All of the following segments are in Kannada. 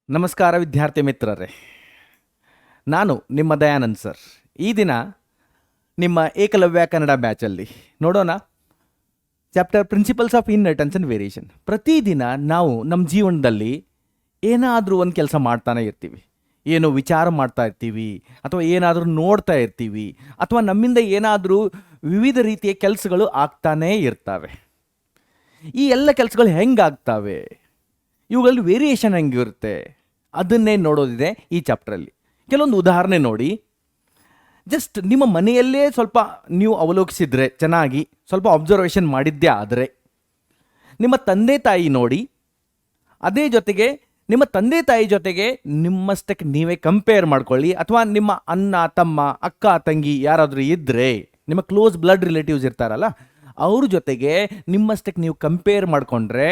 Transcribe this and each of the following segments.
ನಮಸ್ಕಾರ ವಿದ್ಯಾರ್ಥಿ ಮಿತ್ರರೇ, ನಾನು ನಿಮ್ಮ ದಯಾನಂದ್ ಸರ್. ಈ ದಿನ ನಿಮ್ಮ ಏಕಲವ್ಯ ಕನ್ನಡ ಬ್ಯಾಚಲ್ಲಿ ನೋಡೋಣ chapter principles of inheritance and variation. ಪ್ರತಿದಿನ ನಾವು ನಮ್ಮ ಜೀವನದಲ್ಲಿ ಏನಾದರೂ ಒಂದು ಕೆಲಸ ಮಾಡ್ತಾನೆ ಇರ್ತೀವಿ, ಏನೋ ವಿಚಾರ ಮಾಡ್ತಾ ಇರ್ತೀವಿ, ಅಥವಾ ಏನಾದರೂ ನೋಡ್ತಾ ಇರ್ತೀವಿ, ಅಥವಾ ನಮ್ಮಿಂದ ಏನಾದರೂ ವಿವಿಧ ರೀತಿಯ ಕೆಲಸಗಳು ಆಗ್ತಾನೇ ಇರ್ತವೆ. ಈ ಎಲ್ಲ ಕೆಲಸಗಳು ಹೆಂಗಾಗ್ತವೆ, ಇವುಗಳಲ್ಲಿ ವೇರಿಯೇಷನ್ ಹೆಂಗಿರುತ್ತೆ, ಅದನ್ನೇ ನೋಡೋದಿದೆ ಈ ಚಾಪ್ಟ್ರಲ್ಲಿ. ಕೆಲವೊಂದು ಉದಾಹರಣೆ ನೋಡಿ. ಜಸ್ಟ್ ನಿಮ್ಮ ಮನೆಯಲ್ಲೇ ಸ್ವಲ್ಪ ನೀವು ಅವಲೋಕಿಸಿದರೆ, ಚೆನ್ನಾಗಿ ಸ್ವಲ್ಪ ಅಬ್ಸರ್ವೇಷನ್ ಮಾಡಿದ್ದೇ ಆದರೆ ನಿಮ್ಮ ತಂದೆ ತಾಯಿ ನೋಡಿ, ಅದೇ ಜೊತೆಗೆ ನಿಮ್ಮ ತಂದೆ ತಾಯಿ ಜೊತೆಗೆ ನಿಮ್ಮಷ್ಟಕ್ಕೆ ನೀವೇ ಕಂಪೇರ್ ಮಾಡ್ಕೊಳ್ಳಿ, ಅಥವಾ ನಿಮ್ಮ ಅಣ್ಣ ತಮ್ಮ ಅಕ್ಕ ತಂಗಿ ಯಾರಾದರೂ ಇದ್ದರೆ, ನಿಮ್ಮ ಕ್ಲೋಸ್ ಬ್ಲಡ್ ರಿಲೇಟಿವ್ಸ್ ಇರ್ತಾರಲ್ಲ ಅವ್ರ ಜೊತೆಗೆ ನಿಮ್ಮಷ್ಟಕ್ಕೆ ನೀವು ಕಂಪೇರ್ ಮಾಡಿಕೊಂಡ್ರೆ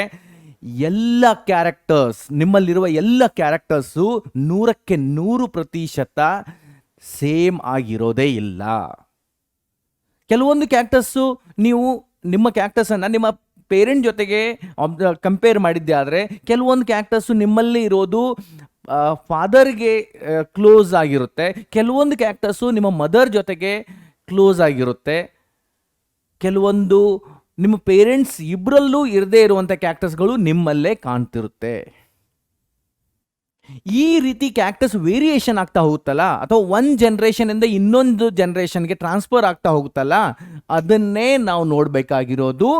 ಎಲ್ಲ ಕ್ಯಾರೆಕ್ಟರ್ಸ್, ನಿಮ್ಮಲ್ಲಿರುವ ಎಲ್ಲ ಕ್ಯಾರೆಕ್ಟರ್ಸು 100% ಸೇಮ್ ಆಗಿರೋದೇ ಇಲ್ಲ. ಕೆಲವೊಂದು ಕ್ಯಾರೆಕ್ಟರ್ಸು ನೀವು ನಿಮ್ಮ ಕ್ಯಾರೆಕ್ಟರ್ಸನ್ನು ನಿಮ್ಮ ಪೇರೆಂಟ್ ಜೊತೆಗೆ ಕಂಪೇರ್ ಮಾಡಿದ್ದೆ ಆದರೆ, ಕೆಲವೊಂದು ಕ್ಯಾರೆಕ್ಟರ್ಸು ನಿಮ್ಮಲ್ಲಿ ಇರೋದು ಫಾದರ್ಗೆ ಕ್ಲೋಸ್ ಆಗಿರುತ್ತೆ, ಕೆಲವೊಂದು ಕ್ಯಾರೆಕ್ಟರ್ಸು ನಿಮ್ಮ ಮದರ್ ಜೊತೆಗೆ ಕ್ಲೋಸ್ ಆಗಿರುತ್ತೆ, ಕೆಲವೊಂದು ನಿಮ್ಮ ಪೇರೆಂಟ್ಸ್ ಇಬ್ಬರಲ್ಲೂ ಇರದೇ ಇರುವಂಥ ಕ್ಯಾರೆಕ್ಟರ್ಸ್ಗಳು ನಿಮ್ಮಲ್ಲೇ ಕಾಣ್ತಿರುತ್ತೆ. ಈ ರೀತಿ ಕ್ಯಾರೆಕ್ಟರ್ಸ್ ವೇರಿಯೇಷನ್ ಆಗ್ತಾ ಹೋಗುತ್ತಲ್ಲ, ಅಥವಾ ಒಂದು ಜನ್ರೇಷನಿಂದ ಇನ್ನೊಂದು ಜನ್ರೇಷನ್ಗೆ ಟ್ರಾನ್ಸ್ಫರ್ ಆಗ್ತಾ ಹೋಗುತ್ತಲ್ಲ, ಅದನ್ನೇ ನಾವು ನೋಡಬೇಕಾಗಿರೋದು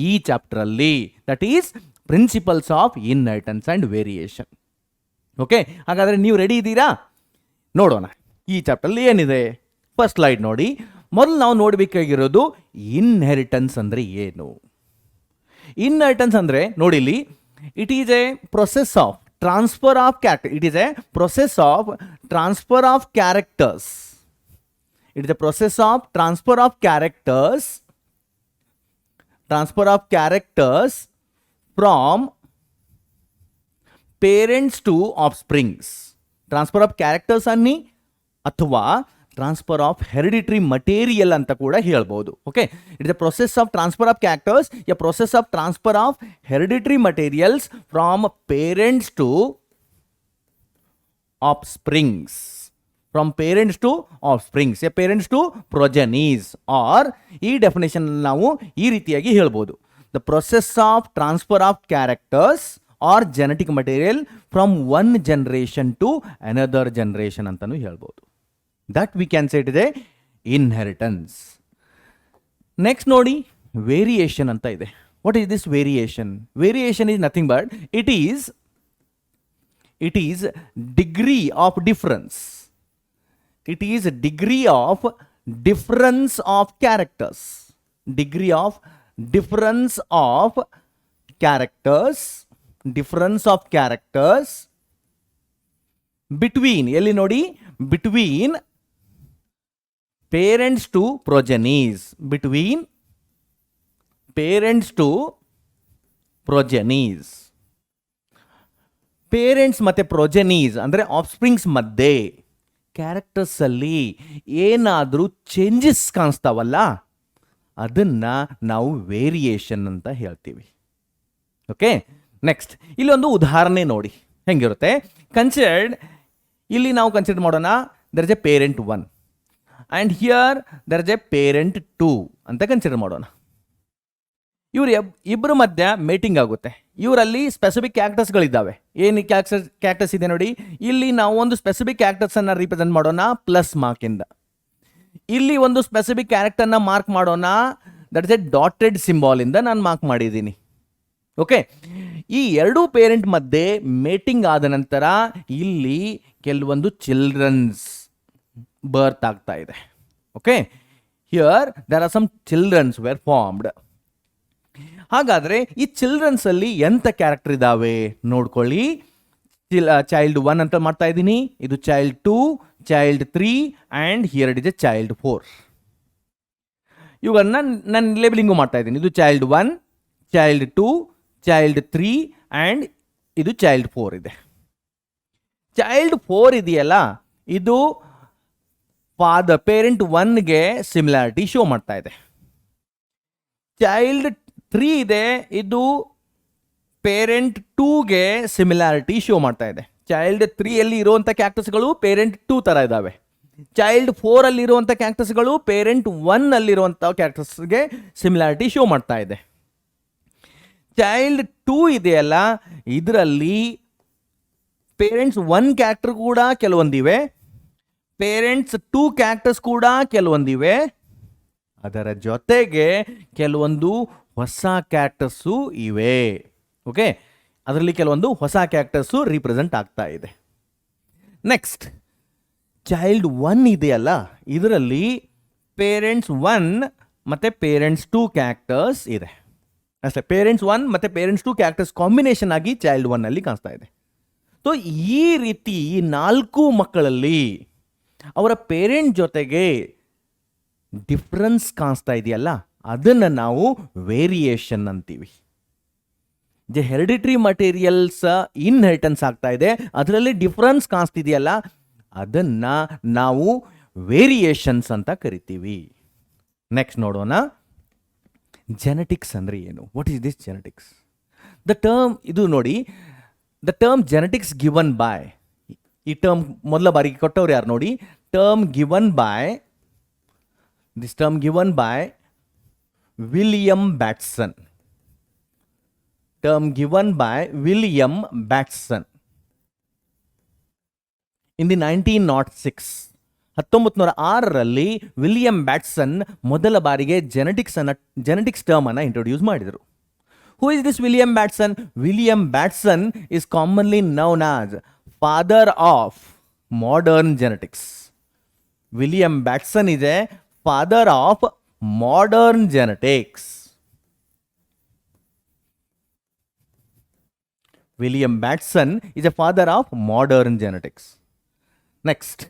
ಈ ಚಾಪ್ಟ್ರಲ್ಲಿ. That is principles of inheritance and variation. Okay, ಹಾಗಾದರೆ ನೀವು ರೆಡಿ ಇದ್ದೀರಾ? ನೋಡೋಣ ಈ ಚಾಪ್ಟ್ರಲ್ಲಿ ಏನಿದೆ. ಫಸ್ಟ್ ಸ್ಲೈಡ್ ನೋಡಿ. ಮೊದಲು ನಾವು ನೋಡಬೇಕಾಗಿರೋದು ಇನ್ಹೆರಿಟನ್ಸ್ ಅಂದರೆ ಏನು. ಇನ್ಹೆರಿಟನ್ಸ್ ಅಂದರೆ ನೋಡಿಲಿ, it is a process of transfer of character. It is a process of transfer of characters. It is a process of transfer of characters, transfer of characters from parents to offsprings. Transfer of characters ಅನ್ನಿ, ಅಥವಾ ಟ್ರಾನ್ಸ್ಫರ್ ಆಫ್ ಹೆರಿಡಿಟರಿ ಮಟೀರಿಯಲ್ ಅಂತ ಕೂಡ ಹೇಳ್ಬೋದು. Okay, it's a process of transfer of characters, a process of transfer of hereditary materials from parents to offsprings. From parents to offsprings, a parents to progenies. Or ಈ ಡೆಫಿನೇಷನ್ ನಾವು ಈ ರೀತಿಯಾಗಿ ಹೇಳ್ಬೋದು: the process of transfer of characters or genetic material from one generation to another generation ಅಂತಲೂ ಹೇಳ್ಬೋದು. That we can say it is a inheritance. Next ನೋಡಿ, variation ಅಂತ ಇದೆ. What is this variation? Variation is nothing but it is degree of difference. It is degree of difference of characters. Degree of difference of characters. Difference of characters between, ಎಲ್ಲಿ ನೋಡಿ, between parents to progenies. Between parents to progenies. Parents ಮತ್ತು ಪ್ರೊಜೆನೀಸ್ ಅಂದರೆ ಆಫ್ಸ್ಪ್ರಿಂಗ್ಸ್ ಮಧ್ಯೆ ಕ್ಯಾರೆಕ್ಟರ್ಸಲ್ಲಿ ಏನಾದರೂ ಚೇಂಜಸ್ ಕಾಣಿಸ್ತಾವಲ್ಲ, ಅದನ್ನು ನಾವು ವೇರಿಯೇಷನ್ ಅಂತ ಹೇಳ್ತೀವಿ. ಓಕೆ, ನೆಕ್ಸ್ಟ್ ಇಲ್ಲಿ ಒಂದು ಉದಾಹರಣೆ ನೋಡಿ ಹೆಂಗಿರುತ್ತೆ. ಕನ್ಸಿಡರ್ಡ್, ಇಲ್ಲಿ ನಾವು ಕನ್ಸಿಡರ್ ಮಾಡೋಣ, there is a parent 1 and here there is a parent 2 ಅಂತ ಕನ್ಸಿಡರ್ ಮಾಡೋಣ. ಇವರು ಇಬ್ಬರ ಮಧ್ಯ ಮೇಟಿಂಗ್ ಆಗುತ್ತೆ. ಇವರಲ್ಲಿ ಸ್ಪೆಸಿಫಿಕ್ ಕ್ಯಾರೆಕ್ಟರ್ಸ್ಗಳಿದ್ದಾವೆ. ಏನು ಕ್ಯಾರೆಕ್ಟರ್ಸ್ ಇದೆ ನೋಡಿ, ಇಲ್ಲಿ ನಾವು ಒಂದು ಸ್ಪೆಸಿಫಿಕ್ ಕ್ಯಾರೆಕ್ಟರ್ಸನ್ನು ರಿಪ್ರೆಸೆಂಟ್ ಮಾಡೋಣ ಪ್ಲಸ್ ಮಾರ್ಕಿಂದ. ಇಲ್ಲಿ ಒಂದು ಸ್ಪೆಸಿಫಿಕ್ ಕ್ಯಾರೆಕ್ಟರ್ನ ಮಾರ್ಕ್ ಮಾಡೋಣ, ದಟ್ ಇಸ್ ಎ ಡಾಟೆಡ್ ಸಿಂಬಾಲಿಂದ ನಾನು ಮಾರ್ಕ್ ಮಾಡಿದ್ದೀನಿ. ಓಕೆ, ಈ ಎರಡೂ ಪೇರೆಂಟ್ ಮಧ್ಯೆ ಮೇಟಿಂಗ್ ಆದ ನಂತರ ಇಲ್ಲಿ ಕೆಲವೊಂದು ಚಿಲ್ಡ್ರನ್ಸ್ ಬರ್ತ್ ಆಗ್ತಾ ಇದೆ. Okay, here there are some childrens were formed. ಹಾಗಾದರೆ ಈ ಚಿಲ್ಡ್ರನ್ಸಲ್ಲಿ ಎಂಥ ಕ್ಯಾರೆಕ್ಟರ್ ಇದ್ದಾವೆ ನೋಡ್ಕೊಳ್ಳಿ. ಚೈಲ್ಡ್ 1 ಅಂತ ಮಾಡ್ತಾ ಇದ್ದೀನಿ, ಇದು child 2, child 3 and here it is A child 4. ಇವುಗಳನ್ನ ನಾನು ಲೇಬಲಿಂಗು ಮಾಡ್ತಾ ಇದ್ದೀನಿ. ಇದು ಚೈಲ್ಡ್ 1, ಚೈಲ್ಡ್ 2, ಚೈಲ್ಡ್ 3 ಆ್ಯಂಡ್ ಇದು ಚೈಲ್ಡ್ 4 ಇದೆ. ಚೈಲ್ಡ್ 4 ಇದೆಯಲ್ಲ, ಇದು ಪೇರೆಂಟ್ 1ಗೆ ಸಿಮಿಲಾರಿಟಿ ಶೋ ಮಾಡ್ತಾ ಇದೆ. ಚೈಲ್ಡ್ 3 ಇದೆ, ಇದು ಪೇರೆಂಟ್ 2ಗೆ ಸಿಮಿಲಾರಿಟಿ ಶೋ ಮಾಡ್ತಾ ಇದೆ. ಚೈಲ್ಡ್ 3 ಇರುವಂಥ ಕ್ಯಾಕ್ಟಸ್ಗಳು ಪೇರೆಂಟ್ 2 ಥರ ಇದ್ದಾವೆ. ಚೈಲ್ಡ್ 4 ಇರುವಂಥ ಕ್ಯಾಕ್ಟಸ್ಗಳು ಪೇರೆಂಟ್ 1 ಇರುವಂಥ ಕ್ಯಾಕ್ಟಸ್ಗೆ ಸಿಮಿಲಾರಿಟಿ ಶೋ ಮಾಡ್ತಾ ಇದೆ. ಚೈಲ್ಡ್ 2 ಇದೆಯಲ್ಲ, ಇದರಲ್ಲಿ ಪೇರೆಂಟ್ಸ್ 1 ಕ್ಯಾಕ್ಟರ್ ಕೂಡ ಕೆಲವೊಂದಿವೆ, ಪೇರೆಂಟ್ಸ್ 2 ಕ್ಯಾಕ್ಟರ್ಸ್ ಕೂಡ ಕೆಲವೊಂದಿವೆ, ಅದರ ಜೊತೆಗೆ ಕೆಲವೊಂದು ಹೊಸ ಕ್ಯಾಕ್ಟರ್ಸು ಇವೆ. ಓಕೆ, ಅದರಲ್ಲಿ ಕೆಲವೊಂದು ಹೊಸ ಕ್ಯಾಕ್ಟರ್ಸು ರಿಪ್ರೆಸೆಂಟ್ ಆಗ್ತಾ ಇದೆ. ನೆಕ್ಸ್ಟ್, ಚೈಲ್ಡ್ 1 ಇದೆಯಲ್ಲ, ಇದರಲ್ಲಿ ಪೇರೆಂಟ್ಸ್ 1 ಮತ್ತು ಪೇರೆಂಟ್ಸ್ 2 ಕ್ಯಾಕ್ಟರ್ಸ್ ಇದೆ ಅಷ್ಟೇ. ಪೇರೆಂಟ್ಸ್ 1 ಮತ್ತು ಪೇರೆಂಟ್ಸ್ 2 ಕ್ಯಾಕ್ಟರ್ಸ್ ಕಾಂಬಿನೇಷನ್ ಆಗಿ ಚೈಲ್ಡ್ 1 ಕಾಣಿಸ್ತಾ ಇದೆ. ಸೊ ಈ ರೀತಿ 4 ಮಕ್ಕಳಲ್ಲಿ ಅವರ ಪೇರೆಂಟ್ ಜೊತೆಗೆ ಡಿಫ್ರೆನ್ಸ್ ಕಾಣಿಸ್ತಾ ಇದೆಯಲ್ಲ, ಅದನ್ನು ನಾವು ವೇರಿಯೇಷನ್ ಅಂತೀವಿ. ಹೆರಿಡಿಟ್ರಿ ಮಟೀರಿಯಲ್ಸ್ ಇನ್ಹೆರಿಟೆನ್ಸ್ ಆಗ್ತಾ ಇದೆ, ಅದರಲ್ಲಿ ಡಿಫ್ರೆನ್ಸ್ ಕಾಣಿಸ್ತಿದೆಯಲ್ಲ, ಅದನ್ನು ನಾವು ವೇರಿಯೇಷನ್ಸ್ ಅಂತ ಕರಿತೀವಿ. ನೆಕ್ಸ್ಟ್ ನೋಡೋಣ, ಜೆನೆಟಿಕ್ಸ್ ಅಂದರೆ ಏನು? What is this genetics? The term ಇದು ನೋಡಿ, the term genetics given by, ಈ ಟರ್ಮ್ ಮೊದಲ ಬಾರಿಗೆ ಕೊಟ್ಟವ್ರು ಯಾರು ನೋಡಿ, term given by, this term given by William Bateson. Term given by William Bateson in the 1906. 1906ರಲ್ಲಿ ವಿಲಿಯಂ ಬ್ಯಾಟ್ಸನ್ ಮೊದಲ ಬಾರಿಗೆ ಜೆನೆಟಿಕ್ಸ್ ಟರ್ಮ್ ಅನ್ನು ಇಂಟ್ರೊಡ್ಯೂಸ್ ಮಾಡಿದರು. Who is this William Bateson? William Bateson is commonly known as father of modern genetics. William Bateson is a father of modern genetics. William Bateson is a father of modern genetics. Next,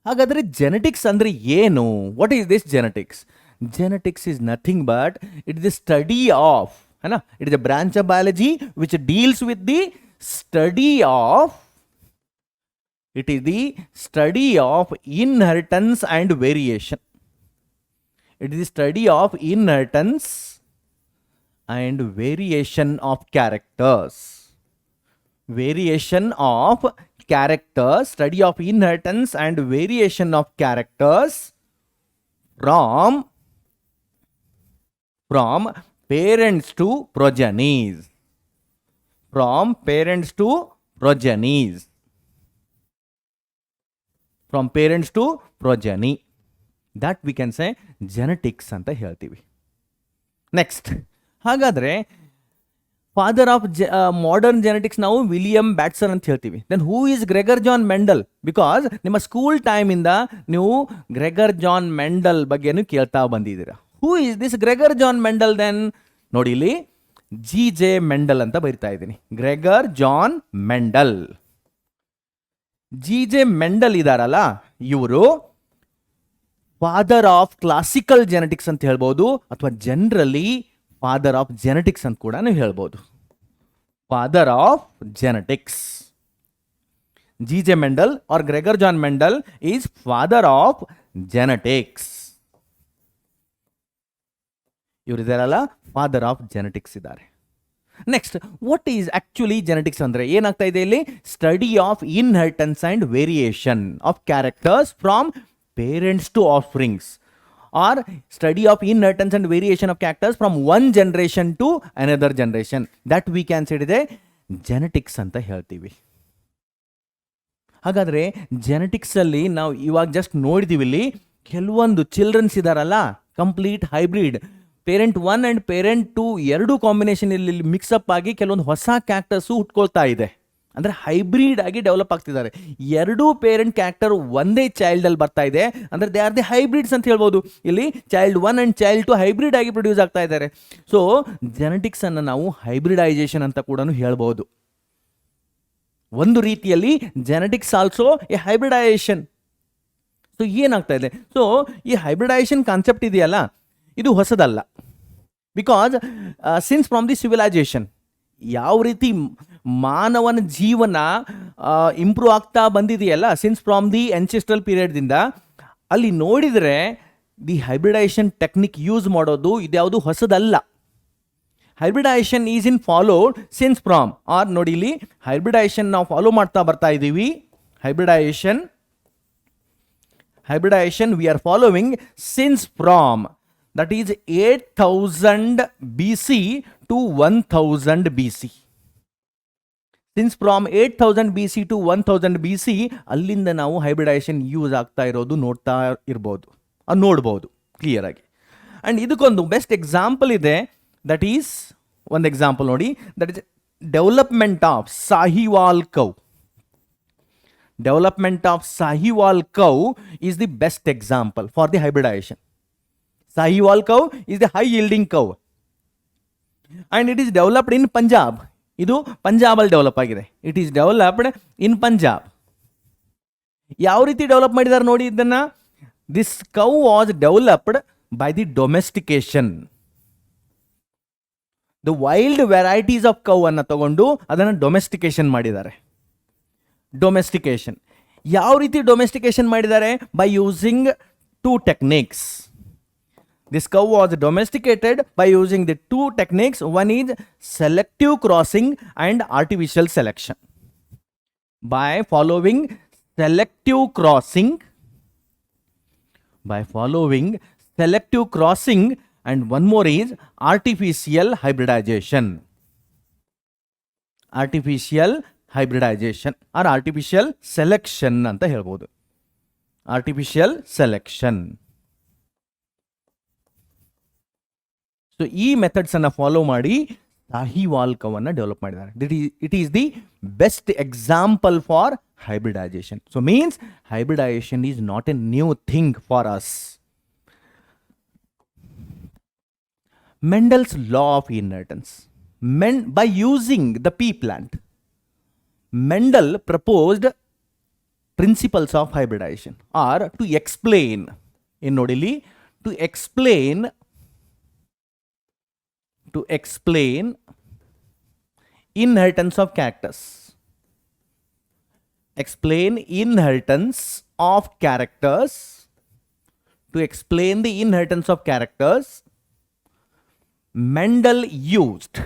ಹಾಗಾದರೆ ಜೆನೆಟಿಕ್ಸ್ ಅಂದರೆ ಏನು? What is this genetics? Genetics is nothing but it is the study of, है ना? It is a branch of biology which deals with the study of, it is the study of inheritance and variation. It is the study of inheritance and variation of characters. Variation of characters, study of inheritance and variation of characters from parents to progenies. From parents to progenies. From parents to progeny. That we can say genetics ಅಂತ ಹೇಳ್ತೀವಿ. ನೆಕ್ಸ್ಟ್, ಹಾಗಾದರೆ ಫಾದರ್ ಆಫ್ ಮಾಡರ್ನ್ ಜೆನೆಟಿಕ್ಸ್ ನಾವು ವಿಲಿಯಂ ಬ್ಯಾಟ್ಸನ್ ಅಂತ ಹೇಳ್ತೀವಿ. Then who is Gregor John Mendel? Because ನಿಮ್ಮ ಸ್ಕೂಲ್ ಟೈಮಿಂದ ನೀವು ಗ್ರೆಗರ್ ಜಾನ್ ಮೆಂಡಲ್ ಬಗ್ಗೆನೂ ಕೇಳ್ತಾ ಬಂದಿದ್ದೀರಾ. Who is this Gregor John Mendel? Then ನೋಡಿ, ಇಲ್ಲಿ G.J. ಮೆಂಡಲ್ ಅಂತ ಬರಿತಾ ಇದ್ದೀನಿ. Gregor John Mendel. G.J. Mendel ಇದಾರಲ್ಲ, ಇವರು ಫಾದರ್ ಆಫ್ ಕ್ಲಾಸಿಕಲ್ ಜೆನೆಟಿಕ್ಸ್ ಅಂತ ಹೇಳ್ಬೋದು, ಅಥವಾ ಜನರಲಿ ಫಾದರ್ ಆಫ್ ಜೆನೆಟಿಕ್ಸ್ ಅಂತ ಕೂಡ ನೀವು ಹೇಳ್ಬೋದು. Father of genetics. G.J. Mendel or Gregor John Mendel is father of genetics. ಇವರಿದಾರಲ್ಲ, ಫಾದರ್ ಆಫ್ ಜೆನೆಟಿಕ್ಸ್ ಇದ್ದಾರೆ. Next, what is actually genetics ಅಂದರೆ ಏನಾಗ್ತಾ ಇದೆ ಇಲ್ಲಿ? Study of inheritance and variation of characters from parents to offsprings, or study of inheritance and variation of characters from one generation to another generation. That we can say ಇದೆ ಜೆನೆಟಿಕ್ಸ್ ಅಂತ ಹೇಳ್ತೀವಿ. ಹಾಗಾದರೆ ಜೆನೆಟಿಕ್ಸಲ್ಲಿ ನಾವು ಇವಾಗ ಜಸ್ಟ್ ನೋಡಿದ್ದೀವಿ, ಇಲ್ಲಿ ಕೆಲವೊಂದು ಚಿಲ್ಡ್ರನ್ಸ್ ಇದಾರಲ್ಲ, complete hybrid, parent 1 and parent 2 ಎರಡೂ ಕಾಂಬಿನೇಷನ್ ಇಲ್ಲಿ ಮಿಕ್ಸಪ್ ಆಗಿ ಕೆಲವೊಂದು ಹೊಸ ಕ್ಯಾರೆಕ್ಟರ್ಸು ಹುಟ್ಕೊಳ್ತಾ ಇದೆ. ಅಂದರೆ ಹೈಬ್ರಿಡ್ ಆಗಿ ಡೆವಲಪ್ ಆಗ್ತಿದ್ದಾರೆ. ಎರಡೂ ಪೇರೆಂಟ್ ಕ್ಯಾರೆಕ್ಟರ್ ಒಂದೇ ಚೈಲ್ಡಲ್ಲಿ ಬರ್ತಾ ಇದೆ, ಅಂದರೆ ದೇ ಆರ್ ದಿ ಹೈಬ್ರಿಡ್ಸ್ ಅಂತ ಹೇಳ್ಬೋದು. ಇಲ್ಲಿ ಚೈಲ್ಡ್ 1 ಆ್ಯಂಡ್ ಚೈಲ್ಡ್ 2 ಹೈಬ್ರಿಡ್ ಆಗಿ ಪ್ರೊಡ್ಯೂಸ್ ಆಗ್ತಾ ಇದ್ದಾರೆ. ಸೊ ಜೆನೆಟಿಕ್ಸನ್ನು ನಾವು ಹೈಬ್ರಿಡೈಸೇಷನ್ ಅಂತ ಕೂಡ ಹೇಳ್ಬೋದು. ಒಂದು ರೀತಿಯಲ್ಲಿ genetics also a hybridization. So ಏನಾಗ್ತಾ ಇದೆ? ಸೊ ಈ ಹೈಬ್ರಿಡೈಸೇಷನ್ ಕಾನ್ಸೆಪ್ಟ್ ಇದೆಯಲ್ಲ, ಇದು ಹೊಸದಲ್ಲ. Because since from the civilization, ಯಾವ ರೀತಿ ಮಾನವನ ಜೀವನ ಇಂಪ್ರೂವ್ ಆಗ್ತಾ ಬಂದಿದೆಯಲ್ಲ, ಸಿನ್ಸ್ ಫ್ರಮ್ ದಿ ಎನ್ಸೆಸ್ಟ್ರಲ್ ಪೀರಿಯಡ್ದಿಂದ, ಅಲ್ಲಿ ನೋಡಿದರೆ ದಿ ಹೈಬ್ರಿಡೈಸೇಷನ್ ಟೆಕ್ನಿಕ್ ಯೂಸ್ ಮಾಡೋದು ಇದ್ಯಾವುದು ಹೊಸದಲ್ಲ. Hybridization is in followed since from or ನೋಡಿ ಇಲ್ಲಿ ಹೈಬ್ರಿಡೈಸೇಷನ್ ನಾವು ಫಾಲೋ ಮಾಡ್ತಾ ಬರ್ತಾ ಇದ್ದೀವಿ. Hybridization we are following since from that is 8000 BC to 1000 BC. Since from 8000 BC to 1000 BC ಅಲ್ಲಿಂದ ನಾವು ಹೈಬ್ರಿಡೈಸೇಷನ್ ಯೂಸ್ ಆಗ್ತಾ ಇರೋದು ನೋಡ್ಬೋದು ಕ್ಲಿಯರ್ ಆಗಿ. ಆ್ಯಂಡ್ ಇದಕ್ಕೊಂದು ಬೆಸ್ಟ್ ಎಕ್ಸಾಂಪಲ್ ಇದೆ, ದಟ್ ಈಸ್ ಒಂದು ಎಕ್ಸಾಂಪಲ್ ನೋಡಿ, that is development of Sahiwal cow. Development of Sahiwal cow is the best example for the hybridization. Sahiwal cow is the high yielding cow and it is developed in Punjab. ಇದು ಪಂಜಾಬಲ್ಲಿ ಡೆವಲಪ್ ಆಗಿದೆ. It is developed in Punjab. ಯಾವ ರೀತಿ ಡೆವಲಪ್ ಮಾಡಿದ್ದಾರೆ ನೋಡಿ ಇದನ್ನು. This cow was developed by the domestication. The wild varieties of cow ಅನ್ನು ತಗೊಂಡು ಅದನ್ನು ಡೊಮೆಸ್ಟಿಕೇಶನ್ ಮಾಡಿದ್ದಾರೆ. ಡೊಮೆಸ್ಟಿಕೇಶನ್ ಯಾವ ರೀತಿ ಡೊಮೆಸ್ಟಿಕೇಶನ್ ಮಾಡಿದ್ದಾರೆ? By using 2 techniques. This cow was domesticated by using the 2 techniques. One is selective crossing and artificial selection. By following selective crossing and one more is artificial hybridization. Artificial or artificial selection ಅಂತ ಹೇಳ್ಬೋದು. Artificial selection. ಸೊ ಈ ಮೆಥಡ್ಸ್ ಅನ್ನು ಫಾಲೋ ಮಾಡಿ ಸಾಹಿವಾಲ್ ಕೌವನ್ನು ಡೆವಲಪ್ ಮಾಡಿದ್ದಾರೆ. It is the best example for hybridisation. So means hybridisation is not a new thing for us. Mendel's law of inheritance. By using the pea plant, Mendel proposed principles of hybridization or to explain inheritance of characters. To explain the inheritance of characters, Mendel used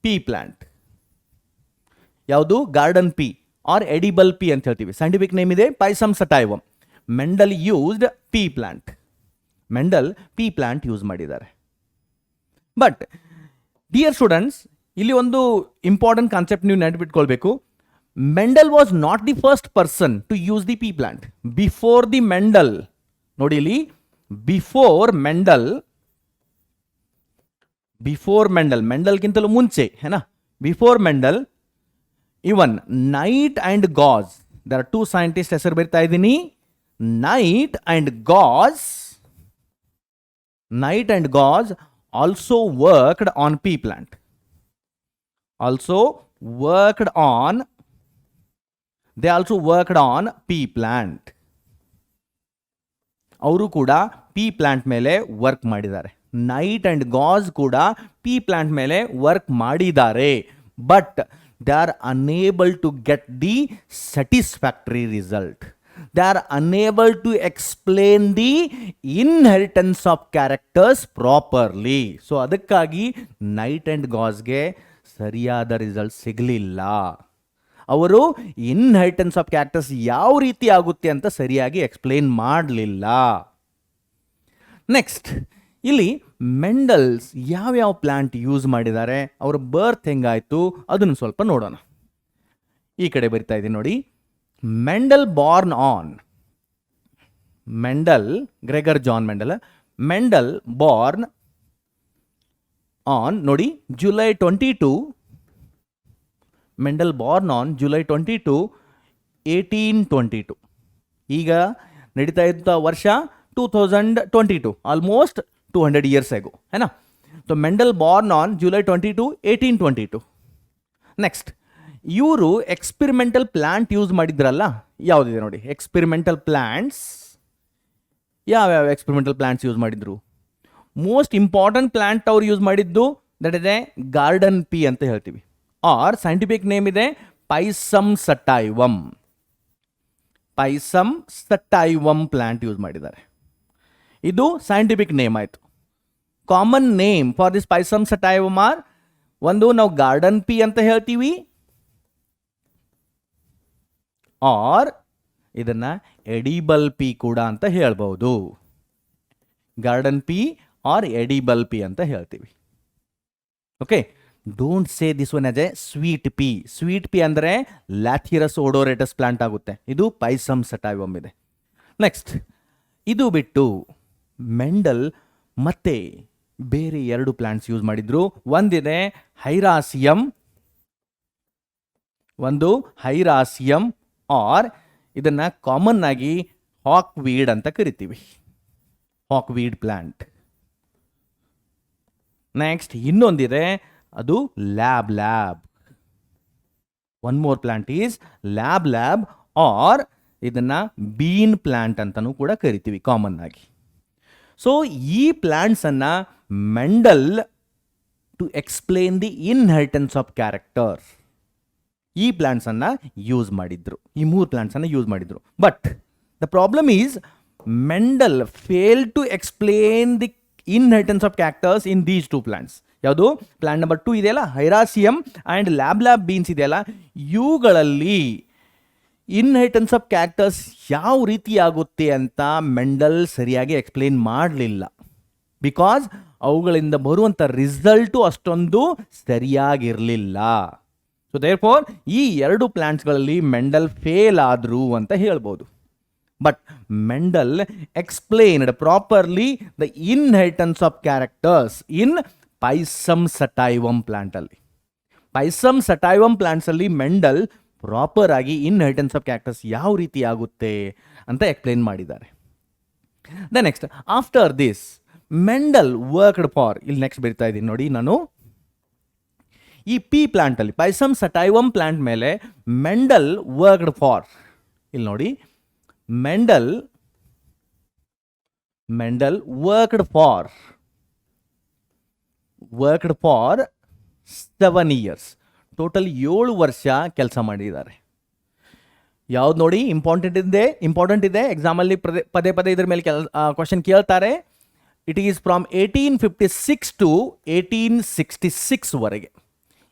pea plant. ಯಾವುದು? Garden pea or edible pea ಅಂತ ಹೇಳ್ತೀವಿ. ಸೈಂಟಿಫಿಕ್ ನೇಮ್ ಇದೆ Pisum sativum. Mendel used pea plant use ಮಾಡಿದ್ದಾರೆ. ಬಟ್ ಡಿಯರ್ ಸ್ಟೂಡೆಂಟ್ಸ್, ಇಲ್ಲಿ ಒಂದು ಇಂಪಾರ್ಟೆಂಟ್ ಕಾನ್ಸೆಪ್ಟ್ ನೀವು ನೆನಪಿಟ್ಕೊಳ್ಬೇಕು. Mendel was not the first person to use the pea plant. Before the Mendel, ನೋಡಿ ಇಲ್ಲಿ, ಬಿಫೋರ್ ಮೆಂಡಲ್ಗಿಂತಲೂ ಮುಂಚೆ ಏನಾ, before Mendel even Knight and Goss, there are 2 scientist ಹೆಸರು ಬರ್ತಾ ಇದ್ದೀನಿ. Knight and Goss also worked on pea plant. They also worked on pea plant. ಅವರು ಕೂಡ ಪೀ ಪ್ಲಾಂಟ್ ಮೇಲೆ ವರ್ಕ್ ಮಾಡಿದ್ದಾರೆ. ನೈಟ್ ಆ್ಯಂಡ್ ಗಾಸ್ ಕೂಡ ಪೀ ಪ್ಲಾಂಟ್ ಮೇಲೆ ವರ್ಕ್ ಮಾಡಿದ್ದಾರೆ. But they are unable to get the satisfactory result. They are unable to explain the inheritance of characters properly. So ಅದಕ್ಕಾಗಿ ನೈಟ್ ಆ್ಯಂಡ್ ಗಾಸ್ಗೆ ಸರಿಯಾದ ರಿಸಲ್ಟ್ ಸಿಗಲಿಲ್ಲ. ಅವರು ಇನ್ಹೆರಿಟೆನ್ಸ್ ಆಫ್ ಕ್ಯಾರೆಕ್ಟರ್ಸ್ ಯಾವ ರೀತಿ ಆಗುತ್ತೆ ಅಂತ ಸರಿಯಾಗಿ ಎಕ್ಸ್ಪ್ಲೇನ್ ಮಾಡಲಿಲ್ಲ. ನೆಕ್ಸ್ಟ್, ಇಲ್ಲಿ ಮೆಂಡಲ್ಸ್ ಯಾವ್ಯಾವ ಪ್ಲಾಂಟ್ ಯೂಸ್ ಮಾಡಿದ್ದಾರೆ, ಅವರ ಬರ್ತ್ ಹೆಂಗಾಯಿತು ಅದನ್ನು ಸ್ವಲ್ಪ ನೋಡೋಣ. ಈ ಕಡೆ ಬರಿತಾ ಇದ್ದೀನಿ ನೋಡಿ. Mendel born on Gregor John Mendel born on ನೋಡಿ July 22. Mendel born on July 22, 1822. ಈಗ ನಡೀತಾ ಇದ್ದ ವರ್ಷ 2022, ಆಲ್ಮೋಸ್ಟ್ 200 years ago है ना. तो Mendel born on July 22, 1822. Next, ಇವರು ಎಕ್ಸ್ಪೆರಿಮೆಂಟಲ್ ಪ್ಲಾಂಟ್ ಯೂಸ್ ಮಾಡಿದ್ರಲ್ಲ, ಯಾವುದಿದೆ ನೋಡಿ. ಎಕ್ಸ್ಪೆರಿಮೆಂಟಲ್ ಪ್ಲಾಂಟ್ಸ್, ಯಾವ್ಯಾವ ಎಕ್ಸ್ಪೆರಿಮೆಂಟಲ್ ಪ್ಲಾಂಟ್ಸ್ ಯೂಸ್ ಮಾಡಿದ್ರು? ಮೋಸ್ಟ್ ಇಂಪಾರ್ಟೆಂಟ್ ಪ್ಲಾಂಟ್ ಅವ್ರು ಯೂಸ್ ಮಾಡಿದ್ದು ದಟ್ ಇದೆ ಗಾರ್ಡನ್ ಪೀ ಅಂತ ಹೇಳ್ತೀವಿ, ಆರ್ ಸೈಂಟಿಫಿಕ್ ನೇಮ್ ಇದೆ ಪೈಸಮ್ ಸಟೈವಮ್ ಪ್ಲಾಂಟ್ ಯೂಸ್ ಮಾಡಿದ್ದಾರೆ. ಇದು ಸೈಂಟಿಫಿಕ್ ನೇಮ್ ಆಯಿತು. Common name for this Pisum sativum or, ಒಂದು ನಾವು ಗಾರ್ಡನ್ ಪಿ ಅಂತ ಹೇಳ್ತೀವಿ, ಆರ್ ಇದನ್ನ ಎಡಿಬಲ್ ಪಿ ಕೂಡ ಅಂತ ಹೇಳ್ಬಹುದು. Garden pea are edible pea ಅಂತ ಹೇಳ್ತೀವಿ. Okay, don't say this one as a sweet pea. Sweet pea ಅಂದರೆ ಲ್ಯಾಥಿರಸ್ ಓಡೋರೇಟಸ್ ಪ್ಲಾಂಟ್ ಆಗುತ್ತೆ. ಇದು ಪೈಸಮ್ ಸಟೈವಮ್ ಇದೆ. ನೆಕ್ಸ್ಟ್, ಇದು ಬಿಟ್ಟು ಮೆಂಡಲ್ ಮತ್ತೆ ಬೇರೆ 2 ಪ್ಲಾಂಟ್ಸ್ ಯೂಸ್ ಮಾಡಿದ್ರು. ಒಂದಿದೆ ಹೈರಾಸಿಯಂ, ಒಂದು ಹೈರಾಸಿಯಂ ಆರ್ ಇದನ್ನ ಕಾಮನ್ ಆಗಿ ಹಾಕ್ ವೀಡ್ ಅಂತ ಕರಿತೀವಿ, ಹಾಕ್ ವೀಡ್ ಪ್ಲಾಂಟ್. ನೆಕ್ಸ್ಟ್ ಇನ್ನೊಂದಿದೆ, ಅದು lab. One more plant is lab or ಇದನ್ನ ಬೀನ್ ಪ್ಲಾಂಟ್ ಅಂತಾನೂ ಕೂಡ ಕರಿತೀವಿ ಕಾಮನ್ ಆಗಿ. ಸೊ ಈ ಪ್ಲಾಂಟ್ಸ್ ಅನ್ನ Mendel to explain the inheritance of character, ಈ ಪ್ಲಾಂಟ್ಸ್ ಅನ್ನ ಯೂಸ್ ಮಾಡಿದ್ರು. ಈ 3 ಪ್ಲಾಂಟ್ಸ್ ಅನ್ನ ಯೂಸ್ ಮಾಡಿದ್ರು. But the problem is Mendel fail to explain the inheritance of characters in these 2 plants. ಯಾವುದು ಪ್ಲಾಂಟ್ ನಂಬರ್ 2 ಇದೆಯಲ್ಲ ಹೈರಾಸಿಯಂ ಆ್ಯಂಡ್ ಲ್ಯಾಬ್ ಬೀನ್ಸ್ ಇದೆಯಲ್ಲ, ಇವುಗಳಲ್ಲಿ ಇನ್ಹೆರಿಟೆನ್ಸ್ ಆಫ್ ಕ್ಯಾರೆಕ್ಟರ್ಸ್ ಯಾವ ರೀತಿ ಆಗುತ್ತೆ ಅಂತ ಮೆಂಡಲ್ ಸರಿಯಾಗಿ ಎಕ್ಸ್ಪ್ಲೇನ್ ಮಾಡಲಿಲ್ಲ. ಬಿಕಾಸ್ ಅವುಗಳಿಂದ ಬರುವಂಥ ರಿಸಲ್ಟು ಅಷ್ಟೊಂದು ಸರಿಯಾಗಿರಲಿಲ್ಲ. ಸೊ ದೇರ್ಫೋರ್ ಈ 2 ಪ್ಲಾಂಟ್ಸ್ಗಳಲ್ಲಿ ಮೆಂಡಲ್ ಫೇಲ್ ಆದರು ಅಂತ ಹೇಳ್ಬೋದು. But Mendel explained properly the inheritance of characters in Pisum sativum ಪ್ಲಾಂಟಲ್ಲಿ. ಪೈಸಮ್ ಸಟೈವಮ್ ಪ್ಲಾಂಟ್ಸಲ್ಲಿ ಮೆಂಡಲ್ ಪ್ರಾಪರ್ ಆಗಿ ಇನ್ಹೆರಿಟೆನ್ಸ್ ಆಫ್ ಕ್ಯಾರೆಕ್ಟರ್ಸ್ ಯಾವ ರೀತಿ ಆಗುತ್ತೆ ಅಂತ ಎಕ್ಸ್ಪ್ಲೇನ್ ಮಾಡಿದ್ದಾರೆ. The next, after this Mendel worked for, ಇಲ್ಲಿ ನೆಕ್ಸ್ಟ್ ಬರೀತಾ ಇದ್ದೀನಿ ನೋಡಿ ನಾನು, ಈ ಪಿ ಪ್ಲಾಂಟಲ್ಲಿ ಪೈಸಮ್ ಸಟೈವಮ್ ಪ್ಲಾಂಟ್ ಮೇಲೆ ಮೆಂಡಲ್ ವರ್ಕ್ಡ್ ಫಾರ್, ಇಲ್ಲಿ ನೋಡಿ Mendel worked for 7 years, total 7 ವರ್ಷ ಕೆಲಸ ಮಾಡಿದ್ದಾರೆ. ಯಾವ್ದು ನೋಡಿ ಇಂಪಾರ್ಟೆಂಟ್ ಇದೆ ಎಕ್ಸಾಮಲ್ಲಿ ಪದೇ ಇದ್ರ ಮೇಲೆ ಕ್ವಶನ್ ಕೇಳ್ತಾರೆ. ಇಟ್ ಈಸ್ ಫ್ರಮ್ 1856 ಟು 1866 ವರೆಗೆ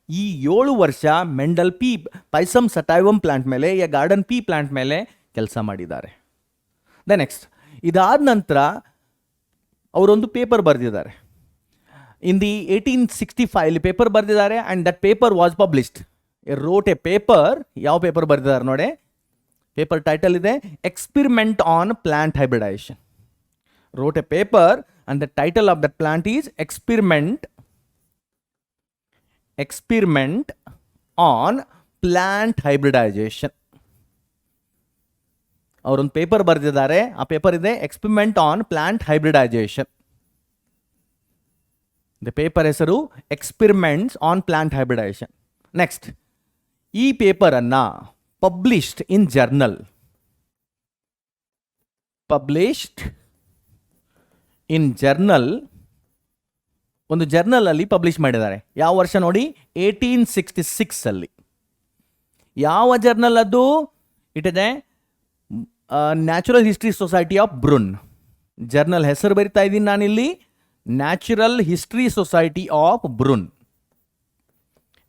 ಈ 7 ವರ್ಷ ಮೆಂಡಲ್ ಪೈಸಮ್ ಸಟೈವಮ್ ಪ್ಲಾಂಟ್ ಮೇಲೆ ಯಾ ಗಾರ್ಡನ್ ಪಿ ಪ್ಲಾಂಟ್ ಮೇಲೆ ಕೆಲಸ ಮಾಡಿದ್ದಾರೆ. ದ ನೆಕ್ಸ್ಟ್, ಇದಾದ ನಂತರ ಅವರೊಂದು ಪೇಪರ್ ಬರೆದಿದ್ದಾರೆ. ಇನ್ ದಿ 1865 ಪೇಪರ್ ಬರೆದಿದ್ದಾರೆ and that paper was published. Wrote a paper, ಯಾವ ಪೇಪರ್ ಬರೆದಿದ್ದಾರೆ ನೋಡಿ, ಪೇಪರ್ ಟೈಟಲ್ ಇದೆ experiment on plant hybridization. Wrote a paper and the title of that plant is experiment on plant hybridization. ಅವರೊಂದು ಪೇಪರ್ ಬರೆದಿದ್ದಾರೆ, ಆ ಪೇಪರ್ ಇದೆ experiment on plant hybridization. The paper ಹೆಸರು experiments on plant hybridization. Next, ಈ ಪೇಪರನ್ನು ಪಬ್ಲಿಷ್ಡ್ ಇನ್ ಜರ್ನಲ್, ಒಂದು ಜರ್ನಲ್ ಅಲ್ಲಿ ಪಬ್ಲಿಷ್ ಮಾಡಿದ್ದಾರೆ. ಯಾವ ವರ್ಷ ನೋಡಿ, 1866 ಅಲ್ಲಿ. ಯಾವ ಜರ್ನಲ್ ಅದು? ಇಟ್ ಇದೆ natural history society of Brunn. Journal ಹೆಸರು ಬರಿತಾ ಇದ್ದೀನಿ ನಾನಿಲ್ಲಿ, natural history society of Brunn.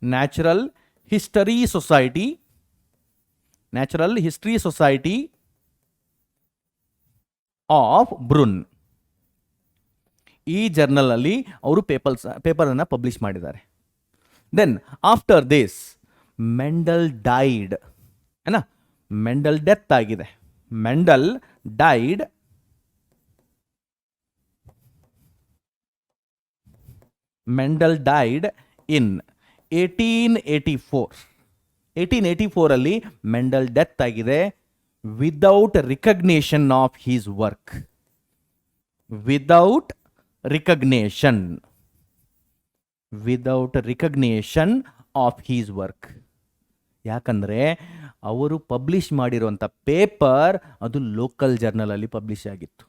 Natural history society of Brunn. ಈ ಜರ್ನಲ್ ಅಲ್ಲಿ ಅವರು ಪೇಪರನ್ನು ಪಬ್ಲಿಷ್ ಮಾಡಿದ್ದಾರೆ. Then after this Mendel died, ಏನಾ, ಮೆಂಡಲ್ ಡೆತ್ ಆಗಿದೆ. Mendel died in 1884. 1884 ಅಲ್ಲಿ ಮೆಂಡಲ್ ಡೆತ್ ಆಗಿದೆ without recognition of his work. Without recognition of his work. ಯಾಕಂದರೆ ಅವರು ಪಬ್ಲಿಷ್ ಮಾಡಿರುವಂಥ ಪೇಪರ್ ಅದು ಲೋಕಲ್ ಜರ್ನಲಲ್ಲಿ ಪಬ್ಲಿಷ್ ಆಗಿತ್ತು.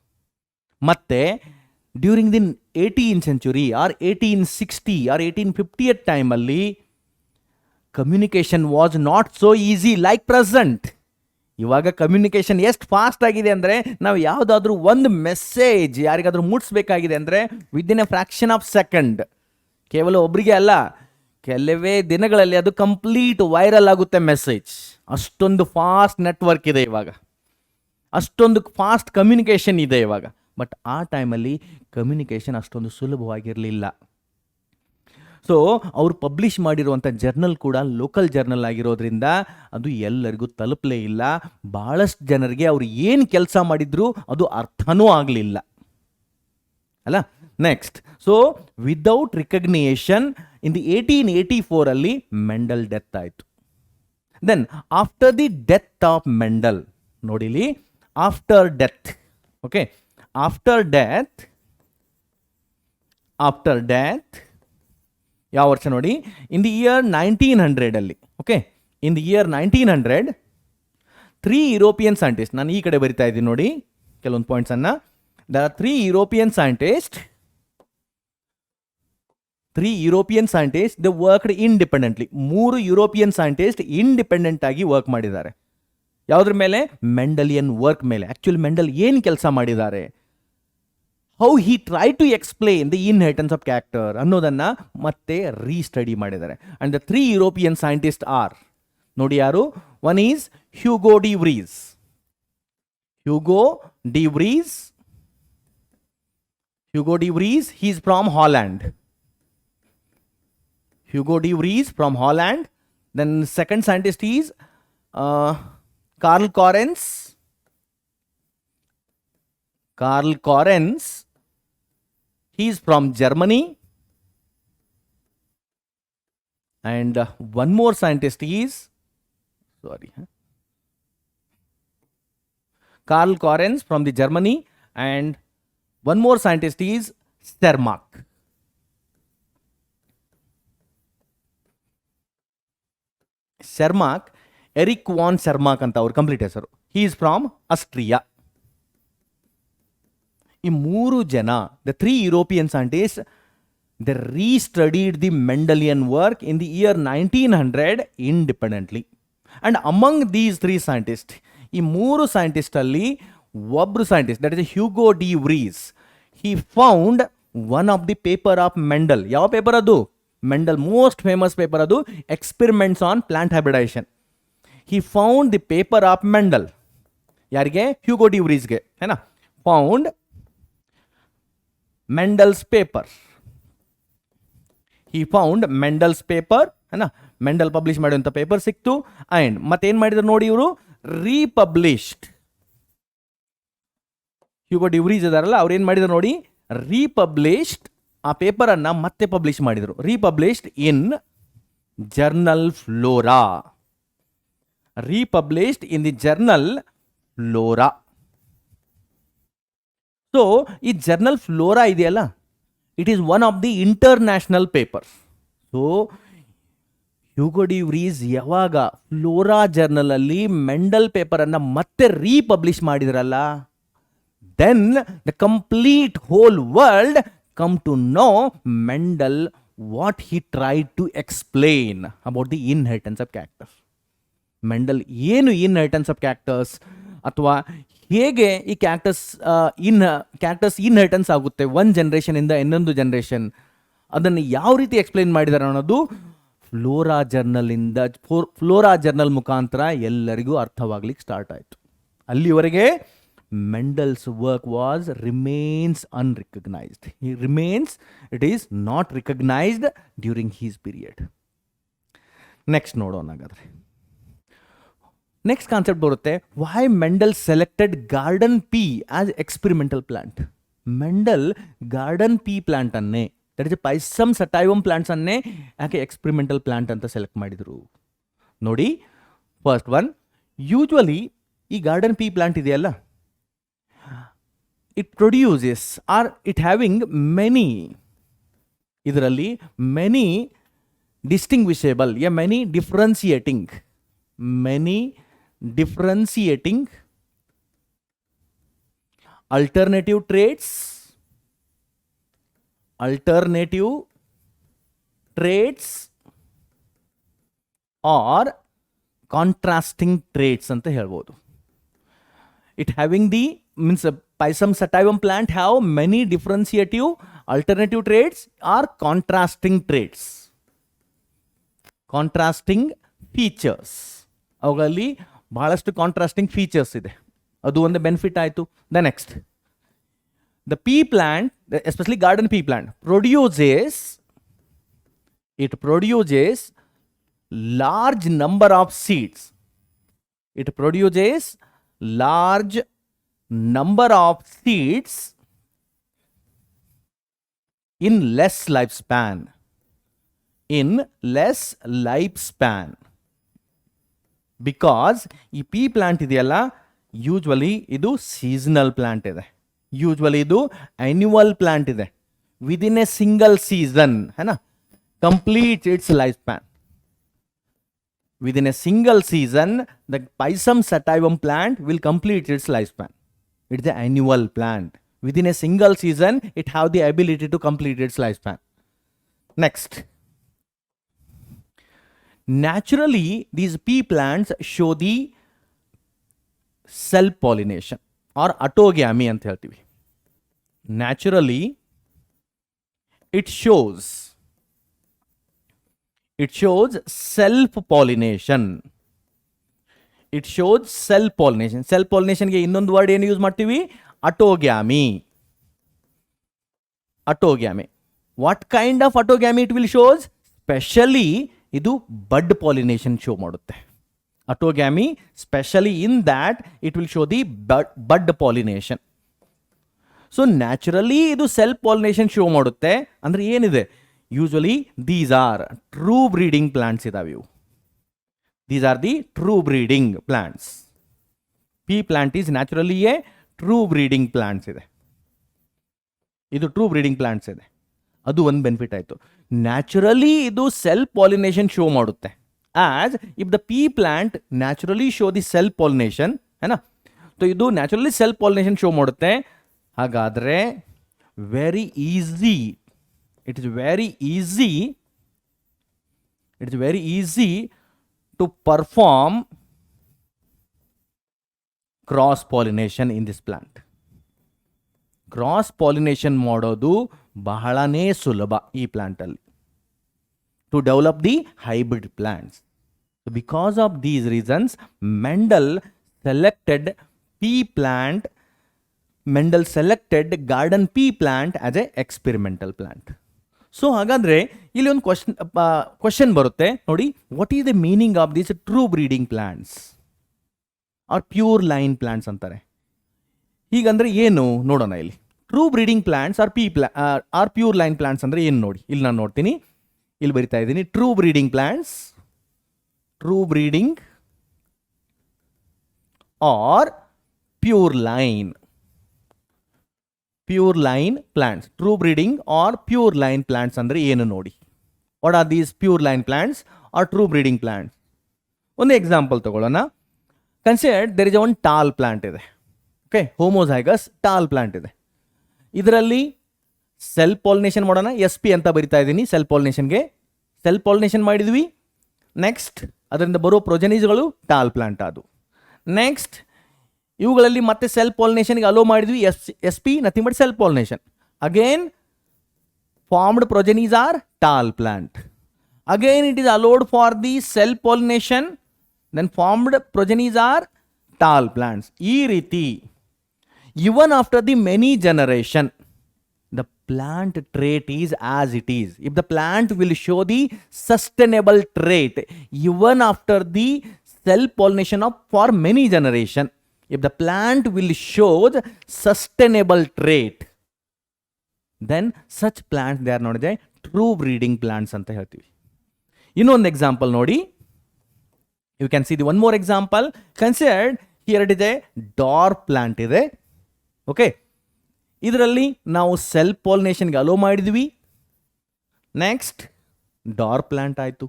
ಮತ್ತು during the 18th century or 1860 or 1850 ಟೈಮಲ್ಲಿ communication was not so easy like present. ಇವಾಗ ಕಮ್ಯುನಿಕೇಷನ್ ಎಷ್ಟು ಫಾಸ್ಟ್ ಆಗಿದೆ ಅಂದರೆ ನಾವು ಯಾವುದಾದ್ರೂ ಒಂದು ಮೆಸೇಜ್ ಯಾರಿಗಾದ್ರೂ ಮುಟ್ಸ್ಬೇಕಾಗಿದೆ ಅಂದರೆ within a fraction of second, ಕೇವಲ ಒಬ್ಬರಿಗೆ ಅಲ್ಲ, ಕೆಲವೇ ದಿನಗಳಲ್ಲಿ ಅದು ಕಂಪ್ಲೀಟ್ ವೈರಲ್ ಆಗುತ್ತೆ ಮೆಸೇಜ್. ಅಷ್ಟೊಂದು ಫಾಸ್ಟ್ ನೆಟ್ವರ್ಕ್ ಇದೆ ಇವಾಗ, ಅಷ್ಟೊಂದು ಫಾಸ್ಟ್ ಕಮ್ಯುನಿಕೇಷನ್ ಇದೆ ಇವಾಗ. ಬಟ್ ಆ ಟೈಮಲ್ಲಿ ಕಮ್ಯುನಿಕೇಷನ್ ಅಷ್ಟೊಂದು ಸುಲಭವಾಗಿರಲಿಲ್ಲ. ಸೊ ಅವರು ಪಬ್ಲಿಷ್ ಮಾಡಿರುವಂಥ ಜರ್ನಲ್ ಕೂಡ ಲೋಕಲ್ ಜರ್ನಲ್ ಆಗಿರೋದ್ರಿಂದ ಅದು ಎಲ್ಲರಿಗೂ ತಲುಪಲೇ ಇಲ್ಲ. ಭಾಳಷ್ಟು ಜನರಿಗೆ ಅವರು ಏನು ಕೆಲಸ ಮಾಡಿದ್ರು ಅದು ಅರ್ಥನೂ ಆಗಲಿಲ್ಲ ಅಲ್ಲ. Next, so without recognition in the 1884 Mendel death ಆಯಿತು. Then after the death of Mendel, ನೋಡಿಲಿ, after death, okay, after death ಯಾವ ವರ್ಷ ನೋಡಿ, in the year 1900 okay, in the year 1900 3 European scientist, ನಾನು ಈ ಕಡೆ ಬರಿತಾ ಇದ್ದೀನಿ ನೋಡಿ ಕೆಲವೊಂದು ಪಾಯಿಂಟ್ಸನ್ನು. The 3 European scientist they worked independently. 3 European scientist independent ಆಗಿ ವರ್ಕ್ ಮಾಡಿದ್ದಾರೆ. ಯಾವುದ್ರ ಮೇಲೆ? ಮೆಂಡಲಿಯನ್ ವರ್ಕ್ ಮೇಲೆ. ಆ್ಯಕ್ಚುಲಿ ಮೆಂಡಲ್ ಏನು ಕೆಲಸ ಮಾಡಿದ್ದಾರೆ, how he try to explain the inheritance of character ಅನ್ನೋದನ್ನು ಮತ್ತೆ ರೀಸ್ಟಡಿ ಮಾಡಿದ್ದಾರೆ. And the 3 European scientist are, ನೋಡಿ ಯಾರು? One is Hugo de Vries. he is from Holland. Hugo de Vries from Holland. Then second scientist is Karl Correns. He is from Germany. And one more scientist is, Karl Correns from the Germany, and one more scientist is Stermark. Erich von Tschermak ಅಂತ ಅವ್ರ ಕಂಪ್ಲೀಟ್ ಹೆಸರು. He is from Austria. ಈ 3 ಜನ, the 3 European scientist, they restudied the Mendelian work in the year 1900 independently. And among these 3 scientist, ಈ 3 ಸೈಂಟಿಸ್ಟಲ್ಲಿ ಒಬ್ಬರು scientist, that is Hugo de Vries, he found one of the paper of Mendel. ಯಾವ ಪೇಪರ್ ಅದು? ಮೆಂಡಲ್ ಮೋಸ್ಟ್ ಫೇಮಸ್ ಪೇಪರ್ ಅದು, experiments on plant hybridization. He found the paper of Mendel. ಯಾರಿಗೆ? ಹ್ಯೂಗೋ ಡಿ ವ್ರೀಸ್ಗೆ, ಏನಾ? Found Mendel's paper. He found Mendel's paper, ಏನಾ? ಮೆಂಡಲ್ ಪಬ್ಲಿಷ್ ಮಾಡುವಂಥ ಪೇಪರ್ ಸಿಕ್ತು. ಆ್ಯಂಡ್ ಮತ್ತೇನು ಮಾಡಿದ್ರು ನೋಡಿ ಇವರು? ರೀಪಬ್ಲಿಷ್ಡ್. ಹ್ಯೂಗೋ ಡಿ ವ್ರೀಸ್ ಇದಾರಲ್ಲ, ಅವ್ರು ಏನು ಮಾಡಿದ್ರು ನೋಡಿ? ರೀಪಬ್ಲಿಷ್ಡ್. ಆ ಪೇಪರನ್ನು ಮತ್ತೆ ಪಬ್ಲಿಷ್ ಮಾಡಿದರು. Republished in journal Flora. Republished in the journal Flora. So ಈ ಜರ್ನಲ್ ಫ್ಲೋರಾ ಇದೆಯಲ್ಲ, it is one of the international papers. So Hugo de Vries ಯಾವಾಗ ಫ್ಲೋರಾ ಜರ್ನಲಲ್ಲಿ ಮೆಂಡಲ್ ಪೇಪರನ್ನು ಮತ್ತೆ ರೀಪಬ್ಲಿಷ್ ಮಾಡಿದ್ರಲ್ಲ, then the complete whole world come to know Mendel what he tried to explain about the inheritance of characters. Mendel ಏನು ಇನ್ಹೆರಿಟೆನ್ಸ್ ಆಫ್ ಕ್ಯಾರೆಕ್ಟರ್ಸ್, ಅಥವಾ ಹೇಗೆ ಈ ಕ್ಯಾರೆಕ್ಟರ್ಸ್ ಇನ್ಹೆರಿಟೆನ್ಸ್ ಆಗುತ್ತೆ ಒಂದು ಜನ್ರೇಷನಿಂದ ಇನ್ನೊಂದು ಜನ್ರೇಷನ್, ಅದನ್ನು ಯಾವ ರೀತಿ ಎಕ್ಸ್ಪ್ಲೈನ್ ಮಾಡಿದ್ದಾರೆ ಅನ್ನೋದು ಫ್ಲೋರಾ ಜರ್ನಲ್ ಮುಖಾಂತರ ಎಲ್ಲರಿಗೂ ಅರ್ಥವಾಗ್ಲಿಕ್ಕೆ ಸ್ಟಾರ್ಟ್ ಆಯಿತು. ಅಲ್ಲಿವರೆಗೆ Mendel's work remains unrecognized. It is not recognized during his period. Next ನೋಡೋಣ ಹಾಗಾದ್ರೆ. ನೆಕ್ಸ್ಟ್ ಕಾನ್ಸೆಪ್ಟ್ ಬರುತ್ತೆ, why Mendel selected garden pea as experimental plant. Mendel garden pea plant ಅನ್ನೇ, that is Pisum sativum plants ಅನ್ನೇ ಯಾಕೆ ಎಕ್ಸ್ಪೆರಿಮೆಂಟಲ್ ಪ್ಲಾಂಟ್ ಅಂತ ಸೆಲೆಕ್ಟ್ ಮಾಡಿದರು ನೋಡಿ. ಫಸ್ಟ್ ಒನ್, ಯೂಶ್ವಲಿ ಈ ಗಾರ್ಡನ್ ಪೀ ಪ್ಲಾಂಟ್ ಇದೆಯಲ್ಲ, it produces or it having many, ಇದರಲ್ಲಿ many distinguishable, many differentiating alternative traits or contrasting traits ಅಂತ ಹೇಳ್ಬೋದು. It having the means Pisum sativum plant have many differentiative alternative traits or contrasting traits. Contrasting features. ಅವುಗಳಲ್ಲಿ ಬಹಳಷ್ಟು ಕಾಂಟ್ರಾಸ್ಟಿಂಗ್ ಫೀಚರ್ಸ್ ಇದೆ. ಅದು ಒಂದು ಬೆನಿಫಿಟ್ ಆಯಿತು. The next, the pea plant, especially garden pea plant, produces large number of seeds. It produces large number of seeds in less lifespan. Because ಈ pea plant ಇದೆಯಲ್ಲ, ಯೂಶ್ವಲಿ ಇದು ಸೀಸನಲ್ ಪ್ಲಾಂಟ್ ಇದೆ. ಯೂಶ್ವಲಿ ಇದು ಆನ್ಯುವಲ್ ಪ್ಲಾಂಟ್ ಇದೆ. Within A single season complete it's life span. Within a single season, the Pisum sativum plant will complete its lifespan. It's the annual plant. Within a single season, it have the ability to complete its lifespan. Next, naturally, these pea plants show the self-pollination or autogamy ಅಂತ ಹೇಳ್ತೀವಿ. Naturally, it shows self-pollination. It shows self-pollination. Self-pollination ಗೆ ಇನ್ನೊಂದು ವರ್ಡ್ ಏನು ಯೂಸ್ ಮಾಡ್ತೀವಿ? autogamy. Autogamy. What kind of autogamy it will shows? Specially ಇದು bud pollination show ಮಾಡುತ್ತೆ. Autogamy, specially in that it will show the bud pollination. So naturally ಇದು self-pollination show ಮಾಡುತ್ತೆ. ಅಂದ್ರೆ ಏನಿದೆ? Usually these are true breeding plants ಇದಾವೆ ಇವು. These are the true breeding plants. Pea plant is naturally a true breeding plants ಇದೆ. ಇದು true breeding plants ಇದೆ. ಅದು ಒಂದು ಬೆನಿಫಿಟ್ ಆಯಿತು. ನ್ಯಾಚುರಲಿ ಇದು ಸೆಲ್ಫ್ ಪಾಲಿನೇಷನ್ ಶೋ ಮಾಡುತ್ತೆ. As if the pea plant naturally show the self pollination ಏನಾ, ಸೊ ಇದು ನ್ಯಾಚುರಲಿ ಸೆಲ್ಫ್ ಪಾಲಿನೇಷನ್ ಶೋ ಮಾಡುತ್ತೆ. ಹಾಗಾದರೆ very easy, it is very easy to perform cross pollination in this plant. Cross pollination ಮಾಡೋದು ಬಹಳನೇ ಸುಲಭ ಈ ಪ್ಲಾಂಟ್ ಅಲ್ಲಿ, to develop the hybrid plants. So because of these reasons, Mendel selected garden pea plant as a experimental plant. So ಹಾಗಾದರೆ ಇಲ್ಲಿ ಒಂದು ಕ್ವಶನ್ ಬರುತ್ತೆ ನೋಡಿ, what is the meaning of this true breeding plants or pure line plants ಅಂತಾರೆ. ಹೀಗಂದ್ರೆ ಏನು ನೋಡೋಣ. ಇಲ್ಲಿ true breeding plants or pure line plants ಅಂದರೆ ಏನು ನೋಡಿ. ಇಲ್ಲಿ ನಾನು ನೋಡ್ತೀನಿ, ಇಲ್ಲಿ ಬರಿತಾ ಇದ್ದೀನಿ. True breeding plants, true breeding or pure line plants. True breeding or pure line plants ಅಂದ್ರೆ ಏನು ನೋಡಿ. What are these pure line plants or true breeding plants? ಒಂದು ಎಕ್ಸಾಂಪಲ್ ತಗೊಳ್ಳೋಣ. Consider there is one tall plant ಇದೆ. ಓಕೆ, homozygous tall plant ಇದೆ. ಇದರಲ್ಲಿ ಸೆಲ್ಫ್ ಪಾಲಿನೇಷನ್ ಮಾಡೋಣ. SP ಅಂತ ಬರಿತಾ ಇದ್ದೀನಿ. ಸೆಲ್ಫ್ ಪಾಲಿನೇಷನ್ ಮಾಡಿದ್ವಿ. ನೆಕ್ಸ್ಟ್ ಅದರಿಂದ ಬರೋ ಪ್ರೊಜೆನೀಸ್ಗಳು ಟಾಲ್ ಪ್ಲಾಂಟ್ ಅದು. ನೆಕ್ಸ್ಟ್ ಇವುಗಳಲ್ಲಿ ಮತ್ತೆ ಸೆಲ್ಫ್ ಪಾಲಿನೇಷನ್ಗೆ ಅಲೋ ಮಾಡಿದ್ವಿ. SP nothing but self pollination. Again formed progenies are tall plant. Again it is allowed for the self pollination, then formed progenies are tall plants. ಈ ರೀತಿ even after the many generation the plant trait is as it is. If the plant will show the sustainable trait even after the self pollination of for many generation, if the plant will show the sustainable trait, then such plants they are not the true breeding plants anta heltivi. Innond example nodi, you can see the one more example. Consider here it is a dwarf plant ide. Okay, ಇದರಲ್ಲಿ ನಾವು ಸೆಲ್ಫ್ ಪಾಲಿನೇಷನ್ಗೆ ಅಲೋ ಮಾಡಿದ್ವಿ. ನೆಕ್ಸ್ಟ್ ಡಾರ್ ಪ್ಲಾಂಟ್ ಆಯಿತು.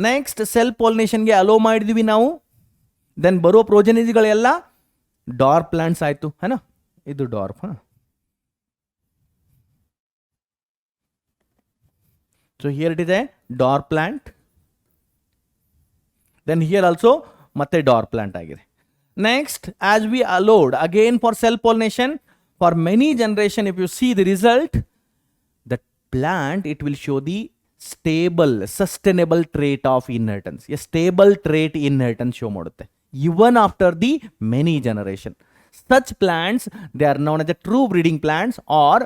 ನೆಕ್ಸ್ಟ್ ಸೆಲ್ಫ್ ಪಾಲಿನೇಷನ್ಗೆ ಅಲೋ ಮಾಡಿದ್ವಿ ನಾವು. ದೆನ್ ಬರೋ ಪ್ರೋಜೆನಿಸ್ಗಳೆಲ್ಲ ಡಾರ್ ಪ್ಲಾಂಟ್ಸ್ ಆಯಿತು. ಹೇನಾ, ಇದು dwarf. So here it is a dwarf plant. Then here also ಮತ್ತೆ ಡಾರ್ ಪ್ಲಾಂಟ್ ಆಗಿದೆ. Next, as we allowed again for cell pollination, for many generation, if you see the result, the plant, it will show the stable, sustainable trait of inheritance. A stable trait inheritance show ಮಾಡುತ್ತೆ. Even after the many generation. Such plants, they are known as the true breeding plants or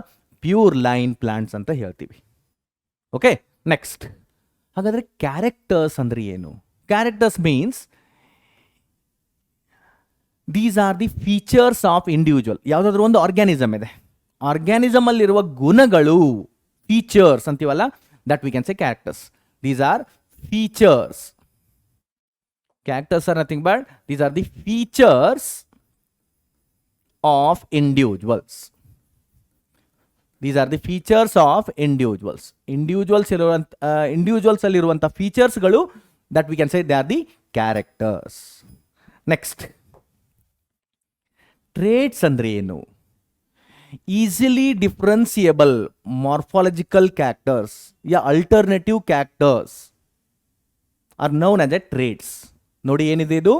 pure line plants ಅಂತ ಹೇಳ್ತೀವಿ. Okay, next. ಹಾಗಾದ್ರೆ ಕ್ಯಾರೆಕ್ಟರ್ಸ್ ಅಂದ್ರೆ ಏನು? Characters means these are the features of individual. ಯಾವುದಾದ್ರೂ ಒಂದು ಆರ್ಗ್ಯಾನಿಸಮ್ ಇದೆ, ಆರ್ಗ್ಯಾನಿಸಮ್ ಅಲ್ಲಿರುವ ಗುಣಗಳು, ಫೀಚರ್ಸ್ ಅಂತೀವಲ್ಲ, that we can say characters. These are features. Characters are nothing but these are the features of individuals. These are the features of individuals. Individuals ಅಲ್ಲಿರುವಂಥ ಫೀಚರ್ಸ್ಗಳು, that we can say they are the characters. Next, traits ಅಂದ್ರೆ ಏನು? Easily differentiable morphological characters या alternative characters are known as a traits. ನೋಡಿ ಏನಿದೆ ಇದು?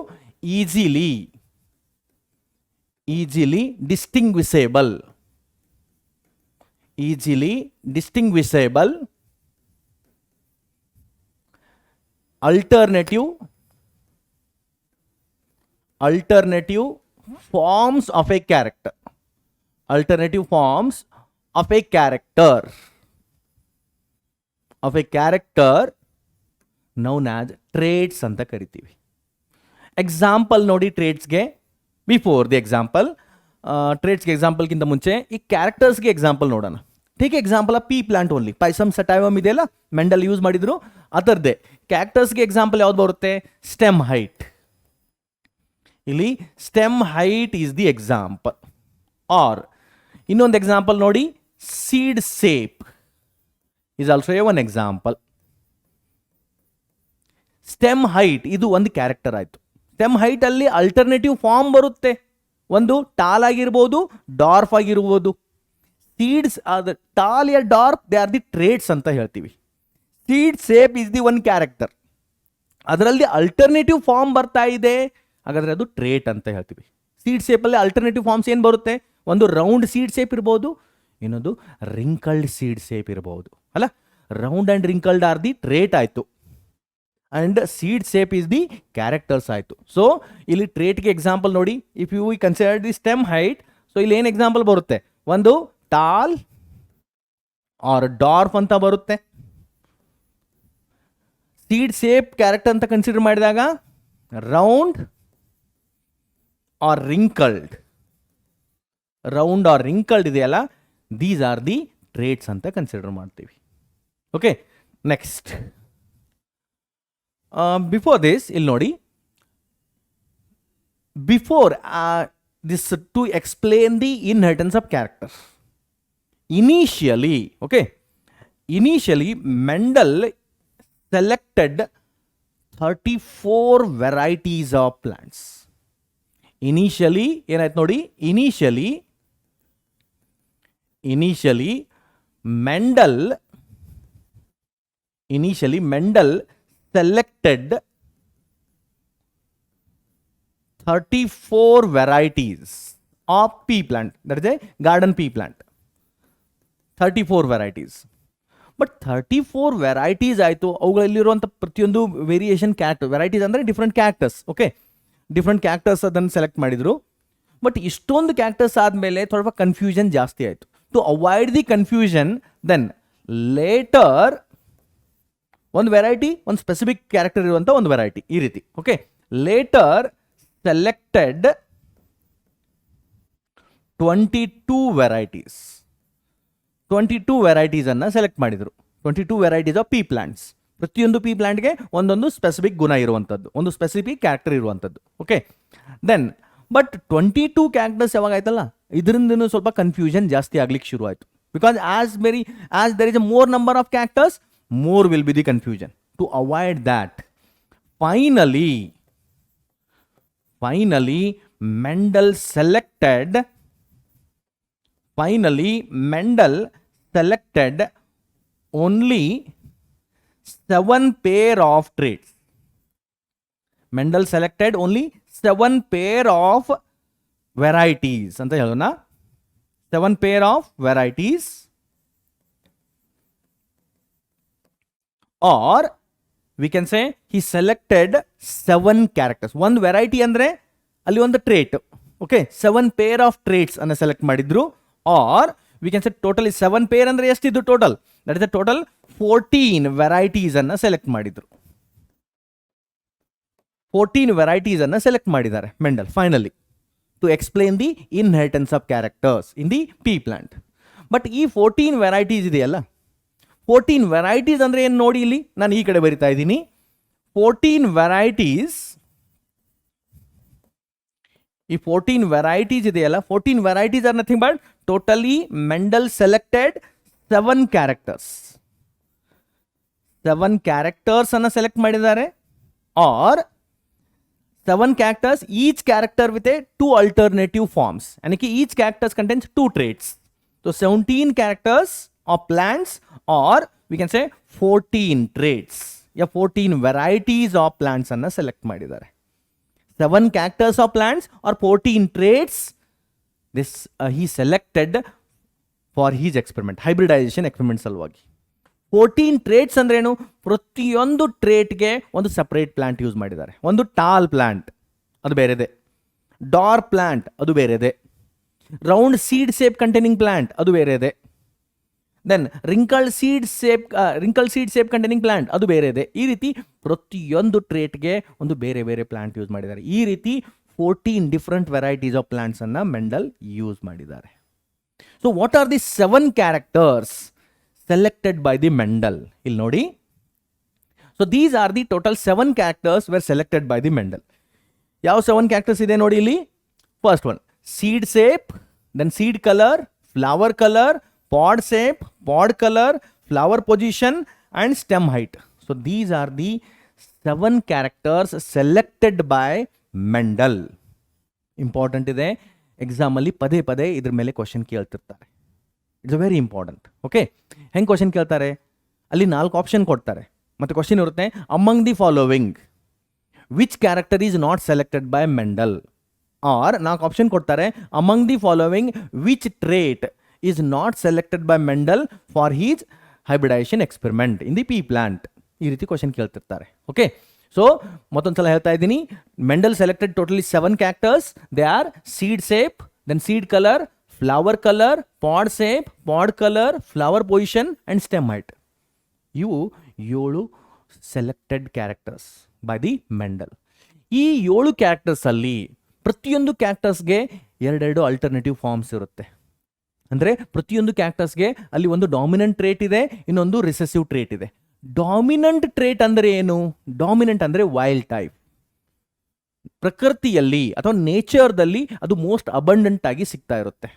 easily distinguishable alternative forms of a character. Alternative forms of a character known as traits ಅಂತ ಕರಿತೀವಿ. ಎಕ್ಸಾಂಪಲ್ ನೋಡಿ ಟ್ರೇಟ್ಸ್ಗೆ. ಬಿಫೋರ್ ದಿ ಎಕ್ಸಾಂಪಲ್, ಟ್ರೇಟ್ಸ್ಗೆ ಎಕ್ಸಾಂಪಲ್ಗಿಂತ ಮುಂಚೆ ಈ ಕ್ಯಾರೆಕ್ಟರ್ಸ್ಗೆ ಎಕ್ಸಾಂಪಲ್ ನೋಡೋಣ. ठीक example pea plant only, Pisum sativum ಇದೆಯಲ್ಲ, ಮೆಂಡಲ್ ಯೂಸ್ ಮಾಡಿದ್ರು ಅದರದ್ದೇ. ಕ್ಯಾರೆಕ್ಟರ್ಸ್ಗೆ ಎಕ್ಸಾಂಪಲ್ ಯಾವ್ದು ಬರುತ್ತೆ? Stem height. ಇಲ್ಲಿ stem height is the example. Or ಇನ್ನೊಂದು ಎಕ್ಸಾಂಪಲ್ ನೋಡಿ, seed shape is also a one example. Stem height ಇದು ಒಂದು ಕ್ಯಾರೆಕ್ಟರ್ ಆಯಿತು. ಸ್ಟೆಮ್ ಹೈಟ್ ಅಲ್ಲಿ ಅಲ್ಟರ್ನೇಟಿವ್ ಫಾರ್ಮ್ ಬರುತ್ತೆ. ಒಂದು ಟಾಲ್ ಆಗಿರ್ಬೋದು, ಡಾರ್ಫ್ ಆಗಿರ್ಬೋದು. Seeds tall yeah dwarf, they are the traits ಅಂತ ಹೇಳ್ತೀವಿ. Seed shape is the one character. ಅದರಲ್ಲಿ ಅಲ್ಟರ್ನೇಟಿವ್ ಫಾರ್ಮ್ ಬರ್ತಾ ಇದೆ, ಹಾಗಾದ್ರೆ ಅದು ಟ್ರೇಟ್ ಅಂತ ಹೇಳ್ತೀವಿ. ಸೀಡ್ ಸೇಪಲ್ಲಿ ಅಲ್ಟರ್ನೇಟಿವ್ ಫಾರ್ಮ್ಸ್ ಏನು ಬರುತ್ತೆ? ಒಂದು ರೌಂಡ್ ಸೀಡ್ ಸೇಪ್ ಇರ್ಬೋದು, ಇನ್ನೊಂದು ರಿಂಕಲ್ಡ್ ಸೀಡ್ ಸೇಪ್ ಇರ್ಬೋದು ಅಲ್ಲ. Round and wrinkled or the trait ಆಯಿತು, and seed shape is the characters ಆಯಿತು. ಸೊ ಇಲ್ಲಿ ಟ್ರೇಟ್ಗೆ ಎಕ್ಸಾಂಪಲ್ ನೋಡಿ, if you consider the stem height, so ಇಲ್ಲಿ ಏನು ಎಕ್ಸಾಂಪಲ್ ಬರುತ್ತೆ? ಒಂದು ಟಾಲ್ ಆರ್ ಡಾರ್ಫ್ ಅಂತ ಬರುತ್ತೆ. ಸೀಡ್ ಸೇಪ್ ಕ್ಯಾರೆಕ್ಟರ್ ಅಂತ ಕನ್ಸಿಡರ್ ಮಾಡಿದಾಗ ರೌಂಡ್ ಆರ್ ರಿಂಕಲ್ಡ್, ಇದೆಯಲ್ಲ, ದೀಸ್ ಆರ್ ದಿ ಟ್ರೇಟ್ಸ್ ಅಂತ ಕನ್ಸಿಡರ್ ಮಾಡ್ತೀವಿ. Okay, next. ಬಿಫೋರ್ ದಿಸ್ ಇಲ್ಲಿ ನೋಡಿ, before this to explain the inheritance of character, initially Mendel selected 34 varieties of plants. Initially ಏನಾಯ್ತು ನೋಡಿ, initially Mendel selected 34 varieties of pea plant, that is a garden pea plant. 34 varieties. But 34 varieties ಆಯಿತು. ಅವುಗಳಲ್ಲಿರುವಂಥ ಪ್ರತಿಯೊಂದು ವೇರಿಯೇಷನ್ ವೆರೈಟೀಸ್ ಅಂದರೆ different characters. Okay, different characters ಅದನ್ನು ಸೆಲೆಕ್ಟ್ ಮಾಡಿದರು. ಬಟ್ ಇಷ್ಟೊಂದು ಕ್ಯಾರೆಕ್ಟರ್ಸ್ ಆದಮೇಲೆ ಸ್ವಲ್ಪ ಕನ್ಫ್ಯೂಷನ್ ಜಾಸ್ತಿ ಆಯಿತು. To avoid the confusion, then later ಒಂದು ವೆರೈಟಿ, ಒಂದು ಸ್ಪೆಸಿಫಿಕ್ ಕ್ಯಾರೆಕ್ಟರ್ ಇರುವಂಥ ಒಂದು ವೆರೈಟಿ, ಈ ರೀತಿ. Okay, later selected 22 varieties. 22 ವೆರೈಟೀಸನ್ನು ಸೆಲೆಕ್ಟ್ ಮಾಡಿದರು. 22 ವೆರೈಟೀಸ್ ಆಫ್ ಪೀ ಪ್ಲಾಂಟ್ಸ್. ಪ್ರತಿಯೊಂದು ಪೀ ಪ್ಲಾಂಟ್ಗೆ ಒಂದೊಂದು ಸ್ಪೆಸಿಫಿಕ್ ಗುಣ ಇರುವಂಥದ್ದು, ಒಂದು ಸ್ಪೆಸಿಫಿಕ್ ಕ್ಯಾರೆಕ್ಟರ್ ಇರುವಂಥದ್ದು. ಓಕೆ, ದೆನ್ ಬಟ್ 22 ಕ್ಯಾರೆಕ್ಟರ್ಸ್ ಯಾವಾಗ ಆಯ್ತಲ್ಲ, ಇದರಿಂದನೂ ಸ್ವಲ್ಪ ಕನ್ಫ್ಯೂಷನ್ ಜಾಸ್ತಿ ಆಗ್ಲಿಕ್ಕೆ ಶುರು ಆಯಿತು. Because as there is a more number of characters, more will be the confusion. To avoid that, finally Mendel selected only 7 pair of traits. Mendel selected only 7 pair of varieties ಅಂತ ಹೇಳೋಣ. 7 pair of varieties, or we can say he selected 7 characters. ಒಂದು ವೆರೈಟಿ ಅಂದ್ರೆ ಅಲ್ಲಿ ಒಂದು trait. Okay, 7 pair of traits ಅನ್ನು ಸೆಲೆಕ್ಟ್ ಮಾಡಿದ್ರು. Or we can say totally 7 pair ಅಂದ್ರೆ ಎಷ್ಟಿದ್ದು total? That is the total 14 varieties ಅನ್ನು ಸೆಲೆಕ್ಟ್ ಮಾಡಿದ್ರು. 14 ವೆರೈಟೀಸ್ ಅನ್ನು ಸೆಲೆಕ್ಟ್ ಮಾಡಿದ್ದಾರೆ Mendel finally to explain the inheritance of characters in the pea plant. But ಈ 14 ವೆರೈಟೀಸ್ ಇದೆಯಲ್ಲ, 14 ವೆರೈಟೀಸ್ ಅಂದರೆ ಏನು ನೋಡಿ, ಇಲ್ಲಿ ನಾನು ಈ ಕಡೆ ಬರಿತಾ ಇದ್ದೀನಿ. 14 ವೆರೈಟೀಸ್, ಈ 14 ವೆರೈಟೀಸ್ ಇದೆಯಲ್ಲ, 14 varieties are nothing but totally Mendel selected 7 characters. 7 characters ಅನ್ನು ಸೆಲೆಕ್ಟ್ ಮಾಡಿದ್ದಾರೆ. Or 7 characters, each character with a 2 alternative forms. And each character contains 2 traits. So 17 characters of plants, or we can say 14 traits. Yeah, 14 varieties of plants anna select madidare. 7 characters of plants or 14 traits. This he selected for his experiment, hybridization experiment salvagi. 14 traits ಅಂದ್ರೇನು? ಪ್ರತಿಯೊಂದು ಟ್ರೇಟ್ಗೆ ಒಂದು ಸಪ್ರೇಟ್ ಪ್ಲಾಂಟ್ ಯೂಸ್ ಮಾಡಿದ್ದಾರೆ. ಒಂದು ಟಾಲ್ ಪ್ಲಾಂಟ್ ಅದು ಬೇರೆದೆ, ಡಾರ್ ಪ್ಲಾಂಟ್ ಅದು ಬೇರೆದೆ, round seed shape containing plant ಅದು ಬೇರೆದೆ, then wrinkled seed shape containing plant ಅದು ಬೇರೆದೆ. ಈ ರೀತಿ ಪ್ರತಿಯೊಂದು ಟ್ರೇಟ್ಗೆ ಒಂದು ಬೇರೆ ಬೇರೆ ಪ್ಲಾಂಟ್ ಯೂಸ್ ಮಾಡಿದ್ದಾರೆ. ಈ ರೀತಿ 14 ಡಿಫ್ರೆಂಟ್ ವೆರೈಟೀಸ್ ಆಫ್ ಪ್ಲಾಂಟ್ಸ್ ಅನ್ನ ಮೆಂಡಲ್ ಯೂಸ್ ಮಾಡಿದ್ದಾರೆ. So what are the 7 characters selected by the Mendel? ಇಲ್ಲಿ ನೋಡಿ. So these are the total 7 characters were selected by the Mendel. ಯಾವ 7 characters ಇದೆ ನೋಡಿ ಇಲ್ಲಿ? First one, seed shape, then seed color, flower color, pod shape, pod color, flower position and stem height. So these are the 7 characters selected by Mendel. Important ಇದೆ, ಎಕ್ಸಾಮ್ ಅಲ್ಲಿ ಪದೇ ಪದೇ ಇದ್ರ ಮೇಲೆ ಕ್ವಶನ್ ಕೇಳ್ತಿರ್ತಾರೆ. It's very important. ಓಕೆ, ಹೆಂಗೆ ಕ್ವಶನ್ ಕೇಳ್ತಾರೆ? ಅಲ್ಲಿ 4 ಆಪ್ಷನ್ ಕೊಡ್ತಾರೆ ಮತ್ತು ಕ್ವಶನ್ ಇರುತ್ತೆ, among the following which character is not selected by Mendel. Or 4 option ಕೊಡ್ತಾರೆ, among the following which trait is not selected by Mendel for his hybridization experiment in the pea plant. ಈ ರೀತಿ ಕ್ವಶನ್ ಕೇಳ್ತಿರ್ತಾರೆ. ಓಕೆ, ಸೊ ಮತ್ತೊಂದ್ಸಲ ಹೇಳ್ತಾ ಇದ್ದೀನಿ, Mendel selected totally 7 characters. They are seed shape, then seed colour, flower colour, pod shape, pod colour, flower position and stem height. ಇವು 7 selected characters by the Mendel. ಈ 7 ಕ್ಯಾರೆಕ್ಟರ್ಸಲ್ಲಿ ಪ್ರತಿಯೊಂದು ಕ್ಯಾರೆಕ್ಟರ್ಸ್ಗೆ 2 ಅಲ್ಟರ್ನೇಟಿವ್ ಫಾರ್ಮ್ಸ್ ಇರುತ್ತೆ. ಅಂದರೆ ಪ್ರತಿಯೊಂದು ಕ್ಯಾರೆಕ್ಟರ್ಸ್ಗೆ ಅಲ್ಲಿ ಒಂದು ಡಾಮಿನೆಂಟ್ ಟ್ರೇಟ್ ಇದೆ, ಇನ್ನೊಂದು ರಿಸೆಸಿವ್ ಟ್ರೇಟ್ ಇದೆ. ಡಾಮಿನೆಂಟ್ ಟ್ರೇಟ್ ಅಂದರೆ ಏನು? ಡಾಮಿನೆಂಟ್ ಅಂದರೆ ವೈಲ್ಡ್ ಟೈಪ್. ಪ್ರಕೃತಿಯಲ್ಲಿ ಅಥವಾ ನೇಚರ್ದಲ್ಲಿ ಅದು ಮೋಸ್ಟ್ ಅಬಂಡೆಂಟ್ ಆಗಿ ಸಿಗ್ತಾ ಇರುತ್ತೆ.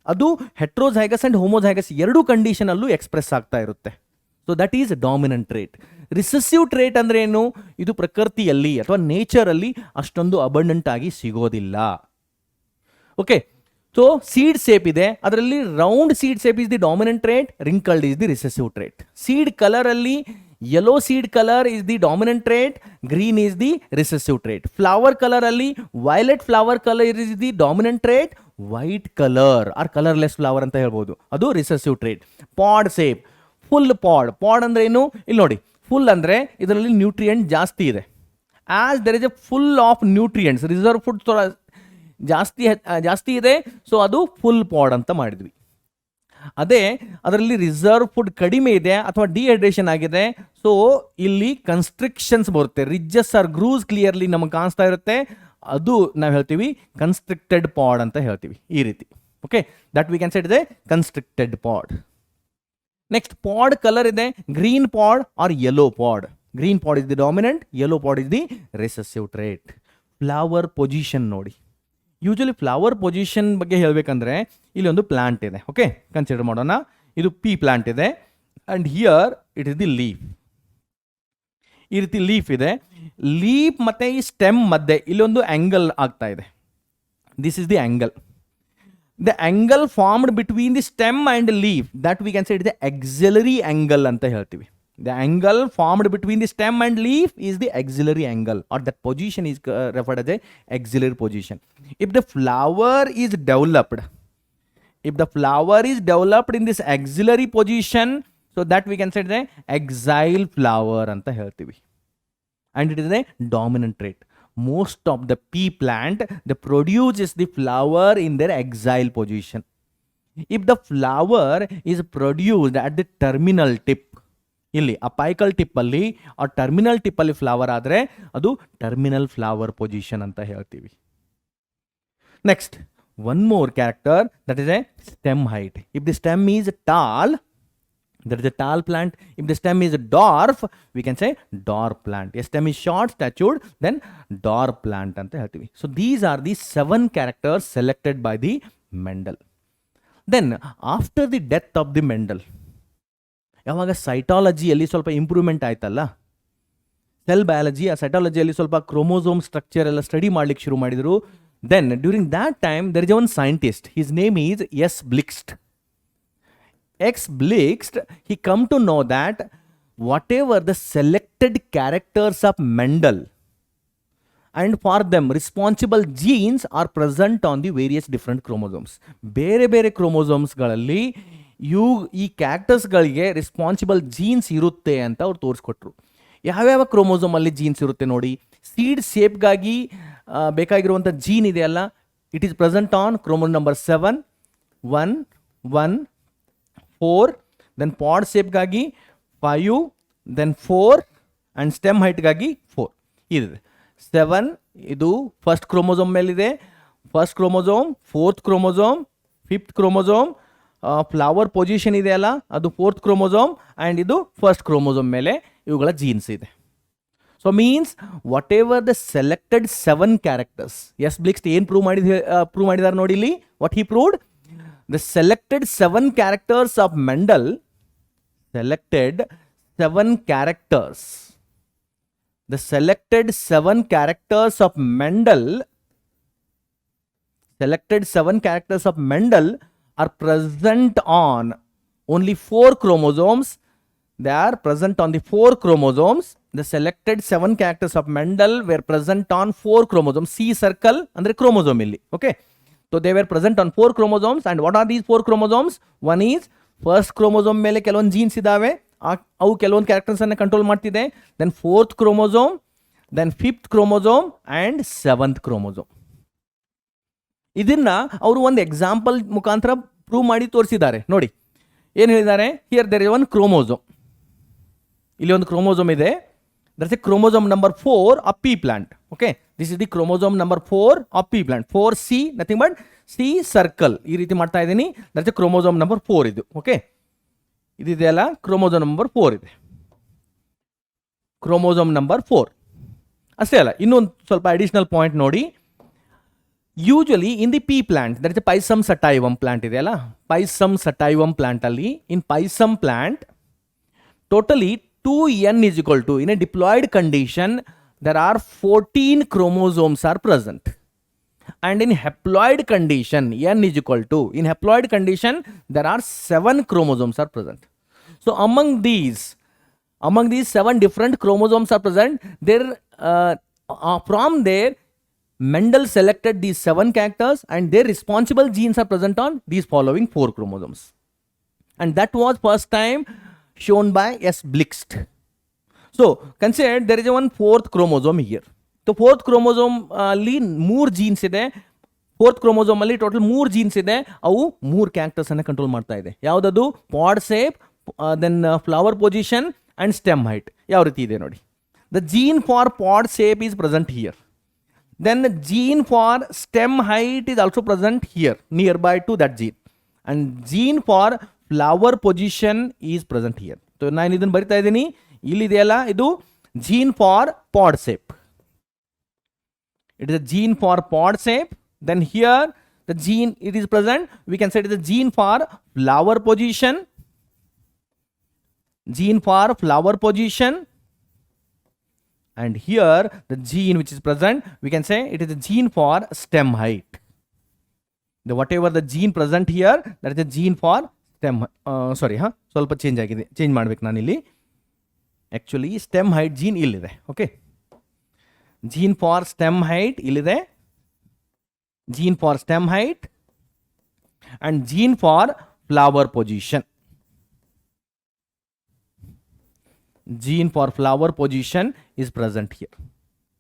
ಅದು ಹೆಟ್ರೋಝೈಗಸ್ ಅಂಡ್ ಹೋಮೋಝೈಗಸ್ 2 ಕಂಡೀಷನ್ ಅಲ್ಲೂ ಎಕ್ಸ್ಪ್ರೆಸ್ ಆಗ್ತಾ ಇರುತ್ತೆ. So that is dominant trait. Recessive trait ಅಂದ್ರೆ ಏನು? ಇದು ಪ್ರಕೃತಿಯಲ್ಲಿ ಅಥವಾ ನೇಚರಲ್ಲಿ ಅಷ್ಟೊಂದು ಅಬಂಡೆಂಟ್ ಆಗಿ ಸಿಗೋದಿಲ್ಲ. ಓಕೆ, ಸೊ ಸೀಡ್ ಸೇಪ್ ಇದೆ, ಅದರಲ್ಲಿ round seed shape is the dominant trait, wrinkled is the recessive trait. Seed colour ಅಲ್ಲಿ yellow seed colour is the dominant trait, green is the recessive trait. Flower colour ಅಲ್ಲಿ violet flower colour is the dominant trait, white colour or colourless flower ಅಂತ ಹೇಳ್ಬೋದು, ಅದು recessive trait. Pod shape, full pod. Pod ಅಂದ್ರೆ ಏನು? ಇಲ್ಲಿ ನೋಡಿ, ಫುಲ್ ಅಂದ್ರೆ ಇದರಲ್ಲಿ ನ್ಯೂಟ್ರಿಯೆಂಟ್ ಜಾಸ್ತಿ ಇದೆ. As there is A full of nutrients, reserve food ಜಾಸ್ತಿ ಇದೆ, ಸೊ ಅದು ಫುಲ್ ಪಾಡ್ ಅಂತ ಮಾಡಿದ್ವಿ. ಅದೇ ಅದರಲ್ಲಿ ರಿಸರ್ವ್ ಫುಡ್ ಕಡಿಮೆ ಇದೆ ಅಥವಾ ಡಿಹೈಡ್ರೇಷನ್ ಆಗಿದೆ, ಸೊ ಇಲ್ಲಿ ಕನ್ಸ್ಟ್ರಿಕ್ಷನ್ಸ್ ಬರುತ್ತೆ, ರಿಜ್ಜಸ್ ಆರ್ ಗ್ರೂಸ್ ಕ್ಲಿಯರ್ಲಿ ನಮಗೆ ಕಾಣಿಸ್ತಾ ಇರುತ್ತೆ, ಅದು ನಾವು ಹೇಳ್ತೀವಿ ಕನ್ಸ್ಟ್ರಿಕ್ಟೆಡ್ ಪಾಡ್ ಅಂತ ಹೇಳ್ತೀವಿ. ಈ ರೀತಿ. Okay, that we can set ಇದೆ constricted pod. Next pod colour ಇದೆ, green pod or yellow pod. Green pod is the dominant, yellow pod is the recessive trait. Flower position ನೋಡಿ. ಯೂಶಲಿ ಫ್ಲವರ್ ಪೊಸಿಷನ್ ಬಗ್ಗೆ ಹೇಳಬೇಕಂದ್ರೆ ಇಲ್ಲಿ ಒಂದು ಪ್ಲಾಂಟ್ ಇದೆ. ಓಕೆ, ಕನ್ಸಿಡರ್ ಮಾಡೋಣ. ಇದು ಪಿ ಪ್ಲಾಂಟ್ ಇದೆ and here it is the leaf. ಈ ರೀತಿ ಲೀಫ್ ಇದೆ. ಲೀಫ್ ಮತ್ತೆ ಈ ಸ್ಟೆಮ್ ಮಧ್ಯೆ ಇಲ್ಲೊಂದು ಆಂಗಲ್ ಆಗ್ತಾ ಇದೆ. This is the angle. The angle formed between the stem and leaf, that we can say it the auxiliary angle ಅಂತ ಹೇಳ್ತೀವಿ. The angle formed between the stem and leaf is the axillary angle, or that position is referred as a axillary position. If the flower is developed, in this axillary position, so that we can say the axile flower anta heltivi, and it is a dominant trait. Most of the pea plant, they produces the flower in their axile position. If the flower is produced at the terminal tip, ಇಲ್ಲಿ ಅಪೈಕಲ್ ಟಿಪ್ ಅಲ್ಲಿ ಆ ಟರ್ಮಿನಲ್ ಟಿಪ್ ಅಲ್ಲಿ ಫ್ಲವರ್ ಆದ್ರೆ ಅದು ಟರ್ಮಿನಲ್ ಫ್ಲವರ್ ಪೊಸಿಷನ್ ಅಂತ ಹೇಳ್ತೀವಿ. Next, one more character, that is a stem height. If the stem is tall, that is a tall plant. If the stem is dwarf, we can say dwarf plant. A stem is short statured, then dwarf plant anta ಹೇಳ್ತೀವಿ. So these are the 7 characters selected by the Mendel. Then after the death of the Mendel, ಯಾವಾಗ ಸೈಟಾಲಜಿಯಲ್ಲಿ ಸ್ವಲ್ಪ ಇಂಪ್ರೂವ್ಮೆಂಟ್ ಆಯ್ತಲ್ಲ, ಸೆಲ್ ಬಯಾಲಜಿ, ಆ ಸೈಟಾಲಜಿಯಲ್ಲಿ ಸ್ವಲ್ಪ ಕ್ರೋಮೋಸೋಮ್ ಸ್ಟ್ರಕ್ಚರ್ ಎಲ್ಲ ಸ್ಟಡಿ ಮಾಡ್ಲಿಕ್ಕೆ ಶುರು ಮಾಡಿದರು. Then during that time there is one scientist, his name is S Blixt. He come to know that whatever the selected characters of Mendel, and for them responsible genes are present on the various different chromosomes. ಬೇರೆ ಬೇರೆ ಕ್ರೋಮೋಸೋಮ್ಸ್ಗಳಲ್ಲಿ ಈ ಕ್ಯಾರೆಕ್ಟರ್ಸ್ಗಳಿಗೆ ರೆಸ್ಪಾನ್ಸಿಬಲ್ ಜೀನ್ಸ್ ಇರುತ್ತೆ ಅಂತ ಅವ್ರು ತೋರಿಸ್ಕೊಟ್ರು. ಯಾವ್ಯಾವ ಕ್ರೋಮೋಸೋಮಲ್ಲಿ ಜೀನ್ಸ್ ಇರುತ್ತೆ ನೋಡಿ. ಸೀಡ್ ಶೇಪ್ಗಾಗಿ ಬೇಕಾಗಿರುವಂಥ ಜೀನ್ ಇದೆಯಲ್ಲ, it is present on chromosome number 7, 1, 1, 4, then pod ಶೇಪ್ಗಾಗಿ 5, ದೆನ್ 4, ಆ್ಯಂಡ್ ಸ್ಟೆಮ್ ಹೈಟ್ಗಾಗಿ 4 ಇದೆ. 7 ಇದು ಫಸ್ಟ್ ಕ್ರೋಮೋಸೋಮ್ ಮೇಲಿದೆ, first chromosome, 4th chromosome, 5th chromosome, flower position ಇದೆಯಲ್ಲ ಅದು 4th ಕ್ರೋಮೋಸೋಮ್, ಆ್ಯಂಡ್ ಇದು ಫಸ್ಟ್ ಕ್ರೋಮೋಸೋಮ್ ಮೇಲೆ ಇವುಗಳ ಜೀನ್ಸ್ ಇದೆ. So means whatever the selected 7 characters, S Blixt ಏನು ಪ್ರೂವ್ ಮಾಡಿದ್ದಾರೆ ನೋಡಿ ಇಲ್ಲಿ, what he proved, the selected 7 characters of Mendel, selected 7 characters of Mendel are present on only 4 chromosomes. They are present on the 4 chromosomes. The selected 7 characters of Mendel were present on 4 chromosomes. C circle andre chromosome illi. Okay. So they were present on 4 chromosomes. And what are these 4 chromosomes? One is first chromosome ಮೇಲೆ ಕೆಲವೊಂದು ಜೀನ್ಸ್ ಇದಾವೆ, ಅವು ಕೆಲವೊಂದು ಕ್ಯಾರೆಕ್ಟರ್ಸ್ ಅನ್ನು ಕಂಟ್ರೋಲ್ ಮಾಡ್ತಿದೆ. Then 4th chromosome, then 5th chromosome and 7th chromosome. ಇದನ್ನ ಅವರು ಒಂದು ಎಕ್ಸಾಂಪಲ್ ಮುಖಾಂತರ ಪ್ರೂವ್ ಮಾಡಿ ತೋರಿಸಿದ್ದಾರೆ. ನೋಡಿ ಏನು ಹೇಳಿದ್ದಾರೆ, here there is one chromosome, ಇಲ್ಲಿ ಒಂದು ಕ್ರೋಮೋಸೋಮ್ ಇದೆ, that's a chromosome number 4 of pea plant. Okay, this is the chromosome number 4 of pea plant. 4C, nothing but C circle, ಈ ರೀತಿ ಮಾಡ್ತಾ ಇದ್ದೀನಿ. ದಟ್ಸ್ ಎ ಕ್ರೋಮೋಸೋಮ್ ನಂಬರ್ 4 ಇದು. ಓಕೆ, ಇದಿದೆಯಲ್ಲ ಕ್ರೋಮೋಸೋಮ್ ನಂಬರ್ 4 ಇದೆ, ಕ್ರೋಮೋಸೋಮ್ ನಂಬರ್ 4 ಅಷ್ಟೇ ಅಲ್ಲ, ಇನ್ನೊಂದು ಸ್ವಲ್ಪ ಅಡಿಷನಲ್ ಪಾಯಿಂಟ್ ನೋಡಿ. Usually in the pea plant, that is Pisum sativum plant ಇದೆಯಲ್ಲ, ಪೈಸಮ್ ಸಟೈವಮ್ ಪ್ಲಾಂಟ್ ಅಲ್ಲಿ, in Pisum plant totally 2n is equal to, in a diploid condition there are 14 chromosomes are present, and in haploid condition n is equal to, in haploid condition there are 7 chromosomes are present. So among these 7 different chromosomes are present. There from there Mendel selected these 7 characters and their responsible genes are present on these following 4 chromosomes, and that was first time shown by S. Blixt. So consider there is one 4th chromosome here. So 4th chromosome ಅಲ್ಲಿ 3 ಜೀನ್ಸ್ ಇದೆ, 4th chromosome ಅಲ್ಲಿ ಟೋಟಲ್ 3 ಜೀನ್ಸ್ ಇದೆ, ಅವು 3 ಕ್ಯಾರೆಕ್ಟರ್ಸ್ ಅನ್ನು ಕಂಟ್ರೋಲ್ ಮಾಡ್ತಾ ಇದೆ. ಯಾವುದದು, pod shape, then flower position and stem height. ಯಾವ ರೀತಿ ಇದೆ ನೋಡಿ, the gene for pod shape is present here, then the gene for stem height is also present here nearby to that gene, and gene for flower position is present here. So ನಾನು ಇದನ್ನು ಬರಿತಾ ಇದ್ದೀನಿ, ಇಲ್ಲಿದೆಯಲ್ಲ ಇದು gene for pod shape, it is a gene for pod shape. Then here the gene it is present, we can say it is a gene for flower position, and here the gene which is present, we can say it is a gene for stem height. The whatever the gene present here, that is a gene for stem ಸ್ವಲ್ಪ ಚೇಂಜ್ ಆಗಿದೆ, ಚೇಂಜ್ ಮಾಡ್ಬೇಕು ನಾನು ಇಲ್ಲಿ. ಆ್ಯಕ್ಚುಲಿ ಸ್ಟೆಮ್ ಹೈಟ್ ಜೀನ್ ಇಲ್ಲಿದೆ. Okay, gene for stem height ಇಲ್ಲಿದೆ, gene for stem height and gene for flower position. Gene for flower position is present here.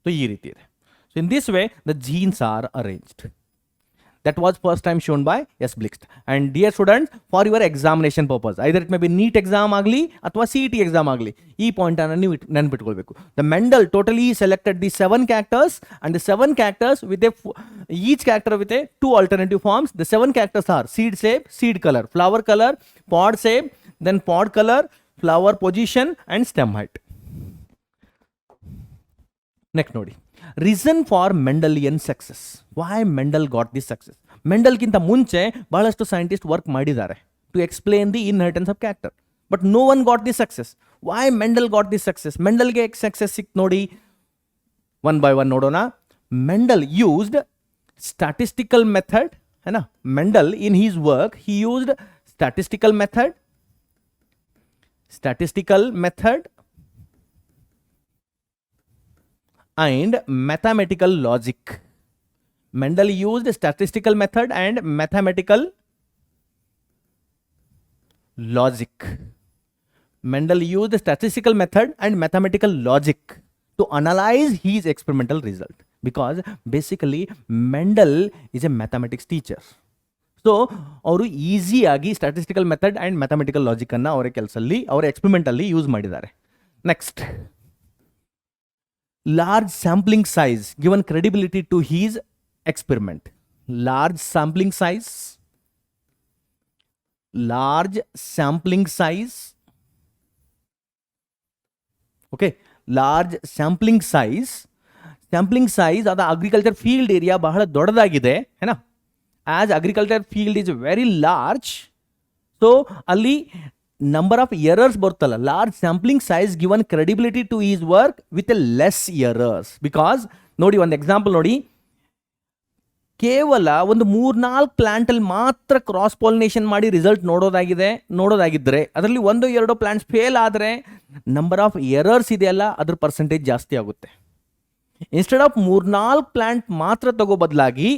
So ಈ ರೀತಿ ಇದೆ. So in this way the genes are arranged. That was first time shown by S. Blixt. And dear students, for your examination purpose, either it may be NEET exam agli athwa CET exam agli, ee point anna ನೀವು ನೆನಪಿಟ್ಕೊಳ್ಬೇಕು. The Mendel totally selected the 7 characters, and the 7 characters with each character with a 2 alternative forms. The 7 characters are seed shape, seed color, flower color, pod shape, then pod color, flower position and stem height. Next ನೋಡಿ, reason for Mendelian success. Why Mendel got this success? ಮೆಂಡಲ್ಗಿಂತ ಮುಂಚೆ ಬಹಳಷ್ಟು ಸೈಂಟಿಸ್ಟ್ ವರ್ಕ್ ಮಾಡಿದ್ದಾರೆ to explain the inheritance of character, but no one got the success. Why Mendel got the success? ಮೆಂಡಲ್ಗೆ ಸಕ್ಸಸ್ ಸಿಕ್ತು ನೋಡಿ, ಒನ್ ಬೈ ಒನ್ ನೋಡೋಣ. ಮೆಂಡಲ್ ಯೂಸ್ಡ್ ಸ್ಟ್ಯಾಟಿಸ್ಟಿಕಲ್ ಮೆಥಡ್, है ना. Mendel in his work he used statistical method and mathematical logic. Mendel used statistical method and mathematical logic. Mendel used statistical method and mathematical logic to analyze his experimental result, because basically Mendel is a mathematics teacher. So ಅವರು ಈಸಿಯಾಗಿ ಸ್ಟ್ಯಾಟಿಸ್ಟಿಕಲ್ ಮೆಥಡ್ ಆ್ಯಂಡ್ ಮ್ಯಾಥಮೆಟಿಕಲ್ ಲಾಜಿಕನ್ನು ಅವರ ಕೆಲಸದಲ್ಲಿ, ಅವರ ಎಕ್ಸ್ಪೆರಿಮೆಂಟಲ್ಲಿ ಯೂಸ್ ಮಾಡಿದ್ದಾರೆ. Next, large sampling size given credibility to his experiment. Large sampling size, okay, large sampling size ಅದು ಅಗ್ರಿಕಲ್ಚರ್ ಫೀಲ್ಡ್ ಏರಿಯಾ ಬಹಳ ದೊಡ್ಡದಾಗಿದೆ, ಏನಾ. As agriculture field is very large, so ಅಲ್ಲಿ number of errors ಬರ್ತಲ್ಲ. Large sampling size given credibility to his work with a less errors, because ನೋಡಿ ಒಂದು ಎಕ್ಸಾಂಪಲ್ ನೋಡಿ, ಕೇವಲ ಒಂದು 3-4 ಪ್ಲಾಂಟಲ್ಲಿ ಮಾತ್ರ ಕ್ರಾಸ್ ಪಾಲಿನೇಷನ್ ಮಾಡಿ ರಿಸಲ್ಟ್ ನೋಡೋದಾಗಿದ್ದರೆ ಅದರಲ್ಲಿ 1-2 ಪ್ಲಾಂಟ್ಸ್ ಫೇಲ್ ಆದರೆ ನಂಬರ್ ಆಫ್ ಎರರ್ಸ್ ಇದೆಯಲ್ಲ ಅದ್ರ ಪರ್ಸೆಂಟೇಜ್ ಜಾಸ್ತಿ ಆಗುತ್ತೆ. ಇನ್ಸ್ಟೆಡ್ ಆಫ್ 3-4 ಪ್ಲಾಂಟ್ ಮಾತ್ರ ತಗೋ ಬದಲಾಗಿ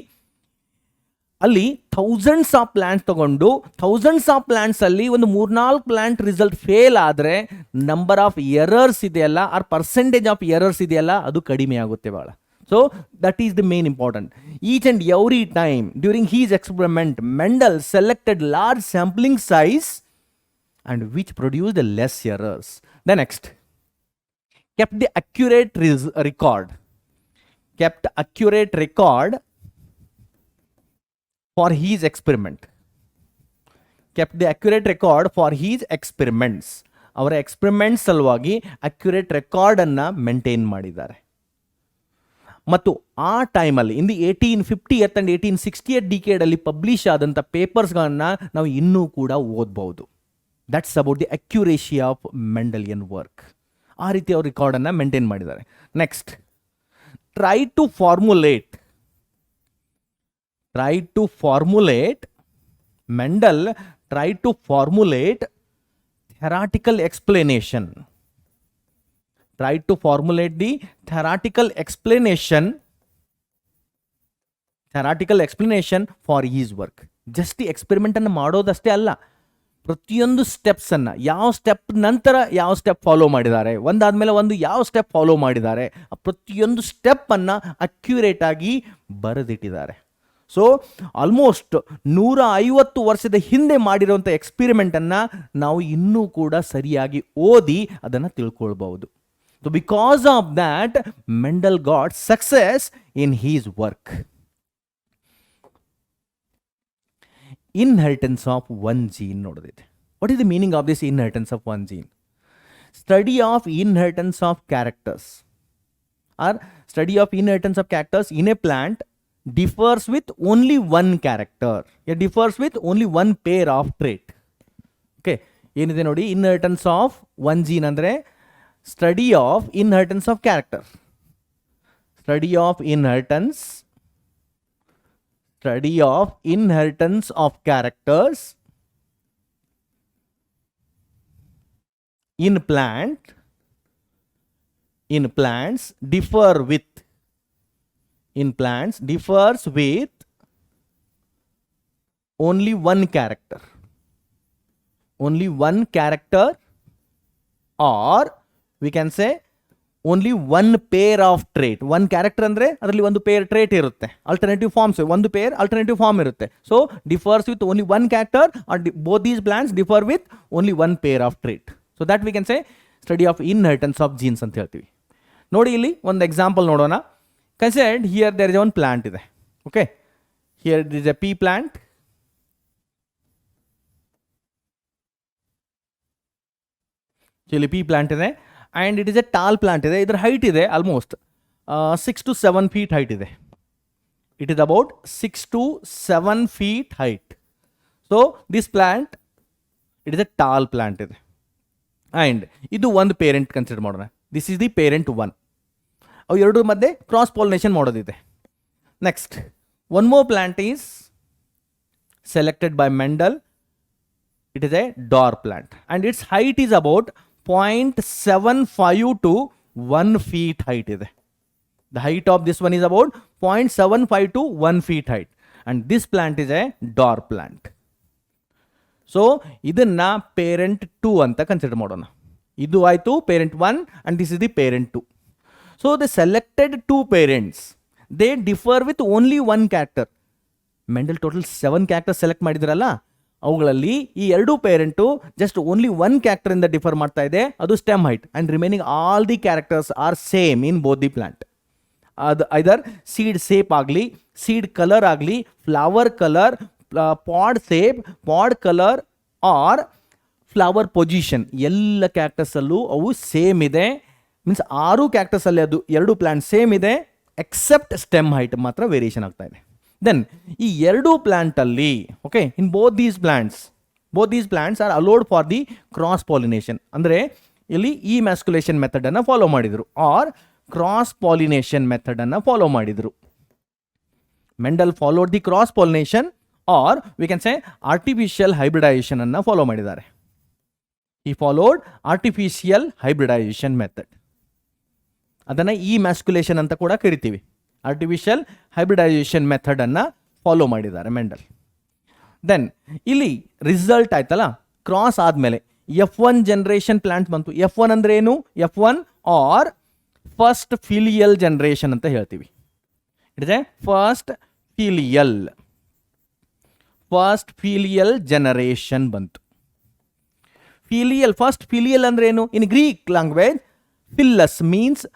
ಅಲ್ಲಿ ಥೌಸಂಡ್ಸ್ ಆಫ್ ಪ್ಲಾಂಟ್ಸ್ ತಗೊಂಡು ಥೌಸಂಡ್ಸ್ ಆಫ್ ಪ್ಲಾಂಟ್ಸ್ ಅಲ್ಲಿ ಒಂದು 3-4 ಪ್ಲಾಂಟ್ ರಿಸಲ್ಟ್ ಫೇಲ್ ಆದರೆ ನಂಬರ್ ಆಫ್ ಎರರ್ಸ್ ಇದೆಯಲ್ಲ, ಆರ್ ಪರ್ಸೆಂಟೇಜ್ ಆಫ್ ಎರರ್ಸ್ ಇದೆಯಲ್ಲ ಅದು ಕಡಿಮೆ ಆಗುತ್ತೆ ಭಾಳ. So that is the main important. Each and every time during his experiment Mendel selected large sampling size and which produced the less errors. The next, kept the accurate record for his experiment. Kept the accurate record for his experiments. ಅವರ ಎಕ್ಸ್ಪೆರಿಮೆಂಟ್ಸ್ ಸಲುವಾಗಿ ಅಕ್ಯುರೇಟ್ ರೆಕಾರ್ಡ್ ಅನ್ನ ಮೇಂಟೈನ್ ಮಾಡಿದ್ದಾರೆ. ಮತ್ತು ಆ ಟೈಮಲ್ಲಿ in the 1850th and 1868 decade ಅಲ್ಲಿ ಪಬ್ಲಿಷ್ ಆದಂಥ ಪೇಪರ್ಸ್ಗಳನ್ನ ನಾವು ಇನ್ನೂ ಕೂಡ ಓದಬಹುದು. That's about the accuracy of Mendelian work. ಆ ರೀತಿ ಅವ್ರ ರೆಕಾರ್ಡನ್ನು ಮೇಂಟೈನ್ ಮಾಡಿದ್ದಾರೆ. Next, try to formulate Mendel tried to formulate theoretical explanation. Tried to formulate the theoretical explanation for his work. Just the experiment ಅನ್ನು ಮಾಡೋದಷ್ಟೇ ಅಲ್ಲ, ಪ್ರತಿಯೊಂದು ಸ್ಟೆಪ್ಸ್ ಅನ್ನ ಯಾವ ಸ್ಟೆಪ್ ನಂತರ ಯಾವ ಸ್ಟೆಪ್ ಫಾಲೋ ಮಾಡಿದ್ದಾರೆ, ಒಂದಾದ್ಮೇಲೆ ಒಂದು ಯಾವ ಸ್ಟೆಪ್ ಫಾಲೋ ಮಾಡಿದ್ದಾರೆ, ಪ್ರತಿಯೊಂದು ಸ್ಟೆಪ್ ಅನ್ನ ಅಕ್ಯುರೇಟ್ ಆಗಿ ಬರೆದಿಟ್ಟಿದ್ದಾರೆ. ಸೊ ಆಲ್ಮೋಸ್ಟ್ 150 ವರ್ಷದ ಹಿಂದೆ ಮಾಡಿರುವಂಥ ಎಕ್ಸ್ಪೆರಿಮೆಂಟನ್ನು ನಾವು ಇನ್ನೂ ಕೂಡ ಸರಿಯಾಗಿ ಓದಿ ಅದನ್ನು ತಿಳ್ಕೊಳ್ಬಹುದು. So because of that Mendel got success in his work. Inheritance of one gene ನೋಡೋದಿದೆ. What is the meaning of this inheritance of one gene? Study of inheritance of characters or study of inheritance of characters in a plant differs with only one character. It differs with only one pair of trait. Okay, ಏನಿದೆ ನೋಡಿ, ಇನ್ಹೆರಿಟೆನ್ಸ್ ಆಫ್ ಒನ್ ಜೀನ್ ಅಂದರೆ study of inheritance of character. Study of inheritance of characters in plant in plants differs with only one character. Only one character, or we can say only one pair of trait. One character ಅಂದ್ರೆ ಅದರಲ್ಲಿ ಒಂದು pair trait ಇರುತ್ತೆ. Alternative forms, ಒಂದು pair alternative form ಇರುತ್ತೆ. So differs with only one character, or both these plants differ with only one pair of trait. So that we can say study of inheritance of genes ಅಂತ ಹೇಳ್ತೀವಿ. ನೋಡಿ ಇಲ್ಲಿ ಒಂದು ಎಕ್ಸಾಂಪಲ್ ನೋಡೋಣ. Consider here there is one plant ಇದೆ. Okay, here there is a pea plant. ಇಲ್ಲಿ ಪಿ ಪ್ಲಾಂಟ್ ಇದೆ and it is a tall plant ಇದೆ. ಇದರ ಹೈಟ್ ಇದೆ ಆಲ್ಮೋಸ್ಟ್ 6 to 7 feet ಹೈಟ್ ಇದೆ. It is about 6 to 7 feet height. So this plant it is a tall plant ಇದೆ ಆ್ಯಂಡ್ ಇದು ಒಂದು ಪೇರೆಂಟ್ ಕನ್ಸಿಡರ್ ಮಾಡೋಣ. This is the parent 1. ಅವು ಎರಡರ ಮಧ್ಯೆ ಕ್ರಾಸ್ ಪಾಲಿನೇಷನ್ ಮಾಡೋದಿದೆ. Next one more plant is selected by Mendel. It is a dwarf plant and its height is about 0.75 to 1 feet height ಇದೆ. The height of this one is about 0.75 to 1 feet height and this plant is a dwarf plant. So ಇದನ್ನ parent 2 ಅಂತ ಕನ್ಸಿಡರ್ ಮಾಡೋಣ. ಇದು ಆಯಿತು parent 1 and this is the parent 2. So the selected two parents, they differ with only one character. Mendel total 7 character select ಮಾಡಿದ್ರಲ್ಲ, ಅವುಗಳಲ್ಲಿ ಈ ಎರಡು parent just only one character ಇಂದ ಡಿಫರ್ ಮಾಡ್ತಾ ಇದೆ, ಅದು stem height, and remaining all the characters are same in both the plant. ಅದು ಐದರ್ ಸೀಡ್ ಸೇಪ್ ಆಗಲಿ, ಸೀಡ್ ಕಲರ್ ಆಗಲಿ, flower colour, pod shape, pod colour R flower position, ಎಲ್ಲ ಕ್ಯಾರೆಕ್ಟರ್ಸಲ್ಲೂ ಅವು ಸೇಮ್ ಇದೆ. ಮೀನ್ಸ್ 6 ಕ್ಯಾರೆಕ್ಟರ್ಸಲ್ಲಿ ಅದು ಎರಡು ಪ್ಲಾಂಟ್ ಸೇಮ್ ಇದೆ, ಎಕ್ಸೆಪ್ಟ್ ಸ್ಟೆಮ್ ಹೈಟ್ ಮಾತ್ರ ವೇರಿಯೇಷನ್ ಆಗ್ತಾ ಇದೆ. ದೆನ್ ಈ ಎರಡು ಪ್ಲಾಂಟಲ್ಲಿ okay in both these plants are allowed for the cross pollination. ಅಂದರೆ ಇಲ್ಲಿ ಈ ಮ್ಯಾಸ್ಕುಲೇಷನ್ ಮೆಥಡನ್ನು ಫಾಲೋ ಮಾಡಿದರು ಆರ್ ಕ್ರಾಸ್ ಪಾಲಿನೇಷನ್ ಮೆಥಡನ್ನು ಫಾಲೋ ಮಾಡಿದರು. Mendel followed the cross pollination or we can say artificial hybridization ಅನ್ನು ಫಾಲೋ ಮಾಡಿದ್ದಾರೆ. ಈ ಫಾಲೋಡ್ ಆರ್ಟಿಫಿಷಿಯಲ್ ಹೈಬ್ರಿಡೈಸೇಷನ್ ಮೆಥಡ್, ಅದನ್ನು ಈ ಮ್ಯಾಸ್ಕುಲೇಷನ್ ಅಂತ ಕೂಡ ಕರಿತೀವಿ. ಆರ್ಟಿಫಿಷಿಯಲ್ ಹೈಬ್ರಿಡೈಸೇಷನ್ ಮೆಥಡನ್ನು ಫಾಲೋ ಮಾಡಿದ್ದಾರೆ ಮೆಂಡಲ್. ದೆನ್ ಇಲ್ಲಿ ರಿಸಲ್ಟ್ ಆಯ್ತಲ್ಲ, ಕ್ರಾಸ್ ಆದಮೇಲೆ F1 ಜನರೇಷನ್ ಪ್ಲಾಂಟ್ ಬಂತು. F1 ಅಂದರೆ ಏನು? F1 R first filial generation ಅಂತ ಹೇಳ್ತೀವಿ. It is a first filial generation ಬಂತು. ಫಸ್ಟ್ ಫಿಲಿಯಲ್ ಅಂದ್ರೆ ಏನು? In Greek language filius means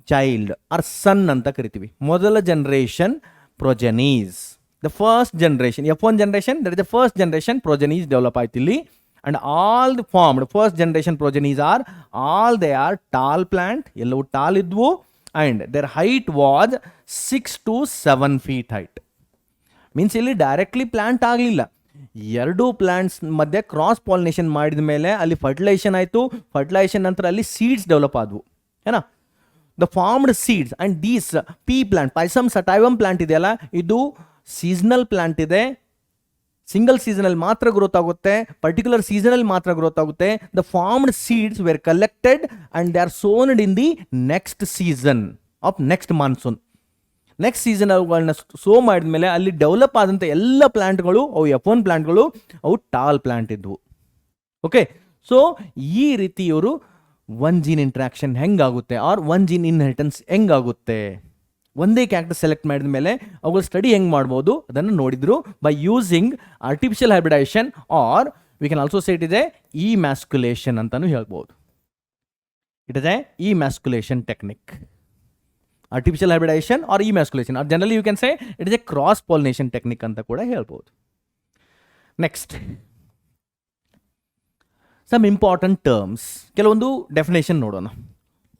child or son ಅಂತ ಕರಿತೀವಿ. ಮೊದಲ generation progenies, the first generation F1 generation, that is the first generation progenies develop ಆಯ್ತು ಇಲ್ಲಿ. And all the formed first generation progenies are they are tall plant, ಎಲ್ಲವೂ ಟಾಲ್ ಇದ್ವು and their height was 6 to 7 feet height. Means ಇಲ್ಲಿ ಡೈರೆಕ್ಟ್ಲಿ ಪ್ಲಾಂಟ್ ಆಗಲಿಲ್ಲ, ಎರಡು ಪ್ಲಾಂಟ್ಸ್ ಮಧ್ಯೆ ಕ್ರಾಸ್ ಪಾಲಿನೇಷನ್ ಮಾಡಿದ ಮೇಲೆ ಅಲ್ಲಿ ಫರ್ಟಿಲೈಸೇಷನ್ ಆಯಿತು. ಫರ್ಟಿಲೈಸೇಷನ್ ನಂತರ ಅಲ್ಲಿ ಸೀಡ್ಸ್ ಡೆವಲಪ್ ಆದವು ಏನಾ. The formed seeds and these pea plant, Pisum sativum plant ಇದೆಯಲ್ಲ, ಇದು ಸೀಸನಲ್ ಪ್ಲಾಂಟ್ ಇದೆ. ಸಿಂಗಲ್ ಸೀಸನಲ್ಲಿ ಮಾತ್ರ ಗ್ರೋತ್ ಆಗುತ್ತೆ, ಪರ್ಟಿಕ್ಯುಲರ್ ಸೀಸನಲ್ಲಿ ಮಾತ್ರ ಗ್ರೋತ್ ಆಗುತ್ತೆ. The formed seeds were collected and they are sowned in the next season of next monsoon. Next season ಅವುಗಳನ್ನ ಸೋ ಮಾಡಿದ ಮೇಲೆ ಅಲ್ಲಿ ಡೆವಲಪ್ ಆದಂಥ ಎಲ್ಲ ಪ್ಲಾಂಟ್ಗಳು ಅವು F1 ಪ್ಲಾಂಟ್ಗಳು, ಅವು ಟಾಲ್ ಪ್ಲಾಂಟ್ ಇದ್ವು. ಓಕೆ, ಸೊ ಈ ರೀತಿ ಇವರು ಒನ್ ಜೀನ್ ಇಂಟ್ರಾಕ್ಷನ್ ಹೆಂಗಾಗುತ್ತೆ ಆರ್ ಒನ್ ಜೀನ್ ಇನ್ಹೆರಿಟೆನ್ಸ್ ಹೆಂಗಾಗುತ್ತೆ, ಒಂದೇ ಕ್ಯಾರೆಕ್ಟರ್ ಸೆಲೆಕ್ಟ್ ಮಾಡಿದ ಮೇಲೆ ಅವುಗಳು ಸ್ಟಡಿ ಹೆಂಗೆ ಮಾಡ್ಬೋದು ಅದನ್ನು ನೋಡಿದ್ರು by using artificial hybridization or we can also say it is a emasculation ಅಂತಾನು ಹೇಳ್ಬೋದು. It is a emasculation technique. Artificial hybridization or emasculation or generally you can say it is a cross pollination technique ಅಂತ ಕೂಡ ಹೇಳ್ಬೋದು. ನೆಕ್ಸ್ಟ್ ಸಮ್ ಇಂಪಾರ್ಟೆಂಟ್ ಟರ್ಮ್ಸ್, ಕೆಲವೊಂದು ಡೆಫಿನೇಷನ್ ನೋಡೋಣ.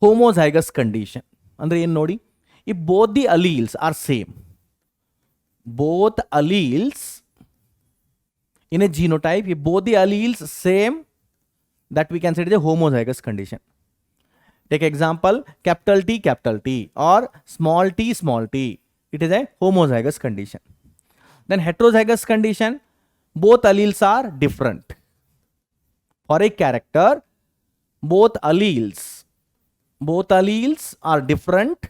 ಹೋಮೋಝೈಗಸ್ ಕಂಡೀಷನ್ ಅಂದರೆ ಏನು ನೋಡಿ, if both the alleles are same, both alleles in a genotype, if both the alleles same, that we can say it is a homozygous condition. Take example, capital T or small t, it is a homozygous condition. Then heterozygous condition, both alleles are different. For a character, both alleles both alleles are different,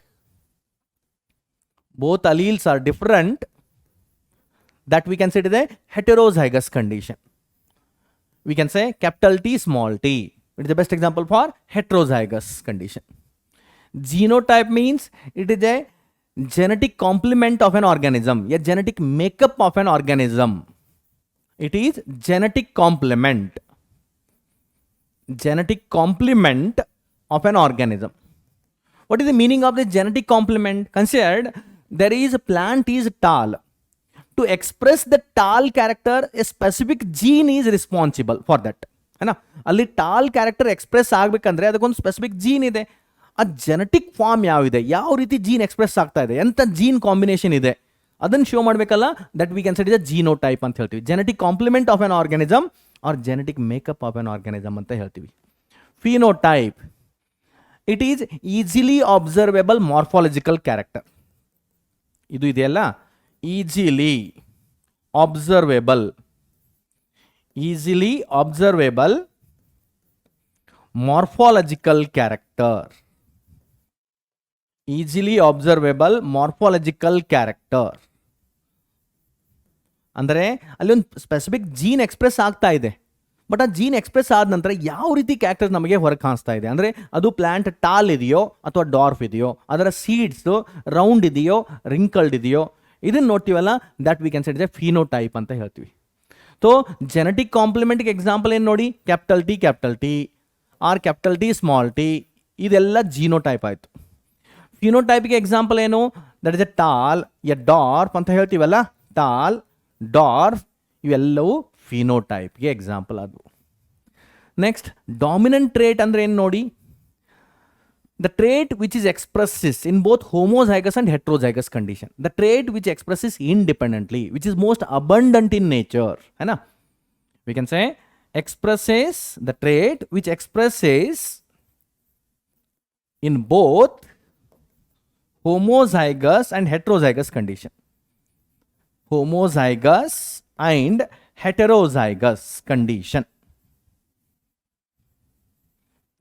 that we can say it is a heterozygous condition. We can say capital T, small t. It is the best example for heterozygous condition. Genotype means it is a genetic complement of an organism, a genetic makeup of an organism. It is genetic complement of an organism. What is the meaning of the genetic complement? Considered there is a plant is tall. To express the tall character, a specific gene is responsible for that. है ना, ಅಲ್ಲಿ ಟಾಲ್ ಕ್ಯಾರೆಕ್ಟರ್ ಎಕ್ಸ್ಪ್ರೆಸ್ ಆಗಬೇಕಂದ್ರೆ ಅದಕ್ಕೊಂದು ಸ್ಪೆಸಿಫಿಕ್ ಜೀನ್ ಇದೆ. ಆ ಜೆನೆಟಿಕ್ ಫಾರ್ಮ್ ಯಾವಿದೆ, ಯಾವ ರೀತಿ ಜೀನ್ ಎಕ್ಸ್ಪ್ರೆಸ್ ಆಗ್ತಾ ಇದೆ, ಎಂಥ ಜೀನ್ ಕಾಂಬಿನೇಷನ್ ಇದೆ, ಅದನ್ನು ಶೋ ಮಾಡಬೇಕಲ್ಲ. That we can set is a genotype ಅಂತ ಹೇಳ್ತೀವಿ. Genetic complement of an organism or genetic makeup of an organism ಅಂತ ಹೇಳ್ತೀವಿ. Phenotype, it is easily observable morphological character. ಇದು ಇದೆಯಲ್ಲ, easily observable morphological character. Easily observable morphological character ಅಂದರೆ ಅಲ್ಲಿ ಒಂದು ಸ್ಪೆಸಿಫಿಕ್ ಜೀನ್ ಎಕ್ಸ್ಪ್ರೆಸ್ ಆಗ್ತಾ ಇದೆ, ಬಟ್ ಆ ಜೀನ್ ಎಕ್ಸ್ಪ್ರೆಸ್ ಆದ ನಂತರ ಯಾವ ರೀತಿ ಕ್ಯಾರೆಕ್ಟರ್ ನಮಗೆ ಹೊರಗೆ ಕಾಣಿಸ್ತಾ ಇದೆ ಅಂದರೆ ಅದು ಪ್ಲಾಂಟ್ ಟಾಲ್ ಇದೆಯೋ ಅಥವಾ ಡಾರ್ಫ್ ಇದೆಯೋ, ಅದರ ಸೀಡ್ಸು ರೌಂಡ್ ಇದೆಯೋ ರಿಂಕಲ್ಡ್ ಇದೆಯೋ, ಇದನ್ನು ನೋಡ್ತೀವಲ್ಲ, that we can set is a phenotype ಅಂತ ಹೇಳ್ತೀವಿ. ಸೊ ಜೆನೆಟಿಕ್ ಕಾಂಪ್ಲಿಮೆಂಟ್ಗೆ ಎಕ್ಸಾಂಪಲ್ ಏನು ನೋಡಿ, capital T or capital T small T, ಇದೆಲ್ಲ ಜೀನೋಟೈಪ್ ಆಯಿತು. ಫಿನೋಟೈಪ್ಗೆ ಎಕ್ಸಾಂಪಲ್ ಏನು, that is a tall, a dwarf ಅಂತ ಹೇಳ್ತೀವಲ್ಲ, ಟಾಲ್, ಡಾರ್ಫ್, ಇವೆಲ್ಲವೂ ಫಿನೋಟೈಪ್ಗೆ ಎಕ್ಸಾಂಪಲ್ ಆದವು. ನೆಕ್ಸ್ಟ್ ಡಾಮಿನೆಂಟ್ ಟ್ರೇಟ್ ಅಂದರೆ ಏನು ನೋಡಿ, the trait which is expresses in both homozygous and heterozygous condition, the trait which expresses independently, which is most abundant in nature, है ना, we can say expresses, the trait which expresses in both homozygous and heterozygous condition, homozygous and heterozygous condition,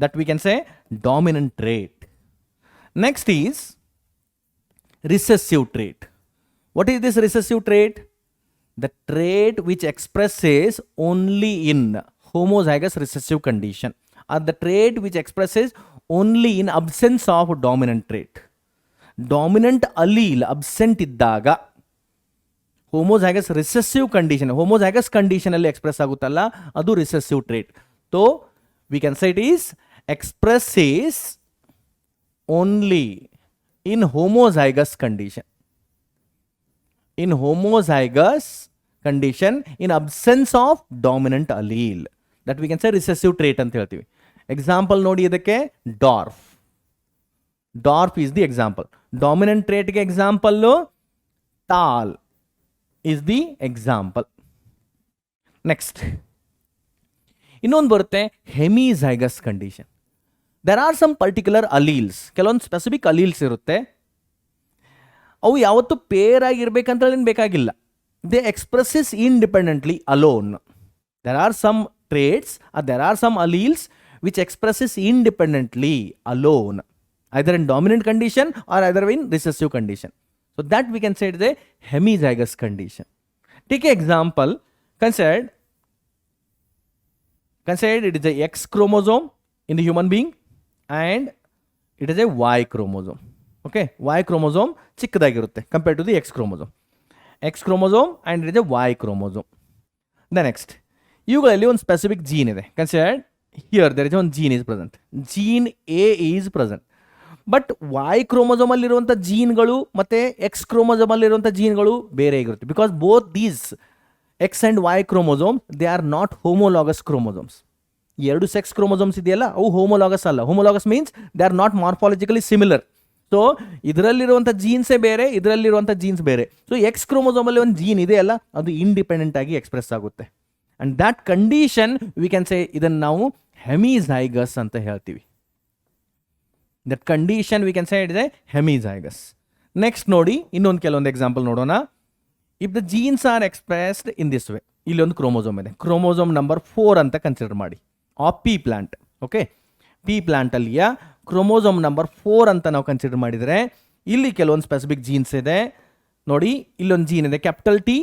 that we can say dominant trait. Next is recessive trait. What is this recessive trait? The trait which expresses only in homozygous recessive condition, or the trait which expresses only in absence of dominant trait. Dominant allele absent iddaga homozygous recessive condition, homozygous condition alli express aguttalla, adu recessive trait. So we can say it is expresses only in homozygous condition. In homozygous condition, in absence of dominant allele, that we can say recessive trait ಅಂತ ಹೇಳ್ತೀವಿ. ಎಕ್ಸಾಂಪಲ್ ನೋಡಿ ಇದಕ್ಕೆ, dwarf. Dwarf is the example. Dominant trait ಗೆ example tall is the example. Next ಇನ್ನೊಂದು ಬರುತ್ತೆ hemizygous condition. There are some particular alleles, ಕೆಲವೊಂದು ಸ್ಪೆಸಿಫಿಕ್ ಅಲೀಲ್ಸ್ ಇರುತ್ತೆ, ಅವು ಯಾವತ್ತೂ ಪೇರ್ ಆಗಿರ್ಬೇಕಂತ ಏನು ಬೇಕಾಗಿಲ್ಲ. They expresses independently alone. There are some traits, there are some alleles which expresses independently alone, either in dominant condition or either in recessive condition. So that we can say it is a ಹೆಮಿಝೈಗಸ್ condition. Take a example, considered it is a X chromosome in the human being and it is a Y chromosome. Okay, Y chromosome ಚಿಕ್ಕದಾಗಿರುತ್ತೆ compared to the X chromosome and it is a Y chromosome. The next, ಇವುಗಳಲ್ಲಿ ಒಂದು ಸ್ಪೆಸಿಫಿಕ್ ಜೀನ್ ಇದೆ. Considered here there is one gene is present, gene A is present, but Y chromosome ಅಲ್ಲಿರುವಂಥ ಜೀನ್ಗಳು ಮತ್ತು X chromosome ಅಲ್ಲಿರುವಂಥ ಜೀನ್ಗಳು ಬೇರೆ ಆಗಿರುತ್ತೆ. Because both these X and Y chromosome, they are not homologous chromosomes. ಎರಡು ಸೆಕ್ಸ್ ಕ್ರೋಮೋಸೋಮ್ಸ್ ಇದೆಯಲ್ಲ, ಅವು ಹೋಮೋಲಾಗಸ್ ಅಲ್ಲ. Homologous means they are not morphologically similar. So ಇದರಲ್ಲಿರುವಂಥ ಜೀನ್ಸೇ ಬೇರೆ, ಇದರಲ್ಲಿರುವಂಥ ಜೀನ್ಸ್ ಬೇರೆ. ಸೊ ಎಕ್ಸ್ ಕ್ರೋಮೋಸೋಮಲ್ಲಿ ಒಂದು ಜೀನ್ ಇದೆಯಲ್ಲ, ಅದು ಇಂಡಿಪೆಂಡೆಂಟ್ ಆಗಿ ಎಕ್ಸ್ಪ್ರೆಸ್ ಆಗುತ್ತೆ. And that condition we can say ಇದನ್ನು ನಾವು ಹೆಮಿಝೈಗಸ್ ಅಂತ ಹೇಳ್ತೀವಿ. That condition we can say it is a hemizygous. Next ನೋಡಿ, ಇನ್ನೊಂದು ಕೆಲವೊಂದು ಎಕ್ಸಾಂಪಲ್ ನೋಡೋಣ. If the genes are expressed in this way, ಇಲ್ಲಿ ಒಂದು ಕ್ರೋಮೋಸೋಮ್ ಇದೆ, ಕ್ರೋಮೋಸೋಮ್ ನಂಬರ್ 4 ಅಂತ ಕನ್ಸಿಡರ್ ಮಾಡಿ, of pea plant. Okay, pea ಪ್ಲಾಂಟಲ್ಲಿಯ ಕ್ರೋಮೋಸೋಮ್ ನಂಬರ್ 4 ಅಂತ ನಾವು ಕನ್ಸಿಡರ್ ಮಾಡಿದರೆ ಇಲ್ಲಿ ಕೆಲವೊಂದು ಸ್ಪೆಸಿಫಿಕ್ ಜೀನ್ಸ್ ಇದೆ ನೋಡಿ. ಇಲ್ಲೊಂದು ಜೀನ್ ಇದೆ ಕ್ಯಾಪಿಟಲ್ ಟಿ,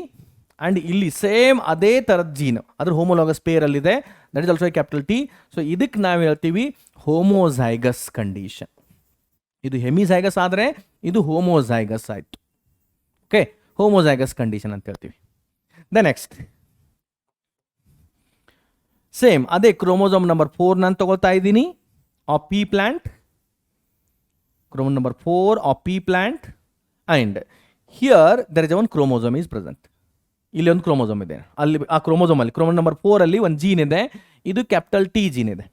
ಆ್ಯಂಡ್ ಇಲ್ಲಿ ಸೇಮ್ ಅದೇ ಥರದ ಜೀನ್ ಅದ್ರ ಹೋಮೋಲಾಗಸ್ ಪೇರಲ್ಲಿದೆ, that is also capital T. So ಇದಕ್ಕೆ ನಾವು ಹೇಳ್ತೀವಿ ಹೋಮೋಝೈಗಸ್ ಕಂಡೀಷನ್. ಇದು ಹೆಮಿಝೈಗಸ್ ಆದರೆ ಇದು ಹೋಮೋಝೈಗಸ್ ಆಯಿತು. ಓಕೆ, ಹೋಮೋಝೈಗಸ್ ಕಂಡೀಷನ್ ಅಂತ ಹೇಳ್ತೀವಿ. ದ ನೆಕ್ಸ್ಟ್ ಸೇಮ್ ಅದೇ ಕ್ರೋಮೋಸೋಮ್ ನಂಬರ್ 4 ನಾನು ತಗೊಳ್ತಾ ಇದ್ದೀನಿ of pea plant, chromosome number 4 of pea plant, and here there is one chromosome is present. ಇಲ್ಲಿ ಒಂದು ಕ್ರೋಮೋಸೋಮ್ ಇದೆ, ಅಲ್ಲಿ ಆ ಕ್ರೋಮೋಸೋಮಲ್ಲಿ ಕ್ರೋಮೋಸೋಮ್ ನಂಬರ್ 4 ಅಲ್ಲಿ ಒಂದು ಜೀನ್ ಇದೆ, ಇದು ಕ್ಯಾಪಿಟಲ್ ಟಿ ಜೀನ್ ಇದೆ.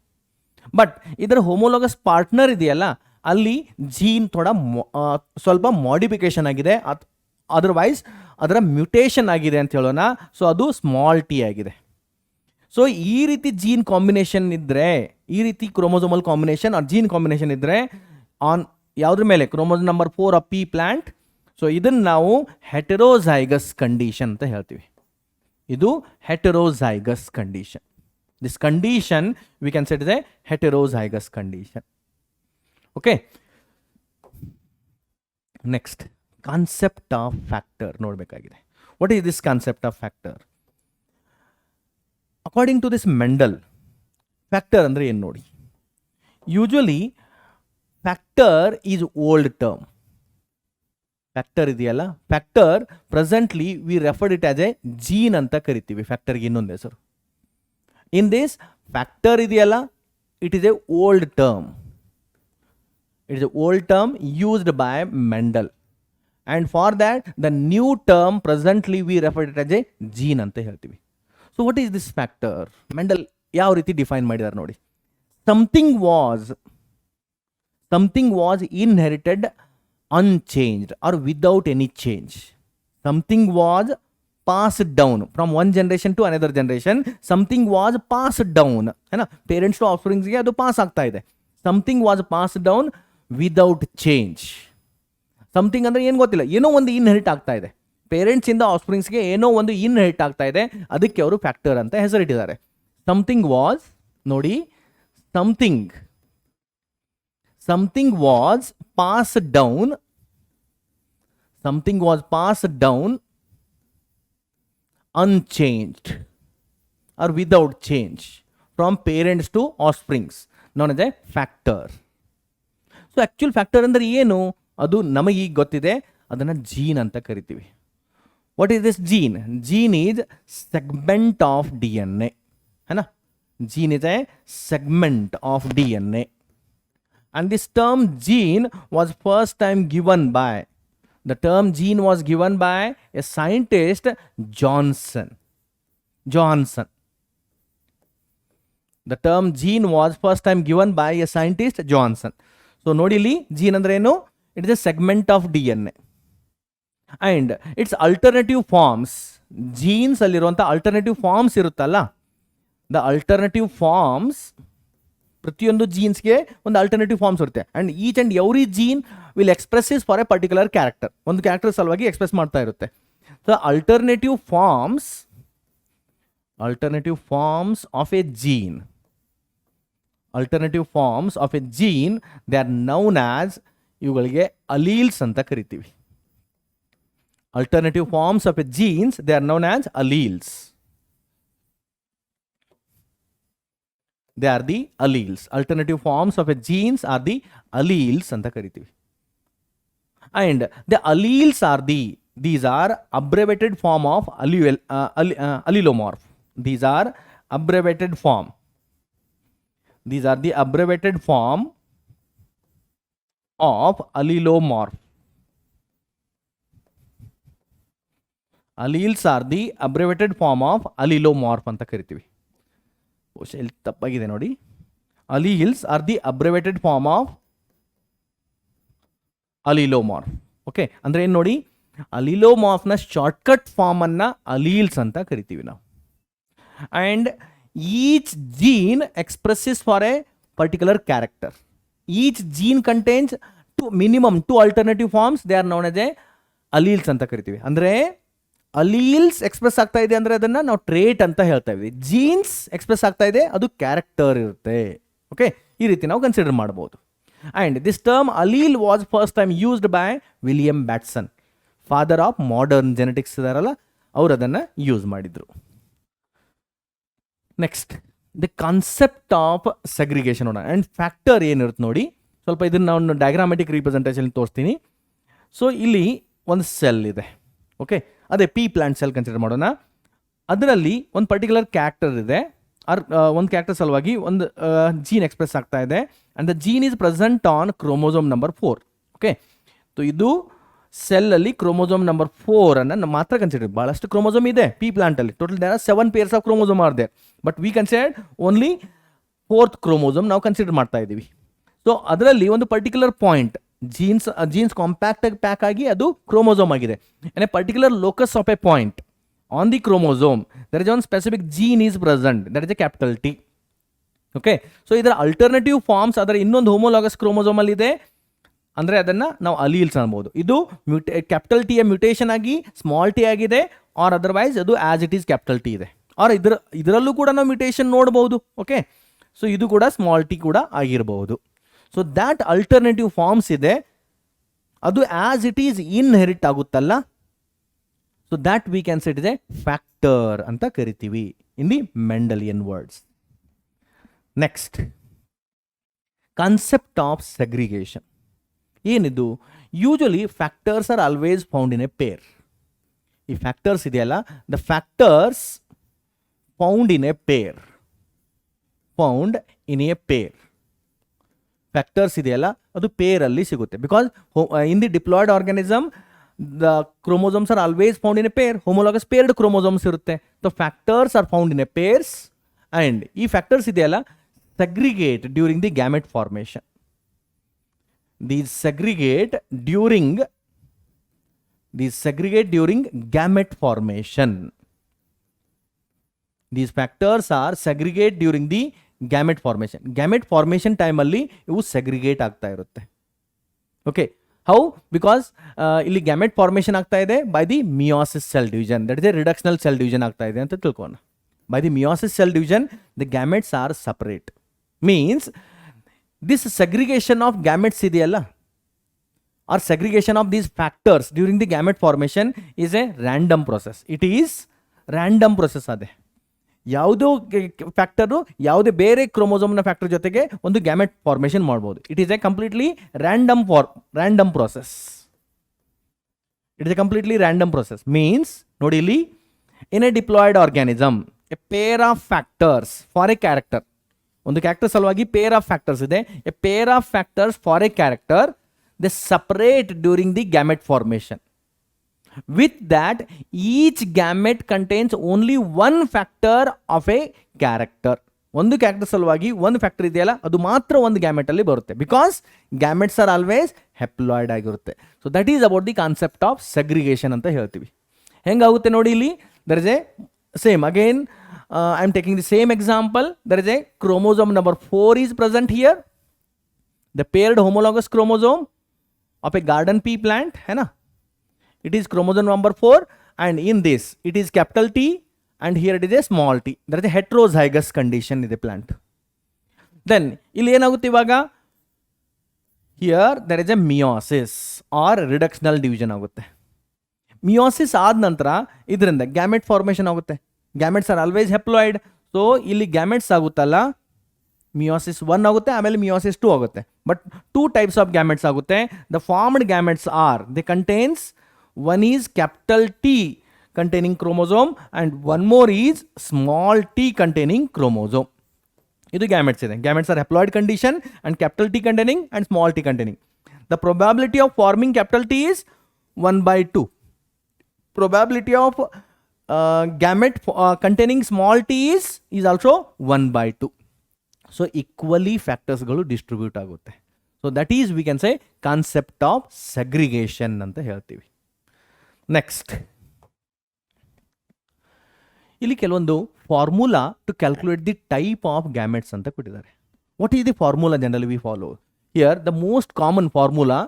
ಬಟ್ ಇದರ ಹೋಮೋಲಾಗಸ್ ಪಾರ್ಟ್ನರ್ ಇದೆಯಲ್ಲ ಅಲ್ಲಿ ಜೀನ್ ಸ್ವಲ್ಪ ಮಾಡಿಫಿಕೇಶನ್ ಆಗಿದೆ, ಅದರ್ವೈಸ್ ಅದರ ಮ್ಯೂಟೇಷನ್ ಆಗಿದೆ ಅಂತ ಹೇಳೋಣ. ಸೊ ಅದು ಸ್ಮಾಲ್ ಟಿ ಆಗಿದೆ. ಸೊ ಈ ರೀತಿ ಜೀನ್ ಕಾಂಬಿನೇಷನ್ ಇದ್ದರೆ, ಈ ರೀತಿ chromosomal combination or gene combination ಇದ್ದರೆ ಆನ್ ಯಾವುದ್ರ ಮೇಲೆ chromosome number 4 of pea plant. So ಇದನ್ನು ನಾವು ಹೆಟೆರೋಝೈಗಸ್ ಕಂಡೀಷನ್ ಅಂತ ಹೇಳ್ತೀವಿ. ಇದು heterozygous condition. This condition we can set is a heterozygous condition. Okay, next concept of factor ನೋಡಬೇಕಾಗಿದೆ. What is this concept of factor? According to this Mendel, factor ಅಂದರೆ ಏನು ನೋಡಿ. Usually factor is old term. Factor ಇದೆಯಲ್ಲ, factor presently we referred it as a gene ಅಂತ ಕರಿತೀವಿ. ಫ್ಯಾಕ್ಟರ್ಗೆ ಇನ್ನೊಂದು ಹೆಸರು. ಇನ್ ದಿಸ್ ಫ್ಯಾಕ್ಟರ್ ಇದೆಯಲ್ಲ, it is a old term. It is a old term used by Mendel, and for that the new term presently we referred it as a gene ಅಂತ ಹೇಳ್ತೀವಿ. So what is this factor? Mendel ಯಾವ ರೀತಿ ಡಿಫೈನ್ ಮಾಡಿದ್ದಾರೆ ನೋಡಿ. Something was inherited unchanged or without any change. Something was passed down from one generation to another generation. Something was passed down, है ना, parents to offsprings ಗೆ ಅದು ಪಾಸ್ ಆಗ್ತಾ ಇದೆ. Something was passed down without change. Something ಅಂದ್ರೆ ಏನು ಗೊತ್ತಿಲ್ಲ, ಏನೋ ಒಂದು ಇನ್ಹೆರಿಟ್ ಆಗ್ತಾ ಇದೆ. ಪೇರೆಂಟ್ಸ್ ಇಂದ ಆಫ್ಸ್ಪ್ರಿಂಗ್ಸ್ಗೆ ಏನೋ ಒಂದು ಇನ್ಹೆರಿಟ್ ಆಗ್ತಾ ಇದೆ, ಅದಕ್ಕೆ ಅವರು ಫ್ಯಾಕ್ಟರ್ ಅಂತ ಹೆಸರಿಟ್ಟಿದ್ದಾರೆ. ಸಮಥಿಂಗ್ ವಾಸ್ ನೋಡಿ, something was passed down unchanged or without change from parents to offsprings, known as a factor. So actual factor ಅಂದರೆ ಏನು ಅದು ನಮಗೆ ಈಗ ಗೊತ್ತಿದೆ, ಅದನ್ನು ಜೀನ್ ಅಂತ ಕರಿತೀವಿ. What is this gene? Gene is segment of DNA, है ना. Gene is a segment of DNA. And this term gene was first time given by, the term gene was given by a scientist Johnson. The term gene was first time given by a scientist Johnson. So ನೋಡಿ ಇಲ್ಲಿ gene ಅಂದ್ರೆ ಏನು? It is a segment of DNA. And its alternative forms, genes ಅಲ್ಲಿರುವಂಥ alternative forms ಇರುತ್ತಲ್ಲ, the alternative forms, ಪ್ರತಿಯೊಂದು ಜೀನ್ಸ್ಗೆ ಒಂದು ಅಲ್ಟರ್ನೇಟಿವ್ ಫಾರ್ಮ್ಸ್ ಇರುತ್ತೆ. And each and every gene will express for a particular character, ಒಂದು ಕ್ಯಾರೆಕ್ಟರ್ ಸಲುವಾಗಿ ಎಕ್ಸ್ಪ್ರೆಸ್ ಮಾಡ್ತಾ ಇರುತ್ತೆ. So alternative forms of a gene, they are known as, ಇವುಗಳಿಗೆ ಅಲೀಲ್ಸ್ ಅಂತ ಕರಿತೀವಿ. Alternative forms of a genes, they are known as alleles. They are the alleles. Alternative forms of a genes are the alleles ಅಂತ ಕರಿತೀವಿ. And the alleles are these are abbreviated form of allelomorph. These are abbreviated form. These are the abbreviated form of allelomorph. Alleles are the abbreviated form of allelomorph ಅಂತ ಕರಿತೀವಿ. ಇಲ್ಲಿ ತಪ್ಪಾಗಿದೆ ನೋಡಿ. Alleles are the abbreviated form of allelomorph. Okay, ಅಂದ್ರೆ ಏನು ನೋಡಿ, ಅಲಿಲೋಮಾರ್ಫ್ನ ಶಾರ್ಟ್ಕಟ್ ಫಾರ್ಮನ್ನು ಅಲೀಲ್ಸ್ ಅಂತ ಕರಿತೀವಿ ನಾವು. And each gene expresses for a particular character. Each gene contains minimum 2 alternative forms, they are known as a alleles ಅಂತ ಕರಿತೀವಿ. ಅಂದರೆ ಅಲೀಲ್ಸ್ ಎಕ್ಸ್ಪ್ರೆಸ್ ಆಗ್ತಾ ಇದೆ ಅಂದರೆ ಅದನ್ನು ನಾವು ಟ್ರೇಟ್ ಅಂತ ಹೇಳ್ತಾ ಇದ್ದೀವಿ. ಜೀನ್ಸ್ ಎಕ್ಸ್ಪ್ರೆಸ್ ಆಗ್ತಾ ಇದೆ, ಅದು ಕ್ಯಾರೆಕ್ಟರ್ ಇರುತ್ತೆ. ಓಕೆ, ಈ ರೀತಿ ನಾವು ಕನ್ಸಿಡರ್ ಮಾಡ್ಬೋದು. And this term allele was first time used by William Batson, father of modern genetics ಇದಾರಲ್ಲ, ಅವರು ಅದನ್ನು ಯೂಸ್ ಮಾಡಿದ್ರು. Next the concept of segregation ನೋಡೋಣ. ಆ್ಯಂಡ್ ಫ್ಯಾಕ್ಟರ್ ಏನಿರುತ್ತೆ ನೋಡಿ, ಸ್ವಲ್ಪ ಇದನ್ನು ನಾನು ಡಯಾಗ್ರಾಮೆಟಿಕ್ ರಿಪ್ರೆಸೆಂಟೇಷನ್ ತೋರಿಸ್ತೀನಿ. ಸೊ ಇಲ್ಲಿ ಒಂದು ಸೆಲ್ ಇದೆ, ಓಕೆ, ಅದೇ ಪಿ ಪ್ಲಾಂಟ್ ಸೆಲ್ ಕನ್ಸಿಡರ್ ಮಾಡೋಣ. ಅದರಲ್ಲಿ ಒಂದು ಪರ್ಟಿಕ್ಯುಲರ್ ಕ್ಯಾರೆಕ್ಟರ್ ಇದೆ, ಒಂದು ಕ್ಯಾರೆಕ್ಟರ್ ಸಲುವಾಗಿ ಒಂದು ಜೀನ್ ಎಕ್ಸ್ಪ್ರೆಸ್ ಆಗ್ತಾ ಇದೆ. And the gene is present on chromosome number 4. Okay, so ಇದು ಸೆಲ್ಲಲ್ಲಿ ಕ್ರೋಮೋಸೋಮ್ ನಂಬರ್ 4 ಮಾತ್ರ ಕನ್ಸಿಡರ್. ಭಾಳಷ್ಟು ಕ್ರೋಮೋಸೋಮ್ ಇದೆ ಪಿ ಪ್ಲಾಂಟಲ್ಲಿ. Total there are 7 pairs of chromosome are there, but we considered only 4th chromosome ನಾವು ಕನ್ಸಿಡರ್ ಮಾಡ್ತಾ ಇದ್ದೀವಿ. ಸೊ ಅದರಲ್ಲಿ ಒಂದು ಪರ್ಟಿಕ್ಯುಲರ್ ಪಾಯಿಂಟ್ ಜೀನ್ಸ್ ಕಾಂಪ್ಯಾಕ್ಟ್ ಆಗಿ ಪ್ಯಾಕ್ ಆಗಿ ಅದು ಕ್ರೋಮೋಸೋಮ್ ಆಗಿದೆ. And a particular locus of a point on the chromosome there is one specific gene is present, that is a capital T. Okay, so ಇದರ ಅಲ್ಟರ್ನೇಟಿವ್ ಫಾರ್ಮ್ಸ್ ಅದರ ಇನ್ನೊಂದು ಹೋಮೋಲಾಗಸ್ ಕ್ರೋಮೋಸೋಮ್ ಅಲ್ಲಿ ಇದೆ, ಅಂದರೆ ಅದನ್ನು ನಾವು ಅಲೀಲ್ಸ್ ಅನ್ಬೋದು. ಇದು ಕ್ಯಾಪಿಟಲ್ ಟಿ ಮ್ಯೂಟೇಷನ್ ಆಗಿ ಸ್ಮಾಲ್ ಟಿ ಆಗಿದೆ, ಆರ್ ಅದರ್ವೈಸ್ ಅದು as it is capital T ಇದೆ, ಆರ್ ಇದರಲ್ಲೂ ಕೂಡ ನಾವು ಮ್ಯೂಟೇಷನ್ ನೋಡ್ಬೋದು. ಓಕೆ, ಸೊ ಇದು ಕೂಡ ಸ್ಮಾಲ್ ಟಿ ಕೂಡ ಆಗಿರಬಹುದು. ಸೊ ದ್ಯಾಟ್ ಅಲ್ಟರ್ನೇಟಿವ್ ಫಾರ್ಮ್ಸ್ ಇದೆ, ಅದು ಆಸ್ ಇಟ್ ಈಸ್ ಇನ್ಹೆರಿಟ್ ಆಗುತ್ತಲ್ಲ, so that we can say it is a factor anta karitivi in the Mendelian words. Next, concept of segregation. Enidu, usually factors are always found in a pair. Ee factors ideyalla, the factors found in a pair, factors ideyalla adu pair alli sigutte, because in the diploid organism the chromosomes are always found in a pair, homologous paired chromosomes irutte. The factors are found in a pairs, and ee factors ideyalla segregate during the gamete formation. These segregate during gamete formation. These factors are segregate during the gamete formation. Gamete formation time alli ivu segregate ಆಗ್ತಾ ಇರುತ್ತೆ. Okay, how? Because ಇಲ್ಲಿ ಗ್ಯಾಮೆಟ್ ಫಾರ್ಮೇಷನ್ ಆಗ್ತಾ ಇದೆ by the meiosis cell division, that is a reductional cell division ಆಗ್ತಾ ಇದೆ ಅಂತ ತಿಳ್ಕೋಣ. By the meiosis cell division the gametes are separate. Means this segregation of gametes ಇದೆಯಲ್ಲ, or segregation of these factors during the gamete formation is a random process. It is random process. ಅದೇ ಯಾವುದೋ ಫ್ಯಾಕ್ಟರು ಯಾವುದೇ ಬೇರೆ ಕ್ರೋಮೋಸೋಮ್ನ ಫ್ಯಾಕ್ಟರ್ ಜೊತೆಗೆ ಒಂದು ಗ್ಯಾಮೆಟ್ ಫಾರ್ಮೇಷನ್ ಮಾಡ್ಬೋದು. It is A completely random process. It is a completely random process. Means ನೋಡಿ ಇಲ್ಲಿ, in a diploid organism a pair of factors for a character, ಒಂದು ಕ್ಯಾರೆಕ್ಟರ್ ಸಲುವಾಗಿ ಪೇರ್ ಆಫ್ ಫ್ಯಾಕ್ಟರ್ಸ್ ಇದೆ. A pair of factors for a character, they separate during the gamete formation. With that, each gamete contains only one factor of a character. ಒಂದು ಕ್ಯಾರೆಕ್ಟರ್ ಸಲುವಾಗಿ ಒಂದು ಫ್ಯಾಕ್ಟರ್ ಇದೆಯಲ್ಲ, ಅದು ಮಾತ್ರ ಒಂದು ಗ್ಯಾಮೆಟ್ ಅಲ್ಲಿ ಬರುತ್ತೆ, because gametes are always haploid ಆಗಿರುತ್ತೆ. So that is about the concept of segregation ಅಂತ ಹೇಳ್ತೀವಿ. ಹೆಂಗಾಗುತ್ತೆ ನೋಡಿ, ಇಲ್ಲಿ there is a same again I am taking the same example. There is a chromosome number 4 is present here, the paired homologous chromosome of a garden pea plant है ना. It is chromosome number 4, and in this it is capital T, and here it is a small t. There is a heterozygous condition in the plant. Then ಇಲ್ಲಿ ಏನಾಗುತ್ತೆ ಇವಾಗ, here there is a meiosis or reductional division ಆಗುತ್ತೆ. ಮಿಯೋಸಿಸ್ ಆದ ನಂತರ ಇದರಿಂದ ಗ್ಯಾಮೆಟ್ ಫಾರ್ಮೇಷನ್ ಆಗುತ್ತೆ. Gametes are always haploid. So ಇಲ್ಲಿ ಗ್ಯಾಮೆಟ್ಸ್ ಆಗುತ್ತಲ್ಲ, ಮಿಯೋಸಿಸ್ 1 ಆಗುತ್ತೆ, ಆಮೇಲೆ ಮಿಯೋಸಿಸ್ 2 ಆಗುತ್ತೆ. ಬಟ್ 2 types ಆಫ್ ಗ್ಯಾಮೆಟ್ಸ್ ಆಗುತ್ತೆ. The formed gametes are, they contains, one is capital T containing chromosome and one more is small t containing chromosome. Idu gametes ide. Gametes are haploid condition and capital T containing and small t containing. The probability of forming capital T is 1/2. Probability of gamete containing small t is also 1/2. So equally factors galu distribute agutte. So that is, we can say, concept of segregation anta ಹೇಳ್ತೀವಿ. ನೆಕ್ಸ್ಟ್, ಇಲ್ಲಿ ಕೆಲವೊಂದು formula to calculate the type of gametes ಅಂತ ಕೊಟ್ಟಿದ್ದಾರೆ. What is the formula generally we follow here? The most common formula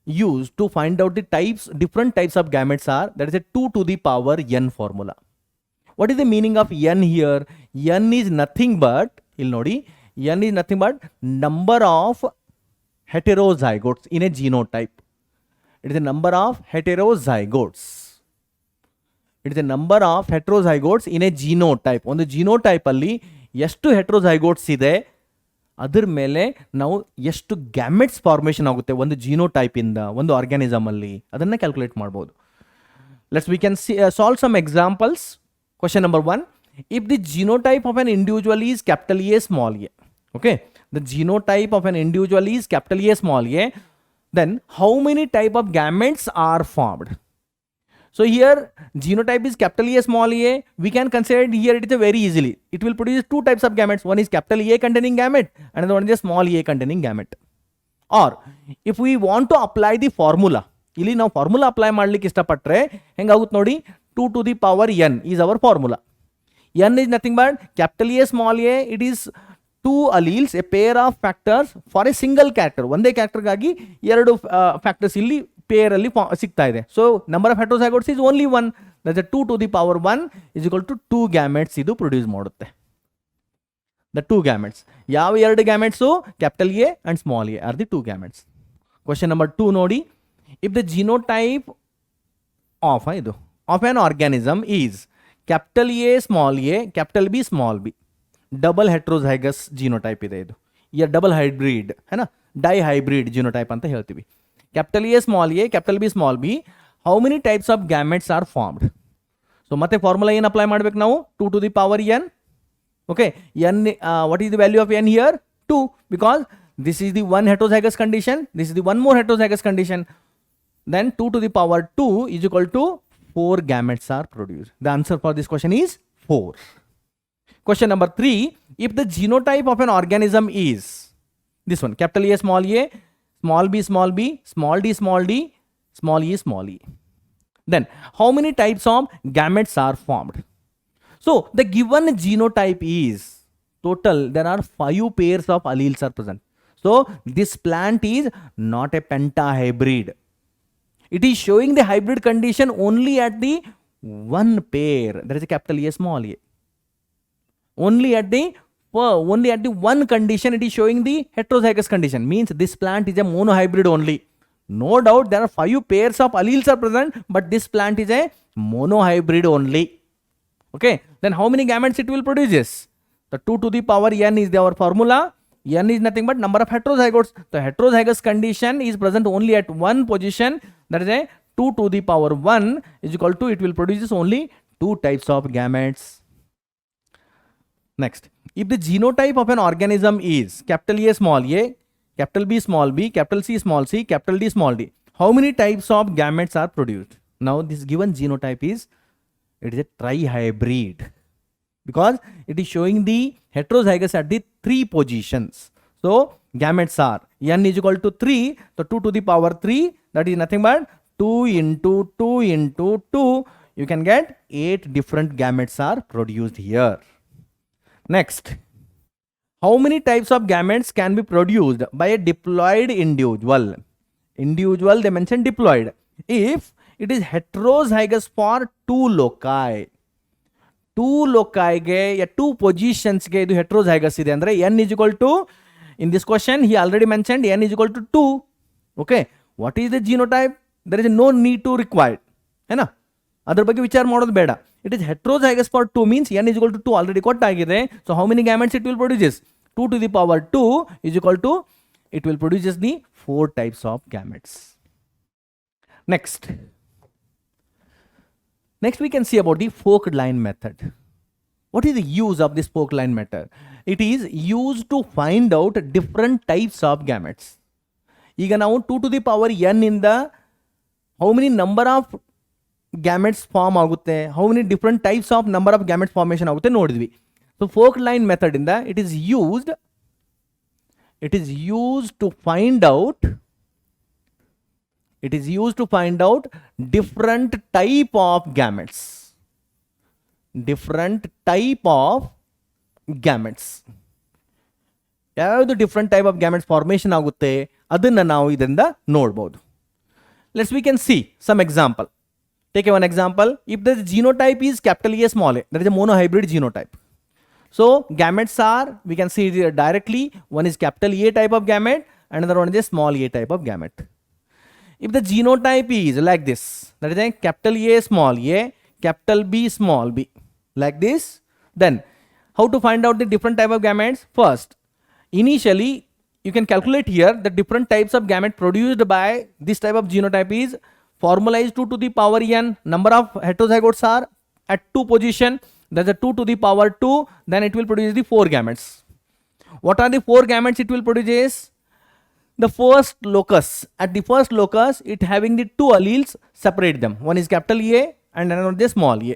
used to find out the types, different types of gametes are, that is a 2 to the power n formula. What is the meaning of n here? N is nothing but, ಇಲ್ಲಿ ನೋಡಿ, n is nothing but number of heterozygotes in a genotype. It is the number of heterozygotes. It is the number of heterozygotes in a genotype. ಒಂದು genotype ಅಲ್ಲಿ ಎಷ್ಟು heterozygotes ಇದೆ ಅದರ ಮೇಲೆ ನಾವು ಎಷ್ಟು ಗ್ಯಾಮೆಟ್ಸ್ ಫಾರ್ಮೇಷನ್ ಆಗುತ್ತೆ ಒಂದು ಜೀನೋಟೈಪ್ ಇಂದ ಒಂದು ಆರ್ಗ್ಯಾನಿಸಮ್ ಅಲ್ಲಿ ಅದನ್ನ ಕ್ಯಾಲ್ಕುಲೇಟ್ ಮಾಡಬಹುದು. We can solve some examples. Question number 1. If the genotype of an individual is capital A small a, okay, the genotype of an individual is capital A small a, then how many type of gametes are formed? So here genotype is capital A small a, we can consider it here, it is very easily. It will produce two types of gametes. One is capital A containing gamete and another one is small a containing gamete. Or if we want to apply the formula, ಇಲ್ಲಿ ನಾವು ಫಾರ್ಮುಲಾ ಅಪ್ಲೈ ಮಾಡ್ಲಿಕ್ಕೆ ಇಷ್ಟಪಟ್ಟರೆ ಹೆಂಗಾಗುತ್ತೆ ನೋಡಿ, 2 to the power n is our formula. N is nothing but capital A small a, it is two alleles, a pair of factors for a single character. ಒಂದೇ ಕ್ಯಾರೆಕ್ಟರ್ಗಾಗಿ ಎರಡು ಫ್ಯಾಕ್ಟರ್ಸ್ ಇಲ್ಲಿ ಪೇರ್ ಅಲ್ಲಿ ಸಿಗ್ತಾ ಇದೆ. So number of heterozygotes is only 1, that's 2 to the power 1 is equal to 2 gametes ಇದು ಪ್ರೊಡ್ಯೂಸ್ ಮಾಡುತ್ತೆ. The 2 gametes, ಯಾವ ಎರಡು gametes, capital A and small a are the 2 gametes. Question number 2 ನೋಡಿ, if the genotype of an organism is capital A small a, capital B small b, double heterozygous genotype ಇದೆ ಇದು, या double hybrid है ना, dihybrid genotype ಅಂತ ಹೇಳ್ತೀವಿ. capital A small a, capital B small b, how many types of gametes are formed? So ಮತ್ತೆ ಫಾರ್ಮುಲಾ ಏನು ಅಪ್ಲೈ ಮಾಡ್ಬೇಕು ನಾವು, 2 to the power n. Okay, n, what is the value of n here? 2, because this is the one heterozygous condition, this is the one more heterozygous condition. Then 2 to the power 2 is equal to 4 gametes are produced. The answer for this question is 4. Question number 3. If the genotype of an organism is this one, capital A small a, small b small b, small d small d, small e small e, then how many types of gametes are formed? So the given genotype is total, there are 5 pairs of alleles are present. So this plant is not a pentahybrid. It is showing the hybrid condition only at the one pair. There is a capital A small a. Only at the one condition it is showing the heterozygous condition. Means this plant is a monohybrid only. No doubt there are 5 pairs of alleles are present, but this plant is a monohybrid only. Okay. Then how many gametes it will produce? The 2 to the power n is our formula. N is nothing but number of heterozygotes. The heterozygous condition is present only at one position, that is a 2 to the power 1 is equal to, it will produce only 2 types of gametes. Next, if the genotype of an organism is capital A small a, capital B small b, capital C small c, capital D small d, how many types of gametes are produced? Now this given genotype is, it is a trihybrid, because it is showing the heterozygous at the 3 positions. So gametes are n is equal to 3, so 2 to the power 3, that is nothing but 2 into 2 into 2, you can get 8 different gametes are produced here. Next, how many types of gametes can be produced by a diploid individual? Individual, they mention diploid. If it is heterozygous for 2 loci, 2 loci ಗೆ 2 positions ಗೆ ಇದು heterozygous ಇದೆ ಅಂದ್ರೆ n is equal to, in this question he already mentioned n is equal to 2. Okay, what is the genotype? There is no need to required है ना, ಅದರ ಬಗ್ಗೆ ವಿಚಾರ ಮಾಡೋದು ಬೇಡ. It is heterozygous for 2 means n is equal to 2 already ಕೊಟ್ಟಾಗಿದೆ. So how many gametes it will produce? 2 to the power 2 is equal to, it will produce the 4 types of gametes. Next we can see about the forked line method. What is the use of this forked line method? It is used to find out different types of gametes. ಈಗ ನಾವು 2 to the power n ಇಂದ how many number of gametes form ಆಗುತ್ತೆ, how many different types of number of gametes formation ಆಗುತ್ತೆ ನೋಡಿದ್ವಿ. So forked line method ಇಂದ it is used to find out different type of gametes. ಯಾವುದು different type of gametes formation ಆಗುತ್ತೆ ಅದನ್ನು ನಾವು ಇದರಿಂದ ನೋಡ್ಬೋದು. We can see some example. Take one example. If the genotype is capital A small a, that is a monohybrid genotype. So gametes are, we can see it directly, one is capital A type of gamete another one is a small a type of gamete. If the genotype is like this, that is a capital A small a, capital B small b, like this, then how to find out the different type of gametes? First, initially you can calculate here the different types of gamete produced by this type of genotype is formalized 2 to the power n. Number of heterozygotes are at 2 position. That's a 2 to the power 2. Then it will produce the 4 gametes. What are the 4 gametes it will produce? The first locus. At the first locus, it having the 2 alleles, separate them. One is capital A and another is small a.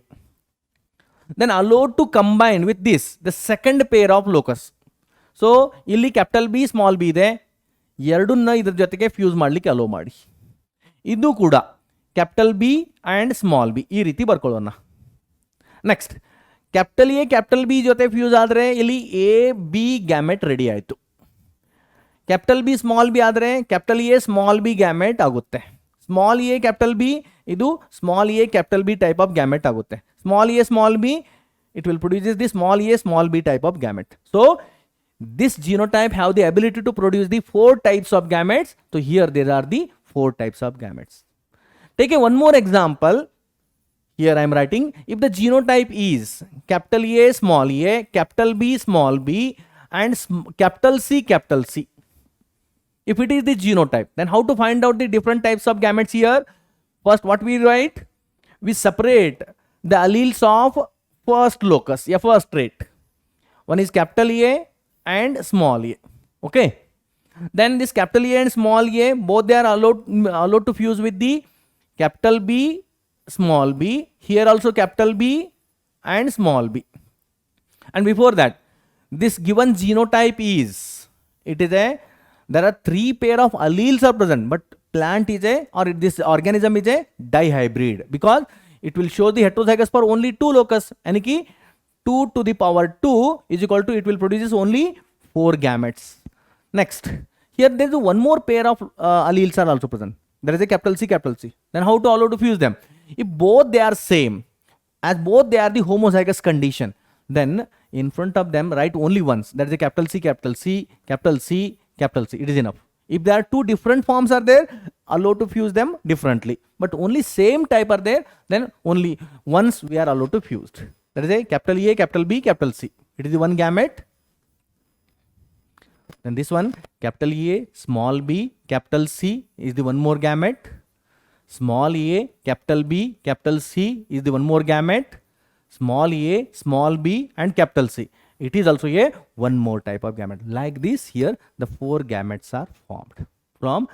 Then allowed to combine with this, the second pair of locus. So, ಇಲ್ಲಿ capital B small b ಇದೆ, ಎರಡನ್ನ ಇದರ ಜೊತೆಗೆ ಫ್ಯೂಸ್ ಮಾಡಲಿಕ್ಕೆ ಅಲೋ ಮಾಡಿ. ಇದು ಕೂಡ capital B and small b ಈ ರೀತಿ ಬರ್ಕೊಳ್ಳೋಣ. Next capital A capital B ಜೊತೆ ಫ್ಯೂಸ್ ಆದರೆ ಇಲ್ಲಿ ಎ ಬಿ ಗ್ಯಾಮೆಟ್ ರೆಡಿ ಆಯಿತು. ಕ್ಯಾಪಿಟಲ್ ಬಿ ಸ್ಮಾಲ್ ಬಿ ಆದರೆ capital A small b gamete ಆಗುತ್ತೆ. ಸ್ಮಾಲ್ ಎ ಕ್ಯಾಪಿಟಲ್ ಬಿ ಇದು small a capital B type of gamete ಆಗುತ್ತೆ. Small A small b it will produce the small a small b type of gamete. So this genotype have the ability to produce the 4 types of gametes. So here there are the 4 types of gametes. Take one more example. Here I am writing, if the genotype is capital A small a, capital B small b and capital C. If it is the genotype, then how to find out the different types of gametes here? First what we write? We separate the alleles of first locus, a first trait. One is capital A and small a. Okay. Then this capital A and small a, both they are allowed to fuse with the capital B, small b. Here also capital B and small b. And before that, this given genotype is, there are 3 pair of alleles are present, but plant is this organism is a dihybrid, because it will show the heterozygous for only 2 locus. And 2 to the power 2 is equal to, it will produce only 4 gametes. Next, here there is one more pair of alleles are also present. There is a capital C. Then how to allow to fuse them? If both they are same, as both they are the homozygous condition, then in front of them write only once. That is a capital C. It is enough. If there are 2 different forms are there, allow to fuse them differently. But only same type are there, then only once we are allowed to fuse. That is a capital A, capital B, capital C. It is the one gamete. Then this one, capital A, small b, capital C is the one more gamete. Small a, capital B, capital C is the one more gamete. Small a, small b and capital C. It is also a one more type of gamete. Like this, here the 4 gametes are formed from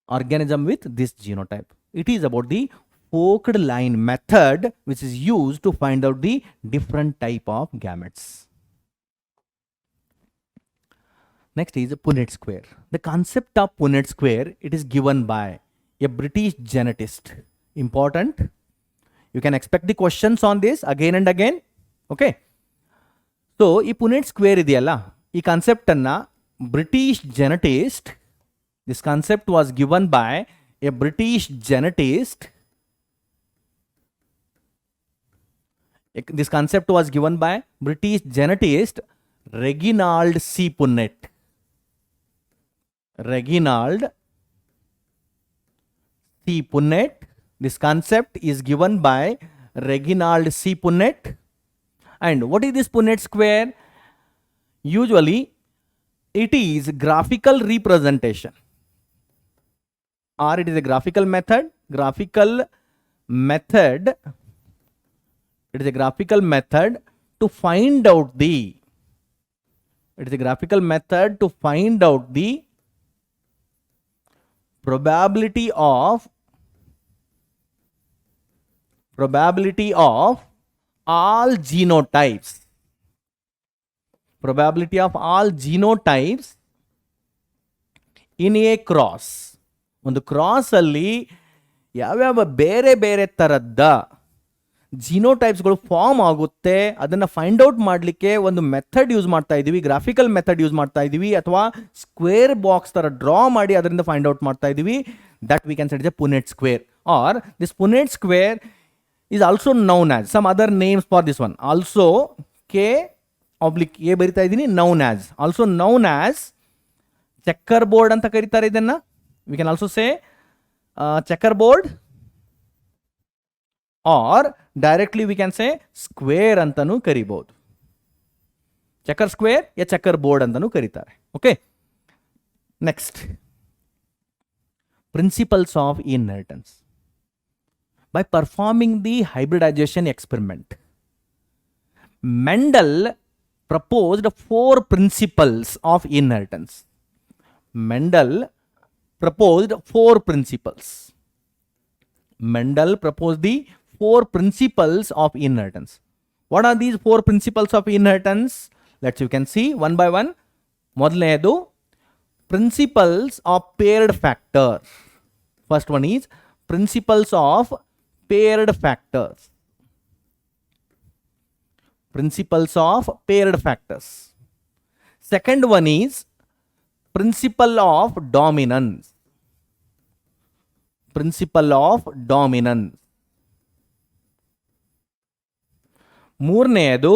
organism with this genotype. It is about the forked line method which is used to find out the different type of gametes. Next is Punnett square. The concept of Punnett square, it is given by a British genetist. Important. You can expect the questions on this again and again. Okay. So, ಈ ಪುನೆಟ್ ಸ್ಕ್ವೇರ್ ಇದೆಯಲ್ಲ, ಈ ಕಾನ್ಸೆಪ್ಟ್ ಅನ್ನ British geneticist, this concept was given by a British geneticist. This concept was given by British genetist Reginald C. Punnett. Reginald C. Punnett. This concept is given by Reginald C. Punnett. And what is this Punnett square? Usually it is graphical representation, or it is a graphical method. It is a graphical method to find out the probability of all genotypes. Probability of all genotypes in a cross. ಒಂದು ಕ್ರಾಸ್ ಅಲ್ಲಿ ಯಾವ್ಯಾವ ಬೇರೆ ಬೇರೆ ತರದ್ದ ಜಿನೋಟೈಪ್ಸ್ಗಳು ಫಾರ್ಮ್ ಆಗುತ್ತೆ ಅದನ್ನು ಫೈಂಡ್ ಔಟ್ ಮಾಡಲಿಕ್ಕೆ ಒಂದು ಮೆಥಡ್ ಯೂಸ್ ಮಾಡ್ತಾ ಇದ್ದೀವಿ, ಗ್ರಾಫಿಕಲ್ ಮೆಥಡ್ ಯೂಸ್ ಮಾಡ್ತಾ ಇದ್ದೀವಿ, ಅಥವಾ ಸ್ಕ್ವೇರ್ ಬಾಕ್ಸ್ ಥರ ಡ್ರಾ ಮಾಡಿ ಅದರಿಂದ ಫೈಂಡ್ ಔಟ್ ಮಾಡ್ತಾ ಇದ್ದೀವಿ. That we can set is a Punnett square, or this Punnett square is also known as some other names for this one. Also K oblique A ಬರಿತಾ ಇದ್ದೀನಿ, known as, also known as checker board ಅಂತ ಕರೀತಾರೆ ಇದನ್ನ. V can also say checker board, R directly V can say square ಅಂತಲೂ ಕರಿಬಹುದು. ಚೆಕ್ಕರ್ ಸ್ಕ್ವೇರ್ ಯಾ ಚೆಕ್ಕರ್ ಬೋರ್ಡ್ ಅಂತಲೂ ಕರೀತಾರೆ. Okay, next, principles of inheritance. By performing the hybridization experiment, Mendel proposed 4 principles of inheritance. Mendel proposed 4 principles. Mendel proposed the 4 principles of inheritance. What are these 4 principles of inheritance? Let's you can see one by one. ಮೊದಲನೇದು principles of paired factor. First one is principles of paired factors. Principles of paired factors. Second one is principle of dominance. Principle of dominance. ಮೂರನೆಯದು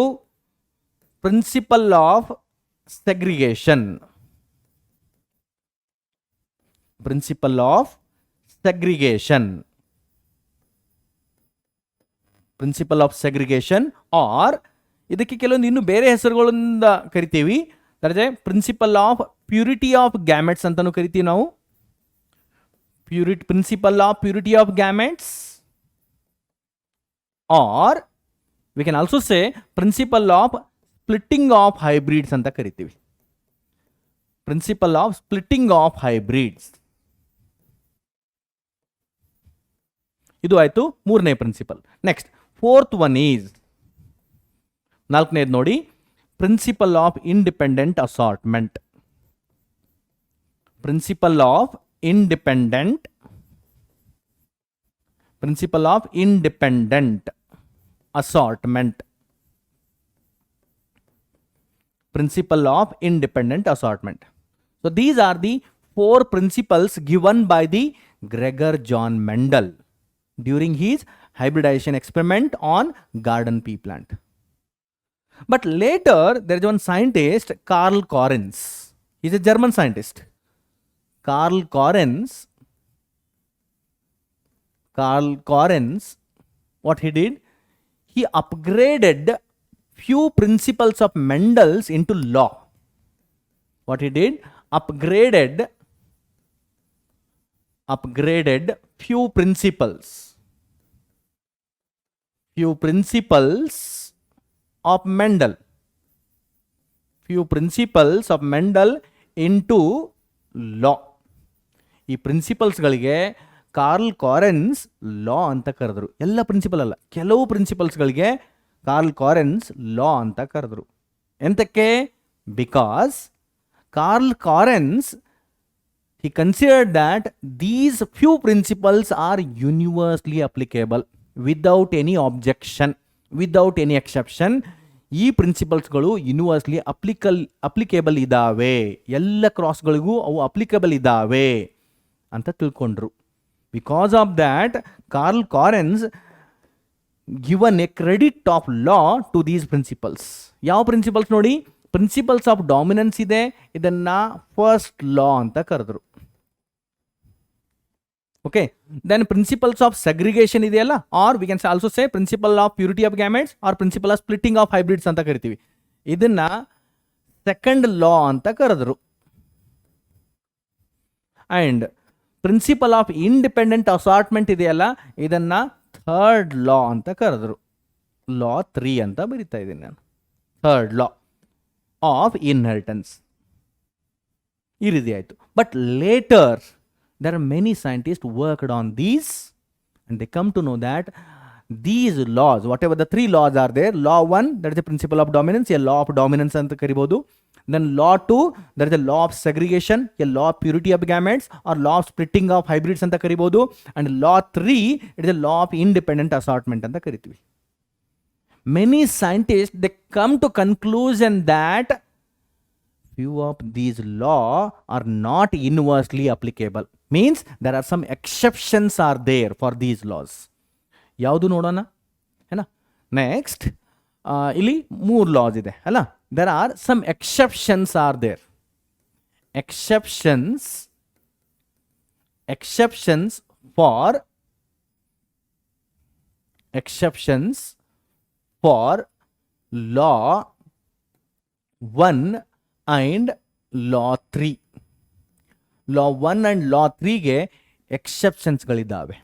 principle of segregation. Principle of segregation. Principle of segregation, or ಇದಕ್ಕೆ ಕೆಲವೊಂದು ಇನ್ನು ಬೇರೆ ಹೆಸರುಗಳಿಂದ ಕರಿತೀವಿ. That is principle of purity of gametes ಅಂತಲೂ ಕರಿತೀವಿ ನಾವು. Principle of purity of gametes, or we can also say principle of splitting of hybrids ಅಂತ ಕರಿತೀವಿ. Principle of splitting of hybrids. ಇದು ಆಯಿತು ಮೂರನೇ principle. Next, fourth one is, ನಾಲ್ಕನೇದು ನೋಡಿ, principle of independent assortment. Principle of independent, principle of independent assortment. Principle of independent assortment. So these are the 4 principles given by the Gregor John Mendel during his hybridization experiment on garden pea plant. But later there is one scientist, Karl Korens. He is a German scientist. Karl Korens, what he did, he upgraded few principles of Mendel's into law. What he did, upgraded few principles of Mendel, into law. ಈ ಪ್ರಿನ್ಸಿಪಲ್ಸ್ಗಳಿಗೆ ಕಾರ್ಲ್ ಕಾರೆನ್ಸ್ ಲಾ ಅಂತ ಕರೆದ್ರು. ಎಲ್ಲ ಪ್ರಿನ್ಸಿಪಲ್ ಅಲ್ಲ, ಕೆಲವು ಪ್ರಿನ್ಸಿಪಲ್ಸ್ಗಳಿಗೆ ಕಾರ್ಲ್ ಕಾರೆನ್ಸ್ ಲಾ ಅಂತ ಕರೆದ್ರು. ಎಂತಕ್ಕೆ? Because Carl Correns he considered that these few principles are universally applicable without any objection, without any exception. ಈ ಪ್ರಿನ್ಸಿಪಲ್ಸ್ಗಳು ಯೂನಿವರ್ಸ್ಲಿ ಅಪ್ಲಿಕೇಬಲ್ ಇದ್ದಾವೆ, ಎಲ್ಲ ಕ್ರಾಸ್ಗಳಿಗೂ ಅವು ಅಪ್ಲಿಕೇಬಲ್ ಇದ್ದಾವೆ ಅಂತ ತಿಳ್ಕೊಂಡ್ರು. Because of that Carl Correns given a credit of law to these principles. ಯಾವ ಪ್ರಿನ್ಸಿಪಲ್ಸ್ ನೋಡಿ, ಪ್ರಿನ್ಸಿಪಲ್ಸ್ ಆಫ್ ಡಾಮಿನೆನ್ಸ್ ಇದೆ, ಇದನ್ನ ಫಸ್ಟ್ ಲಾ ಅಂತ ಕರೆದ್ರು. Okay, then principles of segregation ಇದೆಯಲ್ಲ, or we can also say principle of purity of gametes or principle of splitting of hybrids ಅಂತ ಕರಿತೀವಿ. ಇದನ್ನ ಸೆಕೆಂಡ್ ಲಾ ಅಂತ ಕರೆದ್ರು. And principle of independent assortment ಇದೆಯಲ್ಲ, ಇದನ್ನ ಥರ್ಡ್ ಲಾ ಅಂತ ಕರೆದ್ರು. ಲಾ 3 ಅಂತ ಬರೀತಾ ಇದ್ದೀನಿ ನಾನು. ಥರ್ಡ್ ಲಾ ಆಫ್ ಇನ್ಹೆರಿಟೆನ್ಸ್ ಈ ರೀತಿ ಆಯಿತು. But later there are many scientists worked on these and they come to know that these laws, whatever the 3 laws are there, law 1 that is the principle of dominance, a law of dominance anta karibodu. Then law 2 there is a law of segregation, a law of purity of gametes or law of splitting of hybrids anta karibodu. And law 3 it is a law of independent assortment anta karitivi. Many scientists they come to conclusion that few of these law are not universally applicable, means there are some exceptions are there for these laws. ಯಾವುದು ನೋಡೋಣ ಏನ. ನೆಕ್ಸ್ಟ್ ಇಲ್ಲಿ 3 laws ಇದೆ ಅಲ್ಲ, there are some exceptions are there. exceptions for law 1 and law 3. law 1 and law 3ಗೆ ಎಕ್ಸೆಪ್ಷನ್ಸ್ಗಳಿದ್ದಾವೆ.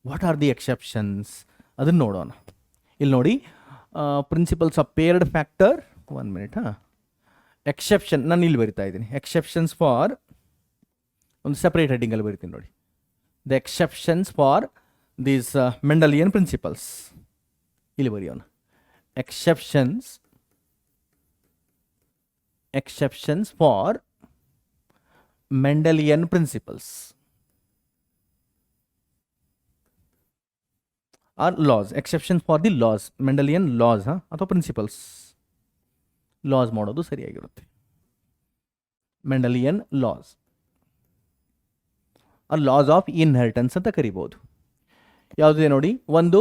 ವಾಟ್ ಆರ್ ದಿ ಎಕ್ಸೆಪ್ಷನ್ಸ್ ಅದನ್ನು ನೋಡೋಣ. ಇಲ್ಲಿ ನೋಡಿ, principles of paired factor, 1 minute. Exception ನಾನು ಇಲ್ಲಿ ಬರಿತಾ ಇದ್ದೀನಿ. ಎಕ್ಸೆಪ್ಷನ್ಸ್ ಫಾರ್ ಒಂದು ಸಪ್ರೇಟ್ ಹೆಡ್ಡಿಂಗಲ್ಲಿ ಬರಿತೀನಿ ನೋಡಿ. The exceptions for these Mendelian principles ಇಲ್ಲಿ ಬರೆಯೋಣ. exceptions for Mendelian principles or laws. Exceptions for the laws, Mendelian laws ಅಥವಾ principles. laws ಮಾಡೋದು ಸರಿಯಾಗಿರುತ್ತೆ. Mendelian laws or laws of inheritance ಅಂತ ಕರಿಬಹುದು. ಯಾವುದಿದೆ ನೋಡಿ, ಒಂದು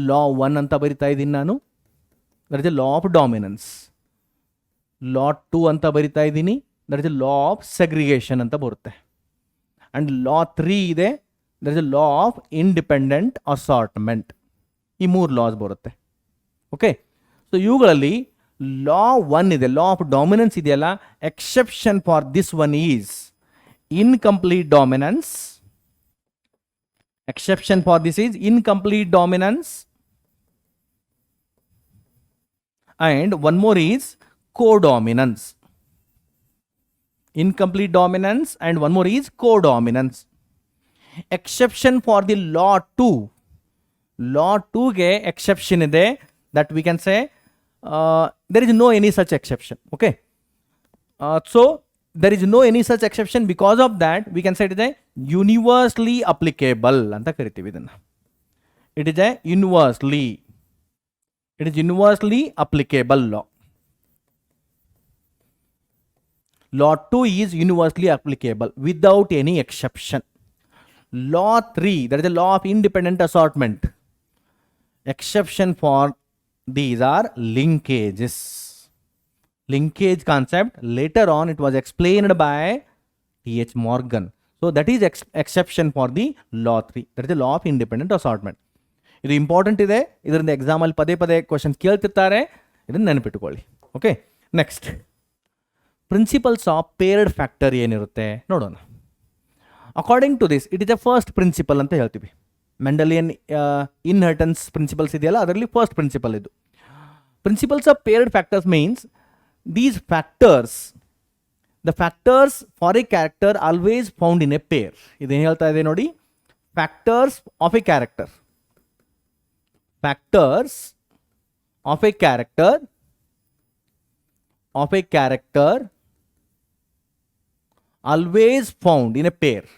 law 1 ಅಂತ ಬರಿತಾ ಇದ್ದೀನಿ ನಾನು, that is law of dominance. law 2 ಅಂತ ಬರಿತಾ ಇದ್ದೀನಿ, that is law of segregation ಅಂತ ಬರುತ್ತೆ. ಆ್ಯಂಡ್ law 3 ಇದೆ, that is law of independent assortment. ಈ 3 laws ಬರುತ್ತೆ. ಓಕೆ, ಸೊ ಇವುಗಳಲ್ಲಿ law 1 ಇದೆ, law of dominance ಇದೆಯಲ್ಲ, exception for this one is incomplete dominance. Exception for this is incomplete dominance. And one more is codominance. Incomplete dominance and one more is codominance. Exception for the law 2. Law 2 ge exception ide, that we can say there is no any such exception. Okay, so there is no any such exception. Because of that we can say it is a universally applicable anta kariತೀವಿ ಇದನ್ನ. It is a universally applicable law. Law 2 is universally applicable without any exception. Law 3, that is the law of independent assortment. Exception for these are linkages. Linkage concept, later on it was explained by T.H. Morgan. So that is exception for the law 3, that is the law of independent assortment. ಇದು ಇಂಪಾರ್ಟೆಂಟ್ ಇದೆ, ಇದರಿಂದ ಎಕ್ಸಾಮಲ್ಲಿ ಪದೇ ಪದೇ ಕ್ವಶನ್ ಕೇಳ್ತಿರ್ತಾರೆ, ಇದನ್ನು ನೆನಪಿಟ್ಟುಕೊಳ್ಳಿ. Okay, next principles of paired factor ಏನಿರುತ್ತೆ ನೋಡೋಣ. According to this it is a first principle ಅಂತ ಹೇಳ್ತೀವಿ. ಮೆಂಡಲಿಯನ್ ಇನ್ಹೆರಿಟೆನ್ಸ್ ಪ್ರಿನ್ಸಿಪಲ್ಸ್ ಇದೆಯಲ್ಲ, ಅದರಲ್ಲಿ ಫಸ್ಟ್ ಪ್ರಿನ್ಸಿಪಲ್ ಇದು. Principles of paired factors means these factors, the factors for a character always found in a pair. ಇದೇನು ಹೇಳ್ತಾ ಇದೆ ನೋಡಿ, factors of a character always found in a pair.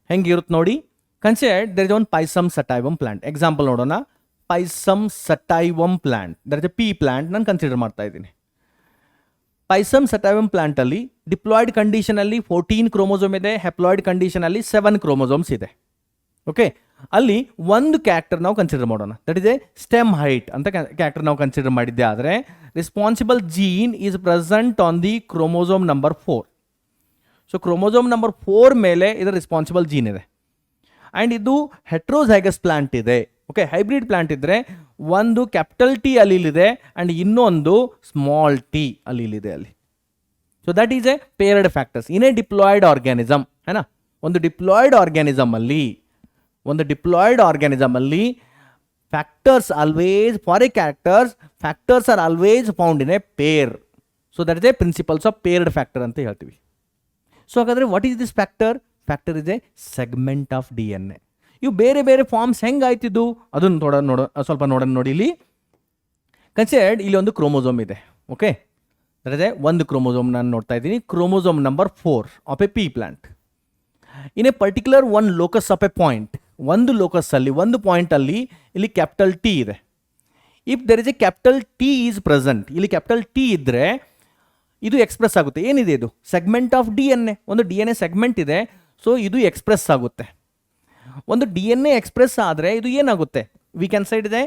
ಹೆಂಗಿರುತ್ತೆ ನೋಡಿ. Consider there is one Pisum sativum plant. Example ನೋಡೋಣ. Pisum sativum plant, there is a pea plant ನಾನು ಕನ್ಸಿಡರ್ ಮಾಡ್ತಾ ಇದ್ದೀನಿ. Pisum sativum plant ಅಲ್ಲಿ ಡಿಪ್ಲಾಯ್ಡ್ ಕಂಡೀಷನ್ ಅಲ್ಲಿ 14 ಕ್ರೋಮೋಸೋಮ್ ಇದೆ, ಹೆಪ್ಲಾಯ್ಡ್ ಕಂಡೀಷನ್ ಅಲ್ಲಿ 7 ಕ್ರೋಮೋಸೋಮ್ಸ್ ಇದೆ. ಓಕೆ, ಅಲ್ಲಿ ಒಂದು ಕ್ಯಾರೆಕ್ಟರ್ ನಾವು ಕನ್ಸಿಡರ್ ಮಾಡೋಣ, that is a stem height ಅಂತ ಕ್ಯಾರೆಕ್ಟರ್ ನಾವು ಕನ್ಸಿಡರ್ ಮಾಡಿದ್ದೆ. ಆದರೆ responsible gene is present on the chromosome number 4. So chromosome number 4 ಮೇಲೆ ಇದರ ರೆಸ್ಪಾನ್ಸಿಬಲ್ ಜೀನ್ ಇದೆ. ಆ್ಯಂಡ್ ಇದು ಹೆಟ್ರೋಝೈಗಸ್ ಪ್ಲಾಂಟ್ ಇದೆ. ಓಕೆ, ಹೈಬ್ರಿಡ್ ಪ್ಲಾಂಟ್ ಇದ್ದರೆ ಒಂದು ಕ್ಯಾಪಿಟಲ್ ಟಿ ಅಲ್ಲಿದೆ ಆ್ಯಂಡ್ ಇನ್ನೊಂದು ಸ್ಮಾಲ್ ಟಿ ಅಲ್ಲಿದೆ ಅಲ್ಲಿ. So that is a paired factors in a diploid organism. ಏನ, ಒಂದು ಡಿಪ್ಲಾಯ್ಡ್ ಆರ್ಗ್ಯಾನಿಸಮ್ ಅಲ್ಲಿ factors always for A characters factors are always found in a pair. So that is a principles of paired factor ಅಂತ ಹೇಳ್ತೀವಿ. ಸೊ ಹಾಗಾದರೆ what is this factor? Factor is a segment of DNA. ಇವು ಬೇರೆ ಬೇರೆ ಫಾರ್ಮ್ಸ್ ಹೆಂಗಾಯ್ತಿದ್ದು ಅದನ್ನು ಸ್ವಲ್ಪ ನೋಡೋಣ ನೋಡಿ. ಇಲ್ಲಿ ಕನ್ಸಿಡರ್ಡ್ ಇಲ್ಲಿ ಒಂದು ಕ್ರೋಮೋಸೋಮ್ ಇದೆ. ಓಕೆ, ಅದೇ ಒಂದು ಕ್ರೋಮೋಸೋಮ್ ನಾನು ನೋಡ್ತಾ ಇದ್ದೀನಿ, chromosome number 4 of a pea plant. In a particular one locus of a point, ಒಂದು ಲೋಕಸ್ ಅಲ್ಲಿ ಒಂದು ಪಾಯಿಂಟ್ ಅಲ್ಲಿ ಇಲ್ಲಿ ಕ್ಯಾಪಿಟಲ್ ಟಿ ಇದೆ. If there is a capital T is present, ಇಲ್ಲಿ ಕ್ಯಾಪಿಟಲ್ ಟಿ ಇದ್ದರೆ ಇದು ಎಕ್ಸ್ಪ್ರೆಸ್ ಆಗುತ್ತೆ. ಏನಿದೆ ಇದು? Segment of DNA. ಒಂದು DNA ಸೆಗ್ಮೆಂಟ್ ಇದೆ, ಸೊ ಇದು ಎಕ್ಸ್ಪ್ರೆಸ್ ಆಗುತ್ತೆ. ಒಂದು DNA ಎಕ್ಸ್ಪ್ರೆಸ್ ಆದರೆ ಇದು ಏನಾಗುತ್ತೆ? ವಿ ಕ್ಯಾನ್ ಸೈಡ್ ಇದೆ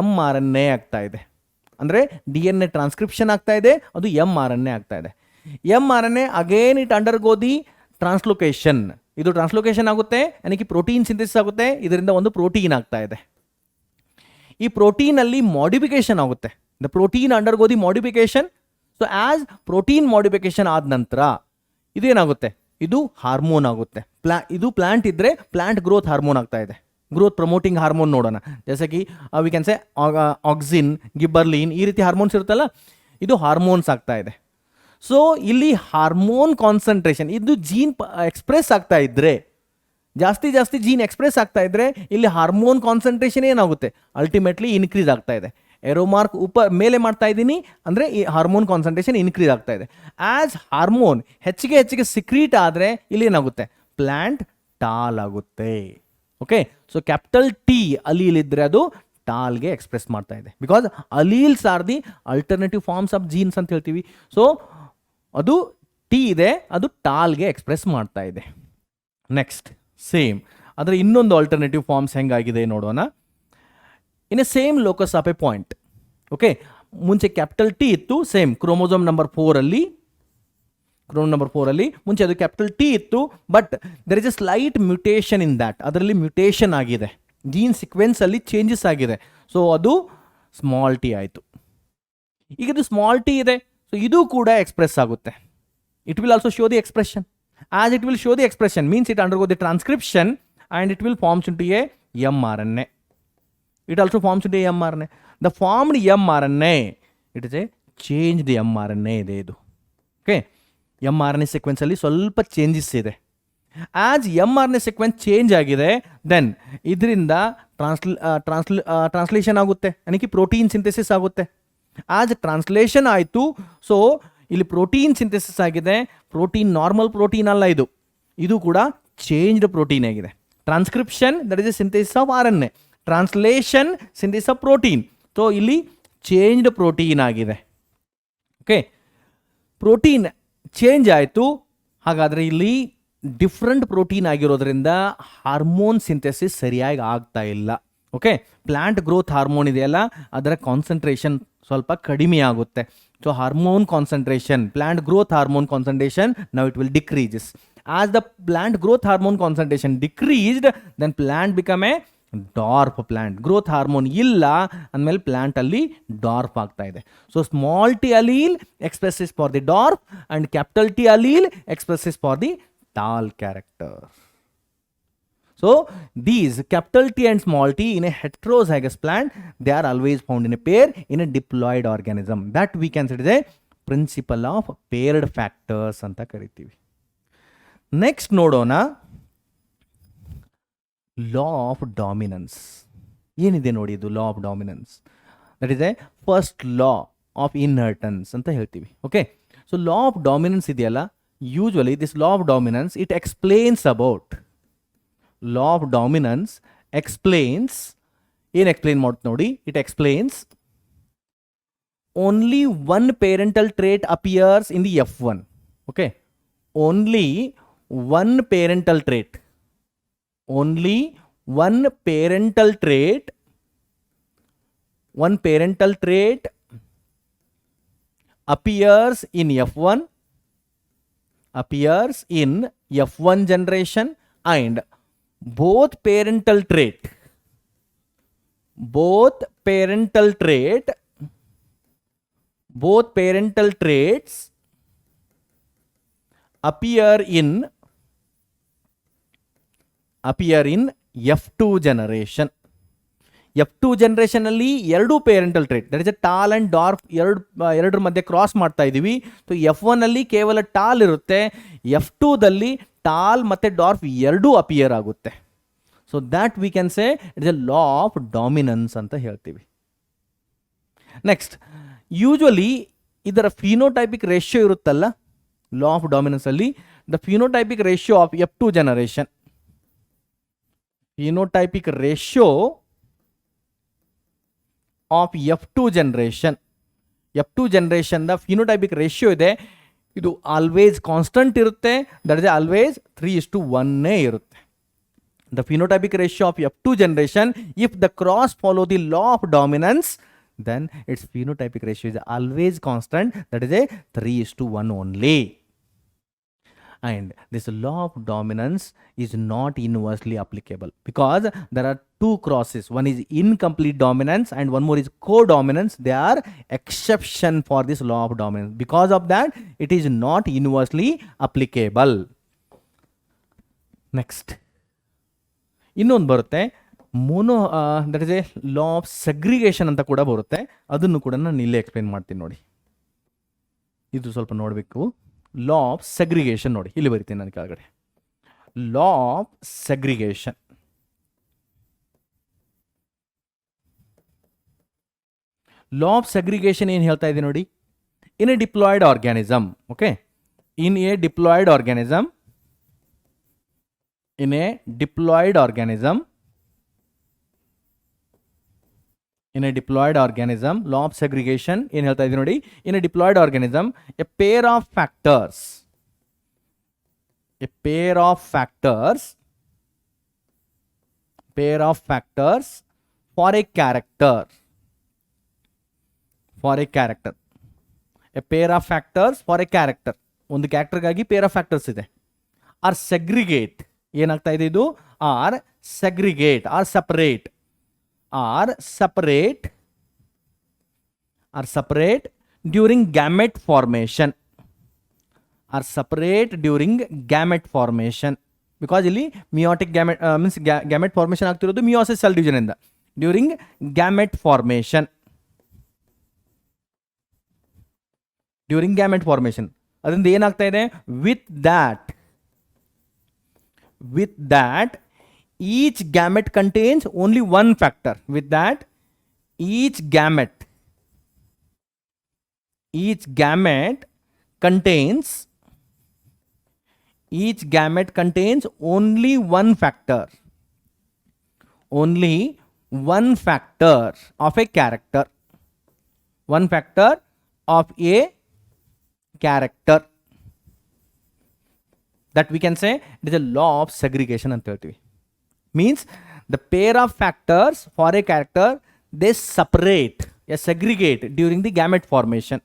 mRNA ಆಗ್ತಾ ಇದೆ. ಅಂದರೆ DNA ಟ್ರಾನ್ಸ್ಕ್ರಿಪ್ಷನ್ ಆಗ್ತಾ ಇದೆ, ಅದು mRNA ಆಗ್ತಾ ಇದೆ. mRNA again it undergo the translocation. ಇದು ಟ್ರಾನ್ಸ್ಲೋಕೇಶನ್ ಆಗುತ್ತೆ, ನನಗೆ ಪ್ರೋಟೀನ್ ಸಿಂಥೆಸಿಸ್ ಆಗುತ್ತೆ, ಇದರಿಂದ ಒಂದು ಪ್ರೋಟೀನ್ ಆಗ್ತಾ ಇದೆ. ಈ ಪ್ರೋಟೀನಲ್ಲಿ ಮಾಡಿಫಿಕೇಶನ್ ಆಗುತ್ತೆ. The protein undergo the modification. So as protein modification ಆದ ನಂತರ ಇದೇನಾಗುತ್ತೆ, ಇದು ಹಾರ್ಮೋನ್ ಆಗುತ್ತೆ. ಇದು ಪ್ಲಾಂಟ್ ಇದ್ದರೆ ಪ್ಲಾಂಟ್ ಗ್ರೋತ್ ಹಾರ್ಮೋನ್ ಆಗ್ತಾ ಇದೆ, ಗ್ರೋತ್ ಪ್ರಮೋಟಿಂಗ್ ಹಾರ್ಮೋನ್ ನೋಡೋಣ. ಜೈಸೆ ವಿ ಕ್ಯಾನ್ ಸೆ ಆಕ್ಸಿನ್, ಗಿಬ್ಬರ್ಲಿನ್, ಈ ರೀತಿ ಹಾರ್ಮೋನ್ಸ್ ಇರುತ್ತಲ್ಲ, ಇದು ಹಾರ್ಮೋನ್ಸ್ ಆಗ್ತಾ ಇದೆ. ಸೊ ಇಲ್ಲಿ ಹಾರ್ಮೋನ್ ಕಾನ್ಸಂಟ್ರೇಷನ್, ಇದು ಜೀನ್ ಎಕ್ಸ್ಪ್ರೆಸ್ ಆಗ್ತಾ ಇದ್ದರೆ, ಜಾಸ್ತಿ ಜೀನ್ ಎಕ್ಸ್ಪ್ರೆಸ್ ಆಗ್ತಾ ಇದ್ದರೆ ಇಲ್ಲಿ ಹಾರ್ಮೋನ್ ಕಾನ್ಸಂಟ್ರೇಷನ್ ಏನಾಗುತ್ತೆ, ಅಲ್ಟಿಮೇಟ್ಲಿ ಇನ್ಕ್ರೀಸ್ ಆಗ್ತಾ ಇದೆ. ಏರೋ ಮಾರ್ಕ್ ಮೇಲೆ ಮಾಡ್ತಾ ಇದ್ದೀನಿ ಅಂದರೆ ಈ ಹಾರ್ಮೋನ್ ಕಾನ್ಸಂಟ್ರೇಷನ್ ಇನ್ಕ್ರೀಸ್ ಆಗ್ತಾ ಇದೆ. ಆ್ಯಸ್ ಹಾರ್ಮೋನ್ ಹೆಚ್ಚಿಗೆ ಸಿಕ್ರೀಟ್ ಆದರೆ ಇಲ್ಲಿ ಏನಾಗುತ್ತೆ, ಪ್ಲ್ಯಾಂಟ್ ಟಾಲ್ ಆಗುತ್ತೆ. Okay, so capital T allele ಇದ್ದರೆ ಅದು ಟಾಲ್ಗೆ ಎಕ್ಸ್ಪ್ರೆಸ್ ಮಾಡ್ತಾ ಇದೆ. Because alleles are the alternative forms of genes ಅಂತ ಹೇಳ್ತೀವಿ. ಸೊ ಅದು ಟಿ ಇದೆ, ಅದು ಟಾಲ್ಗೆ ಎಕ್ಸ್ಪ್ರೆಸ್ ಮಾಡ್ತಾ ಇದೆ. ನೆಕ್ಸ್ಟ್ ಸೇಮ್ ಅದರ ಇನ್ನೊಂದು ಆಲ್ಟರ್ನೇಟಿವ್ ಫಾರ್ಮ್ಸ್ ಹೆಂಗಾಗಿದೆ ನೋಡೋಣ. In a same locus of a point. Okay, ಮುಂಚೆ ಕ್ಯಾಪಿಟಲ್ ಟಿ ಇತ್ತು, ಸೇಮ್ ಕ್ರೋಮೋಸೋಮ್ ನಂಬರ್ 4ಅಲ್ಲಿ ಮುಂಚೆ ಅದು ಕ್ಯಾಪಿಟಲ್ ಟಿ ಇತ್ತು. But there is a slight mutation in that, ಅದರಲ್ಲಿ ಮ್ಯೂಟೇಷನ್ ಆಗಿದೆ, ಜೀನ್ ಸೀಕ್ವೆನ್ಸಲ್ಲಿ ಚೇಂಜಸ್ ಆಗಿದೆ. ಸೊ ಅದು ಸ್ಮಾಲ್ ಟಿ ಆಯಿತು. ಈಗ ಇದು ಸ್ಮಾಲ್ ಟಿ ಇದೆ, ಸೊ ಇದು ಕೂಡ ಎಕ್ಸ್ಪ್ರೆಸ್ ಆಗುತ್ತೆ. It will also show the expression. As it will show the expression means it undergo the transcription and it will forms into a mRNA. It also forms into a mRNA. The formed mRNA, it is a changed mRNA ಇದೆ ಇದು. ಓಕೆ, mRNA ಸೀಕ್ವೆನ್ಸ್ ಅಲ್ಲಿ ಸ್ವಲ್ಪ ಚೇಂಜಸ್ ಇದೆ. ಆಸ್ mRNA ಸೀಕ್ವೆನ್ಸ್ ಚೇಂಜ್ ಆಗಿದೆ, ದೆನ್ ಇದರಿಂದ ಟ್ರಾನ್ಸ್ಲೇಷನ್ ಆಗುತ್ತೆ, ನನಗೆ ಪ್ರೋಟೀನ್ ಸಿಂಥೆಸಿಸ್ ಆಗುತ್ತೆ. ಆಸ್ ಟ್ರಾನ್ಸ್ಲೇಷನ್ ಆಯಿತು, ಸೊ ಇಲ್ಲಿ ಪ್ರೋಟೀನ್ ಸಿಂಥೆಸಿಸ್ ಆಗಿದೆ. ಪ್ರೋಟೀನ್ ನಾರ್ಮಲ್ ಪ್ರೋಟೀನ್ ಅಲ್ಲ, ಇದು ಕೂಡ ಚೇಂಜ್ಡ್ ಪ್ರೋಟೀನ್ ಆಗಿದೆ. Transcription that is A synthesis of RNA, translation synthesis of protein. So ಇಲ್ಲಿ ಚೇಂಜ್ಡ್ ಪ್ರೋಟೀನ್ ಆಗಿದೆ. ಓಕೆ, ಪ್ರೋಟೀನ್ ಚೇಂಜ್ ಆಯಿತು, ಹಾಗಾದರೆ ಇಲ್ಲಿ ಡಿಫ್ರೆಂಟ್ ಪ್ರೋಟೀನ್ ಆಗಿರೋದ್ರಿಂದ ಹಾರ್ಮೋನ್ ಸಿಂಥೆಸಿಸ್ ಸರಿಯಾಗಿ ಆಗ್ತಾ ಇಲ್ಲ. ಓಕೆ, ಪ್ಲಾಂಟ್ ಗ್ರೋತ್ ಹಾರ್ಮೋನ್ ಇದೆಯಲ್ಲ, ಅದರ ಕಾನ್ಸಂಟ್ರೇಷನ್ ಸ್ವಲ್ಪ ಕಡಿಮೆ ಆಗುತ್ತೆ. So hormone concentration, plant growth hormone concentration, now it will decreases. As the plant growth hormone concentration decreased, then plant become a dwarf plant. Growth hormone illa andmele plant alli dwarf aagta ide. So small t allele expresses for the dwarf and capital T allele expresses for the tall character. So these capital T and small t in a heterozygous plant, they are always found in a pair in a diploid organism. That we consider the principle of paired factors anta karitivi. Next nodona, law of dominance. Yenide nodi idu law of dominance. That is a first law of inheritance anta heltivi. Okay, so law of dominance ideyalla, usually this law of dominance it explains about law of dominance explains, ಏನು ಎಕ್ಸ್ಪ್ಲೇನ್ ಮಾಡ್ತು ನೋಡಿ, it explains only one parental trait appears in the F1. Okay, only one parental trait, only one parental trait, one parental trait appears in F1, appears in F1 generation, and both parental traits appear in F2 generation. F2 generation ಅಲ್ಲಿ ಎರಡು parental trait, that is a tall and dwarf, ಎರಡರ ಮಧ್ಯೆ ಕ್ರಾಸ್ ಮಾಡ್ತಾ ಇದ್ದೀವಿ. ಸೊ F1 ಅಲ್ಲಿ ಕೇವಲ ಟಾಲ್ ಇರುತ್ತೆ, F2ದಲ್ಲಿ ಟಾಲ್ ಮತ್ತು ಡಾರ್ಫ್ ಎರಡೂ ಅಪಿಯರ್ ಆಗುತ್ತೆ. So that we can say it is a law of dominance ಅಂತ ಹೇಳ್ತೀವಿ. ನೆಕ್ಸ್ಟ್, ಯೂಶ್ವಲಿ ಇದರ ಫಿನೋಟೈಪಿಕ್ ರೇಷಿಯೋ ಇರುತ್ತಲ್ಲ, ಲಾ ಆಫ್ ಡಾಮಿನೆನ್ಸ್ ಅಲ್ಲಿ the phenotypic ratio of F2 generation, phenotypic ratio of F2 generation the phenotypic ratio ಇದೆ, ಇದು ಆಲ್ವೇಸ್ ಕಾನ್ಸ್ಟಂಟ್ ಇರುತ್ತೆ, ದಟ್ ಇಸ್ ಆಲ್ವೇಸ್ 3:1 ಇರುತ್ತೆ. the phenotypic ratio of F2 generation, if the cross follow the law of dominance, then its phenotypic ratio is always constant, that is a 3:1 only. And this law of dominance is not universally applicable because there are two crosses. One is incomplete dominance and one more is codominance. They are exception for this law of dominance. Because of that, it is not universally applicable. Next. ಇನ್ನೊಂದು ಬರುತ್ತೆ that is a law of segregation ಅಂತ ಕೂಡ ಬರುತ್ತೆ. ಅದನ್ನು ಕೂಡ ನಾನು ಇಲ್ಲೇ ಎಕ್ಸ್ಪ್ಲೇನ್ ಮಾಡ್ತೀನಿ ನೋಡಿ. ಇದು ಸ್ವಲ್ಪ ನೋಡಬೇಕು. ಲಾ ಆಫ್ ಸೆಗ್ರಿಗೇಷನ್ ನೋಡಿ, ಇಲ್ಲಿ ಬರಿತೀನಿ ನಾನು ಕೆಳಗಡೆ. ಲಾ of segregation. Law of segregation ಏನು ಹೇಳ್ತಾ ಇದೆ ನೋಡಿ. In a diploid organism, okay, in a diploid organism, in a diploid organism, in a diploid organism, law of segregation ಏನು ಹೇಳ್ತಾ ಇದೆ ನೋಡಿ. in a diploid organism, a pair of factors for a character, a pair of factors for a character, ಒಂದು ಕ್ಯಾರೆಕ್ಟರ್ಗಾಗಿ pair of factors ಇದೆ, are segregate, ಏನಾಗ್ತಾ ಇದೆ ಇದು, or segregate, or separate during gamete formation, because ಇಲ್ಲಿ meiotic gamete means gamete formation ಆಗ್ತಿರೋದು ಮಿಯೋಸಿಸ್ ಸೆಲ್ ಡಿವಿಷನ್ ಇಂದ. ಡ್ಯೂರಿಂಗ್ ಗ್ಯಾಮೆಟ್ ಫಾರ್ಮೇಷನ್ ಅದರಿಂದ ಏನಾಗ್ತಾ ಇದೆ, with that each gamete contains only one factor, each gamete contains only one factor of a character, that we can say it is a law of segregation ಅಂತ ಹೇಳ್ತೀವಿ. Means the pair of factors for a character, they segregate during the gamete formation.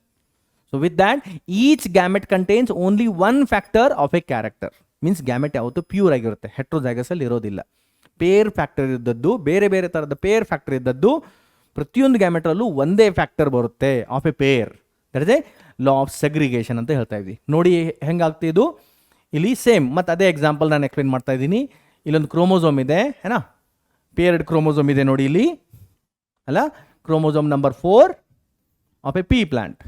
So with that each gamete contains only one factor of a character. Means gamete ಯಾವತ್ತು ಪ್ಯೂರ್ ಆಗಿರುತ್ತೆ, ಹೆಟ್ರೋಜೈಗಸ್ ಅಲ್ಲಿ ಇರೋದಿಲ್ಲ. ಪೇರ್ ಫ್ಯಾಕ್ಟರ್ ಇದ್ದದ್ದು, ಬೇರೆ ಬೇರೆ ಥರದ ಪೇರ್ ಫ್ಯಾಕ್ಟರ್ ಇದ್ದದ್ದು, ಪ್ರತಿಯೊಂದು ಗ್ಯಾಮೆಟ್ರಲ್ಲೂ ಒಂದೇ ಫ್ಯಾಕ್ಟರ್ ಬರುತ್ತೆ of a peer. That is a law of segregation ಅಂತ ಹೇಳ್ತಾ ಇದ್ವಿ. ನೋಡಿ ಹೆಂಗಾಗ್ತಿದ್ದು ಇದು. ಇಲ್ಲಿ ಸೇಮ್ ಮತ್ತು ಅದೇ ಎಕ್ಸಾಂಪಲ್ ನಾನು ಎಕ್ಸ್ಪ್ಲೇನ್ ಮಾಡ್ತಾ ಇದ್ದೀನಿ. ಇಲ್ಲೊಂದು ಕ್ರೋಮೋಸೋಮ್ ಇದೆ, ಏನಾ, ಪೇರ್ಡ್ ಕ್ರೋಮೋಸೋಮ್ ಇದೆ ನೋಡಿ ಇಲ್ಲಿ, ಅಲ್ಲ, chromosome number 4 of a pea plant.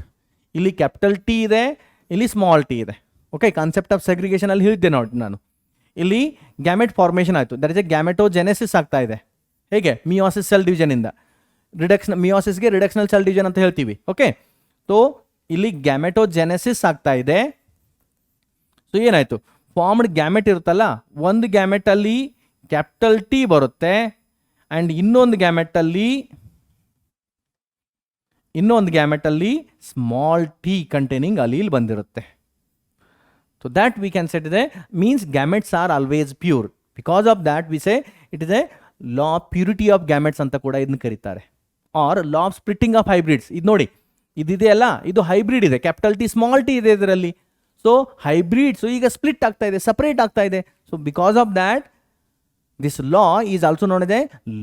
ಇಲ್ಲಿ ಕ್ಯಾಪಿಟಲ್ ಟಿ ಇದೆ, ಇಲ್ಲಿ ಸ್ಮಾಲ್ ಟಿ ಇದೆ. ಓಕೆ, ಕಾನ್ಸೆಪ್ಟ್ ಆಫ್ ಸೆಗ್ರಿಗೇಷನ್ ಅಲ್ಲಿ ಹೇಳಿದ್ದೆ ನೋಡಿ ನಾನು. ಇಲ್ಲಿ ಗ್ಯಾಮೆಟ್ ಫಾರ್ಮೇಷನ್ ಆಯಿತು, ದಟ್ ಇಸ್ ಎ ಗ್ಯಾಮೆಟೋಜೆನೆಸಿಸ್ ಆಗ್ತಾ ಇದೆ. ಹೇಗೆ, ಮಿಯೋಸಿಸ್ ಸೆಲ್ ಡಿವಿಷನಿಂದ ಮಿಯೋಸಿಸ್ಗೆ ರಿಡಕ್ಷನಲ್ ಸೆಲ್ ಡಿವಿಷನ್ ಅಂತ ಹೇಳ್ತೀವಿ. ಓಕೆ, ಸೊ ಇಲ್ಲಿ ಗ್ಯಾಮೆಟೋಜೆನೆಸಿಸ್ ಆಗ್ತಾ ಇದೆ. ಸೊ ಏನಾಯಿತು, ಫಾರ್ಮ್ಡ್ ಗ್ಯಾಮೆಟ್ ಇರುತ್ತಲ್ಲ, ಒಂದು ಗ್ಯಾಮೆಟಲ್ಲಿ ಕ್ಯಾಪಿಟಲ್ ಟಿ ಬರುತ್ತೆ ಆ್ಯಂಡ್ ಇನ್ನೊಂದು ಗ್ಯಾಮೆಟಲ್ಲಿ ಸ್ಮಾಲ್ ಟಿ ಕಂಟೈನಿಂಗ್ ಅಲೀಲ್ ಬಂದಿರುತ್ತೆ. So that we can set ಇದೆ means gametes are always pure. Because of that we say it is a law of purity of gametes ಅಂತ ಕೂಡ ಇದನ್ನು ಕರೀತಾರೆ. Or law of splitting of hybrids. ಇದು ನೋಡಿ, ಇದಿದೆಯಲ್ಲ, ಇದು ಹೈಬ್ರಿಡ್ ಇದೆ, ಕ್ಯಾಪಿಟಲ್ ಟಿ ಸ್ಮಾಲ್ ಟಿ ಇದೆ ಇದರಲ್ಲಿ. ಸೊ ಹೈಬ್ರಿಡ್ಸು ಈಗ ಸ್ಪ್ಲಿಟ್ ಆಗ್ತಾ ಇದೆ, ಸಪರೇಟ್ ಆಗ್ತಾ ಇದೆ. So because of that this law is also known a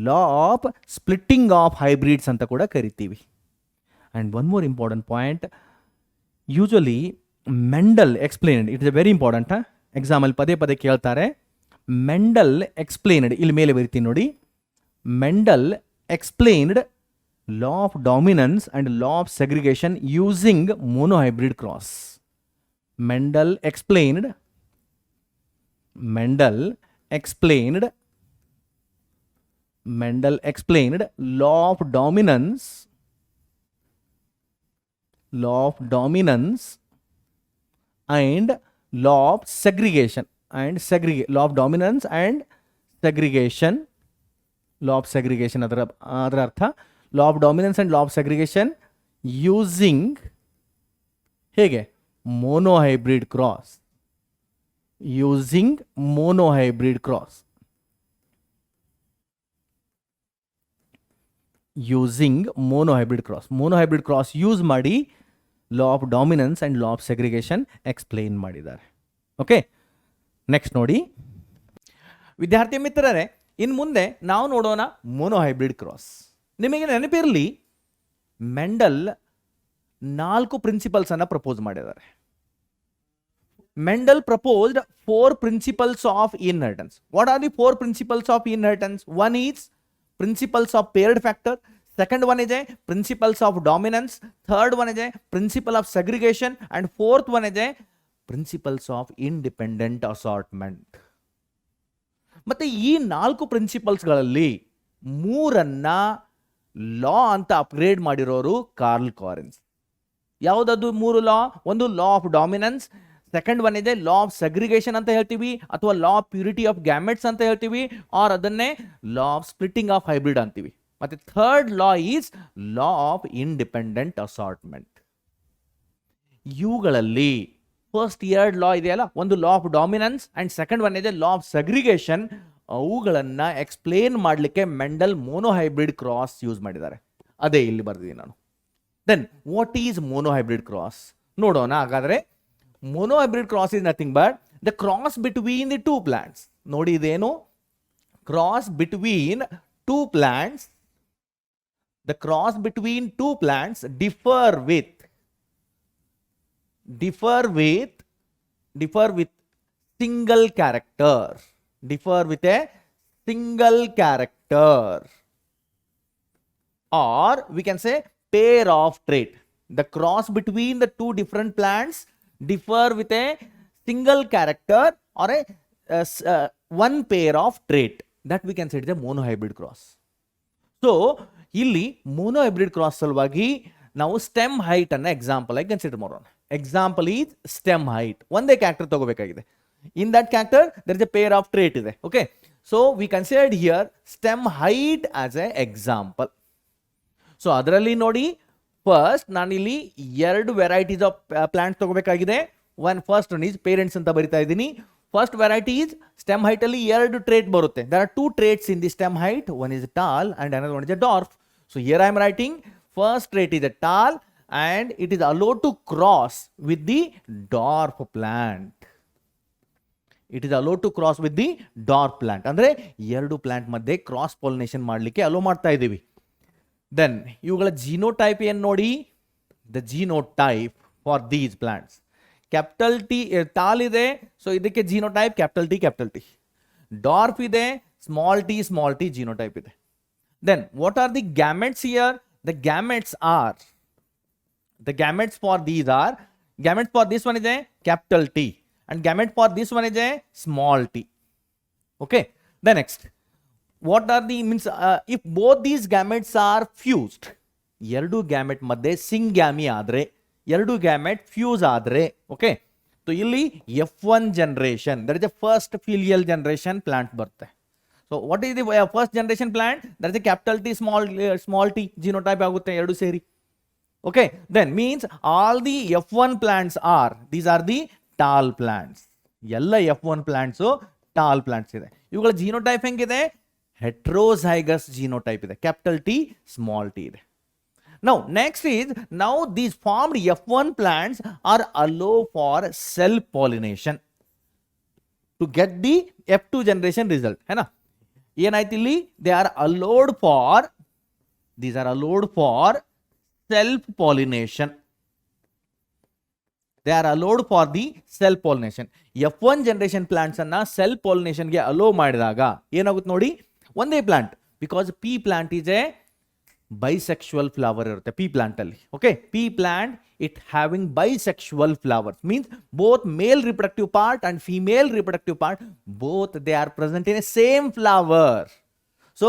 law of splitting of hybrids ಅಂತ ಕೂಡ ಕರಿತೀವಿ. And one more important point, usually Mendel explained, it is a very important. ಎಕ್ಸಾಮಲ್ಲಿ ಪದೇ ಪದೇ ಕೇಳ್ತಾರೆ. ಮೆಂಡಲ್ ಎಕ್ಸ್ಪ್ಲೇನ್ಡ್, ಇಲ್ಲಿ ಮೇಲೆ ಬರಿತೀನಿ ನೋಡಿ. Mendel explained law of dominance and law of segregation using monohybrid cross. Mendel explained law of dominance and law of segregation law of dominance and segregation, ಅದರ ಅರ್ಥ law of dominance and law of segregation using ಹೇಗೆ, monohybrid cross. Using monohybrid cross. Monohybrid cross use ಮಾಡಿ law of dominance and law of segregation explain ಮಾಡಿದ್ದಾರೆ. ಓಕೆ, ನೆಕ್ಸ್ಟ್ ನೋಡಿ ವಿದ್ಯಾರ್ಥಿ ಮಿತ್ರರೇ, ಇನ್ನು ಮುಂದೆ ನಾವು ನೋಡೋಣ ಮೋನೋಹೈಬ್ರಿಡ್ ಕ್ರಾಸ್. ನಿಮಗೆ ನೆನಪಿರಲಿ, ಮೆಂಡಲ್ 4 ಪ್ರಿನ್ಸಿಪಲ್ಸನ್ನು ಪ್ರಪೋಸ್ ಮಾಡಿದ್ದಾರೆ. Mendel proposed 4 principles of inheritance. What are the 4 principles of inheritance? One is principles of paired factor. Second one is a principles of dominance. Third one is a principle of segregation. And fourth one is a principles of independent assortment. ಮತ್ತೆ ಈ 4 ಪ್ರಿನ್ಸಿಪಲ್ಸ್ಗಳಲ್ಲಿ 3ಅನ್ನ ಲಾ ಅಂತ ಅಪ್ಗ್ರೇಡ್ ಮಾಡಿರೋರು ಕಾರ್ಲ್ ಕಾರೆನ್ಸ್. ಯಾವುದದು 3 ಲಾ? ಒಂದು law of dominance, second one ಇದೆ ಲಾ ಆಫ್ ಸೆಗ್ರಿಗೇಷನ್ ಅಂತ ಹೇಳ್ತೀವಿ, ಅಥವಾ law of purity of gametes ಅಂತ ಹೇಳ್ತೀವಿ, ಆರ್ ಅದನ್ನೇ law of splitting of hybrid ಅಂತೀವಿ. ಮತ್ತೆ third law is law of independent assortment. ಇವುಗಳಲ್ಲಿ ಫಸ್ಟ್ 2 ಲಾ ಇದೆಯಲ್ಲ, ಒಂದು law of dominance and second one ಇದೆ ಲಾ ಆಫ್ ಸೆಗ್ರಿಗೇಷನ್, ಅವುಗಳನ್ನ ಎಕ್ಸ್ಪ್ಲೇನ್ ಮಾಡಲಿಕ್ಕೆ ಮೆಂಡಲ್ ಮೋನೋಹೈಬ್ರಿಡ್ ಕ್ರಾಸ್ ಯೂಸ್ ಮಾಡಿದ್ದಾರೆ. ಅದೇ ಇಲ್ಲಿ ಬರ್ದಿದ್ದೀನಿ ನಾನು. Then what is monohybrid cross ನೋಡೋಣ. ಹಾಗಾದ್ರೆ monohybrid cross is nothing but the cross between the 2 plants. ನೋಡಿ ಇದೇನು? Cross between 2 plants. The cross between 2 plants differ with single character. Differ with a single character. Or we can say pair of trait. The cross between the 2 different plants differ with a single character or a one pair of trait. That we can say it is a monohybrid cross. So ಇಲ್ಲಿ monohybrid cross ಸಲುವಾಗಿ ನಾವು ಸ್ಟೆಮ್ ಹೈಟ್ ಅನ್ನ ಎಕ್ಸಾಂಪಲ್ ಆಗಿ ಕನ್ಸಿಡರ್ ಮಾಡೋಣ. Example is stem height. ಒಂದೇ ಕ್ಯಾರೆಕ್ಟರ್ ತಗೋಬೇಕಾಗಿದೆ. In that character there is a pair of trait ಇದೆ. Okay, so we considered here stem height as a example. So ಅದರಲ್ಲಿ ನೋಡಿ, ಫಸ್ಟ್ ನಾನಿಲ್ಲಿ 2 ವೆರೈಟೀಸ್ ಆಫ್ ಪ್ಲಾಂಟ್ ತಗೋಬೇಕಾಗಿದೆ. ಫಸ್ಟ್ ಒನ್ ಈಸ್ ಪೇರೆಂಟ್ಸ್ ಅಂತ ಬರಿತಾ ಇದ್ದೀನಿ. First variety is stem height ಅಲ್ಲಿ 2 ಟ್ರೇಟ್ ಬರುತ್ತೆ. There are 2 traits in the stem height. One is tall and another one is a dwarf. So here I am writing first trait is a tall and it is allowed to cross with the dwarf plant. It is allowed to cross with the dwarf plant. ಅಂದ್ರೆ 2 ಪ್ಲಾಂಟ್ ಮಧ್ಯೆ ಕ್ರಾಸ್ ಪಾಲಿನೇಷನ್ ಮಾಡಲಿಕ್ಕೆ ಅಲೋ ಮಾಡ್ತಾ ಇದ್ದೀವಿ. ದೆನ್ ಇವುಗಳ ಜಿನೋಟೈಪ್ ಏನು ನೋಡಿ. The genotype for these plants capital T tall ಇದೆ, ಸೊ ಇದಕ್ಕೆ ಜಿನೋಟೈಪ್ ಕ್ಯಾಪಿಟಲ್ ಟಿ. ಡಾರ್ಫ್ ಇದೆ, ಸ್ಮಾಲ್ ಟಿ ಜಿನೋಟೈಪ್ ಇದೆ. Then what are the gametes here? The gametes for these are, gametes for this one ಇದೆ capital T and gamete for this one is a small t. Okay, the next, what are the means if both these gametes are fused, ಎರಡು ಗ್ಯಾಮೆಟ್ ಮಧ್ಯೆ ಸಿಂಗ್ಯಾಮಿ ಆದ್ರೆ, ಎರಡು ಗ್ಯಾಮೆಟ್ ಫ್ಯೂಸ್ ಆದ್ರೆ, ಓಕೆ, ಸೊ ಇಲ್ಲಿ F1 generation, that is the first filial generation plant ಬರುತ್ತೆ. So what is the first generation plant? That is the capital T small t genotype ಆಗುತ್ತೆ ಎರಡು ಸೇರಿ. Okay, then means all the F1 plants are, these are the tall plants. ಎಲ್ಲ F1 ಪ್ಲಾಂಟ್ಸು ಟಾಲ್ ಪ್ಲಾಂಟ್ಸ್ ಇದೆ. ಇವುಗಳ ಜಿನೋಟೈಪ್ ಹೆಂಗಿದೆ? ಹೆಟ್ರೋಝೈಗಸ್ ಜಿನೋಟೈಪ್ ಇದೆ, ಕ್ಯಾಪಿಟಲ್ ಟಿ ಸ್ಮಾಲ್ ಟಿ ಇದೆ. Now next is, now these formed F1 plants are allowed for self pollination to get the F2 generation result, है ना? ಏನಾಯ್ತು ಇಲ್ಲಿ? They are allowed for, these are allowed for self pollination. They are allowed for the self pollination. F1 generation plants ಅನ್ನ self pollination ಗೆ allow ಮಾಡಿದಾಗ ಏನಾಗುತ್ತೆ ನೋಡಿ, ಒಂದೇ plant, because P plant is a bisexual flower ಇರುತ್ತೆ ಪಿ ಪ್ಲಾಂಟ್ ಅಲ್ಲಿ. Okay, P plant it having bisexual flowers means both male reproductive part and female reproductive part, both they are present in a same flower. So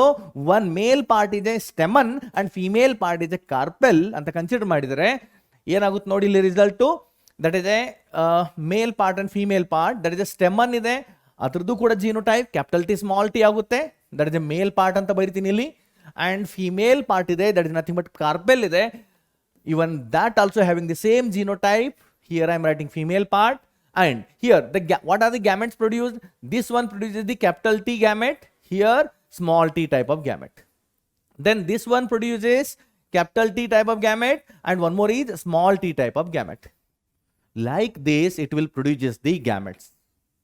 one male part is a stamen and female part is a carpel ಅಂತ ಕನ್ಸಿಡರ್ ಮಾಡಿದರೆ ಏನಾಗುತ್ತೆ ನೋಡಿ ಇಲ್ಲಿ result. That is a male part and female part. That is a stamen ಇದೆ, ಅದ್ರದ್ದು ಕೂಡ genotype capital T small t ಆಗುತ್ತೆ. That is a male part ಅಂತ ಬರಿತೀನಿ ಇಲ್ಲಿ. ಅಂಡ್ ಫಿಮೇಲ್ ಪಾರ್ಟ್ ಇದೆ, that is nothing but carpel ಇದೆ. Even that also having the same genotype. Here I am writing female part. And here what are the gametes produced? This one produces the capital T gamete, here small T type of gamete. Then this one produces capital T type of gamete, and one more is small t type of gamete. Like this, it will produce the gametes.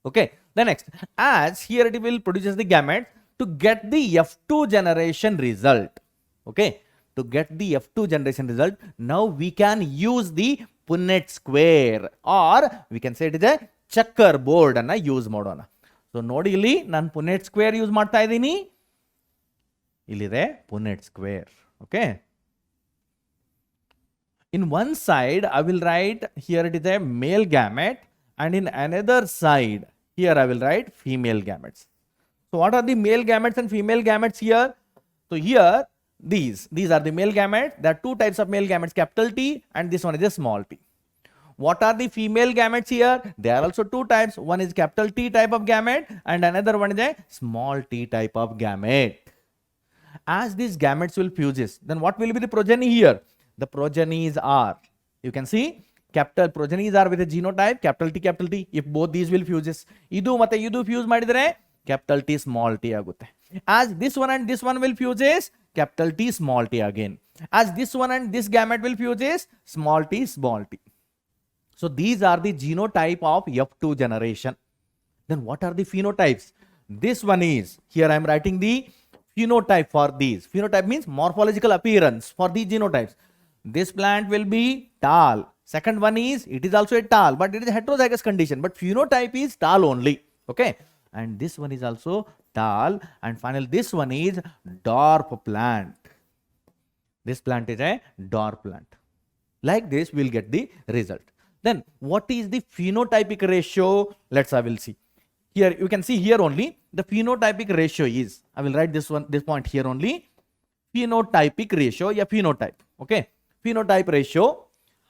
Okay. The next, as here it will produce the gamete to get the F2 generation result. Okay. To get the F2 generation result, now we can use the Punnett square, or we can say it is a checker board anna use ಮಾಡೋಣ. So ನೋಡಿ ಇಲ್ಲಿ ನಾನು Punnett square use ಮಾಡ್ತಾ ಇದ್ದೀನಿ. ಇಲ್ಲಿದೆ Punnett square. Okay. In one side, I will write here it is a male gamete, and in another side, here I will write female gametes. So what are the male gametes and female gametes here? So here, these are the male gametes. There are two types of male gametes, capital T, and this one is a small t. What are the female gametes here? There are also two types. One is capital T type of gamete, and another one is a small t type of gamete. As these gametes will fuses, then what will be the progeny here? The progenies are, you can see, capital progenies are with a genotype, capital T, if both these will fuses. Idu matte idu fuse madidare, capital T small t agutte. As this one and this one will fuses, capital T small t again. As this one and this gamete will fuses, small t small t. So these are the genotype of F2 generation. Then what are the phenotypes? This one is, here I am writing the phenotype for these. Phenotype means morphological appearance for these genotypes. This plant will be tall. Second one is, it is also a tall, but it is a heterozygous condition, but phenotype is tall only. Okay. And this one is also tall. And finally, this one is dwarf plant. This plant is a dwarf plant. Like this, we will get the result. Then what is the phenotypic ratio? Let's I will see. Here you can see here only the phenotypic ratio is, I will write this one, this point here only. Phenotypic ratio, yeah, phenotype. Okay. Phenotype ratio.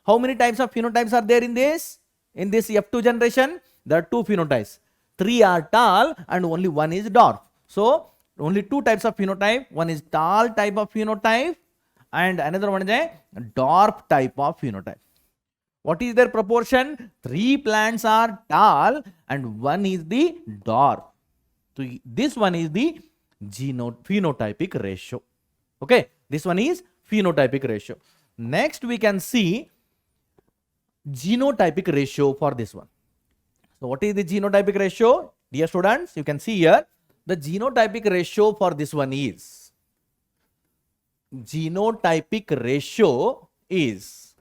How many types of phenotypes are there in this? In this F2 generation, there are two phenotypes. 3 are tall and only one is dwarf. So only two types of phenotype. One is tall type of phenotype and another one is a dwarf type of phenotype. What is their proportion? 3 plants are tall and one is the dwarf. So this one is the phenotypic ratio. Okay. This one is phenotypic ratio. Next we can see genotypic ratio for this one. So what is the genotypic ratio? Dear students, you can see here the genotypic ratio for this one is, genotypic ratio is,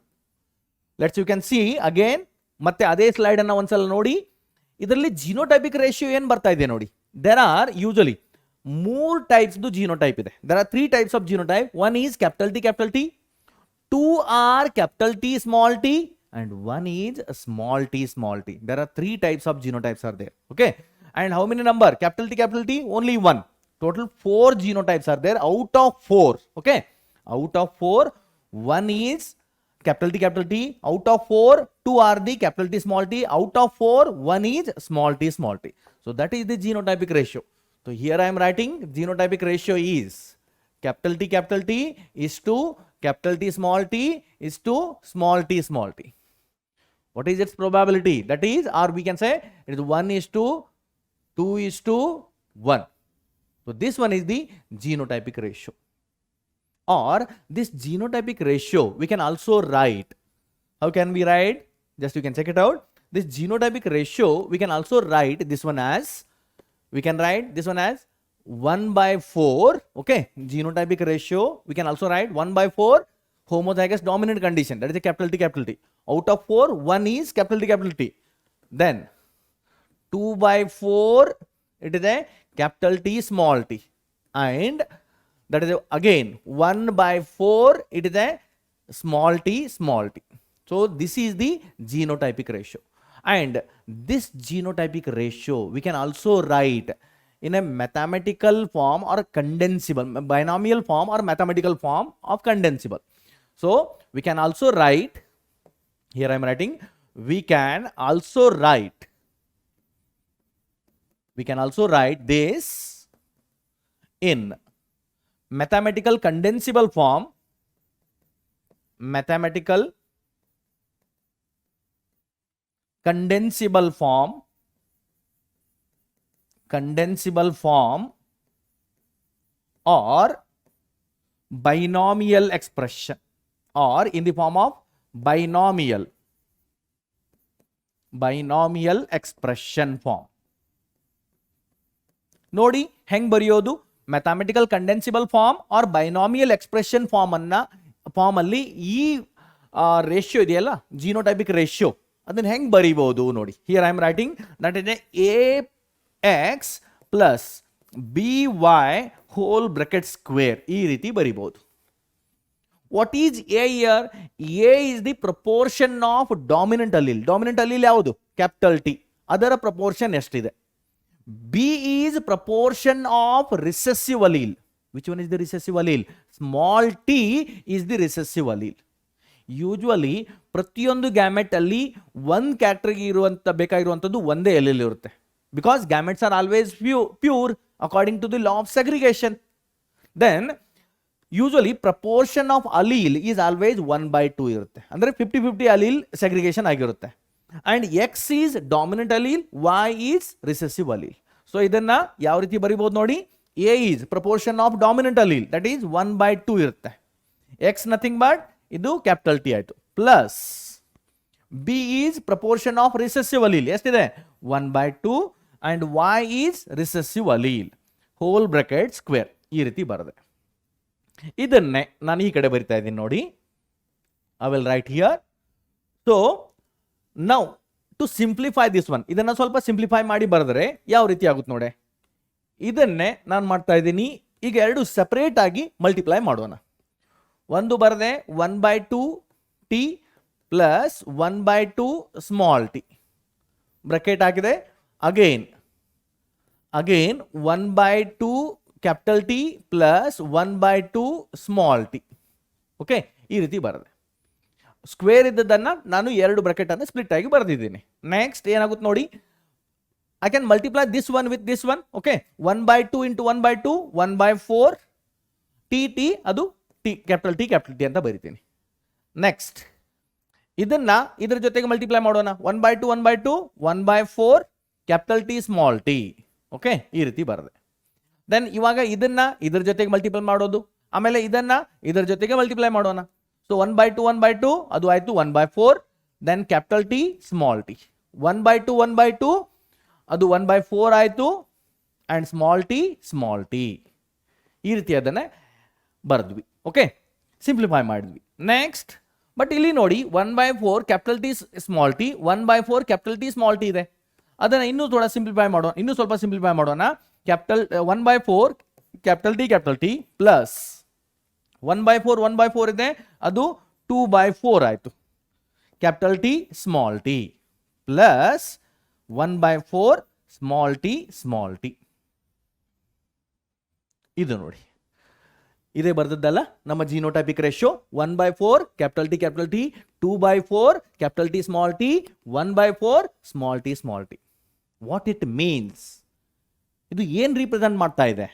let's you can see again, ಮತ್ತೆ ಅದೇ ಸ್ಲೈಡ್ ಅನ್ನ ಒಂದ್ಸಲ ನೋಡಿ. ಇದರಲ್ಲಿ genotypic ratio ಏನು ಬರ್ತಾ ಇದೆ ನೋಡಿ. There are usually more types of genotype ಇದೆ. There are 3 types of genotype. One is capital T, 2 are capital T small t, and one is small t small t. There are 3 types of genotypes are there. Okay. And how many number? Capital T, only 1. Total 4 genotypes are there out of 4. Okay. Out of 4, 1 is capital T. Out of 4, 2 are the capital T small t. Out of 4, 1 is small t small t. So that is the genotypic ratio. So here I am writing genotypic ratio is capital T is to capital T small t is to small t small t. What is its probability? That is, or we can say it is 1 is to 2 is to 1. So this one is the genotypic ratio. Or this genotypic ratio we can also write. How can we write? Just you can check it out. This genotypic ratio we can also write this one as, we can write this one as 1/4. Okay. Genotypic ratio we can also write 1/4 homozygous dominant condition. That is a capital T. Out of 4, 1 is capital T. Then 2/4 it is a capital T small t, and that is again 1/4 it is a small t small t. So this is the genotypic ratio, and this genotypic ratio we can also write in a mathematical form or condensable, binomial form or mathematical form of condensable. So we can also write, here I am writing, we can also write this in mathematical condensable form, condensable form, or binomial expression or in the form of binomial expression form. ನೋಡಿ ಹೆಂಗ್ ಬರೆಯೋದು, mathematical condensable form or binomial expression form ಅಲ್ಲಿ ಈ ರೇಷಿಯೋ ಇದೆಯಲ್ಲ, ಜಿನೋಟೈಪಿಕ್ ರೇಷಿಯೋ, ಅದನ್ನ ಹೆಂಗ್ ಬರೀಬಹುದು ನೋಡಿ. Here I am writing that is ax plus by whole bracket square, ಈ ರೀತಿ ಬರೀಬಹುದು. What is A here? A is the proportion of dominant allele. Dominant allele ಯಾವುದು? Capital T. ಅದರ ಪ್ರಪೋರ್ಷನ್ ಎಷ್ಟಿದೆ? B is proportion of recessive allele. Which one is the recessive allele? Small t is the recessive allele. Usually ಪ್ರತಿಯೊಂದು ಗ್ಯಾಮೆಟ್ ಅಲ್ಲಿ ಒಂದು ಕ್ಯಾರೆಕ್ಟರ್ಗೆ ಬೇಕಾಗಿರುವಂಥದ್ದು ಒಂದೇ ಎಲೆಲ್ ಇರುತ್ತೆ. Because gametes are always pure according to the law of segregation. Then usually proportion of allele is always 1/2 ಇರುತ್ತೆ. ಅಂದರೆ 50-50 allele segregation ಆಗಿರುತ್ತೆ. And X is dominant allele, Y is recessive allele. So ಇದನ್ನ ಯಾವ ರೀತಿ ಬರೀಬಹುದು ನೋಡಿ. A is proportion of dominant allele, that is 1/2 ಇರುತ್ತೆ. X nothing but ಇದು ಕ್ಯಾಪಿಟಲ್ T ಆಯ್ತು. Plus B is proportion of recessive allele, ಎಷ್ಟಿದೆ? 1/2 and Y is recessive allele, whole bracket square, ಈ ರೀತಿ ಬರದೆ. ಇದನ್ನೇ ನಾನು ಈ ಕಡೆ ಬರಿತಾ ಇದ್ದೀನಿ ನೋಡಿ. I will write here. So now to simplify this one, ಇದನ್ನ ಸ್ವಲ್ಪ ಸಿಂಪ್ಲಿಫೈ ಮಾಡಿ ಬರೆದರೆ ಯಾವ ರೀತಿ ಆಗುತ್ತೆ ನೋಡಿ. ಇದನ್ನೇ ನಾನು ಮಾಡ್ತಾ ಇದ್ದೀನಿ. ಈಗ ಎರಡು ಸೆಪರೇಟ್ ಆಗಿ ಮಲ್ಟಿಪ್ಲೈ ಮಾಡೋಣ. ಒಂದು ಬರದೆ 1/2 T plus 1/2 small T bracket ಹಾಕಿದೆ. Again 1/2 capital T plus 1/2 small T. Okay, ಈ ರೀತಿ ಬರದೆ. ಸ್ಕ್ವೇರ್ ಇದ್ದದನ್ನ ನಾನು ಎರಡು ಬ್ರಾಕೆಟ್ ಅನ್ನು ಸ್ಪ್ಲಿಟ್ ಆಗಿ ಬರೆದಿದ್ದೀನಿ. ನೆಕ್ಸ್ಟ್ ಏನಾಗುತ್ತೆ ನೋಡಿ, I can multiply this one with this one. Okay, 1/2 into 1/2 1/4 T ಅದು ಕ್ಯಾಪಿಟಲ್ ಟಿ ಅಂತ ಬರಿತೀನಿ. ನೆಕ್ಸ್ಟ್ ಇದನ್ನ ಇದ್ರ ಜೊತೆಗೆ ಮಲ್ಟಿಪ್ಲೈ ಮಾಡೋಣ. 1/2 1/4 capital T small T. Okay, ಈ ರೀತಿ ಬರದೆ. ದೆನ್ ಇವಾಗ ಇದನ್ನ ಇದ್ರ ಜೊತೆಗೆ ಮಲ್ಟಿಪ್ಲೈ ಮಾಡೋದು, ಆಮೇಲೆ ಇದನ್ನ ಇದರ ಜೊತೆಗೆ ಮಲ್ಟಿಪ್ಲೈ ಮಾಡೋಣ. ಸೊ 1/2 ಅದು ಆಯ್ತು 1/4, then capital T small T. 1/2 ಅದು 1/4 ಆಯ್ತು ಅಂಡ್ ಸ್ಮಾಲ್ ಟಿ. ಈ ರೀತಿ ಅದನ್ನ ಬರೆದ್ವಿ. ಓಕೆ, ಸಿಂಪ್ಲಿಫೈ ಮಾಡಿದ್ವಿ. ನೆಕ್ಸ್ಟ್ ಬಟ್ ಇಲ್ಲಿ ನೋಡಿ 1/4 capital T small T, 1/4 capital T small t ಇದೆ. ಅದನ್ನ ಇನ್ನೂ ಸ್ವಲ್ಪ ಸಿಂಪ್ಲಿಫೈ ಮಾಡೋಣ. ಕ್ಯಾಪಿಟಲ್ 1/4 ಕ್ಯಾಪಿಟಲ್ ಟಿ ಪ್ಲಸ್ 1/4 ಇದೆ, ಅದು 2/4 ಆಯ್ತು. Capital T small T plus 1/4 small T. ಇದು ನೋಡಿ, ಇದೇ ಬರ್ದದ್ದಲ್ಲ ನಮ್ಮ genotypic ratio. 1/4 capital T, 2/4 capital T small T, 1/4 small T. What it means? ಇದು ಏನ್ ರಿಪ್ರೆಸೆಂಟ್ ಮಾಡ್ತಾ ಇದೆ?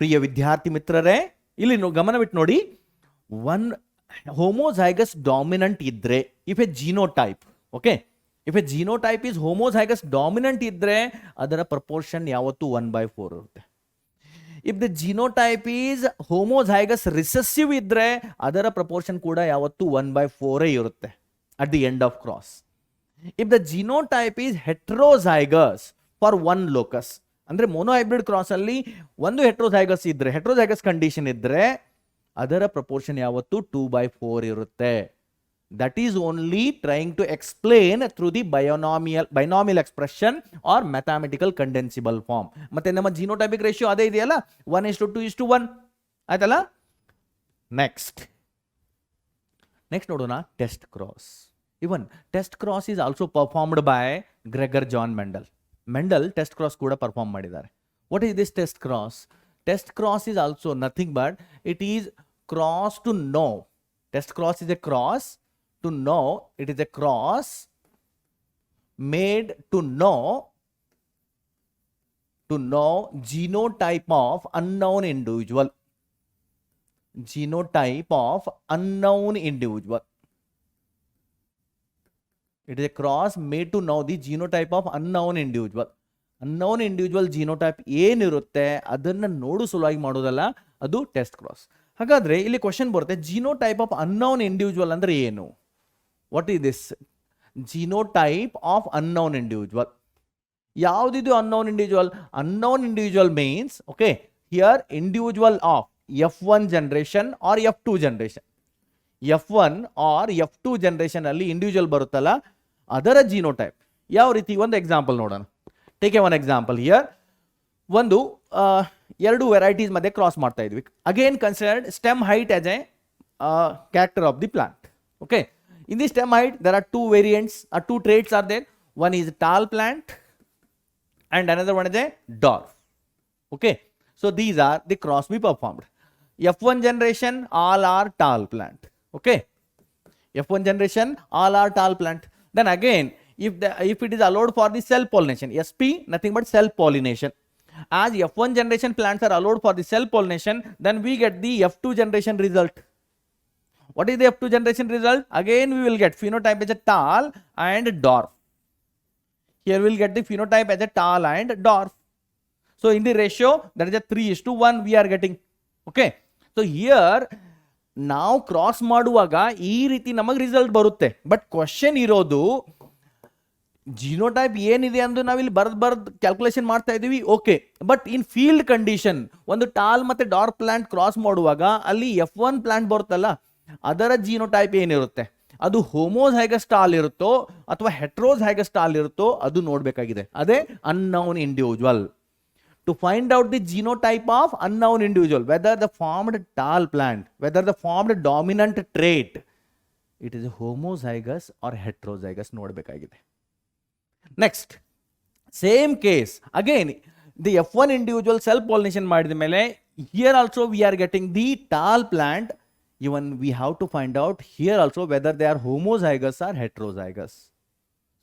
ಪ್ರಿಯ ವಿದ್ಯಾರ್ಥಿ ಮಿತ್ರರೇ, ಇಲ್ಲಿ ಗಮನವಿಟ್ಟು ನೋಡಿ. ಒನ್ ಹೋಮೋಝೈಗಸ್ ಡಾಮಿನೆಂಟ್ ಇದ್ರೆ, if a genotype, okay, if a genotype is homozygous dominant ಇದ್ರೆ ಅದರ ಪ್ರಪೋರ್ಷನ್ ಯಾವತ್ತು 1/4 ಇರುತ್ತೆ. If the genotype is homozygous recessive ಇದ್ರೆ ಅದರ ಪ್ರಪೋರ್ಷನ್ ಕೂಡ ಯಾವತ್ತು 1/4 ಇರುತ್ತೆ at the end of cross. If the genotype is heterozygous for one locus, ಅಂದ್ರೆ ಮೊನೋಹೈಬ್ರಿಡ್ ಕ್ರಾಸ್ ಅಲ್ಲಿ ಒಂದು ಹೆಟ್ರೋಝೈಗಸ್ ಕಂಡೀಷನ್ ಇದ್ರೆ ಅದರ ಪ್ರಪೋರ್ಷನ್ ಯಾವತ್ತು 2/4 ಇರುತ್ತೆ. That is only trying to explain through the binomial expression or mathematical condensable form. ಮತ್ತೆ ನಮ್ಮ ಜಿನೋಟೈಪಿಕ್ ರೇಷಿಯೋ ಅದೇ ಇದೆಯಲ್ಲ, 1:2:1 ಆಯ್ತಲ್ಲ. ನೆಕ್ಸ್ಟ್ ನೋಡೋಣ test cross. Even test cross is also performed by Gregor John Mendel test cross ಕೂಡ ಪರ್ಫಾರ್ಮ್ ಮಾಡಿದ್ದಾರೆ. What is this test cross? Test cross is also nothing but it is cross to know. Test cross is a cross to know. It is a cross made to know genotype of unknown individual. Genotype of unknown individual. It is a cross made to know the genotype of unknown individual. Unknown individual genotype ಏನಿರುತ್ತೆ ಅದನ್ನ ನೋಡು ಸಲುವಾಗಿ ಮಾಡೋದಲ್ಲ, ಅದು ಟೆಸ್ಟ್ ಕ್ರಾಸ್. ಹಾಗಾದರೆ ಇಲ್ಲಿ ಕ್ವಶನ್ ಬರುತ್ತೆ, ಜಿನೋಟೈಪ್ ಆಫ್ ಅನ್ನೌನ್ ಇಂಡಿವಿಜುವಲ್ ಅಂದರೆ ಏನು? What is this genotype of unknown individual? ಯಾವುದಿದು unknown individual? Unknown individual means okay here individual of F1 generation or F2 generation. F1 or F2 generation ಅಲ್ಲಿ ಇಂಡಿವಿಜುವಲ್ ಬರುತ್ತಲ್ಲ ಅದರ ಜಿನೋಟೈಪ್. ಯಾವ ರೀತಿ? ಒಂದು ಎಕ್ಸಾಂಪಲ್ ನೋಡೋಣ. Take a one example here. ಒಂದು ಎರಡು ವೆರೈಟೀಸ್ ಮಧ್ಯೆ ಕ್ರಾಸ್ ಮಾಡ್ತಾ ಇದ್ವಿ. Again considered stem height as a character of the plant. Okay, in the stem height there are two variants, two traits are there. One is tall plant and another one is a dwarf. Okay, so these are the cross we performed. F1 generation all are tall plant. Okay, F1 generation all are tall plant. Then again if it is allowed for the self pollination, SP nothing but self pollination. As F1 generation plants are allowed for the self pollination, then we get the F2 generation result. What is the F2 generation result? Again we will get phenotype as a tall and dwarf. Here we will get the phenotype as a tall and dwarf. So in the ratio that is a 3:1 we are getting. Okay, so here ನಾವು ಕ್ರಾಸ್ ಮಾಡುವಾಗ ಈ ರೀತಿ ನಮಗೆ ರಿಸಲ್ಟ್ ಬರುತ್ತೆ. ಬಟ್ ಕ್ವಶನ್ ಇರೋದು ಜಿನೋಟೈಪ್ ಏನಿದೆ ಅಂದು ನಾವಿಲ್ಲಿ ಬರ್ದು ಕ್ಯಾಲ್ಕುಲೇಷನ್ ಮಾಡ್ತಾ ಇದ್ದೀವಿ. Okay, but in field condition ಒಂದು ಟಾಲ್ ಮತ್ತೆ ಡಾರ್ಕ್ ಪ್ಲಾಂಟ್ ಕ್ರಾಸ್ ಮಾಡುವಾಗ ಅಲ್ಲಿ F1 ಪ್ಲಾಂಟ್ ಬರುತ್ತಲ್ಲ ಅದರ ಜಿನೋಟೈಪ್ ಏನಿರುತ್ತೆ, ಅದು ಹೋಮೋಝೈಗಸ್ ಟಾಲ್ ಇರುತ್ತೋ ಅಥವಾ ಹೆಟ್ರೋಝೈಗಸ್ ಟಾಲ್ ಇರುತ್ತೋ ಅದು ನೋಡಬೇಕಾಗಿದೆ. ಅದೇ unknown individual. To find out the genotype of unknown individual, whether the formed tall plant, whether the formed dominant trait, it is a homozygous or heterozygous ನೋಡಬೇಕಾಗಿದೆ. Next, same case again, the F1 individual self pollination ಮಾಡಿದ ಮೇಲೆ here also we are getting the tall plant. Even we have to find out here also whether they are homozygous or heterozygous.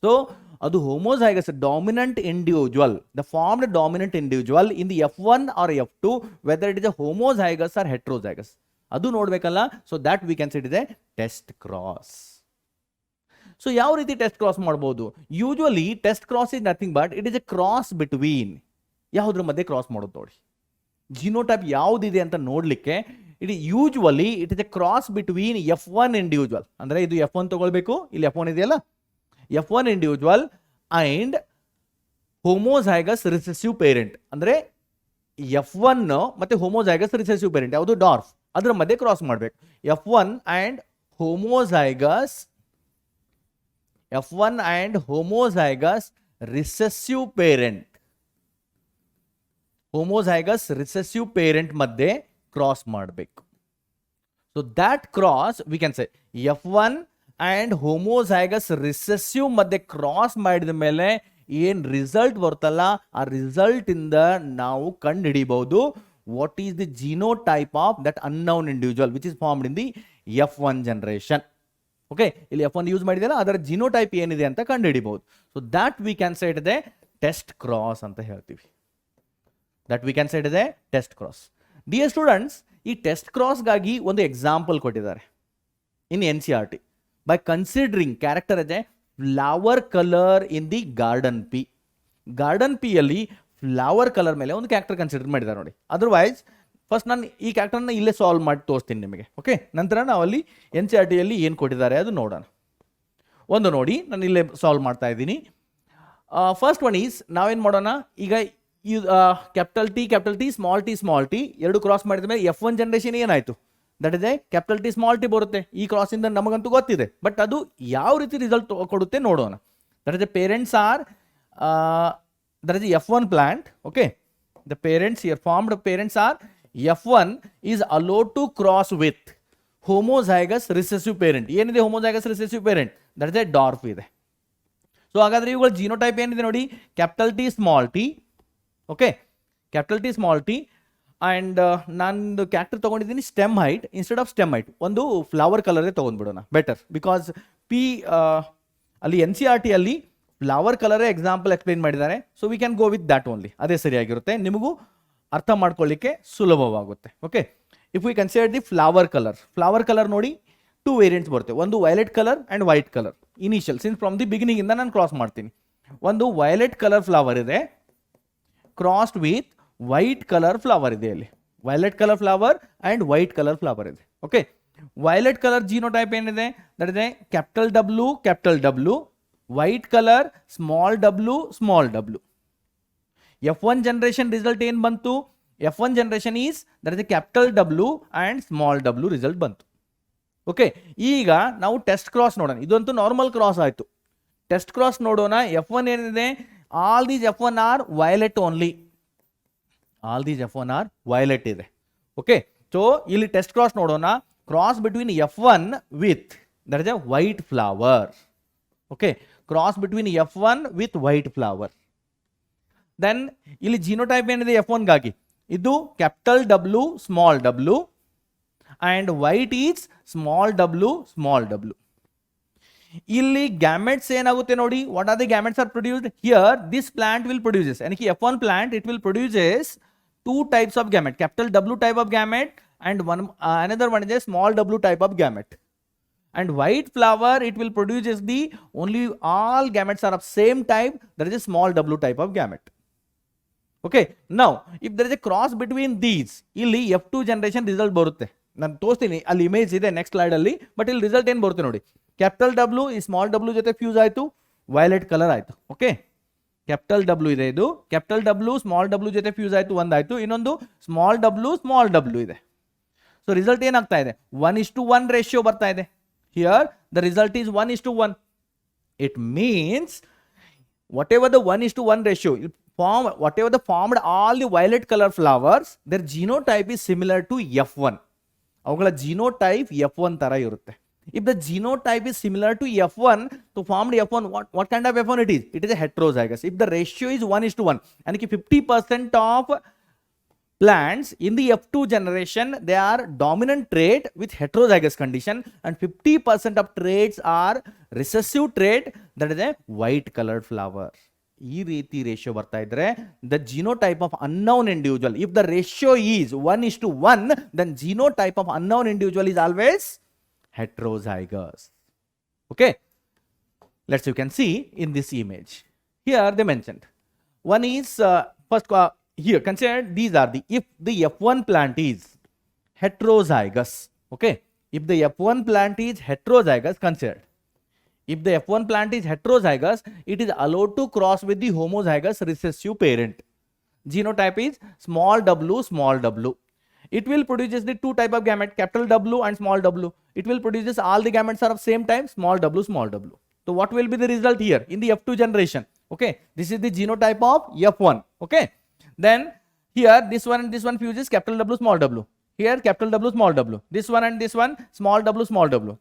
So ಅದು homozygous dominant individual, the formed dominant individual in the F1 or F2, whether it is a homozygous or heterozygous ಅದು ನೋಡಬೇಕಲ್ಲ. So that we can say it is a test cross. So ಯಾವ ರೀತಿ ಟೆಸ್ಟ್ ಕ್ರಾಸ್ ಮಾಡ್ಬೋದು? Usually test cross is nothing but it is a cross between. ಯಾವುದ್ರ ಮಧ್ಯೆ ಕ್ರಾಸ್ ಮಾಡೋದು ನೋಡಿ, ಜಿನೋಟೈಪ್ ಯಾವುದಿದೆ ಅಂತ ನೋಡಲಿಕ್ಕೆ usually it is a cross between F1 individual, ಅಂದರೆ ಇದು F1 ತಗೊಳ್ಬೇಕು, ಇಲ್ಲಿ F1 ಇದೆಯಲ್ಲ, F1 individual and homozygous recessive parent. ಅಂದರೆ F1 ಮತ್ತೆ ಹೋಮೋಝೈಗಸ್ ರಿಸೆಸಿವ್ ಪೇರೆಂಟ್ ಯಾವುದು ಡಾರ್ಫ್, ಅದರ ಮಧ್ಯೆ ಕ್ರಾಸ್ ಮಾಡಬೇಕು. F1 and homozygous recessive parent, homozygous recessive parent ಮಧ್ಯೆ ಕ್ರಾಸ್ ಮಾಡಬೇಕು. So that cross V can say F1 and homozygous recessive ಮಧ್ಯೆ ಕ್ರಾಸ್ ಮಾಡಿದ ಮೇಲೆ ಏನ್ ರಿಸಲ್ಟ್ ಬರ್ತಲ್ಲ ಆ ರಿಸಲ್ಟ್ ಇಂದ ನಾವು ಕಂಡು ಹಿಡಿಬಹುದು what is the genotype of that unknown individual which is formed in the F1 generation. Okay, ಇಲ್ಲಿ F1 ಯೂಸ್ ಮಾಡಿದೆಯಲ್ಲ ಅದರ ಜಿನೋಟೈಪ್ ಏನಿದೆ ಅಂತ ಕಂಡು ಹಿಡಿಬಹುದು. So that we can say it is a test cross ಅಂತ ಹೇಳ್ತೀವಿ. That we can say it is a test cross. Dear students, ಈ ಟೆಸ್ಟ್ ಕ್ರಾಸ್ಗಾಗಿ ಒಂದು ಎಕ್ಸಾಂಪಲ್ ಕೊಟ್ಟಿದ್ದಾರೆ in NCERT. By considering character as a flower color in the garden P. Garden P ಅಲ್ಲಿ ಫ್ಲವರ್ ಕಲರ್ ಮೇಲೆ ಒಂದು ಕ್ಯಾರೆಕ್ಟರ್ ಕನ್ಸಿಡರ್ ಮಾಡಿದ್ದಾರೆ ನೋಡಿ. ಅದರ್ವೈಸ್ ಫಸ್ಟ್ ನಾನು ಈ ಕ್ಯಾರೆಕ್ಟರ್ನ ಇಲ್ಲೇ ಸಾಲ್ವ್ ಮಾಡಿ ತೋರಿಸ್ತೀನಿ ನಿಮಗೆ. ಓಕೆ, ನಂತರ ನಾವು ಅಲ್ಲಿ NCERT ಅಲ್ಲಿ ಏನು ಕೊಟ್ಟಿದ್ದಾರೆ ಅದು ನೋಡೋಣ. ಒಂದು ನೋಡಿ, ನಾನು ಇಲ್ಲೇ ಸಾಲ್ವ್ ಮಾಡ್ತಾ ಇದ್ದೀನಿ. ಫಸ್ಟ್ ಒನ್ ಈಸ್ ನಾವೇನು ಮಾಡೋಣ, ಈಗ ಕ್ಯಾಪಿಟಲ್ ಟಿ ಸ್ಮಾಲ್ ಟಿ ಎರಡು ಕ್ರಾಸ್ ಮಾಡಿದ ಮೇಲೆ F1 ಜನರೇಷನ್ ಏನಾಯಿತು, that is a capital T small T ಬರುತ್ತೆ. ಈ ಕ್ರಾಸಿಂದ ನಮಗಂತೂ ಗೊತ್ತಿದೆ, ಬಟ್ ಅದು ಯಾವ ರೀತಿ ರಿಸಲ್ಟ್ ಕೊಡುತ್ತೆ ನೋಡೋಣ. That is a parents or that is F1 plant. Okay, the parents here formed parents or F1 is allowed to cross with homozygous recessive parent. ಏನಿದೆ homozygous recessive parent, that is a dwarf ಇದೆ. ಸೊ ಹಾಗಾದ್ರೆ ಇವುಗಳ ಜಿನೋಟೈಪ್ ಏನಿದೆ ನೋಡಿ, capital T small T. Okay, capital T small T and ನಾನು ಕ್ಯಾರೆಕ್ಟರ್ ತೊಗೊಂಡಿದ್ದೀನಿ stem height instead of stem height. ಒಂದು ಫ್ಲವರ್ ಕಲರೇ ತೊಗೊಂಡ್ಬಿಡೋಣ ಬೆಟರ್, ಬಿಕಾಸ್ ಪಿ ಅಲ್ಲಿ NCERT ಅಲ್ಲಿ ಫ್ಲವರ್ ಕಲರೇ ಎಕ್ಸಾಂಪಲ್ ಎಕ್ಸ್ಪ್ಲೇನ್ ಮಾಡಿದ್ದಾರೆ. So we can go with that only, ಅದೇ ಸರಿಯಾಗಿರುತ್ತೆ, ನಿಮಗೂ ಅರ್ಥ ಮಾಡ್ಕೊಳ್ಳಿಕ್ಕೆ ಸುಲಭವಾಗುತ್ತೆ. Okay, if we consider the flower colour ನೋಡಿ, ಟೂ ವೇರಿಯಂಟ್ಸ್ ಬರುತ್ತೆ. ಒಂದು violet colour and white colour. Initial since from the beginning ಇಂದ ನಾನು ಕ್ರಾಸ್ ಮಾಡ್ತೀನಿ. ಒಂದು ವೈಲೆಟ್ ಕಲರ್ ಫ್ಲವರ್ ಇದೆ crossed with white colour flower ಇದೆ. ಅಲ್ಲಿ violet colour flower and white colour flower ಇದೆ. ಓಕೆ, ವೈಲೆಟ್ ಕಲರ್ ಜಿನೋಟೈಪ್ ಏನಿದೆ, ದಟ್ ಇದೆ capital W, white colour small W. F1 generation result ಏನು ಬಂತು, F1 ಜನರೇಷನ್ ಈಸ್ ದಟ್ ಇದೆ capital W and small W result ಬಂತು. ಓಕೆ, ಈಗ ನಾವು ಟೆಸ್ಟ್ ಕ್ರಾಸ್ ನೋಡೋಣ. ಇದಂತೂ ನಾರ್ಮಲ್ ಕ್ರಾಸ್ ಆಯಿತು. ಟೆಸ್ಟ್ ಕ್ರಾಸ್ ನೋಡೋಣ. F1 ಏನಿದೆ, all these F1 are violet only. Violet ಇದೆ. ಓಕೆ, ಸೊ ಇಲ್ಲಿ ಟೆಸ್ಟ್ ಕ್ರಾಸ್ ನೋಡೋಣ. Cross between F1 with that is a white flower. Okay, cross between F1 with white flower. Then ಇಲ್ಲಿ ಜಿನೋಟೈಪ್ ಏನಿದೆ F1 ಗಾಗಿ, ಇದು capital W small W and white is small w. ಇಲ್ಲಿ ಗ್ಯಾಮೆಟ್ಸ್ ಏನಾಗುತ್ತೆ ನೋಡಿ, what are the gametes are produced here. This plant will produces, and F1 plant it will produces two types of gamete, capital W type of gamete and another one is a small w type of gamete. And white flower it will produces the only all gametes are of same type, that is a small w type of gamete. Okay, now if there is a cross between these, ಇಲ್ಲಿ F2 generation result ಬರುತ್ತೆ. ನಾನು ತೋರಿಸ್ತೀನಿ, ಅಲ್ಲಿ ಇಮೇಜ್ ಇದೆ ನೆಕ್ಸ್ಟ್ ಸ್ಲೈಡ್ ಅಲ್ಲಿ. ಬಟ್ ಇಲ್ಲಿ ರಿಸಲ್ಟ್ ಏನು ಬರುತ್ತೆ ನೋಡಿ, ಕ್ಯಾಪಿಟಲ್ ಡಬ್ಲ್ಯೂ ಈ ಸ್ಮಾಲ್ ಡಬ್ಲ್ಯೂ ಜೊತೆ ಫ್ಯೂಸ್ ಆಯಿತು, ವೈಲೆಟ್ ಕಲರ್ ಆಯಿತು. ಓಕೆ, ಕ್ಯಾಪಿಟಲ್ ಡಬ್ಲ್ಯೂ ಇದೆ, ಇದು ಕ್ಯಾಪಿಟಲ್ ಡಬ್ಲ್ಯೂ ಸ್ಮಾಲ್ ಡಬ್ಲ್ಯೂ ಜೊತೆ ಫ್ಯೂಸ್ ಆಯಿತು, ಒಂದಾಯಿತು. ಇನ್ನೊಂದು ಸ್ಮಾಲ್ ಡಬ್ಲ್ಯೂ ಇದೆ. ಸೊ ರಿಸಲ್ಟ್ ಏನಾಗ್ತಾ ಇದೆ, 1:1 ರೇಷಿಯೋ ಬರ್ತಾ ಇದೆ. Here the result is 1:1. It means whatever the 1:1 ratio whatever the formed all the violet color flowers, their genotype is similar to F1. ಅವುಗಳ ಜಿನೋಟೈಪ್ F1 ತರ ಇರುತ್ತೆ. If the genotype is similar to F1, to formed F1, what kind of F1 it is? It is a heterozygous. If the ratio is 1:1, and 50% of plants in the F2 generation, they are dominant trait with heterozygous condition, and 50% of traits are recessive trait, that is a white colored flower. ಈ ರೀತಿ ರೇಷಿಯೋ ಬರ್ತಾ ಇದ್ರೆ the genotype of unknown individual, if the ratio is 1:1, then genotype of unknown individual is always heterozygous. Okay, you can see in this image here they mentioned one is first here consider these are the, if the F1 plant is heterozygous. Okay, if the F1 plant is heterozygous, consider if the F1 plant is heterozygous, it is allowed to cross with the homozygous recessive parent. Genotype is small w. It will produces the two type of gamete, capital W and small w. It will produces all the gametes are of same type, small w. So what will be the result here in the F2 generation? Okay, this is the genotype of F1. Okay, then here this one and this one fuses capital W, small w. Here capital W, small w. This one and this one small w.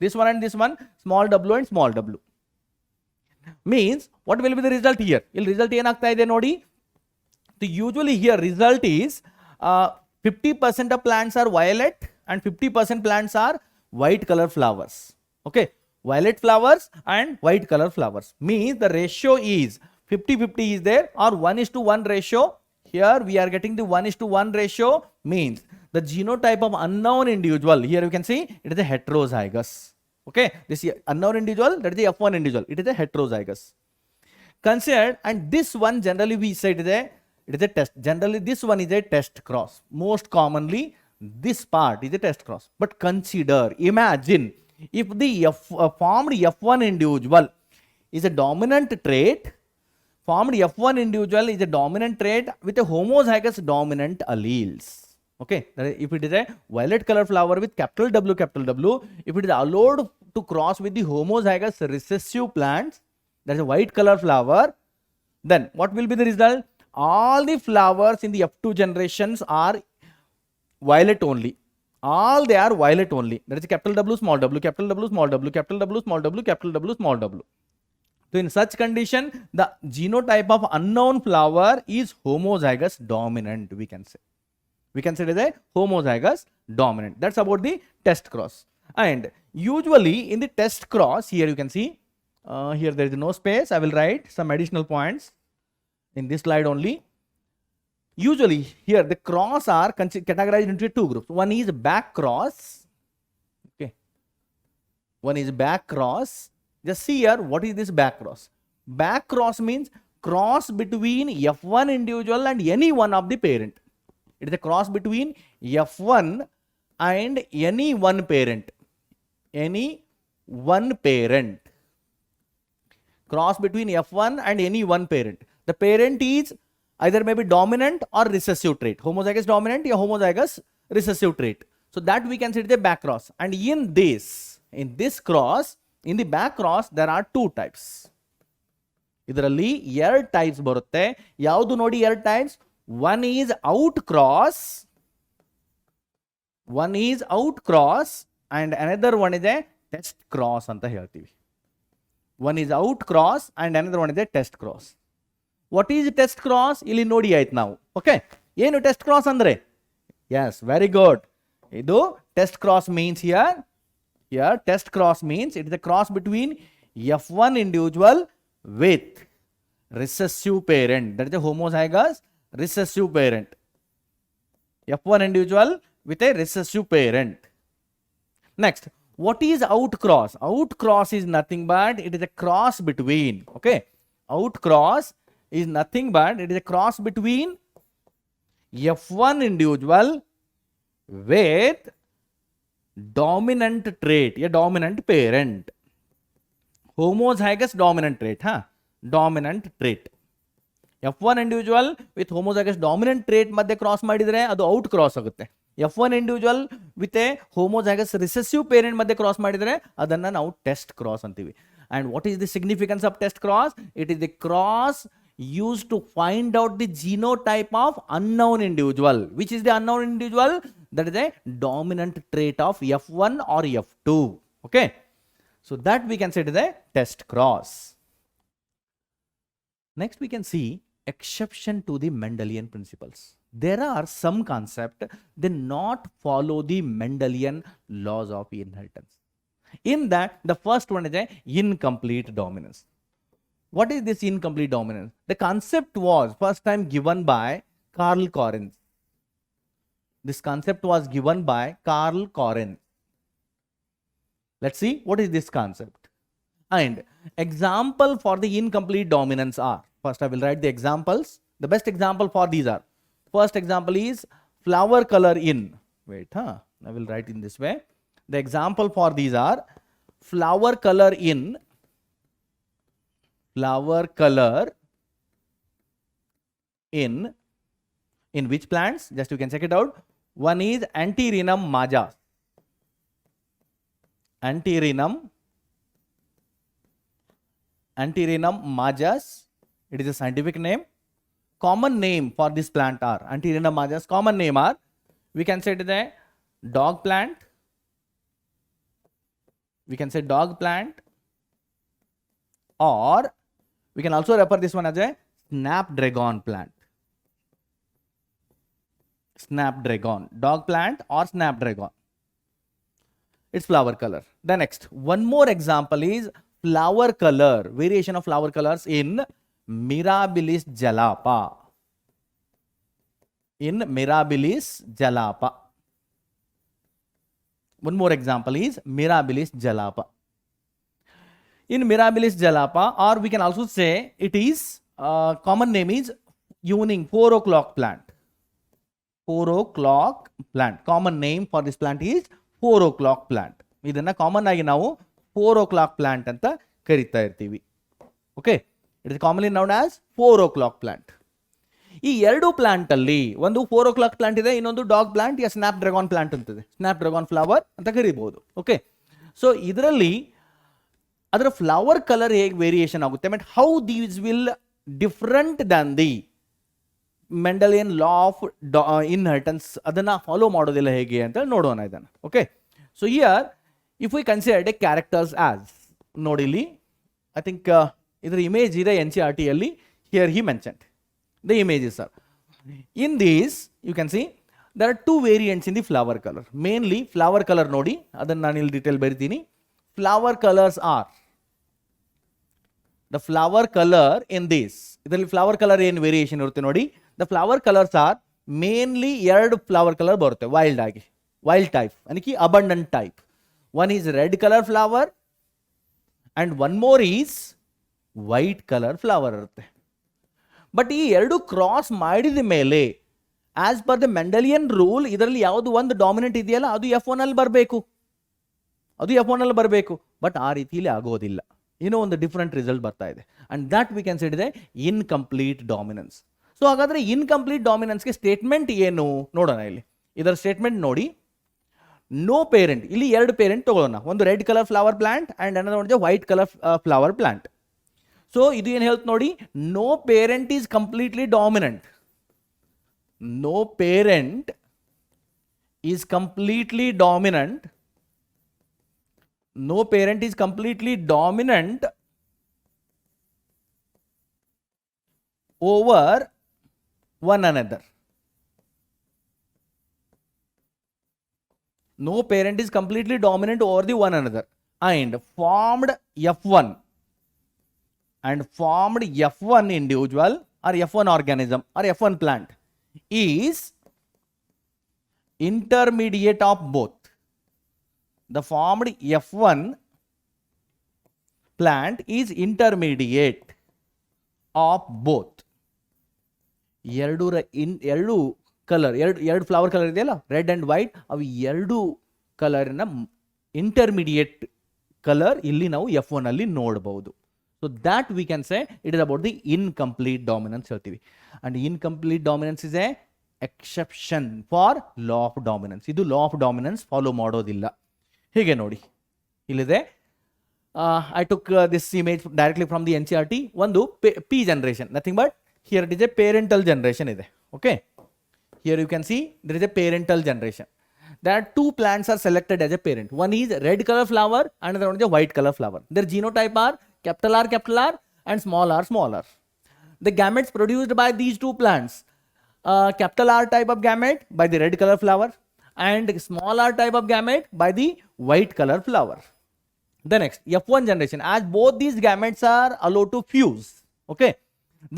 This one and this one small w and small w. Means what will be the result here? Il result ಏನಾಗ್ತಾ ಇದೆ ನೋಡಿ. The usually here result is 50% of plants are violet and 50% plants are white color flowers. Okay, violet flowers and white color flowers. Means the ratio is 50-50 is there, or 1:1 ratio. Here we are getting the 1:1 ratio, means the genotype of unknown individual, here you can see it is a heterozygous. Okay, this unknown individual, that is the F1 individual, it is a heterozygous. Considered, and this one generally we say it is a test. Generally this one is a test cross. Most commonly this part is a test cross. But consider, imagine if the formed F1 individual is a dominant trait, formed F1 individual is a dominant trait with a homozygous dominant alleles. Okay, if it is a violet color flower with capital W, if it is allowed to cross with the homozygous recessive plants, that is a white color flower, then what will be the result? All the flowers in the F2 generations are violet only. All they are violet only. That is capital W, small w, capital W, small w, capital W, small w, capital W, small w. So in such condition, the genotype of unknown flower is homozygous dominant, we can say. We can say it is a homozygous dominant. That's about the test cross. And usually in the test cross, here you can see, here there is no space. I will write some additional points in this slide only. Usually here the cross are categorized into two groups. One is back cross. Okay, one is back cross. Just see here, what is this back cross? Back cross means cross between F1 individual and any one of the parent. It is a cross between F1 and any one parent. Any one parent. Cross between F1 and any one parent. The parent is either maybe dominant or recessive trait. Homozygous dominant or homozygous recessive trait. So that we can say it is a back cross. And in this cross, in the back cross, there are two types. ಇದರಲ್ಲಿ ಎರಡು ಟೈಪ್ಸ್ ಬರುತ್ತೆ. ಯಾವುದು ನೋಡಿ ಎರಡು types? One is out cross and another one is a test cross ಅಂತ ಹೇಳ್ತೀವಿ. One is out cross and another one is a test cross. What is test cross? ಇಲ್ಲಿ ನೋಡಿ ಆಯ್ತು ನಾವು. ಓಕೆ, ಏನು ಟೆಸ್ಟ್ ಕ್ರಾಸ್ ಅಂದ್ರೆ? Yes, very good. ಇದು test cross means here test cross means it is a cross between F1 individual with recessive parent, that is a homozygous recessive parent. F1 individual with a recessive parent. Next, what is out cross? Out cross is nothing but it is a cross between, okay, out cross is nothing but it is a cross between F1 individual with dominant trait, a dominant parent. Homozygous dominant trait, dominant trait. F1 individual with homozygous dominant trait ಮಧ್ಯೆ ಕ್ರಾಸ್ ಮಾಡಿದರೆ ಅದು ಔಟ್ ಕ್ರಾಸ್ ಆಗುತ್ತೆ. F1 individual with a homozygous recessive parent ಮಧ್ಯೆ ಕ್ರಾಸ್ ಮಾಡಿದರೆ ಅದನ್ನು ನಾವು ಟೆಸ್ಟ್ ಕ್ರಾಸ್ ಅಂತೀವಿ. And what is the significance of test cross? It is the cross used to find out the genotype of unknown individual. Which is the unknown individual? That is a dominant trait of F1 or F2. Okay, so that we can say it is a test cross. Next we can see exception to the Mendelian principles. There are some concepts that not follow the Mendelian laws of inheritance. In that, the first one is a incomplete dominance. What is this incomplete dominance? The concept was first time given by Karl Correns. This concept was given by Karl Correns. Let's see what is this concept. And example for the incomplete dominance are, first I will write the examples. The best example for these are, first example is flower color in. Wait, I will write in this way. The example for these are flower color in which plants? Just you can check it out. One is Antirrhinum majus. Antirrhinum majus. It is a scientific name. Common name for this plant are Antirrhinum majus. Common name are, we can say it is a dog plant. We can say dog plant, or we can also refer this one as a snapdragon plant. Snapdragon, dog plant or snapdragon. Its flower color. The next, one more example is flower color, variation of flower colors in Mirabilis jalapa. In Mirabilis jalapa. One more example is Mirabilis jalapa. In Mirabilis jalapa, or we can also say it is common name is evening 4 o'clock plant. 4 o'clock plant. Common name for this plant is 4 o'clock plant. ಇದನ್ನ ಕಾಮನ್ ಆಗಿ ನಾವು 4 o'clock plant ಅಂತ ಕರೀತಾ ಇರ್ತೀವಿ. Okay, it is commonly known as 4 o'clock plant. ಈ ಎರಡು ಪ್ಲಾಂಟ್ ಅಲ್ಲಿ ಒಂದು 4 o'clock ಪ್ಲಾಂಟ್ ಇದೆ, ಇನ್ನೊಂದು ಡಾಗ್ ಪ್ಲಾಂಟ್ ಯಾ ಸ್ನ್ಯಾಪ್ ಡ್ರ್ಯಾಗನ್ ಪ್ಲಾಂಟ್ ಅಂತಿದೆ. ಸ್ನ್ಯಾಪ್ ಡ್ರ್ಯಾಗನ್ ಫ್ಲವರ್ ಅಂತ ಕರಿಬಹುದು. ಓಕೆ, ಸೊ ಇದರಲ್ಲಿ ಅದರ ಫ್ಲವರ್ ಕಲರ್ ಹೇಗೆ ವೇರಿಯೇಷನ್ ಆಗುತ್ತೆ, but how these will different than the Mendelian law of inheritance, ಅದನ್ನ ಫಾಲೋ ಮಾಡೋದಿಲ್ಲ ಹೇಗೆ ಅಂತ ನೋಡೋಣ ಇದನ್ನು. Okay, so here if we consider a characters as, ನೋಡಿಲಿ ಐ ಥಿಂಕ್ ಇದರ ಇಮೇಜ್ ಇದೆ NCERT ಅಲ್ಲಿ. Here he mentioned the images are in these. You can see there are two variants in the flower color. Mainly flower color nodi, adanna nanu ಇಲ್ಲಿ detail ಬರಿತೀನಿ. Flower colors are, the flower color in this, ಇದರಲ್ಲಿ flower color ಏನು ವೇರಿಯೇಷನ್ ಇರುತ್ತೆ ನೋಡಿ. The flower colors are mainly ಎರಡು flower color ಬರುತ್ತೆ wild ಆಗಿ, wild type ಅಂದರೆ abundant type. One is red color flower and one more is white color flower ಇರುತ್ತೆ. ಬಟ್ ಈ ಎರಡು ಕ್ರಾಸ್ ಮಾಡಿದ ಮೇಲೆ ಆಸ್ ಪರ್ ದ ಮೆಂಡಲಿಯನ್ ರೂಲ್ ಇದರಲ್ಲಿ ಯಾವುದು ಒಂದು ಡಾಮಿನೆಂಟ್ ಇದೆಯಲ್ಲ ಅದು F1 ಅಲ್ಲಿ ಬರಬೇಕು, ಅದು F1 ಅಲ್ಲಿ ಬರಬೇಕು. ಬಟ್ ಆ ರೀತಿಯಲ್ಲಿ ಆಗೋದಿಲ್ಲ, ಏನೋ ಒಂದು ಡಿಫ್ರೆಂಟ್ ರಿಸಲ್ಟ್ ಬರ್ತಾ ಇದೆ. And that we can shed ಇದೆ ಇನ್ಕಂಪ್ಲೀಟ್ ಡಾಮಿನೆನ್ಸ್. ಸೊ ಹಾಗಾದ್ರೆ ಇನ್ಕಂಪ್ಲೀಟ್ ಡಾಮಿನೆನ್ಸ್ಗೆ ಸ್ಟೇಟ್ಮೆಂಟ್ ಏನು ನೋಡೋಣ. ಇಲ್ಲಿ ಇದರ ಸ್ಟೇಟ್ಮೆಂಟ್ ನೋಡಿ, ನೋ ಪೇರೆಂಟ್, ಇಲ್ಲಿ ಎರಡು ಪೇರೆಂಟ್ ತಗೊಳ್ಳೋಣ, ಒಂದು red colour flower plant and ಅನ್ನೋದು white colour flower plant. So ಇದು ಏನು ಹೇಳ್ತು ನೋಡಿ, no parent is completely dominant, no parent is completely dominant, no parent is completely dominant over one another. No parent is completely dominant over the one another and formed F1 and formed F1 individual or F1 organism or F1 plant is intermediate of both. The formed F1 plant is intermediate of both. ಎರಡು ಕಲರ್, ಎರಡು ಫ್ಲವರ್ ಕಲರ್ ಇದೆಯಲ್ಲ, ರೆಡ್ ಅಂಡ್ ವೈಟ್, ಅವು ಎರಡು ಕಲರ್ನ ಇಂಟರ್ಮೀಡಿಯೇಟ್ ಕಲರ್ ಇಲ್ಲಿ ನಾವು F1 ಅಲ್ಲಿ ನೋಡಬಹುದು. So that we can say it is about the incomplete dominance ಹೇಳ್ತೀವಿ. And incomplete dominance is a exception for law of dominance. ಇದು ಲಾ ಆಫ್ ಡಾಮಿನೆನ್ಸ್ ಫಾಲೋ ಮಾಡೋದಿಲ್ಲ. ಹೀಗೆ ನೋಡಿ, ಇಲ್ಲಿದೆ, I took this image directly from the NCERT. ಒಂದು P generation, nothing but here it is a parental generation ಇದೆ. Okay, here you can see there is a parental generation. There are two plants are selected as a parent. One is red color flower and another one is a white color flower. Their genotype are capital R and small r. The gametes produced by these two plants, capital R type of gamete by the red color flower and small r type of gamete by the white color flower. The next F1 generation, as both these gametes are allowed to fuse. Okay,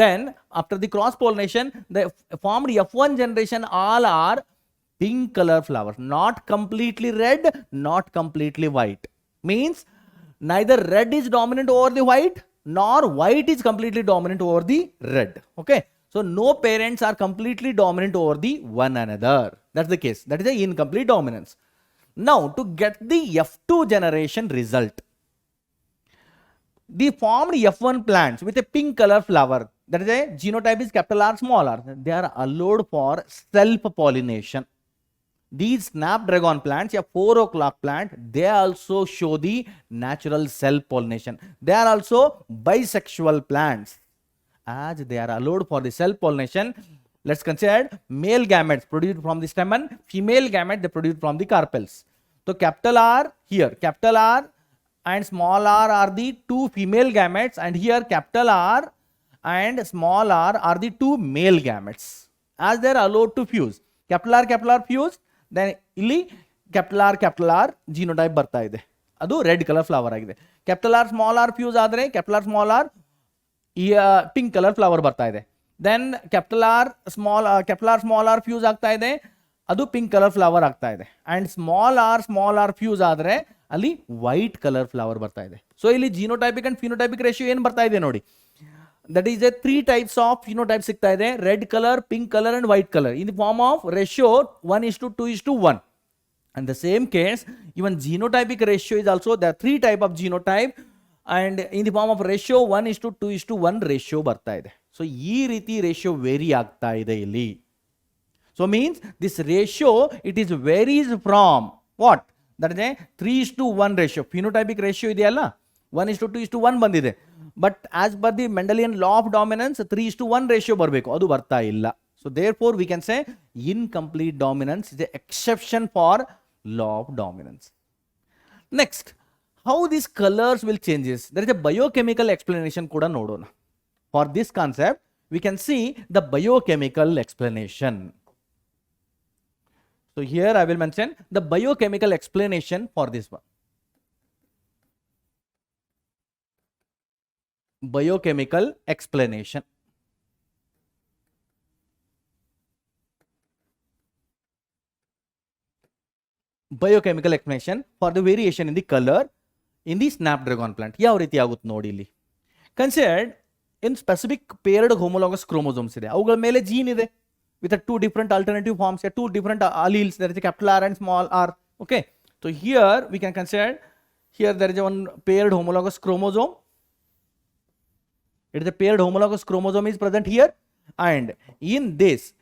then after the cross pollination, the formed F1 generation all are pink color flowers, not completely red, not completely white. Means neither red is dominant over the white nor white is completely dominant over the red. Okay, so no parents are completely dominant over the one another. That's the case. That is the incomplete dominance. Now to get the F2 generation result, the formed F1 plants with a pink color flower, that is a genotype is capital R small r, they are allowed for self pollination. These snapdragon plants, a 4 o'clock plant, they also show the natural self pollination. They are also bisexual plants. As they are allowed for the self pollination, let's consider male gametes produced from the stamen, female gametes they produced from the carpels. So capital R here, capital R and small r are the two female gametes, and here capital R and small r are the two male gametes. As they are allowed to fuse, capital R fused, then ಇಲ್ಲಿ capital R genotype ಬರ್ತಾ ಇದೆ, ಅದು ರೆಡ್ ಕಲರ್ ಫ್ಲವರ್ ಆಗಿದೆ. capital R small r fuse ಆದರೆ capital R small r pink colour flower ಬರ್ತಾ ಇದೆ. Then capital R small r fuse ಆಗ್ತಾ ಇದೆ, ಅದು ಪಿಂಕ್ ಕಲರ್ ಫ್ಲವರ್ ಆಗ್ತಾ ಇದೆ. ಅಂಡ್ ಸ್ಮಾಲ್ ಆರ್ ಫ್ಯೂಸ್ ಆದರೆ ಅಲ್ಲಿ ವೈಟ್ ಕಲರ್ ಫ್ಲವರ್ ಬರ್ತಾ ಇದೆ. ಸೊ ಇಲ್ಲಿ ಜಿನೋಟೈಪಿಕ್ ಅಂಡ್ ಫಿನೋಟೈಪಿಕ್ ರೇಷಿಯೋ ಏನು ಬರ್ತಾ ಇದೆ ನೋಡಿ, that is a 3 types of phenotype ಸಿಗ್ತಾ ಇದೆ, red color, pink color and white color in the form of ratio 1:2:1. And the same case, even genotypic ratio is also, there are 3 type of genotype and in the form of ratio 1:2:1 ratio ಬರ್ತಾ ಇದೆ. ಸೊ ಈ ರೀತಿ ರೇಷಿಯೋ ವೇರಿ ಆಗ್ತಾ ಇದೆ ಇಲ್ಲಿ. So means this ratio it is varies from what, that is a 3:1 ratio. Phenotypic ratio ಇದೆಯಲ್ಲ 1:2:1 ಬಂದಿದೆ, but as per the Mendelian law of dominance 3:1 ratio ಬರಬೇಕು, ಅದು ಬರ್ತಾ ಇಲ್ಲ. So therefore we can say incomplete dominance is a exception for law of dominance. Next, how this colours will changes, there is a biochemical explanation ಕೂಡ ನೋಡೋಣ. For this concept we can C the biochemical explanation. So here I will mention the biochemical explanation for this one. Biochemical explanation. Biochemical explanation for the variation in the color in the snapdragon plant. ಯಾವ ರೀತಿ ಆಗುತ್ತೆ ನೋಡಿ ಇಲ್ಲಿ. Considered in specific paired homologous chromosomes ಇದೆ, ಅವುಗಳ ಮೇಲೆ ಜೀನ್ ಇದೆ. with a two different alternative forms, two different alleles. There is a capital R and small r. Okay, so here we can consider, here there is one paired homologous chromosome. It is a paired homologous chromosome is present here, and in this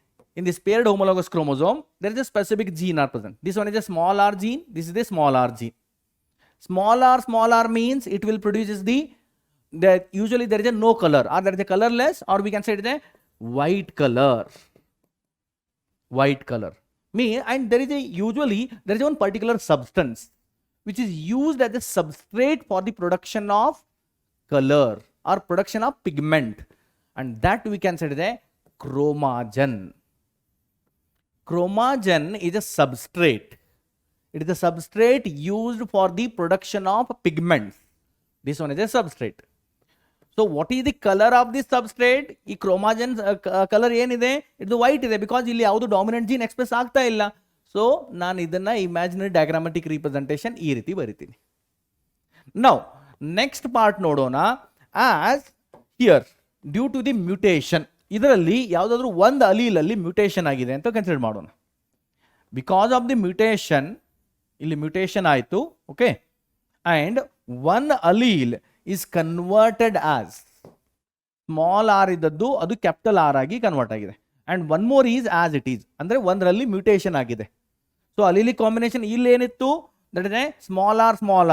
paired homologous chromosome, there is a specific gene are present. This one is a small r gene. This is the small r gene. Small r means it will produce that usually there is a no color, or there is a colorless, or we can say it is a white color. White color. And there is one particular substance which is used as a substrate for the production of color or production of pigment, and that we can say it is a chromogen. Chromogen is a substrate. It is a substrate used for the production of pigments. This one is a substrate. So what is the color of this substrate? ಈ chromogen color ಏನಿದೆ, ಇದು white ಇದೆ, because ಇಲ್ಲಿ ಯಾವುದು dominant gene express ಆಗ್ತಾ ಇಲ್ಲ. So ನಾನು ಇದನ್ನ imaginary diagrammatic representation ಈ ರೀತಿ ಬರಿತೀನಿ. Now next part ನೋಡೋಣ. As here, due to the mutation, ಇದರಲ್ಲಿ ಯಾವುದಾದ್ರೂ ಒಂದು allele ಅಲ್ಲಿ mutation ಆಗಿದೆ ಅಂತ ಕನ್ಸಿಡರ್ ಮಾಡೋಣ. Because of the mutation, ಇಲ್ಲಿ mutation ಆಯಿತು, okay, and one allele is converted as small r ಇದ್ದದ್ದು ಅದು ಕ್ಯಾಪಿಟಲ್ ಆರ್ ಆಗಿ ಕನ್ವರ್ಟ್ ಆಗಿದೆ, and one more is as it is, ಅಂದ್ರೆ ಒಂದರಲ್ಲಿ ಮ್ಯೂಟೇಷನ್ ಆಗಿದೆ. ಸೊ allelic ಕಾಂಬಿನೇಷನ್ ಇಲ್ಲಿ ಏನಿತ್ತು, ದಟ್ ಇಸ್ ಸ್ಮಾಲ್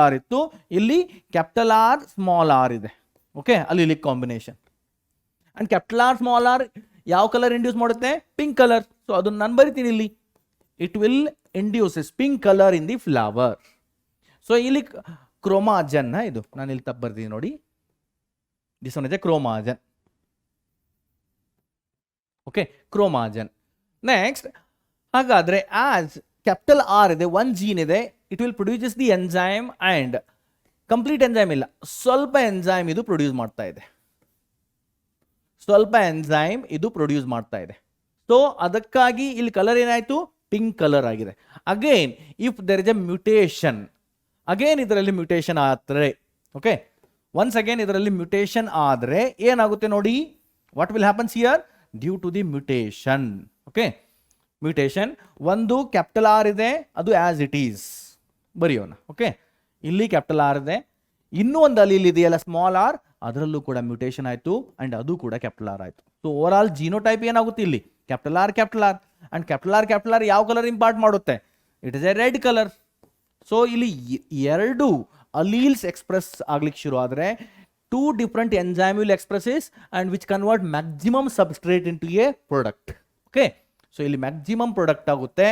ಆರ್ ಇತ್ತು, ಇಲ್ಲಿ ಕ್ಯಾಪಿಟಲ್ ಆರ್ ಸ್ಮಾಲ್ ಆರ್ ಇದೆ. Okay, allelic combination. And capital R small R ಯಾವ ಕಲರ್ ಇಂಡ್ಯೂಸ್ ಮಾಡುತ್ತೆ? Pink colour. ಸೊ ಅದನ್ನ ನಾನು ಬರಿತೀನಿ ಇಲ್ಲಿ, it will induces pink colour in the flower. So ಇಲ್ಲಿ ಕ್ರೋಮಾಜನ್, ಇದು ನಾನು ಇಲ್ಲಿ ತಪ್ಪು ಬರ್ತೀನಿ ನೋಡಿ, this one is a chromogen. Okay, chromogen. Next, ಹಾಗಾದ್ರೆ ಆಸ್ ಕ್ಯಾಪಿಟಲ್ ಆರ್ ಇದೆ, ಒನ್ ಜೀನ್ ಇದೆ, it will produces the enzyme, and complete enzyme ಇಲ್ಲ, ಸ್ವಲ್ಪ ಎಂಜೈಮ್ ಇದು ಪ್ರೊಡ್ಯೂಸ್ ಮಾಡ್ತಾ ಇದೆ. ಸ್ವಲ್ಪ ಎಂಜೈಮ್ ಇದು ಪ್ರೊಡ್ಯೂಸ್ ಮಾಡ್ತಾ ಇದೆ. ಸೊ ಅದಕ್ಕಾಗಿ ಇಲ್ಲಿ ಕಲರ್ ಏನಾಯ್ತು? ಪಿಂಕ್ ಕಲರ್ ಆಗಿದೆ. Again if there is a mutation, again ಇದರಲ್ಲಿ ಮ್ಯೂಟೇಷನ್ ಆದರೆ, ಓಕೆ, ಒನ್ಸ್ ಅಗೇನ್ ಇದರಲ್ಲಿ ಮ್ಯೂಟೇಷನ್ ಆದರೆ ಏನಾಗುತ್ತೆ ನೋಡಿ, what will happens here? Due to the mutation. Okay, mutation, ಒಂದು ಕ್ಯಾಪಿಟಲ್ ಆರ್ ಇದೆ, ಅದು ಆಸ್ ಇಟ್ ಈಸ್ ಬರೆಯೋಣ. ಓಕೆ, ಇಲ್ಲಿ ಕ್ಯಾಪಿಟಲ್ ಆರ್ ಇದೆ, ಇನ್ನೂ ಒಂದು allele ಇದೆಯಲ್ಲ ಸ್ಮಾಲ್ ಆರ್, ಅದರಲ್ಲೂ ಕೂಡ ಮ್ಯೂಟೇಷನ್ ಆಯಿತು, ಅಂಡ್ ಅದು ಕೂಡ ಕ್ಯಾಪಿಟಲ್ ಆರ್ ಆಯಿತು. ಸೊ ಓವರ್ ಆಲ್ ಜೀನೋಟೈಪ್ ಏನಾಗುತ್ತೆ ಇಲ್ಲಿ? Capital R and capital R ಯಾವ ಕಲರ್ ಇಂಪಾರ್ಟ್ ಮಾಡುತ್ತೆ? It is a red colour. So ಇಲ್ಲಿ ಎರಡು ಅಲೀಲ್ಸ್ ಎಕ್ಸ್ಪ್ರೆಸ್ ಆಗ್ಲಿಕ್ಕೆ ಶುರು ಆದರೆ, two different enzyme will expresses and which convert maximum substrate in to a product. Okay, so ಇಲ್ಲಿ ಮ್ಯಾಕ್ಸಿಮಮ್ ಪ್ರಾಡಕ್ಟ್ ಆಗುತ್ತೆ.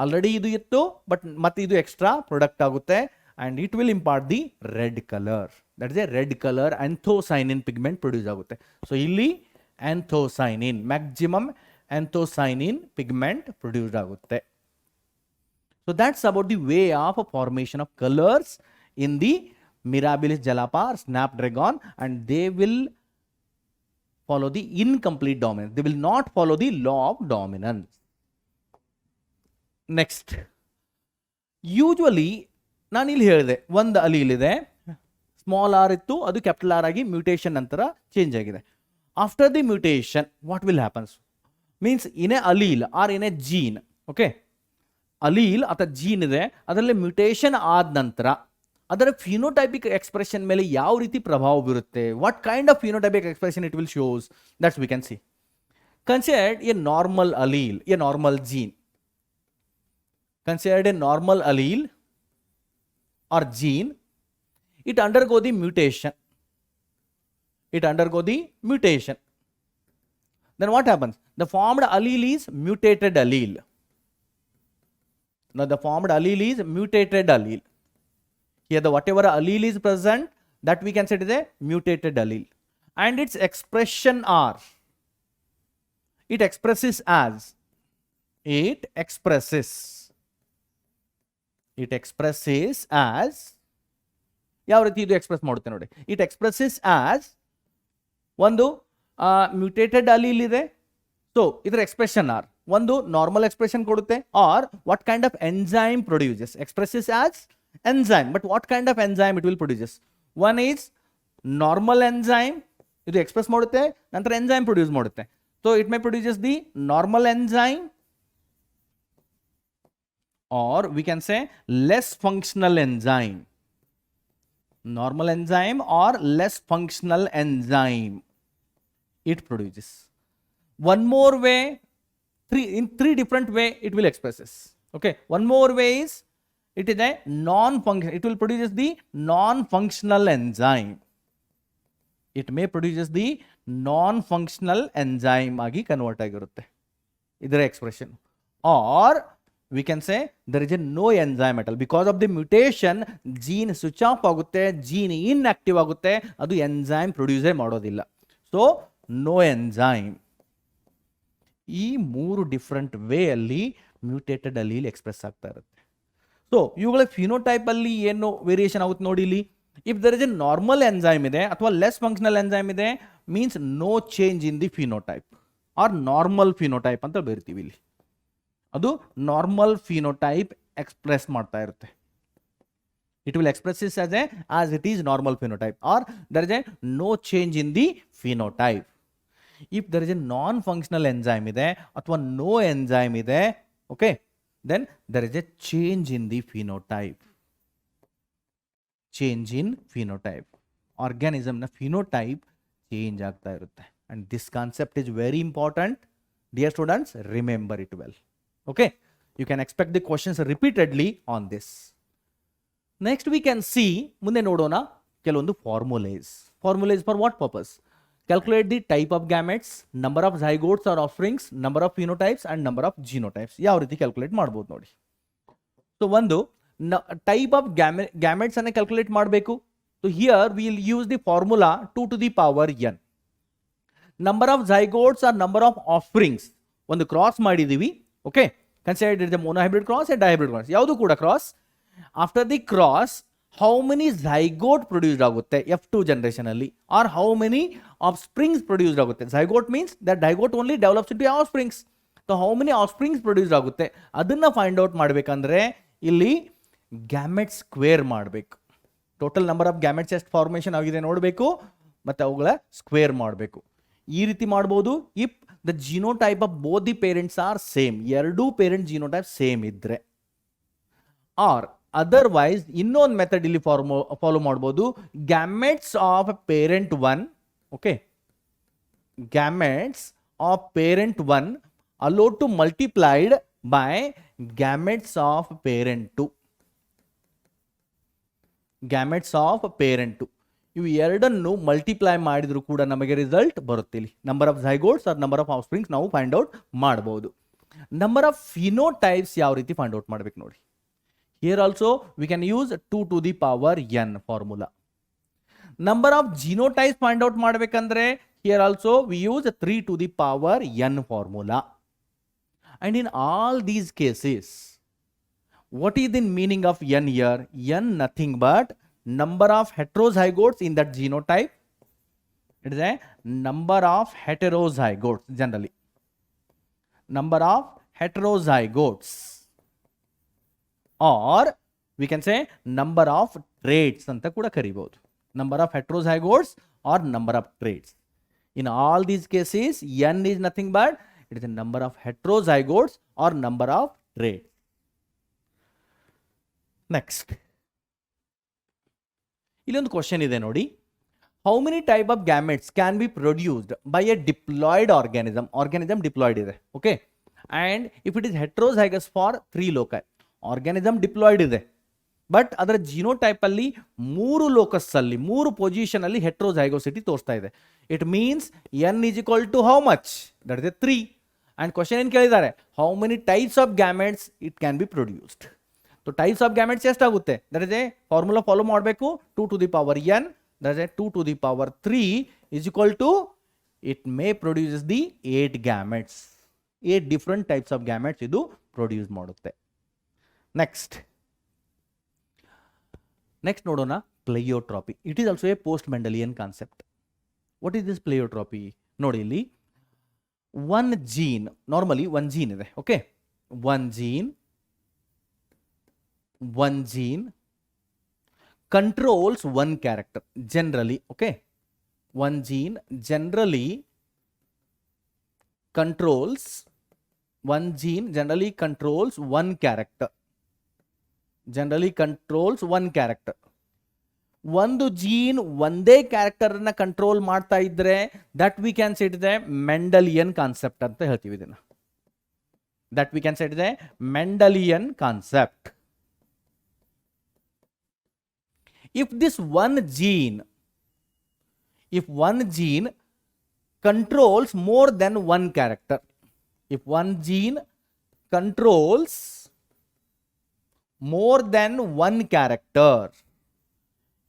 ಆಲ್ರೆಡಿ ಇದು ಇತ್ತು, ಬಟ್ ಮತ್ತೆ ಇದು ಎಕ್ಸ್ಟ್ರಾ ಪ್ರಾಡಕ್ಟ್ ಆಗುತ್ತೆ, and it will impart the red color. That is a red color anthocyanin pigment produce ಆಗುತ್ತೆ. So ಇಲ್ಲಿ anthocyanin, maximum anthocyanin pigment produced ಆಗುತ್ತೆ. So that's about the way of formation of colors in the Mirabilis jalapa or snapdragon, and they will follow the incomplete dominance. They will not follow the law of dominance. Next, usually ನಾನು ಇಲ್ಲಿ ಹೇಳಿದೆ, ಒಂದು allele ಇದೆ, ಸ್ಮಾಲ್ ಆರ್ ಇತ್ತು, ಅದು ಕ್ಯಾಪಿಟಲ್ ಆರ್ ಆಗಿ ಮ್ಯೂಟೇಷನ್ ನಂತರ ಚೇಂಜ್ ಆಗಿದೆ. After the mutation what will happens means, in a allele or in a gene, okay, allele ಅಥವಾ ಜೀನ್ ಇದೆ, ಅದರಲ್ಲಿ ಮ್ಯೂಟೇಷನ್ ಆದ ನಂತರ ಅದರ ಫಿನೋಟೈಪಿಕ್ ಎಕ್ಸ್ಪ್ರೆಷನ್ ಮೇಲೆ ಯಾವ ರೀತಿ ಪ್ರಭಾವ ಬೀರುತ್ತೆ, what kind of phenotypic expression it will shows, that's we can see. Considered a normal allele, a normal gene. Considered a normal allele or gene, it undergo the mutation. It undergo the mutation. Then what happens? The formed allele is mutated allele. Now the formed allele is mutated allele. Here the whatever allele is present, that we can say it is a mutated allele. And its expression are, it expresses as, ಯಾವ ರೀತಿ ಇದು ಎಕ್ಸ್ಪ್ರೆಸ್ ಮಾಡುತ್ತೆ ನೋಡಿ, ಇಟ್ ಎಕ್ಸ್ಪ್ರೆಸಸ್ ಆಸ್ ಒಂದು ಮ್ಯೂಟೇಟೆಡ್ allele ಇದೆ, ಸೊ ಇದರ ಎಕ್ಸ್ಪ್ರೆಷನ್ ಆರ್ ಒಂದು ನಾರ್ಮಲ್ ಎಕ್ಸ್ಪ್ರೆಷನ್ ಕೊಡುತ್ತೆ, or what kind of enzyme produces, expresses as enzyme, but what kind of enzyme it will produces? One is normal enzyme, ಇದು ಎಕ್ಸ್ಪ್ರೆಸ್ ಮಾಡುತ್ತೆ, ನಂತರ ಎಂಜೈಮ್ ಪ್ರೊಡ್ಯೂಸ್ ಮಾಡುತ್ತೆ. So it may produces the normal enzyme, or we can say less functional enzyme. Normal enzyme or less functional enzyme it produces. One more way, in three different way it will express this. Okay, one more way is it is a non-functional, it will produce the non-functional enzyme. It may produces the non-functional enzyme agi convert ಆಗಿರುತ್ತೆ ಇದರ expression. Or we can say there is a no enzyme at all. Because of the mutation, gene switch off ಆಗುತ್ತೆ, gene inactive ಆಗುತ್ತೆ, ಅದು enzyme produce ಮಾಡೋದಿಲ್ಲ. So no enzyme. ಈ ಮೂರು ಡಿಫ್ರೆಂಟ್ ವೇ ಅಲ್ಲಿ ಮ್ಯೂಟೇಟೆಡ್ ಅಲ್ಲೀಲ್ ಎಕ್ಸ್ಪ್ರೆಸ್ ಆಗ್ತಾ ಇರುತ್ತೆ. ಸೊ ಇವುಗಳ ಫಿನೋಟೈಪ್ ಅಲ್ಲಿ ಏನು ವೇರಿಯೇಷನ್ ಆಗುತ್ತೆ ನೋಡಿ ಇಲ್ಲಿ. If there is a normal enzyme ಇದೆ ಅಥವಾ ಲೆಸ್ ಫಂಕ್ಷನಲ್ ಎಂಜೈಮ್ ಇದೆ, means no change in the phenotype or normal phenotype ಅಂತ ಬರೀತೀವಿ ಇಲ್ಲಿ. ಅದು ನಾರ್ಮಲ್ ಫಿನೋಟೈಪ್ ಎಕ್ಸ್ಪ್ರೆಸ್ ಮಾಡ್ತಾ ಇರುತ್ತೆ. It will express this as it is normal phenotype, or there is a no change in the phenotype. If there is a non-functional enzyme ide athwa no enzyme ide, okay, then there is a change in the phenotype. Change in phenotype. Organism na phenotype change ಆಗ್ತಾ ಇರುತ್ತೆ. And this concept is very important. Dear students, remember it well. Okay, you can expect the questions repeatedly on this. Next we can see, ಮುಂದೆ ನೋಡೋಣ ಕೆಲವೊಂದು formulas. Formulas for what purpose? Calculate the type of gametes, number of zygotes or offsprings, number of phenotypes and number of genotypes. ಯಾವ ರೀತಿ ಕ್ಯಾಲ್ಕುಲೇಟ್ ಮಾಡ್ಬೋದು ನೋಡಿ. ಸೊ ಒಂದು ಟೈಪ್ ಆಫ್ ಗ್ಯಾಮೆಟ್ಸ್ ಅನ್ನ ಕ್ಯಾಲ್ಕುಲೇಟ್ ಮಾಡಬೇಕು. So here we will use the formula 2 to the power n. Number of zygotes or number of offsprings. ಒಂದು ಕ್ರಾಸ್ ಮಾಡಿದೀವಿ. Okay, consider it the monohybrid cross and dihybrid cross, ಯಾವುದು ಕೂಡ cross. After the cross how many zygote produced ಆಗುತ್ತೆ F2 generation ಅಲ್ಲಿ, or how many offsprings produced ಆಗುತ್ತೆ. Zygote means that zygote only develops into offsprings. So how many offsprings produced ಆಗುತ್ತೆ ಅದನ್ನ ಫೈಂಡ್ ಔಟ್ ಮಾಡಬೇಕಂದ್ರೆ ಇಲ್ಲಿ ಗ್ಯಾಮೆಟ್ ಸ್ಕ್ವೇರ್ ಮಾಡಬೇಕು. ಟೋಟಲ್ ನಂಬರ್ ಆಫ್ ಗ್ಯಾಮೆಟ್ಸ್ ಎಷ್ಟು ಫಾರ್ಮೇಷನ್ ಆಗಿದೆ ನೋಡಬೇಕು ಮತ್ತೆ ಅವುಗಳ ಸ್ಕ್ವೇರ್ ಮಾಡಬೇಕು. ಈ ರೀತಿ ಮಾಡ್ಬೋದು if the genotype of both the parents are same. ಎರಡೂ ಪೇರೆಂಟ್ ಜಿನೋಟೈಪ್ ಸೇಮ್ ಇದ್ರೆ. ಆರ್ ಅದರ್ವೈಸ್ ಇನ್ನೊಂದು ಮೆಥಡ್ ಇಲ್ಲಿ ಫಾಲೋ ಮಾಡ್ಬೋದು. Gametes of parent 1, okay, gametes of parent 1 allowed to multiplied by gametes of parent 2. Gametes of parent 2 ಇವು ಎರಡನ್ನು ಮಲ್ಟಿಪ್ಲೈ ಮಾಡಿದ್ರು ಕೂಡ ನಮಗೆ ರಿಸಲ್ಟ್ ಬರುತ್ತೆ. ಇಲ್ಲಿ number of zygotes or number of offsprings ನಾವು ಫೈಂಡ್ ಔಟ್ ಮಾಡಬಹುದು. ನಂಬರ್ ಆಫ್ ಫಿನೋಟೈಪ್ಸ್ ಯಾವ ರೀತಿ ಫೈಂಡ್ ಔಟ್ ಮಾಡ್ಬೇಕು ನೋಡಿ. Here also we can use 2 to the power n formula. Number of genotypes find out ಮಾಡಬೇಕಂದ್ರೆ here also we use 3 to the power n formula. And in all these cases, what is the meaning of n here? N nothing but number of heterozygotes in that genotype. It is a number of heterozygotes generally. Number of heterozygotes. Or we can say number of traits ಅಂತ ಕೂಡ ಕರಿಬಹುದು. Number of heterozygotes or number of traits. In all these cases, n is nothing but it is the number of heterozygotes or number of traits. Next, ಇಲ್ಲೊಂದು ಕ್ವಶನ್ ಇದೆ ನೋಡಿ. How many type of gametes can be produced by a diploid organism? Organism diploid ಇದೆ, okay, and if it is heterozygous for 3 loci. Organism diploid ಇದೆ, ಬಟ್ ಅದರ ಜಿನೋಟೈಪ್ ಅಲ್ಲಿ 3 ಲೋಕಸ್ ಅಲ್ಲಿ 3 ಪೊಸಿಷನ್ ಅಲ್ಲಿ ಹೆಟ್ರೋಜೈಗೋಸಿಟಿ ತೋರಿಸ್ತಾ ಇದೆ. It means n is equal to how much? That is 3. And question ಏನು ಕೇಳಿದ್ದಾರೆ, how many types of gametes it can be produced. So types of gametes ಎಷ್ಟಾಗುತ್ತೆ? That is a formula follow ಮಾಡಬೇಕು. 2 to the power n, that is 2 to the power 3 is equal to, it may produce the 8 gametes. 8 different types of gametes ಇದು ಪ್ರೊಡ್ಯೂಸ್ ಮಾಡುತ್ತೆ. Next ನೋಡೋಣ Pleiotropy. It is also a post Mendelian concept. What is this Pleiotropy? ನೋಡಿ ಇಲ್ಲಿ one gene, normally one gene ಇದೆ, okay, one gene controls one character generally, okay, one gene generally controls, one gene generally controls one character. Generally controls one character. ಒಂದು ಜೀನ್ ಒಂದೇ ಕ್ಯಾರೆಕ್ಟರ್ ಅನ್ನ ಕಂಟ್ರೋಲ್ ಮಾಡ್ತಾ ಇದ್ರೆ that we can say it ಇದೆ ಮೆಂಡಲಿಯನ್ ಕಾನ್ಸೆಪ್ಟ್ ಅಂತ ಹೇಳ್ತೀವಿ ಇದನ್ನ. That we can say it ಇದೆ Mendelian concept. If this one gene controls more than one character, if one gene controls more than one character,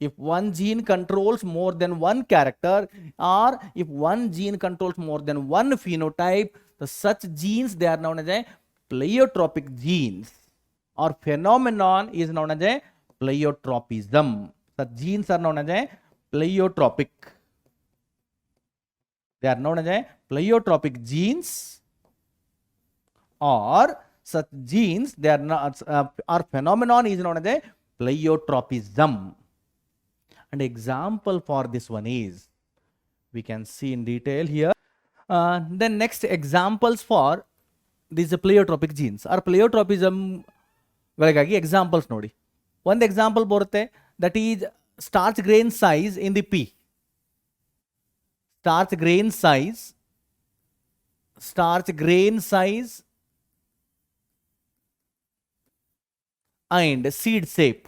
if one gene controls more than one character, or if one gene controls more than one phenotype, such genes, they are known as a pleiotropic genes, or phenomenon is known as a pleiotropism. Such genes are known as a pleiotropic. They are known as a pleiotropic genes, or such genes, they are not, or phenomenon is known as a pleiotropism. An example for this one is, we can see in detail here. Then next examples for these pleiotropic genes or pleiotropism ಗಳಿಗಾಗಿ examples ನೋಡಿ. ಒಂದು example ಬರುತ್ತೆ, that is starch grain size in the pea. Starch grain size and seed shape.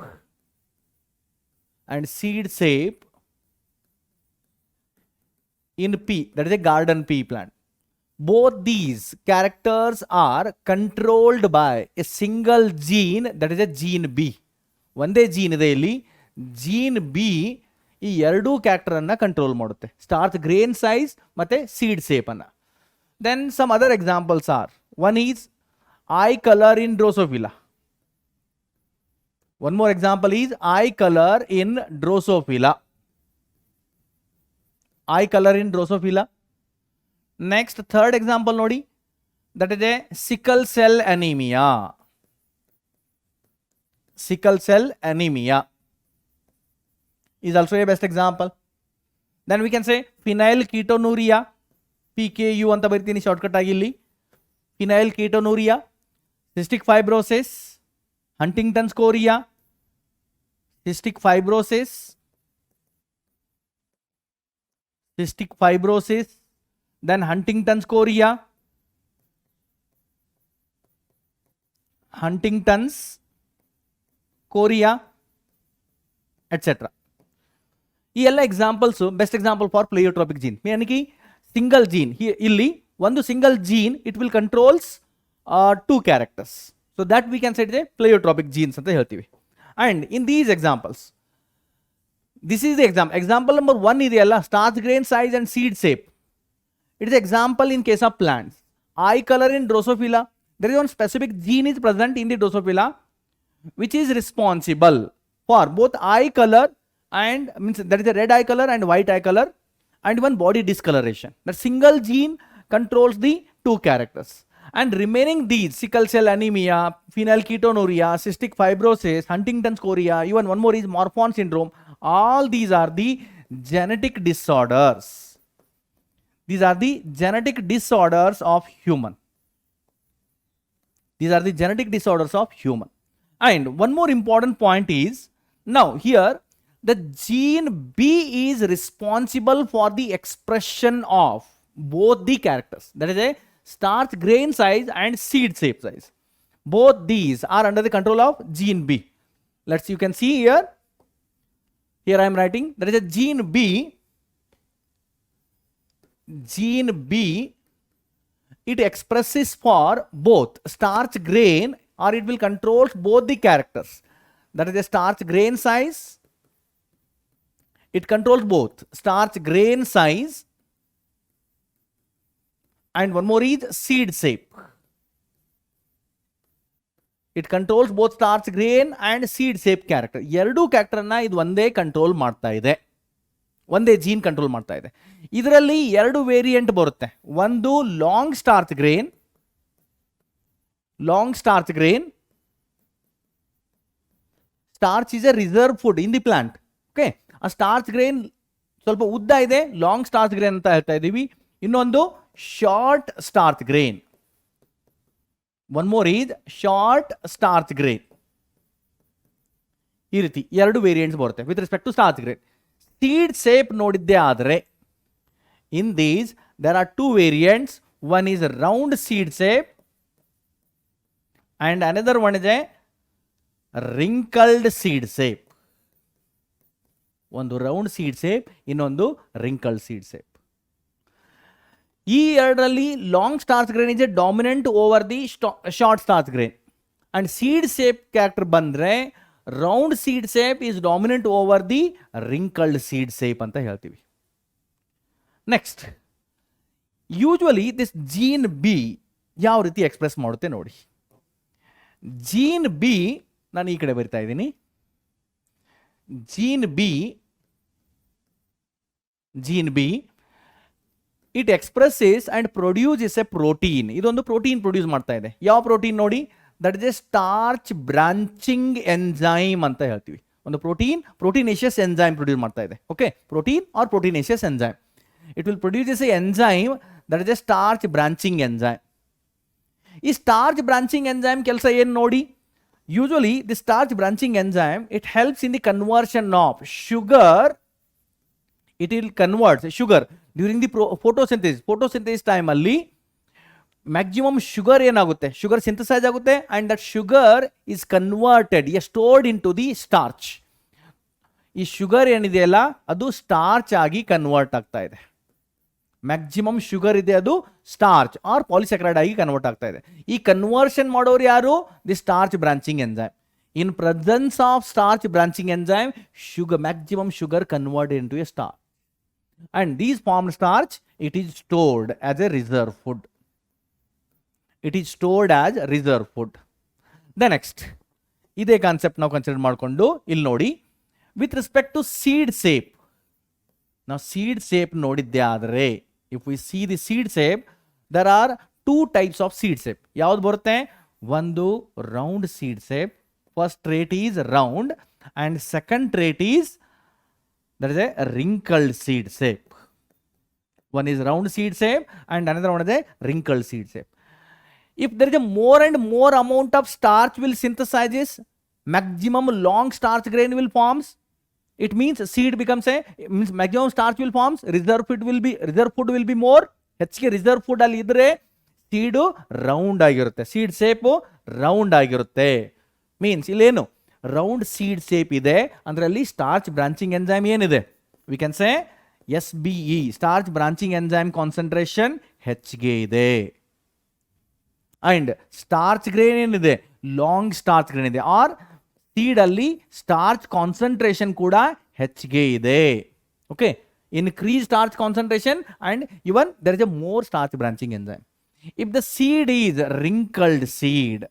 And seed shape in pea, that is a garden pea plant. Both these characters are controlled by a single gene, that is a gene B. ಒಂದೇ ಜೀನ್ ಇದೆ ಇಲ್ಲಿ, ಜೀನ್ ಬಿ ಈ ಎರಡೂ ಕ್ಯಾರೆಕ್ಟರ್ ಅನ್ನ ಕಂಟ್ರೋಲ್ ಮಾಡುತ್ತೆ, ಸ್ಟಾರ್ಚ್ ಗ್ರೇನ್ ಸೈಜ್ ಮತ್ತೆ ಸೀಡ್ ಶೇಪ್ ಅನ್ನ. Then some other examples are, one is eye colour in Drosophila. One more example is eye color in Drosophila. Eye color in Drosophila. Next, third example nodi, that is a sickle cell anemia. Sickle cell anemia is also a best example. Then we can say phenylketonuria, PKU anta baritini shortcut agi illi. Phenylketonuria, cystic fibrosis, Huntington's chorea, cystic fibrosis, then Huntington's chorea, etc. ಈ ಎಲ್ಲ examples best example for pleiotropic gene. ಯಾನಿಕಿ ಸಿಂಗಲ್ ಜೀನ್ ಇಲ್ಲಿ ಒಂದು single gene it will controls two characters. So that we can say it is pleiotropic genes ಅಂತ ಹೇಳ್ತೀವಿ. And in these examples, this is the example number 1 ಇದೆಯಲ್ಲ, starch grain size and seed shape. It is example in case of plants. Eye color in Drosophila, there is one specific gene is present in the Drosophila which is responsible for both eye color and means there is a red eye color and white eye color and one body discoloration. That single gene controls the two characters. And remaining these, sickle cell anemia, phenylketonuria, cystic fibrosis, Huntington's chorea, even one more is Marfan syndrome. All these are the genetic disorders. These are the genetic disorders of human. These are the genetic disorders of human. And one more important point is, now here the gene B is responsible for the expression of both the characters. That is a starch grain size and seed shape size. Both these are under the control of gene B. You can see here I am writing, there is a gene B. Gene B, it expresses for both starch grain, or it will control both the characters. That is a starch grain size. It controls both starch grain size and one more is seed shape. It controls both starch grain and seed shape character. ಎರಡು ಕ್ಯಾರೆಕ್ಟರ್ನ ಇದು ಒಂದೇ ಕಂಟ್ರೋಲ್ ಮಾಡ್ತಾ ಇದೆ, ಒಂದೇ ಜೀನ್ ಕಂಟ್ರೋಲ್ ಮಾಡ್ತಾ ಇದೆ. ಇದರಲ್ಲಿ ಎರಡು ವೇರಿಯಂಟ್ ಬರುತ್ತೆ. ಒಂದು long starch grain, starch is a reserve food in the plant. Okay, ಆ ಸ್ಟಾರ್ಚ್ ಗ್ರೇನ್ ಸ್ವಲ್ಪ ಉದ್ದ ಇದೆ, ಲಾಂಗ್ ಸ್ಟಾರ್ಚ್ ಗ್ರೇನ್ ಅಂತ ಹೇಳ್ತಾ ಇದ್ದೀವಿ. ಇನ್ನೊಂದು short starch grain. One more is short starch grain. ಈ ರೀತಿ ಎರಡು ವೇರಿಯಂಟ್ಸ್ ಬರುತ್ತೆ with respect to starch grain. Seed shape ನೋಡಿದ್ದೇ ಆದರೆ in these there are two variants. One is round seed shape and another one is a wrinkled seed shape. ಒಂದು ರೌಂಡ್ ಸೀಡ್ ಸೇಪ್, ಇನ್ನೊಂದು ರಿಂಕಲ್ಡ್ ಸೀಡ್ ಸೇಪ್. ಈ ಎರಡರಲ್ಲಿ long starch grain is a dominant over the short starch grain and seed shape character ಬಂದರೆ round seed shape is dominant over the wrinkled seed shape ಅಂತ ಹೇಳ್ತೀವಿ. Next, usually this gene be ಯಾವ ರೀತಿ ಎಕ್ಸ್ಪ್ರೆಸ್ ಮಾಡುತ್ತೆ ನೋಡಿ. ಜೀನ್ ಬಿ ನಾನು ಈ ಕಡೆ ಬರಿತಾ ಇದ್ದೀನಿ. Gene B it expresses and produces a protein. ಇದೊಂದು ಪ್ರೋಟೀನ್ ಪ್ರೊಡ್ಯೂಸ್ ಮಾಡ್ತಾ ಇದೆ. ಯಾವ ಪ್ರೋಟೀನ್ ನೋಡಿ, that is a starch branching enzyme ಅಂತ ಹೇಳ್ತೀವಿ. ಒಂದು ಪ್ರೋಟೀನೇಷಿಯಸ್ ಎಂಜೈಮ್ ಪ್ರೊಡ್ಯೂಸ್ ಮಾಡ್ತಾ ಇದೆ. Okay, protein or proteinaceous enzyme. It will produces a enzyme that is a starch branching enzyme. ಈ ಸ್ಟಾರ್ಚ್ ಬ್ರಾಂಚಿಂಗ್ ಎಂಜೈಮ್ ಕೆಲಸ ಏನು ನೋಡಿ. Usually the starch branching enzyme it helps in the conversion of sugar. It will convert sugar during the photosynthesis time ಅಲ್ಲಿ ಮ್ಯಾಕ್ಸಿಮಮ್ ಶುಗರ್ ಏನಾಗುತ್ತೆ, ಶುಗರ್ ಸಿಂಥಸೈಸ್ ಆಗುತ್ತೆ and that sugar is converted stored in to the starch. ಈ ಶುಗರ್ ಏನಿದೆಯಲ್ಲ ಅದು ಸ್ಟಾರ್ಚ್ ಆಗಿ ಕನ್ವರ್ಟ್ ಆಗ್ತಾ ಇದೆ. ಮ್ಯಾಕ್ಸಿಮಮ್ ಶುಗರ್ ಇದೆ, ಅದು ಸ್ಟಾರ್ಚ್ ಆರ್ ಪಾಲಿಸ್ಯಾಕರೈಡ್ ಆಗಿ ಕನ್ವರ್ಟ್ ಆಗ್ತಾ ಇದೆ. ಈ ಕನ್ವರ್ಷನ್ ಮಾಡೋರು ಯಾರು? The starch branching enzyme. In presence of starch branching enzyme, maximum sugar converted into a starch. And these formed starch, it is stored as a reserve food. The next, ಇದೇ ಕಾನ್ಸೆಪ್ಟ್ ನಾವು ಕನ್ಸಿಡರ್ ಮಾಡಿಕೊಂಡು ಇಲ್ಲಿ ನೋಡಿ, with respect to seed shape. ನಾವು ಸೀಡ್ ಸೇಪ್ ನೋಡಿದ್ದೆ ಆದರೆ, if we see the seed shape, there are two types of seed shape. ಯಾವ್ದು ಬರುತ್ತೆ? ಒಂದು round seed shape. First trait is round and second trait is that is a wrinkled seed shape. One is round seed shape and another one is a wrinkled seed shape. If there is a more and more amount of starch will synthesizes, maximum long starch grain will forms. It means seed becomes maximum starch will forms. Reserve food will be more. ಹೆಚ್ಚಿಗೆ ರಿಸರ್ವ್ ಫುಡ್ ಅಲ್ಲಿ ಇದ್ರೆ ಸೀಡು ರೌಂಡ್ ಆಗಿರುತ್ತೆ, ಸೀಡ್ ಸೇಪು ರೌಂಡ್ ಆಗಿರುತ್ತೆ. ಮೀನ್ಸ್ ಇಲ್ಲೇನು ರೌಂಡ್ ಸೀಡ್ ಸೇಪ್ ಇದೆ ಅಂದ್ರೆ ಅಲ್ಲಿ ಸ್ಟಾರ್ಚ್ ಬ್ರಾಂಚಿಂಗ್ ಎಂಜೈಮ್ ಏನಿದೆ, V can say SBE, starch branching enzyme concentration ಹೆಚ್ಚಿಗೆ ಇದೆ. ಅಂಡ್ ಸ್ಟಾರ್ಚ್ ಗ್ರೇನ್ ಏನಿದೆ, ಲಾಂಗ್ ಸ್ಟಾರ್ಚ್ ಗ್ರೇನ್ ಇದೆ. ಆರ್ ಸೀಡ್ ಅಲ್ಲಿ ಸ್ಟಾರ್ಚ್ ಕಾನ್ಸಂಟ್ರೇಷನ್ ಕೂಡ ಹೆಚ್ಚಿಗೆ ಇದೆ. Okay, increase starch concentration and even there is a more starch branching enzyme. If the seed is wrinkled seed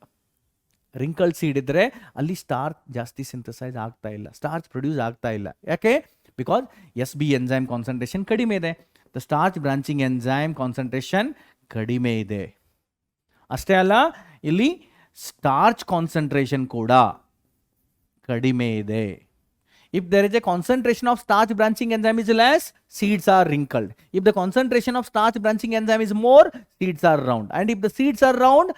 ಇದ್ರೆ ಅಲ್ಲಿ ಸ್ಟಾರ್ಚ್ ಜಾಸ್ತಿ ಸಿಂಥಸೈಸ್ ಆಗ್ತಾ ಇಲ್ಲ, ಸ್ಟಾರ್ಚ್ ಪ್ರೊಡ್ಯೂಸ್ ಆಗ್ತಾ ಇಲ್ಲ. ಯಾಕೆ? ಬಿಕಾಸ್ SB ಎಂಜೈಮ್ ಕಾನ್ಸಂಟ್ರೇಷನ್ ಕಡಿಮೆ ಇದೆ, the starch branching enzyme concentration ಕಡಿಮೆ ಇದೆ. ಅಷ್ಟೇ ಅಲ್ಲ, ಇಲ್ಲಿ ಸ್ಟಾರ್ಚ್ ಕಾನ್ಸಂಟ್ರೇಷನ್ ಕೂಡ ಕಡಿಮೆ ಇದೆ. If there is a concentration of starch branching enzyme is less, seeds are wrinkled. If the concentration of starch branching enzyme is more, seeds are round. And if the seeds are round,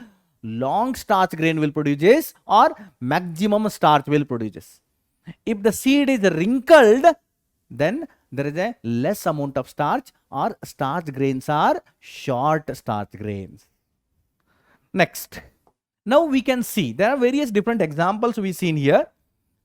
long starch grain will produce or maximum starch will produce. If the seed is wrinkled, then there is a less amount of starch or starch grains are short starch grains. Next, now we can see there are various different examples we seen here.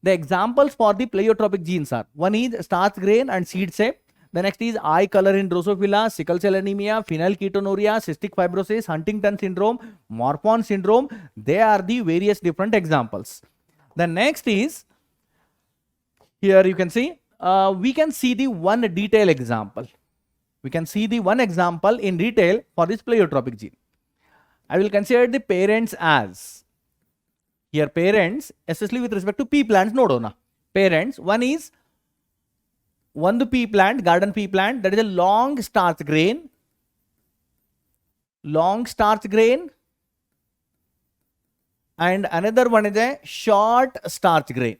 The examples for the pleiotropic genes are, one is starch grain and seed shape. The next is eye color in Drosophila, sickle cell anemia, phenylketonuria, cystic fibrosis, Huntington syndrome, Marfan syndrome. They are the various different examples. The next is, here you can see, we can see the one detail example. We can see the one example in detail for this pleiotropic gene. I will consider the parents as, here parents, especially with respect to pea plants, nodona. Parents, one is one pea plant, garden pea plant, that is a long starch grain, and another one is a short starch grain.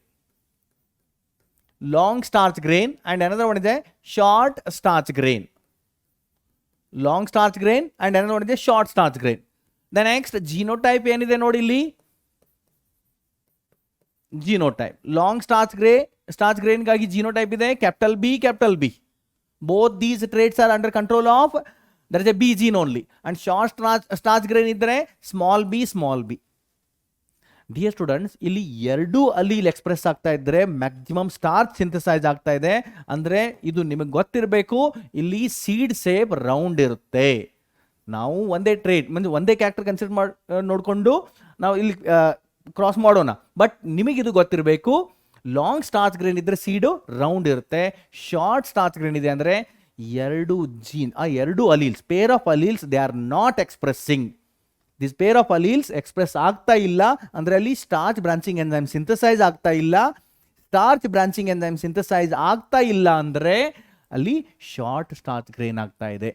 Long starch grain and another one is a short starch grain. Long starch grain and ಏನೋ ನೋಡಿದೆ short starch grain. The next genotype ಏನಿದೆ ನೋಡಿ ಇಲ್ಲಿ, ಜಿನೋಟೈಪ್ ಲಾಂಗ್ ಸ್ಟಾರ್ಚ್ ಗ್ರೇನ್ಗಾಗಿ ಜಿನೋಟೈಪ್ ಇದೆ capital B. Both these traits are under control of there is a B gene only. And short starch grain ಇದ್ದರೆ ಸ್ಮಾಲ್ ಬಿ. ಡಿಯರ್ ಸ್ಟೂಡೆಂಟ್ಸ್, ಇಲ್ಲಿ 2 ಅಲೀಲ್ ಎಕ್ಸ್ಪ್ರೆಸ್ ಆಗ್ತಾ ಇದ್ದರೆ ಮ್ಯಾಕ್ಸಿಮಮ್ ಸ್ಟಾರ್ಚ್ ಸಿಂಥಸೈಸ್ ಆಗ್ತಾ ಇದೆ. ಅಂದರೆ ಇದು ನಿಮಗೆ ಗೊತ್ತಿರಬೇಕು, ಇಲ್ಲಿ ಸೀಡ್ ಸೇಪ್ ರೌಂಡ್ ಇರುತ್ತೆ. ನಾವು ಒಂದೇ ಟ್ರೇಟ್ ಒಂದೇ ಕ್ಯಾರೆಕ್ಟರ್ ಕನ್ಸಿಡರ್ ನೋಡಿಕೊಂಡು ನಾವು ಇಲ್ಲಿ ಕ್ರಾಸ್ ಮಾಡೋಣ. ಬಟ್ ನಿಮಗಿದು ಗೊತ್ತಿರಬೇಕು, ಲಾಂಗ್ ಸ್ಟಾರ್ಚ್ ಗ್ರೇನ್ ಇದ್ದರೆ ಸೀಡು ರೌಂಡ್ ಇರುತ್ತೆ. ಶಾರ್ಟ್ ಸ್ಟಾರ್ಚ್ ಗ್ರೇನ್ ಇದೆ ಅಂದರೆ 2 ಜೀನ್, ಆ 2 alleles, pair of alleles they are not expressing. This peer of alleles express ಆಗ್ತಾ ಇಲ್ಲ ಅಂದರೆ ಅಲ್ಲಿ ಸ್ಟಾರ್ಚ್ ಬ್ರಾಂಚಿಂಗ್ ಎಂಜೈಮ್ ಸಿಂಥಸೈಸ್ ಆಗ್ತಾ ಇಲ್ಲ. ಸ್ಟಾರ್ಚ್ ಬ್ರಾಂಚಿಂಗ್ ಎಂಜೈಮ್ ಸಿಂಥಸೈಸ್ ಆಗ್ತಾ ಇಲ್ಲ ಅಂದರೆ ಅಲ್ಲಿ ಶಾರ್ಟ್ ಸ್ಟಾರ್ಚ್ ಗ್ರೇನ್ ಆಗ್ತಾ ಇದೆ.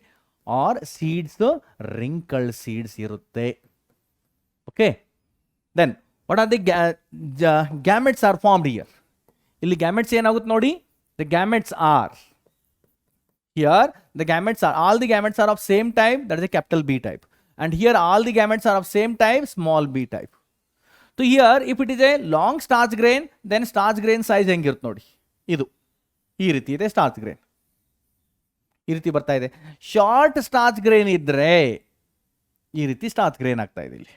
ಆರ್ ಸೀಡ್ಸ್ ರಿಂಕಲ್ಡ್ ಸೀಡ್ಸ್ ಇರುತ್ತೆ. Okay, then what are the gametes are formed here. ಇಲ್ಲಿ ಗ್ಯಾಮೆಟ್ಸ್ ಏನಾಗುತ್ತೆ ನೋಡಿ, the gametes are here, the gametes are, all the gametes are of same type, that is a capital B type. And here all the gametes are of same type, small b type. So here if it is a long starch grain, then starch grain size ಹೆಂಗಿರುತ್ತೆ ನೋಡಿ, ಇದು ಈ ರೀತಿ ಇದೆ ಸ್ಟಾರ್ಚ್ ಗ್ರೇನ್, ಈ ರೀತಿ ಬರ್ತಾ ಇದೆ. ಶಾರ್ಟ್ ಸ್ಟಾರ್ಚ್ ಗ್ರೇನ್ ಇದ್ರೆ ಈ ರೀತಿ ಸ್ಟಾರ್ಚ್ ಗ್ರೇನ್ ಆಗ್ತಾ ಇದೆ ಇಲ್ಲಿ.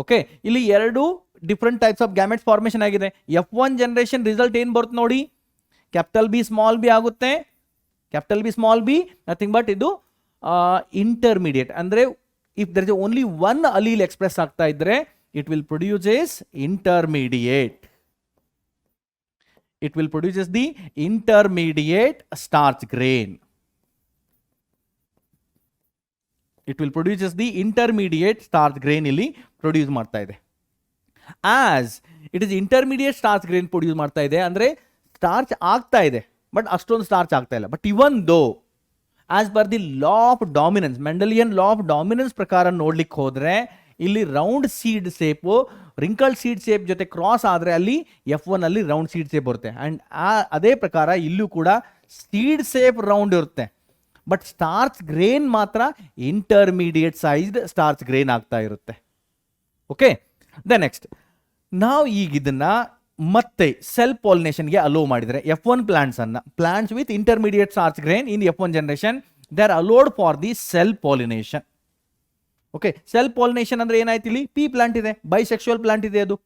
ಓಕೆ, ಇಲ್ಲಿ 2 different types of gametes formation ಆಗಿದೆ. F1 ಜನರೇಷನ್ ರಿಸಲ್ಟ್ ಏನು ಬರುತ್ತೆ ನೋಡಿ, ಕ್ಯಾಪಿಟಲ್ ಬಿ ಸ್ಮಾಲ್ ಬಿ ಆಗುತ್ತೆ. Capital B small B nothing but ಇದು ಇಂಟರ್ಮೀಡಿಯೇಟ್. ಅಂದರೆ if there is only 1 allele express ಆಗ್ತಾ ಇದ್ರೆ it will produces intermediate. It will produces the intermediate starch grain. It will produces the intermediate starch grain ಇಲ್ಲಿ ಪ್ರೊಡ್ಯೂಸ್ ಮಾಡ್ತಾ ಇದೆ. As it is intermediate starch grain produce ಮಾಡ್ತಾ ಇದೆ ಅಂದರೆ ಸ್ಟಾರ್ಚ್ ಆಗ್ತಾ ಇದೆ ಬಟ್ ಅಷ್ಟೊಂದು ಸ್ಟಾರ್ಚ್ ಆಗ್ತಾ ಇಲ್ಲ. ಬಟ್ ಇವನ್ ದೋ as per the law of dominance, ಮೆಂಡಲಿಯನ್ law of dominance ಪ್ರಕಾರ ನೋಡ್ಲಿಕ್ಕೆ ಹೋದರೆ ಇಲ್ಲಿ round seed ಸೇಪು wrinkled seed shape ಜೊತೆ ಕ್ರಾಸ್ ಆದರೆ ಅಲ್ಲಿ F1 ಅಲ್ಲಿ ರೌಂಡ್ ಸೀಡ್ ಸೇಪ್ ಬರುತ್ತೆ. ಆ್ಯಂಡ್ ಅದೇ ಪ್ರಕಾರ ಇಲ್ಲೂ ಕೂಡ ಸೀಡ್ ಸೇಪ್ ರೌಂಡ್ ಇರುತ್ತೆ. ಬಟ್ ಸ್ಟಾರ್ಚ್ ಗ್ರೇನ್ ಮಾತ್ರ ಇಂಟರ್ಮೀಡಿಯೇಟ್ ಸೈಜ್ಡ್ ಸ್ಟಾರ್ಚ್ ಗ್ರೇನ್ ಆಗ್ತಾ ಇರುತ್ತೆ. ಓಕೆ, ದ ನೆಕ್ಸ್ಟ್ ನಾವು ಈಗ ಇದನ್ನ ಮತ್ತೆ ಸೆಲ್ ಪಾಲಿನೇಷನ್ಗೆ ಅಲೋ ಮಾಡಿದರೆ F1 plants with intermediate starch grain in F1 generation they are allowed for the self pollination. Okay, self pollination ಅಂದರೆ ಏನಾಯ್ತು, ಇಲ್ಲಿ ಪಿ ಪ್ಲಾಂಟ್ ಇದೆ, ಬೈಸೆಕ್ಸುವಲ್ ಪ್ಲಾಂಟ್ ಇದೆ, ಅದು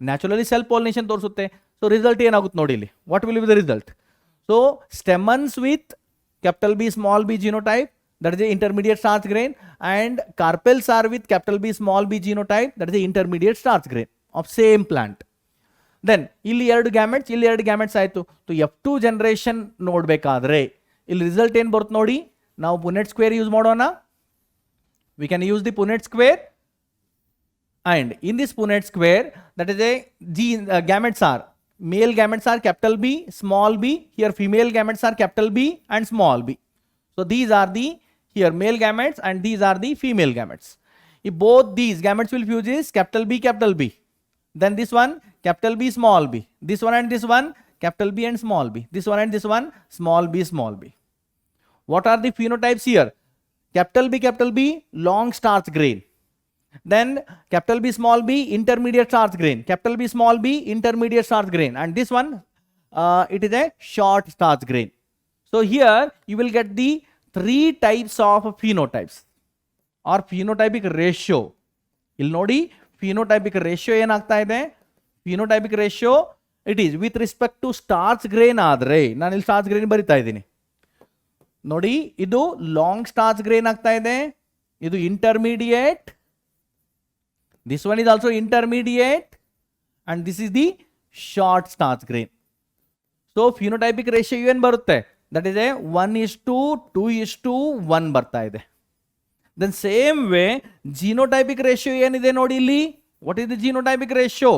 ನ್ಯಾಚುರಲಿ ಸೆಲ್ ಪಾಲಿನೇಷನ್ ತೋರಿಸುತ್ತೆ. ಸೊ ರಿಸಲ್ಟ್ ಏನಾಗುತ್ತೆ ನೋಡಿ ಇಲ್ಲಿ, what will be the result. So stamens with capital B small B genotype, that is the intermediate starch grain, and carpels are with capital B small b genotype, that is the intermediate starch grain of same plant. Then ಇಲ್ಲಿ 2 ಗ್ಯಾಮೆಟ್ಸ್, ಇಲ್ಲಿ 2 ಗ್ಯಾಮೆಟ್ಸ್ ಆಯಿತು. ಸೊ F2 ಜನರೇಷನ್ ನೋಡಬೇಕಾದ್ರೆ ಇಲ್ಲಿ ರಿಸಲ್ಟ್ ಏನು ಬರುತ್ತೆ ನೋಡಿ, ನಾವು ಪುನೆಟ್ ಸ್ಕ್ವೇರ್ ಯೂಸ್ ಮಾಡೋಣ. We can use the Punnett square, and in this Punnett square, that is a gametes are, male gametes are capital B small b, here female gametes are capital B and small b. So these are the here male gametes and these are the female gametes. If both these gametes will fuse is capital B, then this one capital B small b, this one and this one capital B and small b, this one and this one small b. What are the phenotypes here? Capital B long starch grain, then capital B small b intermediate starch grain, capital B small b intermediate starch grain, and this one it is a short starch grain. So here you will get the 3 types of phenotypes or phenotypic ratio. ಇಲ್ಲಿ ನೋಡಿ phenotypic ratio ಏನಾಗ್ತಾ ಇದೆ, phenotypic ratio it is with respect to starch grain ಆದರೆ, ನಾನು ಇಲ್ಲಿ starch grain ಬರಿತಾ ಇದ್ದೀನಿ ನೋಡಿ, ಇದು ಲಾಂಗ್ ಸ್ಟಾರ್ಚ್ ಗ್ರೇನ್ ಆಗ್ತಾ ಇದೆ, ಇದು intermediate, this one is also intermediate, and this is the short starch grain. So phenotypic ratio ಏನು ಬರುತ್ತೆ, that is a 1:2:1 ಬರ್ತಾ ಇದೆ. Then same way genotypic ratio ಏನಿದೆ ನೋಡಿ ಇಲ್ಲಿ, what is the genotypic ratio?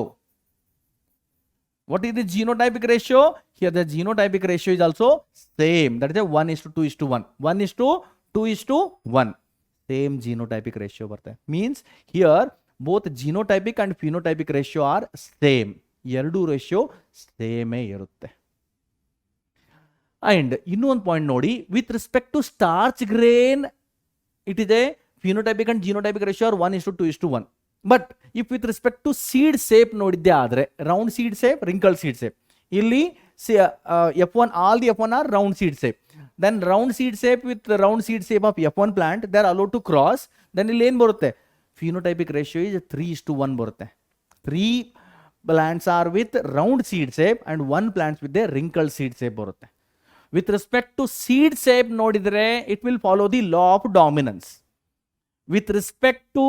What is the genotypic ratio? Here the genotypic ratio is also same, that is a 1:2:1, 1:2:1, same genotypic ratio ಬರ್ತಾ ಇದೆ. Means here both genotypic and phenotypic ratio are same, ಎರಡು ರೇಷಿಯೋ ಸೇಮೇ ಇರುತ್ತೆ. ಆ್ಯಂಡ್ ಇನ್ನೂ ಒಂದು ಪಾಯಿಂಟ್ ನೋಡಿ, with respect to starch grain it is A phenotypic and genotypic ratio R 1:2:1. But if with respect to seed shape ನೋಡಿದ್ದೆ ಆದರೆ round seed shape, wrinkle seed shape, ಇಲ್ಲಿ F1 all the F1 are round seed shape. Then round seed shape with the round seed shape of F1 plant they are allowed to cross. Then ಇಲ್ಲಿ ಏನು ಬರುತ್ತೆ, phenotypic ratio is 3:1 ಬರುತ್ತೆ. 3 plants are with round seed shape and 1 plants with the wrinkled seed shape ಬರುತ್ತೆ. With respect to seed shape ನೋಡಿದರೆ it will follow the law of dominance. With respect to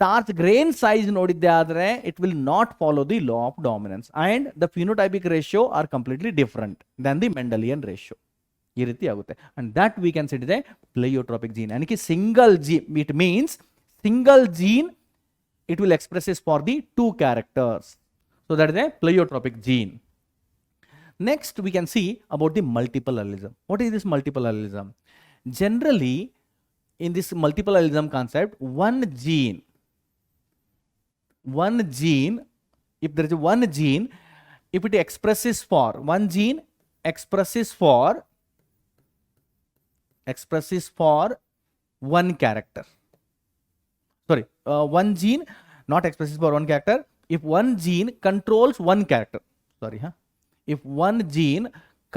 starch grain size ನೋಡಿದ್ದೆ ಆದರೆ it will not follow the law of dominance and the phenotypic ratio are completely different than the Mendelian ratio. ಈ ರೀತಿ ಆಗುತ್ತೆ. And that we can say is a pleiotropic gene. And single gene, it means single gene it will expresses for the 2 characters. So that is a pleiotropic gene. Next we can see about the multiple allelism. What is this multiple allelism? Generally in this multiple allelism concept, one gene, if there is one gene, if it expresses for one gene expresses for one character, sorry, one gene not expresses for one character, if one gene controls one character, sorry, if one gene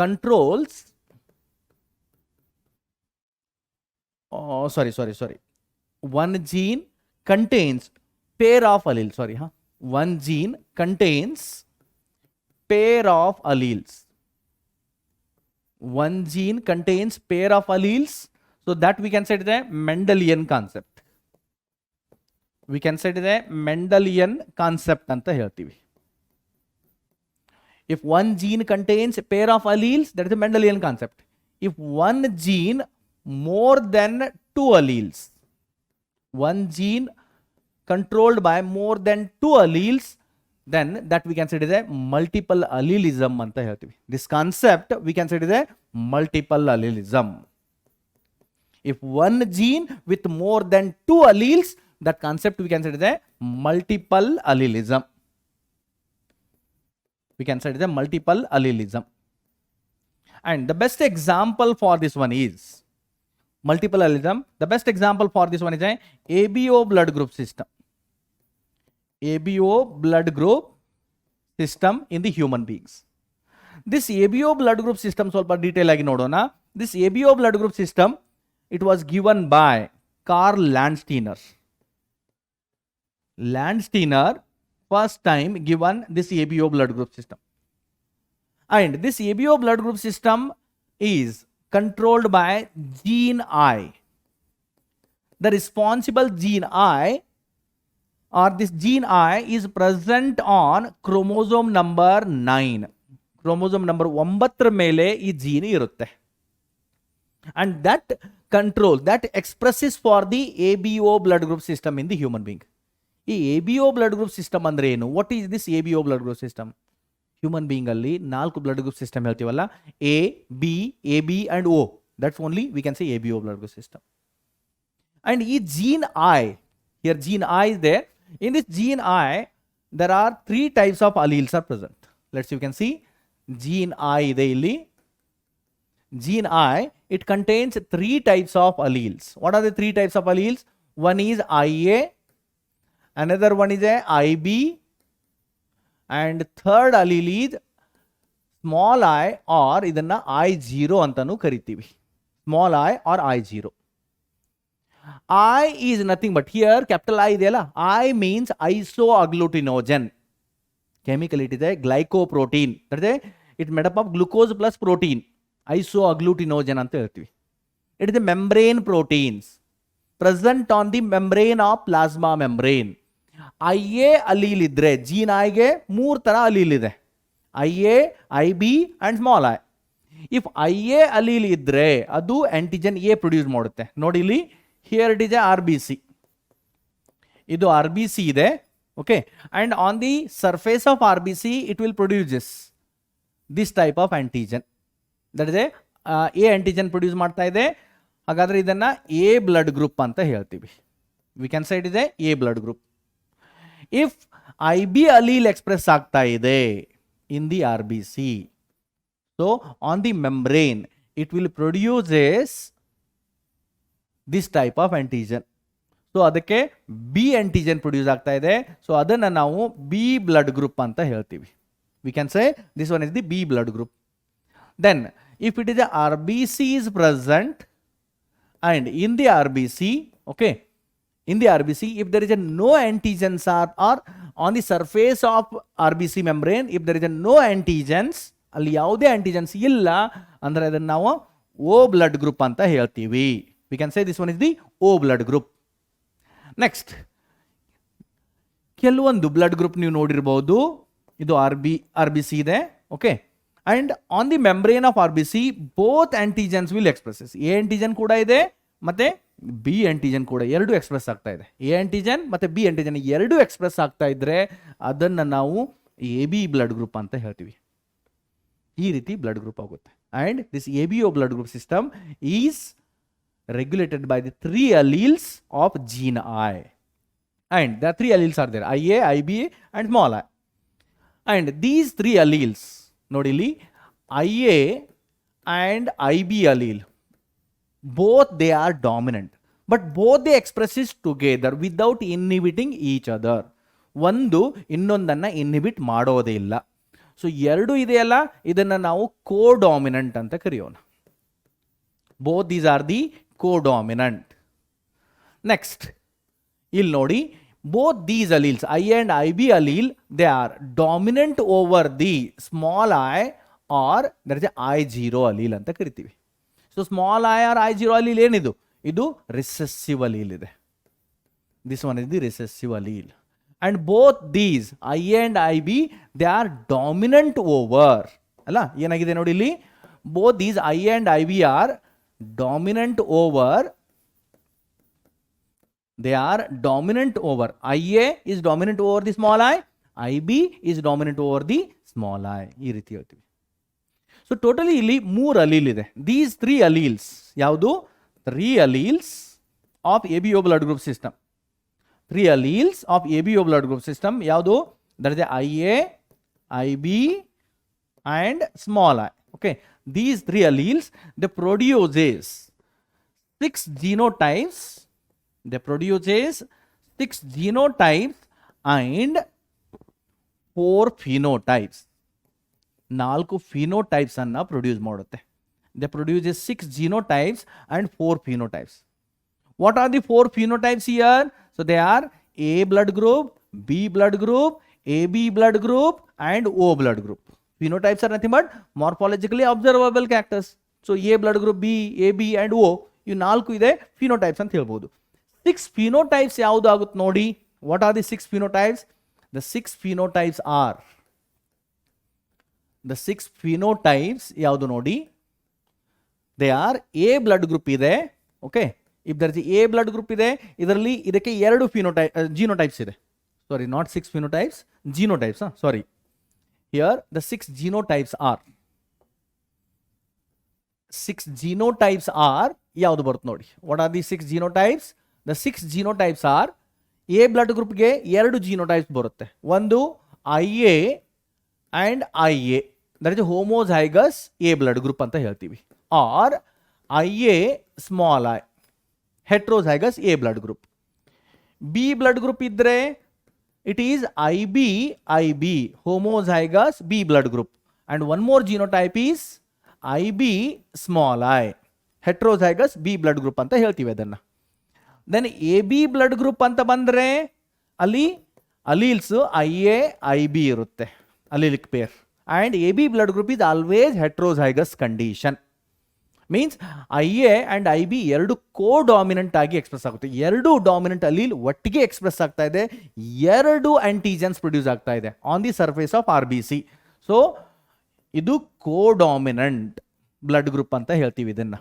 controls one gene contains pair of alleles, one gene contains pair of alleles, one gene contains pair of alleles, so that we can say it is a Mendelian concept. We can say it is a Mendelian concept anta ಹೇಳ್ತೀವಿ. If one gene contains a pair of alleles, that is a Mendelian concept. If one gene more than 2 alleles, one gene controlled by more than 2 alleles, then that we can say it is a multiple allelism anta ಹೇಳ್ತೀವಿ. This concept we can say it is a multiple allelism. If one gene with more than 2 alleles, that concept we can say it is a multiple allelism. We can say it is a multiple allelism. And the best example for this one is multiple allelism. The best example for this one is a ABO blood group system. ABO blood group system in the human beings. This ABO blood group system ಸ್ವಲ್ಪ detail ಆಗಿ ನೋಡೋಣ. This ABO blood group system, it was given by Karl Landsteiner. Landsteiner first time given this ABO blood group system. And this ABO blood group system is controlled by gene I. The responsible gene I, or this gene I, is present on chromosome number 9. Chromosome number 9 ಮೇಲೆ ಈ ಜೀನ್ ಇರುತ್ತೆ. And that control, that expresses for the ABO blood group system in the human being. ಈ ABO blood group system ಅಂದ್ರೆ ಏನು? What is this ABO blood group system? Human being ಅಲ್ಲಿ 4 ಬ್ಲಡ್ ಗ್ರೂಪ್ ಸಿಸ್ಟಮ್ ಹೇಳ್ತೀವಲ್ಲ, A B and O, that's only we can say ABO blood group system. And ಈ gene I, here gene I is there. In this gene I, there are 3 types of alleles are present. Let's see, you can see gene I ಇದೆ ಇಲ್ಲಿ. Gene I, it contains 3 types of alleles. What are the 3 types of alleles? One is IA, another one is a IB, and third allele is small I, or ಇದನ್ನ I0 ಅಂತಾನೂ ಕರಿತೀವಿ. Small I or I0. I is nothing but, here capital I ಇದೆಯಲ್ಲ, I means isoagglutinogen. Chemically it is a glycoprotein. That is, it made up of glucose plus protein. Isoagglutinogen ಅಂತ ಹೇಳ್ತೀವಿ. It is the membrane proteins present on the membrane of plasma membrane. IA allele ಇದ್ರೆ ಜೀನ್ ಐಗೆ 3 ತರ allele ಇದೆ, IA, IB and small I. If IA allele ಇದ್ರೆ ಅದು ಆಂಟಿಜನ್ A ಪ್ರೊಡ್ಯೂಸ್ ಮಾಡುತ್ತೆ. ನೋಡಿ ಇಲ್ಲಿ, here it is a RBC. ಇದು RBC ಇದೆ, okay, and on the surface of RBC it will produce this type of antigen. That is A antigen produce ಮಾಡ್ತಾ ಇದೆ. ಹಾಗಾದ್ರೆ ಇದನ್ನ A blood group ಅಂತ ಹೇಳ್ತೀವಿ. We can say it is a A blood group. If IB allele express ಆಗ್ತಾ ಇದೆ in the RBC, so so on the membrane it will produces this type of antigen. So ಅದಕ್ಕೆ ಬಿ ಆಂಟಿಜನ್ ಪ್ರೊಡ್ಯೂಸ್ ಆಗ್ತಾ ಇದೆ. ಸೊ ಅದನ್ನು ನಾವು ಬಿ ಬ್ಲಡ್ ಗ್ರೂಪ್ ಅಂತ ಹೇಳ್ತೀವಿ. We can say this one is the B blood group. Then if it is a RBC is present and in the RBC, okay, in the RBC if there is a no antigens or on the surface of RBC membrane if there is a no antigens, ಅಲ್ಲಿ ಯಾವುದೇ ಆಂಟಿಜನ್ಸ್ ಇಲ್ಲ ಅಂದರೆ ಅದನ್ನು ನಾವು O blood group ಅಂತ ಹೇಳ್ತೀವಿ. We can say this one is the O blood group. Next ಕೆಲವೊಂದು ಬ್ಲಡ್ ಗ್ರೂಪ್ ನೀವು ನೋಡಿರ್ಬೋದು. ಇದು RBC ಇದೆ, okay. And on the membrane of RBC both antigens will expresses. A antigen ಕೂಡ ಇದೆ ಮತ್ತೆ ಬಿ ಆಂಟಿಜನ್ ಕೂಡ ಎರಡು ಎಕ್ಸ್ಪ್ರೆಸ್ ಆಗ್ತಾ ಇದೆ. ಎ ಆಂಟಿಜನ್ ಮತ್ತೆ ಬಿ ಆಂಟಿಜನ್ ಎರಡು ಎಕ್ಸ್ಪ್ರೆಸ್ ಆಗ್ತಾ ಇದ್ರೆ ಅದನ್ನು ನಾವು AB ಬ್ಲಡ್ ಗ್ರೂಪ್ ಅಂತ ಹೇಳ್ತೀವಿ. ಈ ರೀತಿ ಬ್ಲಡ್ ಗ್ರೂಪ್ ಆಗುತ್ತೆ. And this ABO blood group system is regulated by the 3 alleles of gene I, and the 3 alleles are there: IA, IB and small I. And these 3 alleles, nodili, IA and IB allele, both they are dominant, but both they expresses together without inhibiting each other. ಒಂದು ಇನ್ನೊಂದನ್ನು ಇನ್ಹಿಬಿಟ್ ಮಾಡೋದೇ ಇಲ್ಲ. ಸೊ ಎರಡು ಇದೆಯಲ್ಲ, ಇದನ್ನು ನಾವು ಕೋಡಾಮಿನೆಂಟ್ ಅಂತ ಕರೆಯೋಣ. both these are the codominant. Next, ಇಲ್ಲಿ ನೋಡಿ, both these alleles, I and IB allele, they are dominant over the small I or there is a I0 allele ಅಂತ ಕರಿತೀವಿ. So small I or I0 allele ಏನಿದು? ಇದು ರಿಸೆಸಿವ್ allele ಇದೆ. This one is the recessive allele. And both these I and IB, they are dominant over, ಅಲ್ಲ ಏನಾಗಿದೆ ನೋಡಿ ಇಲ್ಲಿ, both these I and IB are dominant over, they are dominant over, IA is dominant over the small I, IB is dominant over the small I. ಈ ರೀತಿ ಹೇಳ್ತೀವಿ. ಸೊ ಟೋಟಲಿ ಇಲ್ಲಿ 3 ಅಲೀಲ್ ಇದೆ. ದೀಸ್ 3 ಅಲೀಲ್ಸ್ ಯಾವುದು? 3 alleles of ABO blood group system. 3 alleles of ABO blood group system ಯಾವುದು? That is IA, IB and small I. Okay, these 3 alleles, they produces 6 genotypes. They produces 6 genotypes and 4 phenotypes. 4 phenotypes ಅನ್ನ ಪ್ರೊಡ್ಯೂಸ್ ಮಾಡುತ್ತೆ. They produces 6 genotypes and 4 phenotypes. What are the 4 phenotypes here? So they are A blood group, B blood group, AB blood group and O blood group. Phenotypes are nothing but morphologically observable characters. So A blood group, B, AB and O, ಇವು 4 ಇದೆ phenotypes ಅಂತ ಹೇಳ್ಬೋದು. 6 phenotypes ಯಾವುದು ಆಗುತ್ತೆ ನೋಡಿ? What are the 6 phenotypes? The 6 phenotypes are, the 6 phenotypes ಯಾವುದು ನೋಡಿ? They are A blood group ಇದೆ, okay. If there is A blood group ಇದೆ, ಇದರಲ್ಲಿ ಇದಕ್ಕೆ 2 genotypes ಇದೆ. Sorry, not 6 phenotypes, genotypes. Sorry. Here the 6 genotypes are. 6 genotypes are ಯಾವುದು ಬರುತ್ತೆ ನೋಡಿ? What are the 6 genotypes? The 6 genotypes are, A blood group ಗೆ 2 genotypes ಬರುತ್ತೆ. ಒಂದು IA and IA, that is homozygous A blood group ಅಂತ ಹೇಳ್ತೀವಿ. Or IA small I, heterozygous A blood group. B blood group ಇದ್ರೆ it is IB homozygous B blood group. And one more genotype is IB small I, heterozygous B blood group ಅಂತ ಹೇಳ್ತೀವಿ ಅದನ್ನ. Then AB blood group ಅಂತ ಬಂದ್ರೆ ಅಲ್ಲಿ alleles IA IB ಇರುತ್ತೆ, allelic pair. And AB blood group is always heterozygous condition. Means IA and IB ಎರಡು ಕೋಡಾಮಿನೆಂಟ್ ಆಗಿ ಎಕ್ಸ್ಪ್ರೆಸ್ ಆಗುತ್ತೆ. 2 ಡಾಮಿನೆಂಟ್ ಅಲೀಲ್ ಒಟ್ಟಿಗೆ ಎಕ್ಸ್ಪ್ರೆಸ್ ಆಗ್ತಾ ಇದೆ, 2 ಆಂಟಿಜನ್ಸ್ ಪ್ರೊಡ್ಯೂಸ್ ಆಗ್ತಾ ಇದೆ on the surface of RBC. So ಇದು ಕೋಡಾಮಿನೆಂಟ್ ಬ್ಲಡ್ ಗ್ರೂಪ್ ಅಂತ ಹೇಳ್ತೀವಿ ಇದನ್ನ.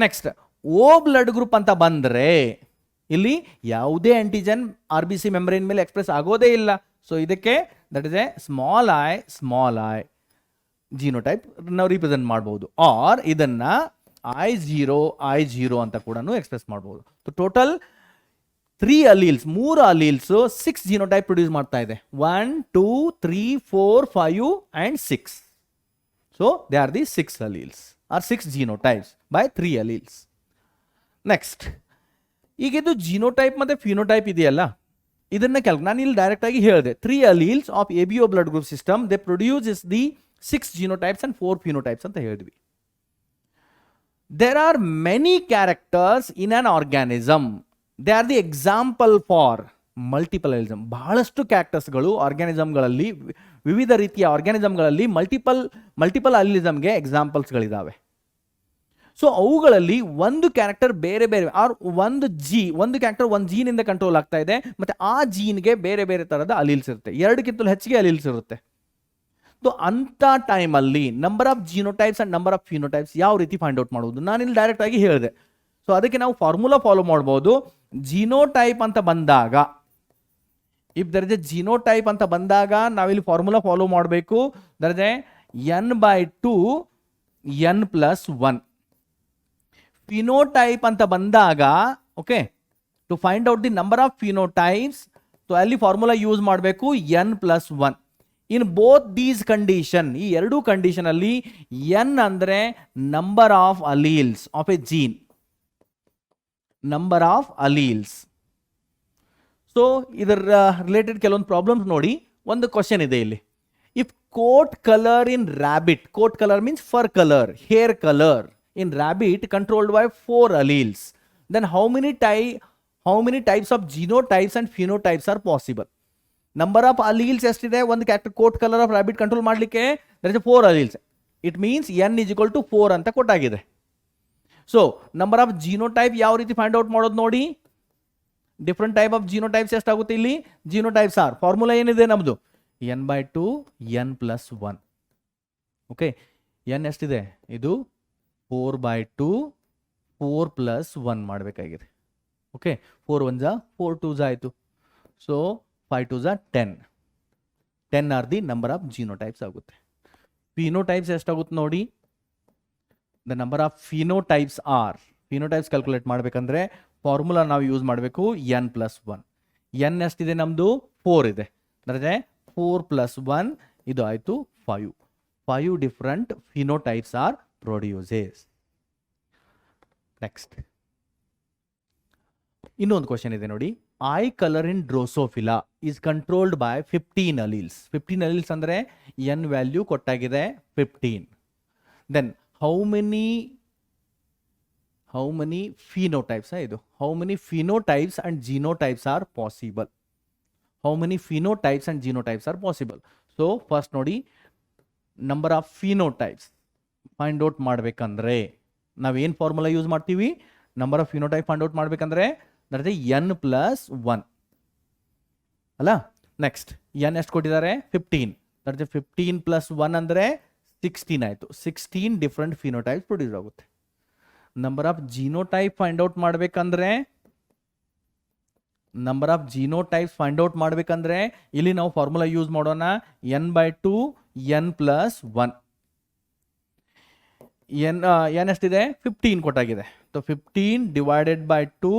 ನೆಕ್ಸ್ಟ್ O ಬ್ಲಡ್ ಗ್ರೂಪ್ ಅಂತ ಬಂದ್ರೆ ಇಲ್ಲಿ ಯಾವುದೇ ಆಂಟಿಜನ್ RBC ಮೆಂಬ್ರೇನ್ ಮೇಲೆ ಎಕ್ಸ್ಪ್ರೆಸ್ ಆಗೋದೇ ಇಲ್ಲ. ಸೊ ಇದಕ್ಕೆ that is a small I genotype ನಾವು ರಿಪ್ರೆಸೆಂಟ್ ಮಾಡಬಹುದು. ಆರ್ ಇದನ್ನ I0 ಅಂತ ಕೂಡ ಎಕ್ಸ್ಪ್ರೆಸ್ ಮಾಡಬಹುದು. Total 3 alleles, 3 alleles 6 genotype produce ಮಾಡ್ತಾ ಇದೆ. 1 2 3 4 5 and 6. So they are the 6 alleles or 6 genotypes by 3 alleles. Next, ಈಗ ಇದು ಜಿನೋಟೈಪ್ ಮತ್ತು ಫಿನೋಟೈಪ್ ಇದೆಯಲ್ಲ, ಇದನ್ನ ನಾನು ಇಲ್ಲಿ ಡೈರೆಕ್ಟ್ ಆಗಿ ಹೇಳಿದೆ 3 alleles of ABO blood group system they produce the 6 genotypes and 4 phenotypes ಅಂತ ಹೇಳಿದ್ವಿ. There are many characters in an organism. They are the example for multiple allelism. ಬಹಳಷ್ಟು ಕ್ಯಾರೆಕ್ಟರ್ಸ್ಗಳು ಆರ್ಗ್ಯಾನಿಸಮ್ಗಳಲ್ಲಿ, ವಿವಿಧ ರೀತಿಯ ಆರ್ಗ್ಯಾನಿಸಮ್ಗಳಲ್ಲಿ ಮಲ್ಟಿಪಲ್ ಅಲಿಸಮ್ಗೆ ಎಕ್ಸಾಂಪಲ್ಸ್ಗಳಿದ್ದಾವೆ. ಸೊ ಅವುಗಳಲ್ಲಿ ಒಂದು ಕ್ಯಾರೆಕ್ಟರ್ ಬೇರೆ ಬೇರೆ ಆರ್ ಒಂದು ಕ್ಯಾರೆಕ್ಟರ್ ಒಂದು ಜೀನಿಂದ ಕಂಟ್ರೋಲ್ ಆಗ್ತಾ ಇದೆ, ಮತ್ತು ಆ ಜೀನ್ಗೆ ಬೇರೆ ಬೇರೆ ಥರದ ಅಲೀಲ್ಸ್ ಇರುತ್ತೆ, 2ಕ್ಕಿಂತಲೂ ಹೆಚ್ಚಿಗೆ ಅಲೀಲ್ಸ್ ಇರುತ್ತೆ. ಸೊ ಅಂಥ ಟೈಮಲ್ಲಿ number of genotypes and number of phenotypes ಯಾವ ರೀತಿ ಫೈಂಡ್ ಔಟ್ ಮಾಡೋದು, ನಾನು ಇಲ್ಲಿ ಡೈರೆಕ್ಟ್ ಆಗಿ ಹೇಳಿದೆ. ಸೊ ಅದಕ್ಕೆ ನಾವು ಫಾರ್ಮುಲಾ ಫಾಲೋ ಮಾಡ್ಬೋದು. ಜಿನೋಟೈಪ್ ಅಂತ ಬಂದಾಗ, if there is a genotype ಅಂತ ಬಂದಾಗ ನಾವಿಲ್ಲಿ ಫಾರ್ಮುಲಾ ಫಾಲೋ ಮಾಡಬೇಕು. There is a n/2 n+1. Phenotype ಅಂತ ಬಂದಾಗ, okay, to find out the number of phenotypes, so ಅಲ್ಲಿ ಫಾರ್ಮುಲಾ ಯೂಸ್ ಮಾಡಬೇಕು n+1. In both these condition, ಈ ಎರಡೂ ಕಂಡೀಷನ್ ಅಲ್ಲಿ n ಅಂದ್ರೆ number of alleles of a gene, number of alleles. So ಇದರ ರಿಲೇಟೆಡ್ ಕೆಲವೊಂದು ಪ್ರಾಬ್ಲಮ್ಸ್ ನೋಡಿ. ಒಂದು ಕ್ವಶನ್ ಇದೆ ಇಲ್ಲಿ, if coat colour in rabbit, coat colour means fur colour, hair colour in rabbit controlled by 4 alleles, then how many types of genotypes and phenotypes are possible? Number of alleles ಎಷ್ಟಿದೆ ಒಂದು character coat colour of rabbit control ಮಾಡಲಿಕ್ಕೆ? there is 4 alleles. It means n = 4 ಅಂತ ಕೊಟ್ಟಾಗಿದೆ. ಸೊ ನಂಬರ್ ಆಫ್ ಜಿನೋಟೈಪ್ ಯಾವ ರೀತಿ ಫೈಂಡ್ ಔಟ್ ಮಾಡೋದು ನೋಡಿ. ಡಿಫ್ರೆಂಟ್ ಟೈಪ್ ಆಫ್ ಜಿನೋಟೈಪ್ಸ್ ಎಷ್ಟಾಗುತ್ತೆ ಇಲ್ಲಿ? ಜಿನೋಟೈಪ್ಸ್ ಆರ್, ಫಾರ್ಮುಲಾ ಏನಿದೆ ನಮ್ಮದು n/2 n+1. ಓಕೆ, n ಎಷ್ಟಿದೆ? ಇದು 4/2 4+1 ಮಾಡಬೇಕಾಗಿದೆ. ಓಕೆ, 4 1 4 2 ಆಯಿತು. So 5 2 10 are the number of genotypes ಆಗುತ್ತೆ. ಫಿನೋಟೈಪ್ಸ್ ಎಷ್ಟಾಗುತ್ತೆ ನೋಡಿ. The number of phenotypes are, phenotypes calculate ಮಾಡಬೇಕಂದ್ರೆ ಫಾರ್ಮುಲಾ ನಾವು ಯೂಸ್ ಮಾಡಬೇಕು n+1. n ಎಷ್ಟಿದೆ ನಮ್ಮದು? 4 ಇದೆ. ಅಂದರೆ 4+1 ಇದು ಆಯಿತು 5 different phenotypes are produces. Next, ಇನ್ನೊಂದು ಕ್ವಶನ್ ಇದೆ ನೋಡಿ. Eye colour in Drosophila is controlled by 15 alleles. 15 alleles ಅಂದರೆ n ವ್ಯಾಲ್ಯೂ ಕೊಟ್ಟಾಗಿದೆ 15. ದೆನ್ ಹೌ ಮೆನಿ ಫಿನೋಟೈಪ್ಸ್ ಇದು? How many phenotypes and genotypes are possible? How many phenotypes and genotypes are possible? So first ನೋಡಿ, number of phenotypes find out ಮಾಡಬೇಕಂದ್ರೆ ನಾವೇನು ಫಾರ್ಮುಲಾ ಯೂಸ್ ಮಾಡ್ತೀವಿ? Number of phenotype find out ಮಾಡಬೇಕಂದ್ರೆ ದಟ್ ಇಸ್ n+1 ಅಲ್ಲ. ನೆಕ್ಸ್ಟ್ n ಎಷ್ಟು ಕೊಟ್ಟಿದ್ದಾರೆ? 15. ದಟ್ ಇಸ್ 15+1 ಅಂದರೆ 16 ಆಯಿತು. 16 ಡಿಫ್ರೆಂಟ್ ಫಿನೋಟೈಪ್ಸ್ ಪ್ರೊಡ್ಯೂಸ್ ಆಗುತ್ತೆ. Number of genotype find out ಮಾಡಬೇಕಂದ್ರೆ ಇಲ್ಲಿ ನಾವು ಫಾರ್ಮುಲಾ ಯೂಸ್ ಮಾಡೋಣ n/2 n+1. n ಎಷ್ಟಿದೆ? 15 ಕೊಟ್ಟಾಗಿದೆ. ಸೊ 15 ಡಿವೈಡೆಡ್ ಬೈ 2,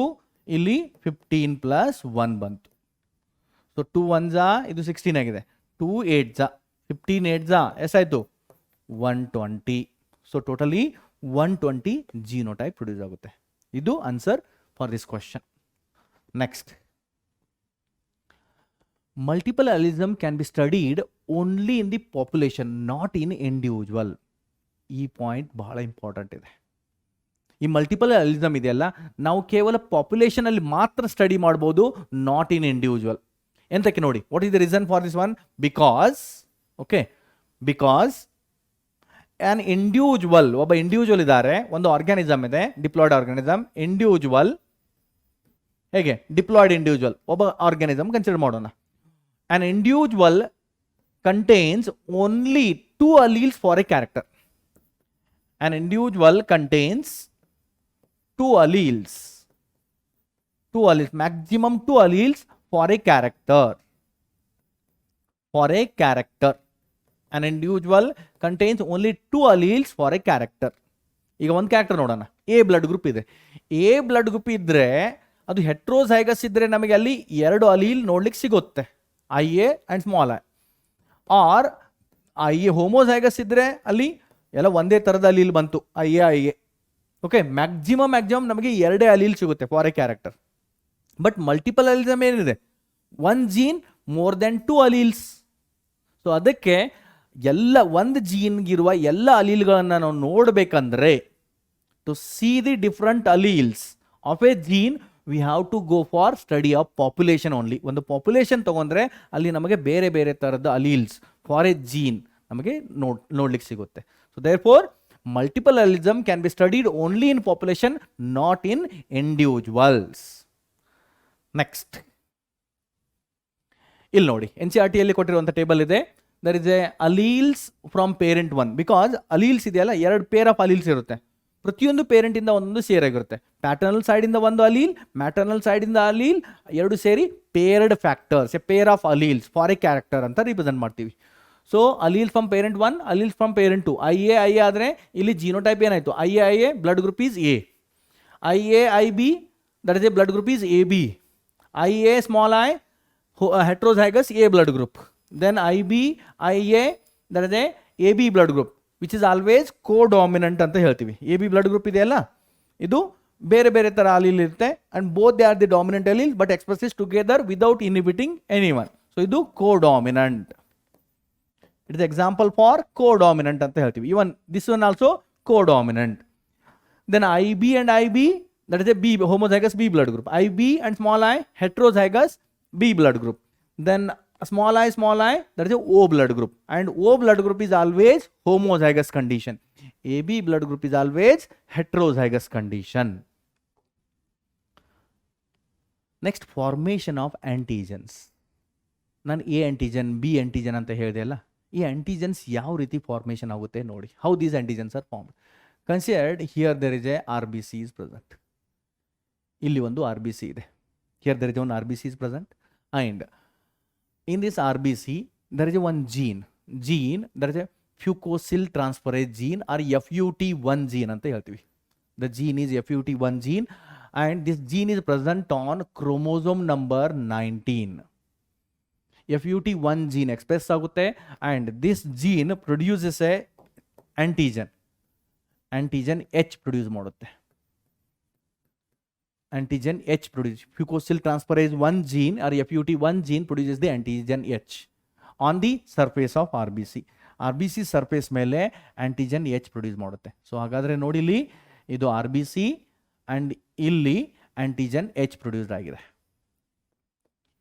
ಇಲ್ಲಿ 15+1 ಬಂತು. ಸೊ 2 1 ಇದು 16 ಆಗಿದೆ. 2 8 15 8 ಎಷ್ಟಾಯಿತು? 120. ಸೊ ಟೋಟಲಿ 120 ಜಿನೋಟೈಪ್ ಪ್ರೊಡ್ಯೂಸ್ ಆಗುತ್ತೆ. ಇದು answer for this question. Next, multiple allelism can be studied only in the population, not in individual. ಈ ಪಾಯಿಂಟ್ ಬಹಳ ಇಂಪಾರ್ಟೆಂಟ್ ಇದೆ. ಈ ಮಲ್ಟಿಪಲ್ ಅಲಿಸಮ್ ಇದೆಯಲ್ಲ, ನಾವು ಕೇವಲ ಪಾಪ್ಯುಲೇಷನ್ ಅಲ್ಲಿ ಮಾತ್ರ ಸ್ಟಡಿ ಮಾಡ್ಬೋದು, ನಾಟ್ ಇನ್ ಇಂಡಿವಿಜುವಲ್. ಎಂತಕ್ಕೆ ನೋಡಿ, what is the reason for this one? Because on individual, ಒಬ್ಬ ಇಂಡಿವಿಜುವಲ್ ಇದ್ದಾರೆ, ಒಂದು ಆರ್ಗ್ಯಾನಿಸಮ್ ಇದೆ, ಡಿಪ್ಲಾಯ್ಡ್ ಆರ್ಗ್ಯಾನಿಸಮ್. ಇಂಡಿವಿಜುವಲ್ ಹೇಗೆ? ಡಿಪ್ಲಾಯ್ಡ್ ಇಂಡಿವಿಜುವಲ್ ಒಬ್ಬ ಆರ್ಗ್ಯಾನಿಸಮ್ ಕನ್ಸಿಡರ್ ಮಾಡೋಣ. On individual contains only 2 alleles for a character. An individual contains 2 alleles, maximum 2 alleles for a character. An individual contains only 2 alleles for a character. ಈಗ ಒಂದು ಕ್ಯಾರೆಕ್ಟರ್ ನೋಡೋಣ. ಎ ಬ್ಲಡ್ ಗ್ರೂಪ್ ಇದೆ. ಎ ಬ್ಲಡ್ ಗ್ರೂಪ್ ಇದ್ರೆ ಅದು ಹೆಟ್ರೋಝೈಗಸ್ ಇದ್ರೆ ನಮಗೆ ಅಲ್ಲಿ 2 ಅಲೀಲ್ ನೋಡ್ಲಿಕ್ಕೆ ಸಿಗುತ್ತೆ, IA and small i. Or I homozygous ಇದ್ರೆ ಅಲ್ಲಿ ಎಲ್ಲ ಒಂದೇ ಥರದ ಅಲೀಲ್ ಬಂತು, ಐ ಎ. ಓಕೆ, ಮ್ಯಾಕ್ಸಿಮಮ್ ನಮಗೆ 2 ಅಲೀಲ್ ಸಿಗುತ್ತೆ for a character. But multiple allelism ಏನಿದೆ, 1 gene more than 2 alleles. So ಅದಕ್ಕೆ ಎಲ್ಲ ಒಂದು ಜೀನ್ಗಿರುವ ಎಲ್ಲ ಅಲೀಲ್ಗಳನ್ನು ನಾವು ನೋಡಬೇಕಂದ್ರೆ, to see the different alleles of a gene we have to go for study of population only. ಒಂದು ಪಾಪ್ಯುಲೇಷನ್ ತೊಗೊಂಡ್ರೆ ಅಲ್ಲಿ ನಮಗೆ ಬೇರೆ ಬೇರೆ ಥರದ ಅಲೀಲ್ಸ್ ಫಾರ್ ಎ ಜೀನ್ ನಮಗೆ ನೋಡ್ಲಿಕ್ಕೆ ಸಿಗುತ್ತೆ. So therefore multiple allelism can be studied only in population, not in individuals. Next ಇಲ್ಲಿ ನೋಡಿ, NCERT ಯಲ್ಲಿ ಕೊಟ್ಟಿರುವಂಥ ಟೇಬಲ್ ಇದೆ. There is a alleles from parent 1. Because alleles ಇದೆಯಲ್ಲ, 2 ಪೇರ್ ಆಫ್ ಅಲೀಲ್ಸ್ ಇರುತ್ತೆ. ಪ್ರತಿಯೊಂದು ಪೇರೆಂಟಿಂದ ಒಂದೊಂದು ಸೇರ್ ಆಗಿರುತ್ತೆ. ಪ್ಯಾಟರ್ನಲ್ ಸೈಡಿಂದ ಒಂದು ಅಲೀಲ್, ಮ್ಯಾಟರ್ನಲ್ ಸೈಡಿಂದ ಅಲೀಲ್, 2 ಸೇರಿ paired factors, a pair of alleles for a character ಅಂತ ರಿಪ್ರೆಸೆಂಟ್ ಮಾಡ್ತೀವಿ. So allele from parent 1, alleles from parent 2. I A ಆದರೆ ಇಲ್ಲಿ ಜೀನೋಟೈಪ್ ಏನಾಯಿತು, I A blood group is A. I B that is a blood group is A B. I small i heterozygous A blood group. Then IB, IA, that is a AB blood group, which is always codominant ಅಂತ ಹೇಳ್ತೀವಿ. AB blood group ಇದೆಯಲ್ಲ, ಇದು ಬೇರೆ ಬೇರೆ ಥರ ಅಲೀಲ್ ಇರುತ್ತೆ, and both they are the dominant allele but expresses together without inhibiting anyone. So ಇದು codominant. It is example for codominant ಅಂತ ಹೇಳ್ತೀವಿ. Even this one also codominant. Then IB and IB, that is a B, homozygous B blood group. IB and small I, heterozygous B blood group. Then small I, that is a O blood group. And O blood group is always homozygous condition. AB blood group is always heterozygous condition. Next, formation of antigens. ನಾನು A antigen, B antigen ಅಂತ ಹೇಳಿದೆ ಅಲ್ಲ, ಈ antigens ಯಾವ ರೀತಿ ಫಾರ್ಮೇಷನ್ ಆಗುತ್ತೆ ನೋಡಿ. How these antigens are formed. Considered here there is a RBC is present. ಇಲ್ಲಿ ಒಂದು RBC ಇದೆ. Here there is one RBC is present. And in this RBC there is a one gene, there is a fucosyl transferase gene or FUT1 gene anta heltivi. The gene is FUT1 gene and this gene is present on chromosome number 19. FUT1 gene express agutte and this gene produces a antigen H produce ಮಾಡುತ್ತೆ. Antigen H produces, fucosyl transferase 1 gene or FUT1 gene produces the antigen H on the surface of RBC. RBC surface ಮೇಲೆ antigen H produce ಮಾಡುತ್ತೆ. ಸೊ ಹಾಗಾದರೆ ನೋಡಿ, ಇಲ್ಲಿ ಇದು RBC and ಇಲ್ಲಿ antigen H produced ಆಗಿದೆ.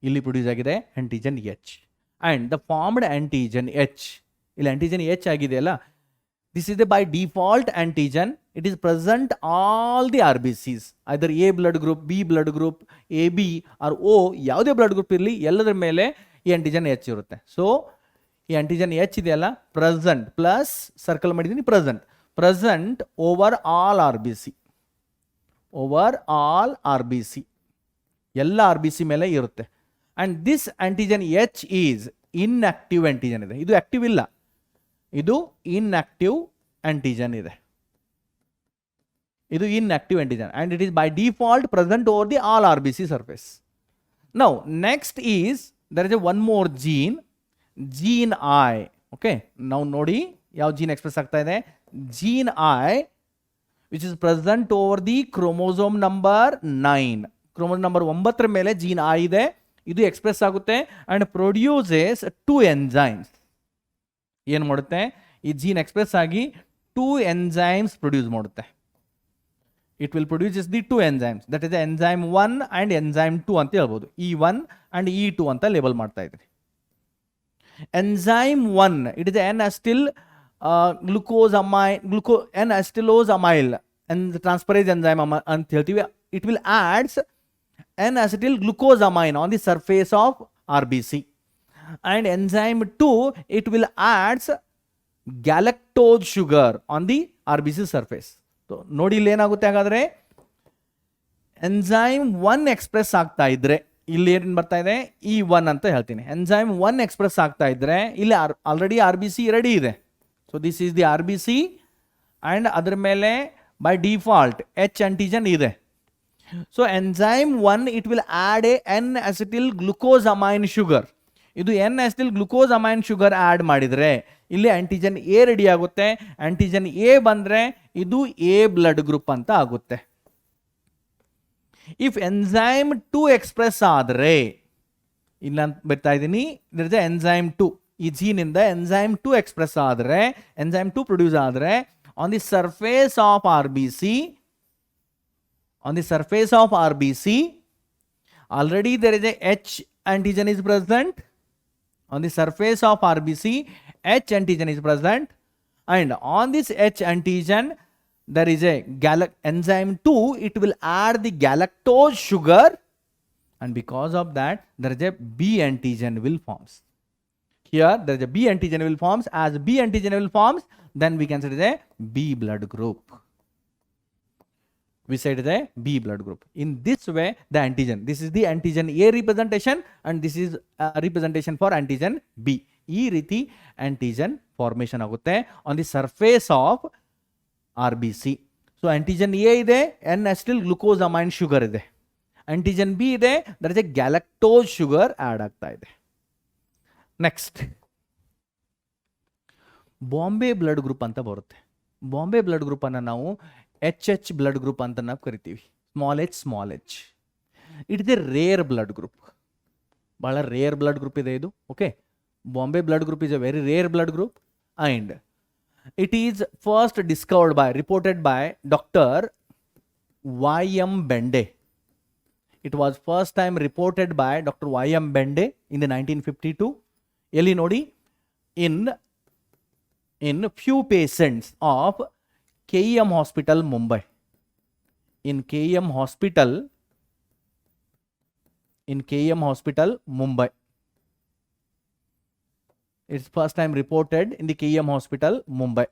ಇಲ್ಲಿ ಪ್ರೊಡ್ಯೂಸ್ ಆಗಿದೆ antigen H and the formed antigen H, ಇಲ್ಲಿ antigen H ಆಗಿದೆಯಲ್ಲ, this is the by default antigen. It is present all the RBCs, either A blood group, B blood group, AB or O, ಯಾವುದೇ ಬ್ಲಡ್ ಗ್ರೂಪ್ ಇರಲಿ ಎಲ್ಲದರ ಮೇಲೆ ಈ ಆಂಟಿಜನ್ H ಇರುತ್ತೆ. ಸೊ ಈ ಆಂಟಿಜನ್ H ಇದೆಯಲ್ಲ, ಪ್ರೆಸೆಂಟ್ ಪ್ಲಸ್ ಸರ್ಕಲ್ ಮಾಡಿದ್ದೀನಿ, ಪ್ರೆಸೆಂಟ್ ಓವರ್ ಆಲ್ RBC, ಎಲ್ಲ RBC ಮೇಲೆ ಇರುತ್ತೆ. And this antigen H is inactive antigen ಇದೆ. ಇದು ಆಕ್ಟಿವ್ ಇಲ್ಲ, ಇದು ಇನ್ಆಕ್ಟಿವ್ ಆಂಟಿಜನ್ ಇದೆ. ಇದು inactive antigen and it is by default present over the all RBC surface. Now next is there is a one more gene I. Okay, now ನೋಡಿ ಯಾವ gene express ಆಗ್ತಾ ಇದೆ, gene I which is present over the chromosome number 9. chromosome number 9 ಮೇಲೆ gene I ಇದೆ, ಇದು ಎಕ್ಸ್ಪ್ರೆಸ್ ಆಗುತ್ತೆ and produces 2 enzymes. ಏನು ಮಾಡುತ್ತೆ, ಈ gene ಎಕ್ಸ್ಪ್ರೆಸ್ ಆಗಿ 2 enzymes ಪ್ರೊಡ್ಯೂಸ್ ಮಾಡುತ್ತೆ. It will produces the 2 enzymes, that is enzyme 1 and enzyme 2 ಅಂತ ಹೇಳ್ಬೋದು. E1 and E2 ಅಂತ ಲೇಬಲ್ ಮಾಡ್ತಾ ಇದ್ರಿ. Enzyme 1, it is N-acetyl N-acetylosamyl and transferase enzyme ಅಂತ ಹೇಳ್ತೀವಿ. It will adds N-acetyl glucosamine on the surface of RBC. And enzyme 2, it will adds galactose sugar on the RBC surface. ನೋಡಿ ಇಲ್ಲಿ ಏನಾಗುತ್ತೆ, ಹಾಗಾದ್ರೆ ಎಂಜೈಮ್ 1 ಎಕ್ಸ್ಪ್ರೆಸ್ ಆಗ್ತಾ ಇದ್ರೆ ಇಲ್ಲಿ ಏನು ಬರ್ತಾ ಇದೆ, E1 ಅಂತ ಹೇಳ್ತೀನಿ. ಎಂಜೈಮ್ 1 ಎಕ್ಸ್ಪ್ರೆಸ್ ಆಗ್ತಾ ಇದ್ರೆ ಇಲ್ಲಿ ಆಲ್ರೆಡಿ RBC ರೆಡಿ ಇದೆ. So this is the RBC and ಅದ್ರ ಮೇಲೆ ಬೈ ಡಿಫಾಲ್ಟ್ H ಆಂಟಿಜನ್ ಇದೆ. So enzyme 1 it will add a N-acetyl glucosamine sugar. ಇದು N acetyl glucosamine sugar add ಮಾಡಿದರೆ ಇಲ್ಲಿ ಆಂಟಿಜನ್ ಎ ರೆಡಿ ಆಗುತ್ತೆ. ಆಂಟಿಜನ್ ಎ ಬಂದರೆ ಇದು ಎ ಬ್ಲಡ್ ಗ್ರೂಪ್ ಅಂತ ಆಗುತ್ತೆ. ಇಫ್ ಎನ್ಸೈಮ್ 2 ಎಕ್ಸ್ಪ್ರೆಸ್ ಆದರೆ, ಇಲ್ಲ ಅಂತ ಬರ್ತಾ ಇದ್ದೀನಿ, ದರ್ ಇಸ್ ಎನ್ಸೈಮ್ 2, ಈ ಜೀನಿಂದ ಎನ್ಸೈಮ್ 2 ಎಕ್ಸ್ಪ್ರೆಸ್ ಆದರೆ, ಎನ್ಸೈಮ್ 2 ಪ್ರೊಡ್ಯೂಸ್ ಆದರೆ, on the surface of RBC, already there is a H antigen is present. On the surface of RBC, H antigen is present, and on this H antigen there is a enzyme 2, it will add the galactose sugar, and because of that there is a B antigen will forms. Here there is a B antigen will forms. As B antigen will forms, then we can say it is a B blood group. We said the B blood group. In this way, the antigen, this is the antigen A representation, and this is a representation for antigen B. ಈ ರೀತಿ antigen formation ಆಗುತ್ತೆ on the surface of RBC. So antigen A ಇದೆ, N-acetyl glucosamine sugar ಇದೆ. Antigen B ಇದೆ, there is a galactose sugar add ಆಗ್ತಾ ಇದೆ. Next, ಬಾಂಬೆ ಬ್ಲಡ್ ಗ್ರೂಪ್ ಅಂತ ಬರುತ್ತೆ. ಬಾಂಬೆ ಬ್ಲಡ್ ಗ್ರೂಪ್ ಅನ್ನು ನಾವು HH ಬ್ಲಡ್ ಗ್ರೂಪ್ ಅಂತ ನಾವು ಕರಿತೀವಿ. Small h. It is a rare blood group. ಬಹಳ ರೇರ್ ಬ್ಲಡ್ ಗ್ರೂಪ್ ಇದೆ ಇದು. Okay, Bombay blood group is a very rare blood group, and it is first reported by doctor Y.M. Bende. It was first time reported by Dr. Y.M. Bende in the 1952. ಎಲ್ಲಿ ನೋಡಿ, in few patients of KEM Hospital, Mumbai. In KEM Hospital, Mumbai. It's first time reported in the KEM Hospital, Mumbai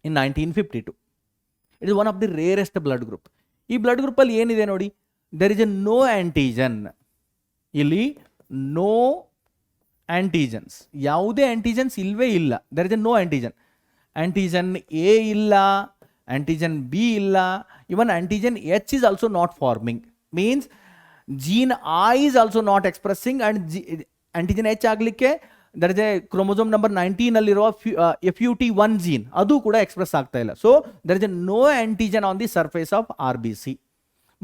in 1952. It is one of the rarest blood group. ಈ ಬ್ಲಡ್ ಗ್ರೂಪ್ ಅಲ್ಲಿ ಏನಿದೆ ನೋಡಿ, there is a no antigen. ಇಲ್ಲಿ no antigens, ಯಾವುದೇ antigens ಇಲ್ವೇ ಇಲ್ಲ. there is a no antigen. Antigen A ಇಲ್ಲ, antigen B ಇಲ್ಲ, even antigen H is also not forming. Means gene I is also not expressing, and antigen H ಆಗಲಿಕ್ಕೆ there is a chromosome number 19 ಅಲ್ಲಿರುವ FUT1 gene ಅದು ಕೂಡ ಎಕ್ಸ್ಪ್ರೆಸ್ ಆಗ್ತಾ ಇಲ್ಲ. So there is a no antigen on the surface of RBC,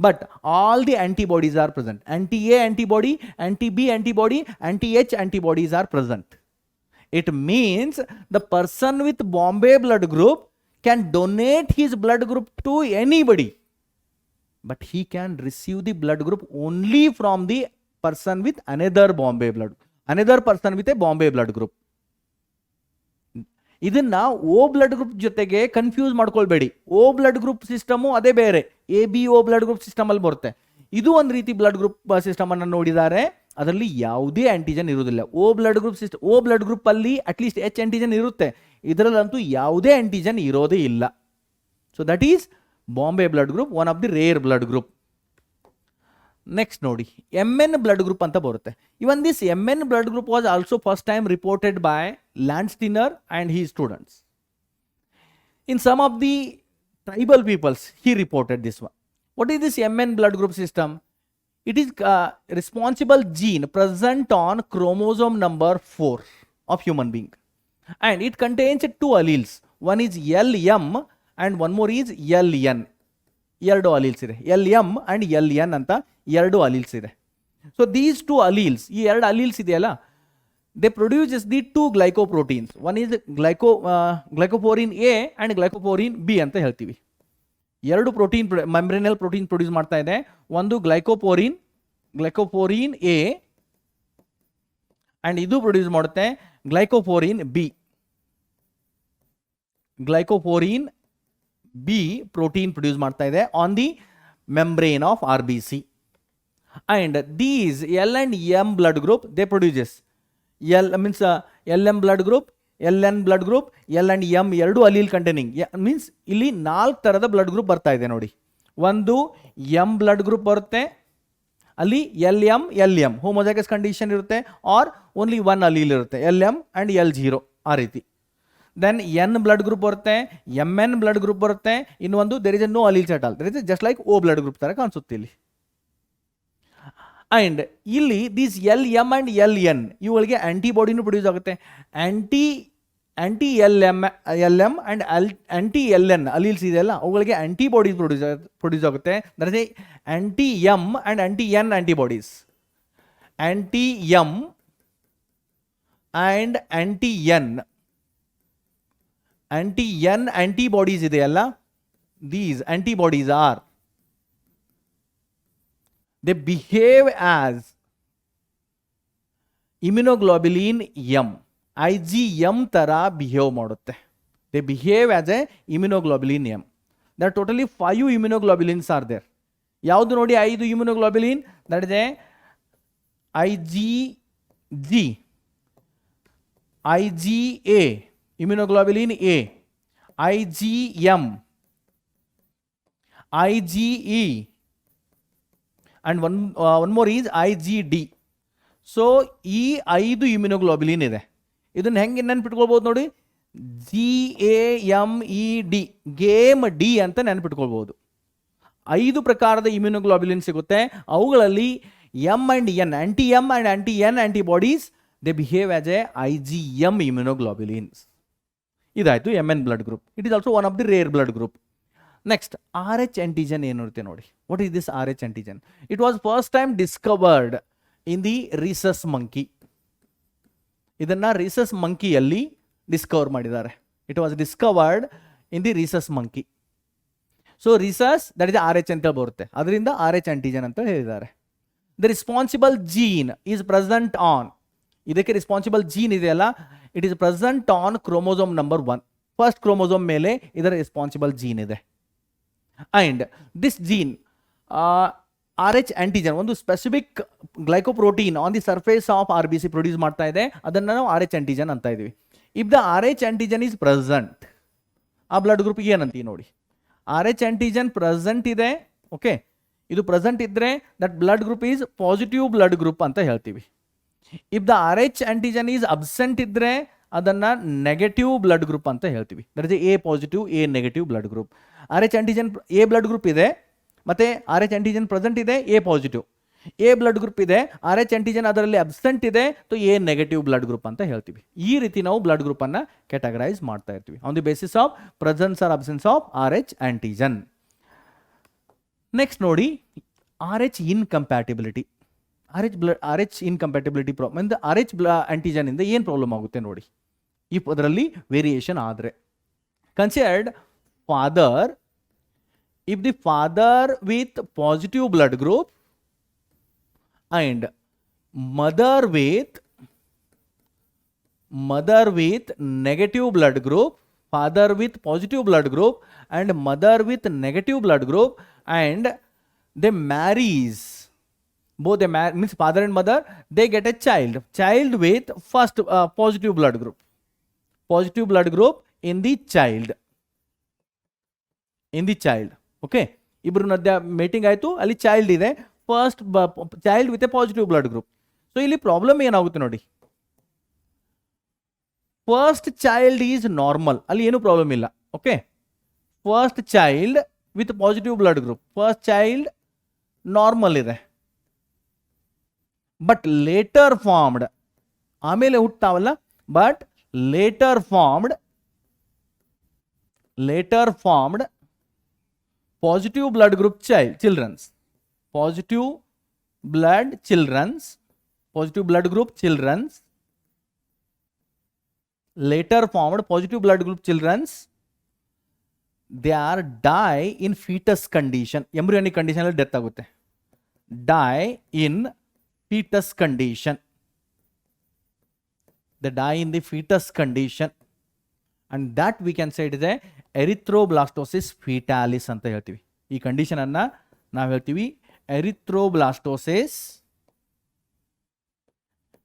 but all the antibodies are present. Anti-A antibody, anti-B antibody, anti-H antibodies are present. It means the person with Bombay blood group can donate his blood group to anybody, but he can receive the blood group only from the person with another person with a Bombay blood group. ಇದನ್ನ ಓ ಬ್ಲಡ್ ಗ್ರೂಪ್ ಜೊತೆಗೆ ಕನ್ಫ್ಯೂಸ್ ಮಾಡ್ಕೊಳ್ಬೇಡಿ. ಓ ಬ್ಲಡ್ ಗ್ರೂಪ್ ಸಿಸ್ಟಮು ಅದೇ ಬೇರೆ, ABO ಬ್ಲಡ್ ಗ್ರೂಪ್ ಸಿಸ್ಟಮ್ ಅಲ್ಲಿ ಬರುತ್ತೆ. ಇದು ಒಂದು ರೀತಿ ಬ್ಲಡ್ ಗ್ರೂಪ್ ಸಿಸ್ಟಮ್ ಅನ್ನು ನೋಡಿದ್ದಾರೆ, ಅದರಲ್ಲಿ ಯಾವುದೇ ಆಂಟಿಜನ್ ಇರುವುದಿಲ್ಲ. ಓ ಬ್ಲಡ್ ಗ್ರೂಪ್ ಅಲ್ಲಿ ಅಟ್ಲೀಸ್ಟ್ H ಆಂಟಿಜನ್ ಇರುತ್ತೆ, ಇದರಲ್ಲಂತೂ ಯಾವುದೇ ಆಂಟಿಜನ್ ಇರೋದೇ ಇಲ್ಲ. So that is Bombay blood group, one of the rare blood group. Next ನೋಡಿ, MN ಬ್ಲಡ್ ಗ್ರೂಪ್ ಅಂತ ಬರುತ್ತೆ. Even this MN blood group was also first time reported by Landsteiner and he students. In some of the tribal peoples he reported this one. What is this MN blood group system? It is responsible gene present on chromosome number 4 of human being, and it contains 2 alleles. One is LM and one more is LN. ಎರಡು ಅಲೀಲ್ಸ್ ಇದೆ, LM and LN ಅಂತ ಎರಡು ಅಲೀಲ್ಸ್ ಇದೆ. ಸೊ ದೀಸ್ 2 alleles, ಈ ಎರಡು ಅಲೀಲ್ಸ್ ಇದೆಯಲ್ಲ, they produces the 2 glycoproteins. One is glycoprotein A and glycoprotein B ಅಂತ ಹೇಳ್ತೀವಿ. ಎರಡು ಪ್ರೋಟೀನ್ ಮೆಂಬ್ರೇನಲ್ ಪ್ರೋಟೀನ್ ಪ್ರೊಡ್ಯೂಸ್ ಮಾಡ್ತಾ ಇದೆ. ಒಂದು ಗ್ಲೈಕೋಪೋರಿನ್ A ಅಂಡ್ ಇದು ಪ್ರೊಡ್ಯೂಸ್ ಮಾಡುತ್ತೆ ಗ್ಲೈಕೋಪೋರಿನ್ B. ಗ್ಲೈಕೋಪೋರಿನ್ B ಪ್ರೋಟೀನ್ ಪ್ರೊಡ್ಯೂಸ್ ಮಾಡ್ತಾ ಇದೆ on the membrane of RBC. And these L and M blood group, they produces LM blood group, LN blood group, L and M ಎರಡು ಅಲೀಲ್ ಕಂಟೈನಿಂಗ್. ಮೀನ್ಸ್ ಇಲ್ಲಿ 4 ಥರದ ಬ್ಲಡ್ ಗ್ರೂಪ್ ಬರ್ತಾ ಇದೆ ನೋಡಿ. ಒಂದು M ಬ್ಲಡ್ ಗ್ರೂಪ್ ಬರುತ್ತೆ, ಅಲ್ಲಿ LM ಹೋಮೋಜೈಗಸ್ ಕಂಡೀಷನ್ ಇರುತ್ತೆ, ಆರ್ ಓನ್ಲಿ 1 ಅಲೀಲ್ ಇರುತ್ತೆ, LM and L0 ಆ ರೀತಿ. ದೆನ್ N ಬ್ಲಡ್ ಗ್ರೂಪ್ ಬರುತ್ತೆ, MN ಬ್ಲಡ್ ಗ್ರೂಪ್ ಬರುತ್ತೆ, ಇನ್ನೊಂದು there is a no alleles at all, there is just like O blood group ಥರ ಕಾಣಿಸುತ್ತೆ ಇಲ್ಲಿ. ಆ್ಯಂಡ್ ಇಲ್ಲಿ this L M and L N ಇವುಗಳಿಗೆ ಆ್ಯಂಟಿಬಾಡಿನೂ ಪ್ರೊಡ್ಯೂಸ್ ಆಗುತ್ತೆ. Anti L M and anti L N alleles ಇದೆಯಲ್ಲ ಅವುಗಳಿಗೆ ಆ್ಯಂಟಿಬಾಡೀಸ್ ಪ್ರೊಡ್ಯೂಸ್ ಆಗುತ್ತೆ. That is anti M and anti N antibodies. Anti M and anti N antibodies ಇದೆಯಲ್ಲ, these antibodies are they behave as immunoglobulin M. IgM ತರ ಬಿಹೇವ್ ಮಾಡುತ್ತೆ. They behave as a immunoglobulin M. There are totally 5 immunoglobulins are there. ಯಾವುದು ನೋಡಿ 5 immunoglobulin? That is a IgG, IgA, immunoglobulin A, IgM, IgE, and one more is IgD. So ಈ 5 ಇಮ್ಯುನೋಗ್ಲೋಬುಲಿನ್ ಇದೆ. ಇದನ್ನ ಹೆಂಗೆ ನೆನ್ಪಿಟ್ಕೊಳ್ಬೋದು ನೋಡಿ, GAMED, ಗೇಮ್ ಡಿ ಅಂತ ನೆನ್ಪಿಟ್ಕೊಳ್ಬೋದು. 5 ಪ್ರಕಾರದ ಇಮ್ಯುನೋಗ್ಲೋಬುಲಿನ್ ಸಿಗುತ್ತೆ. ಅವುಗಳಲ್ಲಿ M and N, anti M and anti N antibodies, they behave as a IgM immunoglobulins. ಇದಾಯಿತು M N blood group. It is also one of the rare blood group. Next RH antigen ಏನಿರುತ್ತೆ ನೋಡಿ. What is this RH antigen? It was first time discovered in the rhesus monkey. ಇದನ್ನ ರಿಸಸ್ ಮಂಕಿಯಲ್ಲಿ ಡಿಸ್ಕವರ್ ಮಾಡಿದ್ದಾರೆ. It was discovered in the rhesus monkey. So rhesus that is RH ಅಂತ ಬರುತ್ತೆ, ಅದರಿಂದ RH antigen ಅಂತ ಹೇಳಿದ್ದಾರೆ. The responsible gene is present on, ಇದಕ್ಕೆ ರಿಸ್ಪಾನ್ಸಿಬಲ್ ಜೀನ್ ಇದೆಯಲ್ಲ, it is present on chromosome number 1. First chromosome ಮೇಲೆ ಇದರ ರೆಸ್ಪಾನ್ಸಿಬಲ್ ಜೀನ್ ಇದೆ. And this gene RH antigen ಒಂದು specific glycoprotein on the surface of RBC produce ಮಾಡ್ತಾ ಇದೆ. ಅದನ್ನು ನಾವು RH antigen ಅಂತ ಇದ್ದೀವಿ. If the RH antigen is present, ಆ ಬ್ಲಡ್ ಗ್ರೂಪ್ ಏನಂತೀವಿ ನೋಡಿ. RH antigen ಪ್ರೆಸೆಂಟ್ ಇದೆ, ಓಕೆ, ಇದು ಪ್ರೆಸೆಂಟ್ ಇದ್ದರೆ that blood group is positive blood group ಅಂತ ಹೇಳ್ತೀವಿ. If the RH antigen is absent ಇದ್ದರೆ ಅದನ್ನು ನೆಗೆಟಿವ್ ಬ್ಲಡ್ ಗ್ರೂಪ್ ಅಂತ ಹೇಳ್ತೀವಿ. That is A positive A negative blood group. RH antigen A blood group ಇದೆ, ಮತ್ತು RH antigen ಪ್ರೆಸೆಂಟ್ ಇದೆ A positive. A blood group ಇದೆ, RH antigen ಅದರಲ್ಲಿ ಅಬ್ಸೆಂಟ್ ಇದೆ, so A negative blood group ಅಂತ ಹೇಳ್ತೀವಿ. ಈ ರೀತಿ ನಾವು ಬ್ಲಡ್ ಗ್ರೂಪನ್ನು ಕ್ಯಾಟಗರೈಸ್ ಮಾಡ್ತಾ ಇರ್ತೀವಿ on the basis of presence or absence of RH antigen. Next ನೋಡಿ RH incompatibility. RH incompatibility problem ಇಂದ RH antigen ಇಂದ ಏನು ಪ್ರಾಬ್ಲಮ್ ಆಗುತ್ತೆ ನೋಡಿ, ಇಫ್ ಅದರಲ್ಲಿ ವೇರಿಯೇಷನ್ ಆದರೆ. Considered father, if the father with positive blood group and mother with negative blood group, father with positive blood group and mother with negative blood group, and they marries, both they means father and mother, they get a child with first positive blood group in the child. Okay, ಇಬ್ಬರು ಮಧ್ಯ ಮೇಟಿಂಗ್ ಆಯಿತು, ಅಲ್ಲಿ ಚೈಲ್ಡ್ ಇದೆ, first child with A positive blood group. So ಇಲ್ಲಿ ಪ್ರಾಬ್ಲಮ್ ಏನಾಗುತ್ತೆ ನೋಡಿ, ಫಸ್ಟ್ ಚೈಲ್ಡ್ ಈಸ್ ನಾರ್ಮಲ್, ಅಲ್ಲಿ ಏನು ಪ್ರಾಬ್ಲಮ್ ಇಲ್ಲ. Okay, first child with positive blood group, first child normal ಇದೆ. ಬಟ್ ಲೇಟರ್ ಫಾರ್ಮ್ಡ್, ಆಮೇಲೆ ಹುಟ್ಟಾವಲ್ಲ, but later formed positive blood group children's positive blood group children's later formed positive blood group children's, they are die in fetus condition, embryonic condition ಅಲ್ಲಿ ಡೆತ್ ಆಗುತ್ತೆ. die in fetus condition, they die in the fetus condition, and that we can say it is a erythroblastosis fetalis ಅಂತ ಹೇಳ್ತೀವಿ. ಈ ಕಂಡೀಷನ್ ಅನ್ನ ನಾವು ಹೇಳ್ತೀವಿ erythroblastosis,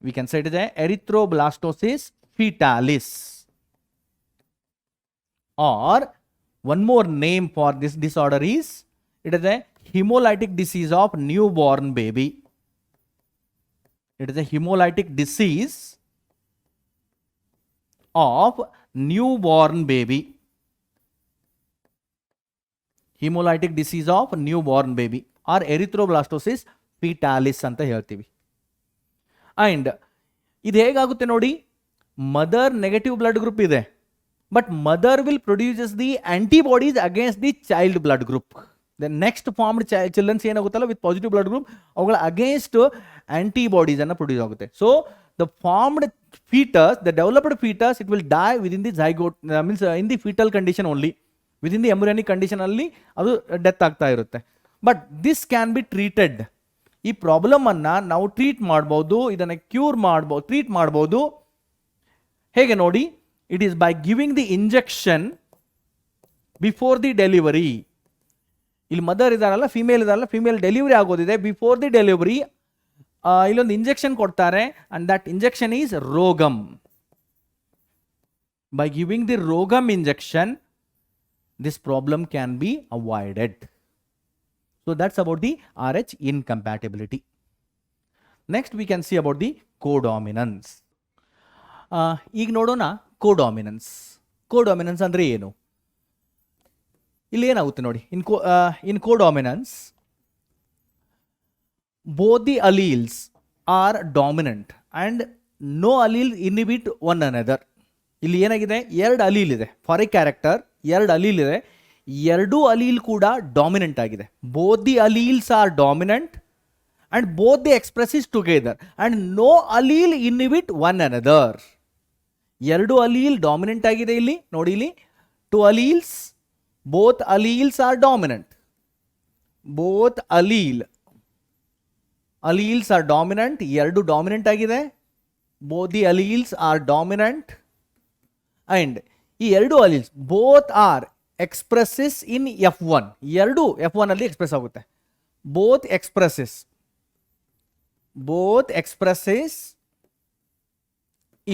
we can say it is a erythroblastosis fetalis, or one more name for this disorder is it is a hemolytic disease of newborn baby. It is a hemolytic disease of newborn baby. Hemolytic disease of newborn baby or erythroblastosis fetalis ಅಂತ ಹೇಳ್ತೀವಿ. ಆ್ಯಂಡ್ ಇದು ಹೇಗಾಗುತ್ತೆ ನೋಡಿ, ಮದರ್ ನೆಗೆಟಿವ್ ಬ್ಲಡ್ ಗ್ರೂಪ್ ಇದೆ, but mother will produces the antibodies against the child blood group. The next formed childrens ಏನಾಗುತ್ತಲ್ಲ ವಿತ್ ಪಾಸಿಟಿವ್ ಬ್ಲಡ್ ಗ್ರೂಪ್, ಅವುಗಳ ಅಗೇನ್ಸ್ಟ್ ಆಂಟಿಬಾಡೀಸ್ ಅನ್ನು ಪ್ರೊಡ್ಯೂಸ್ ಆಗುತ್ತೆ. So the formed fetus, the developed fetus, it will die within the zygote, means in the fetal condition only, within the embryonic condition ಅಲ್ಲಿ ಅದು ಡೆತ್ ಆಗ್ತಾ ಇರುತ್ತೆ. But this can be treated. ಈ ಪ್ರಾಬ್ಲಮ್ ಅನ್ನ ನಾವು ಟ್ರೀಟ್ ಮಾಡ್ಬೋದು, ಇದನ್ನ ಕ್ಯೂರ್ ಮಾಡ್ಬೋದು, ಟ್ರೀಟ್ ಮಾಡ್ಬೋದು. ಹೇಗೆ ನೋಡಿ, it is by giving the injection before the delivery. ಇಲ್ಲಿ ಮದರ್ ಇದಾರಲ್ಲ, ಫಿಮೇಲ್ ಡೆಲಿವರಿ ಆಗೋದಿದೆ, ಬಿಫೋರ್ ದಿ ಡೆಲಿವರಿ ಇಲ್ಲೊಂದು ಇಂಜೆಕ್ಷನ್ ಕೊಡ್ತಾರೆ, and that injection is RhoGAM. By giving the RhoGAM injection, this problem can be avoided. So that's about the RH incompatibility. Next we can see about the codominance. ಈಗ ನೋಡೋಣ ಕೋಡಾಮಿನನ್ಸ್. ಕೋಡಾಮಿನನ್ಸ್ ಅಂದ್ರೆ ಏನು? ಇಲ್ಲಿ ಏನಾಗುತ್ತೆ ನೋಡಿ, ಇನ್ ಕೋಡಾಮಿನನ್ಸ್ both the alleles are dominant and no allele inhibit one another. ಇಲ್ಲಿ ಏನಾಗಿದೆ, ಎರಡು ಅಲೀಲ್ ಇದೆ ಫಾರ್ ಎ ಕ್ಯಾರೆಕ್ಟರ್, ಎರಡು ಅಲೀಲ್ ಇದೆ, ಎರಡೂ ಅಲೀಲ್ ಕೂಡ ಡಾಮಿನೆಂಟ್ ಆಗಿದೆ. Both the alleles are dominant and both the expresses together and no allele inhibit one another. ಎರಡು ಅಲೀಲ್ ಡಾಮಿನೆಂಟ್ ಆಗಿದೆ. ಇಲ್ಲಿ ನೋಡಿ, ಇಲ್ಲಿ two alleles, both alleles are dominant, both alleles are dominant, ಎರಡು ಡಾಮಿನೆಂಟ್ ಆಗಿದೆ, both the alleles are dominant, and ಈ ಎರಡು alleles both are expresses in F1. ಎರಡು F1 ಅಲ್ಲಿ ಎಕ್ಸ್ಪ್ರೆಸ್ ಆಗುತ್ತೆ. both expresses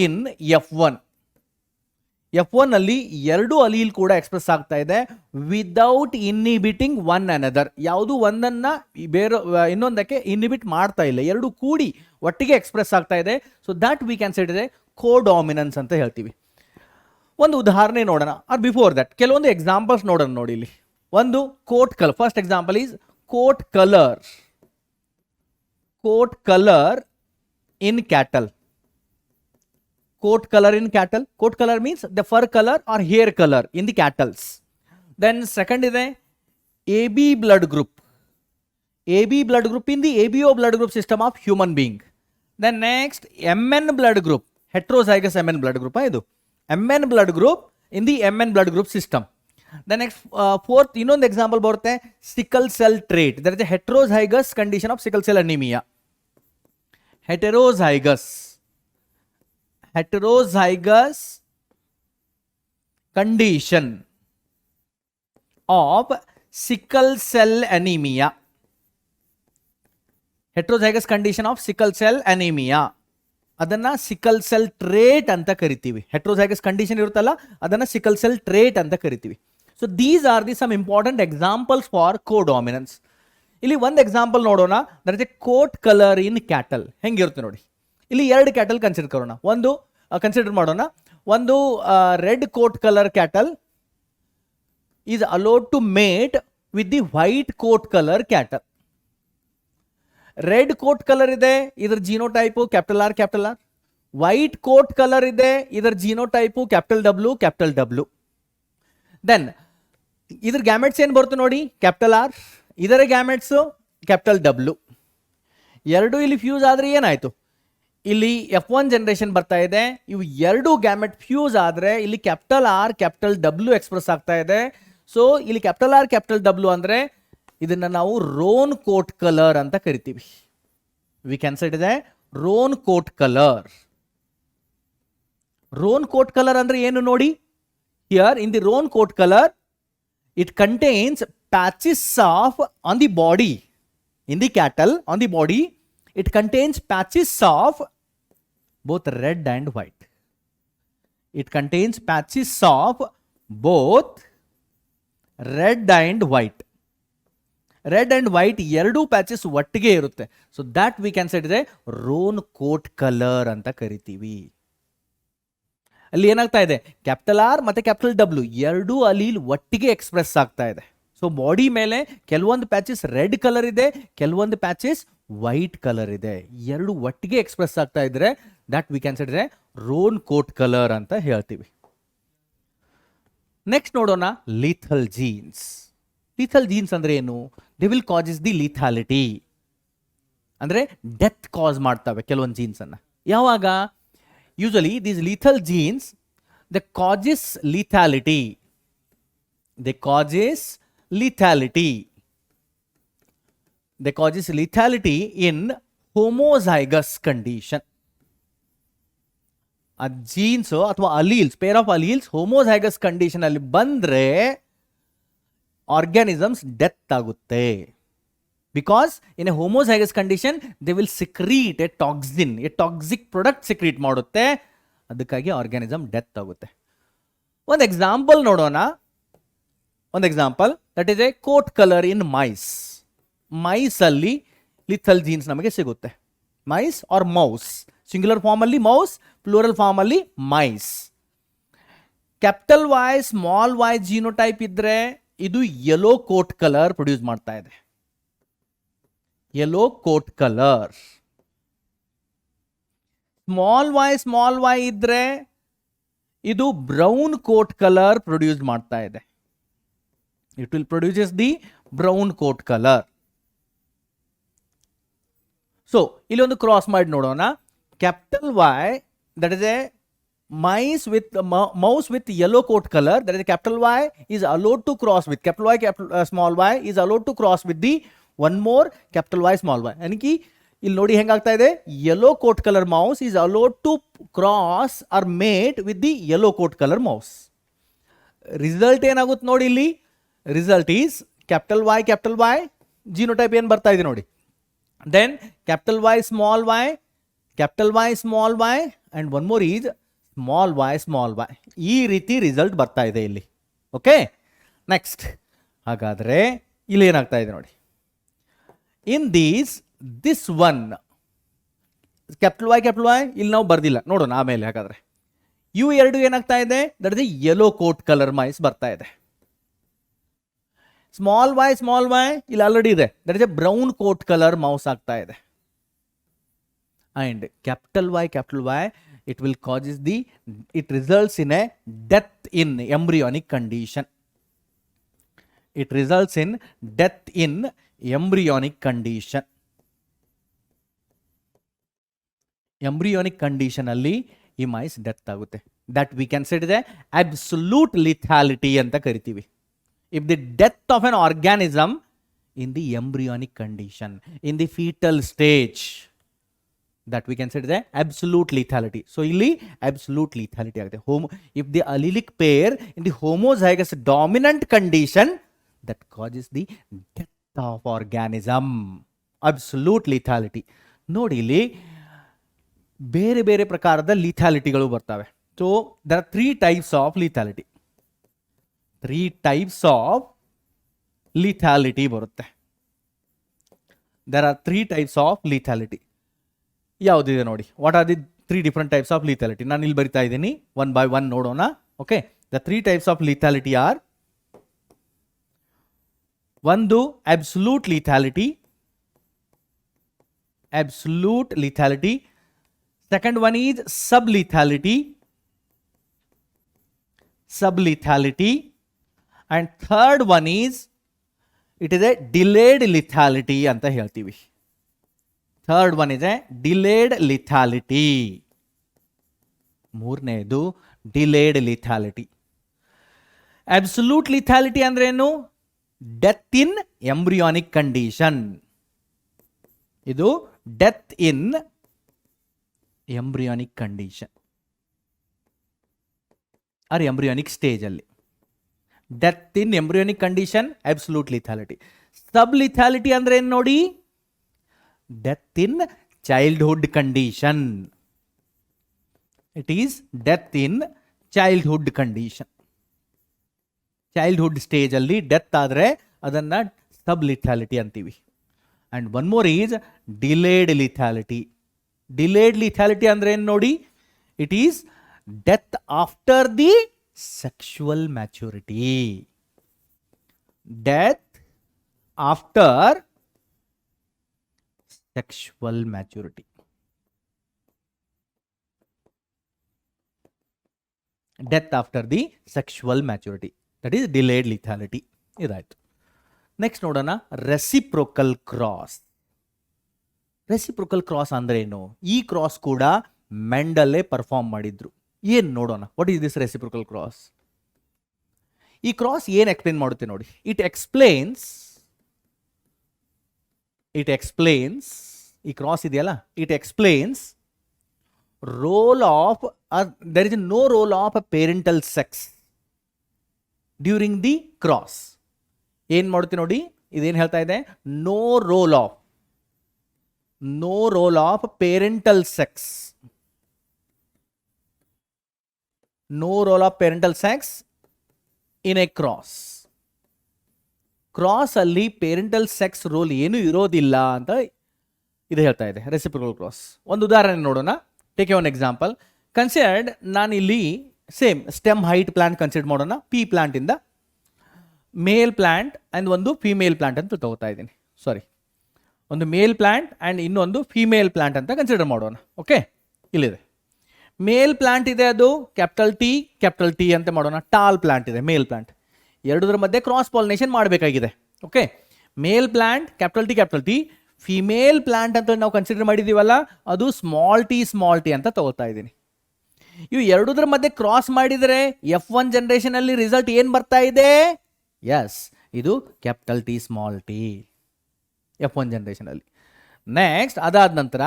in F1. F1 ಅಲ್ಲಿ ಎರಡು ಅಲೀಲ್ ಕೂಡ ಎಕ್ಸ್ಪ್ರೆಸ್ ಆಗ್ತಾ ಇದೆ ವಿದೌಟ್ ಇನ್ಹಿಬಿಟಿಂಗ್ ಒನ್ ಅನದರ್. ಯಾವುದು ಒಂದನ್ನ ಬೇರೆ ಇನ್ನೊಂದಕ್ಕೆ ಇನ್ಹಿಬಿಟ್ ಮಾಡ್ತಾ ಇಲ್ಲ, ಎರಡು ಕೂಡಿ ಒಟ್ಟಿಗೆ ಎಕ್ಸ್ಪ್ರೆಸ್ ಆಗ್ತಾ ಇದೆ. So that we can set ಇದೆ ಕೋಡಾಮಿನನ್ಸ್ ಅಂತ ಹೇಳ್ತೀವಿ. ಒಂದು ಉದಾಹರಣೆ ನೋಡೋಣ. ಆರ್ ಬಿಫೋರ್ ದಟ್ ಕೆಲವೊಂದು ಎಕ್ಸಾಂಪಲ್ಸ್ ನೋಡೋಣ. ನೋಡಿ, ಇಲ್ಲಿ ಒಂದು coat colour. First example is coat colour in cattle. Coat color in cattle. Coat color means the fur color or hair color in the cattles. Then second is AB blood group. AB blood group in the ABO blood group system of human being. Then next MN blood group. Heterozygous MN blood group. MN blood group in the MN blood group system. The next fourth, ಇನ್ನೊಂದು ಎಕ್ಸಾಂಪಲ್ ಬರುತ್ತೆ, sickle cell trait. There is a heterozygous condition of sickle cell anemia. Heterozygous condition of sickle cell anemia. Heterozygous condition of sickle cell anemia. ಅದನ್ನ ಸಿಕಲ್ ಸೆಲ್ ಟ್ರೇಟ್ ಅಂತ ಕರಿತೀವಿ. ಹೆಟ್ರೋಜೈಗಸ್ ಕಂಡೀಷನ್ ಇರುತ್ತಲ್ಲ, ಅದನ್ನ ಸಿಕಲ್ ಸೆಲ್ ಟ್ರೇಟ್ ಅಂತ ಕರಿತೀವಿ. So these are the some important examples for codominance. ಇಲ್ಲಿ ಒಂದು ಎಕ್ಸಾಂಪಲ್ ನೋಡೋಣ. That is a coat colour in cattle. ಹೆಂಗಿರುತ್ತೆ ನೋಡಿ, ಇಲ್ಲಿ ಎರಡು ಕ್ಯಾಟಲ್ ಕನ್ಸಿಡರ್ ಮಾಡೋಣ. ಒಂದು red coat colour cattle is allowed to mate with the white coat colour cattle. Red coat colour ಇದೆ, ಇದರ genotype capital R. White coat colour ಇದೆ, ಇದರ ಜಿನೋಟೈಪು ಕ್ಯಾಪಿಟಲ್ ಡಬ್ಲ್ಯೂ. ದೆನ್ ಇದ್ರ ಗ್ಯಾಮೆಟ್ಸ್ ಏನು ಬರುತ್ತೆ ನೋಡಿ, ಕ್ಯಾಪಿಟಲ್ ಆರ್, ಇದರ ಗ್ಯಾಮೆಟ್ಸ್ ಕ್ಯಾಪಿಟಲ್ ಡಬ್ಲ್ಯೂ. ಎರಡು ಇಲ್ಲಿ ಫ್ಯೂಸ್ ಆದರೆ ಏನಾಯ್ತು, ಇಲ್ಲಿ F1 ಜನರೇಷನ್ ಬರ್ತಾ ಇದೆ. ಇವು ಎರಡು ಗ್ಯಾಮೆಟ್ ಫ್ಯೂಸ್ ಆದರೆ ಇಲ್ಲಿ capital R capital W express ಆಗ್ತಾ ಇದೆ. ಸೊ ಇಲ್ಲಿ ಕ್ಯಾಪಿಟಲ್ ಆರ್ ಕ್ಯಾಪಿಟಲ್ ಡಬ್ಲ್ಯೂ ಅಂದ್ರೆ ಇದನ್ನ ನಾವು ರೋನ್ ಕೋಟ್ ಕಲರ್ ಅಂತ ಕರಿತೀವಿ. ವಿ ಕ್ಯಾನ್ ಸೆಟ್ ಇದೆ roan coat colour. Roan coat colour ಅಂದ್ರೆ ಏನು ನೋಡಿ, here in the roan coat colour it contains patches of on the body. In the cattle on the body it contains patches of both red and white. It contains patches of both red and white. Red and white ಎರಡು ಪ್ಯಾಚಸ್ ಒಟ್ಟಿಗೆ ಇರುತ್ತೆ. So that we can set ಇದೆ ರೋನ್ ಕೋಟ್ ಕಲರ್ ಅಂತ ಕರಿತೀವಿ. ಅಲ್ಲಿ ಏನಾಗ್ತಾ ಇದೆ, ಕ್ಯಾಪಿಟಲ್ ಆರ್ ಮತ್ತೆ ಕ್ಯಾಪಿಟಲ್ ಡಬ್ಲ್ಯೂ ಎರಡು ಅಲೀಲ್ ಒಟ್ಟಿಗೆ ಎಕ್ಸ್ಪ್ರೆಸ್ ಆಗ್ತಾ ಇದೆ. ಸೊ ಬಾಡಿ ಮೇಲೆ ಕೆಲವೊಂದು ಪ್ಯಾಚಸ್ ರೆಡ್ ಕಲರ್ ಇದೆ, ಕೆಲವೊಂದು ಪ್ಯಾಚಸ್ ವೈಟ್ ಕಲರ್ ಇದೆ. ಎರಡು ಒಟ್ಟಿಗೆ ಎಕ್ಸ್ಪ್ರೆಸ್ ಆಗ್ತಾ ಇದ್ರೆ that we consider roan coat colour ಅಂತ ಹೇಳ್ತೀವಿ. ನೆಕ್ಸ್ಟ್ ನೋಡೋಣ ಲಿಥಲ್ ಜೀನ್ಸ್. ಲಿಥಲ್ ಜೀನ್ಸ್ ಅಂದ್ರೆ ಏನು? They will causes the lethality, ಅಂದ್ರೆ ಡೆತ್ ಕಾಸ್ ಮಾಡ್ತವೆ ಕೆಲವೊಂದು ಜೀನ್ಸ್ ಅನ್ನ. ಯಾವಾಗ? Usually these lethal genes the causes lethality, they causes lethality. They causes lethality in homozygous condition. ಆ ಜೀನ್ಸ್ ಅಥವಾ alleles, pair of alleles homozygous condition ಅಲ್ಲಿ ಬಂದ್ರೆ ಆರ್ಗ್ಯಾನಿಸಮ್ಸ್ ಡೆತ್ ಆಗುತ್ತೆ. Because in a homozygous condition they will secrete a toxin, a toxic product secrete ಮಾಡುತ್ತೆ, ಅದಕ್ಕಾಗಿ ಆರ್ಗ್ಯಾನಿಸಮ್ ಡೆತ್ ಆಗುತ್ತೆ. ಒಂದು ಎಕ್ಸಾಂಪಲ್ ನೋಡೋಣ. ಒಂದು example that is a coat colour in mice. Mice ಅಲ್ಲಿ ಲಿಥಲ್ ಜೀನ್ಸ್ ನಮಗೆ ಸಿಗುತ್ತೆ. Mice or mouse, singular form ಅಲ್ಲಿ ಮೌಸ್, ಪ್ಲೂರಲ್ ಫಾರ್ಮ್ ಅಲ್ಲಿ mice. Capital Y small Y genotype ಇದ್ರೆ ಇದು ಯೆಲ್ಲೋ ಕೋಟ್ ಕಲರ್ ಪ್ರೊಡ್ಯೂಸ್ ಮಾಡ್ತಾ ಇದೆ, yellow coat colour. Small Y ಇದ್ರೆ ಇದು ಬ್ರೌನ್ ಕೋಟ್ ಕಲರ್ ಪ್ರೊಡ್ಯೂಸ್ ಮಾಡ್ತಾ ಇದೆ. It will produces the brown coat color. So ಇಲ್ಲಿ ಒಂದು ಕ್ರಾಸ್ ಮಾಡಿ ನೋಡೋಣ. Capital Y that is a mice with mouse with yellow coat color, that is capital Y is allowed to cross with capital Y, small y is allowed to cross with the one more capital Y small y. यानी कि ಇಲ್ಲಿ ನೋಡಿ ಹೆಂಗಾಗ್ತಾ ಇದೆ, yellow coat color mouse is allowed to cross or mate with the yellow coat color mouse. Result ಏನಾಗುತ್ತೆ ನೋಡಿ ಇಲ್ಲಿ, result is capital Y genotype ಏನು ಬರ್ತಾ ಇದೆ ನೋಡಿ. Then capital Y small Y and one more is small Y. ಈ ರೀತಿ ರಿಸಲ್ಟ್ ಬರ್ತಾ ಇದೆ ಇಲ್ಲಿ. Okay, next. ಹಾಗಾದ್ರೆ ಇಲ್ಲಿ ಏನಾಗ್ತಾ ಇದೆ ನೋಡಿ, in this one capital Y ಇಲ್ಲಿ ನಾವು ಬರ್ದಿಲ್ಲ, ನೋಡೋಣ ಆಮೇಲೆ. ಹಾಗಾದ್ರೆ ಇವು ಎರಡು ಏನಾಗ್ತಾ ಇದೆ, that is yellow coat colour mice ಬರ್ತಾ ಇದೆ. ಸ್ಮಾಲ್ ವೈ ಇಲ್ಲಿ ಆಲ್ರೆಡಿ ಇದೆ, that is a brown coat colour mouse ಆಗ್ತಾ ಇದೆ. And capital Y it will causes it results in a death in embryonic condition. It results in death in embryonic condition. Embryonic condition alli ಈ ಮೈಸ್ ಡೆತ್ ಆಗುತ್ತೆ. That we can say absolute lethality ಅಂತ ಕರಿತೀವಿ. If the death of an organism in the embryonic condition, in the fetal stage, that we can say the absolute lethality. So ಇಲ್ಲಿ absolute lethality ಆಗುತ್ತೆ. If the allelic pair in the homozygous dominant condition, that causes the death of organism. Absolute lethality. ನೋಡಿ ಇಲ್ಲಿ ಬೇರೆ ಬೇರೆ ಪ್ರಕಾರದ ಲಿಥಾಲಿಟಿಗಳು ಬರ್ತವೆ. So there are three types of lethality. ಬರುತ್ತೆ. There are three types of lethality. ಯಾವುದಿದೆ ನೋಡಿ, what are the 3 different types of lethality? ನಾನು ಇಲ್ಲಿ ಬರಿತಾ ಇದ್ದೀನಿ, ಒನ್ ಬೈ ಒನ್ ನೋಡೋಣ. Okay, the 3 types of lethality are, ಒಂದು absolute lethality. Second one is sublethality. And third one is it is a delayed lethality ಅಂತ ಹೇಳ್ತೀವಿ. Third one is a delayed lethality. ಮೂರನೇದು ಡಿಲೇಡ್ ಲಿಥಾಲಿಟಿ. ಅಬ್ಸಲ್ಯೂಟ್ ಲಿಥಾಲಿಟಿ ಅಂದ್ರೆ ಏನು? Death in embryonic condition. ಇದು death in embryonic condition or embryonic stage ಅಲ್ಲಿ. Death in embryonic condition, absolute lethality. Sub lethality ಅಂದ್ರೆ ಏನು ನೋಡಿ, death in childhood condition. It is death in childhood condition. Childhood stage alli death ಆದ್ರೆ ಅದನ್ನ sub lethality ಅಂತೀವಿ. And one more is delayed lethality. Delayed lethality ಅಂದ್ರೆ ಏನು ನೋಡಿ, it is death after the sexual maturity. Death after sexual maturity. Death after the sexual maturity, that is delayed lethality. ಇದಾಯ್ತು. ನೆಕ್ಸ್ಟ್ ನೋಡೋಣ ರೆಸಿಪ್ರೊಕಲ್ ಕ್ರಾಸ್. ರೆಸಿಪ್ರೊಕಲ್ ಕ್ರಾಸ್ ಅಂದ್ರೆ ಏನು? ಈ ಕ್ರಾಸ್ ಕೂಡ ಮೆಂಡಲ್ಲೇ ಪರ್ಫಾರ್ಮ್ ಮಾಡಿದ್ರು. ಏನು ನೋಡೋಣ, what is this reciprocal cross? ಈ ಕ್ರಾಸ್ ಏನು ಎಕ್ಸ್ಪ್ಲೇನ್ ಮಾಡುತ್ತೆ ನೋಡಿ. ಇಟ್ ಎಕ್ಸ್ಪ್ಲೇನ್ಸ್, ಈ ಕ್ರಾಸ್ ಇದೆಯಲ್ಲ, it explains role of there is no role of a parental sex during the cross. ಏನ್ ಮಾಡುತ್ತೆ ನೋಡಿ, ಇದೇನು ಹೇಳ್ತಾ ಇದೆ? No role of parental sex, no role of parental sex in a cross. Cross ಅಲ್ಲಿ ಪೇರೆಂಟಲ್ ಸೆಕ್ಸ್ ರೋಲ್ ಏನು ಇರೋದಿಲ್ಲ ಅಂತ ಇದು ಹೇಳ್ತಾ ಇದೆ ರೆಸಿಪ್ರೊಕಲ್ ಕ್ರಾಸ್. ಒಂದು ಉದಾಹರಣೆ ನೋಡೋಣ. Take one example. ಕನ್ಸಿಡರ್ಡ್, ನಾನು ಇಲ್ಲಿ same stem height plant consider ಮಾಡೋಣ. ಪಿ ಪ್ಲಾಂಟ್ ಇಂದ ಮೇಲ್ ಪ್ಲಾಂಟ್ ಅಂಡ್ ಒಂದು ಫಿಮೇಲ್ ಪ್ಲಾಂಟ್ ಅಂತ ತಗೋತಾ ಇದ್ದೀನಿ. ಸಾರಿ, ಒಂದು ಮೇಲ್ ಪ್ಲಾಂಟ್ ಅಂಡ್ ಇನ್ನೊಂದು ಫಿಮೇಲ್ ಪ್ಲಾಂಟ್ ಅಂತ ಕನ್ಸಿಡರ್ ಮಾಡೋಣ. ಓಕೆ, ಇಲ್ಲಿದೆ ಮೇಲ್ ಪ್ಲಾಂಟ್ ಇದೆ, ಅದು ಕ್ಯಾಪಿಟಲ್ ಟಿ ಅಂತ ಮಾಡೋಣ. ಟಾಲ್ ಪ್ಲಾಂಟ್ ಇದೆ, ಮೇಲ್ ಪ್ಲಾಂಟ್. ಎರಡರ ಮಧ್ಯೆ ಕ್ರಾಸ್ ಪಾಲಿನೇಷನ್ ಮಾಡಬೇಕಾಗಿದೆ. Okay, male plant capital T, female plant ಅಂತ ನಾವು ಕನ್ಸಿಡರ್ ಮಾಡಿದೀವಲ್ಲ, ಅದು ಸ್ಮಾಲ್ ಟಿ ಅಂತ ತಗೋತಾ ಇದ್ದೀನಿ. ಇವು ಎರಡರ ಮಧ್ಯೆ ಕ್ರಾಸ್ ಮಾಡಿದರೆ F1 ಜನರೇಷನ್ ಅಲ್ಲಿ ರಿಸಲ್ಟ್ ಏನ್ ಬರ್ತಾ ಇದೆ? ಎಸ್, ಇದು capital T small T F1 generation ಅಲ್ಲಿ. ನೆಕ್ಸ್ಟ್ ಅದಾದ ನಂತರ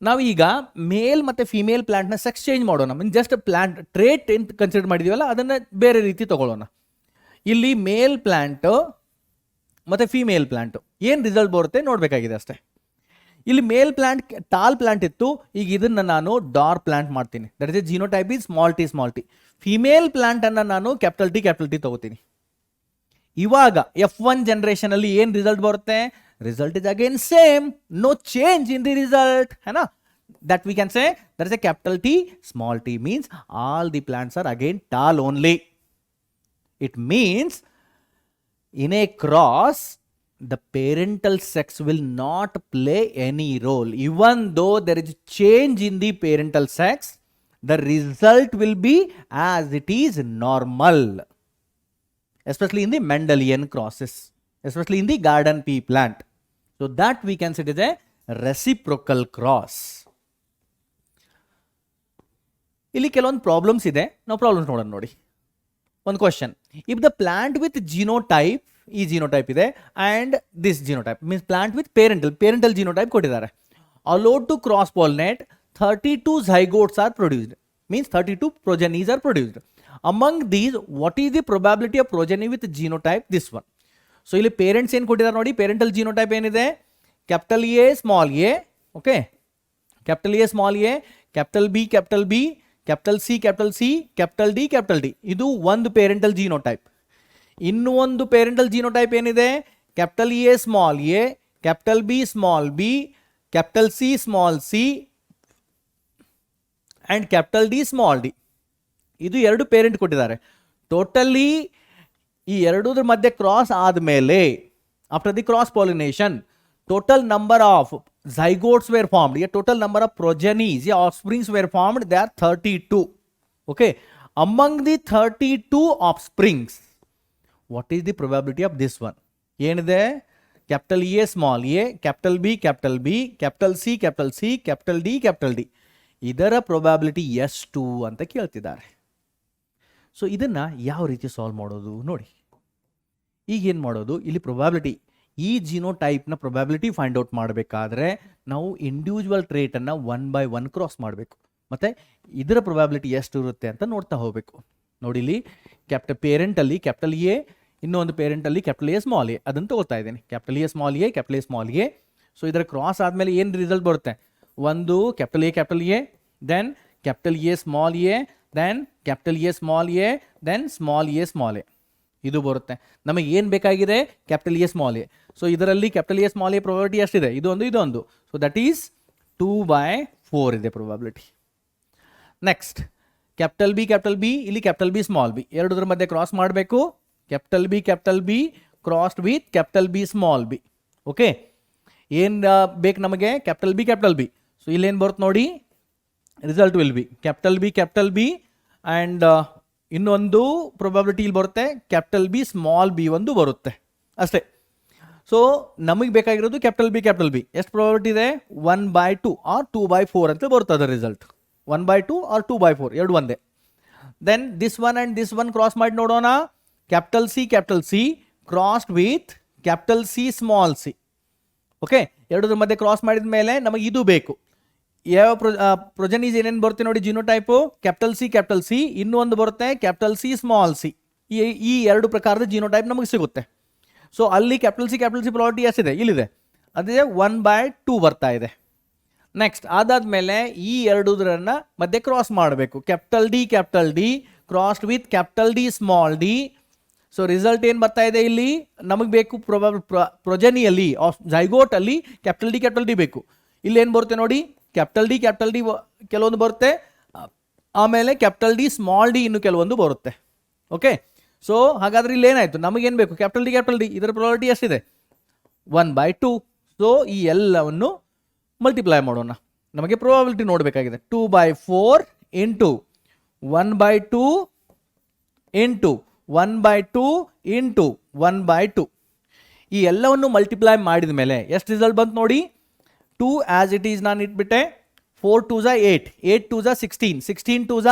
ನಾವು ಈಗ ಮೇಲ್ ಮತ್ತೆ ಫಿಮೇಲ್ ಪ್ಲಾಂಟ್ನ ಸೆಕ್ಸ್ ಚೇಂಜ್ ಮಾಡೋಣ. ಮೀನ್ ಜಸ್ಟ್ ಪ್ಲಾಂಟ್ ಟ್ರೇಟ್ ಏನು ಕನ್ಸಿಡರ್ ಮಾಡಿದೀವಲ್ಲ ಅದನ್ನ ಬೇರೆ ರೀತಿ ತಗೊಳ್ಳೋಣ. ಇಲ್ಲಿ ಮೇಲ್ ಪ್ಲಾಂಟ್ ಮತ್ತೆ ಫಿಮೇಲ್ ಪ್ಲಾಂಟ್ ಏನು ರಿಸಲ್ಟ್ ಬರುತ್ತೆ ನೋಡಬೇಕಾಗಿದೆ ಅಷ್ಟೇ. ಇಲ್ಲಿ ಮೇಲ್ ಪ್ಲಾಂಟ್ ಟಾಲ್ ಪ್ಲಾಂಟ್ ಇತ್ತು, ಈಗ ಇದನ್ನ ನಾನು ಡಾರ್ ಪ್ಲಾಂಟ್ ಮಾಡ್ತೀನಿ. That is genotype is small T. Female plant ಅನ್ನ ನಾನು ಕ್ಯಾಪಿಟಲ್ ಟಿ ತಗೋತೀನಿ. ಇವಾಗ F1 ಜನರೇಷನ್ ಅಲ್ಲಿ ಏನು ರಿಸಲ್ಟ್ ಬರುತ್ತೆ? Result is again same, no change in the result, ಹೇನಾ? That we can say that is a capital T small t means all the plants are again tall only. It means in a cross, the parental sex will not play any role. Even though there is change in the parental sex, the result will be as it is normal. Especially in the Mendelian crosses, especially in the garden pea plant. So that we can say it is a reciprocal cross. ಇಲ್ಲಿ ಕೆಲವೊಂದು ಪ್ರಾಬ್ಲಮ್ಸ್ ಇದೆ, ನಾವು ಪ್ರಾಬ್ಲಮ್ಸ್ ನೋಡೋಣ ನೋಡಿ. ಒಂದು question, if the plant with genotype, ಈ ಜಿನೋಟೈಪ್ ಇದೆ and this genotype means plant with parental genotype ಕೊಟ್ಟಿದ್ದಾರೆ, allowed to cross pollinate, 32 zygotes are produced, means 32 progenies are produced. Among these, what is the probability of progeny with genotype this one? So ಇಲ್ಲಿ ಪೇರೆಂಟ್ಸ್ ಏನು ಕೊಟ್ಟಿದ್ದಾರೆ ನೋಡಿ. ಪೇರೆಂಟಲ್ ಜಿನೋಟೈಪ್ ಏನಿದೆ? Capital A small A, okay, capital A small a, capital B, capital C, capital D. ಇದು ಒಂದು ಪೇರೆಂಟಲ್ ಜಿನೋಟೈಪ್. ಇನ್ನು ಒಂದು ಪೇರೆಂಟಲ್ ಜಿನೋಟೈಪ್ ಏನಿದೆ? Capital A small a, capital B small B, capital C small C and capital D small D. ಇದು ಎರಡು ಪೇರೆಂಟ್ ಕೊಟ್ಟಿದ್ದಾರೆ. ಟೋಟಲಿ ಈ ಎರಡರ ಮಧ್ಯೆ ಕ್ರಾಸ್ ಆದಮೇಲೆ, after the cross pollination, total number of zygotes were formed, a total number of progenies, offsprings were formed, they are 32. Okay, among the 32 offsprings, what is the probability of this one? ಏನಿದೆ? Capital A small a, capital B, capital C, capital D. ಇದರ ಪ್ರೊಬ್ಯಾಬಿಲಿಟಿ ಎಷ್ಟು ಅಂತ ಕೇಳ್ತಿದ್ದಾರೆ. ಸೊ ಇದನ್ನ ಯಾವ ರೀತಿ ಸಾಲ್ವ್ ಮಾಡೋದು ನೋಡಿ. ಈಗ ಏನು ಮಾಡೋದು, ಇಲ್ಲಿ ಪ್ರೊಬ್ಯಾಬಿಲಿಟಿ, ಈ ಜಿನೋಟೈಪ್ನ ಪ್ರೊಬ್ಯಾಬಿಲಿಟಿ ಫೈಂಡ್ ಔಟ್ ಮಾಡಬೇಕಾದ್ರೆ ನಾವು ಇಂಡಿವಿಜುವಲ್ ಟ್ರೇಟನ್ನು 1 by 1 ಕ್ರಾಸ್ ಮಾಡಬೇಕು. ಮತ್ತು ಇದರ ಪ್ರೊಬ್ಯಾಬಿಲಿಟಿ ಎಷ್ಟು ಇರುತ್ತೆ ಅಂತ ನೋಡ್ತಾ ಹೋಗಬೇಕು. ನೋಡಿ, ಇಲ್ಲಿ ಪೇರೆಂಟಲ್ಲಿ ಕ್ಯಾಪಿಟಲ್ ಎ, ಇನ್ನೊಂದು ಪೇರೆಂಟಲ್ಲಿ ಕ್ಯಾಪಿಟಲ್ ಎ ಸ್ಮಾಲ್ ಎ, ಅದನ್ನು ತಗೋತಾ ಇದ್ದೀನಿ. Capital A small A. So ಇದರ ಕ್ರಾಸ್ ಆದಮೇಲೆ ಏನು ರಿಸಲ್ಟ್ ಬರುತ್ತೆ? ಒಂದು capital A, then capital A small A, then capital A small A, then small A. ಇದು ಬರುತ್ತೆ. ನಮಗೆ ಏನು ಬೇಕಾಗಿದೆ? Capital A small A. So ಇದರಲ್ಲಿ capital A small a probability ಎಷ್ಟಿದೆ? ಇದೊಂದು. ಸೊ ದಟ್ ಈಸ್ 2/4 ಇದೆ ಪ್ರೊಬಾಬಿಲಿಟಿ. ನೆಕ್ಸ್ಟ್ ಕ್ಯಾಪಿಟಲ್ ಬಿ, ಇಲ್ಲಿ ಕ್ಯಾಪಿಟಲ್ ಬಿ ಸ್ಮಾಲ್ ಬಿ, ಎರಡರ ಮಧ್ಯೆ ಕ್ರಾಸ್ ಮಾಡಬೇಕು. Capital B crossed with capital B small B. Okay, ಏನು ಬೇಕು ನಮಗೆ? Capital B. ಸೊ ಇಲ್ಲೇನು ಬರುತ್ತೆ ನೋಡಿ, result will B capital B and ಇನ್ನೊಂದು ಪ್ರೊಬಬಿಲಿಟಿ ಇಲ್ಲಿ ಬರುತ್ತೆ ಕ್ಯಾಪಿಟಲ್ ಬಿ ಸ್ಮಾಲ್ ಬಿ ಒಂದು ಬರುತ್ತೆ ಅಷ್ಟೇ. ಸೊ ನಮಗೆ ಬೇಕಾಗಿರೋದು ಕ್ಯಾಪಿಟಲ್ ಬಿ. ಎಷ್ಟು ಪ್ರೊಬಬಿಲಿಟಿ ಇದೆ? 1/2 ಆರ್ 2/4 ಅಂತ ಬರುತ್ತೆ ಅದರ ರಿಸಲ್ಟ್. 1/2 ಆರ್ 2/4 ಎರಡು ಒಂದೇ. Then this one and this one cross ಮಾಡಿ ನೋಡೋಣ. Capital C crossed with capital C small C. Okay, ಎರಡರ ಮಧ್ಯೆ ಕ್ರಾಸ್ ಮಾಡಿದ ಮೇಲೆ ನಮಗೆ ಇದು ಬೇಕು. ಯಾವ ಪ್ರೊಜನೀಸ್ ಏನೇನು ಬರುತ್ತೆ ನೋಡಿ ಜಿನೋಟೈಪು? ಕ್ಯಾಪಿಟಲ್ ಸಿ ಇನ್ನೊಂದು ಬರುತ್ತೆ ಕ್ಯಾಪಿಟಲ್ ಸಿ ಸ್ಮಾಲ್ ಸಿ. ಈ ಎರಡು ಪ್ರಕಾರದ ಜಿನೋಟೈಪ್ ನಮಗೆ ಸಿಗುತ್ತೆ. ಸೊ ಅಲ್ಲಿ ಕ್ಯಾಪಿಟಲ್ ಸಿ ಪ್ರಾಬಬಿಲಿಟಿ ಎಷ್ಟಿದೆ? ಇಲ್ಲಿದೆ, ಅದೇ 1/2 ಬರ್ತಾ ಇದೆ. ನೆಕ್ಸ್ಟ್ ಅದಾದಮೇಲೆ ಈ ಎರಡೂದರನ್ನು ಮಧ್ಯೆ ಕ್ರಾಸ್ ಮಾಡಬೇಕು. Capital D crossed with capital D small D. So result ಏನು ಬರ್ತಾ ಇದೆ ಇಲ್ಲಿ? ನಮಗೆ ಬೇಕು ಪ್ರೊಜನಿಯಲ್ಲಿ ಜೈಗೋಟ್ ಅಲ್ಲಿ ಕ್ಯಾಪಿಟಲ್ ಡಿ ಬೇಕು. ಇಲ್ಲಿ ಏನು ಬರುತ್ತೆ ನೋಡಿ, ಕ್ಯಾಪಿಟಲ್ ಡಿ ಕೆಲವೊಂದು ಬರುತ್ತೆ, ಆಮೇಲೆ ಕ್ಯಾಪಿಟಲ್ ಡಿ ಸ್ಮಾಲ್ ಡಿ ಇನ್ನು ಕೆಲವೊಂದು ಬರುತ್ತೆ. ಓಕೆ, ಸೊ ಹಾಗಾದ್ರೆ ಇಲ್ಲಿ ಏನಾಯಿತು? ನಮಗೇನು ಬೇಕು? ಕ್ಯಾಪಿಟಲ್ ಡಿ ಇದರ ಪ್ರೊಬಬಿಲಿಟಿ ಎಷ್ಟಿದೆ? 1/2. ಸೊ ಈ ಎಲ್ಲವನ್ನು ಮಲ್ಟಿಪ್ಲೈ ಮಾಡೋಣ. ನಮಗೆ ಪ್ರೊಬಬಿಲಿಟಿ ನೋಡಬೇಕಾಗಿದೆ. 2/4 ಇಂಟು 1/2 ಇಂಟು 1/2 ಇಂಟು 1/2. ಈ ಎಲ್ಲವನ್ನು ಮಲ್ಟಿಪ್ಲೈ ಮಾಡಿದ ಮೇಲೆ ಎಷ್ಟು ರಿಸಲ್ಟ್ ಬಂತು ನೋಡಿ? 2 ಆಸ್ ಇಟ್ ಈಸ್ ನಾನು ಇಟ್ಬಿಟ್ಟೆ. 4 2s 8, 8 2s 16, 16 2s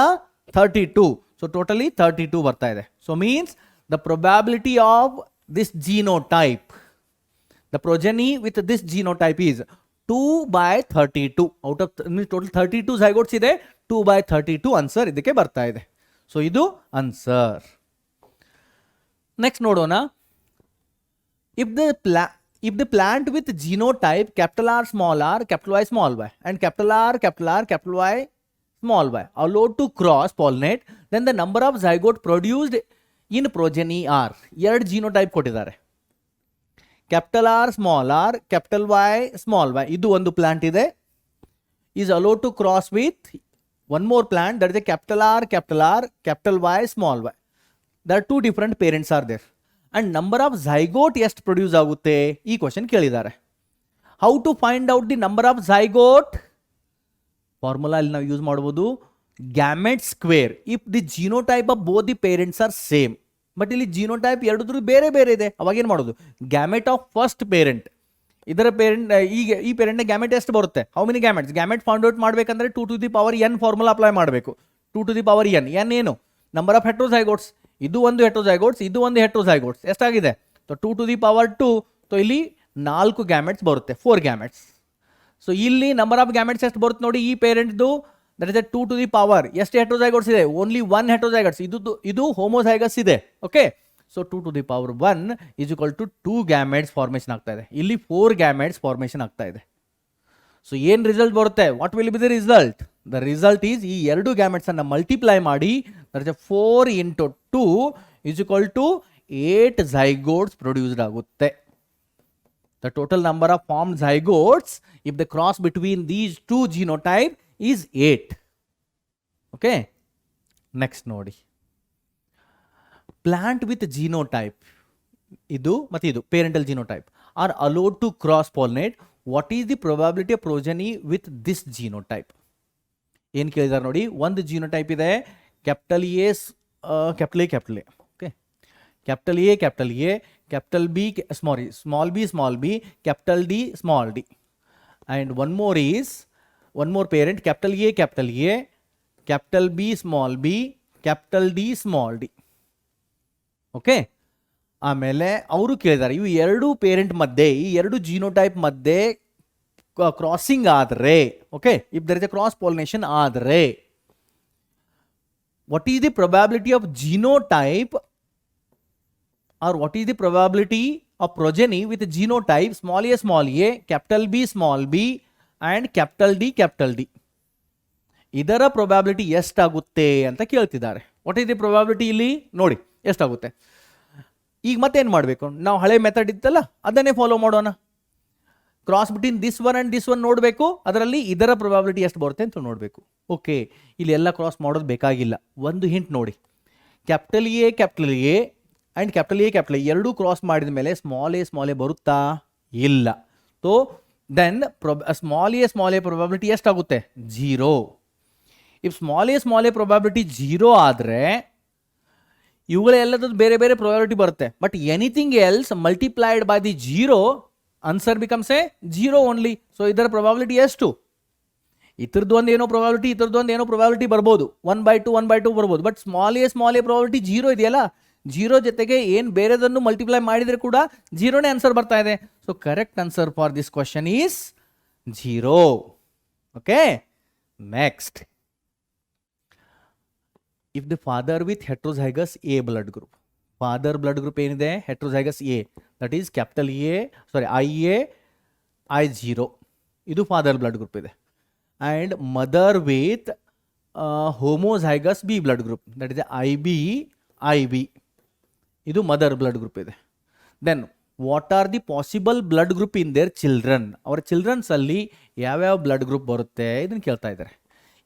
32. So totally 32 ಬರ್ತಾ ಇದೆ. So means the probability of this genotype, the progeny with this genotype is 2/32. Out of total 32 zygotes ಇದೆ, 2/32 ಆನ್ಸರ್ ಇದಕ್ಕೆ ಬರ್ತಾ ಇದೆ. ಸೊ ಇದು ಆನ್ಸರ್. ನೆಕ್ಸ್ಟ್ ನೋಡೋಣ. If the plant with genotype capital R small r capital Y small y and capital R capital Y small y allowed to cross pollinate, then the number of zygote produced in progeny are. ಎರಡು genotype ಕೊಟ್ಟಿದ್ದಾರೆ. Capital R capital Y small Y, ಇದು ಒಂದು ಪ್ಲಾಂಟ್ ಇದೆ, is allowed to cross with one more plant that is capital R capital Y small Y. There 2 different parents are there and number of zygote ಎಷ್ಟು ಪ್ರೊಡ್ಯೂಸ್ ಆಗುತ್ತೆ ಈ ಕ್ವಶನ್ ಕೇಳಿದ್ದಾರೆ. How to find out the number of zygote? Formula ಅಲ್ಲಿ ನಾವು ಯೂಸ್ ಮಾಡ್ಬೋದು, gamete square if the genotype of both the parents are same. But ಇಲ್ಲಿ ಜಿನೋಟೈಪ್ ಎರಡೂ ಬೇರೆ ಬೇರೆ ಇದೆ. ಅವಾಗ ಏನು ಮಾಡೋದು? ಗ್ಯಾಮೆಟ್ ಆಫ್ ಫಸ್ಟ್ ಪೇರೆಂಟ್, ಇದರ ಪೇರೆಂಟ್, ಈಗ ಈ ಪೇರೆಂಟ್ನ ಗ್ಯಾಮೆಟ್ ಎಷ್ಟು ಬರುತ್ತೆ? How many gametes? Gamete find out ಮಾಡಬೇಕಂದ್ರೆ 2 to the power n formula apply ಮಾಡಬೇಕು. 2 to the power n. n ಏನು? Number of heterozygotes. ಇದು ಒಂದು ಹೆಟ್ರೋಝೈಗೋಟ್ಸ್, ಇದು ಒಂದು ಹೆಟ್ರೋಝೈಗೋಟ್ಸ್. ಎಷ್ಟಾಗಿದೆ? 2 to the power 2. ಸೊ ಇಲ್ಲಿ 4 ಗ್ಯಾಮೆಟ್ಸ್ ಬರುತ್ತೆ, 4 ಗ್ಯಾಮೆಟ್ಸ್. ಸೊ ಇಲ್ಲಿ ನಂಬರ್ ಆಫ್ ಗ್ಯಾಮೆಟ್ಸ್ ಎಷ್ಟು ಬರುತ್ತೆ ನೋಡಿ ಈ ಪೇರೆಂಟ್ದು? That is 2 to the power. ಎಷ್ಟು ಹೆಟ್ರೋಝೈಗೋಟ್ಸ್ ಇದೆ? Only 1 heterozygotes. ಇದು ಹೋಮೋಝೈಗಸ್ ಇದೆ. Okay, so 2 to the power 1 is equal to 2 gametes formation ಆಗ್ತಾ ಇದೆ. ಇಲ್ಲಿ 4 ಗ್ಯಾಮೆಟ್ಸ್ ಫಾರ್ಮೇಷನ್ ಆಗ್ತಾ ಇದೆ. ಸೊ ಏನು ರಿಸಲ್ಟ್ ಬರುತ್ತೆ? What will be the result? The result is ಈ ಎರಡು ಗ್ಯಾಮೆಟ್ಸ್ ಅನ್ನು ಮಲ್ಟಿಪ್ಲೈ ಮಾಡಿ that is 4 into 2 is equal to 8 zygotes produced ಆಗುತ್ತೆ. The total number of formed zygotes if the cross between these two genotype is 8. Okay, next ನೋಡಿ. Plant with genotype, ಇದು ಮತ್ತು ಇದು parental genotype are allowed to cross pollinate. What is the probability of progeny with this genotype? ಏನು ಕೇಳಿದಾರೆ ನೋಡಿ. ಒಂದು genotype ಇದೆ, capital A okay, capital A capital B small b capital D small d, and one more parent capital A capital B small b capital D small d. Okay, ಆಮೇಲೆ ಅವರು ಕೇಳಿದ್ದಾರೆ ಇವು ಎರಡು ಪೇರೆಂಟ್ ಮಧ್ಯೆ, ಈ ಎರಡು ಜಿನೋಟೈಪ್ ಮಧ್ಯೆ ಕ್ರಾಸಿಂಗ್ ಆದರೆ, okay, if there is a cross pollination ಆದರೆ, what is the probability of genotype or what is the probability of progeny with genotype small a capital B small b and capital D. ಇದರ ಪ್ರೊಬ್ಯಾಬಿಲಿಟಿ ಎಷ್ಟಾಗುತ್ತೆ ಅಂತ ಕೇಳ್ತಿದ್ದಾರೆ. ವಾಟ್ ಈಸ್ ದಿ ಪ್ರೊಬ್ಯಾಬಿಲಿಟಿ ಇಲ್ಲಿ ನೋಡಿ ಎಷ್ಟಾಗುತ್ತೆ. ಈಗ ಮತ್ತೇನು ಮಾಡಬೇಕು? ನಾವು ಹಳೆ ಮೆಥಡ್ ಇತ್ತಲ್ಲ ಅದನ್ನೇ ಫಾಲೋ ಮಾಡೋಣ. Cross between this one and this one ನೋಡಬೇಕು, ಅದರಲ್ಲಿ ಇದರ ಪ್ರೊಬ್ಯಾಬಿಲಿಟಿ ಎಷ್ಟು ಬರುತ್ತೆ ಅಂತ ನೋಡಬೇಕು. ಓಕೆ, ಇಲ್ಲಿ ಎಲ್ಲ ಕ್ರಾಸ್ ಮಾಡೋದು ಬೇಕಾಗಿಲ್ಲ. ಒಂದು ಹಿಂಟ್ ನೋಡಿ, capital A and capital A ಎರಡೂ ಕ್ರಾಸ್ ಮಾಡಿದ ಮೇಲೆ ಸ್ಮಾಲ್ ಎ ಬರುತ್ತಾ? ಇಲ್ಲ. So then small A probability ಎಷ್ಟಾಗುತ್ತೆ? 0. ಇಫ್ ಸ್ಮಾಲ್ ಎ ಪ್ರೊಬಬಿಲಿಟಿ 0 ಆದರೆ ಇವುಗಳೆಲ್ಲದದ್ದು ಬೇರೆ ಬೇರೆ ಪ್ರೊಬಬಿಲಿಟಿ ಬರುತ್ತೆ. But anything else multiplied by the 0 answer becomes A 0 only. So ಇದರ ಪ್ರೊಬಬಿಲಿಟಿ ಎಷ್ಟು? ಇತರದ್ದು ಒಂದು ಏನೋ ಪ್ರೊಬಬಿಲಿಟಿ, ಇತರದ್ದು ಒಂದು ಏನೋ ಪ್ರೊಬಬಿಲಿಟಿ ಬರ್ಬೋದು, 1/2 ಬರ್ಬೋದು. ಬಟ್ ಸ್ಮಾಲ್ ಎ ಪ್ರೊಬಬಿಲಿಟಿ 0 ಇದೆಯಲ್ಲ, 0 ಜೊತೆಗೆ ಏನು ಬೇರೆದನ್ನು ಮಲ್ಟಿಪ್ಲೈ ಮಾಡಿದರೆ ಕೂಡ 0ನೇ ಆನ್ಸರ್ ಬರ್ತಾ ಇದೆ. So correct answer for this question is 0. Okay, next. If the father with heterozygous A blood group, father blood group ಏನಿದೆ heterozygous A, that is capital I0, ಇದು ಫಾದರ್ ಬ್ಲಡ್ ಗ್ರೂಪ್ ಇದೆ. And mother with homozygous B blood group, that is IB, ಇದು ಮದರ್ ಬ್ಲಡ್ ಗ್ರೂಪ್ ಇದೆ. Then what are the possible blood group in their children, ಅವರ ಚಿಲ್ಡ್ರನ್ಸಲ್ಲಿ ಯಾವ್ಯಾವ ಬ್ಲಡ್ ಗ್ರೂಪ್ ಬರುತ್ತೆ ಇದನ್ನು ಕೇಳ್ತಾ ಇದ್ದಾರೆ.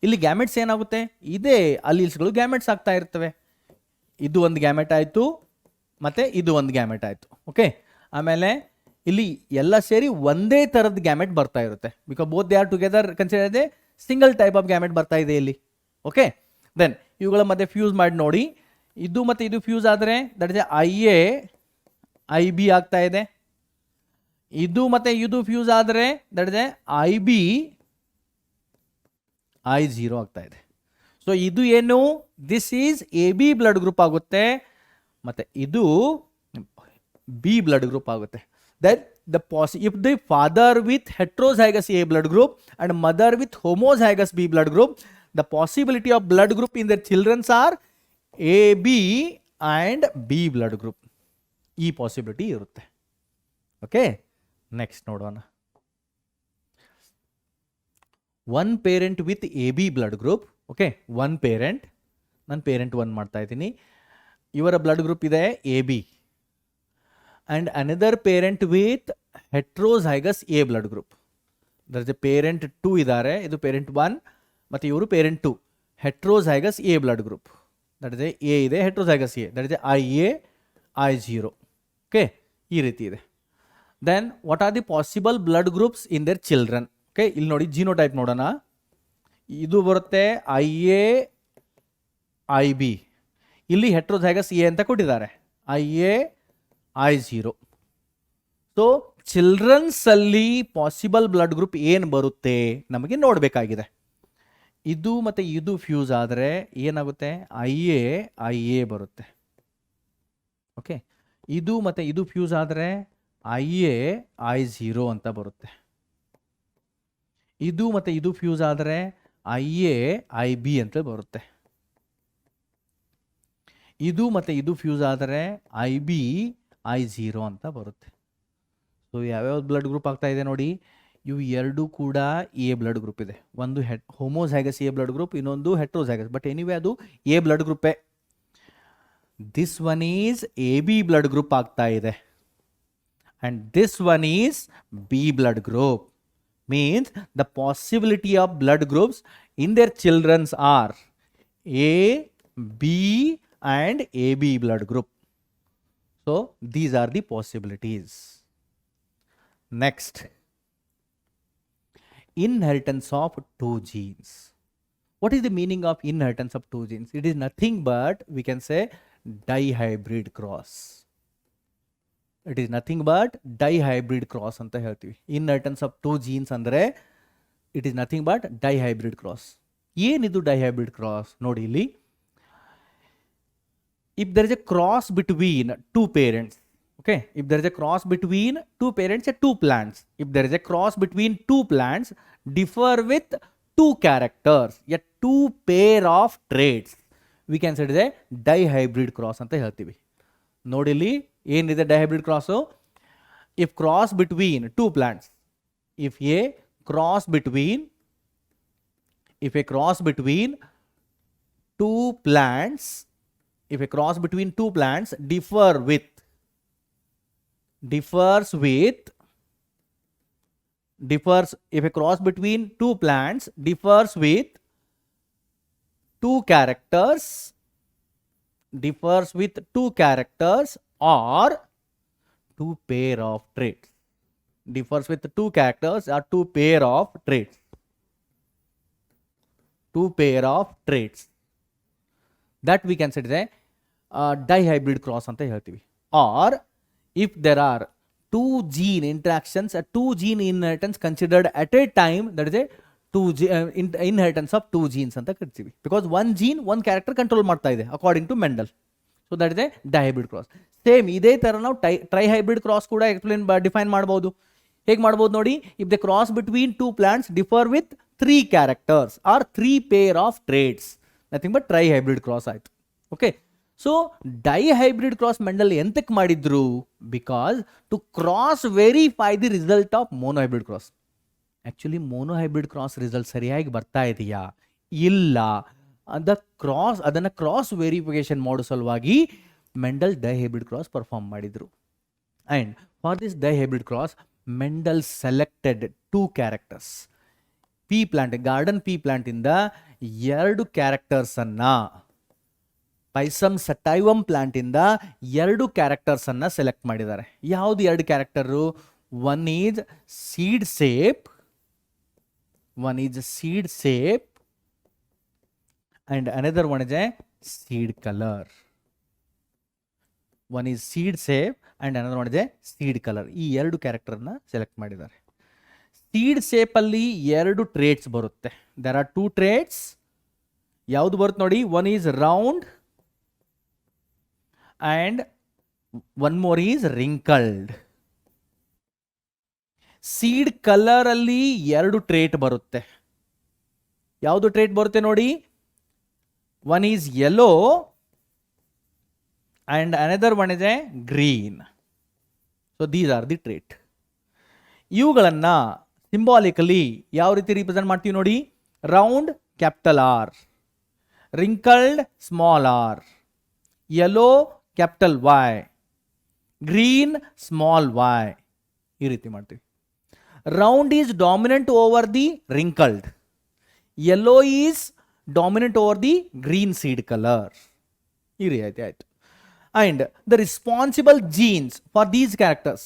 ಇಲ್ಲಿ ಗ್ಯಾಮೆಟ್ಸ್ ಏನಾಗುತ್ತೆ, ಇದೇ ಅಲೀಲ್ಸ್ಗಳು ಗ್ಯಾಮೆಟ್ಸ್ ಆಗ್ತಾ ಇರ್ತವೆ. ಇದು ಒಂದು ಗ್ಯಾಮೆಟ್ ಆಯಿತು, ಮತ್ತು ಇದು ಒಂದು ಗ್ಯಾಮೆಟ್ ಆಯಿತು. ಓಕೆ, ಆಮೇಲೆ ಇಲ್ಲಿ ಎಲ್ಲ ಸೇರಿ ಒಂದೇ ಥರದ ಗ್ಯಾಮೆಟ್ ಬರ್ತಾ ಇರುತ್ತೆ. Because both they are together consider A single type of gamete ಬರ್ತಾ ಇದೆ ಇಲ್ಲಿ. ಓಕೆ, ದೆನ್ ಇವುಗಳ ಮಧ್ಯೆ ಫ್ಯೂಸ್ ಮಾಡಿ ನೋಡಿ, ಇದು ಮತ್ತು ಇದು ಫ್ಯೂಸ್ ಆದರೆ ದಟ್ ಇಸ್ IB ಆಗ್ತಾ ಇದೆ. ಇದು ಮತ್ತು ಇದು ಫ್ಯೂಸ್ ಆದರೆ ದಟ್ ಇಸ್ I0 ಆಗ್ತಾ ಇದೆ. ಸೊ ಇದು ಏನು, this is AB blood group ಆಗುತ್ತೆ, ಮತ್ತು ಇದು B ಬ್ಲಡ್ ಗ್ರೂಪ್ ಆಗುತ್ತೆ. That if the father with heterozygous A blood group and mother with homozygous B blood group, the possibility of blood group in their children are AB and B blood group. ಈ ಪಾಸಿಬಿಲಿಟಿ ಇರುತ್ತೆ. ಓಕೆ, ನೆಕ್ಸ್ಟ್ ನೋಡೋಣ. One parent with AB blood group. Okay, one parent, ನಾನು ಪೇರೆಂಟ್ 1 ಮಾಡ್ತಾ ಇದ್ದೀನಿ. ಇವರ ಬ್ಲಡ್ ಗ್ರೂಪ್ ಇದೆ AB. And another parent with heterozygous A blood group. There is a parent 2 idare, idu parent 1 ಮತ್ತು ಇವರು parent 2, heterozygous A blood group. That is A ಇದೆ, heterozygous A, that is I0. Okay, ಈ ರೀತಿ ಇದೆ. Then what are the possible blood groups in their children? Okay, ಇಲ್ಲಿ ನೋಡಿ genotype ನೋಡೋಣ. ಇದು ಬರುತ್ತೆ IA IB, ಇಲ್ಲಿ heterozygous A ಅಂತ ಕೊಟ್ಟಿದ್ದಾರೆ, I0. ಸೊ ಚಿಲ್ಡ್ರನ್ಸಲ್ಲಿ ಪಾಸಿಬಲ್ ಬ್ಲಡ್ ಗ್ರೂಪ್ ಏನು ಬರುತ್ತೆ ನಮಗೆ ನೋಡಬೇಕಾಗಿದೆ. ಇದು ಮತ್ತು ಇದು ಫ್ಯೂಸ್ ಆದರೆ ಏನಾಗುತ್ತೆ, IA ಬರುತ್ತೆ. ಓಕೆ, ಇದು ಮತ್ತು ಇದು ಫ್ಯೂಸ್ ಆದರೆ I0 ಅಂತ ಬರುತ್ತೆ. ಇದು ಮತ್ತು ಇದು ಫ್ಯೂಸ್ ಆದರೆ IB ಅಂತ ಬರುತ್ತೆ. ಇದು ಮತ್ತು ಇದು ಫ್ಯೂಸ್ ಆದರೆ I0 ಅಂತ ಬರುತ್ತೆ. ಸೊ ಯಾವ್ಯಾವ ಬ್ಲಡ್ ಗ್ರೂಪ್ ಆಗ್ತಾ ಇದೆ ನೋಡಿ, ಇವು ಎರಡು ಕೂಡ A ಬ್ಲಡ್ ಗ್ರೂಪ್ ಇದೆ. ಒಂದು ಹೋಮೋಝೈಗಸ್ A ಬ್ಲಡ್ ಗ್ರೂಪ್, ಇನ್ನೊಂದು ಹೆಟ್ರೋಝೈಗಸ್. ಬಟ್ ಎನಿವೇ ಅದು A ಬ್ಲಡ್ ಗ್ರೂಪೇ. This one is AB blood group ಆಗ್ತಾ ಇದೆ, and this one is B blood group. Means the possibility of blood groups in their childrens are A, B and AB blood group. So these are the possibilities. Next, inheritance of 2 genes. What is the meaning of inheritance of 2 genes? It is nothing but we can say dihybrid cross. It is nothing but dihybrid cross anta ಹೇಳ್ತೀವಿ. Inheritance of 2 genes ಅಂದ್ರೆ it is nothing but dihybrid cross. ಏನಿದು dihybrid cross ನೋಡಿ ಇಲ್ಲಿ. If there is a cross between 2 parents, okay, if there is a cross between 2 parents and 2 plants, if there is a cross between 2 plants differ with 2 characters, yet 2 pair of traits, we can say it is a dihybrid cross ಅಂತ ಹೇಳ್ತೀವಿ. ನೋಡಿ ಇಲ್ಲಿ ಏನಿದೆ dihybrid cross. If cross between 2 plants, if a cross between 2 plants, if a cross between 2 plants differs with 2 characters, differs with two characters or two pair of traits. Differs with two characters or two pair of traits. Two pair of traits. That we can say dihybrid cross anta ಹೇಳ್ತೀವಿ. Or if there are two gene interactions, a two gene inheritance considered at a time, that is a inheritance of two genes ಅಂತ ಕರಿತೀವಿ. Because one gene one character control ಮಾಡ್ತಾ ಇದೆ according to Mendel. So that is a dihybrid cross. Same ಇದೇ ತರ ನಾವು trihybrid cross ಕೂಡ ಡಿಫೈನ್ ಮಾಡಬಹುದು. ಹೇಗೆ ಮಾಡಬಹುದು ನೋಡಿ, if the cross between two plants differ with three characters or three pair of traits, nothing but trihybrid cross ಆಯ್ತು. Okay, so dihybrid cross Mendel ಎಂತಕ್ಕೆ ಮಾಡಿದ್ರು? Because to cross verify the result of monohybrid cross. Actually monohybrid cross result ಸರಿಯಾಗಿ ಬರ್ತಾ ಇದೆಯಾ ಇಲ್ಲ ಅದನ್ನ ಕ್ರಾಸ್ ವೆರಿಫಿಕೇಶನ್ ಮಾಡೋ ಸಲುವಾಗಿ ಮೆಂಡಲ್ ಡೈಹೈಬ್ರಿಡ್ ಕ್ರಾಸ್ ಪರ್ಫಾರ್ಮ್ ಮಾಡಿದ್ರು. And for this dihybrid cross Mendel selected two characters. Pea plant, garden pea plant ಇಂದ 2 ಕ್ಯಾರೆಕ್ಟರ್ಸ್ ಅನ್ನ, ಪೈಸಮ್ ಸಟೈವಮ್ ಪ್ಲಾಂಟ್ ಇಂದ 2 ಕ್ಯಾರೆಕ್ಟರ್ಸ್ ಅನ್ನ ಸೆಲೆಕ್ಟ್ ಮಾಡಿದ್ದಾರೆ. ಯಾವ್ದು 2 character? One is seed shape, and another one is a seed color. One is seed shape and another one is a seed color. ಈ 2 ಕ್ಯಾರೆಕ್ಟರ್ ನ ಸೆಲೆಕ್ಟ್ ಮಾಡಿದ್ದಾರೆ. ಸೀಡ್ ಸೇಪ್ ಅಲ್ಲಿ 2 ಟ್ರೇಟ್ಸ್ ಬರುತ್ತೆ. There are 2 traits. ಯಾವ್ದು ಬರುತ್ತೆ ನೋಡಿ, one is round and one more is wrinkled. Seed colour ಅಲ್ಲಿ 2 ಟ್ರೇಟ್ ಬರುತ್ತೆ. ಯಾವುದು ಟ್ರೇಟ್ ಬರುತ್ತೆ ನೋಡಿ, one is yellow and another one is a green. So these are the trait. ಇವುಗಳನ್ನ ಸಿಂಬಾಲಿಕಲಿ ಯಾವ ರೀತಿ ರಿಪ್ರೆಸೆಂಟ್ ಮಾಡ್ತೀವಿ ನೋಡಿ, round capital R, wrinkled small r, yellow capital Y, green small y, ಈ ರೀತಿ ಮಾಡ್ತೀವಿ. Round is dominant over the wrinkled, yellow is dominant over the green seed colour, ಈ ರೀತಿ ಆಯ್ತು. And the responsible genes for these characters,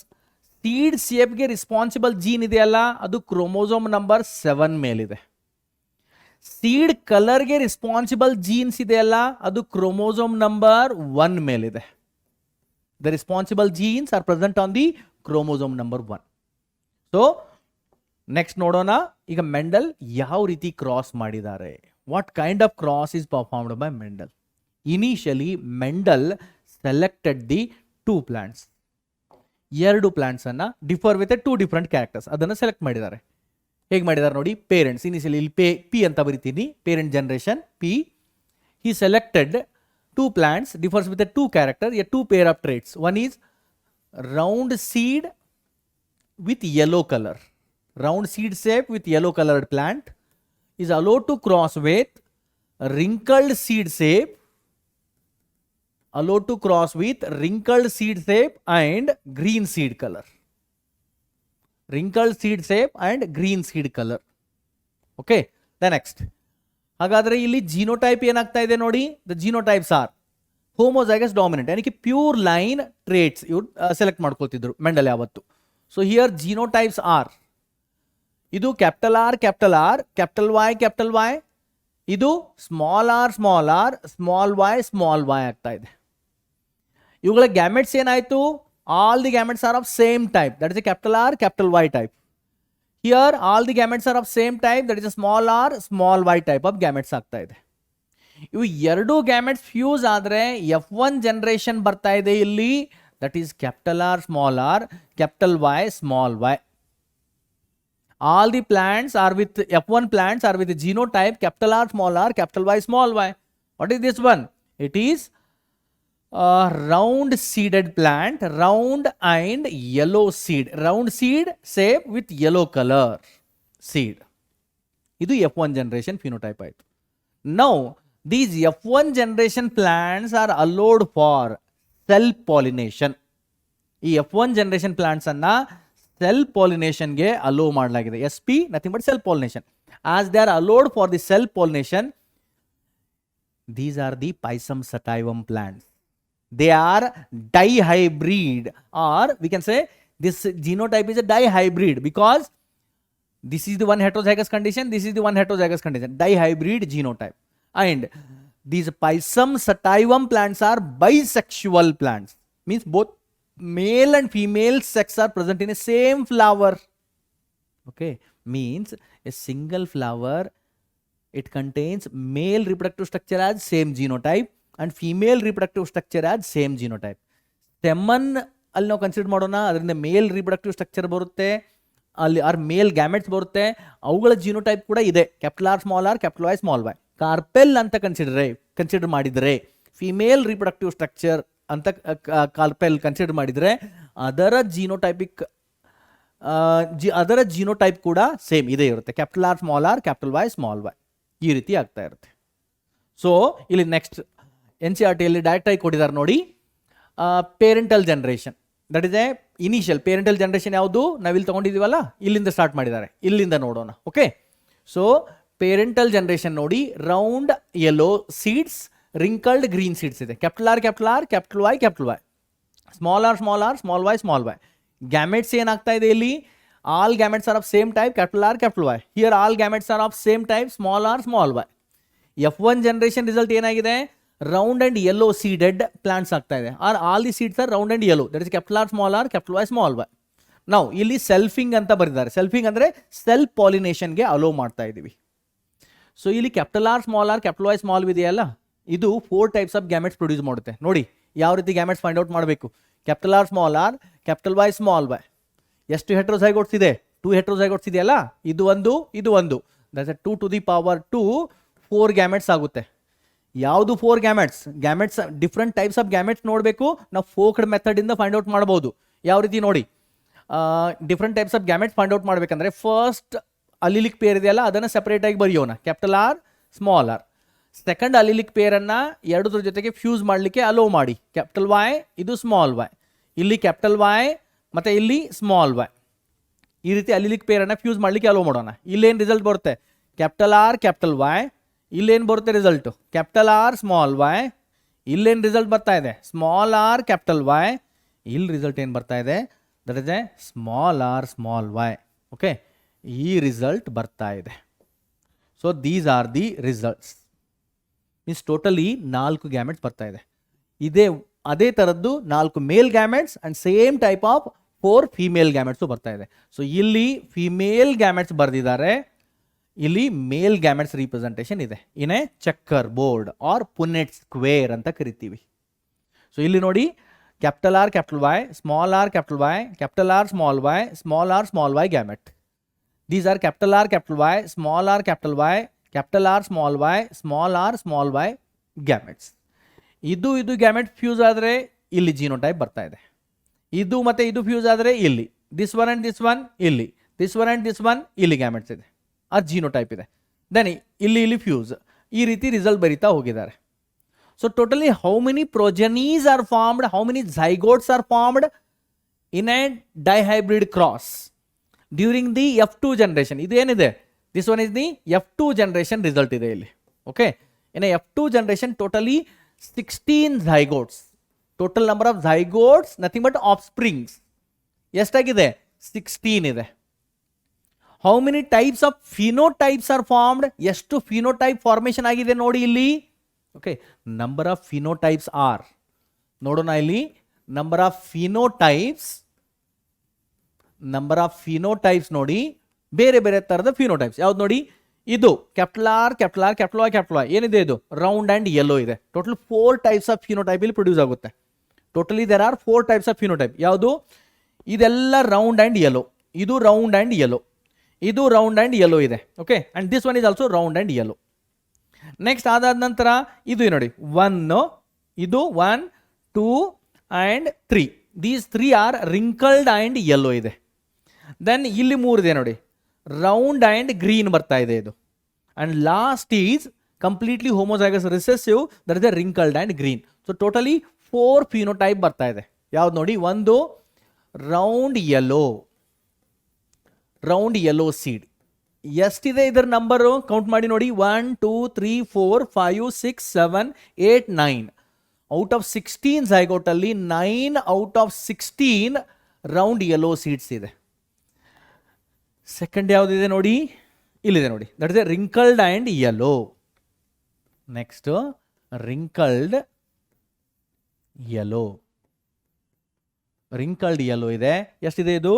seed ಶೇಪ್ಗೆ ರಿಸ್ಪಾನ್ಸಿಬಲ್ ಜೀನ್ ಇದೆಯಲ್ಲ ಅದು ಕ್ರೋಮೋಸೋಮ್ ನಂಬರ್ 7 ಮೇಲಿದೆ. ಸೀಡ್ ಕಲರ್ಗೆ ರಿಸ್ಪಾನ್ಸಿಬಲ್ ಜೀನ್ಸ್ ಇದೆಯಲ್ಲ ಅದು ಕ್ರೋಮೋಸೋಮ್ ನಂಬರ್ 1 ಮೇಲಿದೆ. The responsible jeans are present on the chromosome number 1. So next ನೋಡೋಣ, ಈಗ ಮೆಂಡಲ್ ಯಾವ ರೀತಿ ಕ್ರಾಸ್ ಮಾಡಿದ್ದಾರೆ. What kind of cross is performed by Mendel? Initially Mendel selected the 2 plants. 2 plants ಅನ್ನ ಡಿಫರ್ ವಿತ್ 2 ಡಿಫರೆಂಟ್ ಕ್ಯಾರೆಕ್ಟರ್ಸ್ ಅದನ್ನು ಸೆಲೆಕ್ಟ್ ಮಾಡಿದ್ದಾರೆ. ಹೇಗೆ ಮಾಡಿದ್ದಾರೆ ನೋಡಿ, ಪೇರೆಂಟ್ಸ್ ಇನಿಷಿಯಲಿ ಇಲ್ಲಿ ಪಿ ಅಂತ ಬರಿತೀನಿ, parent generation P. He selected 2 plants differs with 2 character, 2 pair of traits. One is round seed with yellow color, round seed shape with yellow colored plant is allowed to cross with wrinkled seed shape, allowed to cross with wrinkled seed shape and green seed color, wrinkled seed shape and green seed color. Okay, the next, ಹಾಗಾದ್ರೆ ಇಲ್ಲಿ ಜಿನೋಟೈಪ್ ಏನಾಗ್ತಾ ಇದೆ ನೋಡಿ, the genotypes are homozygous dominant, ಯಾನಿಗೆ ಪ್ಯೂರ್ ಲೈನ್ ಟ್ರೇಟ್ಸ್ ಇವ್ರು ಸೆಲೆಕ್ಟ್ ಮಾಡ್ಕೊಳ್ತಿದ್ರು ಮೆಂಡಲ್ ಯಾವತ್ತು. So here genotypes are, ಇದು ಕ್ಯಾಪಿಟಲ್ R, ಕ್ಯಾಪಿಟಲ್ Y, ಇದು ಸ್ಮಾಲ್ r, ಸ್ಮಾಲ್ y ಆಗ್ತಾ ಇದೆ. ಇವುಗಳ ಗ್ಯಾಮೆಟ್ಸ್ ಏನಾಯ್ತು, all the gametes are of same type, that is a capital R, capital Y type. Here all the gametes are of same type, that is a small r, small y type of gametes ಆಗ್ತಾ ಇದೆ. ಇವು 2 ಗ್ಯಾಮೆಟ್ಸ್ ಫ್ಯೂಸ್ ಆದ್ರೆ F1 ಜನರೇಷನ್ ಬರ್ತಾ ಇದೆ ಇಲ್ಲಿ, that is capital R, small r, capital Y, small y. All the plants are with F1 plants are with the genotype capital R, capital Y, small y. What is this one? It is a round seeded plant, round and yellow seed, round seed shape with yellow color seed. Idu F1 generation phenotype ಆಯ್ತು. Now these F1 generation plants are allowed for self pollination. ಈ F1 ಜನರೇಷನ್ ಪ್ಲಾಂಟ್ಸ್ ಅನ್ನ ಸೆಲ್ಫ್ ಪಾಲಿನೇಷನ್ಗೆ ಅಲೋ ಮಾಡಲಾಗಿದೆ. SP, nothing but self pollination. As they are allowed for the self pollination, These are the Pisum sativum plants. They are dihybrid, or we can say this genotype is a dihybrid because this is the one heterozygous condition, this is the one heterozygous condition, dihybrid genotype. And these Pisum sativum plants are bisexual plants, means both male and female sex are present in a same flower. Okay, means a single flower, it contains male reproductive structure as same genotype and female reproductive structure as same genotype. Stemon ಅಲ್ಲಿ ನಾವು ಕನ್ಸಿಡರ್ ಮಾಡೋಣ, ಅದರಿಂದ ಮೇಲ್ ರಿಪ್ರೊಡಕ್ಟಿವ್ ಸ್ಟ್ರಕ್ಚರ್ ಬರುತ್ತೆ, ಅಲ್ಲಿ ಆರ್ ಮೇಲ್ ಗ್ಯಾಮೆಟ್ಸ್ ಬರುತ್ತೆ, ಅವುಗಳ ಜಿನೋಟೈಪ್ ಕೂಡ ಇದೆ, capital R capital Y small Y. Carpel ಅಂತ ಕನ್ಸಿಡರ್ ಮಾಡಿದರೆ ಫಿಮೇಲ್ ರಿಪ್ರೊಡಕ್ಟಿವ್ ಸ್ಟ್ರಕ್ಚರ್ ಅಂತ ಕಾರ್ಪೆಲ್ ಕನ್ಸಿಡರ್ ಮಾಡಿದರೆ ಅದರ ಜಿನೋಟೈಪ್ ಕೂಡ ಸೇಮ್ ಇದೇ ಇರುತ್ತೆ, ಕ್ಯಾಪಿಟಲ್ R capital Y small Y, ಈ ರೀತಿ ಆಗ್ತಾ ಇರುತ್ತೆ. ಸೊ ಇಲ್ಲಿ ನೆಕ್ಸ್ಟ್ NCERT-ಯಲ್ಲಿ ಡೈರೆಕ್ಟ್ ಆಗಿ ಕೊಟ್ಟಿದ್ದಾರೆ ನೋಡಿ, parental generation, that is a initial parental generation. ಯಾವುದು ನಾವಿಲ್ಲಿ ತೊಗೊಂಡಿದ್ದೀವಲ್ಲ, ಇಲ್ಲಿಂದ ಸ್ಟಾರ್ಟ್ ಮಾಡಿದ್ದಾರೆ, ಇಲ್ಲಿಂದ ನೋಡೋಣ. ಓಕೆ, ಸೊ ಪೇರೆಂಟಲ್ ಜನರೇಷನ್ ನೋಡಿ, round yellow seeds, wrinkled green seeds ಇದೆ, capital R capital Y small R small Y. Gametes ಏನಾಗ್ತಾ ಇದೆ ಇಲ್ಲಿ, all gametes are of same type, capital R capital Y. Here all gametes are of same type, small R small y. F1 generation result ಏನಾಗಿದೆ, round and yellow seeded plants ಆಗ್ತಾ ಇದೆ, or all the seeds are round and yellow, that is capital R capital Y small Y. ನಾವು ಇಲ್ಲಿ ಸೆಲ್ಫಿಂಗ್ ಅಂತ ಬರೆದಿದ್ದಾರೆ, ಸೆಲ್ಫಿಂಗ್ ಅಂದರೆ ಸೆಲ್ಫ್ ಪಾಲಿನೇಷನ್ಗೆ ಅಲೋ ಮಾಡ್ತಾ ಇದ್ದೀವಿ. ಸೊ ಇಲ್ಲಿ capital R capital Y small ಇದೆಯಲ್ಲ, ಇದು 4 ಟೈಪ್ಸ್ ಆಫ್ ಗ್ಯಾಮೆಟ್ಸ್ ಪ್ರೊಡ್ಯೂಸ್ ಮಾಡುತ್ತೆ. ನೋಡಿ ಯಾವ ರೀತಿ ಗ್ಯಾಮೆಟ್ಸ್ ಫೈಂಡ್ ಔಟ್ ಮಾಡಬೇಕು, capital R capital Y small Y. ಎಷ್ಟು ಹೆಟ್ರೋಸೈಗೋಟ್ಸ್ ಇದೆ, 2 ಹೆಟ್ರೋಸೈಗೋಟ್ಸ್ ಇದೆಯಲ್ಲ, ಇದು ಒಂದು, that's 2 to the power 2, 4 gametes ಆಗುತ್ತೆ. ಯಾವುದು 4 gametes different types of gametes ನೋಡಬೇಕು, ನಾವು ಫೋಕ್ಡ್ ಮೆಥಡಿಂದ ಫೈಂಡ್ ಔಟ್ ಮಾಡ್ಬೋದು. ಯಾವ ರೀತಿ ನೋಡಿ, different types of gametes find out ಮಾಡಬೇಕಂದ್ರೆ ಫಸ್ಟ್ ಅಲಿಲಿಕ್ ಪೇರ್ ಇದೆಯಲ್ಲ, ಅದನ್ನು ಸೆಪರೇಟಾಗಿ ಬರೆಯೋಣ, capital R small r. Second allelic ಪೇರನ್ನು ಎರಡರ ಜೊತೆಗೆ ಫ್ಯೂಸ್ ಮಾಡಲಿಕ್ಕೆ ಅಲೋ ಮಾಡಿ, ಕ್ಯಾಪಿಟಲ್ ವೈ ಇದು ಸ್ಮಾಲ್ ವೈ, ಇಲ್ಲಿ ಕ್ಯಾಪಿಟಲ್ ವೈ ಮತ್ತು ಇಲ್ಲಿ ಸ್ಮಾಲ್ ವೈ. ಈ ರೀತಿ ಅಲಿಲಿಕ್ ಪೇರನ್ನು ಫ್ಯೂಸ್ ಮಾಡಲಿಕ್ಕೆ ಅಲೋ ಮಾಡೋಣ. ಇಲ್ಲೇನು ರಿಸಲ್ಟ್ ಬರುತ್ತೆ, ಕ್ಯಾಪಿಟಲ್ ಆರ್ ಕ್ಯಾಪಿಟಲ್ ವೈ, ಇಲ್ಲೇನು ಬರುತ್ತೆ result, capital R small y. ಇಲ್ಲೇನು ರಿಸಲ್ಟ್ ಬರ್ತಾ ಇದೆ, ಸ್ಮಾಲ್ ಆರ್ ಕ್ಯಾಪಿಟಲ್ ವೈ. ಇಲ್ಲಿ ರಿಸಲ್ಟ್ ಏನು ಬರ್ತಾ ಇದೆ, that is a small R small y. Okay, ಈ ರಿಸಲ್ಟ್ ಬರ್ತಾ ಇದೆ. So these are the results, means totally 4 gametes ಬರ್ತಾ ಇದೆ. ಅದೇ ಥರದ್ದು 4 male gametes and same type of 4 female gametes ಬರ್ತಾ ಇದೆ. ಸೊ ಇಲ್ಲಿ ಫಿಮೇಲ್ ಗ್ಯಾಮೆಟ್ಸ್ ಬರೆದಿದ್ದಾರೆ, ಇಲ್ಲಿ ಮೇಲ್ ಗ್ಯಾಮೆಟ್ಸ್ ರಿಪ್ರೆಸೆಂಟೇಷನ್ ಇದೆ in a checker board or Punnett square ಅಂತ ಕರಿತೀವಿ. ಸೊ ಇಲ್ಲಿ ನೋಡಿ, capital R capital Y, small R capital Y, capital R small Y gamete. These are capital R capital Y, small R capital Y, capital R small Y gametes. ಇದು ಗ್ಯಾಮೆಟ್ ಫ್ಯೂಸ್ ಆದರೆ ಇಲ್ಲಿ ಜಿನೋಟೈಪ್ ಬರ್ತಾ ಇದೆ. ಇದು ಮತ್ತು ಇದು ಫ್ಯೂಸ್ ಆದರೆ ಇಲ್ಲಿ, this one and this one ಇಲ್ಲಿ, this one and this one ಇಲ್ಲಿ ಗ್ಯಾಮೆಟ್ಸ್ ಇದೆ, ಆ ಜಿನೋಟೈಪ್ ಇದೆ. ದೆನ್ ಇಲ್ಲಿ ಫ್ಯೂಸ್, ಈ ರೀತಿ ರಿಸಲ್ಟ್ ಬರೀತಾ ಹೋಗಿದ್ದಾರೆ. So totally how many progenies are formed, how many zygotes are formed in a dihybrid cross during the F2 generation. ಇದು ಏನಿದೆ, this one is the F2 generation result ಇದೆ ಇಲ್ಲಿ. Okay, in a F2 generation totally 16 zygotes, total number of zygotes nothing but ಆಫ್ ಸ್ಪ್ರಿಂಗ್ಸ್ ಎಷ್ಟಾಗಿದೆ, 16 ಇದೆ. How many types of phenotypes are formed, ಎಷ್ಟು ಫಿನೋಟೈಪ್ ಫಾರ್ಮೇಷನ್ ಆಗಿದೆ ನೋಡಿ ಇಲ್ಲಿ. Okay, number of phenotypes R, ನೋಡೋಣ ಇಲ್ಲಿ, ನಂಬರ್ ಆಫ್ ಫಿನೋಟೈಪ್ಸ್ ನೋಡಿ, ಬೇರೆ ಬೇರೆ ಥರದ ಫಿನೋಟೈಪ್ಸ್ ಯಾವ್ದು ನೋಡಿ, ಇದು ಕ್ಯಾಪಿಟಲ್ ಆರ್ ಕ್ಯಾಪಿಟಲ್ ವೈ ಏನಿದೆ, ಇದು ರೌಂಡ್ ಆ್ಯಂಡ್ ಯೆಲ್ಲೋ ಇದೆ. ಟೋಟಲ್ 4 ಟೈಪ್ಸ್ ಆಫ್ ಫಿನೋಟೈಪ್ ಇಲ್ಲಿ ಪ್ರೊಡ್ಯೂಸ್ ಆಗುತ್ತೆ. Totally there are 4 types of phenotype. ಯಾವುದು, ಇದೆಲ್ಲ ರೌಂಡ್ ಆ್ಯಂಡ್ ಯೆಲ್ಲೋ, ಇದು ರೌಂಡ್ ಆ್ಯಂಡ್ ಯೆಲ್ಲೋ, ಇದು ರೌಂಡ್ ಆ್ಯಂಡ್ ಯೆಲ್ಲೋ ಇದೆ. Okay, and this one is also round and yellow. Next ಅದಾದ ನಂತರ ಇದು ನೋಡಿ, 1, ಇದು 1, 2 and 3, these 3 are wrinkled and yellow ಇದೆ. ದೆನ್ ಇಲ್ಲಿ 3 ಇದೆ ನೋಡಿ, ರೌಂಡ್ ಆ್ಯಂಡ್ ಗ್ರೀನ್ ಬರ್ತಾ ಇದೆ ಇದು. And last is completely homozygous recessive, that is a wrinkled and green. So totally 4 phenotype ಬರ್ತಾ ಇದೆ. ಯಾವ್ದು ನೋಡಿ, ಒಂದು ರೌಂಡ್ ಯೆಲ್ಲೋ ಸೀಡ್, ಎಷ್ಟಿದೆ ಇದರ ನಂಬರು ಕೌಂಟ್ ಮಾಡಿ ನೋಡಿ. 1 2 3 4 5 6 7 8 9. ಔಟ್ ಆಫ್ 16 ಝೈಗೋಟ್ ಅಲ್ಲಿ 9 out of 16 round yellow seeds ಇದೆ. ಸೆಕೆಂಡ್ ಯಾವುದಿದೆ ನೋಡಿ, ಇಲ್ಲಿದೆ ನೋಡಿ, that is a wrinkled and yellow. Next wrinkled yellow. Wrinkled yellow ಇದೆ. ಎಷ್ಟಿದೆ ಇದು?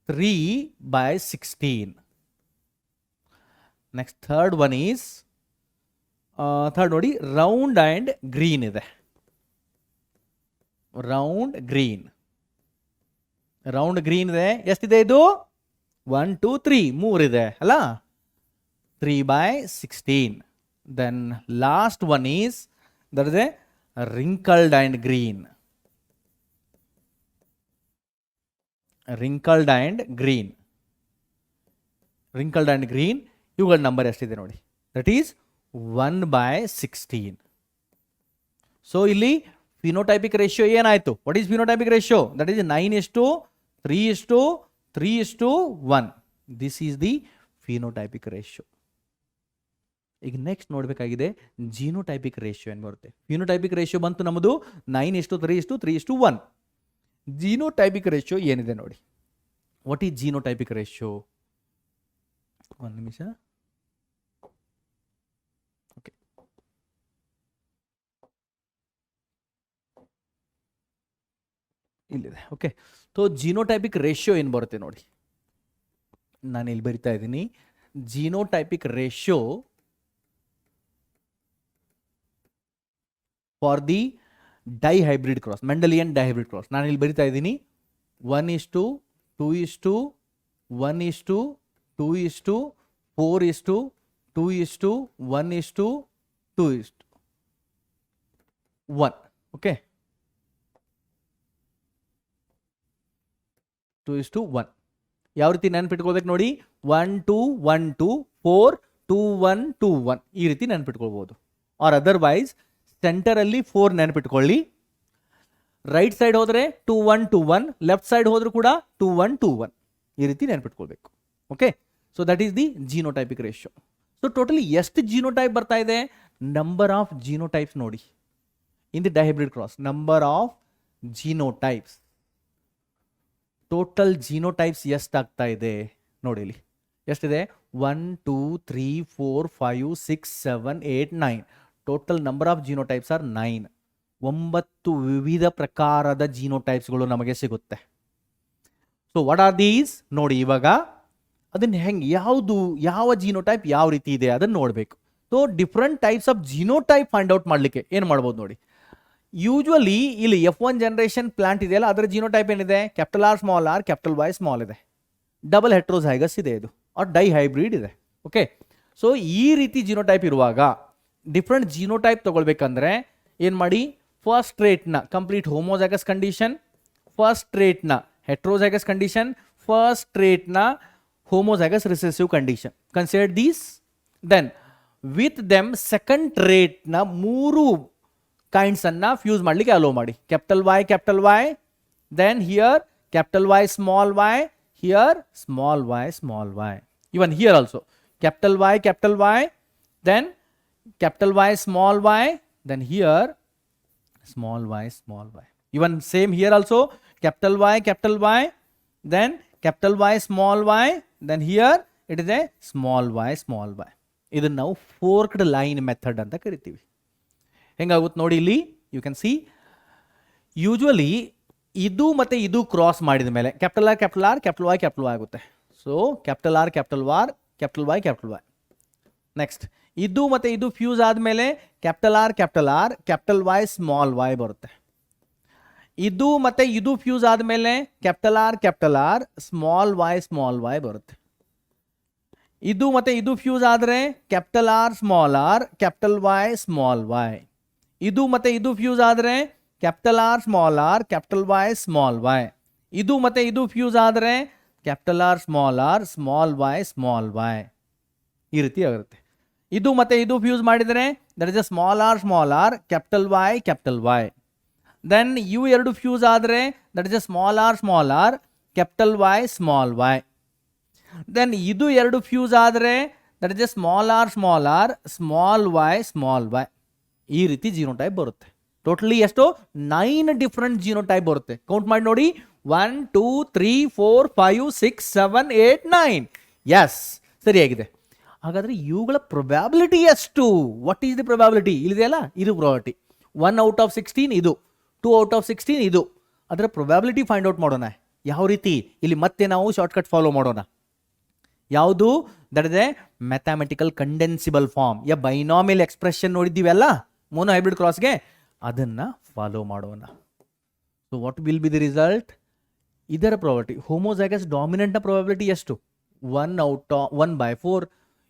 3/16. Next third one is third ನೋಡಿ, ರೌಂಡ್ ಆ್ಯಂಡ್ ಗ್ರೀನ್ ಇದೆ. ರೌಂಡ್ ಗ್ರೀನ್ ಇದೆ. ಎಷ್ಟಿದೆ ಇದು? 1 2 3 3 ಇದೆ ಅಲ್ಲ, 3/16. Then last one is that is a wrinkled and green. Wrinkled and green ಇವುಗಳ ನಂಬರ್ ಎಷ್ಟಿದೆ ನೋಡಿ, ದಟ್ ಈಸ್ 1/16. ಸೊ ಇಲ್ಲಿ ಫಿನೋಟೈಪಿಕ್ ರೇಷಿಯೋ ಏನಾಯಿತು? What is phenotypic ratio? That is 9:3:3:1. This is the phenotypic ratio. ಈಗ ನೆಕ್ಸ್ಟ್ ನೋಡಬೇಕಾಗಿದೆ ಜಿನೋಟೈಪಿಕ್ ರೇಷಿಯೋ ಏನು ಬರುತ್ತೆ. ಫಿನೋಟೈಪಿಕ್ ರೇಷಿಯೋ ಬಂತು ನಮ್ಮದು 9:3:3:1. ಜಿನೋಟೈಪಿಕ್ ರೇಷಿಯೋ ಏನಿದೆ ನೋಡಿ. What is genotypic ratio? ಒಂದು ನಿಮಿಷ. ಓಕೆ, ಇಲ್ಲಿದೆ. ಓಕೆ, ಸೊ ಜಿನೋಟೈಪಿಕ್ ರೇಷಿಯೋ ಏನು ಬರುತ್ತೆ ನೋಡಿ, ನಾನು ಇಲ್ಲಿ ಬರಿತಾ ಇದ್ದೀನಿ. Genotypic ratio for the dihybrid cross, ಮೆಂಡಲಿಯನ್ dihybrid cross. ನಾನು ಇಲ್ಲಿ ಬರಿತಾ ಇದ್ದೀನಿ 1:2:2:4:2:1:2:1. ಓಕೆ, 2:1. ಯಾವ ರೀತಿ ನೆನ್ಪಿಟ್ಕೊಳ್ಬೇಕು ನೋಡಿ, 1 2 1 2 4 2 1 2 1 ಈ ರೀತಿ ನೆನ್ಪಿಟ್ಕೊಳ್ಬೋದು. ಆರ್ ಅದರ್ವೈಸ್ ಸೆಂಟರಲ್ಲಿ 4 ನೆನಪಿಟ್ಕೊಳ್ಳಿ. ರೈಟ್ ಸೈಡ್ ಹೋದರೆ 2 1 2 1, ಲೆಫ್ಟ್ ಸೈಡ್ ಹೋದ್ರೂ ಕೂಡ 2 1 2 1 ಈ ರೀತಿ ನೆನಪಿಟ್ಕೊಳ್ಬೇಕು. Okay, so that is the genotypic ratio. So totally ಎಷ್ಟು ಜಿನೋಟೈಪ್ ಬರ್ತಾ ಇದೆ? ನಂಬರ್ ಆಫ್ ಜಿನೋಟೈಪ್ಸ್ ನೋಡಿ in the dihybrid cross. Number of genotypes, total genotypes ಎಷ್ಟಾಗ್ತಾ ಇದೆ ನೋಡಿ. ಇಲ್ಲಿ ಎಷ್ಟಿದೆ? 1 2 3 4 5 6 7 8 9. Total number of genotypes are 9. 9 ವಿವಿಧ ಪ್ರಕಾರದ ಜಿನೋಟೈಪ್ಸ್ಗಳು ನಮಗೆ ಸಿಗುತ್ತೆ. ಸೊ ವಾಟ್ ಆರ್ ದೀಸ್ ನೋಡಿ. ಇವಾಗ ಅದನ್ನ ಹೆಂಗೆ, ಯಾವ ಜಿನೋಟೈಪ್ ಯಾವ ರೀತಿ ಇದೆ ಅದನ್ನು ನೋಡಬೇಕು. So different types of genotype find out ಮಾಡಲಿಕ್ಕೆ ಏನು ಮಾಡ್ಬೋದು ನೋಡಿ. ಯೂಶ್ವಲಿ ಇಲ್ಲಿ F1 ಜನರೇಷನ್ ಪ್ಲಾಂಟ್ ಇದೆಯಲ್ಲ, ಅದರ ಜಿನೋಟೈಪ್ ಏನಿದೆ? Capital R small r capital Y small ಇದೆ. ಡಬಲ್ ಹೆಟ್ರೋಝೈಗಸ್ ಇದೆ ಇದು, ಆರ್ ಡೈಹೈಬ್ರಿಡ್ ಇದೆ. ಓಕೆ, ಸೊ ಈ ರೀತಿ ಜಿನೋಟೈಪ್ ಇರುವಾಗ ಡಿಫ್ರೆಂಟ್ ಜಿನೋಟೈಪ್ ತಗೊಳ್ಬೇಕಂದ್ರೆ ಏನು ಮಾಡಿ, ಫಸ್ಟ್ ಟ್ರೇಟ್ನ ಕಂಪ್ಲೀಟ್ ಹೋಮೋಜೈಗಸ್ ಕಂಡೀಷನ್, ಫಸ್ಟ್ ಟ್ರೇಟ್ನ ಹೆಟ್ರೋಜೈಗಸ್ ಕಂಡೀಷನ್, ಫಸ್ಟ್ ಟ್ರೇಟ್ನ homozygous recessive condition, consider these. Then with them second ಟ್ರೇಟ್ನ 3 ಕೈಂಡ್ಸ್ ಅನ್ನ ಫ್ಯೂಸ್ ಮಾಡಲಿಕ್ಕೆ ಅಲೋ ಮಾಡಿ. Capital Y, then here capital Y small y, here small y. Even here also capital Y, then capital Y small y, then here small y. Even same here also capital Y, then capital Y small y, then here it is a small y. ಇದನ್ನು ನಾವು ಫೋರ್ಕ್ಡ್ ಲೈನ್ ಮೆಥಡ್ ಅಂತ ಕರಿತೀವಿ. ಹೆಂಗಾಗುತ್ತೆ ನೋಡಿ ಇಲ್ಲಿ, ಯು ಕ್ಯಾನ್ ಸಿ ಯೂಶ್ವಲಿ ಇದು ಮತ್ತೆ ಇದು ಕ್ರಾಸ್ ಮಾಡಿದ ಮೇಲೆ ಕ್ಯಾಪಿಟಲ್ R, ಕ್ಯಾಪಿಟಲ್ Y ಆಗುತ್ತೆ. So capital R, capital Y. Next ಇದು ಮತ್ತೆ ಇದು ಫ್ಯೂಸ್ ಆದಮೇಲೆ capital R, capital Y small y ಬರುತ್ತೆ. ಇದು ಮತ್ತೆ ಇದು ಫ್ಯೂಸ್ ಆದಮೇಲೆ ಕ್ಯಾಪಿಟಲ್ R, ಸ್ಮಾಲ್ y ಬರುತ್ತೆ. ಇದು ಮತ್ತೆ ಇದು ಫ್ಯೂಸ್ ಆದರೆ capital R, capital Y small y. ಇದು ಮತ್ತೆ ಇದು ಫ್ಯೂಸ್ ಆದರೆ capital R, capital Y small y. ಇದು ಮತ್ತೆ ಇದು ಫ್ಯೂಸ್ ಆದರೆ ಕ್ಯಾಪಿಟಲ್ R, ಸ್ಮಾಲ್ y. ಈ ರೀತಿ ಆಗುತ್ತೆ. ಇದು ಮತ್ತೆ ಇದು ಫ್ಯೂಸ್ ಮಾಡಿದರೆ that is a small r, capital Y. Then ಇವು ಎರಡು ಫ್ಯೂಸ್ ಆದರೆ that is a small r, capital Y small y. Then ಇದು ಎರಡು ಫ್ಯೂಸ್ ಆದರೆ that is a small R small Y ಈ ರೀತಿ ಜಿನೋಟೈಪ್ ಬರುತ್ತೆ. ಟೋಟಲಿ ಎಷ್ಟು 9 ಡಿಫ್ರೆಂಟ್ ಜಿನೋಟೈಪ್ ಬರುತ್ತೆ. ಕೌಂಟ್ ಮಾಡಿ ನೋಡಿ, 1 2 3 4 5 6 7 8 9. ಎಸ್, ಸರಿಯಾಗಿದೆ. ಹಾಗಾದರೆ ಇವುಗಳ ಪ್ರೊಬ್ಯಾಬಿಲಿಟಿ ಎಷ್ಟು? What is the probability? ಇಲ್ಲಿದೆಯಲ್ಲ, ಇದು ಪ್ರೊಬ್ಯಾಬಿಲಿಟಿ. 1 ಔಟ್ ಆಫ್ 16 ಇದು, 2 ಔಟ್ ಆಫ್ 16 ಇದು. ಅದರ ಪ್ರೊಬ್ಯಾಬಿಲಿಟಿ ಫೈಂಡ್ ಔಟ್ ಮಾಡೋಣ. ಯಾವ ರೀತಿ? ಇಲ್ಲಿ ಮತ್ತೆ ನಾವು ಶಾರ್ಟ್ಕಟ್ ಫಾಲೋ ಮಾಡೋಣ. ಯಾವುದು? That is a mathematical condensable form. Binomial expression ನೋಡಿದ್ದೀವಲ್ಲ ಮೋನೋ ಹೈಬ್ರಿಡ್ ಕ್ರಾಸ್ಗೆ, ಅದನ್ನು ಫಾಲೋ ಮಾಡೋಣ. So what will be the result? ಇದರ ಪ್ರೊಬಬಿಲಿಟಿ, ಹೋಮೋಜೈಗಸ್ ಡಾಮಿನೆಂಟ್ನ ಪ್ರೊಬಬಿಲಿಟಿ ಎಷ್ಟು? 1/4.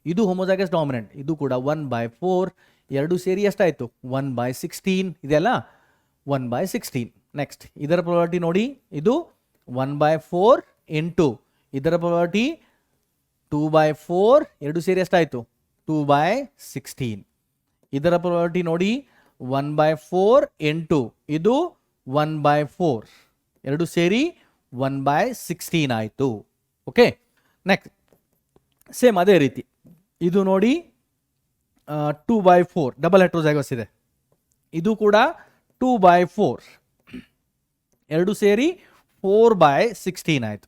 ಇದು ಹೋಮೋಜೈಗಸ್ ಡಾಮಿನೆಂಟ್, ಇದು ಕೂಡ 1/4. ಎರಡು ಸೇರಿ ಎಷ್ಟಾಯಿತು? 1/16 ಇದೆಯಲ್ಲ, 1/16. ನೆಕ್ಸ್ಟ್ ಇದರ ಪ್ರೊಬಬಿಲಿಟಿ ನೋಡಿ, ಇದು 1/4 ಇಂಟು ಇದರ ಪ್ರೊಬಬಿಲಿಟಿ 2/4. ಎರಡು ಸೇರಿ ಎಷ್ಟಾಯಿತು? 2/16. ಇದರ ಪ್ರೊಬಬಿಲಿಟಿ ನೋಡಿ, 1/4 ಇಂಟು ಇದು 1/4. ಎರಡು ಸೇರಿ 1/16 ಆಯಿತು. ಓಕೆ, ನೆಕ್ಸ್ಟ್ ಸೇಮ್ ಅದೇ ರೀತಿ ಇದು ನೋಡಿ, 2/4 ಡಬಲ್ ಹೆಟ್ರೋಜೈಗಸ್ ಇದೆ. ಇದು ಕೂಡ 2/4. ಎರಡು ಸೇರಿ 4/16 ಆಯಿತು.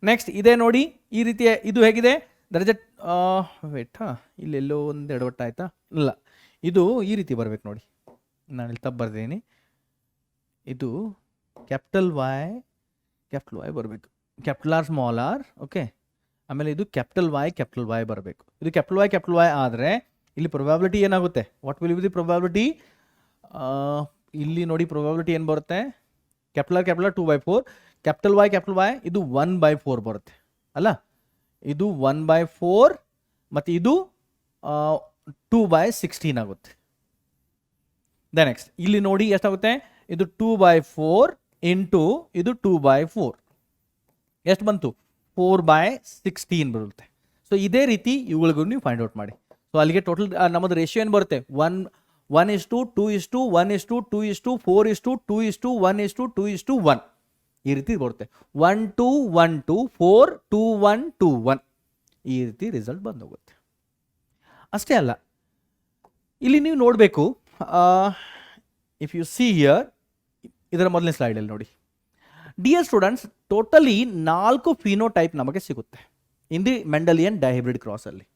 ನೆಕ್ಸ್ಟ್ ಇದೇ ನೋಡಿ, ಈ ರೀತಿ ಇದು ಹೇಗಿದೆ? ದರ್ಜೆ ವೇಟ್, ಇಲ್ಲೆಲ್ಲೋ ಒಂದು ಎಡವಟ್ಟು ಆಯ್ತಾ? ಇಲ್ಲ, ಇದು ಈ ರೀತಿ ಬರಬೇಕು ನೋಡಿ. ನಾನು ಇಲ್ಲಿ ತಪ್ಪು ಬರ್ತೀನಿ. ಇದು ಕ್ಯಾಪಿಟಲ್ ವೈ ಬರಬೇಕು, capital R small R. Okay, ಆಮೇಲೆ ಇದು ಕ್ಯಾಪಿಟಲ್ ವೈ ಬರಬೇಕು. ಇದು ಕ್ಯಾಪಿಟಲ್ ವೈ ಆದರೆ ಇಲ್ಲಿ ಪ್ರೊಬ್ಯಾಬಿಲಿಟಿ ಏನಾಗುತ್ತೆ? What will be the probability? ಇಲ್ಲಿ ನೋಡಿ ಪ್ರೊಬ್ಯಾಬಿಲಿಟಿ ಏನು ಬರುತ್ತೆ? ಕ್ಯಾಪಿಟಲ್ ಆರ್ 2/4, ಕ್ಯಾಪಿಟಲ್ ವೈ ಇದು 1/4 ಬರುತ್ತೆ ಅಲ್ಲ. ಇದು 1/4 ಮತ್ತು ಇದು 2/16 ಆಗುತ್ತೆ. ದ ನೆಕ್ಸ್ಟ್ ಇಲ್ಲಿ ನೋಡಿ ಎಷ್ಟಾಗುತ್ತೆ? ಇದು 2/4 ಇಂಟು ಇದು 2/4 ಎಷ್ಟು ಬಂತು? 4/16 ಬರುತ್ತೆ. ಸೊ ಇದೇ ರೀತಿ ಇವುಗಳಿಗೂ ನೀವು ಫೈಂಡ್ ಔಟ್ ಮಾಡಿ. ಸೊ ಅಲ್ಲಿಗೆ ಟೋಟಲ್ ನಮ್ಮದು ರೇಷಿಯೋ ಏನು ಬರುತ್ತೆ? 1:2:1:2:4:2:1:1 ಈ ರೀತಿ ಬರುತ್ತೆ. 1:2:1:2:4:2:1:2:1 ಈ ರೀತಿ ರಿಸಲ್ಟ್ ಬಂದೋಗುತ್ತೆ. ಅಷ್ಟೇ ಅಲ್ಲ, ಇಲ್ಲಿ ನೀವು ನೋಡಬೇಕು, ಇಫ್ ಯು ಸಿ ಹಿಯರ್, ಇದರ ಮೊದಲನೇ ಸ್ಲೈಡಲ್ಲಿ ನೋಡಿ. ಡಿಯರ್ ಸ್ಟೂಡೆಂಟ್ಸ್, ಟೋಟಲಿ 4 ಫಿನೋಟೈಪ್ ನಮಗೆ ಸಿಗುತ್ತೆ in the Mendelian dihybrid cross ಅಲ್ಲಿ.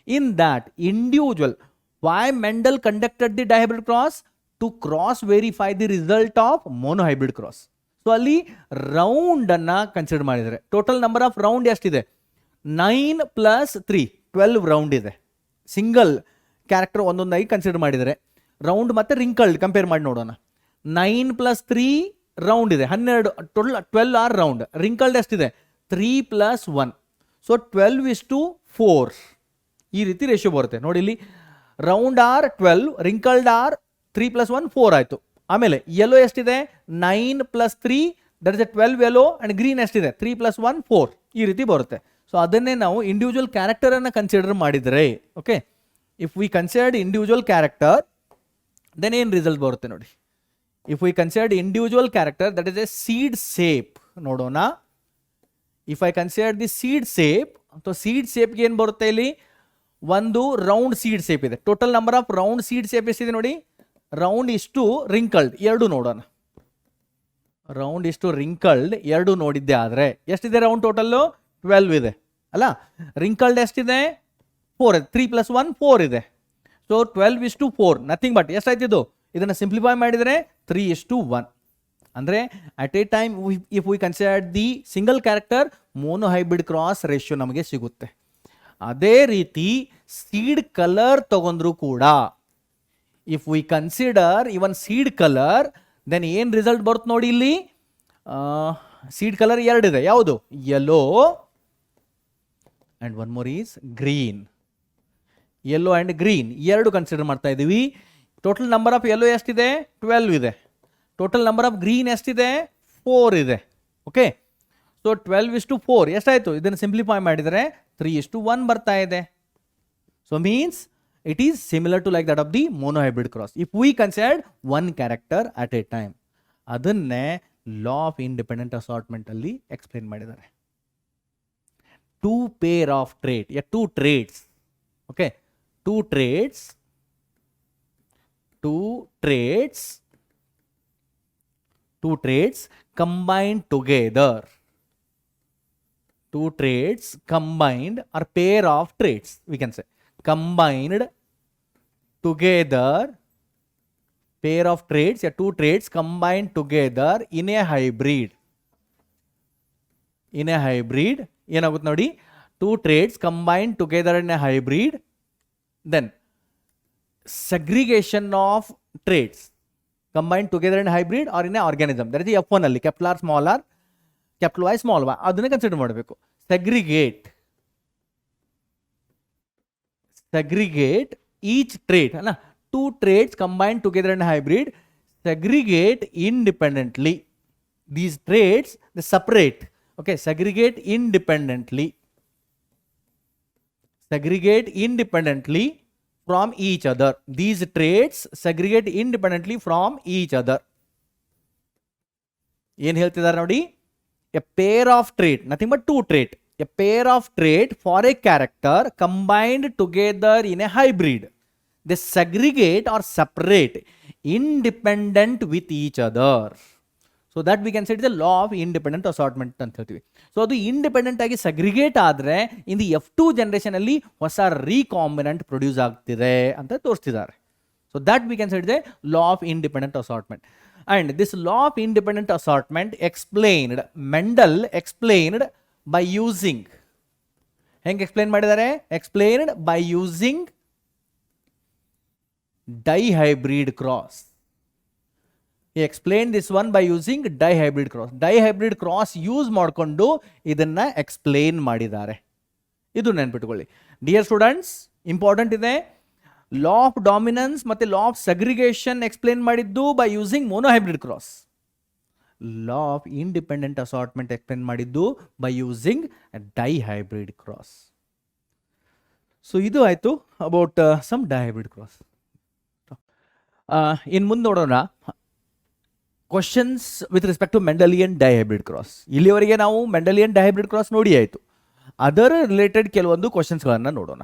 In that individual, why Mendel conducted the dihybrid cross? To cross verify the result of monohybrid cross. So ಅಲ್ಲಿ ರೌಂಡ್ ಅನ್ನ ಕನ್ಸಿಡರ್ ಮಾಡಿದರೆ ಟೋಟಲ್ ನಂಬರ್ ಆಫ್ ರೌಂಡ್ ಎಷ್ಟಿದೆ? 9 + 3 12 ರೌಂಡ್ ಇದೆ. ಸಿಂಗಲ್ ಕ್ಯಾರೆಕ್ಟರ್ ಒಂದೊಂದಾಗಿ ಕನ್ಸಿಡರ್ ಮಾಡಿದರೆ ರೌಂಡ್ ಮತ್ತು ರಿಂಕಲ್ಡ್ ಕಂಪೇರ್ ಮಾಡಿ ನೋಡೋಣ. 9 + 3 ರೌಂಡ್ ಇದೆ, 12 ಟೋಟಲ್ 12 ಆರ್ ರೌಂಡ್. ರಿಂಕಲ್ಡ್ ಎಷ್ಟಿದೆ? 3 + 1. ಸೊ 12:4 ಈ ರೀತಿ ರೇಷಿಯೋ ಬರುತ್ತೆ ನೋಡಿ. ಇಲ್ಲಿ ರೌಂಡ್ ಆರ್ 12, ರಿಂಕಲ್ಡ್ ಆರ್ 3 + 1 4 ಆಯಿತು. ಆಮೇಲೆ ಯೆಲ್ಲೋ ಎಷ್ಟಿದೆ? 9 + 3 that is 12 yellow and green ಎಷ್ಟಿದೆ? 3 + 1 4 ಈ ರೀತಿ ಬರುತ್ತೆ. ಸೊ ಅದನ್ನೇ ನಾವು ಇಂಡಿವಿಜುವಲ್ ಕ್ಯಾರೆಕ್ಟರನ್ನು ಕನ್ಸಿಡರ್ ಮಾಡಿದರೆ, okay, if we considered individual character then ಏನು ರಿಸಲ್ಟ್ ಬರುತ್ತೆ ನೋಡಿ. If we considered individual character that is a seed shape ನೋಡೋಣ. If I consider the seed shape, ಅಥವಾ ಸೀಡ್ ಸೇಪ್ಗೆ ಏನು ಬರುತ್ತೆ? ಇಲ್ಲಿ ಒಂದು ರೌಂಡ್ ಸೀಡ್ ಸೇಪ್ ಇದೆ. Total number of round seed shape ಎಷ್ಟಿದೆ ನೋಡಿ? ರೌಂಡ್ ಇಷ್ಟು ರಿಂಕಲ್ಡ್ ಎರಡು ನೋಡೋಣ. ರೌಂಡ್ ಇಷ್ಟು ರಿಂಕಲ್ಡ್ ಎರಡು ನೋಡಿದ್ದೆ ಆದರೆ ಎಷ್ಟಿದೆ ರೌಂಡ್? ಟೋಟಲ್ಲು 12 ಇದೆ ಅಲ್ಲ. ರಿಂಕಲ್ಡ್ ಎಷ್ಟಿದೆ? 4 ಇದೆ. 3 + 1 4 ಇದೆ. ಸೊ 12:4 ನಥಿಂಗ್ ಬಟ್ ಎಷ್ಟಾಯ್ತು ಇದು? ಇದನ್ನು ಸಿಂಪ್ಲಿಫೈ ಮಾಡಿದರೆ 3:1. ಅಂದರೆ at a time if we consider the single character monohybrid cross ratio ನಮಗೆ ಸಿಗುತ್ತೆ. ಅದೇ ರೀತಿ ಸೀಡ್ ಕಲರ್ ತಗೊಂಡ್ರು ಕೂಡ if we consider even seed colour then ಏನು ರಿಸಲ್ಟ್ ಬರುತ್ತೆ ನೋಡಿ. ಇಲ್ಲಿ ಸೀಡ್ ಕಲರ್ ಎರಡಿದೆ, ಯಾವುದು? Yellow and one more is green. Yellow and green ಎರಡು ಕನ್ಸಿಡರ್ ಮಾಡ್ತಾ ಇದ್ದೀವಿ. ಟೋಟಲ್ ನಂಬರ್ ಆಫ್ ಯೆಲ್ಲೋ ಎಷ್ಟಿದೆ? 12 ಇದೆ. ಟೋಟಲ್ ನಂಬರ್ ಆಫ್ ಗ್ರೀನ್ ಎಷ್ಟಿದೆ? 4 ಇದೆ. ಓಕೆ, ಸೊ 12:4 ಎಷ್ಟಾಯಿತು? ಇದನ್ನು ಸಿಂಪ್ಲಿಫೈ ಮಾಡಿದರೆ 3:1 ಬರ್ತಾ ಇದೆ. So means it is similar to like that of the monohybrid cross if we considered one character at a time. ಅದನ್ನೇ ಲಾ ಆಫ್ ಇಂಡಿಪೆಂಡೆಂಟ್ ಅಸಾರ್ಟ್ಮೆಂಟ್ ಅಲ್ಲಿ ಎಕ್ಸ್ಪ್ಲೇನ್ ಮಾಡಿದ್ದಾರೆ. two pair of trait, two traits, okay, two traits combined together, two traits combined or pair of traits, we can say combined together, pair of traits, two traits combined together in a hybrid, ಏನಾಗುತ್ತೆ ನೋಡಿ, two traits combined together in a hybrid, then segregation of traits combined together in a hybrid or in a organism, that is F1 ಅಲ್ಲಿ capital R small r capital Y small y ಅದನ್ನೇ ಕನ್ಸಿಡರ್ ಮಾಡಬೇಕು. segregate each trait ಅಲ್ಲ, two traits combined together in a hybrid segregate independently, these traits they separate, okay, segregate independently from each other, these traits segregate independently from each other. ಏನು ಹೇಳ್ತಿದ್ದಾರೆ ನೋಡಿ, a pair of trait, nothing but two trait, a pair of trait for a character combined together in a hybrid, they segregate or separate independent with each other. So that we can say it is the law of independent assortment ಅಂತ ಹೇಳ್ತೀವಿ. ಸೊ ಅದು ಇಂಡಿಪೆಂಡೆಂಟ್ ಆಗಿ ಸಗ್ರಿಗೇಟ್ ಆದರೆ ಇನ್ ದಿ F2 ಜನರೇಷನ್ ಅಲ್ಲಿ ಹೊಸ ರೀಕಾಂಬಿನೆಂಟ್ ಪ್ರೊಡ್ಯೂಸ್ ಆಗ್ತಿದೆ ಅಂತ ತೋರಿಸ್ತಿದ್ದಾರೆ. So that we can say it the law of independent assortment. And this law of independent assortment explained, Mendel explained by using, ಹೆಂಗೆ ಎಕ್ಸ್ಪ್ಲೈನ್ ಮಾಡಿದ್ದಾರೆ, explained by using dihybrid cross. He explained this one by using dihybrid cross. Dihybrid cross use ಮಾಡಿಕೊಂಡು ಇದನ್ನ ಎಕ್ಸ್ಪ್ಲೇನ್ ಮಾಡಿದ್ದಾರೆ. ಇದು ನೆನ್ಪಿಟ್ಕೊಳ್ಳಿ ಡಿಯರ್ ಸ್ಟೂಡೆಂಟ್ಸ್, ಇಂಪಾರ್ಟೆಂಟ್ ಇದೆ. ಲಾ ಆಫ್ ಡಾಮಿನೆನ್ಸ್ ಮತ್ತೆ ಲಾ ಆಫ್ ಸಗ್ರಿಗೇಷನ್ ಎಕ್ಸ್ಪ್ಲೇನ್ ಮಾಡಿದ್ದು by using monohybrid cross. Law of independent assortment explain ಮಾಡಿದ್ದು by using dihybrid cross. So ಇದು ಆಯ್ತು ಅಬೌಟ್ ಸಮ್ ಡೈಹೈಬ್ರಿಡ್ ಕ್ರಾಸ್. ಇನ್ನು ಮುಂದೆ ನೋಡೋಣ questions with respect to Mendelian dihybrid cross. ಇಲ್ಲಿವರೆಗೆ ನಾವು ಮೆಂಡಲಿಯನ್ ಡೈಹೈಬ್ರಿಡ್ ಕ್ರಾಸ್ ನೋಡಿ ಆಯಿತು. ಅದರ ರಿಲೇಟೆಡ್ ಕೆಲವೊಂದು ಕ್ವಶನ್ಸ್ಗಳನ್ನು ನೋಡೋಣ.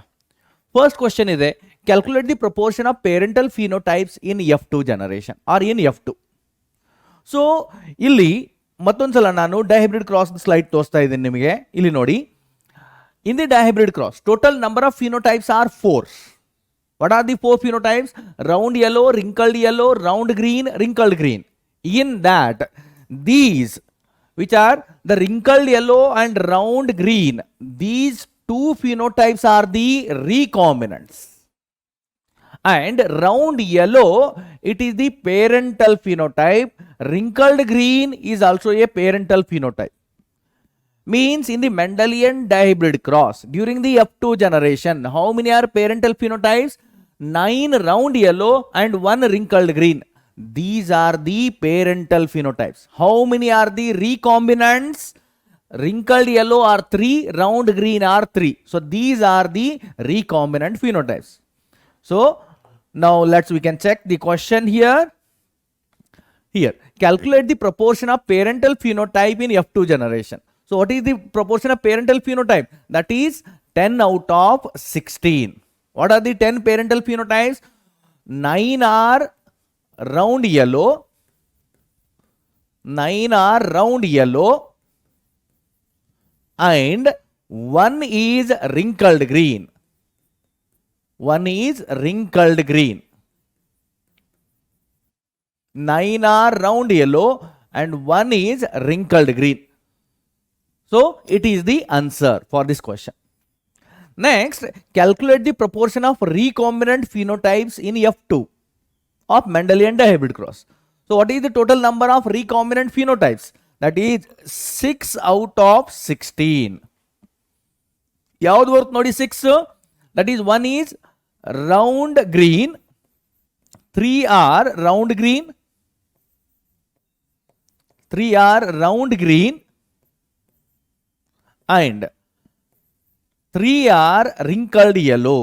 ಫಸ್ಟ್ ಕ್ವಶನ್ ಇದೆ, calculate the proportion of parental phenotypes in F2 generation or in F2. So ಇಲ್ಲಿ ಮತ್ತೊಂದ್ಸಲ ನಾನು ಡೈಹೈಬ್ರಿಡ್ ಕ್ರಾಸ್ ಸ್ಲೈಡ್ ತೋರಿಸ್ತಾ ಇದ್ದೀನಿ ನಿಮಗೆ. ಇಲ್ಲಿ ನೋಡಿ, in the dihybrid cross total number of phenotypes are 4. What are the 4 phenotypes? Round yellow, wrinkled yellow, round green, wrinkled green. In that, these which are the wrinkled yellow and round green, these two phenotypes are the recombinants. And round yellow, it is the parental phenotype. Wrinkled green is also a parental phenotype. Means in the Mendelian dihybrid cross, during the F2 generation, how many are parental phenotypes? 9 round yellow and 1 wrinkled green. These are the parental phenotypes. How many are the recombinants? Wrinkled yellow are 3, round green are 3. So these are the recombinant phenotypes. So now we can check the question here. Here, calculate the proportion of parental phenotype in F2 generation. So what is the proportion of parental phenotype? That is 10 out of 16. What are the 10 parental phenotypes? 9 are round yellow, 9 are round yellow, and 1 is wrinkled green. 1 is wrinkled green. 9 are round yellow and 1 is wrinkled green. So it is the answer for this question. Next, calculate the proportion of recombinant phenotypes in F2 of Mendelian dihybrid cross. So what is the total number of recombinant phenotypes? That is 6 out of 16. ಯಾವುದು ಬರುತ್ತೆ ನೋಡಿ 6? That is 1 is round green, 3 are round green, 3 are round green, and 3 are wrinkled yellow.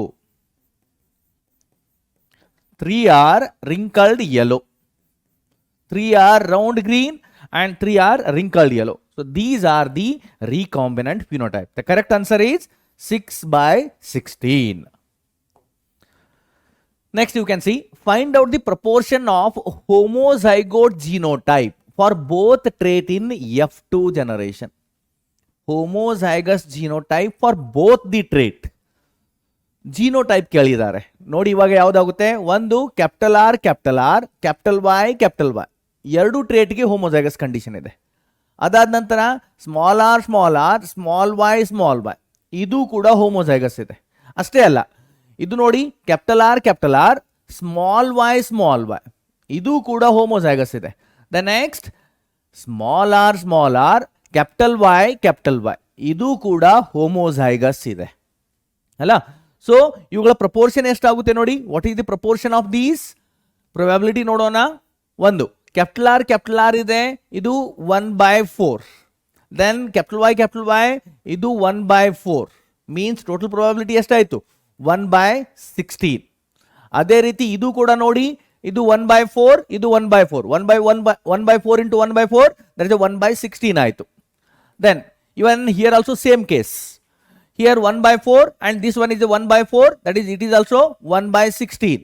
3 are wrinkled yellow. 3 are round green and 3 are wrinkled yellow. So these are the recombinant phenotype. The correct answer is 6/16. Next you can see, find out the proportion of homozygote genotype for both trait in F2 generation. Homozygous genotype for both the trait. Genotype ಕೇಳಿದ್ದಾರೆ ನೋಡಿ. ಇವಾಗ ಯಾವ್ದಾಗುತ್ತೆ, ಒಂದು ಕ್ಯಾಪಿಟಲ್ ಆರ್ ಕ್ಯಾಪಿಟಲ್ ವೈ ಎರಡು ಟ್ರೇಟ್ಗೆ ಹೋಮೋಜೈಗಸ್ ಕಂಡೀಷನ್ ಇದೆ. ಅದಾದ ನಂತರ ಸ್ಮಾಲ್ ಆರ್ ಸ್ಮಾಲ್ ವೈ ಇದು ಕೂಡ ಹೋಮೋಜೈಗಸ್ ಇದೆ. ಅಷ್ಟೇ ಅಲ್ಲ, ಇದು ನೋಡಿ ಕ್ಯಾಪಿಟಲ್ ಆರ್ ಸ್ಮಾಲ್ ವೈ ಇದು ಕೂಡ ಹೋಮೋಜೈಗಸ್ ಇದೆ. The next small R capital Y ಇದು ಕೂಡ ಹೋಮೋಜೈಗಸ್ ಇದೆ ಅಲ್ಲ. ಸೊ ಇವುಗಳ ಪ್ರಪೋರ್ಷನ್ ಎಷ್ಟಾಗುತ್ತೆ ನೋಡಿ. What is the proportion of these probability ನೋಡೋಣ. ಒಂದು ಕ್ಯಾಪಿಟಲ್ ಆರ್ ಇದೆ, ಇದು 1/4. ದೆನ್ ಕ್ಯಾಪಿಟಲ್ ವೈ ಇದು 1/4 ಮೀನ್ಸ್ ಟೋಟಲ್ ಪ್ರೊಬ್ಯಾಬಿಲಿಟಿ ಎಷ್ಟಾಯಿತು, 1/16. ಅದೇ ರೀತಿ ಇದು ಕೂಡ ನೋಡಿ, ಇದು 1/4 ಇದು 1/4 1/4 into 1/4 that is 1/16 ಆಯಿತು. Then even here also same case. Here 1/4 and this one is a 1/4, that is it is also 1/16.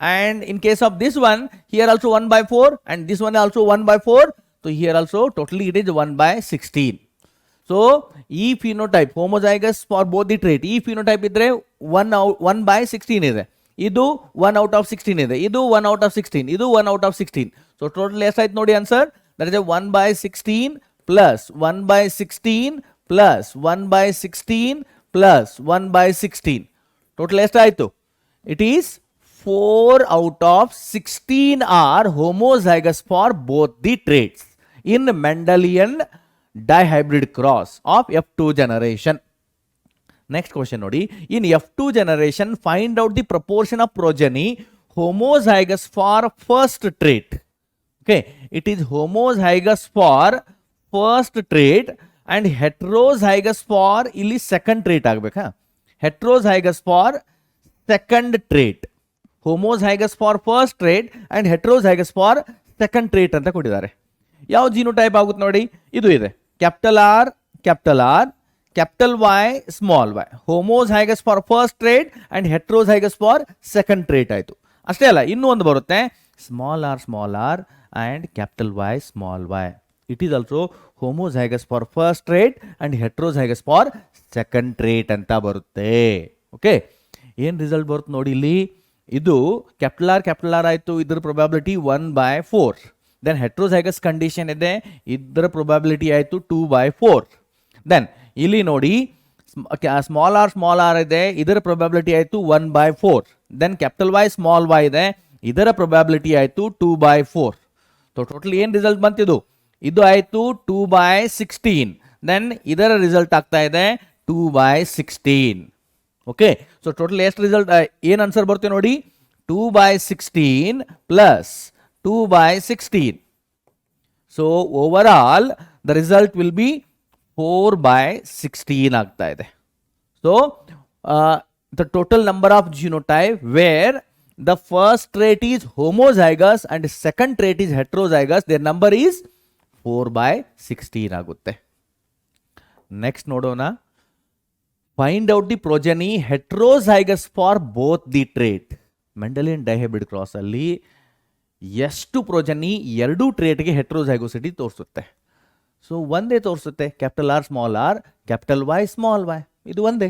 And in case of this one, here also 1/4 and this one also 1/4. So here also totally it is 1/16. So ಈ phenotype homozygous for both the trait, ಈ ಫಿನೋಟೈಪ್ ಇದ್ರೆ 1/16 ಇದೆ, ಇದು 1 out of 16 ಇದೆ, ಇದು 1 out of 16, ಇದು 1 out of 16. So total ಎಷ್ಟಾಯ್ತು ನೋಡಿ answer, that is a 1/16 plus 1/16 plus 1/16 plus 1/16. Total ಎಷ್ಟಾಯಿತು, it is 4 out of 16 are homozygous for both the traits in Mendelian Dihybrid Cross of F2 generation. Next question nodi, in F2 generation find out the proportion of progeny homozygous for first trait. Okay, it is homozygous for first trait and heterozygous for ಇಲ್ಲಿ second trait ಆಗಬೇಕಾ, heterozygous for second trait. Homozygous for first trait and heterozygous for second trait ಅಂತ ಕೊಟ್ಟಿದ್ದಾರೆ. ಯಾವ ಜಿನೋಟೈಪ್ ಆಗುತ್ತೆ ನೋಡಿ, ಇದು ಇದೆ capital R capital Y small y, homozygous for first trait and heterozygous for second trait ಆಯಿತು. ಅಷ್ಟೇ ಅಲ್ಲ, ಇನ್ನೂ ಒಂದು ಬರುತ್ತೆ small r and capital Y small y, it is also homozygous for first trait and heterozygous for second trait ಅಂತ ಬರುತ್ತೆ. ಓಕೆ, ಏನು ರಿಸಲ್ಟ್ ಬರುತ್ತೆ ನೋಡಿ ಇಲ್ಲಿ, ಇದು ಕ್ಯಾಪಿಟಲ್ ಆರ್ ಆಯಿತು, ಇದರ ಪ್ರೊಬ್ಯಾಬಿಲಿಟಿ 1/4. ದೆನ್ ಹೆಟ್ರೋಜೈಗಸ್ ಕಂಡೀಷನ್ ಇದೆ, ಇದರ ಪ್ರೊಬ್ಯಾಬಿಲಿಟಿ ಆಯಿತು 2/4. ದೆನ್ ಇಲ್ಲಿ ನೋಡಿ ಸ್ಮಾಲ್ ಆರ್ ಇದೆ, ಇದರ ಪ್ರೊಬ್ಯಾಬಿಲಿಟಿ ಆಯಿತು 1/4. Then capital Y small y ಇದೆ, ಇದರ ಪ್ರೊಬ್ಯಾಬಿಲಿಟಿ ಆಯಿತು 2/4. ಸೊ ಟೋಟಲ್ ಏನು ರಿಸಲ್ಟ್ ಬಂತಿದ್ದು, ಇದು ಆಯಿತು 2/16. ದೆನ್ ಇದರ ರಿಸಲ್ಟ್ ಆಗ್ತಾ ಇದೆ 2/16. ಓಕೆ, ಸೊ ಟೋಟಲ್ ಎಷ್ಟು ರಿಸಲ್ಟ್, ಏನು ಆನ್ಸರ್ ಬರುತ್ತೆ ನೋಡಿ, 2/16 plus 2/16. So over all the result will be 4/16 ಆಗ್ತಾ ಇದೆ. So the total number of genotype where the first trait is homozygous and second trait is heterozygous, their number is 4/16 ಆಗುತ್ತೆ. ನೆಕ್ಸ್ಟ್ ನೋಡೋಣ, find out the progeny heterozygous for both the trait. Mendelian dihybrid cross ಅಲ್ಲಿ ಎಷ್ಟು ಪ್ರೊಜೆನಿ ಎರಡೂ ಟ್ರೇಟ್ಗೆ ಹೆಟ್ರೋಜೈಗೋಸಿಟಿ ತೋರಿಸುತ್ತೆ. ಸೊ ಒಂದೇ ತೋರಿಸುತ್ತೆ, capital R capital Y small Y, ಇದು ಒಂದೇ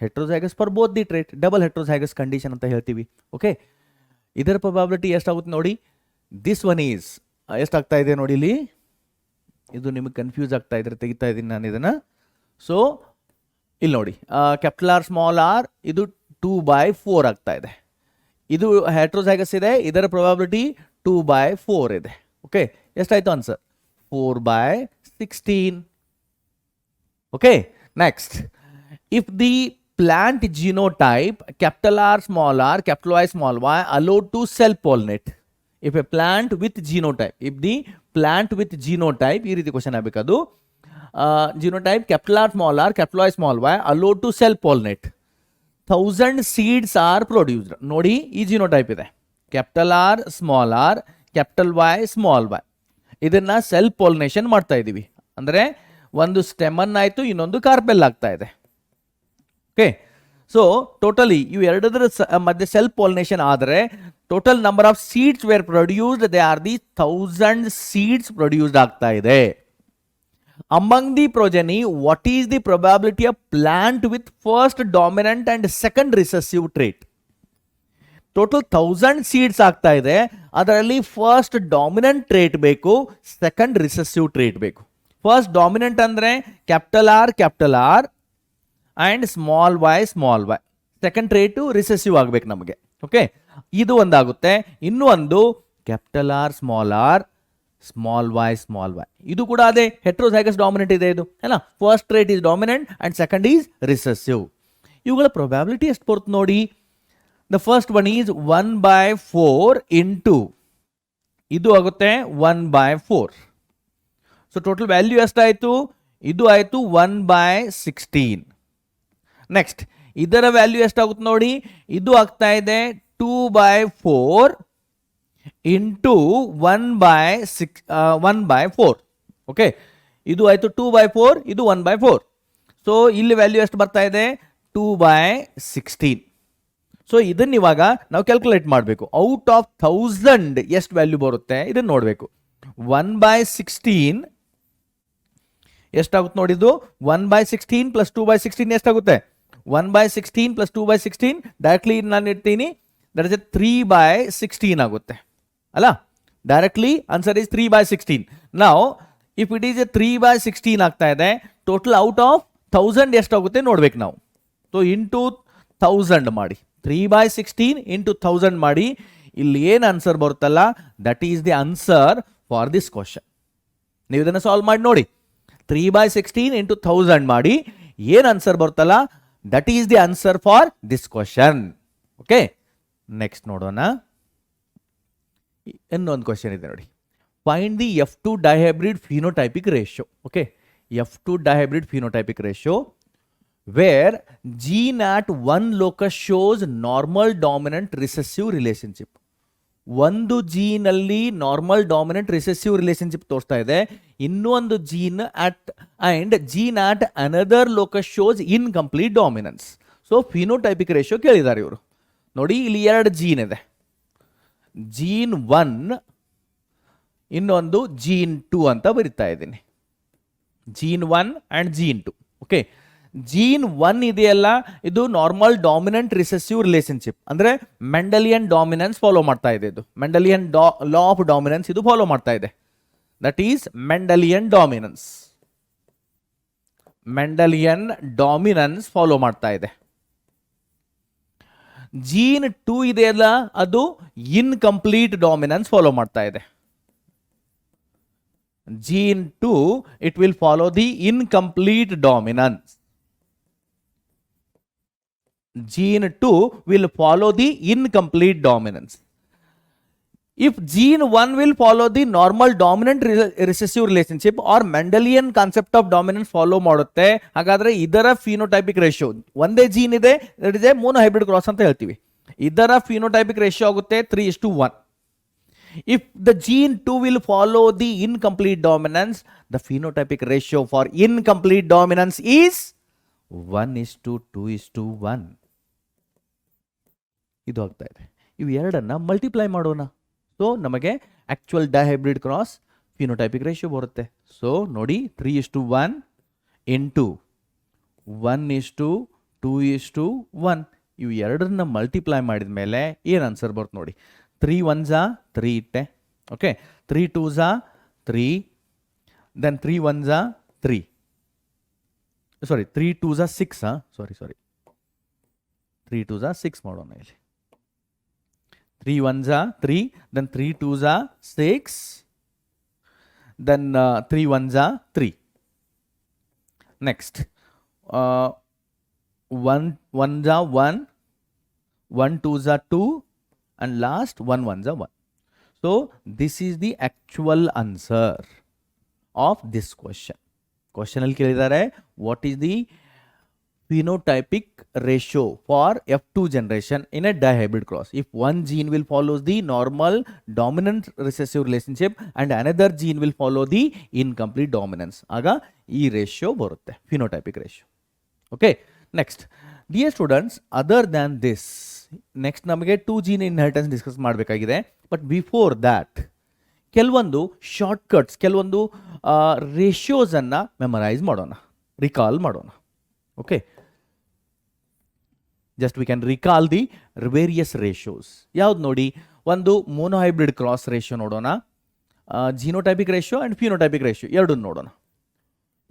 heterozygous for both the trait, double heterozygous condition ಅಂತ ಹೇಳ್ತೀವಿ. ಓಕೆ, ಇದರ ಪ್ರೊಬಾಬಿಲಿಟಿ ಎಷ್ಟಾಗುತ್ತೆ ನೋಡಿ, ದಿಸ್ ಒನ್ ಈಸ್ ಎಷ್ಟಾಗ್ತಾ ಇದೆ ನೋಡಿ ಇಲ್ಲಿ, ಇದು ನಿಮಗೆ ಕನ್ಫ್ಯೂಸ್ ಆಗ್ತಾ ಇದ್ರೆ ತೆಗಿತಾ ಇದ್ದೀನಿ ನಾನು ಇದನ್ನು. ಸೊ ಇಲ್ಲಿ ನೋಡಿ ಕ್ಯಾಪಿಟಲ್ ಆರ್ ಸ್ಮಾಲ್ ಆರ್ ಇದು 2/4 ಆಗ್ತಾ ಇದೆ, ಇದು ಹೆಟ್ರೋಜೈಗಸ್ ಇದೆ, ಇದರ ಪ್ರೊಬಾಬಿಲಿಟಿ 2/4 ಇದೆ. ಓಕೆ, ಎಷ್ಟಾಯ್ತು answer, 4/16. Okay, next, if the plant genotype capital R capital Y small y allowed to self pollinate. If a plant with genotype, if the plant with genotype ಈ ರೀತಿ question ಆಗಬೇಕದು, genotype capital R capital Y small y allowed to self pollinate, 1000 seeds are produced. ನೋಡಿ ಈ genotype ಇದೆ, capital R capital Y small y, ಇದನ್ನ ಸೆಲ್ಫ್ ಪಾಲಿನೇಷನ್ ಮಾಡ್ತಾ ಇದ್ದೀವಿ. ಅಂದರೆ ಒಂದು ಸ್ಟೆಮನ್ ಆಯಿತು, ಇನ್ನೊಂದು ಕಾರ್ಪೆಲ್ ಆಗ್ತಾ ಇದೆ. ಓಕೆ, ಸೊ ಟೋಟಲಿ ಇವು ಎರಡರ ಮಧ್ಯೆ ಸೆಲ್ಫ್ ಪಾಲಿನೇಷನ್ ಆದರೆ total number of seeds were produced, they are the 1000 seeds produced ಆಗ್ತಾ ಇದೆ. Among the progeny, what is the probability of plant with first dominant and second recessive trait? Total 1000 seeds ಆಗ್ತಾ ಇದೆ, ಅದರಲ್ಲಿ ಫಸ್ಟ್ ಡಾಮಿನೆಂಟ್ ಟ್ರೇಟ್ ಬೇಕು, ಸೆಕೆಂಡ್ ರಿಸೆಸಿವ್ ಟ್ರೇಟ್ ಬೇಕು. ಫಸ್ಟ್ ಡಾಮಿನೆಂಟ್ ಅಂದರೆ capital R and small y. Second trait recessive ಆಗಬೇಕು ನಮಗೆ. ಓಕೆ, ಇದು ಒಂದಾಗುತ್ತೆ. ಇನ್ನೂ ಒಂದು ಕ್ಯಾಪಿಟಲ್ ಆರ್ ಸ್ಮಾಲ್ ವೈ. ಇದು ಕೂಡ ಅದೇ ಹೆಟ್ರೋಝೈಗಸ್ ಡಾಮಿನೆಂಟ್ ಇದೆ ಇದು ಅಲ್ಲ. First trait is dominant and second is recessive. ಇವುಗಳ ಪ್ರೊಬ್ಯಾಬಿಲಿಟಿ ಎಷ್ಟು ಬರುತ್ತೆ ನೋಡಿ. The first one is 1/4 into ಇದು ಆಗುತ್ತೆ 1/4. ಸೊ ಟೋಟಲ್ ವ್ಯಾಲ್ಯೂ ಎಷ್ಟಾಯಿತು? ಇದು ಆಯಿತು 1/16. ನೆಕ್ಸ್ಟ್ ಇದರ ವ್ಯಾಲ್ಯೂ ಎಷ್ಟಾಗುತ್ತೆ ನೋಡಿ. ಇದು ಆಗ್ತಾ ಇದೆ 2/4 ಇಂಟು 1/4. ಓಕೆ, ಇದು ಆಯಿತು 2/4, ಇದು 1/4. ಸೊ ಇಲ್ಲಿ ವ್ಯಾಲ್ಯೂ ಎಷ್ಟು ಬರ್ತಾ ಇದೆ? 2/16. ಸೊ ಇದನ್ನ ಇವಾಗ ನಾವು ಕ್ಯಾಲ್ಕುಲೇಟ್ ಮಾಡಬೇಕು. ಔಟ್ ಆಫ್ 1000 ಎಷ್ಟು ವ್ಯಾಲ್ಯೂ ಬರುತ್ತೆ ಇದನ್ನು ನೋಡಬೇಕು. 1/16 ಎಷ್ಟಾಗುತ್ತೆ ನೋಡಿದ್ದು? 1/16 ಪ್ಲಸ್ 2/16 ಎಷ್ಟಾಗುತ್ತೆ? 1/16 ಪ್ಲಸ್ 2/16 ಡೈರೆಕ್ಟ್ಲಿ ನಾನು ಇಡ್ತೀನಿ, ದಟ್ ಇಸ್ 3/16 ಆಗುತ್ತೆ ಅಲ್ಲ. Directly answer is 3/16. ನಾವು ಇಫ್ ಇಟ್ ಈಸ್ 3/16 ಆಗ್ತಾ ಇದೆ, ಟೋಟಲ್ ಔಟ್ ಆಫ್ 1000 ಎಷ್ಟಾಗುತ್ತೆ ನೋಡ್ಬೇಕು ನಾವು. ಸೊ ಇಂಟು 1000 ಮಾಡಿ, 3/16 ಇಂಟು 1000 ಮಾಡಿ. ಇಲ್ಲಿ ಏನು ಆನ್ಸರ್ ಬರುತ್ತಲ್ಲ, that is the answer for this question. ನೀವು ಇದನ್ನು ಸಾಲ್ವ್ ಮಾಡಿ ನೋಡಿ. 3/16 ಇಂಟು 1000 ಮಾಡಿ, ಏನು ಆನ್ಸರ್ ಬರುತ್ತಲ್ಲ, that is the answer for this question. Okay, next ನೋಡೋಣ. ಇನ್ನೊಂದು ಕ್ವಶನ್ ಇದೆ ನೋಡಿ. Find the F2 dihybrid phenotypic ratio. Okay, F2 dihybrid phenotypic ratio where gene at one locus shows normal dominant recessive relationship. ಒಂದು ಜೀನ್ ಅಲ್ಲಿ ನಾರ್ಮಲ್ ಡಾಮಿನೆಂಟ್ ರಿಸೆಸಿವ್ ರಿಲೇಶನ್ಶಿಪ್ ತೋರಿಸ್ತಾ ಇದೆ. ಇನ್ನೊಂದು gene at another locus shows incomplete dominance. So phenotypic ratio ಕೇಳಿದ್ದಾರೆ ಇವರು. ನೋಡಿ ಇಲ್ಲಿ 2 ಜೀನ್ ಇದೆ, ಜೀನ್ 1 ಇನ್ನೊಂದು ಜೀನ್ 2 ಅಂತ ಬರಿತಾ ಇದ್ದೀನಿ. Gene 1 and gene 2. Okay, gene 1 ಇದೆಯಲ್ಲ, ಇದು ನಾರ್ಮಲ್ ಡಾಮಿನೆಂಟ್ ರಿಸೆಸಿವ್ ರಿಲೇಶನ್ಶಿಪ್ ಅಂದ್ರೆ ಮೆಂಡಲಿಯನ್ ಡಾಮಿನೆನ್ಸ್ ಫಾಲೋ ಮಾಡ್ತಾ ಇದೆ. ಇದು ಮೆಂಡಲಿಯನ್ ಲಾ ಆಫ್ ಡಾಮಿನೆನ್ಸ್ ಇದು ಫಾಲೋ ಮಾಡ್ತಾ ಇದೆ. ದಟ್ ಈಸ್ ಮೆಂಡಲಿಯನ್ ಡಾಮಿನೆನ್ಸ್ ಫಾಲೋ ಮಾಡ್ತಾ ಇದೆ. ಜೀನ್ 2 ಇದೆಯಲ್ಲ, ಅದು ಇನ್ಕಂಪ್ಲೀಟ್ ಡಾಮಿನೆನ್ಸ್ ಫಾಲೋ ಮಾಡ್ತಾ ಇದೆ. Gene 2, it will follow the incomplete dominance. Gene 2 will follow the incomplete dominance. If gene 1 will follow the normal dominant recessive relationship or Mendelian concept of dominance follow ಮಾಡುತ್ತೆ, ಹಾಗಾದ್ರೆ ಇದರ ಫಿನೋಟೈಪಿಕ್ ರೇಷಿಯೋ ಒಂದೇ ಜೀನ್ ಇದೆ, that is A monohybrid cross ಅಂತ ಹೇಳ್ತೀವಿ. ಇದರ ಫಿನೋಟೈಪಿಕ್ ರೇಷಿಯೋ ಆಗುತ್ತೆ 3:1. If the gene 2 will follow the incomplete dominance, the phenotypic ratio for incomplete dominance is 1:2:1. ಇದು ಆಗ್ತಾ ಇದೆ. ಇವು ಎರಡನ್ನ ಮಲ್ಟಿಪ್ಲೈ ಮಾಡೋಣ. ಸೊ ನಮಗೆ actual dihybrid cross phenotypic ratio ಬರುತ್ತೆ. ಸೊ ನೋಡಿ 3:1 ಇಂಟು 1:2:1. ಇವು ಎರಡನ್ನ ಮಲ್ಟಿಪ್ಲೈ ಮಾಡಿದ ಮೇಲೆ ಏನು ಆನ್ಸರ್ ಬರುತ್ತೆ ನೋಡಿ. 3 1s are 3 ಇಟ್ಟೆ. Okay, 3 2s are 3, then 3 1s are 3. Sorry, 3 2s are 6. Sorry 3 2s are 6 ಮಾಡೋಣ ಇಲ್ಲಿ. 3 1s are 3, then 3 2s are 6, then 3 1s are 3. Next, 1 1s are 1, 1 2s are 2, and last 1 1s are 1. So this is the actual answer of this question. Question ಅಲ್ಲಿ ಕೇಳಿದ್ದಾರೆ, what is the phenotypic ratio for F2 generation in a dihybrid cross. If one gene will follow the normal dominant recessive relationship and another gene will follow the incomplete dominance, ಆಗ ಈ ರೇಷಿಯೋ ಬರುತ್ತೆ, phenotypic ratio. Okay, next, dear students, other than this, next ನಮಗೆ 2 gene inheritance ಡಿಸ್ಕಸ್ ಮಾಡಬೇಕಾಗಿದೆ. ಬಟ್ ಬಿಫೋರ್ ದ್ಯಾಟ್ ಕೆಲವೊಂದು ಶಾರ್ಟ್ಕಟ್ಸ್, ಕೆಲವೊಂದು ರೇಷಿಯೋಸನ್ನು ಮೆಮರೈಸ್ ಮಾಡೋಣ, ರಿಕಾಲ್ ಮಾಡೋಣ. Okay, just we can recall the various ratios. ಯಾವ್ದು ನೋಡಿ, ಒಂದು ಮೋನೋಹೈಬ್ರಿಡ್ ಕ್ರಾಸ್ ರೇಷಿಯೋ ನೋಡೋಣ, genotypic ratio and phenotypic ratio ಎರಡನ್ನು ನೋಡೋಣ.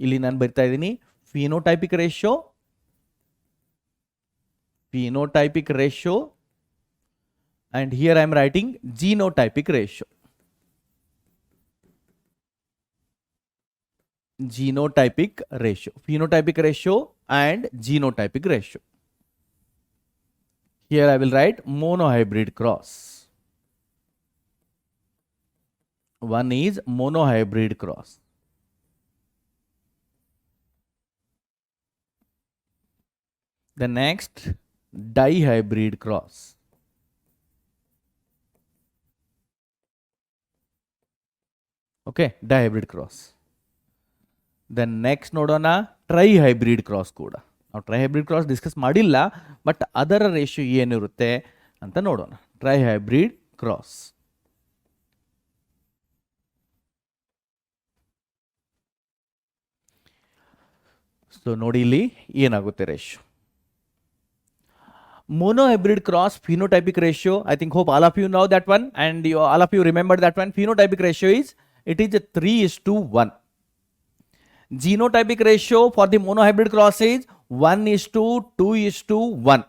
ಇಲ್ಲಿ ನಾನು ಬರ್ತಾ ಇದ್ದೀನಿ phenotypic ratio, phenotypic ratio, and here I am writing genotypic ratio. Genotypic ratio, phenotypic ratio and genotypic ratio. Here I will write monohybrid cross. One is monohybrid cross. The next, dihybrid cross. Okay, dihybrid cross. Then next ನೋಡೋಣ ಟ್ರೈಹೈಬ್ರಿಡ್ ಕ್ರಾಸ್ ಕೂಡ. ನಾವು ಟ್ರೈಹೈಬ್ರಿಡ್ ಕ್ರಾಸ್ ಡಿಸ್ಕಸ್ ಮಾಡಿಲ್ಲ, ಬಟ್ ಅದರ ರೇಷಿಯೋ ಏನಿರುತ್ತೆ ಅಂತ ನೋಡೋಣ. ಟ್ರೈಹೈಬ್ರಿಡ್ ಕ್ರಾಸ್. ಸೊ ನೋಡಿ ಇಲ್ಲಿ ಏನಾಗುತ್ತೆ ratio. Monohybrid cross phenotypic ratio, I think hope all of you know that one, and all of you remember that one. Phenotypic ratio is, it is a 3:1. Genotypic ratio for the monohybrid cross is 1:2:1.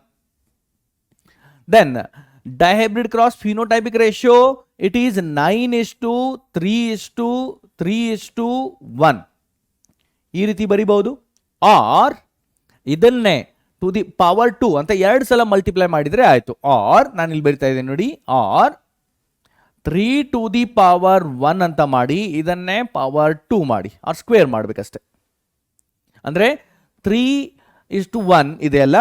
Then dihybrid cross phenotypic ratio, it is 9:3:3:1. ಈ ರೀತಿ ಬರಿಬಹುದು. ಆರ್ ಇದನ್ನೇ ಟು ದಿ ಪವರ್ 2 ಅಂತ 2 ಸಲ ಮಲ್ಟಿಪ್ಲೈ ಮಾಡಿದರೆ ಆಯಿತು. ಆರ್ ನಾನು ಇಲ್ಲಿ ಬರಿತಾ ಇದ್ದೇನೆ ನೋಡಿ, ಆರ್ 3 ಟು ದಿ ಪವರ್ 1 ಅಂತ ಮಾಡಿ ಇದನ್ನೇ ಪವರ್ 2 ಮಾಡಿ, ಆರ್ ಸ್ಕ್ವೇರ್ ಮಾಡಬೇಕಷ್ಟೆ. ಅಂದರೆ 3:1 ಇದೆಯಲ್ಲ,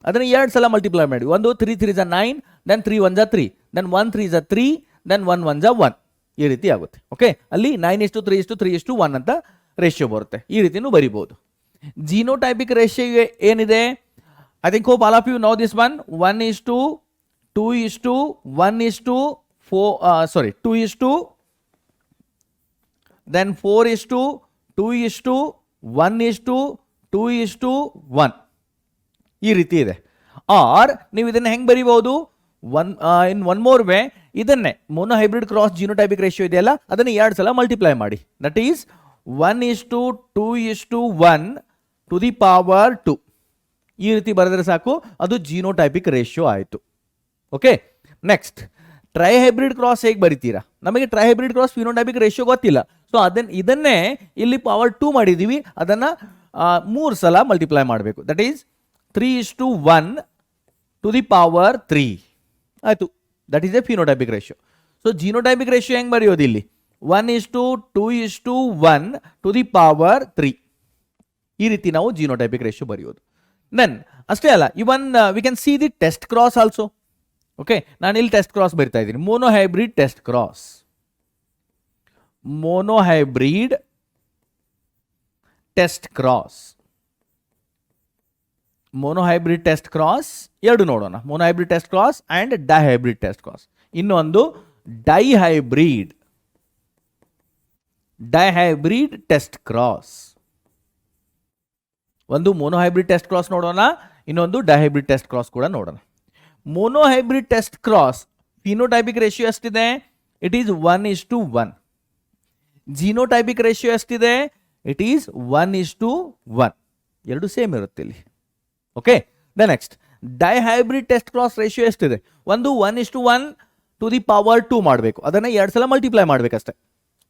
ಅದನ್ನು 2 ಸಲ ಮಲ್ಟಿಪ್ಲೈ ಮಾಡಿ. ಒಂದು 3 3 is 9, then 3 1 is 3, then 1 3 is 3, then 1 1 is 1. ಈ ರೀತಿ ಆಗುತ್ತೆ. ಓಕೆ, ಅಲ್ಲಿ 9:3:3:1 ಅಂತ ರೇಷಿಯೋ ಬರುತ್ತೆ. ಈ ರೀತಿನೂ ಬರಿಬೋದು. ಜಿನೋಟೈಪಿಕ್ ರೇಷಿಯೋ ಏನಿದೆ, I think hope all of you know this one. 1:2:1:4, 2:, then 4:2:1:2:1. ಈ ರೀತಿ ಇದೆ. ಆರ್ ನೀವು ಇದನ್ನು ಹೆಂಗೆ ಬರೀಬಹುದು, ಇನ್ ಒನ್ ಮೋರ್ ವೇ, ಇದನ್ನೇ ಮೋನೋಹೈಬ್ರಿಡ್ ಕ್ರಾಸ್ ಜಿನೋಟೈಪಿಕ್ ರೇಷಿಯೋ ಇದೆಯಲ್ಲ, ಅದನ್ನು 2 ಸಲ ಮಲ್ಟಿಪ್ಲೈ ಮಾಡಿ. That is 1:2:1 to the power 2. ಈ ರೀತಿ ಬರೆದರೆ ಸಾಕು, ಅದು ಜಿನೋಟೈಪಿಕ್ ರೇಷಿಯೋ ಆಯಿತು. ಓಕೆ, ನೆಕ್ಸ್ಟ್ ಟ್ರೈಹೈಬ್ರಿಡ್ ಕ್ರಾಸ್ ಹೇಗೆ ಬರಿತೀರಾ? ನಮಗೆ ಟ್ರೈಹೈಬ್ರಿಡ್ ಕ್ರಾಸ್ ಫಿನೋಟೈಪಿಕ್ ರೇಷಿಯೋ ಗೊತ್ತಿಲ್ಲ. ಸೊ ಇದನ್ನೇ ಇಲ್ಲಿ ಪವರ್ 2 ಮಾಡಿದ್ದೀವಿ, ಅದನ್ನು 3 ಸಲ ಮಲ್ಟಿಪ್ಲೈ ಮಾಡಬೇಕು. That is 3:1 to the power 3 ಆಯಿತು. That is a phenotypic ratio. So genotypic ratio ಹೆಂಗೆ ಬರೆಯೋದು ಇಲ್ಲಿ? 1:2:1 ಟು ದಿ ಪವರ್ 3. ಈ ರೀತಿ ನಾವು ಜಿನೋಟೈಪಿಕ್ ರೇಷಿಯೋ ಬರೆಯೋದು. ದೆನ್ ಅಷ್ಟೇ ಅಲ್ಲ, ಇವನ್ V can see the test cross also. Okay, ನಾನು ಇಲ್ಲಿ ಟೆಸ್ಟ್ ಕ್ರಾಸ್ ಬರಿತಾ ಇದ್ದೀನಿ. Monohybrid test cross, monohybrid test cross, monohybrid test cross ಎರಡು ನೋಡೋಣ. Monohybrid test cross and dihybrid test cross. ಇನ್ನೊಂದು ಡೈಹೈಬ್ರಿಡ್ ಟೆಸ್ಟ್ ಕ್ರಾಸ್. ಒಂದು ಮೋನೋಹೈಬ್ರಿಡ್ ಟೆಸ್ಟ್ ಕ್ರಾಸ್ ನೋಡೋಣ, ಇನ್ನೊಂದು ಡೈಹೈಬ್ರಿಡ್ ಟೆಸ್ಟ್ ಕ್ರಾಸ್ ಕೂಡ ನೋಡೋಣ. Monohybrid test cross phenotypic ratio ಎಷ್ಟಿದೆ? It is 1:1. ಜಿನೋಟೈಪಿಕ್ ರೇಷಿಯೋ ಎಷ್ಟಿದೆ? It is 1:1. ಎರಡು ಸೇಮ್ ಇರುತ್ತೆ ಇಲ್ಲಿ. Okay, the next dihybrid test cross ratio ಎಷ್ಟಿದೆ? ಒಂದು 1:1 ಟು ದಿ ಪವರ್ 2 ಮಾಡಬೇಕು, ಅದನ್ನು 2 ಸಲ ಮಲ್ಟಿಪ್ಲೈ ಮಾಡಬೇಕಷ್ಟೆ.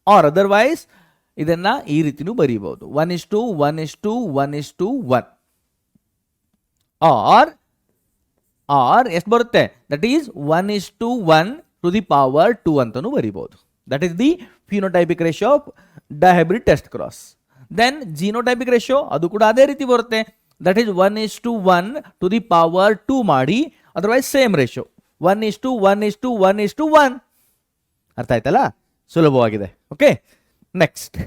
ಆರ್ ಅದರ್ವೈಸ್ ಇದನ್ನ ಈ ರೀತಿನೂ ಬರೀಬಹುದು, 1:1:1:1. ಆರ್ ಎಷ್ಟು ಬರುತ್ತೆ? That is 1:1 to the power 2 ಅಂತಲೂ ಬರೀಬಹುದು. That is the phenotypic ratio of dihybrid test cross. Then genotypic ratio ಅದು ಕೂಡ ಅದೇ ರೀತಿ ಬರುತ್ತೆ, that is 1:1 to the power 2 ಮಾಡಿ, ಅದರ್ವೈಸ್ ಸೇಮ್ ರೇಷಿಯೋ 1:1:1:1. ಅರ್ಥ ಆಯ್ತಲ್ಲ, ಸುಲಭವಾಗಿದೆ. ಓಕೆ, ನೆಕ್ಸ್ಟ್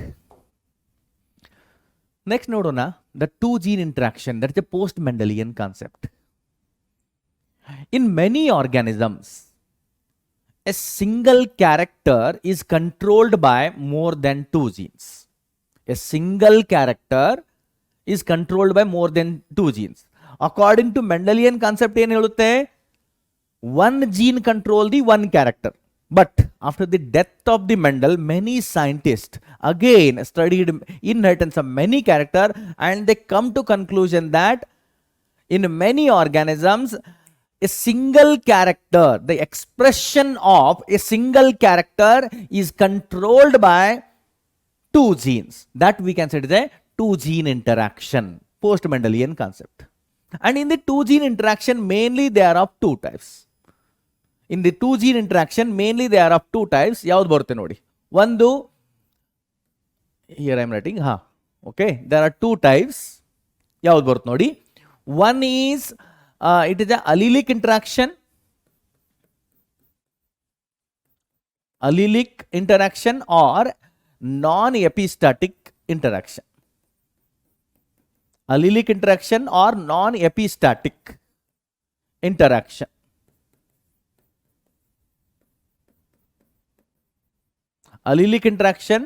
ನೋಡೋಣ the 2 gene interaction, that is a post Mendelian concept. In many organisms, a single character is controlled by more than 2 genes. A single character is controlled by more than 2 genes. According to Mendelian concept, ಏನು ಹೇಳುತ್ತೆ? One gene control the one character. But after the death of the Mendel, many scientists again studied inheritance of many characters, and they come to conclusion that in many organisms, a single character, the expression of a single character is controlled by 2 genes. That we can say is a 2 gene interaction, post Mendelian concept. And in the 2 gene interaction, mainly they are of 2 types. In the 2 gene interaction, mainly they are of 2 types. ಯಾವ್ದು ಬರುತ್ತೆ ನೋಡಿ? ಒಂದು, here I am writing, okay, there are 2 types. ಯಾವ್ದು ಬರುತ್ತೆ ನೋಡಿ? One is it is a allelic interaction. Allelic interaction or non-epistatic interaction. Allelic interaction or non-epistatic interaction. Allelic interaction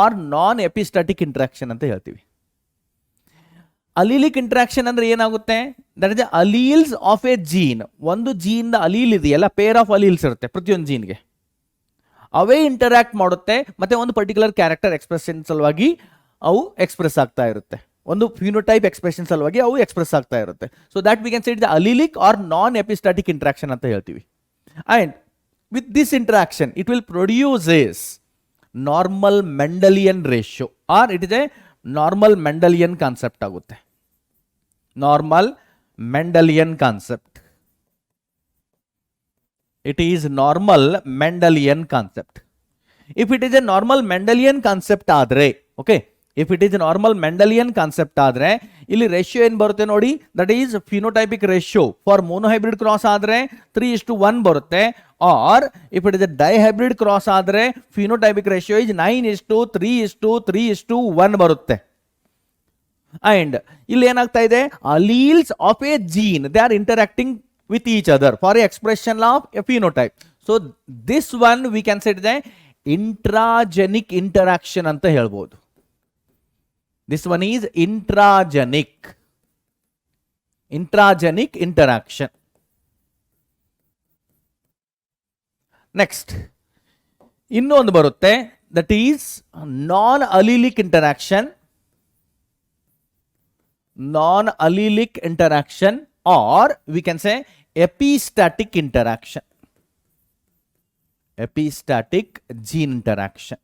or non-epistatic interaction ಅಂತ ಹೇಳ್ತೀವಿ. ಅಲೀಲಿಕ್ ಇಂಟ್ರಾಕ್ಷನ್ ಅಂದ್ರೆ ಏನಾಗುತ್ತೆ? That is alleles of a gene. ಒಂದು ಜೀನ್ ಅಲೀಲ್ ಇದೆಯಲ್ಲ, ಪೇರ್ ಆಫ್ ಅಲೀಲ್ಸ್ ಇರುತ್ತೆ ಪ್ರತಿಯೊಂದು ಜೀನ್ಗೆ, ಅವೇ ಇಂಟರಾಕ್ಟ್ ಮಾಡುತ್ತೆ ಮತ್ತೆ ಒಂದು ಪರ್ಟಿಕ್ಯುಲರ್ ಕ್ಯಾರೆಕ್ಟರ್ ಎಕ್ಸ್ಪ್ರೆಷನ್ ಸಲುವಾಗಿ ಅವು ಎಕ್ಸ್ಪ್ರೆಸ್ ಆಗ್ತಾ ಇರುತ್ತೆ. ಒಂದು ಫಿನೋಟೈಪ್ ಎಕ್ಸ್ಪ್ರೆಷನ್ ಸಲುವಾಗಿ ಅವು ಎಕ್ಸ್ಪ್ರೆಸ್ ಆಗ್ತಾ ಇರುತ್ತೆ. So that we can say it the allelic or non epistatic interaction ಅಂತ ಹೇಳ್ತೀವಿ. And with this interaction it will produces normal Mendelian ratio or it is a normal Mendelian concept ಆಗುತ್ತೆ. Normal Mendelian concept, it is normal Mendelian concept. If it is a normal Mendelian concept ಆದ್ರೆ, okay, if it is normal Mendelian concept ಆದ್ರೆ ಇಲ್ಲಿ ರೇಷಿಯೋ ಏನ್ ಬರುತ್ತೆ ನೋಡಿ? That is phenotypic ratio. For monohybrid cross ಆದ್ರೆ 3:1 ಬರುತ್ತೆ. Or if it is a dihybrid cross ಆದ್ರೆ ಫಿನೋಟೈಪಿಕ್ ರೇಷಿಯೋ ಇಸ್ 9:3:3:1 ಬರುತ್ತೆ. ಅಂಡ್ ಇಲ್ಲಿ ಏನಾಗ್ತಾ ಇದೆ? Alleles of a gene, they are interacting with each other for a expression of a phenotype. So this one we can say the intragenic interaction anta helbodu. This one is intragenic interaction. Next ಇನ್ನೊಂದು ಬರುತ್ತೆ, that is non-allelic interaction or we can say epistatic interaction, epistatic gene interaction,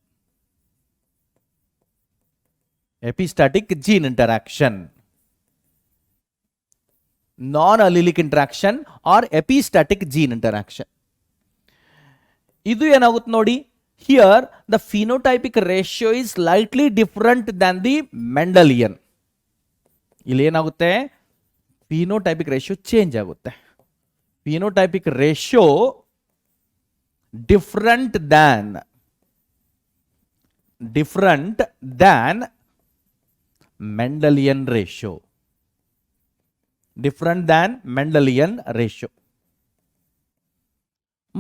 epistatic gene interaction, non-allelic interaction or epistatic gene interaction. ಇದು ಏನಾಗುತ್ತೆ ನೋಡಿ? Here the phenotypic ratio is slightly different than the Mendelian. ಇಲ್ಲಿ ಏನಾಗುತ್ತೆ? ಫಿನೋಟೈಪಿಕ್ ರೇಷಿಯೋ ಚೇಂಜ್ ಆಗುತ್ತೆ. Phenotypic ratio different than ಮೆಂಡಲಿಯನ್ ratio. Different than ಮೆಂಡಲಿಯನ್ ratio.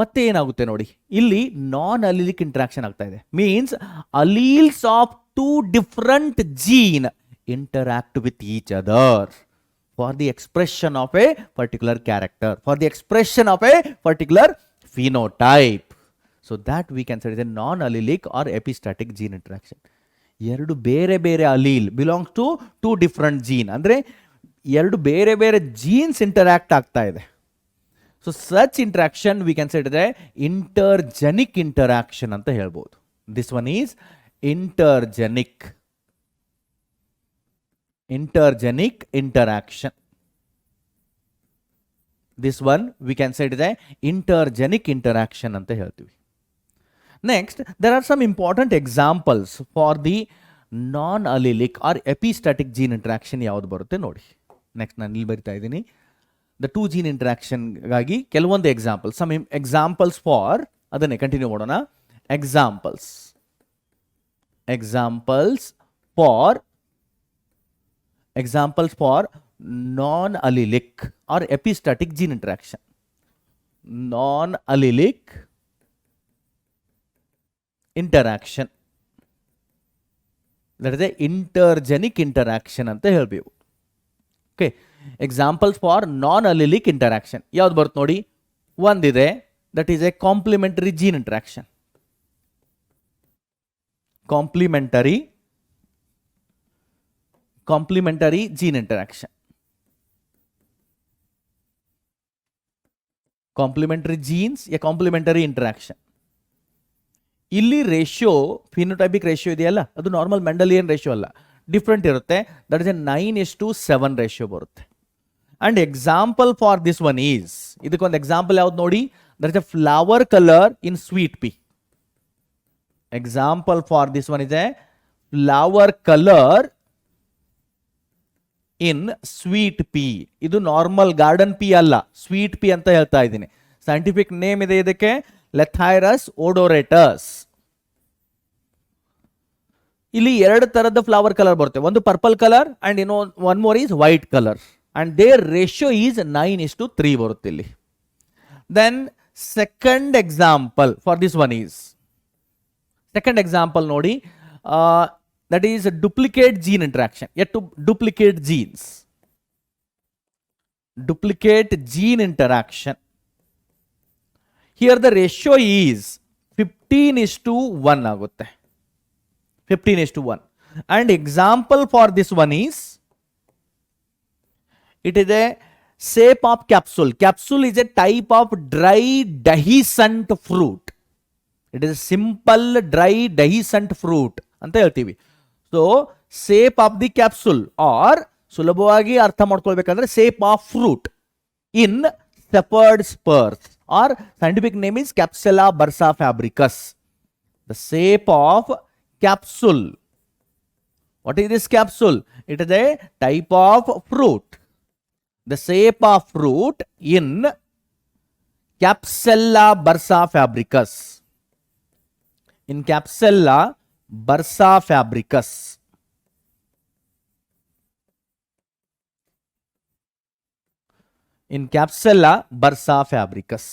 ಮತ್ತೆ ಏನಾಗುತ್ತೆ ನೋಡಿ? ಇಲ್ಲಿ ನಾನ್ ಅಲೀಲಿಕ್ ಇಂಟ್ರಾಕ್ಷನ್ ಆಗ್ತಾ ಇದೆ. Means alleles of 2 different gene interact with each other for the expression of a particular character, for the expression of a particular phenotype. So that we can say is a non-allelic or epistatic gene interaction. ಎರಡು ಬೇರೆ ಬೇರೆ allele belongs to 2 different gene. ಅಂದ್ರೆ ಎರಡು ಬೇರೆ ಬೇರೆ ಜೀನ್ಸ್ ಇಂಟರಾಕ್ಟ್ ಆಗ್ತಾ ಇದೆ. So such interaction we can say it is a intergenic interaction ಅಂತ ಹೇಳ್ಬೋದು. This one is intergenic interaction. This one we can say it is a intergenic interaction ಅಂತ ಹೇಳ್ತೀವಿ. Next, there are some important examples for the non-allelic or epistatic gene interaction. ಯಾವುದು ಬರುತ್ತೆ ನೋಡಿ? ನೆಕ್ಸ್ಟ್ ನಾನು ಇಲ್ಲಿ ಬರಿತಾ ಇದ್ದೀನಿ. ದ ಟೂ ಜೀನ್ ಇಂಟ್ರಾಕ್ಷನ್ಗಾಗಿ ಕೆಲವೊಂದು ಎಕ್ಸಾಂಪಲ್ಸ್ ಫಾರ್, ಅದನ್ನೇ ಕಂಟಿನ್ಯೂ ಮಾಡೋಣ. Examples for non-allelic or epistatic gene interaction. Non-allelic interaction, that is a intergenic interaction ಅಂತ ಹೇಳ್ಬೇಕು. Okay, examples for non-allelic interaction ಯಾವ್ದು ಬರುತ್ತೆ ನೋಡಿ. ಒಂದಿದೆ, that is a complementary gene interaction. Complementary gene interaction. Complementary genes, a complementary interaction. ಇಲ್ಲಿ ರೇಷಿಯೋ ಫಿನೋಟೈಪಿಕ್ ರೇಷಿಯೋ ಇದೆಯಲ್ಲ, ಅದು ನಾರ್ಮಲ್ ಮೆಂಡಲಿಯನ್ ರೇಷಿಯೋ ಅಲ್ಲ, ಡಿಫ್ರೆಂಟ್ ಇರುತ್ತೆ. ದಟ್ ಇಸ್ ಎ 9:7 ರೇಷಿಯೋ ಬರುತ್ತೆ. And example for this one is, ಇದಕ್ಕೊಂದು ಎಕ್ಸಾಂಪಲ್ ಯಾವ್ದು ನೋಡಿ. That is a flower colour in sweet pea. Example for this one is a flower color in sweet pea. ಇದು ನಾರ್ಮಲ್ ಗಾರ್ಡನ್ ಪೀ ಅಲ್ಲ, ಸ್ವೀಟ್ ಪೀ ಅಂತ ಹೇಳ್ತಾ ಇದ್ದೀನಿ. ಸೈಂಟಿಫಿಕ್ ನೇಮ್ ಇದೆ ಇದಕ್ಕೆ, ಲೆಥೈರಸ್ ಓಡೋರೇಟಸ್. ಇಲ್ಲಿ ಎರಡು ತರದ ಫ್ಲವರ್ ಕಲರ್ ಬರುತ್ತೆ, ಒಂದು purple colour and one more is white colour, and their ratio is 9:3 ಬರುತ್ತೆ ಇಲ್ಲಿ. Then second example for this one is, second example ನೋಡಿ, that is a duplicate gene interaction. Yet to duplicate genes. Duplicate gene interaction. Here the ratio is 15:1 ಆಗುತ್ತೆ. 15:1. And example for this one is, it is a shape of capsule. Capsule is a type of dry dehiscent fruit. It is a simple dry dehiscent fruit ಅಂತ ಹೇಳ್ತೀವಿ. So shape of the capsule, or ಸುಲಭವಾಗಿ ಅರ್ಥ ಮಾಡ್ಕೊಳ್ಬೇಕಂದ್ರೆ shape of fruit in shepherd's purse, or scientific name is Capsella bursa fabricus. The shape of capsule. What is this capsule? It is a type of fruit. The shape of fruit in Capsella bursa fabricus. In Capsella bursa fabricus. In Capsella bursa fabricus.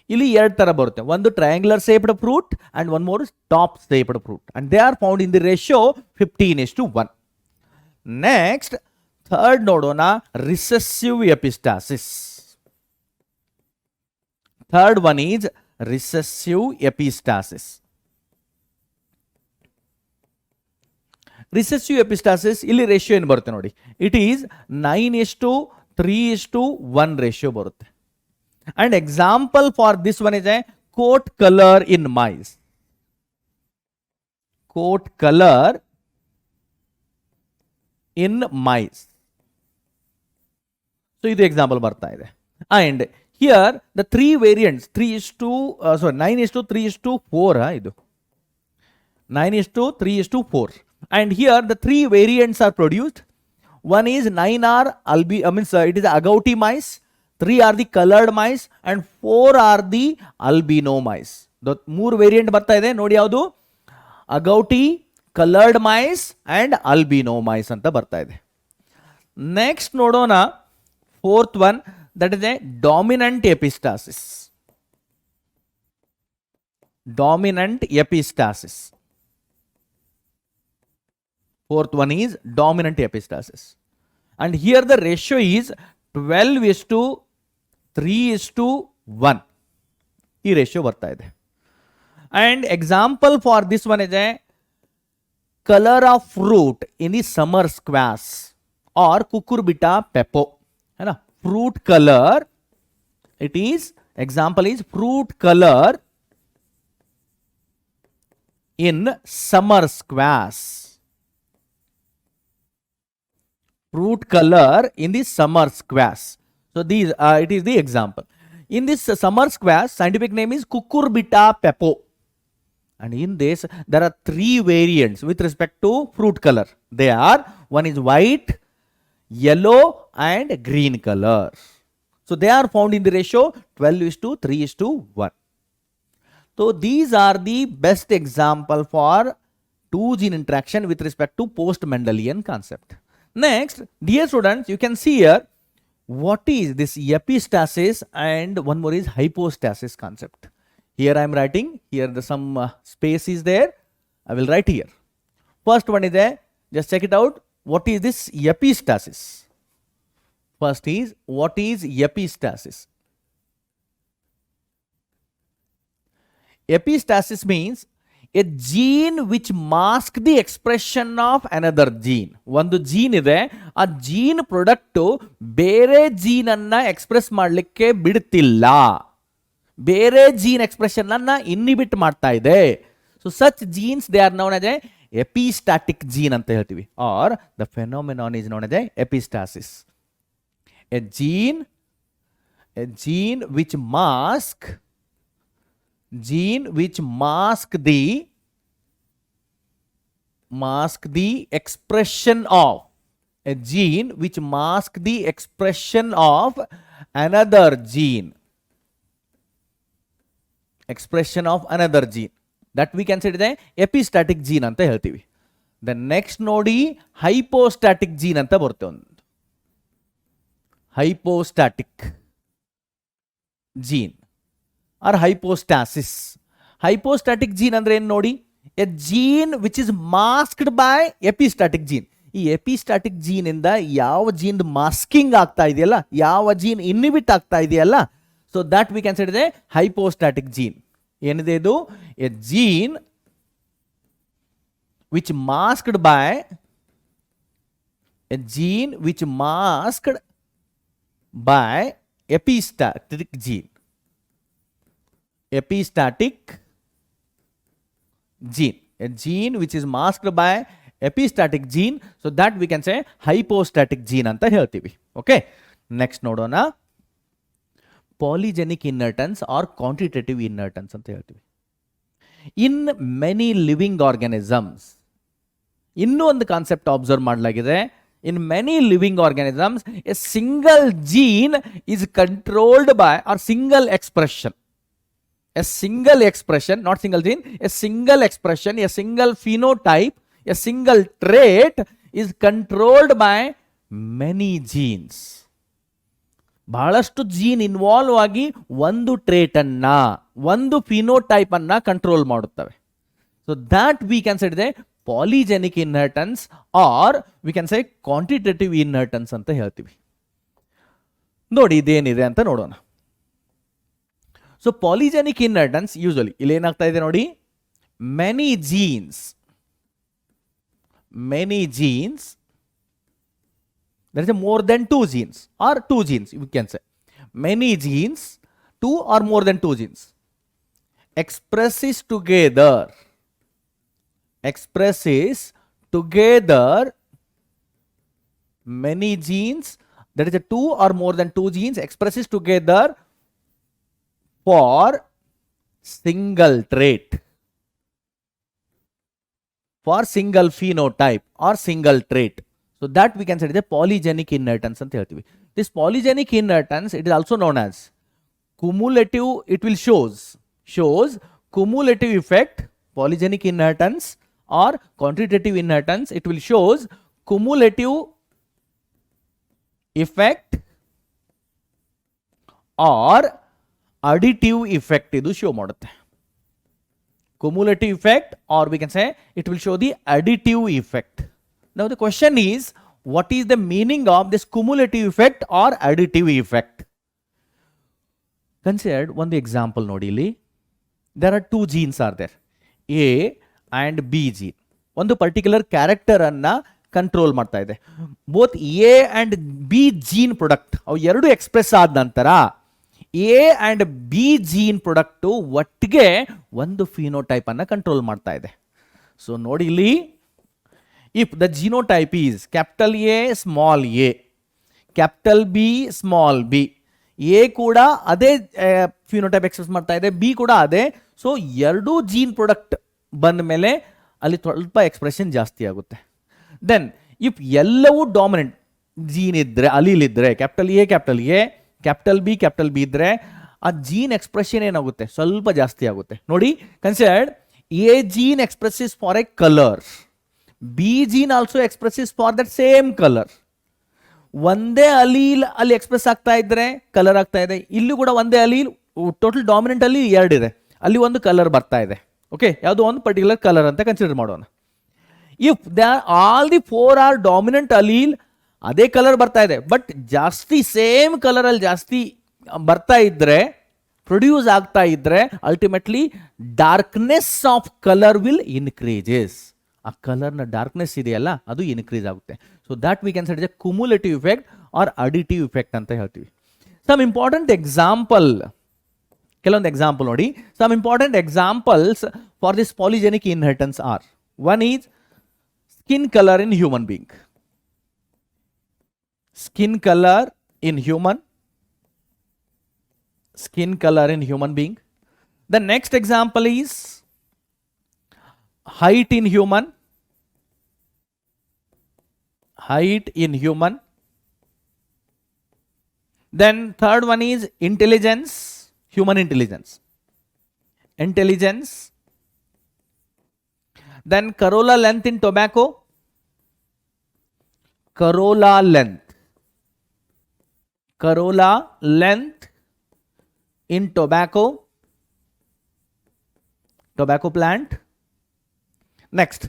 ಇಲ್ಲಿ ಎರಡು ತರ ಬರುತ್ತೆ, ಒಂದು triangular shaped fruit and one more top shaped fruit, and they are found in the ratio 15:1. Next third ನೋಡೋಣ, recessive epistasis. Third one is recessive epistasis. Recessive epistasis ಇಲ್ಲಿ ರೇಷಿಯೋ ಏನು ಬರುತ್ತೆ ನೋಡಿ. ಇಟ್ ಈಸ್ 9:3:1 ರೇಷಿಯೋ ಬರುತ್ತೆ. And example for this one is a coat colour in mice. Coat colour in mice. So ಇದು ಎಕ್ಸಾಂಪಲ್ ಬರ್ತಾ ಇದೆ. And here the three variants 9:3:4 ಇದು 9:3:4, and here the three variants are produced. One is 9R it is agouti mice, 3 are the colored mice, and 4 are the albino mice. The ಮೂರು ವೇರಿಯಂಟ್ ಬರ್ತಾ ಇದೆ ನೋಡಿ, ಯಾವುದು agouti, colored mice and albino mice ಅಂತ ಬರ್ತಾ ಇದೆ. ನೆಕ್ಸ್ಟ್ ನೋಡೋಣ fourth one, that is a dominant epistasis. Dominant epistasis. Fourth one is dominant epistasis. And here the ratio is 12:3:1. ಈ ರೇಷಿಯೋ ಬರ್ತಾ ಇದೆ. And example for this one is a color of fruit in the summer squash or cucurbita pepo. है ना, fruit color, it is, example is fruit color in summer squash. Fruit color in the summer squash. So these it is the example. In this summer squash, scientific name is cucurbita pepo, and in this there are three variants with respect to fruit color. They are, one is white, yellow and green color. So they are found in the ratio 12:3:1. So these are the best example for two gene interaction with respect to post-Mendelian concept. Next, dear students, you can see here what is this epistasis and one more is hypostasis concept. Here I am writing, here some space is there, I will write here. First one is there, just check it out. What is this epistasis? First is, what is epistasis? Epistasis means a gene which masks the expression of another gene. ಒಂದು ಜೀನ್ ಇದೆ, ಆ ಜೀನ್ ಪ್ರಾಡಕ್ಟ್ ಬೇರೆ ಜೀನ್ ಅನ್ನ ಎಕ್ಸ್ಪ್ರೆಸ್ ಮಾಡಲಿಕ್ಕೆ ಬಿಡ್ತಿಲ್ಲ, ಬೇರೆ ಜೀನ್ ಎಕ್ಸ್ಪ್ರೆಷನ್ ಅನ್ನ ಇನ್ಹಿಬಿಟ್ ಮಾಡ್ತಾ ಇದೆ. So such genes they are known as a epistatic gene ಅಂತ ಹೇಳ್ತೀವಿ, or the phenomenon is known as a epistasis. A gene which mask the expression of a gene which mask the expression of another gene, that we consider the epistatic gene anta heltivi. The next nodi hypostatic gene anta barute ಒಂದು hypostatic gene or hypostasis. Hypostatic gene ಅಂದ್ರೆ ಏನು ನೋಡಿ, a gene which is masked by epistatic gene. ಈ ಎಪಿಸ್ಟಾಟಿಕ್ ಜೀನ್ ಇಂದ ಯಾವ ಜೀನ್ ಮಾಸ್ಕಿಂಗ್ ಆಗ್ತಾ ಇದೆಯಲ್ಲ, ಯಾವ ಜೀನ್ ಇನ್ಹಿಬಿಟ್ ಆಗ್ತಾ ಇದೆಯಲ್ಲ, so that we consider the hypostatic gene. ಏನಿದೆ ಇದು? A gene which masked by a gene which masked by epistatic gene. Epistatic gene, a gene which is masked by epistatic gene, so that we can say hypostatic gene anta heltivi. Okay, next nodona polygenic inheritance or quantitative inheritance anta heltivi. In many living organisms, ಇನ್ನೂ ಒಂದು ಕಾನ್ಸೆಪ್ಟ್ ಅಬ್ಸರ್ವ್ ಮಾಡಲಾಗಿದೆ. In many living organisms, a single gene is controlled by or single expression. A single expression, not single gene, a single expression, a single phenotype, a single trait is controlled by many genes. ಬಹಳಷ್ಟು ಜೀನ್ ಇನ್ವಾಲ್ವ್ ಆಗಿ ಒಂದು ಟ್ರೇಟ್ ಅನ್ನ, ಒಂದು ಫಿನೋಟೈಪ್ ಅನ್ನ ಕಂಟ್ರೋಲ್ ಮಾಡುತ್ತವೆ. So that we can say the polygenic inheritance or we can say quantitative inheritance ಅಂತ ಹೇಳ್ತೀವಿ. ನೋಡಿ ಇದೇನಿದೆ ಅಂತ ನೋಡೋಣ. ಸೊ ಪಾಲಿಜೆನಿಕ್ ಇನ್ಹೆರಿಟನ್ಸ್ ಯೂಶಲಿ ಇಲ್ಲಿ ಏನಾಗ್ತಾ ಇದೆ ನೋಡಿ, many jeans, there is a more than two genes or two genes, you can say many genes, two or more than two genes expresses together many genes, that is a two or more than two genes expresses together for single trait, for single phenotype or single trait. So that we can say the polygenic inheritance anta heltivi. This polygenic inheritance, it is also known as cumulative, it will shows cumulative effect. Polygenic inheritance or quantitative inheritance, it will shows cumulative effect or additive effect idu show ಮಾಡುತ್ತೆ. Cumulative effect or we can say it will show the additive effect. Now the question is, what is the meaning of this cumulative effect or additive effect? Consider one example nodi illi. There are two genes are there, A and B gene. ಒಂದು ಪರ್ಟಿಕ್ಯುಲರ್ ಕ್ಯಾರೆಕ್ಟರ್ ಅನ್ನ ಕಂಟ್ರೋಲ್ ಮಾಡ್ತಾ ಇದೆ. Both A and B gene product ಅವು ಎರಡು ಎಕ್ಸ್ಪ್ರೆಸ್ ಆದ ನಂತರ A and B gene product ಒಟ್ಟಿಗೆ ಒಂದು ಫಿನೋಟೈಪ್ ಅನ್ನ ಕಂಟ್ರೋಲ್ ಮಾಡ್ತಾ ಇದೆ. ಸೊ ನೋಡಿ ಇಲ್ಲಿ, if the genotype is capital A small a, capital B small b, A ಕೂಡ ಅದೇ ಫಿನೋಟೈಪ್ ಎಕ್ಸ್ಪ್ರೆಸ್ ಮಾಡ್ತಾ ಇದೆ, ಬಿ ಕೂಡ ಅದೇ. ಸೊ ಎರಡು ಜೀನ್ ಪ್ರಾಡಕ್ಟ್ ಬಂದ ಮೇಲೆ ಅಲ್ಲಿ ಸ್ವಲ್ಪ ಎಕ್ಸ್ಪ್ರೆಷನ್ ಜಾಸ್ತಿ ಆಗುತ್ತೆ. ದೆನ್ ಇಫ್ ಎಲ್ಲವೂ ಡಾಮಿನೆಂಟ್, ಜೀನ್ ಇದ್ದರೆ, ಅಲೀಲ್ ಇದ್ದರೆ, ಕ್ಯಾಪಿಟಲ್ ಎ ಕ್ಯಾಪಿಟಲ್ ಬಿ ಇದ್ದರೆ ಆ ಜೀನ್ ಎಕ್ಸ್ಪ್ರೆಷನ್ ಏನಾಗುತ್ತೆ, ಸ್ವಲ್ಪ ಜಾಸ್ತಿ ಆಗುತ್ತೆ. ನೋಡಿ, considered a gene expresses for a colour, B gene also expresses for that same colour. ಒಂದೇ ಅಲೀಲ್ ಅಲ್ಲಿ ಎಕ್ಸ್ಪ್ರೆಸ್ ಆಗ್ತಾ ಇದ್ರೆ ಕಲರ್ ಆಗ್ತಾ ಇದೆ, ಇಲ್ಲಿ ಕೂಡ ಒಂದೇ ಅಲೀಲ್, ಟೋಟಲ್ ಡಾಮಿನೆಂಟ್ ಅಲ್ಲಿ 2 ಇದೆ, ಅಲ್ಲಿ ಒಂದು ಕಲರ್ ಬರ್ತಾ ಇದೆ. ಓಕೆ, ಯಾವುದೋ ಒಂದು ಪರ್ಟಿಕ್ಯುಲರ್ ಕಲರ್ ಅಂತ ಕನ್ಸಿಡರ್ ಮಾಡೋಣ. If they are all the 4 are dominant allele, ಅದೇ ಕಲರ್ ಬರ್ತಾ ಇದೆ, ಬಟ್ ಜಾಸ್ತಿ ಸೇಮ್ ಕಲರ್ ಅಲ್ಲಿ ಜಾಸ್ತಿ ಬರ್ತಾ ಇದ್ರೆ, ಪ್ರೊಡ್ಯೂಸ್ ಆಗ್ತಾ ಇದ್ರೆ, ultimately darkness of colour will increases. ಆ ಕಲರ್ನ ಡಾರ್ಕ್ನೆಸ್ ಇದೆಯಲ್ಲ ಅದು ಇನ್ಕ್ರೀಸ್ ಆಗುತ್ತೆ. So that we can set a cumulative effect or additive effect ಅಂತ ಹೇಳ್ತೀವಿ. ಸಮ್ ಇಂಪಾರ್ಟೆಂಟ್ ಎಕ್ಸಾಂಪಲ್, ಕೆಲವೊಂದು ಎಕ್ಸಾಂಪಲ್ ನೋಡಿ. Some important examples for this polygenic inheritance are: one is skin colour in human being. Skin color in human. Skin color in human being. The next example is height in human. Height in human. Then third one is intelligence, human intelligence. Intelligence. Then corolla length in tobacco. Corolla length. Corolla length in tobacco plant. Next,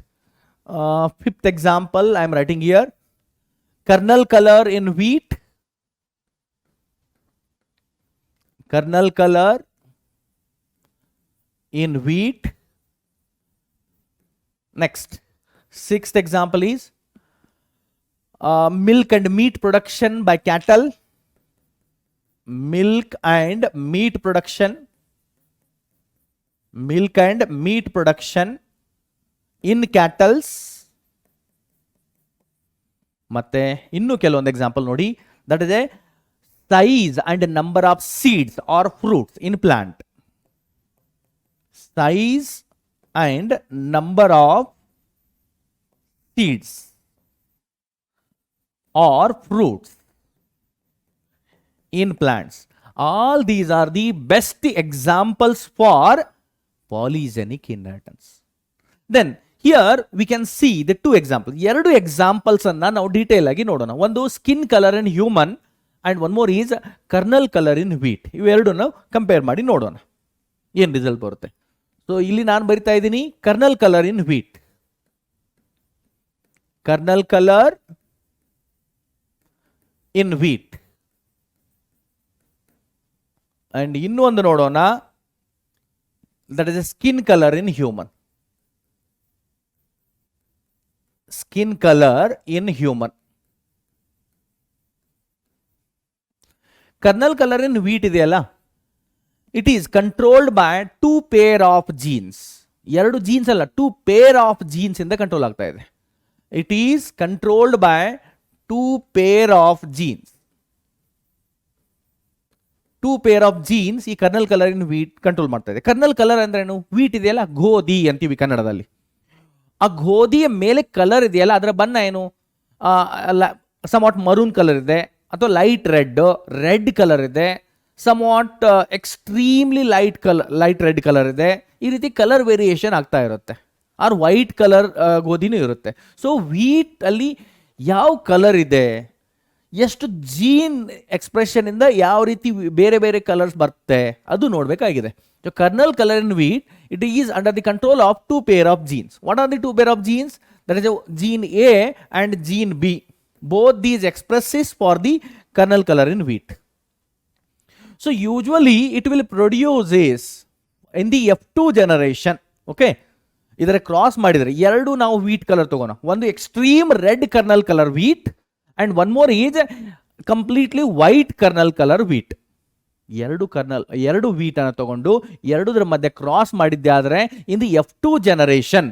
fifth example I am writing here: kernel color in wheat. Kernel color in wheat. Next, sixth example is milk and meat production by cattle. Milk and meat production. Milk and meat production in cattles. ಮತ್ತೆ ಇನ್ನು ಕೆಲವೊಂದು ಎಕ್ಸಾಂಪಲ್ ನೋಡಿ. That is a size and number of seeds or fruits in plant. Size and number of seeds or fruits in plants. All these are the best examples for polygenic inheritance. Then here we can see the two examples. ಎರಡು examples ಅನ್ನ ನಾವು ಡೀಟೇಲ್ ಆಗಿ ನೋಡೋಣ. ಒಂದು skin colour in human and one more is kernel colour in wheat. ಇವೆರಡನ್ನು ಕಂಪೇರ್ ಮಾಡಿ ನೋಡೋಣ ಏನು ರಿಸಲ್ಟ್ ಬರುತ್ತೆ. ಸೊ ಇಲ್ಲಿ ನಾನು ಬರಿತಾ ಇದ್ದೀನಿ kernel colour in wheat. Kernel color in wheat. And ಇನ್ನೊಂದು ನೋಡೋಣ, that is a skin color in human. Skin color in human. Kernel color in wheat ಇದೆಯಲ್ಲ, it is controlled by 2 pair of genes. ಎರಡು ಜೀನ್ಸ್ ಅಲ್ಲ, 2 pair of genes ಇಂದ ಕಂಟ್ರೋಲ್ ಆಗ್ತಾ ಇದೆ. It is controlled by 2 pair of genes. 2 pair of genes ಈ kernel colour in wheat control ಮಾಡ್ತಾ ಇದೆ. ಕರ್ನಲ್ ಕಲರ್ ಅಂದ್ರೆ ಏನು? ವೀಟ್ ಇದೆಯಲ್ಲ, ಗೋಧಿ ಅಂತೀವಿ ಕನ್ನಡದಲ್ಲಿ. ಆ ಗೋಧಿಯ ಮೇಲೆ ಕಲರ್ ಇದೆಯಲ್ಲ, ಅದರ ಬಣ್ಣ ಏನು? ಸಮವಾಟ್ ಮರೂನ್ ಕಲರ್ ಇದೆ, ಅಥವಾ ಲೈಟ್ ರೆಡ್ ಕಲರ್ ಇದೆ, ಸಮವಾಟ್ ಎಕ್ಸ್ಟ್ರೀಮ್ಲಿ ಲೈಟ್ ರೆಡ್ ಕಲರ್ ಇದೆ. ಈ ರೀತಿ ಕಲರ್ ವೇರಿಯೇಷನ್ ಆಗ್ತಾ ಇರುತ್ತೆ. ಆರ್ ವೈಟ್ ಕಲರ್ ಗೋಧಿನೂ ಇರುತ್ತೆ. ಸೊ ವೀಟ್ ಅಲ್ಲಿ ಯಾವ ಕಲರ್ ಇದೆ, ಎಷ್ಟು ಜೀನ್ ಎಕ್ಸ್ಪ್ರೆಷನ್ ಇಂದ ಯಾವ ರೀತಿ ಬೇರೆ ಬೇರೆ ಕಲರ್ಸ್ ಬರುತ್ತೆ ಅದು ನೋಡಬೇಕಾಗಿದೆ. So kernel colour in wheat, it is under the control of 2 pair of genes. What are the 2 pair of genes? That is gene A and gene B. Both these expresses for the kernel color in wheat. So usually it will produces in the F2 generation. Okay, ಇದರ ಕ್ರಾಸ್ ಮಾಡಿದರೆ ಎರಡು ನಾವು ವೀಟ್ ಕಲರ್ ತಗೋಣ. ಒಂದು extreme red kernel colour wheat and one more is completely white kernel colour wheat. ಎರಡು ವೀಟ್ ಅನ್ನು ತಗೊಂಡು ಎರಡರ ಮಧ್ಯೆ ಕ್ರಾಸ್ ಮಾಡಿದ್ದೆ ಆದರೆ in the F2 generation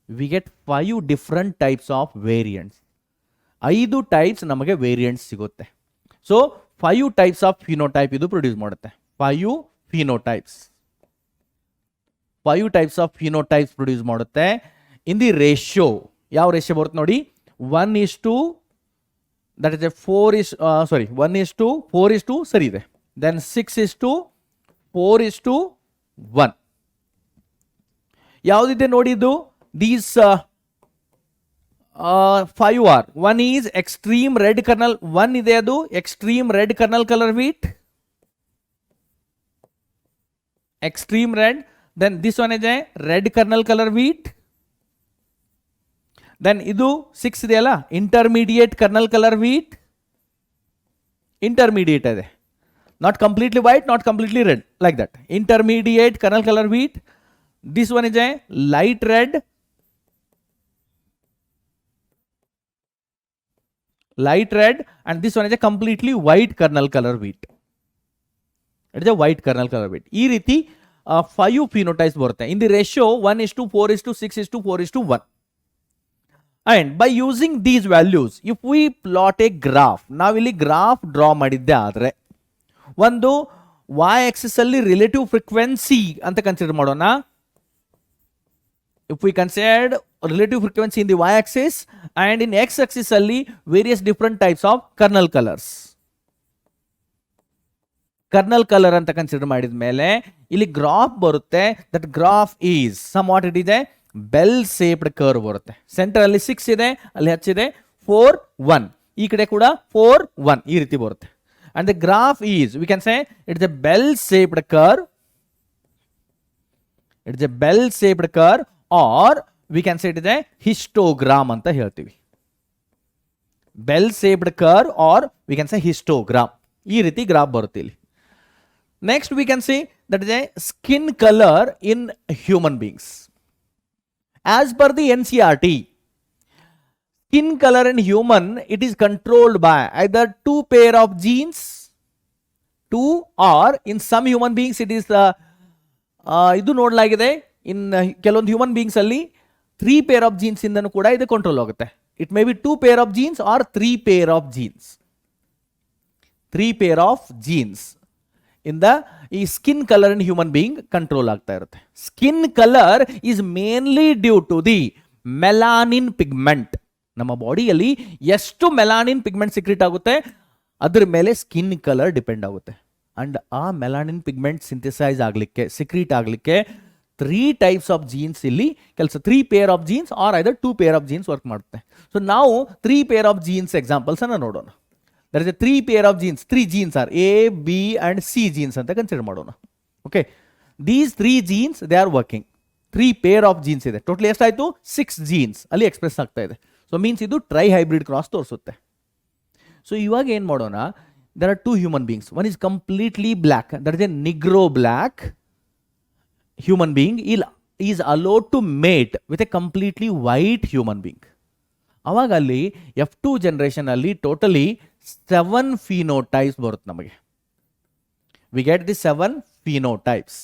we get 5 different types of variants. 5 types ನಮಗೆ ವೇರಿಯಂಟ್ಸ್ ಸಿಗುತ್ತೆ. ಸೊ 5 ಟೈಪ್ಸ್ ಆಫ್ ಫಿನೋಟೈಪ್ ಇದು ಪ್ರೊಡ್ಯೂಸ್ ಮಾಡುತ್ತೆ. 5 phenotypes. 5 types of phenotypes produce ಮಾಡುತ್ತೆ. ಇನ್ ದಿ ರೇಷಿಯೋ, ಯಾವ ರೇಷಿಯೋ ಬರುತ್ತೆ ನೋಡಿ, 1:2 ದಟ್ ಇಸ್ ಎ 1:4 ಸರಿ ಇದೆ. ದೆನ್ 6:4:1 ಯಾವುದಿದೆ ನೋಡಿದ್ದು, these 5 are. One is extreme red kernel, one ಇದೆ ಅದು extreme red kernel color wheat, extreme red. Then this one is a red kernel color wheat. Then ಇದು 6 ಇದೆಯಲ್ಲ, intermediate kernel color wheat, intermediate ಇದೆ, not completely white, not completely red, like that, intermediate kernel color wheat. This one is a light red, and this one is a completely white kernel color wheat. It is a white kernel color wheat. ಈ ರೀತಿ 5 phenotypes ಬರುತ್ತೆ. In the ratio 1:4:6:4:1. And by using these values, if we plot a graph, ನಾವಿಲ್ಲಿ ಗ್ರಾಫ್ ಡ್ರಾ ಮಾಡಿದ್ದೆ ಆದರೆ ಒಂದು y axis ಅಲ್ಲಿ ರಿಲೇಟಿವ್ ಫ್ರೀಕ್ವೆನ್ಸಿ ಅಂತ ಕನ್ಸಿಡರ್ ಮಾಡೋಣ. If we consider relative frequency in the y-axis and in x-axis ಅಲ್ಲಿ various different types of kernel colors. Kernel colour ಅಂತ ಕನ್ಸಿಡರ್ ಮಾಡಿದ ಮೇಲೆ ಇಲ್ಲಿ ಗ್ರಾಫ್ ಬರುತ್ತೆ. That graph is somewhat it ಇದೆ, ಬೆಲ್ ಸೇಪ್ಡ್ ಕರ್ವ್ ಬರುತ್ತೆ. ಸೆಂಟರ್ ಅಲ್ಲಿ 6 ಇದೆ, ಅಲ್ಲಿ ಹಚ್ಚಿದೆ 4 1, ಈ ಕಡೆ ಕೂಡ 4 1, ಈ ರೀತಿ ಬರುತ್ತೆ. And the graph is, we can say it's a bell shaped curve, it's a bell shaped curve, or we can say it is a histogram ಅಂತ ಹೇಳ್ತೀವಿ. Bell shaped curve or we can say histogram, ಈ ರೀತಿ ಗ್ರಾಫ್ ಬರುತ್ತೆ ಇಲ್ಲಿ. Next we can see that is a skin colour in human beings. As per the NCERT, skin color in human, it is controlled by either 2 pair of genes, 2, or in some human beings it is ಇದು ನೋಡಲಾಗಿದೆ, ಇನ್ ಕೆಲವೊಂದು ಹ್ಯೂಮನ್ ಬೀಯಿಂಗ್ಸ್ ಅಲ್ಲಿ 3 pair of genes ಇಂದನೂ ಕೂಡ ಇದು ಕಂಟ್ರೋಲ್ ಆಗುತ್ತೆ. It may be 2 pair of genes or 3 pair of genes. 3 pair of genes ಇಂದ ಈ skin colour in human being control ಆಗ್ತಾ ಇರುತ್ತೆ. Skin colour is mainly due to the melanin pigment. ನಮ್ಮ ಬಾಡಿಯಲ್ಲಿ ಎಷ್ಟು ಮೆಲಾನಿನ್ ಪಿಗ್ಮೆಂಟ್ ಸಿಕ್ರೀಟ್ ಆಗುತ್ತೆ ಅದ್ರ ಮೇಲೆ ಸ್ಕಿನ್ ಕಲರ್ ಡಿಪೆಂಡ್ ಆಗುತ್ತೆ. ಅಂಡ್ ಆ ಮೆಲಾನಿನ್ ಪಿಗ್ಮೆಂಟ್ ಸಿಂಥಸೈಸ್ ಆಗಲಿಕ್ಕೆ, ಸಿಕ್ರೀಟ್ ಆಗಲಿಕ್ಕೆ 3 types of genes ಇಲ್ಲಿ ಕೆಲಸ, 3 pair of genes or either 2 pair of genes work ಮಾಡುತ್ತೆ. ಸೊ ನಾವು 3 pair of genes ಎಕ್ಸಾಂಪಲ್ಸ್ ಅನ್ನ ನೋಡೋಣ. There is a 3 pair of genes. 3 genes are A, B and C genes ಅಂತ ಕನ್ಸಿಡರ್ ಮಾಡೋಣ. Okay, these 3 genes they are working. 3 pair of genes ಇದೆ. ಟೋಟಲಿ ಎಷ್ಟಾಯ್ತು? 6 genes ಅಲ್ಲಿ ಎಕ್ಸ್ಪ್ರೆಸ್ ಆಗ್ತಾ ಇದೆ. ಸೊ ಮೀನ್ಸ್ ಇದು ಟ್ರೈ ಹೈಬ್ರಿಡ್ ಕ್ರಾಸ್ ತೋರಿಸುತ್ತೆ. ಸೊ ಇವಾಗ ಏನು ಮಾಡೋಣ, there are 2 human beings. One is completely black. That is a Negro black human being. Is allowed to mate with a completely white human being. ಅವಾಗ ಅಲ್ಲಿ F2 ಜನರೇಷನ್ ಅಲ್ಲಿ ಟೋಟಲಿ 7 ಫಿನೋಟೈಪ್ಸ್ ಬರುತ್ತೆ ನಮಗೆ. We get the 7 phenotypes.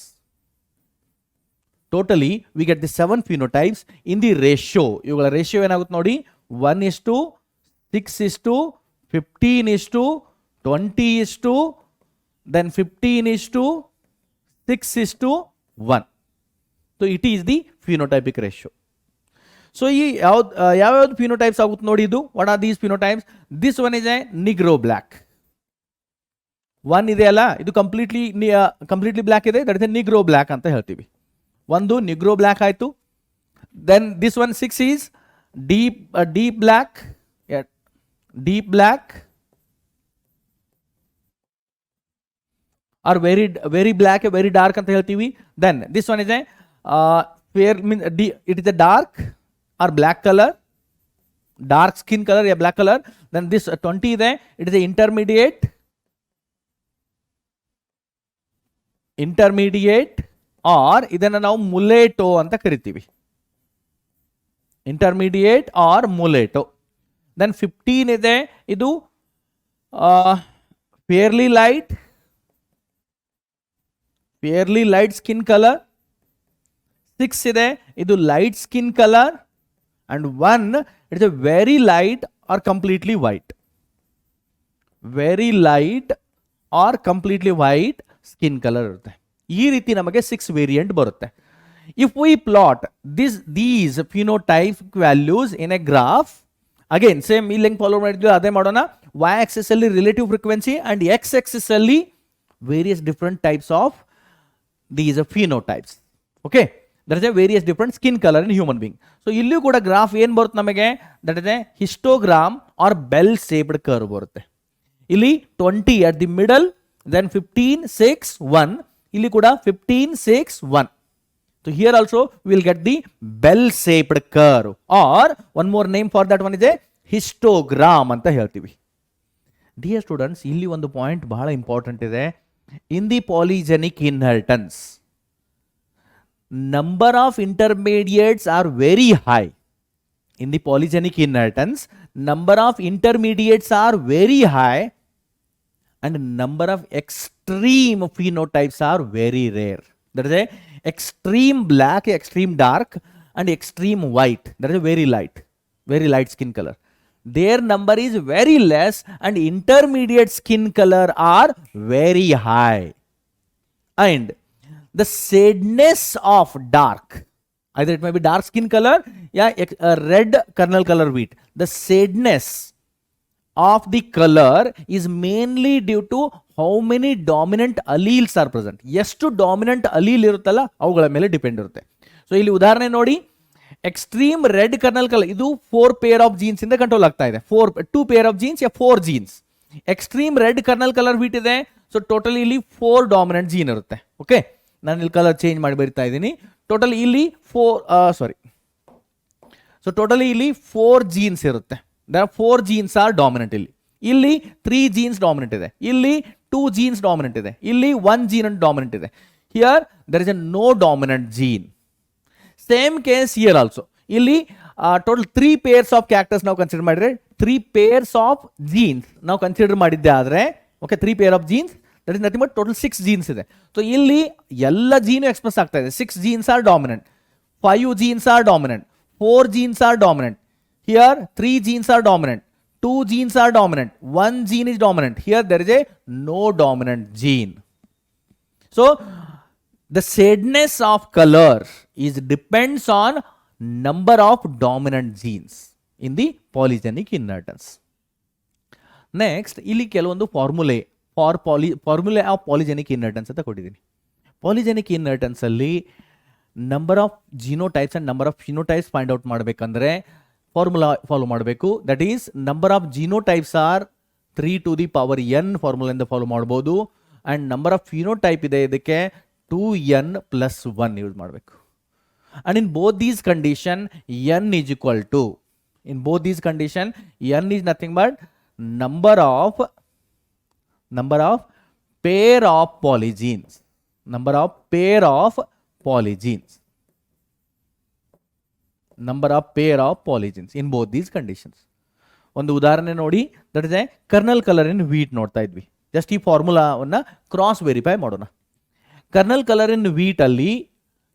Totally we get the 7 phenotypes in the ratio. ಇವುಗಳ ರೇಷಿಯೋ ಏನಾಗುತ್ತೆ ನೋಡಿ, 1:6:15:20:, then 15:6:1. So it is the phenotypic ratio. So ಈ ಯಾವ್ಯಾವ್ದು ಫಿನೋಟೈಪ್ಸ್ ಆಗುತ್ತೆ ನೋಡಿ ಇದು. What are these phenotypes? This one is a negro black. 1 ಇದೆಯಲ್ಲ, ಇದು ಕಂಪ್ಲೀಟ್ಲಿ ಬ್ಲ್ಯಾಕ್ ಇದೆ, that is a negro black ಅಂತ ಹೇಳ್ತೀವಿ. ಒಂದು ನಿಗ್ರೋ ಬ್ಲ್ಯಾಕ್ ಆಯ್ತು. Then this one 6 is deep black or very black, very dark ಅಂತ ಹೇಳ್ತೀವಿ. Then this one is a fair, means it is a dark or black color, dark skin color, yeah, black color. Then this 20 ಇದೆ, it is a intermediate or ಇದನ್ನ ನಾವು ಮುಲೇಟೋ ಅಂತ ಕರಿತೀವಿ. intermediate or ಮುಲೇಟೋ. then 15 ಇದೆ, ಇದು fairly light skin color. 6 ಇದೆ, ಇದು light skin colour. And 1 it's a very light or completely white. Skin colour ಇರುತ್ತೆ. ಈ ರೀತಿ ನಮಗೆ 6 ವೇರಿಯಂಟ್ ಬರುತ್ತೆ. If we plot these phenotype values in a graph, again same ಇಲ್ಲಿ ಹೆಂಗ್ ಫಾಲೋ ಮಾಡಿದ್ವಿ ಅದೇ ಮಾಡೋಣ. ವೈ ಆಕ್ಸಿಸ್ ಅಲ್ಲಿ relative frequency and X axis ಅಲ್ಲಿ various different types of these are phenotypes. Okay, there is a various different skin color in human being. So illu kuda graph ಏನು ಬರುತ್ತೆ ನಮಗೆ, that is a histogram or bell shaped curve ಬರುತ್ತೆ. ಇಲ್ಲಿ 20 at the middle, then 15 6 1, ಇಲ್ಲಿ ಕೂಡ 15 6 1. So here also we will get the bell shaped curve, or one more name for that one is a histogram ಅಂತ ಹೇಳ್ತೀವಿ. Dear students, ಇಲ್ಲಿ ಒಂದು ಪಾಯಿಂಟ್ ಬಹಳ ಇಂಪಾರ್ಟೆಂಟ್ ಇದೆ. In the polygenic inheritance, number of intermediates are very high. In the polygenic inheritance, number of intermediates are very high and number of extreme phenotypes are very rare. There is a extreme black, extreme dark and extreme white. There is a very light skin color. Their number is very less and intermediate skin color are very high. And the shadiness of dark, either it may be dark skin color, red kernel color wheat. The shadiness of the color is mainly due to how many dominant alleles are present. ಎಷ್ಟು dominant allele ಇರುತ್ತಲ್ಲ ಅವುಗಳ ಮೇಲೆ ಡಿಪೆಂಡ್ ಇರುತ್ತೆ. ಸೊ ಇಲ್ಲಿ ಉದಾಹರಣೆ ನೋಡಿ, ಎಕ್ಸ್ಟ್ರೀಮ್ ರೆಡ್ ಕರ್ನಲ್ ಕಲರ್ ಇದು 4 ಪೇರ್ ಆಫ್ ಜೀನ್ಸ್ ಇಂದ ಕಂಟ್ರೋಲ್ ಆಗ್ತಾ ಇದೆ. 2 pair of genes 4 genes. Extreme red kernel colour wheat ಇದೆ. ಸೊ ಟೋಟಲ್ ಇಲ್ಲಿ 4 ಡಾಮಿನೆಂಟ್ ಜೀನ್ ಇರುತ್ತೆ. ಓಕೆ, ನಾನು ಇಲ್ಲಿ ಕಲರ್ ಚೇಂಜ್ ಮಾಡಿ ಬರಿತಾ ಇದ್ದೀನಿ. ಟೋಟಲ್ ಇಲ್ಲಿ 4 ಜೀನ್ಸ್ ಇರುತ್ತೆ. 4 ಜೀನ್ಸ್ ಆರ್ ಡಾಮಿನೆಂಟ್. ಇಲ್ಲಿ 3 ಜೀನ್ಸ್ ಡಾಮಿನೆಂಟ್ ಇದೆ. ಇಲ್ಲಿ 2 ಜೀನ್ಸ್ ಡಾಮಿನೆಂಟ್ ಇದೆ. ಇಲ್ಲಿ 1 ಜೀನ್ ಡಾಮಿನೆಂಟ್ ಇದೆ. Here there is a no dominant gene. Same case here also. ಇಲ್ಲಿ ಟೋಟಲ್ 3 ಪೇರ್ಸ್ ಆಫ್ ಕ್ಯಾರೆಕ್ಟರ್ಸ್ ನಾವು ಕನ್ಸಿಡರ್ ಮಾಡಿದ್ರೆ, 3 ಪೇರ್ಸ್ ಆಫ್ ಜೀನ್ಸ್ ನಾವು ಕನ್ಸಿಡರ್ ಮಾಡಿದ್ದೆ ಆದರೆ, okay, 3 pair of genes, that is nothing but total 6 genes ಇದೆ. ಸೊ ಇಲ್ಲಿ ಎಲ್ಲ ಜೀನು ಎಕ್ಸ್ಪ್ರೆಸ್ ಆಗ್ತಾ ಇದೆ. 6 genes are dominant, 5 genes are dominant, 4 genes are dominant. Here 3 genes are dominant, 2 genes are dominant, 1 gene is dominant. Here there is a no dominant gene. So the shadiness of color is depends on number of dominant genes in the polygenic inheritance. Next, ಇಲ್ಲಿ ಕೆಲವೊಂದು ಫಾರ್ಮುಲೆ ಆಫ್ ಪಾಲಿಜೆನಿಕ್ ಇನ್ಹೆರಿಟನ್ಸ್ ಅಂತ ಕೊಟ್ಟಿದ್ದೀನಿ. ಪಾಲಿಜೆನಿಕ್ ಇನ್ಹೆರಿಟನ್ಸ್ ಅಲ್ಲಿ number of genotypes and number of phenotypes find out ಮಾಡಬೇಕಂದ್ರೆ ಫಾರ್ಮುಲಾ ಫಾಲೋ ಮಾಡಬೇಕು. That is number of genotypes are 3 to the power n ಫಾರ್ಮುಲಾದಿಂದ ಫಾಲೋ ಮಾಡ್ಬೋದು. ಆ್ಯಂಡ್ ನಂಬರ್ ಆಫ್ ಫಿನೋಟೈಪ್ ಇದೆ, ಇದಕ್ಕೆ 2n plus 1 ಯೂಸ್ ಮಾಡಬೇಕು. And in both these condition n is equal to, in both these condition n is nothing but number of pair of polygenes. Number of pair of polygenes. Number of pair of polygenes in both these conditions. ಒಂದು ಉದಾಹರಣೆ ನೋಡಿ, that is a kernel colour in wheat ನೋಡ್ತಾ ಇದ್ವಿ. ಜಸ್ಟ್ ಈ ಫಾರ್ಮುಲಾವನ್ನು ಕ್ರಾಸ್ ವೆರಿಫೈ ಮಾಡೋಣ. ಕರ್ನಲ್ ಕಲರ್ ಇನ್ ವೀಟ್ ಅಲ್ಲಿ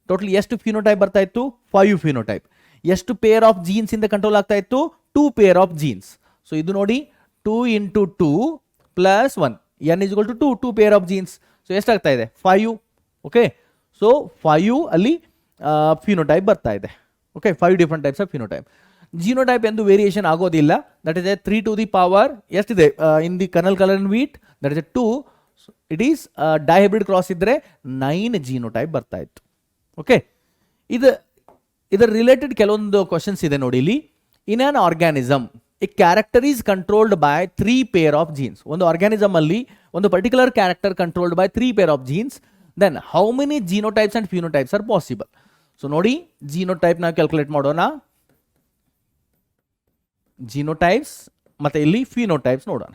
ಟೋಟಲ್ ಎಷ್ಟು ಫಿನೋಟೈಪ್ ಬರ್ತಾ ಇತ್ತು? 5 ಫಿನೋಟೈಪ್. ಎಷ್ಟು ಪೇರ್ ಆಫ್ ಜೀನ್ಸ್ ಇಂದ ಕಂಟ್ರೋಲ್ ಆಗ್ತಾ ಇತ್ತು? 2 ಪೇರ್ ಆಫ್ ಜೀನ್ಸ್. ಸೊ ಇದು ನೋಡಿ, 2 into 2 plus 1, n is equal to 2 pair of genes. So ಎಷ್ಟಾಗ್ತಾ ಇದೆ? 5. ಓಕೆ, ಸೊ 5 ಅಲ್ಲಿ ಫಿನೋಟೈಪ್ ಬರ್ತಾ ಇದೆ. Okay, 5 different types of phenotype. Genotype ಎಂದು ವೇರಿಯೇಷನ್ ಆಗೋದಿಲ್ಲ. That is a 3 to the power ಎಷ್ಟಿದೆ in the kernel colour in wheat? That is a 2. It is dihybrid cross ಇದ್ರೆ 9 ಜಿನೋಟೈಪ್ ಬರ್ತಾ ಇತ್ತು. ಓಕೆ, ಇದರ ರಿಲೇಟೆಡ್ ಕೆಲವೊಂದು ಕ್ವಶನ್ಸ್ ಇದೆ ನೋಡಿ ಇಲ್ಲಿ. In an organism a character is controlled by 3 pair of genes. ಒಂದು ಆರ್ಗ್ಯಾನಿಸಮ್ ಅಲ್ಲಿ ಒಂದು particular character controlled by 3 pair of genes. Then how many genotypes and phenotypes are possible? So ನೋಡಿ, ಜಿನೋಟೈಪ್ ನಾವು ಕ್ಯಾಲ್ಕುಲೇಟ್ ಮಾಡೋಣ. ಜಿನೋಟೈಪ್ಸ್ ಮತ್ತೆ ಇಲ್ಲಿ ಫಿನೋಟೈಪ್ಸ್ ನೋಡೋಣ.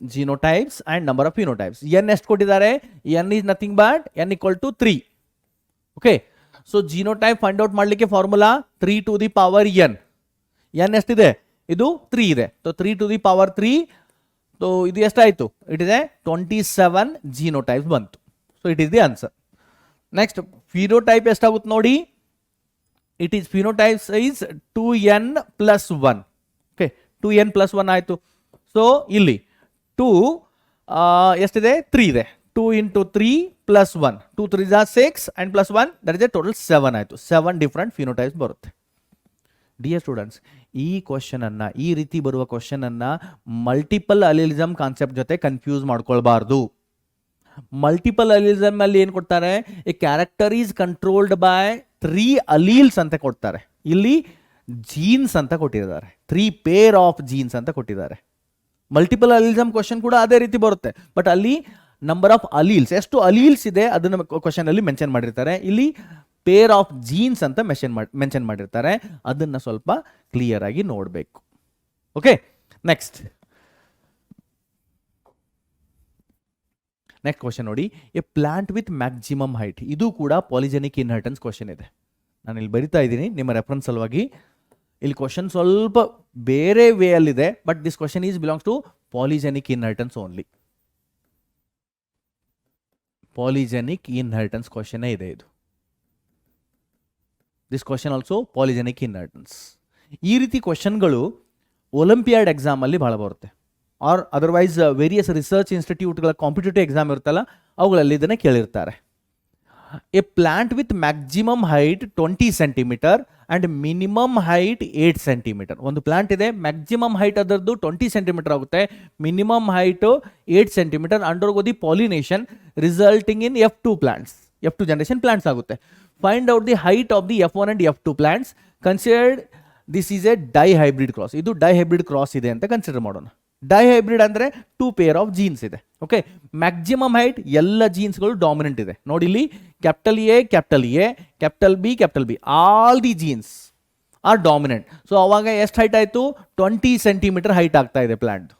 Genotypes and number of phenotypes. N ಎಷ್ಟು ಕೊಟ್ಟಿದ್ದಾರೆ? N is nothing but n equal to 3. Okay, so genotype find out ಮಾಡಲಿಕ್ಕೆ formula 3 to the power n. N ಎಷ್ಟಿದೆ? ಇದು 3 ಇದೆ. So 3 to the power 3. So ಇದು ಎಷ್ಟಾಯಿತು? ಇಟ್ ಇಸ್ ಎ 27 ಜಿನೋಟೈಪ್ಸ್ ಬಂತು. So it is the answer. Next phenotype ಎಷ್ಟಾಗುತ್ತೆ ನೋಡಿ. It is phenotypes is 2n plus 1. Okay, 2n plus 1 ಆಯಿತು. ಸೊ ಇಲ್ಲಿ 2 ಎಷ್ಟಿದೆ? 3 ಇದೆ. 2 into 3 plus 1, 2 3s are 6 and plus 1, that is a total 7 ಆಯಿತು. 7 ಡಿಫ್ರೆಂಟ್ ಫಿನೋಟೈಪ್ಸ್ ಬರುತ್ತೆ. ಡಿಯರ್ ಸ್ಟೂಡೆಂಟ್ಸ್, ಈ ಕ್ವಶನನ್ನು, ಈ ರೀತಿ ಬರುವ ಕ್ವಶನನ್ನು ಮಲ್ಟಿಪಲ್ ಅಲಿಲಿಸಮ್ ಕಾನ್ಸೆಪ್ಟ್ ಜೊತೆ ಕನ್ಫ್ಯೂಸ್ ಮಾಡ್ಕೊಳ್ಬಾರ್ದು. ಮಲ್ಟಿಪಲ್ ಅಲಿಲಿಸಮ್ ಅಲ್ಲಿ ಏನು ಕೊಡ್ತಾರೆ, A character is controlled by 3 alleles ಅಂತ ಕೊಡ್ತಾರೆ. ಇಲ್ಲಿ ಜೀನ್ಸ್ ಅಂತ ಕೊಟ್ಟಿದ್ದಾರೆ, 3 ಪೇರ್ ಆಫ್ ಜೀನ್ಸ್ ಅಂತ ಕೊಟ್ಟಿದ್ದಾರೆ. ಮಲ್ಟಿಪಲ್ ಅಲಿಲಿಸಮ್ ಕ್ವಶನ್ ಕೂಡ ಅದೇ ರೀತಿ ಬರುತ್ತೆ, ಬಟ್ ಅಲ್ಲಿ ನಂಬರ್ ಆಫ್ ಅಲೀಲ್ಸ್, ಎಷ್ಟು ಅಲೀಲ್ಸ್ ಇದೆ ಅದನ್ನು ಕ್ವಶನ್ ಅಲ್ಲಿ ಮೆನ್ಷನ್ ಮಾಡಿರ್ತಾರೆ. ಇಲ್ಲಿ ಪೇರ್ ಆಫ್ ಜೀನ್ಸ್ ಅಂತ ಮೆನ್ಷನ್ ಮಾಡಿರ್ತಾರೆ. ಅದನ್ನ ಸ್ವಲ್ಪ ಕ್ಲಿಯರ್ ಆಗಿ ನೋಡಬೇಕು. ಓಕೆ, ನೆಕ್ಸ್ಟ್ ಕ್ವಶನ್ ನೋಡಿ. A plant with maximum height. ಇದು ಕೂಡ ಪಾಲಿಜೆನಿಕ್ ಇನ್ಹೆರಿಟೆನ್ಸ್ ಕ್ವಶನ್ ಇದೆ. ನಾನು ಇಲ್ಲಿ ಬರಿತಾ ಇದ್ದೀನಿ ನಿಮ್ಮ ರೆಫರೆನ್ಸ್ ಸಲುವಾಗಿ. ಇಲ್ಲಿ ಕ್ವಶನ್ ಸ್ವಲ್ಪ ಬೇರೆ ವೇ ಅಲ್ಲಿದೆ, but this question is belongs to polygenic inheritance only. Polygenic inheritance question ಇದೆ ಇದು. This question also polygenic inheritance. ಈ ರೀತಿ ಕ್ವಶನ್ಗಳು ಒಲಿಂಪಿಯಾಡ್ ಎಕ್ಸಾಮ್ ಅಲ್ಲಿ ಬಹಳ ಬರುತ್ತೆ, ಆರ್ ಅದರ್ವೈಸ್ ವೇರಿಯಸ್ ರಿಸರ್ಚ್ ಇನ್ಸ್ಟಿಟ್ಯೂಟ್ಗಳ ಕಾಂಪಿಟೇಟಿವ್ ಎಕ್ಸಾಮ್ ಇರುತ್ತಲ್ಲ ಅವುಗಳಲ್ಲಿ ಇದನ್ನು ಕೇಳಿರ್ತಾರೆ. A plant with maximum height 20 centimetre and minimum height 8 centimetre. ಒಂದು ಪ್ಲಾಂಟ್ ಇದೆ, ಮ್ಯಾಕ್ಸಿಮಮ್ ಹೈಟ್ ಅದರದ್ದು 20 ಸೆಂಟಿಮೀಟರ್ ಆಗುತ್ತೆ, minimum height 8 centimetre. Undergo the pollination resulting in F2 plants, F2 generation plants ಆಗುತ್ತೆ. Find out the height of the F1 and F2 plants. Considered this is a dihybrid cross. ಇದು ಡೈಹೈಬ್ರಿಡ್ ಕ್ರಾಸ್ ಇದೆ ಅಂತ ಕನ್ಸಿಡರ್ ಮಾಡೋಣ. ಡೈಹೈಬ್ರಿಡ್ ಅಂದರೆ 2 ಪೇರ್ ಆಫ್ ಜೀನ್ಸ್ ಇದೆ. ಓಕೆ, ಮ್ಯಾಕ್ಸಿಮಮ್ ಹೈಟ್ ಎಲ್ಲ ಜೀನ್ಸ್ಗಳು ಡಾಮಿನೆಂಟ್ ಇದೆ. ನೋಡಿ ಇಲ್ಲಿ capital A, capital B, all the genes are dominant. So ಅವಾಗ ಎಷ್ಟು ಹೈಟ್ ಆಯಿತು, 20 ಸೆಂಟಿಮೀಟರ್ ಹೈಟ್ ಆಗ್ತಾ ಇದೆ ಪ್ಲಾಂಟ್.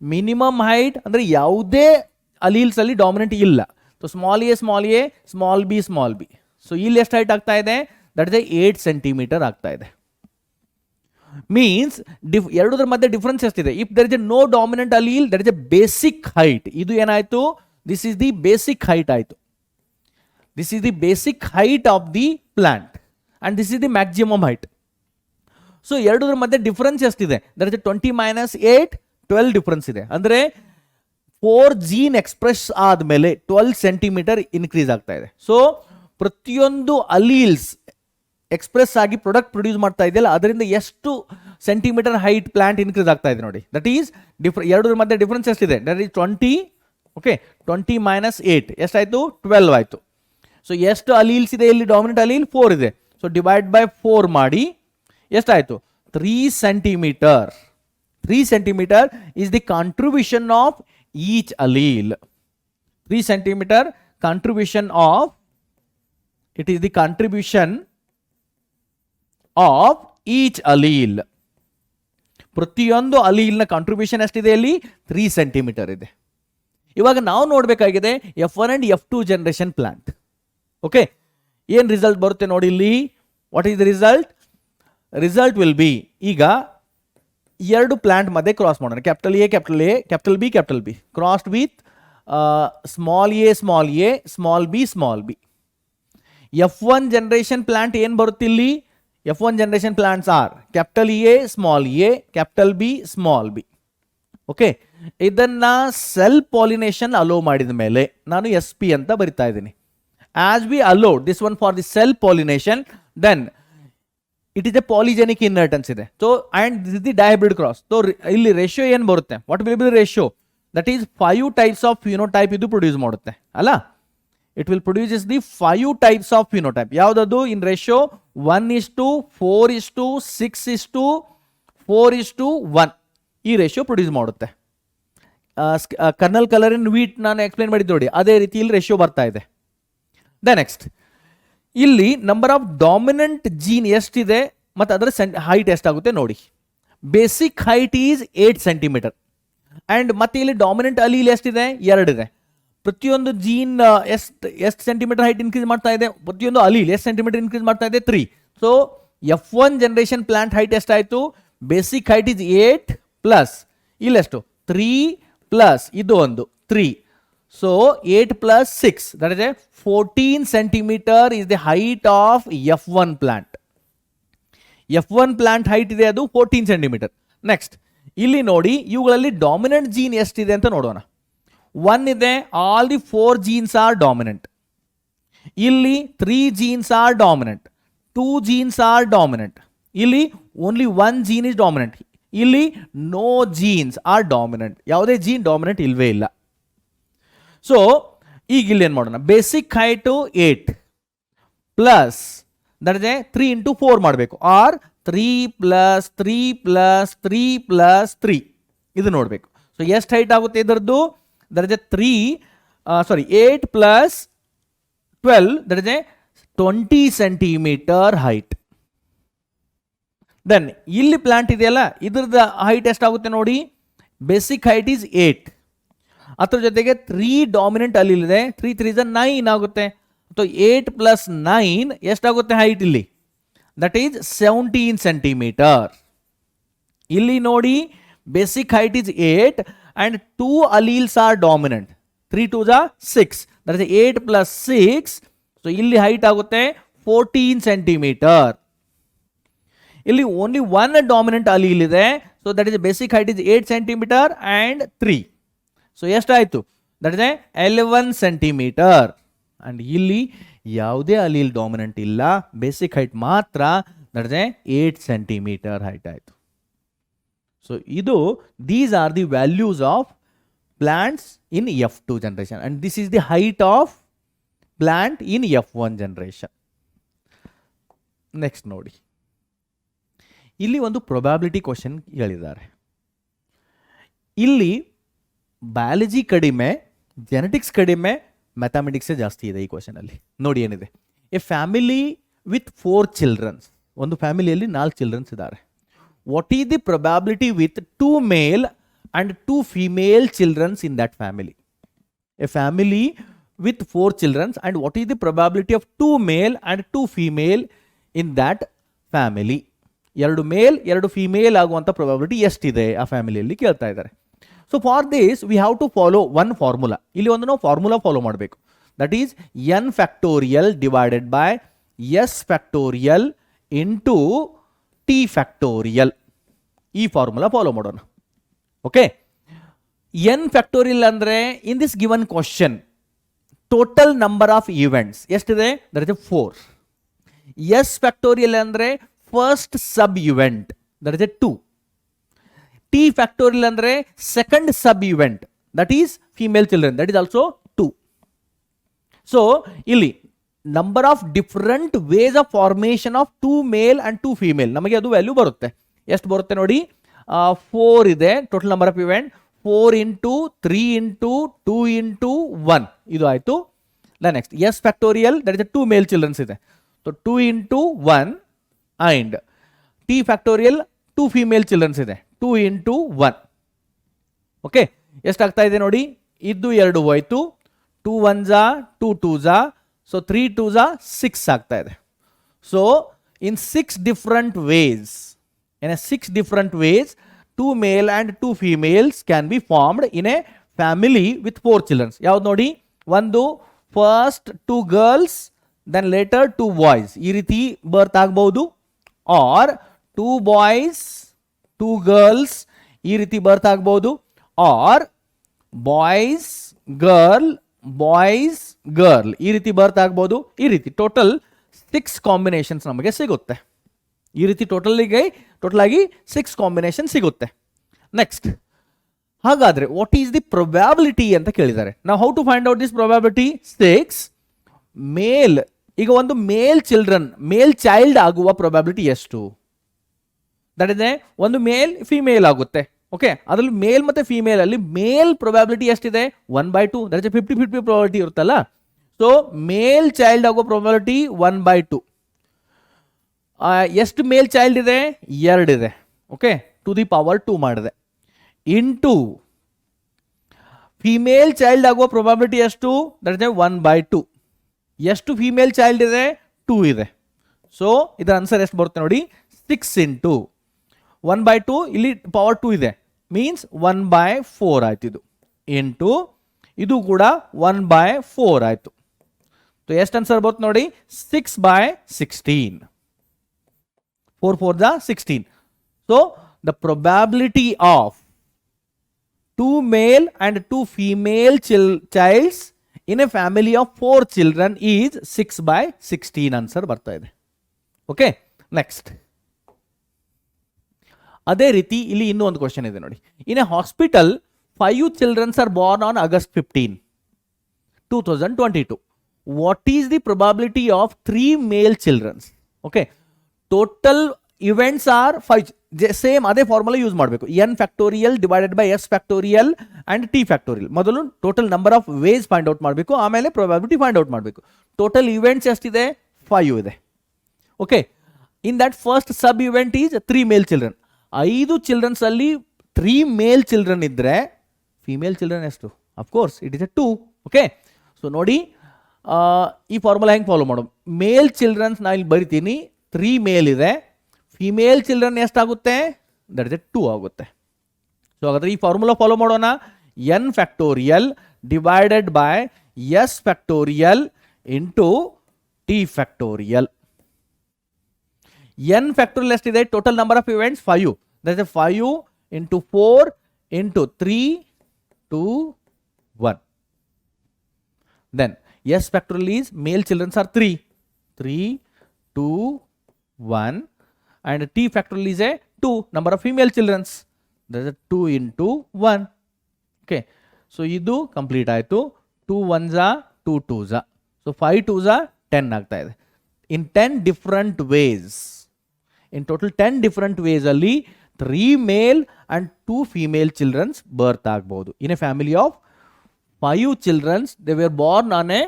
ಮಿನಿಮಮ್ ಹೈಟ್ ಅಂದರೆ ಯಾವುದೇ ಅಲೀಲ್ಸ್ ಅಲ್ಲಿ ಡಾಮಿನೆಂಟ್ ಇಲ್ಲ. So small A, small B. So ಇಲ್ಲಿ ಎಷ್ಟು ಹೈಟ್ ಆಗ್ತಾ ಇದೆ, ದಟ್ ಇಸ್ 8 ಸೆಂಟಿಮೀಟರ್ ಆಗ್ತಾ ಇದೆ. ಮೀನ್ಸ್ ಎರಡರ ಮಧ್ಯೆ ಡಿಫರೆನ್ಸ್ ಎಷ್ಟಿದೆ. If there is a no dominant allele, that is a basic height. ಇದು ಏನಾಯ್ತು, this is the basic height ಆಯಿತು. This is the basic height of the plant and this is the maximum height. So ಎರಡರ ಮಧ್ಯೆ ಡಿಫರೆನ್ಸ್ ಎಷ್ಟಿದೆ, ದಟ್ ಇಸ್ 20 - 8 12 ಡಿಫರೆನ್ಸ್ ಇದೆ. ಅಂದರೆ 4 ಜೀನ್ ಎಕ್ಸ್ಪ್ರೆಸ್ ಆದಮೇಲೆ 12 ಸೆಂಟಿಮೀಟರ್ ಇನ್ಕ್ರೀಸ್ ಆಗ್ತಾ ಇದೆ. ಸೊ ಪ್ರತಿಯೊಂದು ಅಲೀಲ್ಸ್ ಎಕ್ಸ್ಪ್ರೆಸ್ ಆಗಿ ಪ್ರಾಡಕ್ಟ್ ಪ್ರೊಡ್ಯೂಸ್ ಮಾಡ್ತಾ ಇದೆಯಲ್ಲ, ಅದರಿಂದ ಎಷ್ಟು ಸೆಂಟಿಮೀಟರ್ ಹೈಟ್ ಪ್ಲಾಂಟ್ ಇನ್ಕ್ರೀಸ್ ಆಗ್ತಾ ಇದೆ ನೋಡಿ. ದಟ್ ಈಸ್ ಎರಡರ ಮಧ್ಯೆ ಡಿಫರೆನ್ಸ್ ಎಷ್ಟಿದೆ, ದಟ್ ಈಸ್ 20. ಓಕೆ, 20 - 8 ಎಷ್ಟಾಯಿತು, 12 ಆಯಿತು. ಸೊ ಎಷ್ಟು ಅಲೀಲ್ಸ್ ಇದೆ ಇಲ್ಲಿ, ಡಾಮಿನೆಂಟ್ ಅಲೀಲ್ 4 ಇದೆ. ಸೊ ಡಿವೈಡ್ ಬೈ 4 ಮಾಡಿ ಎಷ್ಟಾಯಿತು, 3 centimetre. 3 centimetre is the contribution of each allele. 3 centimetre contribution of, it is the contribution of each allele. ಪ್ರತಿಯೊಂದು ಅಲೀಲ್ನ ಕಾಂಟ್ರಿಬ್ಯೂಷನ್ ಎಷ್ಟಿದೆ ಇಲ್ಲಿ, 3 ಸೆಂಟಿಮೀಟರ್ ಇದೆ. ಇವಾಗ ನಾವು ನೋಡಬೇಕಾಗಿದೆ F1 and F2 generation plant. Okay, ಏನು ರಿಸಲ್ಟ್ ಬರುತ್ತೆ ನೋಡಿ ಇಲ್ಲಿ. What is the result? Result will be, ಈಗ ಎರಡು ಪ್ಲಾಂಟ್ ಮಧ್ಯೆ ಕ್ರಾಸ್ ಮಾಡೋಣ. Capital A, capital B crossed with small A, small B. F1 generation plant ಏನು ಬರುತ್ತೆ ಇಲ್ಲಿ, F1 generation plants are capital A, capital B. Okay, ಇದನ್ನ ಸೆಲ್ ಪಾಲಿನೇಷನ್ ಅಲೋ ಮಾಡಿದ ಮೇಲೆ ನಾನು SP ಅಂತ ಬರಿತಾ ಇದ್ದೀನಿ. As we allowed this one for the self pollination, then it is a polygenic inheritance ಇದೆ. So and this is the dihybrid cross. So ಇಲ್ಲಿ ರೇಷಿಯೋ ಏನು ಬರುತ್ತೆ, what will be the ratio, that is 5 types of phenotype ಇದು ಪ್ರೊಡ್ಯೂಸ್ ಮಾಡುತ್ತೆ ಅಲ್ಲ. It will produce the 5 types of phenotype. ಯಾವುದದು ಇನ್ ರೇಷಿಯೋ 1:4:6:4:1 ಈ ರೇಷಿಯೋ ಪ್ರೊಡ್ಯೂಸ್ ಮಾಡುತ್ತೆ. ಕರ್ನಲ್ ಕಲರ್ ಇನ್ ವೀಟ್ ನಾನು ಎಕ್ಸ್ಪ್ಲೇನ್ ಮಾಡಿದ್ದು ನೋಡಿ, ಅದೇ ರೀತಿ ಇಲ್ಲಿ ರೇಷಿಯೋ ಬರ್ತಾ ಇದೆ. ದ ನೆಕ್ಸ್ಟ್ ಇಲ್ಲಿ ನಂಬರ್ ಆಫ್ ಡಾಮಿನೆಂಟ್ ಜೀನ್ ಎಷ್ಟಿದೆ ಮತ್ತು ಅದರ ಹೈಟ್ ಎಷ್ಟಾಗುತ್ತೆ ನೋಡಿ. Basic height is 8 centimetre and ಮತ್ತೆ ಇಲ್ಲಿ ಡಾಮಿನೆಂಟ್ ಅಲೀಲ್ ಎಷ್ಟಿದೆ, 2 ಇದೆ. ಪ್ರತಿಯೊಂದು ಜೀನ್ ಎಷ್ಟು ಸೆಂಟಿಮೀಟರ್ ಹೈಟ್ ಇನ್ಕ್ರೀಸ್ ಮಾಡ್ತಾ ಇದೆ, ಪ್ರತಿಯೊಂದು ಅಲೀಲ್ ಎಷ್ಟು ಸೆಂಟಿಮೀಟರ್ ಇನ್ಕ್ರೀಸ್ ಮಾಡ್ತಾ ಇದೆ, 3. So F1 generation plant height ಎಷ್ಟಾಯಿತು, ಬೇಸಿಕ್ ಹೈಟ್ ಇಸ್ 8 ಪ್ಲಸ್ ಇಲ್ಲೆಷ್ಟು 3 ಪ್ಲಸ್ ಇದು ಒಂದು 3. So 8 + 6 that is 14 centimetre is the height of F1 plant. F1 plant height ಇದೆ ಅದು 14 ಸೆಂಟಿಮೀಟರ್. ನೆಕ್ಸ್ಟ್ ಇಲ್ಲಿ ನೋಡಿ, ಇವುಗಳಲ್ಲಿ ಡಾಮಿನೆಂಟ್ ಜೀನ್ ಎಷ್ಟಿದೆ ಅಂತ ನೋಡೋಣ. 1 ಇದೆ, all the 4 genes are dominant. ಇಲ್ಲಿ 3 genes are dominant, 2 genes are dominant. ಇಲ್ಲಿ only one gene is dominant, ಇಲ್ಲಿ ನೋ ಜೀನ್ಸ್ ಆರ್ ಡಾಮಿನೆಂಟ್, ಯಾವುದೇ ಜೀನ್ ಡಾಮಿನೆಂಟ್ ಇಲ್ವೇ ಇಲ್ಲ. ಸೊ ಈಗ ಇಲ್ಲಿ ಏನು ಮಾಡೋಣ, basic height 8 plus that is 3 into 4 ಮಾಡಬೇಕು, ಆರ್ 3 ಪ್ಲಸ್ 3 ಪ್ಲಸ್ 3 ಪ್ಲಸ್ 3 ಇದು ನೋಡಬೇಕು. ಸೊ ಎಷ್ಟು ಹೈಟ್ ಆಗುತ್ತೆ ಇದರದ್ದು, that is 8 plus 12 that is 20 centimetre height. Then ಇಲ್ಲಿ ಪ್ಲಾಂಟ್ ಇದೆಯಲ್ಲ ಇದ್ರದ್ದು ಹೈಟ್ ಎಷ್ಟಾಗುತ್ತೆ ನೋಡಿ, ಬೇಸಿಕ್ ಹೈಟ್ ಈಸ್ 8, ಅದ್ರ ಜೊತೆಗೆ 3 ಡಾಮಿನೆಂಟ್ ಅಲ್ಲಿದೆ, 3 3 9 ಆಗುತ್ತೆ. ಸೊ 8 ಪ್ಲಸ್ 9 ಎಷ್ಟಾಗುತ್ತೆ ಹೈಟ್ ಇಲ್ಲಿ, ದಟ್ ಈಸ್ 17 ಸೆಂಟಿಮೀಟರ್. ಇಲ್ಲಿ ನೋಡಿ basic height is 8 and 2 alleles are dominant, 3 2 6, that is 8 plus 6. So ಇಲ್ಲಿ ಹೈಟ್ ಆಗುತ್ತೆ 14 ಸೆಂಟಿಮೀಟರ್. ಇಲ್ಲಿ ಓನ್ಲಿ ಒನ್ ಡಾಮಿನೆಂಟ್ ಅಲೀಲ್ ಇದೆ, so that is basic height is 8 centimetre and 3. So ಎಷ್ಟಾಯಿತು, ದಟ್ ಇಸ್ 11 ಸೆಂಟಿಮೀಟರ್. ಅಂಡ್ ಇಲ್ಲಿ ಯಾವುದೇ ಅಲೀಲ್ ಡಾಮಿನೆಂಟ್ ಇಲ್ಲ, ಬೇಸಿಕ್ ಹೈಟ್ ಮಾತ್ರ, ದಟ್ ಇಸ್ 8 ಸೆಂಟಿಮೀಟರ್ ಹೈಟ್ ಆಯಿತು. ಸೊ ಇದು these are the values of plants in F2 generation and this is the height of plant in F1 generation. Next ನೋಡಿ, ಇಲ್ಲಿ ಒಂದು ಪ್ರೊಬ್ಯಾಬಿಲಿಟಿ ಕ್ವಶನ್ ಹೇಳಿದ್ದಾರೆ. ಇಲ್ಲಿ ಬಯಾಲಜಿ ಕಡಿಮೆ, ಜೆನೆಟಿಕ್ಸ್ ಕಡಿಮೆ, ಮ್ಯಾಥಮೆಟಿಕ್ಸೇ ಜಾಸ್ತಿ ಇದೆ ಈ ಕ್ವಶನ್ ಅಲ್ಲಿ. ನೋಡಿ ಏನಿದೆ, ಎ ಫ್ಯಾಮಿಲಿ ವಿತ್ 4 ಚಿಲ್ಡ್ರನ್ಸ್, ಒಂದು ಫ್ಯಾಮಿಲಿಯಲ್ಲಿ 4 ಚಿಲ್ಡ್ರನ್ಸ್ ಇದ್ದಾರೆ. What is the probability with 2 male and 2 female childrens in that family? A family with 4 childrens and what is the probability of 2 male and 2 female in that family? 2 male 2 female ಆಗುವಂಥ ಪ್ರೊಬ್ಯಾಬಿಲಿಟಿ ಎಷ್ಟಿದೆ ಆ ಫ್ಯಾಮಿಲಿಯಲ್ಲಿ ಕೇಳ್ತಾ ಇದ್ದಾರೆ. So for this we have to follow one formula. ಇಲ್ಲಿ ಒಂದು ನಾವು ಫಾರ್ಮುಲಾ ಫಾಲೋ ಮಾಡಬೇಕು, that is n factorial divided by s factorial into t factorial. ಈ ಫಾರ್ಮುಲಾ ಫಾಲೋ ಮಾಡೋಣ. ಓಕೆ, n ಫ್ಯಾಕ್ಟೋರಿಯಲ್ ಅಂದರೆ in this given question total number of events ಎಷ್ಟಿದೆ, ದಟ್ ಇಸ್ 4. s ಫ್ಯಾಕ್ಟೋರಿಯಲ್ ಅಂದರೆ first sub event, that is 2. t factorial ಅಂದರೆ second sub event, that is female children, that is also 2. So ಇಲ್ಲಿ number of different ways of formation of 2 male and 2 female, ನಮಗೆ ಅದು ವ್ಯಾಲ್ಯೂ ಬರುತ್ತೆ. ಎಷ್ಟು ಬರುತ್ತೆ ನೋಡಿ, 4 ಇದೆ total number of event, 4 into 3 into 2 into 1 ಇದು ಆಯಿತು. Next S factorial, that is 2 male childrens ಇದೆ, so 2 into 1 and T factorial 2 female childrens ಇದೆ, 2 ಇಂಟು 1. ಓಕೆ, ಎಷ್ಟಾಗ್ತಾ ಇದೆ ನೋಡಿ, ಇದು 2 ಹೋಯ್ತು, 2 1 2 2 ಸೊ 3 2 6 ಆಗ್ತಾ ಇದೆ. So in 6 different ways, in a 6 different ways 2 male and 2 females can be formed in a family with 4 children. ಯಾವ್ದು ನೋಡಿ, ಒಂದು first 2 girls then later 2 boys, ಈ ರೀತಿ ಬರ್ತ್ ಆಗಬಹುದು. ಆರ್ 2 boys 2 girls ಈ ರೀತಿ ಬರ್ತ್ ಆಗಬಹುದು. Or boys girl boys girl ಈ ರೀತಿ ಬರ್ತ್ ಆಗಬಹುದು. ಈ ರೀತಿ ಟೋಟಲ್ 6 ಕಾಂಬಿನೇಷನ್ಸ್ ನಮಗೆ ಸಿಗುತ್ತೆ. ಈ ರೀತಿ ಟೋಟಲ್ ಆಗಿ 6 ಕಾಂಬಿನೇಷನ್ ಸಿಗುತ್ತೆ. ನೆಕ್ಸ್ಟ್, ಹಾಗಾದ್ರೆ ವಾಟ್ ಈಸ್ ದಿ ಪ್ರೊಬ್ಯಾಬಿಲಿಟಿ ಅಂತ ಕೇಳಿದ್ದಾರೆ. ನಾವು how to find out this probability? 6 male, ಈಗ ಒಂದು ಮೇಲ್ ಚೈಲ್ಡ್ ಆಗುವ ಪ್ರೊಬ್ಯಾಬಿಲಿಟಿ ಎಷ್ಟು? ದಟ್ ಇಸ್ ಒಂದು ಮೇಲ್ ಫಿಮೇಲ್ ಆಗುತ್ತೆ. ಓಕೆ, ಅದರಲ್ಲಿ ಮೇಲ್ ಮತ್ತೆ ಫಿಮೇಲ್ ಅಲ್ಲಿ ಮೇಲ್ ಪ್ರೊಬ್ಯಾಬಿಲಿಟಿ ಎಷ್ಟಿದೆ? 1/2, ದಟ್ ಇಸ್ 50-50 ಪ್ರೊಬ್ಯಾಬಿಲಿಟಿ ಇರುತ್ತಲ್ಲ. ಸೊ ಮೇಲ್ ಚೈಲ್ಡ್ ಆಗೋ ಪ್ರೊಬ್ಯಾಬಿಲಿಟಿ 1/2. ಎಷ್ಟು ಮೇಲ್ ಚೈಲ್ಡ್ ಇದೆ? 2 ಇದೆ. ಓಕೆ, ಟು ದಿ ಪವರ್ 2 ಮಾಡಿದೆ. ಇಂಟು ಫಿಮೇಲ್ ಚೈಲ್ಡ್ ಆಗುವ ಪ್ರೊಬ್ಯಾಬಿಲಿಟಿ ಎಷ್ಟು? That is 1/2. ಎಷ್ಟು ಫಿಮೇಲ್ ಚೈಲ್ಡ್ ಇದೆ? 2 ಇದೆ. ಸೊ ಇದರ ಆನ್ಸರ್ ಎಷ್ಟು ಬರುತ್ತೆ ನೋಡಿ, 6 ಇಂಟು 1/2, ಇಲ್ಲಿ ಪವರ್ 2 ಇದೆ, ಮೀನ್ಸ್ 1/4 ಆಯ್ತು. ಇದು ಇಂಟು ಇದು ಕೂಡ 1/4 ಆಯ್ತು. ಸೊ ಎಷ್ಟು ಆನ್ಸರ್ ಬರುತ್ತೆ ನೋಡಿ, 6/16. 4 4 16. So the probability of 2 male and 2 female childs in a family of 4 children is 6/16 answer ಬರ್ತಾ ಇದೆ. ಓಕೆ, ನೆಕ್ಸ್ಟ್ ಅದೇ ರೀತಿ ಇಲ್ಲಿ ಇನ್ನೂ ಒಂದು ಕ್ವಶನ್ ಇದೆ ನೋಡಿ. In A hospital 5 childrens are born on August 15, 2022. What is the probability of 3 male children? Okay, total events are 5. Same ಅದೇ ಫಾರ್ಮುಲಾ ಯೂಸ್ ಮಾಡಬೇಕು. n factorial divided by s factorial and t factorial. ಮೊದಲು total number of ways find out ಮಾಡಬೇಕು, ಆಮೇಲೆ ಪ್ರೊಬಾಬಿಲಿಟಿ ಫೈಂಡ್ ಔಟ್ ಮಾಡಬೇಕು. ಟೋಟಲ್ ಇವೆಂಟ್ಸ್ ಎಷ್ಟಿದೆ? 5 ಇದೆ. Okay, in that first sub event is 3 male children. 5 childrens ಅಲ್ಲಿ 3 ಮೇಲ್ ಚಿಲ್ಡ್ರನ್ ಇದ್ರೆ ಫಿಮೇಲ್ ಚಿಲ್ಡ್ರನ್ ಎಷ್ಟು? Of course it is a 2. Okay, so ನೋಡಿ ಈ ಫಾರ್ಮುಲಾ ಹೆಂಗೆ ಫಾಲೋ ಮಾಡೋದು? ಮೇಲ್ ಚಿಲ್ಡ್ರನ್ಸ್ ನಾ ಇಲ್ಲಿ ಬರಿತೀನಿ, 3 ಮೇಲ್ ಇದೆ. ಫಿಮೇಲ್ ಚಿಲ್ಡ್ರನ್ ಎಷ್ಟಾಗುತ್ತೆ? ದಟ್ ಇಸ್ ಎ 2 ಆಗುತ್ತೆ. ಸೊ ಹಾಗಾದ್ರೆ ಈ ಫಾರ್ಮುಲಾ ಫಾಲೋ ಮಾಡೋಣ. n factorial divided by s factorial into t factorial. n factorial ಎಷ್ಟಿದೆ? Total number of events 5. That is 5 into 4 into 3 2 1. Then s factorial is male children are 3 2 1 and t factorial is a 2 number of female children. That is 2 into 1. Okay, so idu complete ಆಯಿತು. 2 1s are 2 2s are, so 5 2s are 10 ಆಗ್ತಾ ಇದೆ. In 10 different ways, in total 10 different ways ಅಲ್ಲಿ 3 male and 2 female children's birth ಆಗಬಹುದು. In a family of 5 children, they were born on a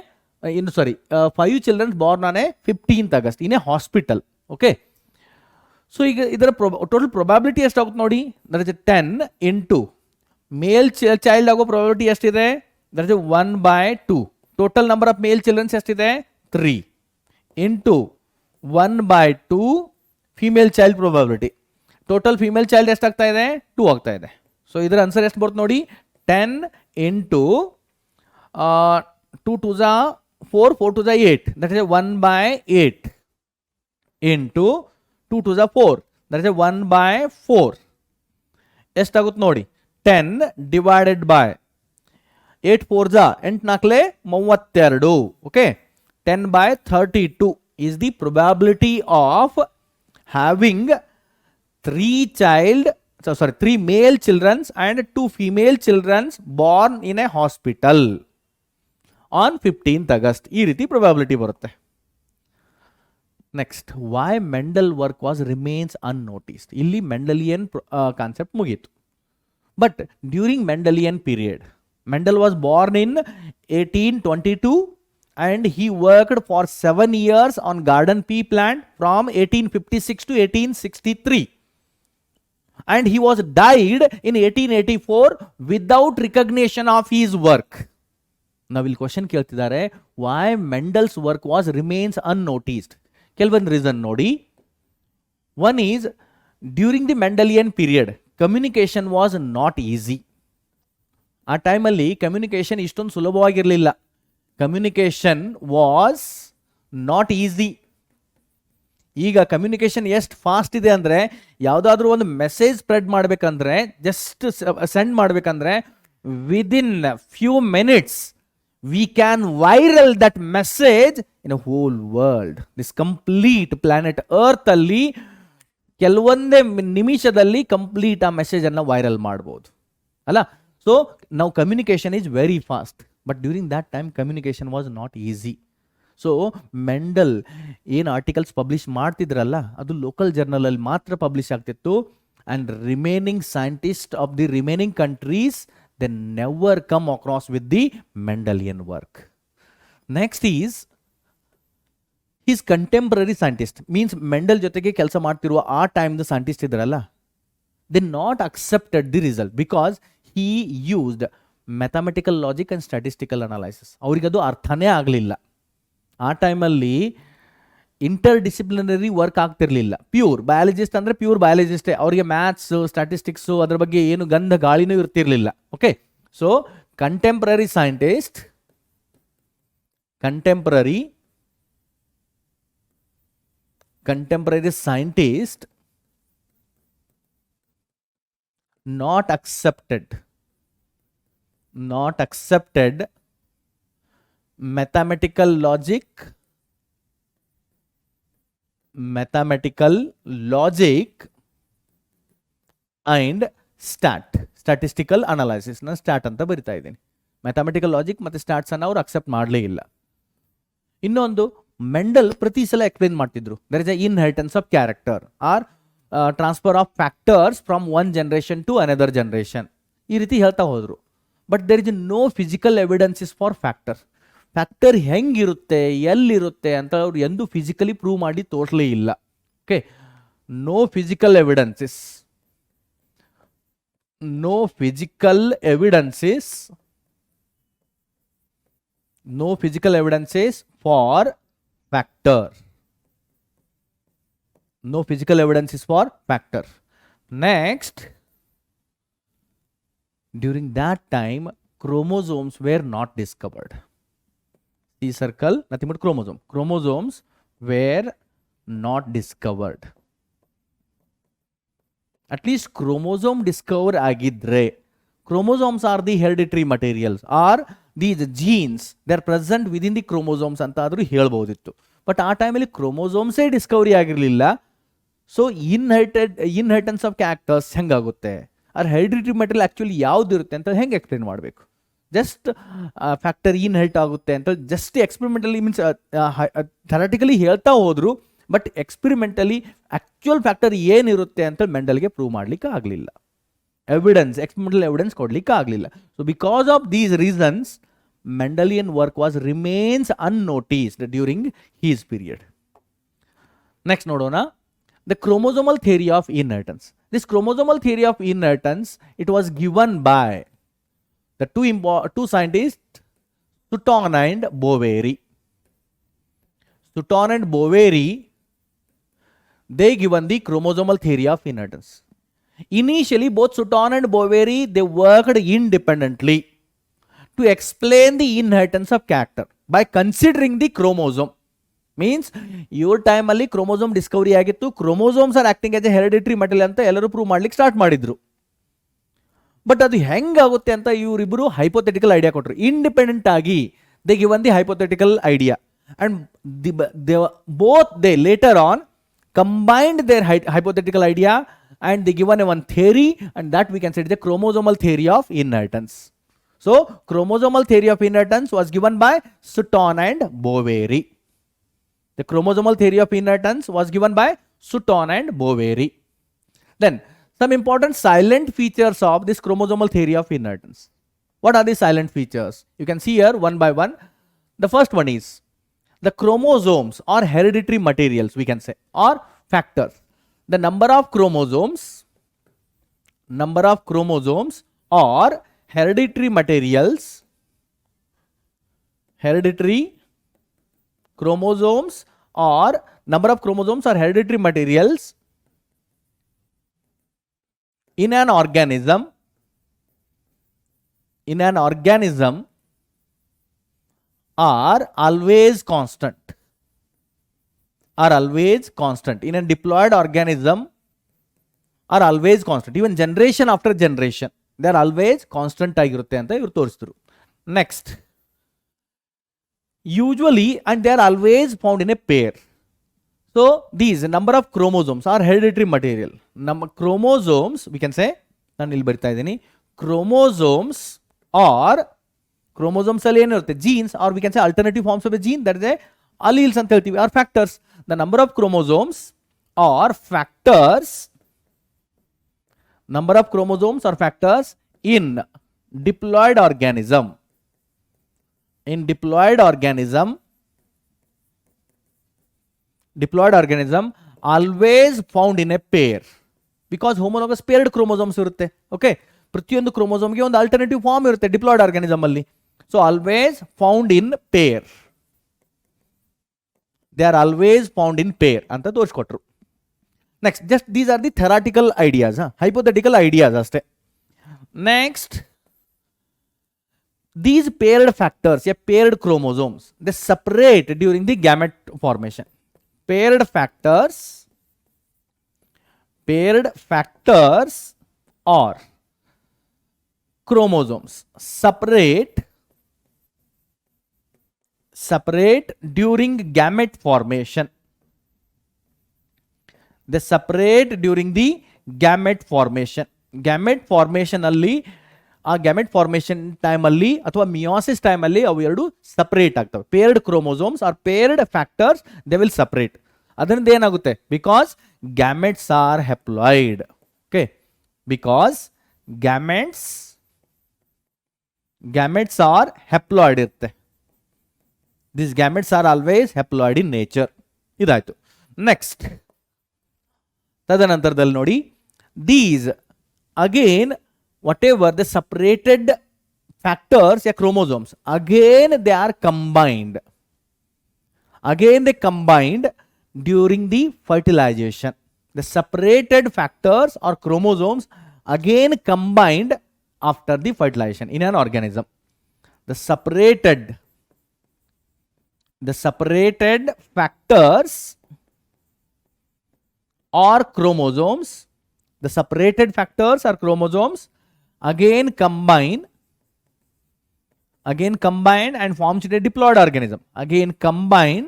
5 children born on a 15th August in a hospital. Okay, so ಇದರ ಟೋಟಲ್ ಪ್ರೊಬಾಬಿಲಿಟಿ ಎಷ್ಟಾಗುತ್ತೆ ನೋಡಿ? That is 10 into male child ಆಗೋ ಪ್ರೊಬಾಬಿಲಿಟಿ ಎಷ್ಟಿದೆ? That is 1/2. Total number of male childrens ಎಷ್ಟಿದೆ? 3 into 1/2 female child probability. Total female child ಎಷ್ಟಾಗ್ತಾ ಇದೆ? 2 ಆಗ್ತಾ ಇದೆ. ಸೊ ಇದರ ಆನ್ಸರ್ ಎಷ್ಟು ಬರುತ್ತೆ ನೋಡಿ? 10 into 2 2s are 4 4 2s are 8. That is 1/8 into 2 2s are 4. That is 1/4. ಎಷ್ಟಾಗುತ್ತೆ ನೋಡಿ? 10 divided by 8 4s are 8 4 32. Okay, 10/32 is the probability of having 3 male children and 2 female children born in a hospital on 15th August. ಈ ರೀತಿ probability ಬರುತ್ತೆ. Next, why Mendel work was remains unnoticed. ಇಲ್ಲಿ Mendelian concept ಮುಗೀತು. But during Mendelian period, Mendel was born in 1822 and he worked for 7 years on garden pea plant from 1856 to 1863. And he was died in 1884 without recognition of his work. Now will question ಕೇಳ್ತಿದ್ದಾರೆ, why Mendel's work was remains unnoticed? ಕೆಲವೊಂದು ರೀಸನ್ ನೋಡಿ. One is, during the Mendelian period, communication was not easy. ಆ ಟೈಮಲ್ಲಿ ಕಮ್ಯುನಿಕೇಶನ್ ಇಷ್ಟೊಂದು ಸುಲಭವಾಗಿರಲಿಲ್ಲ. Communication was not easy. ಈಗ ಕಮ್ಯುನಿಕೇಶನ್ ಎಷ್ಟು ಫಾಸ್ಟ್ ಇದೆ ಅಂದರೆ, ಯಾವುದಾದ್ರೂ ಒಂದು ಮೆಸೇಜ್ ಸ್ಪ್ರೆಡ್ ಮಾಡಬೇಕಂದ್ರೆ, ಜಸ್ಟ್ ಸೆಂಡ್ ಮಾಡಬೇಕಂದ್ರೆ within few minutes we can viral that message in a whole world. This complete planet earth ಅಲ್ಲಿ ಕೆಲವೊಂದೇ ನಿಮಿಷದಲ್ಲಿ ಕಂಪ್ಲೀಟ್ ಆ ಮೆಸೇಜ್ ಅನ್ನ ವೈರಲ್ ಮಾಡಬಹುದು ಅಲ್ಲ. ಸೊ ನಾವು communication is very fast, but during that time communication was not easy. So Mendel ಏನು ಆರ್ಟಿಕಲ್ಸ್ ಪಬ್ಲಿಷ್ ಮಾಡ್ತಿದ್ರಲ್ಲ, ಅದು ಲೋಕಲ್ ಜರ್ನಲ್ ಅಲ್ಲಿ ಮಾತ್ರ ಪಬ್ಲಿಷ್ ಆಗ್ತಿತ್ತು. And remaining scientist of the remaining countries they never come across with the Mendelian work. Next is his contemporary scientist, means Mendel ಜೊತೆಗೆ ಕೆಲಸ ಮಾಡ್ತಿರುವ ಆ ಟೈಮ್ದು ಸೈಂಟಿಸ್ಟ್ ಇದ್ರಲ್ಲ, they not accepted the result because he used mathematical logic and statistical analysis. ಅವರಿಗದು ಅರ್ಥನೇ ಆಗಲಿಲ್ಲ. ಆ ಟೈಮಲ್ಲಿ ಇಂಟರ್ ಡಿಸಿಪ್ಲಿನರಿ ವರ್ಕ್ ಆಗ್ತಿರ್ಲಿಲ್ಲ. ಪ್ಯೂರ್ ಬಯಾಲಜಿಸ್ಟ್ ಅಂದ್ರೆ ಪ್ಯೂರ್ ಬಯಾಲಜಿಸ್ಟೇ, ಅವರಿಗೆ ಮ್ಯಾಥ್ಸ್ ಸ್ಟ್ಯಾಟಿಸ್ಟಿಕ್ಸು ಅದ್ರ ಬಗ್ಗೆ ಏನು ಗಂಧ ಗಾಳಿನೂ ಇರ್ತಿರ್ಲಿಲ್ಲ. Okay, so contemporary scientist not accepted mathematical logic and statistical analysis. ನಾನು ಸ್ಟ್ಯಾಟ್ ಅಂತ ಬರಿತಾ ಇದ್ದೀನಿ. ಮ್ಯಾಥಮೆಟಿಕಲ್ ಲಾಜಿಕ್ ಮತ್ತು ಸ್ಟ್ಯಾಟ್ಸನ್ನು ಅವರು ಅಕ್ಸೆಪ್ಟ್ ಮಾಡಲೇ ಇಲ್ಲ. ಇನ್ನೊಂದು, ಮೆಂಡಲ್ ಪ್ರತಿ ಸಲ ಎಕ್ಸ್ಪ್ಲೇನ್ ಮಾಡ್ತಿದ್ರು, there is a inheritance of character or transfer of factors from one generation to another generation, ಈ ರೀತಿ ಹೇಳ್ತಾ ಹೋದರು. But there is no physical evidences for factor ಹೆಂಗಿರುತ್ತೆ, ಎಲ್ಲಿರುತ್ತೆ ಅಂತ ಅವ್ರು ಎಂದು ಫಿಸಿಕಲಿ ಪ್ರೂವ್ ಮಾಡಿ ತೋರಿಸಲೇ ಇಲ್ಲ. Okay, no physical evidences for factor. No physical evidences for factor. Next, during that time, chromosomes were not discovered. See circle, nothing but chromosome. Chromosomes were not discovered. At least chromosome discover agidre. Chromosomes are the hereditary materials, or these genes, they are present within the chromosomes ಅಂತ ಆದರೂ ಹೇಳ್ಬೋದಿತ್ತು. ಬಟ್ ಆ ಟೈಮಲ್ಲಿ ಕ್ರೋಮೋಸೋಮ್ಸೇ ಡಿಸ್ಕವರಿ ಆಗಿರಲಿಲ್ಲ. ಸೊ ಇನ್ಹೆರಿಟೆನ್ಸ್ ಆಫ್ ಕ್ಯಾರೆಕ್ಟರ್ಸ್ ಹೆಂಗಾಗುತ್ತೆ, ಆರ್ ಹೆರಿಡಿಟರಿ ಮೆಟೀರಿಯಲ್ ಆ್ಯಕ್ಚುಲಿ ಯಾವುದಿರುತ್ತೆ ಅಂತ ಹೆಂಗೆ ಎಕ್ಸ್ಪ್ಲೇನ್ ಮಾಡಬೇಕು? ಜಸ್ಟ್ ಫ್ಯಾಕ್ಟರ್ ಇನ್ಹೆರಿಟ್ ಆಗುತ್ತೆ ಅಂತ ಜಸ್ಟ್ ಎಕ್ಸ್ಪೆರಿಮೆಂಟಲಿ ಮೀನ್ಸ್ ಥೆರಟಿಕಲಿ ಹೇಳ್ತಾ ಹೋದ್ರು, ಬಟ್ ಎಕ್ಸ್ಪೆರಿಮೆಂಟಲಿ ಆ್ಯಕ್ಚುಯಲ್ ಫ್ಯಾಕ್ಟರ್ ಏನಿರುತ್ತೆ ಅಂತ ಮೆಂಡಲ್ಗೆ ಪ್ರೂವ್ ಮಾಡಲಿಕ್ಕೆ ಆಗಲಿಲ್ಲ. experimental evidence ಕೊಡ್ಲಿಕ್ಕೆ ಆಗಲಿಲ್ಲ. So because of these reasons Mendelian work remains unnoticed during his period. Next ನೋಡೋಣ, the chromosomal theory of inheritance. This chromosomal theory of inheritance, it was given by the two scientists, Sutton and Boveri. Sutton and Boveri, they given the chromosomal theory of inheritance. Initially, both Sutton and Boveri, they worked independently to explain the inheritance of character by considering the chromosome. Means your time ಅಲ್ಲಿ ಕ್ರೋಮೋಸೋಮ್ ಡಿಸ್ಕವರಿ ಆಗಿತ್ತು, chromosomes are acting as A hereditary material ಅಂತ ಎಲ್ಲರೂ ಪ್ರೂವ್ ಮಾಡ್ಲಿಕ್ಕೆ ಸ್ಟಾರ್ಟ್ ಮಾಡಿದ್ರು. ಬಟ್ ಅದು ಹೆಂಗಾಗುತ್ತೆ ಅಂತ ಇವರಿಬ್ಬರು ಹೈಪೋಥೆಟಿಕಲ್ ಐಡಿಯಾ ಕೊಟ್ಟರು. ಇಂಡಿಪೆಂಡೆಂಟ್ ಆಗಿ they given the hypothetical idea and both they later on combined their hypothetical idea and they given one theory, and that we can say the chromosomal theory of inheritance. So chromosomal theory of inheritance was given by Sutton and Boveri. The chromosomal theory of inheritance was given by Sutton and Boveri. Then some important silent features of this chromosomal theory of inheritance. What are the silent features? You can see here one by one. The first one is the chromosomes are hereditary materials, we can say, or factors. The number of chromosomes are hereditary materials. Hereditary chromosomes or number of chromosomes are hereditary materials in an organism. Are always constant. In a diploid organism are always constant. Even generation after generation, they are always constant ಆಗಿರುತ್ತೆ ಅಂತ ಇವರು ತೋರಿಸಿದ್ರು. Next, usually and they are always found in a pair. So these number of chromosomes are hereditary material. Chromosomes, we can say, ನಾನು ಇಲ್ಲಿ ಬರಿತಾ ಇದ್ದೀನಿ, chromosomes ಅಲ್ಲಿ ಏನಿರುತ್ತೆ, genes, or we can say alternative forms of a gene, that is a alleles ಅಂತ ಹೇಳ್ತೀವಿ, or factors. The number of chromosomes or factors in diploid organism always found in a pair, because homologous paired chromosomes ಇರುತ್ತೆ. ಓಕೆ, ಪ್ರತಿಯೊಂದು ಕ್ರೋಮೋಸೋಮ್ಗೆ ಒಂದು ಆಲ್ಟರ್ನೇಟಿವ್ ಫಾರ್ಮ್ ಇರುತ್ತೆ ಡಿಪ್ಲಾಯ್ಡ್ ಆರ್ಗಾನಿಸಮ್ ಅಲ್ಲಿ. So always found in pair, they are always found in pair ಅಂತ ತೋರಿಸ್ಕೊಟ್ರು. Next, just these are the theoretical ideas, hypothetical ideas ಅಷ್ಟೇ. Next, these paired factors, paired chromosomes, they separate during the gamete formation. Paired factors or chromosomes separate during gamete formation. They separate during the gamete formation. Gamete formation ಅಲ್ಲಿ, ಆ ಗ್ಯಾಮೆಟ್ ಫಾರ್ಮೇಷನ್ ಟೈಮಲ್ಲಿ ಅಥವಾ ಮಿಯಾಸಿಸ್ ಟೈಮಲ್ಲಿ ಅವು ಎರಡು ಸಪರೇಟ್ ಆಗ್ತವೆ. Paired chromosomes or paired factors they will separate. ಅದರಿಂದ ಏನಾಗುತ್ತೆ, because gametes are haploid. Okay, because gametes are haploid ಇರುತ್ತೆ. This gametes are always haploid in nature. ಇದಾಯ್ತು. ನೆಕ್ಸ್ಟ್ ತದನಂತರದಲ್ಲಿ ನೋಡಿ, these again whatever the separated factors or chromosomes, again they are combined. Again they combined during the fertilization. The separated factors or chromosomes again combined after the fertilization in an organism. The separated factors or chromosomes, again combine and forms a diploid organism. Again combine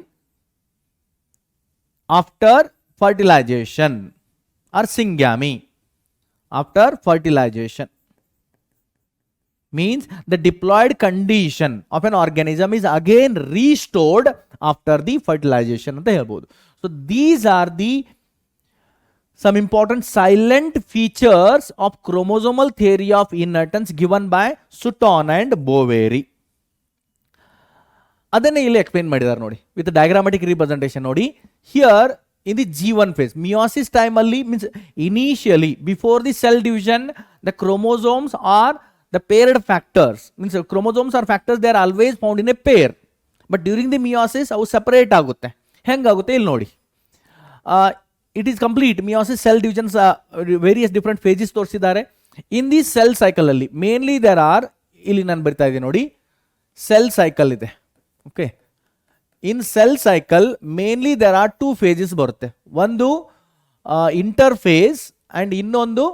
after fertilization or syngamy. After fertilization means the diploid condition of an organism is again restored after the fertilization anta helbodu. So these are the some important silent features of chromosomal theory of inheritance given by Sutton and Boveri. ಅದನ್ನೇ ಇಲ್ಲಿ ಎಕ್ಸ್ಪ್ಲೇನ್ ಮಾಡಿದ್ದಾರೆ ನೋಡಿ, ವಿತ್ ಡಯಾಗ್ರಾಮ್ಯಾಟಿಕ್ ರಿಪ್ರೆಸೆಂಟೇಷನ್ ನೋಡಿ. Here in the G1 phase, meiosis time alli means initially before the cell division, the chromosomes are the paired factors, means chromosomes are factors, they are always found in a pair, but during the meiosis avu separate agutte. Hengagutte illi nodi, it is complete meiosis cell divisions, various different phases ತೋರಿಸಿದ್ದಾರೆ. in the cell cycle alli mainly there are, ಇಲ್ಲಿ ನಾನು ಬರ್ತಾ ಇದ್ದೀನಿ ನೋಡಿ, cell cycle ಇದೆ. okay, in cell cycle mainly there are two phases ಬರುತ್ತೆ. ಒಂದು interphase and ಇನ್ನೊಂದು,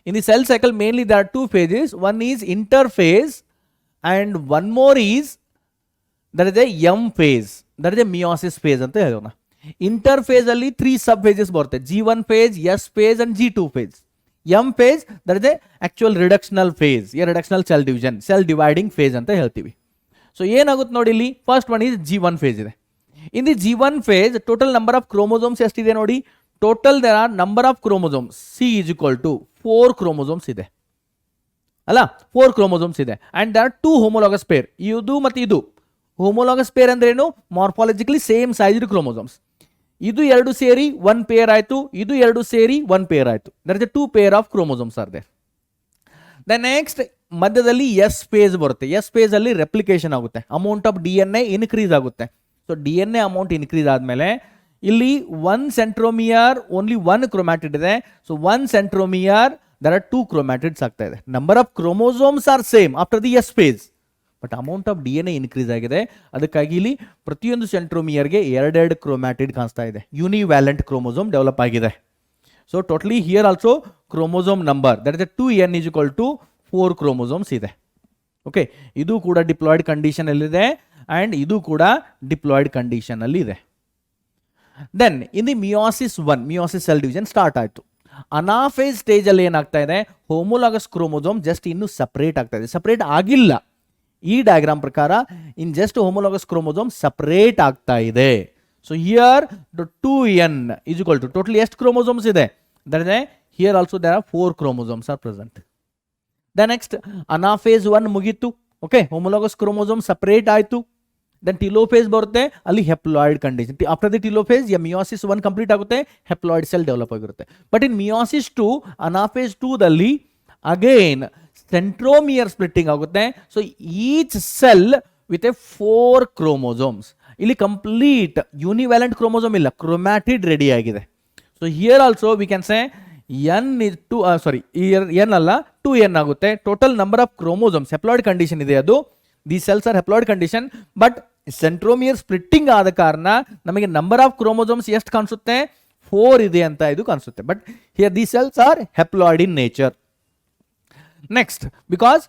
in the cell cycle mainly there are two phases. One is interphase and one more is, that is a M phase, that is a meiosis phase ಅಂತ ಹೇಳೋಣ. interphase ಅಲ್ಲಿ 3 sub phases ಬರುತ್ತೆ, G1 phase, S phase and G2 phase. M phase, that is a actual reductional phase, a reductional cell division, cell dividing phase ಅಂತ ಹೇಳ್ತೀವಿ. ಸೊ ಏನಾಗುತ್ತೆ ನೋಡಿ, ಇಲ್ಲಿ first one is G1 phase ಇದೆ. In the G1 phase total number of chromosomes ಎಷ್ಟಿದೆ ನೋಡಿ, total there are number of chromosomes C is equal to 4 chromosomes ಇದೆ ಅಲ್ಲ, 4 ಕ್ರೋಮೋಸೋಮ್ಸ್ ಇದೆ. And there are 2 homologous pair, ಇದು ಮತ್ತು ಇದು. ಹೋಮೋಲಾಗಸ್ ಪೇರ್ ಅಂದ್ರೆ ಏನು, ಮಾರ್ಫಾಲಜಿಕಲಿ ಸೇಮ್ ಸೈಜ್ಡ್ ಕ್ರೋಮೋಸೋಮ್ಸ್. ಇದು ಎರಡು ಸೇರಿ 1 ಪೇರ್ ಆಯ್ತು, ಇದು ಎರಡು ಸೇರಿ 1 ಪೇರ್ ಆಯ್ತು. There is 2 pair of chromosomes are there. The next ಮಧ್ಯದಲ್ಲಿ ಎಸ್ ಫೇಸ್ ಬರುತ್ತೆ. ಎಸ್ ಫೇಸ್ ಅಲ್ಲಿ ರೆಪ್ಲಿಕೇಶನ್ ಆಗುತ್ತೆ, ಅಮೌಂಟ್ ಆಫ್ DNA ಇನ್ಕ್ರೀಸ್ ಆಗುತ್ತೆ. ಸೊ DNA ಅಮೌಂಟ್ ಇನ್ಕ್ರೀಸ್ ಆದ್ಮೇಲೆ ಇಲ್ಲಿ 1 ಸೆಂಟ್ರೋಮಿಯರ್ ಓನ್ಲಿ 1 ಕ್ರೋಮ್ಯಾಟಿಡ್ ಇದೆ. So 1 centromere there are 2 chromatids ಆಗ್ತಾ ಇದೆ. Number of chromosomes are same after the S phase, but amount of DNA increase ಆಗಿದೆ. ಅದಕ್ಕಾಗಿ ಇಲ್ಲಿ ಪ್ರತಿಯೊಂದು ಸೆಂಟ್ರೋಮಿಯರ್ಗೆ 2 ಕ್ರೋಮ್ಯಾಟಿಡ್ ಕಾಣಿಸ್ತಾ ಇದೆ, ಯೂನಿವ್ಯಾಲೆಂಟ್ ಕ್ರೋಮೋಸೋಮ್ ಡೆವಲಪ್ ಆಗಿದೆ. So totally here also chromosome number that is 2n is equal to 4 chromosomes ಇದೆ. ಓಕೆ, ಇದು ಕೂಡ ಡಿಪ್ಲಾಯ್ಡ್ ಕಂಡೀಷನ್ ಅಲ್ಲಿದೆ ಅಂಡ್ ಇದು ಕೂಡ ಡಿಪ್ಲಾಯ್ಡ್ ಕಂಡೀಷನ್ ಅಲ್ಲಿ ಇದೆ. Then in the meiosis 1, meiosis cell division start ಆಯ್ತು. ಅನಾಫೇಸ್ ಸ್ಟೇಜ್ ಅಲ್ಲಿ ಏನಾಗ್ತಾ ಇದೆ, ಹೋಮೋಲಾಗಸ್ ಕ್ರೋಮೋಸೋಮ್ ಜಸ್ಟ್ ಇನ್ನು ಸಪರೇಟ್ ಆಗ್ತಾ ಇದೆ. ಸಪರೇಟ್ ಆಗಿಲ್ಲ, ಈ ಡಯಾಗ್ರಾಮ್ ಪ್ರಕಾರ in just homologous chromosome separate ಆಗ್ತಾ ಇದೆ. So here 2n is equal to totally ಎಷ್ಟು ಕ್ರೋಮೋಸೋಮ್ಸ್ ಇದೆ, that is here also there are 4 chromosomes are present. The next anaphase 1 ಮುಗೀತು. ಓಕೆ, ಹೋಮೋಲಾಗಸ್ ಕ್ರೋಮೋಸೋಮ್ ಸಪರೇಟ್ ಆಯ್ತು. ದೆನ್ ಟಿಲೋಫೇಸ್ ಬರುತ್ತೆ, ಅಲ್ಲಿ haploid condition. After the telophase meiosis 1 complete ಆಗುತ್ತೆ, ಹೆಪ್ಲಾಯ್ಡ್ ಸೆಲ್ ಡೆವಲಪ್ ಆಗಿರುತ್ತೆ. ಬಟ್ ಇನ್ ಮಿಯೋಸಿಸ್ 2, ಅನಾಫೇಸ್ 2 ದಲ್ಲಿ ಅಗೇನ್ ಸೆಂಟ್ರೋಮಿಯರ್ ಸ್ಪ್ಲಿಟ್ಟಿಂಗ್ ಆಗುತ್ತೆ. So each cell with a 4 chromosomes. ಇಲ್ಲಿ ಕಂಪ್ಲೀಟ್ ಯೂನಿವ್ಯಾಲೆಂಟ್ ಕ್ರೋಮೋಸೋಮ್ ಇಲ್ಲ, ಕ್ರೋಮ್ಯಾಟಿಡ್ ರೆಡಿ ಆಗಿದೆ. So here also we can say n is 2, n ಅಲ್ಲ 2n ಆಗುತ್ತೆ. Total number of chromosomes haploid condition ಇದೆ, ಅದು the cells are haploid condition. But centromere splitting ಆದ ಕಾರಣ ನಮಗೆ ನಂಬರ್ ಆಫ್ ಕ್ರೋಮೋಸೋಮ್ಸ್ ಎಷ್ಟು ಕಾಣಿಸುತ್ತೆ, 4 ಇದೆ ಅಂತ ಇದು ಕಾಣಿಸುತ್ತೆ. But here the cells are haploid in nature. Next, because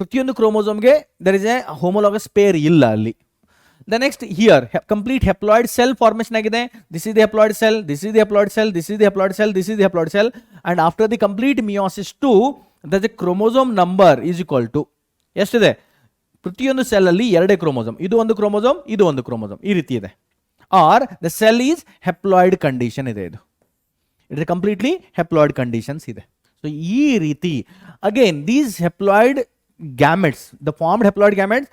ಪ್ರತಿಯೊಂದು ಕ್ರೋಮೋಸೋಮ್ಗೆ there is a homologous pair ಇಲ್ಲ ಅಲ್ಲಿ. The next here complete haploid cell formation ಆಗಿದೆ. This is the haploid cell, this is the haploid cell, this is the haploid cell, this is the haploid cell, and after the complete meiosis 2 the chromosome number is equal to ಎಷ್ಟಿದೆ? ಪ್ರತಿಯೊಂದು ಸೆಲ್ ಅಲ್ಲಿ ಎರಡೇ ಕ್ರೋಮೋಸೋಮ್, ಇದು ಒಂದು ಕ್ರೋಮೋಸೋಮ್, ಇದು ಒಂದು ಕ್ರೋಮೋಸೋಮ್, ಈ ರೀತಿ ಇದೆ. Are the cell is haploid condition ಇದೆ. ಇದು it is completely haploid conditions ಇದೆ. ಸೊ ಈ ರೀತಿ again these haploid gametes, the formed haploid gametes,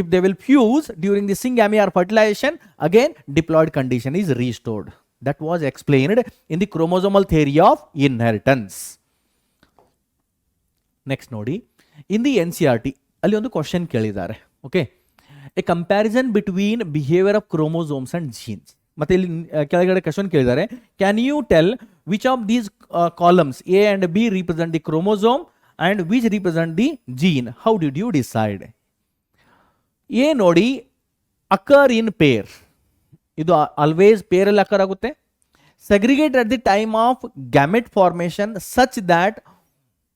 if they will fuse during the syngamy or fertilization, again diploid condition is restored. That was explained in the chromosomal theory of inheritance. Next ನೋಡಿ, in the NCERT ಅಲ್ಲಿ ಒಂದು ಕ್ವಶನ್ ಕೇಳಿದ್ದಾರೆ. Okay, a comparison between behaviour of chromosomes and genes. ಮತ್ತೆ ಇಲ್ಲಿ ಕೆಳಗಡೆ ಕ್ವಶನ್ ಕೇಳಿದ್ದಾರೆ, can you tell which of these columns A and B represent the chromosome and which represent the gene? How did you decide? A ನೋಡಿ occur in pair, ಇದು always pair ಅಲ್ಲಿ occur ಆಗುತ್ತೆ. Segregate at the time of gamete formation such that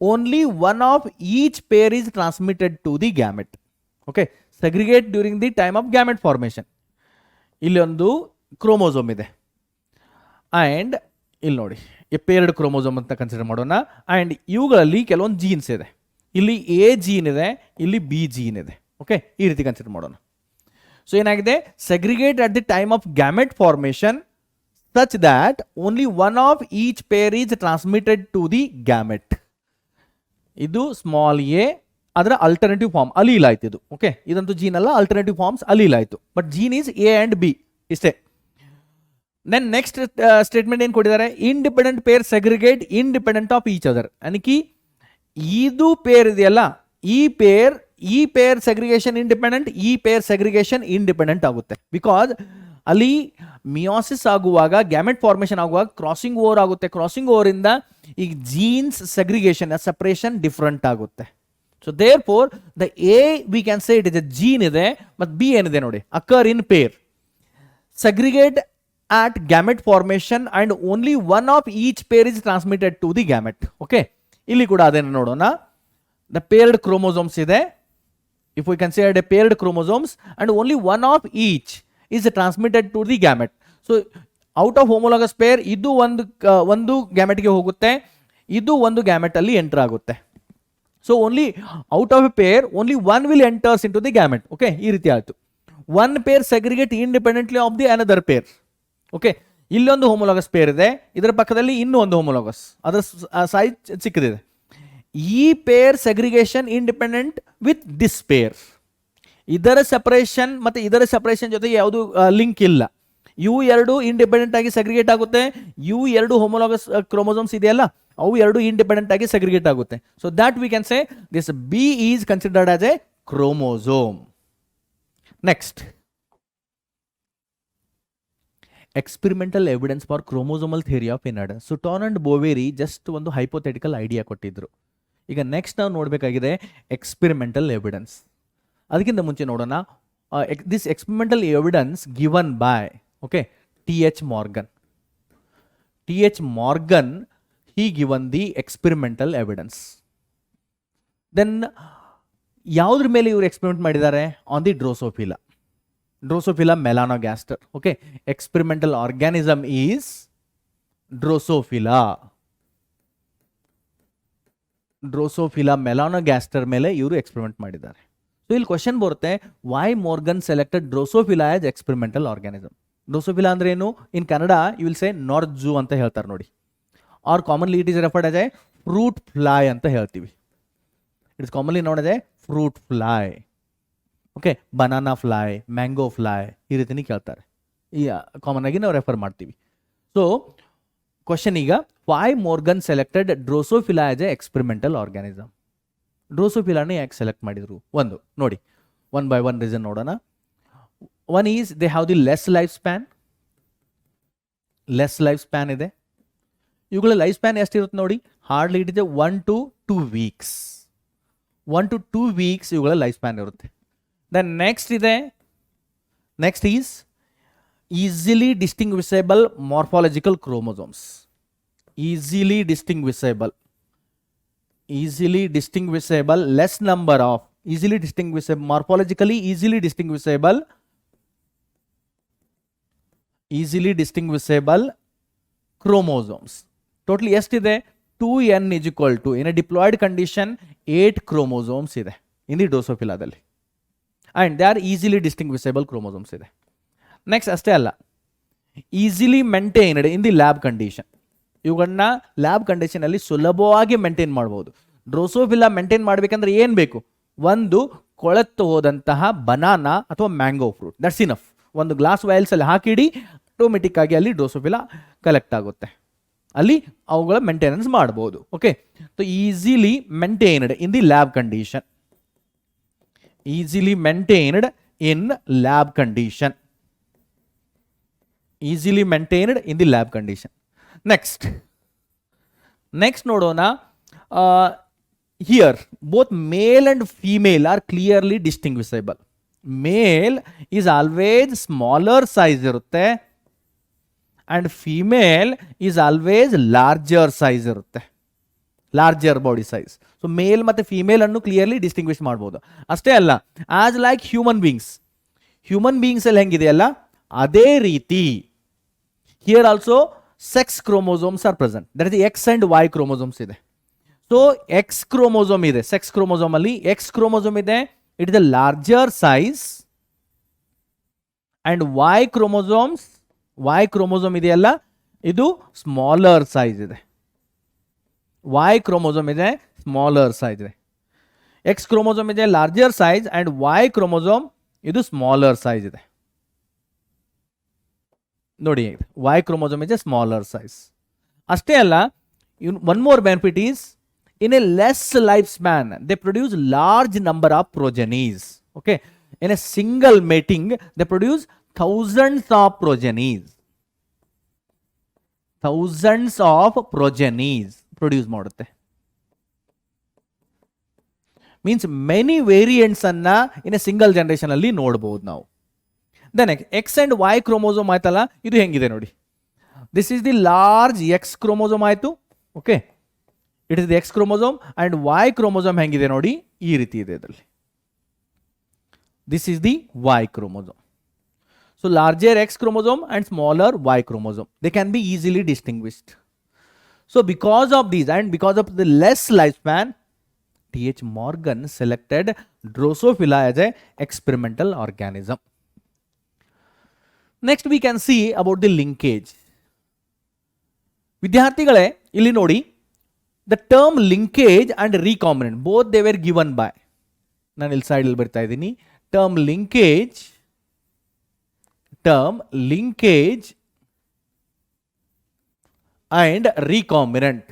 only one of each pair is transmitted to the gamete. Okay, segregate during the time of gamete formation. ಇಲ್ಲಿ ಒಂದು ಕ್ರೋಮೋಸೋಮ್ ಇದೆ and ಇಲ್ಲಿ ನೋಡಿ ಪೇರ್ಡ್ ಕ್ರೋಮೋಸೋಮ್ ಅಂತ ಕನ್ಸಿಡರ್ ಮಾಡೋಣ. ಆ್ಯಂಡ್ ಇವುಗಳಲ್ಲಿ ಕೆಲವೊಂದು ಜೀನ್ಸ್ ಇದೆ. ಇಲ್ಲಿ ಎ ಜೀನ್ ಇದೆ, ಇಲ್ಲಿ ಬಿ ಜೀನ್ ಇದೆ. ಓಕೆ, ಈ ರೀತಿ ಕನ್ಸಿಡರ್ ಮಾಡೋಣ. ಸೊ ಏನಾಗಿದೆ, segregate at the time of gamete formation such that only one of each pair is transmitted to the gamete. ಇದು ಸ್ಮಾಲ್ ಎ, ಅದರ ಅಲ್ಟರ್ನೇಟಿವ್ ಫಾರ್ಮ್ ಅಲೀಲ್ ಆಯ್ತು ಇದು. ಓಕೆ, ಇದಂತೂ ಜೀನ್ ಅಲ್ಲ, ಅಲ್ಟರ್ನೇಟಿವ್ ಫಾರ್ಮ್ಸ್ ಅಲೀಲ್ ಆಯ್ತು. But gene is A and B ಇಷ್ಟೇ. ದೆನ್ ನೆಕ್ಸ್ಟ್ ಸ್ಟೇಟ್ಮೆಂಟ್ ಏನು ಕೊಟ್ಟಿದ್ದಾರೆ, independent pair segregate independent of each other. ಅನ್ನಿಕಿ ಇದು ಪೇರ್ ಇದೆಯಲ್ಲ, ಈ ಪೇರ್ ಸೆಗ್ರಿಗೇಷನ್ ಇಂಡಿಪೆಂಡೆಂಟ್, ಈ ಪೇರ್ ಸೆಗ್ರಿಗೇಷನ್ ಇಂಡಿಪೆಂಡೆಂಟ್ ಆಗುತ್ತೆ. ಬಿಕಾಸ್ ಅಲ್ಲಿ ಮಿಯೋಸಿಸ್ ಆಗುವಾಗ, ಗ್ಯಾಮೆಟ್ ಫಾರ್ಮೇಷನ್ ಆಗುವಾಗ ಕ್ರಾಸಿಂಗ್ ಓವರ್ ಆಗುತ್ತೆ. ಕ್ರಾಸಿಂಗ್ ಓವರ್ ಇಂದ ಈ ಜೀನ್ಸ್ ಸೆಗ್ರಿಗೇಷನ್ ಸೆಪರೇಷನ್ ಡಿಫ್ರೆಂಟ್ ಆಗುತ್ತೆ. So therefore the A we can say it is a gene ಇದೆ, ಮತ್ತು ಬಿ ಏನಿದೆ ನೋಡಿ occur in pair, segregate at gamete formation and only one of each pair is transmitted to the gamete. Okay, ಇಲ್ಲಿ ಕೂಡ ಅದೇನು ನೋಡೋಣ. The paired chromosomes ಇದೆ, if we consider a paired chromosomes and only one of each is transmitted to the gamete. So out of homologous pair ಇದು ಒಂದು ಗ್ಯಾಮೆಟ್ಗೆ ಹೋಗುತ್ತೆ, ಇದು ಒಂದು ಗ್ಯಾಮೆಟ್ ಅಲ್ಲಿ ಎಂಟರ್ ಆಗುತ್ತೆ. So only out of a pair only one will enters in to the gamete. Okay, ಈ ರೀತಿ ಆಯಿತು. One pair segregate independently of the another pair. Okay, ಇಲ್ಲೊಂದು ಹೋಮೋಲಾಗಸ್ ಪೇರ್ ಇದೆ, ಇದರ ಪಕ್ಕದಲ್ಲಿ ಇನ್ನೂ ಒಂದು ಹೋಮೋಲಾಗಸ್, ಅದರ ಸೈಜ್ ಚಿಕ್ಕದಿದೆ. ಈ pair segregation independent with this pair. ಇದರ ಸೆಪರೇಷನ್ ಮತ್ತು ಇದರ ಸೆಪರೇಷನ್ ಜೊತೆಗೆ ಯಾವುದು ಲಿಂಕ್ ಇಲ್ಲ. ಇವು ಎರಡು ಇಂಡಿಪೆಂಡೆಂಟ್ ಆಗಿ ಸೆಗ್ರಿಗೇಟ್ ಆಗುತ್ತೆ. ಇವು ಎರಡು ಹೋಮೋಲಾಗಸ್ ಕ್ರೋಮೋಸೋಮ್ಸ್ ಇದೆಯಲ್ಲ, ಅವು ಎರಡು ಇಂಡಿಪೆಂಡೆಂಟ್ ಆಗಿ ಸೆಗ್ರಿಗೇಟ್ ಆಗುತ್ತೆ. So that we can say this B is considered as a chromosome. Next, experimental evidence for chromosomal theory of inheritance. Sutton and Boveri just ಒಂದು ಹೈಪೋಥೆಟಿಕಲ್ ಐಡಿಯಾ ಕೊಟ್ಟಿದ್ರು. ಈಗ ನೆಕ್ಸ್ಟ್ ನಾವು ನೋಡಬೇಕಾಗಿದೆ ಎಕ್ಸ್ಪೆರಿಮೆಂಟಲ್ ಎವಿಡೆನ್ಸ್. ಅದಕ್ಕಿಂತ ಮುಂಚೆ ನೋಡೋಣ, this experimental evidence given by T H. Morgan. T H. Morgan he given the experimental evidence. Then ಯಾವುದ್ರ ಮೇಲೆ ಇವರು ಎಕ್ಸ್ಪೆರಿಮೆಂಟ್ ಮಾಡಿದ್ದಾರೆ? On the Drosophila. Drosophila melanogaster. Okay, experimental organism is Drosophila. Drosophila melanogaster ಮೇಲೆ ಇವರು ಎಕ್ಸ್ಪೆರಿಮೆಂಟ್ ಮಾಡಿದ್ದಾರೆ. ಸೊ ಇಲ್ಲಿ ಕ್ವಶನ್ ಬರುತ್ತೆ, why Morgan selected Drosophila as experimental organism. Drosophila ಅಂದ್ರೆ ಏನು? In Kannada you will say ನಾರ್ತ್ ಜೂ ಅಂತ ಹೇಳ್ತಾರೆ ನೋಡಿ, or commonly it is referred as a fruit fly ಅಂತ ಹೇಳ್ತೀವಿ. It is commonly known as a fruit fly. Okay, banana fly, mango fly ಈ ರೀತಿನೇ ಕೇಳ್ತಾರೆ. ಈ ಕಾಮನ್ ಆಗಿ ನಾವು ರೆಫರ್ ಮಾಡ್ತೀವಿ. ಸೊ ಕ್ವಶನ್ ಈಗ, why Morgan selected Drosophila as a experimental organism. ಡ್ರೋಸೋಫಿಲಾನೇ ಯಾಕೆ ಸೆಲೆಕ್ಟ್ ಮಾಡಿದ್ರು? ಒಂದು ನೋಡಿ, ಒನ್ ಬೈ ಒನ್ ರೀಸನ್ ನೋಡೋಣ. One is they have the less life span. Less life span ಇದೆ. ಇವುಗಳ ಲೈಫ್ ಸ್ಪ್ಯಾನ್ ಎಷ್ಟಿರುತ್ತೆ ನೋಡಿ, ಹಾರ್ಡ್ಲಿ ಇಟ್ ಇದೆ 1 to 2 weeks. 1 to 2 weeks ಇವುಗಳ ಲೈಫ್ ಸ್ಪ್ಯಾನ್ ಇರುತ್ತೆ. ದೆನ್ ನೆಕ್ಸ್ಟ್ ಇದೆ, next is easily distinguishable morphological chromosomes. Easily distinguishable less number of easily distinguishable morphologically easily distinguishable easily distinguishable chromosomes. Totally ಎಷ್ಟಿದೆ? 2n is equal to, in a diploid condition, 8 chromosomes ಇದೆ in the ಡ್ರೋಸೋಫಿಲಾದಲ್ಲಿ, and they are easily distinguishable chromosomes ಇದೆ. ನೆಕ್ಸ್ಟ್ ಅಷ್ಟೇ ಅಲ್ಲ, easily maintained in the lab condition. ಇವುಗಳನ್ನ ಲ್ಯಾಬ್ ಕಂಡೀಷನಲ್ಲಿ ಸುಲಭವಾಗಿ ಮೇಂಟೈನ್ ಮಾಡ್ಬೋದು. ಡ್ರೋಸೋಫಿಲಾ ಮೇಂಟೈನ್ ಮಾಡಬೇಕಂದ್ರೆ ಏನು ಬೇಕು? ಒಂದು ಕೊಳೆತು ಹೋದಂತಹ ಬನಾನಾ ಅಥವಾ ಮ್ಯಾಂಗೋ ಫ್ರೂಟ್, ದಟ್ಸ್ ಇನಫ್. ಒಂದು ಗ್ಲಾಸ್ ವೈಲ್ಸಲ್ಲಿ ಹಾಕಿಡಿ, ಆಟೋಮೆಟಿಕ್ ಆಗಿ ಅಲ್ಲಿ ಡ್ರೋಸೋಫಿಲಾ ಕಲೆಕ್ಟ್ ಆಗುತ್ತೆ, ಅಲ್ಲಿ ಅವುಗಳ ಮೇಂಟೆನೆನ್ಸ್ ಮಾಡ್ಬೋದು. Okay, so easily maintained in the lab condition, easily maintained in lab condition, easily maintained in the lab condition. Next ನೋಡೋಣ. Here both male and female are clearly distinguishable. Male is always smaller size ಇರುತ್ತೆ and female is always larger size ಇರುತ್ತೆ, larger body size. So male ಮತ್ತು ಫೀಮೇಲ್ ಅನ್ನು ಕ್ಲಿಯರ್ಲಿ ಡಿಸ್ಟಿಂಗ್ವಿಷ್ ಮಾಡ್ಬೋದು. ಅಷ್ಟೇ ಅಲ್ಲ, ಆಸ್ ಲೈಕ್ ಹ್ಯೂಮನ್ ಬೀಯಿಂಗ್ಸ್ ಅಲ್ಲಿ ಹೆಂಗಿದೆಯಲ್ಲ ಅದೇ ರೀತಿ here also sex chromosomes are present. That is X and Y chromosomes ಇದೆ. ಸೊ ಎಕ್ಸ್ ಕ್ರೋಮೋಸೋಮ್ ಇದೆ, ಸೆಕ್ಸ್ ಕ್ರೋಮೋಸೋಮ್ ಅಲ್ಲಿ ಎಕ್ಸ್ ಕ್ರೋಮೋಸೋಮ್ ಇದೆ, it is the larger size. And Y chromosome ಇದೆಯಲ್ಲ ಇದು ಸ್ಮಾಲರ್ ಸೈಜ್ ಇದೆ. ವೈ ಕ್ರೋಮೋಸೋಮ್ ಇದೆ, ಸ್ಮಾಲರ್ ಸೈಜ್ ಇದೆ. ಎಕ್ಸ್ ಕ್ರೋಮೋಸೋಮ್ ಇದೆ larger size and Y chromosome ಇದು ಸ್ಮಾಲರ್ ಸೈಜ್ ಇದೆ. ನೋಡಿ, ವೈ ಕ್ರೋಮೋಸೋಮ್ ಇದೆ ಸ್ಮಾಲರ್ ಸೈಜ್. ಅಷ್ಟೇ ಅಲ್ಲ, one more benefit is in a less lifespan they produce large number of progenies. Okay, in a single mating they produce thousands of progenies produce ಮಾಡುತ್ತೆ. ಮೀನ್ಸ್ ಮೆನಿ ವೇರಿಯಂಟ್ಸ್ ಅನ್ನ ಇನ್ ಎ ಸಿಂಗಲ್ ಜನರೇಷನ್ ಅಲ್ಲಿ ನೋಡಬಹುದು ನಾವು. Then X and Y chromosome ಆಯ್ತಲ್ಲ, ಇದು ಹೆಂಗಿದೆ ನೋಡಿ. This is the large X chromosome ಆಯ್ತು. Okay, it is the X chromosome and Y chromosome ಹೆಂಗಿದೆ ನೋಡಿ, ಈ ರೀತಿ ಇದೆ ಇದರಲ್ಲಿ. This is the Y chromosome. So larger X chromosome and smaller Y chromosome, they can be easily distinguished. So because of these and because of the less life span, T.H. Morgan selected Drosophila as a experimental organism. Next we can see about the linkage. ವಿದ್ಯಾರ್ಥಿಗಳೇ, ಇಲ್ಲಿ ನೋಡಿ, the term linkage and recombinant both they were given by, ನಾನು ಇಲ್ಲಿ ಸೈಡ್ ಅಲ್ಲಿ ಬರ್ತಾ ಇದ್ದೀನಿ, term linkage and recombinant.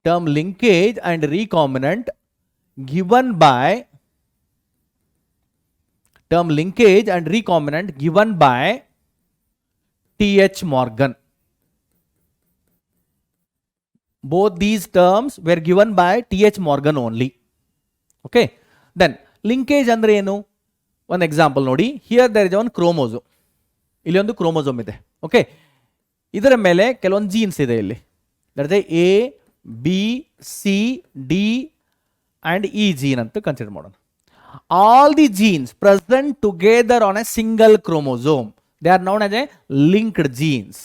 Term linkage and recombinant given by T.H. Morgan. Both these terms were given by T.H. Morgan only. Okay, then linkage andre enu, one example nodi. Here there is one chromosome, ಇಲ್ಲಿ ಒಂದು ಕ್ರೋಮೋಸೋಮ್ ಇದೆ. ಓಕೆ, ಇದರ ಮೇಲೆ ಕೆಲವೊಂದು ಜೀನ್ಸ್ ಇದೆ ಇಲ್ಲಿ. That is A, B, C, D and E gene ಅಂತ ಕನ್ಸಿಡರ್ ಮಾಡೋಣ. All the genes present together on a single chromosome, they are known as a linked genes.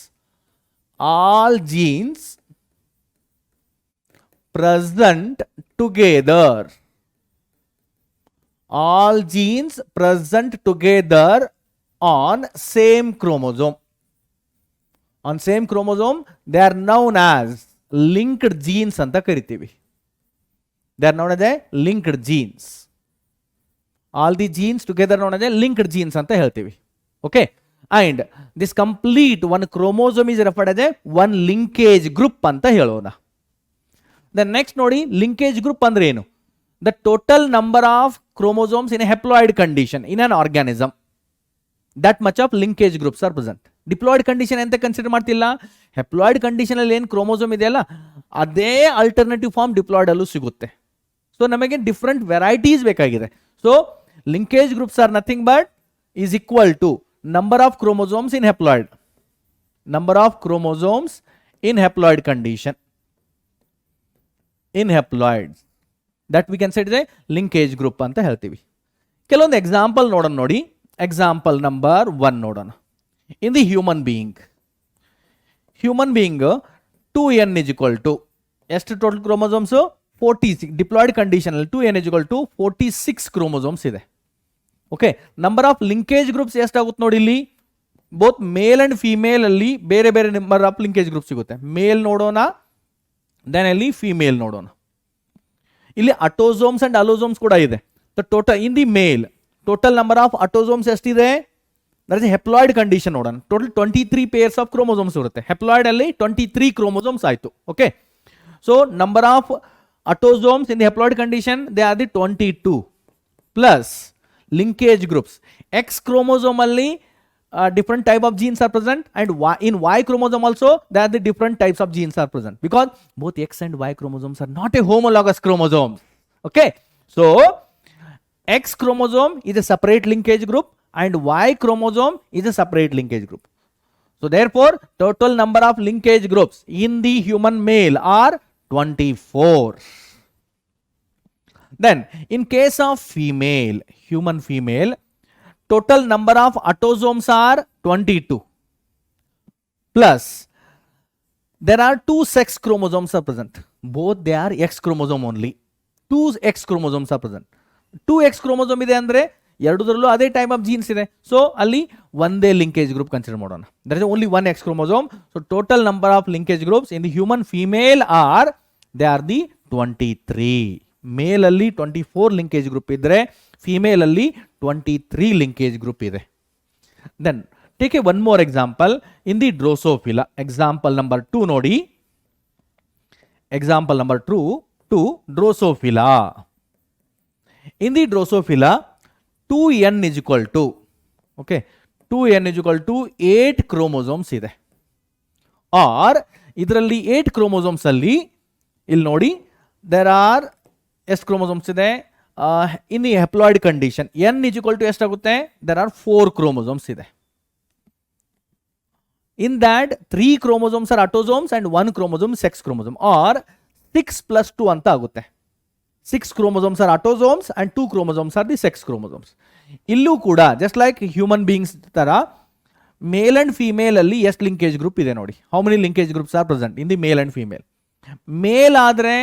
All genes present together on same chromosome, they are known as linked genes ಅಂತ ಕರಿತೀವಿ. They are known as a linked genes. All the genes together known as a linked genes ಅಂತ ಹೇಳ್ತೀವಿ. Okay, and this complete one chromosome is referred as a one linkage group ಅಂತ ಹೇಳೋಣ. Then next ನೋಡಿ, linkage group ಅಂದ್ರೆ ಏನು? The total number of chromosomes in a haploid condition in an organism, that much of linkage groups are present. Diploid condition ಅಂತ ಕನ್ಸಿಡರ್ ಮಾಡ್ತಿಲ್ಲ. ಹೆಪ್ಲಾಯ್ಡ್ ಕಂಡೀಷನ್ ಅಲ್ಲಿ ಏನು ಕ್ರೋಮೋಸೋಮ್ ಇದೆಯಲ್ಲ ಅದೇ ಆಲ್ಟರ್ನೇಟಿವ್ ಫಾರ್ಮ್ ಡಿಪ್ಲಾಯ್ಡ್ ಅಲ್ಲೂ ಸಿಗುತ್ತೆ. ಸೊ ನಮಗೆ ಡಿಫ್ರೆಂಟ್ ವೆರೈಟೀಸ್ ಬೇಕಾಗಿದೆ. So linkage groups are nothing but is equal to number of chromosomes in haploid, condition in haploid, that we can set a linkage group ಅಂತ ಹೇಳ್ತೀವಿ. ಕೆಲವೊಂದು ಎಕ್ಸಾಂಪಲ್ ನೋಡೋಣ ನೋಡಿ. ಎಕ್ಸಾಂಪಲ್ ನಂಬರ್ 1 ನೋಡೋಣ. In the human being 2n is equal to ಎಷ್ಟು ಟೋಟಲ್ ಕ್ರೋಮೋಸೋಮ್ಸ್ 46 ಡಿಪ್ಲಾಯ್ಡ್ ಕಂಡೀಷನ್ ಅಲ್ಲಿ 2n is equal to 46 chromosomes ಇದೆ. Okay, number of linkage groups ಎಷ್ಟಾಗುತ್ತೆ ನೋಡಿ ಇಲ್ಲಿ, ಬೋತ್ ಮೇಲ್ ಅಂಡ್ ಫಿಮೇಲ್ ಅಲ್ಲಿ ಬೇರೆ ಬೇರೆ ನಂಬರ್ ಆಫ್ ಲಿಂಕೇಜ್ ಗ್ರೂಪ್ ಸಿಗುತ್ತೆ. ಮೇಲ್ ನೋಡೋಣ, ದೆನ್ ಅಲ್ಲಿ ಫಿಮೇಲ್ ನೋಡೋಣ. ಇಲ್ಲಿ ಅಟೋಸೋಮ್ಸ್ ಅಂಡ್ ಅಲೋಸೋಮ್ಸ್ ಕೂಡ ಇದೆ. Total in the male total number of autosomes ಎಷ್ಟಿದೆ, ದಟ್ ಇಸ್ ಹೆಪ್ಲಾಯ್ಡ್ ಕಂಡೀಷನ್ ನೋಡೋಣ. ಟೋಟಲ್ 23 ಪೇರ್ಸ್ ಆಫ್ ಕ್ರೋಮೋಸೋಮ್ಸ್ ಇರುತ್ತೆ. ಹೆಪ್ಲಾಯ್ಡ್ ಅಲ್ಲಿ 23 ಕ್ರೋಮೋಸೋಮ್ಸ್ ಆಯಿತು. Okay, so number of autosomes in the haploid condition they are the 22 plus linkage groups. X chromosome alli different type of genes are present, and in Y chromosome also there are the different types of genes are present, because both X and Y chromosomes are not a homologous chromosomes. Okay, so X chromosome is a separate linkage group and Y chromosome is a separate linkage group. So therefore total number of linkage groups in the human male are 24. Then in case of female, human female, total number of autosomes are 22 plus there are 2 sex chromosomes are present. Both they are X chromosome only. 2 X chromosomes are present. 2 X chromosome ಇದೆ ಅಂದ್ರೆ ಎರಡರಲ್ಲೂ ಅದೇ ಟೈಪ್ ಆಫ್ ಜೀನ್ಸ್ ಇದೆ. ಸೊ ಅಲ್ಲಿ ಒಂದೇ ಲಿಂಕೇಜ್ ಗ್ರೂಪ್ ಕನ್ಸಿಡರ್ ಮಾಡೋಣ. There is only 1 X chromosome. So total number of linkage groups in the human female are they are the 23. Male ಅಲ್ಲಿ 24 ಲಿಂಕೇಜ್ ಗ್ರೂಪ್ ಇದ್ರೆ ಫಿಮೇಲ್ ಅಲ್ಲಿ 23 ಲಿಂಕೇಜ್ ಗ್ರೂಪ್ ಇದೆ. Then take a one more example in the Drosophila. Example number 2 ನೋಡಿ. Example number 2 Drosophila. In the Drosophila 2n is equal to, okay, 2n is equal to 8 chromosomes ಇದೆ. ಆರ್ ಇದರಲ್ಲಿ 8 ಕ್ರೋಮೋಸೋಮ್ಸ್ ಅಲ್ಲಿ ಇಲ್ಲಿ ನೋಡಿ ದೇರ್ ಆರ್ ಎಷ್ಟು ಕ್ರೋಮೋಸೋಮ್ಸ್ ಇದೆ, in the haploid condition n is equal to ಎಷ್ಟಾಗುತ್ತೆ, ದೇರ್ ಆರ್ 4 ಕ್ರೋಮೋಸೋಮ್ಸ್ ಇದೆ. In that 3 chromosomes are autosomes and 1 chromosome sex chromosome, or 6 + 2 ಅಂತ ಆಗುತ್ತೆ. 6 chromosomes are autosomes and 2 chromosomes are the sex chromosomes. ಇಲ್ಲೂ ಕೂಡ ಜಸ್ಟ್ ಲೈಕ್ ಹ್ಯೂಮನ್ ಬೀಯಿಂಗ್ಸ್ ತರ ಮೇಲ್ ಅಂಡ್ ಫಿಮೇಲ್ ಅಲ್ಲಿ ಎಷ್ಟು ಲಿಂಕೇಜ್ ಗ್ರೂಪ್ ಇದೆ ನೋಡಿ. How many linkage groups are present in the male and female. Male ಆದರೆ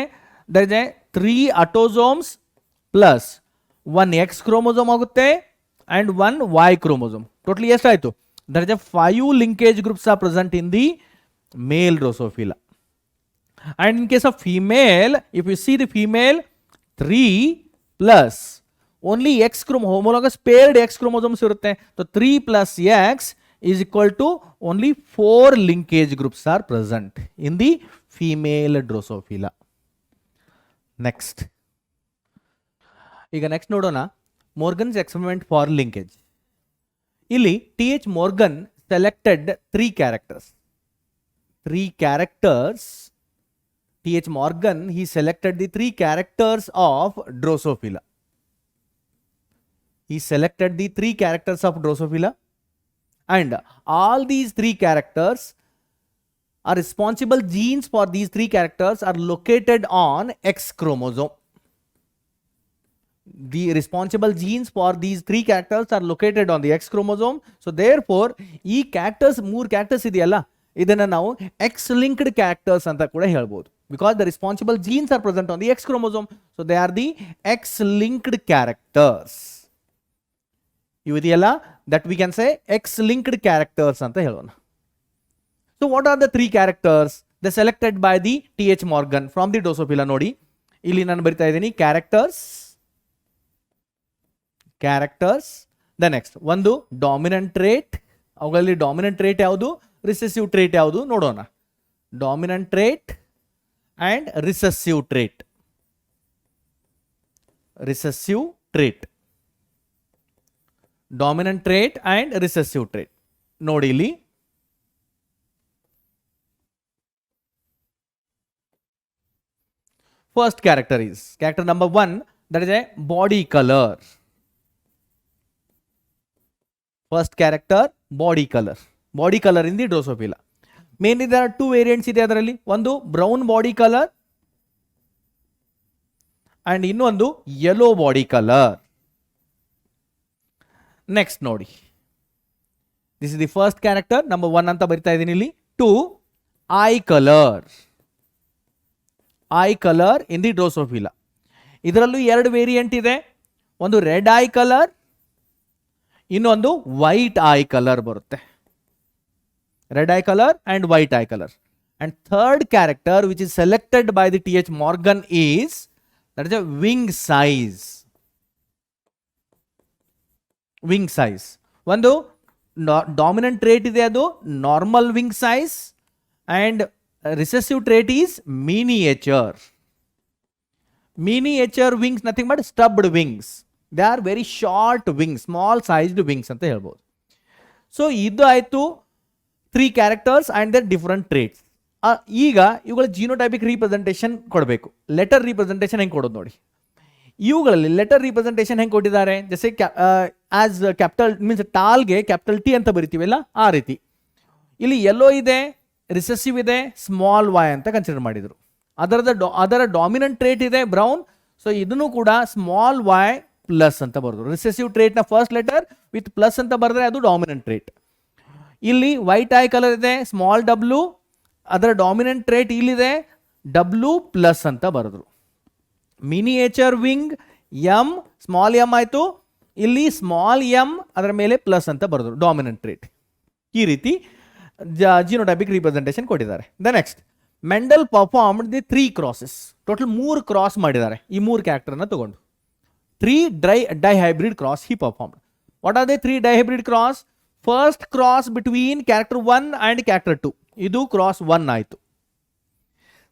there is a 3 autosomes plus 1 X chromosome ಆಗುತ್ತೆ ಅಂಡ್ 1 Y ಕ್ರೋಮೋಸೋಮ್. ಟೋಟಲಿ ಎಷ್ಟಾಯಿತು, there is a 5 linkage groups are present in the male Drosophila. And in case of female, if you see the female, 3 plus only X chromosome, homologous paired X chromosomes irutte. So 3 plus X is equal to only 4 linkage groups are present in the female Drosophila. Next. ಈಗ ನೆಕ್ಸ್ಟ್ ನೋಡೋಣ Morgan's experiment for linkage. ಇಲ್ಲಿ TH Morgan selected 3 characters. TH Morgan, he selected the 3 characters of Drosophila. He selected the 3 characters of Drosophila, and all these 3 characters are responsible genes for these 3 characters are located on X chromosome. The responsible genes for these 3 characters are located on the X chromosome. So therefore, ಈ characters 3 characters ಇದೆಯಲ್ಲ, ಇದನ್ನ ನಾವು X linked characters ಅಂತ ಕೂಡ ಹೇಳ್ಬೋದು. Because the responsible genes are present on the X chromosome, so they are the X-linked characters. ಇವಿದೆಯಲ್ಲ, that we can say X-linked characters ಅಂತ ಹೇಳೋಣ. So what are the 3 characters? They selected by the TH Morgan from the Drosophila. ನೋಡಿ, ಇಲ್ಲಿ ನಾನು ಬರಿತಾ ಇದ್ದೀನಿ characters. The next ಒಂದು dominant trait. ಅವುಗಳಲ್ಲಿ dominant trait ಯಾವುದು, recessive trait ಯಾವುದು ನೋಡೋಣ. Dominant trait and recessive trait. Dominant trait and recessive trait. ನೋಡಿ ಇಲ್ಲಿ first character is character number 1, that is a body color. First character body color in the Drosophila. Mainly there are 2 variants ಇದೆ ಅದರಲ್ಲಿ. ಒಂದು ಬ್ರೌನ್ ಬಾಡಿ ಕಲರ್ ಅಂಡ್ ಇನ್ನೊಂದು ಯೆಲ್ಲೋ ಬಾಡಿ ಕಲರ್. ನೆಕ್ಸ್ಟ್ ನೋಡಿ, this is the first character, number 1 ಅಂತ ಬರಿತಾ ಇದ್ದೀನಿ ಇಲ್ಲಿ. 2, I colour in the Drosophila. ಇದರಲ್ಲೂ 2 ವೇರಿಯಂಟ್ ಇದೆ, ಒಂದು ರೆಡ್ ಐ ಕಲರ್, ಇನ್ನೊಂದು ವೈಟ್ ಐ ಕಲರ್ ಬರುತ್ತೆ. Red eye colour and white eye colour. And third character which is selected by the T.H. Morgan is, that is a wing size. Wing size. ಒಂದು dominant trait ಇದೆ, ಅದು normal wing size, and recessive trait is miniature. Miniature wings, nothing but stubbed wings. They are very short wings, small sized wings ಅಂತ ಹೇಳ್ಬೋದು. ಸೊ ಇದು ಆಯಿತು 3 characters and their different traits. ಈಗ ಇವುಗಳ ಜಿನೋಟೈಪಿಕ್ ರೀಪ್ರೆಸೆಂಟೇಷನ್ ಕೊಡಬೇಕು. ಲೆಟರ್ ರೀಪ್ರೆಸೆಂಟೇಷನ್ ಹೆಂಗೆ ಕೊಡೋದು ನೋಡಿ. ಇವುಗಳಲ್ಲಿ ಲೆಟರ್ ರೀಪ್ರೆಸೆಂಟೇಷನ್ ಹೆಂಗೆ ಕೊಟ್ಟಿದ್ದಾರೆ, ಜೊತೆ ಆಸ್ ಕ್ಯಾಪಿಟಲ್ ಮೀನ್ಸ್ ಟಾಲ್ಗೆ ಕ್ಯಾಪಿಟಲ್ ಟಿ ಅಂತ ಬರಿತೀವಲ್ಲ ಆ ರೀತಿ. ಇಲ್ಲಿ ಎಲ್ಲೋ ಇದೆ, ರಿಸೆಸಿವ್ ಇದೆ, ಸ್ಮಾಲ್ ವೈ ಅಂತ ಕನ್ಸಿಡರ್ ಮಾಡಿದರು. ಅದರ ಡಾಮಿನೆಂಟ್ ಟ್ರೇಟ್ ಇದೆ ಬ್ರೌನ್, ಸೊ ಇದನ್ನು ಕೂಡ ಸ್ಮಾಲ್ ವೈ ಪ್ಲಸ್ ಅಂತ ಬರೆದ್ರು. ರಿಸೆಸಿವ್ ಟ್ರೇಟ್ನ ಫಸ್ಟ್ ಲೆಟರ್ ವಿತ್ ಪ್ಲಸ್ ಅಂತ ಬರೆದ್ರೆ ಅದು ಡಾಮಿನೆಂಟ್ ಟ್ರೇಟ್. ಇಲ್ಲಿ ವೈಟ್ ಐ ಕಲರ್ ಇದೆ, ಸ್ಮಾಲ್ ಡಬ್ಲ್ಯೂ, ಅದರ ಡಾಮಿನೆಂಟ್ ಟ್ರೇಟ್ ಇಲ್ಲಿದೆ, ಡಬ್ಲ್ಯೂ ಪ್ಲಸ್ ಅಂತ ಬರೆದ್ರು. Miniature wing M, small M ಆಯಿತು, ಇಲ್ಲಿ ಸ್ಮಾಲ್ ಎಮ್ ಅದರ ಮೇಲೆ ಪ್ಲಸ್ ಅಂತ ಬರೆದ್ರು, ಡಾಮಿನೆಂಟ್ ಟ್ರೇಟ್. ಈ ರೀತಿ ಜಿನೋಟೈಪಿಕ್ ರಿಪ್ರೆಸೆಂಟೇಷನ್ ಕೊಟ್ಟಿದ್ದಾರೆ. The next, Mendel performed the 3 crosses. Total 3 cross ಮಾಡಿದ್ದಾರೆ ಈ 3 ಕ್ಯಾರೆಕ್ಟರ್ನ ತಗೊಂಡು. 3 dihybrid cross he performed. What are the 3 dihybrid cross? First cross between character 1 and character 2. ಇದು ಕ್ರಾಸ್ 1 ಆಯಿತು.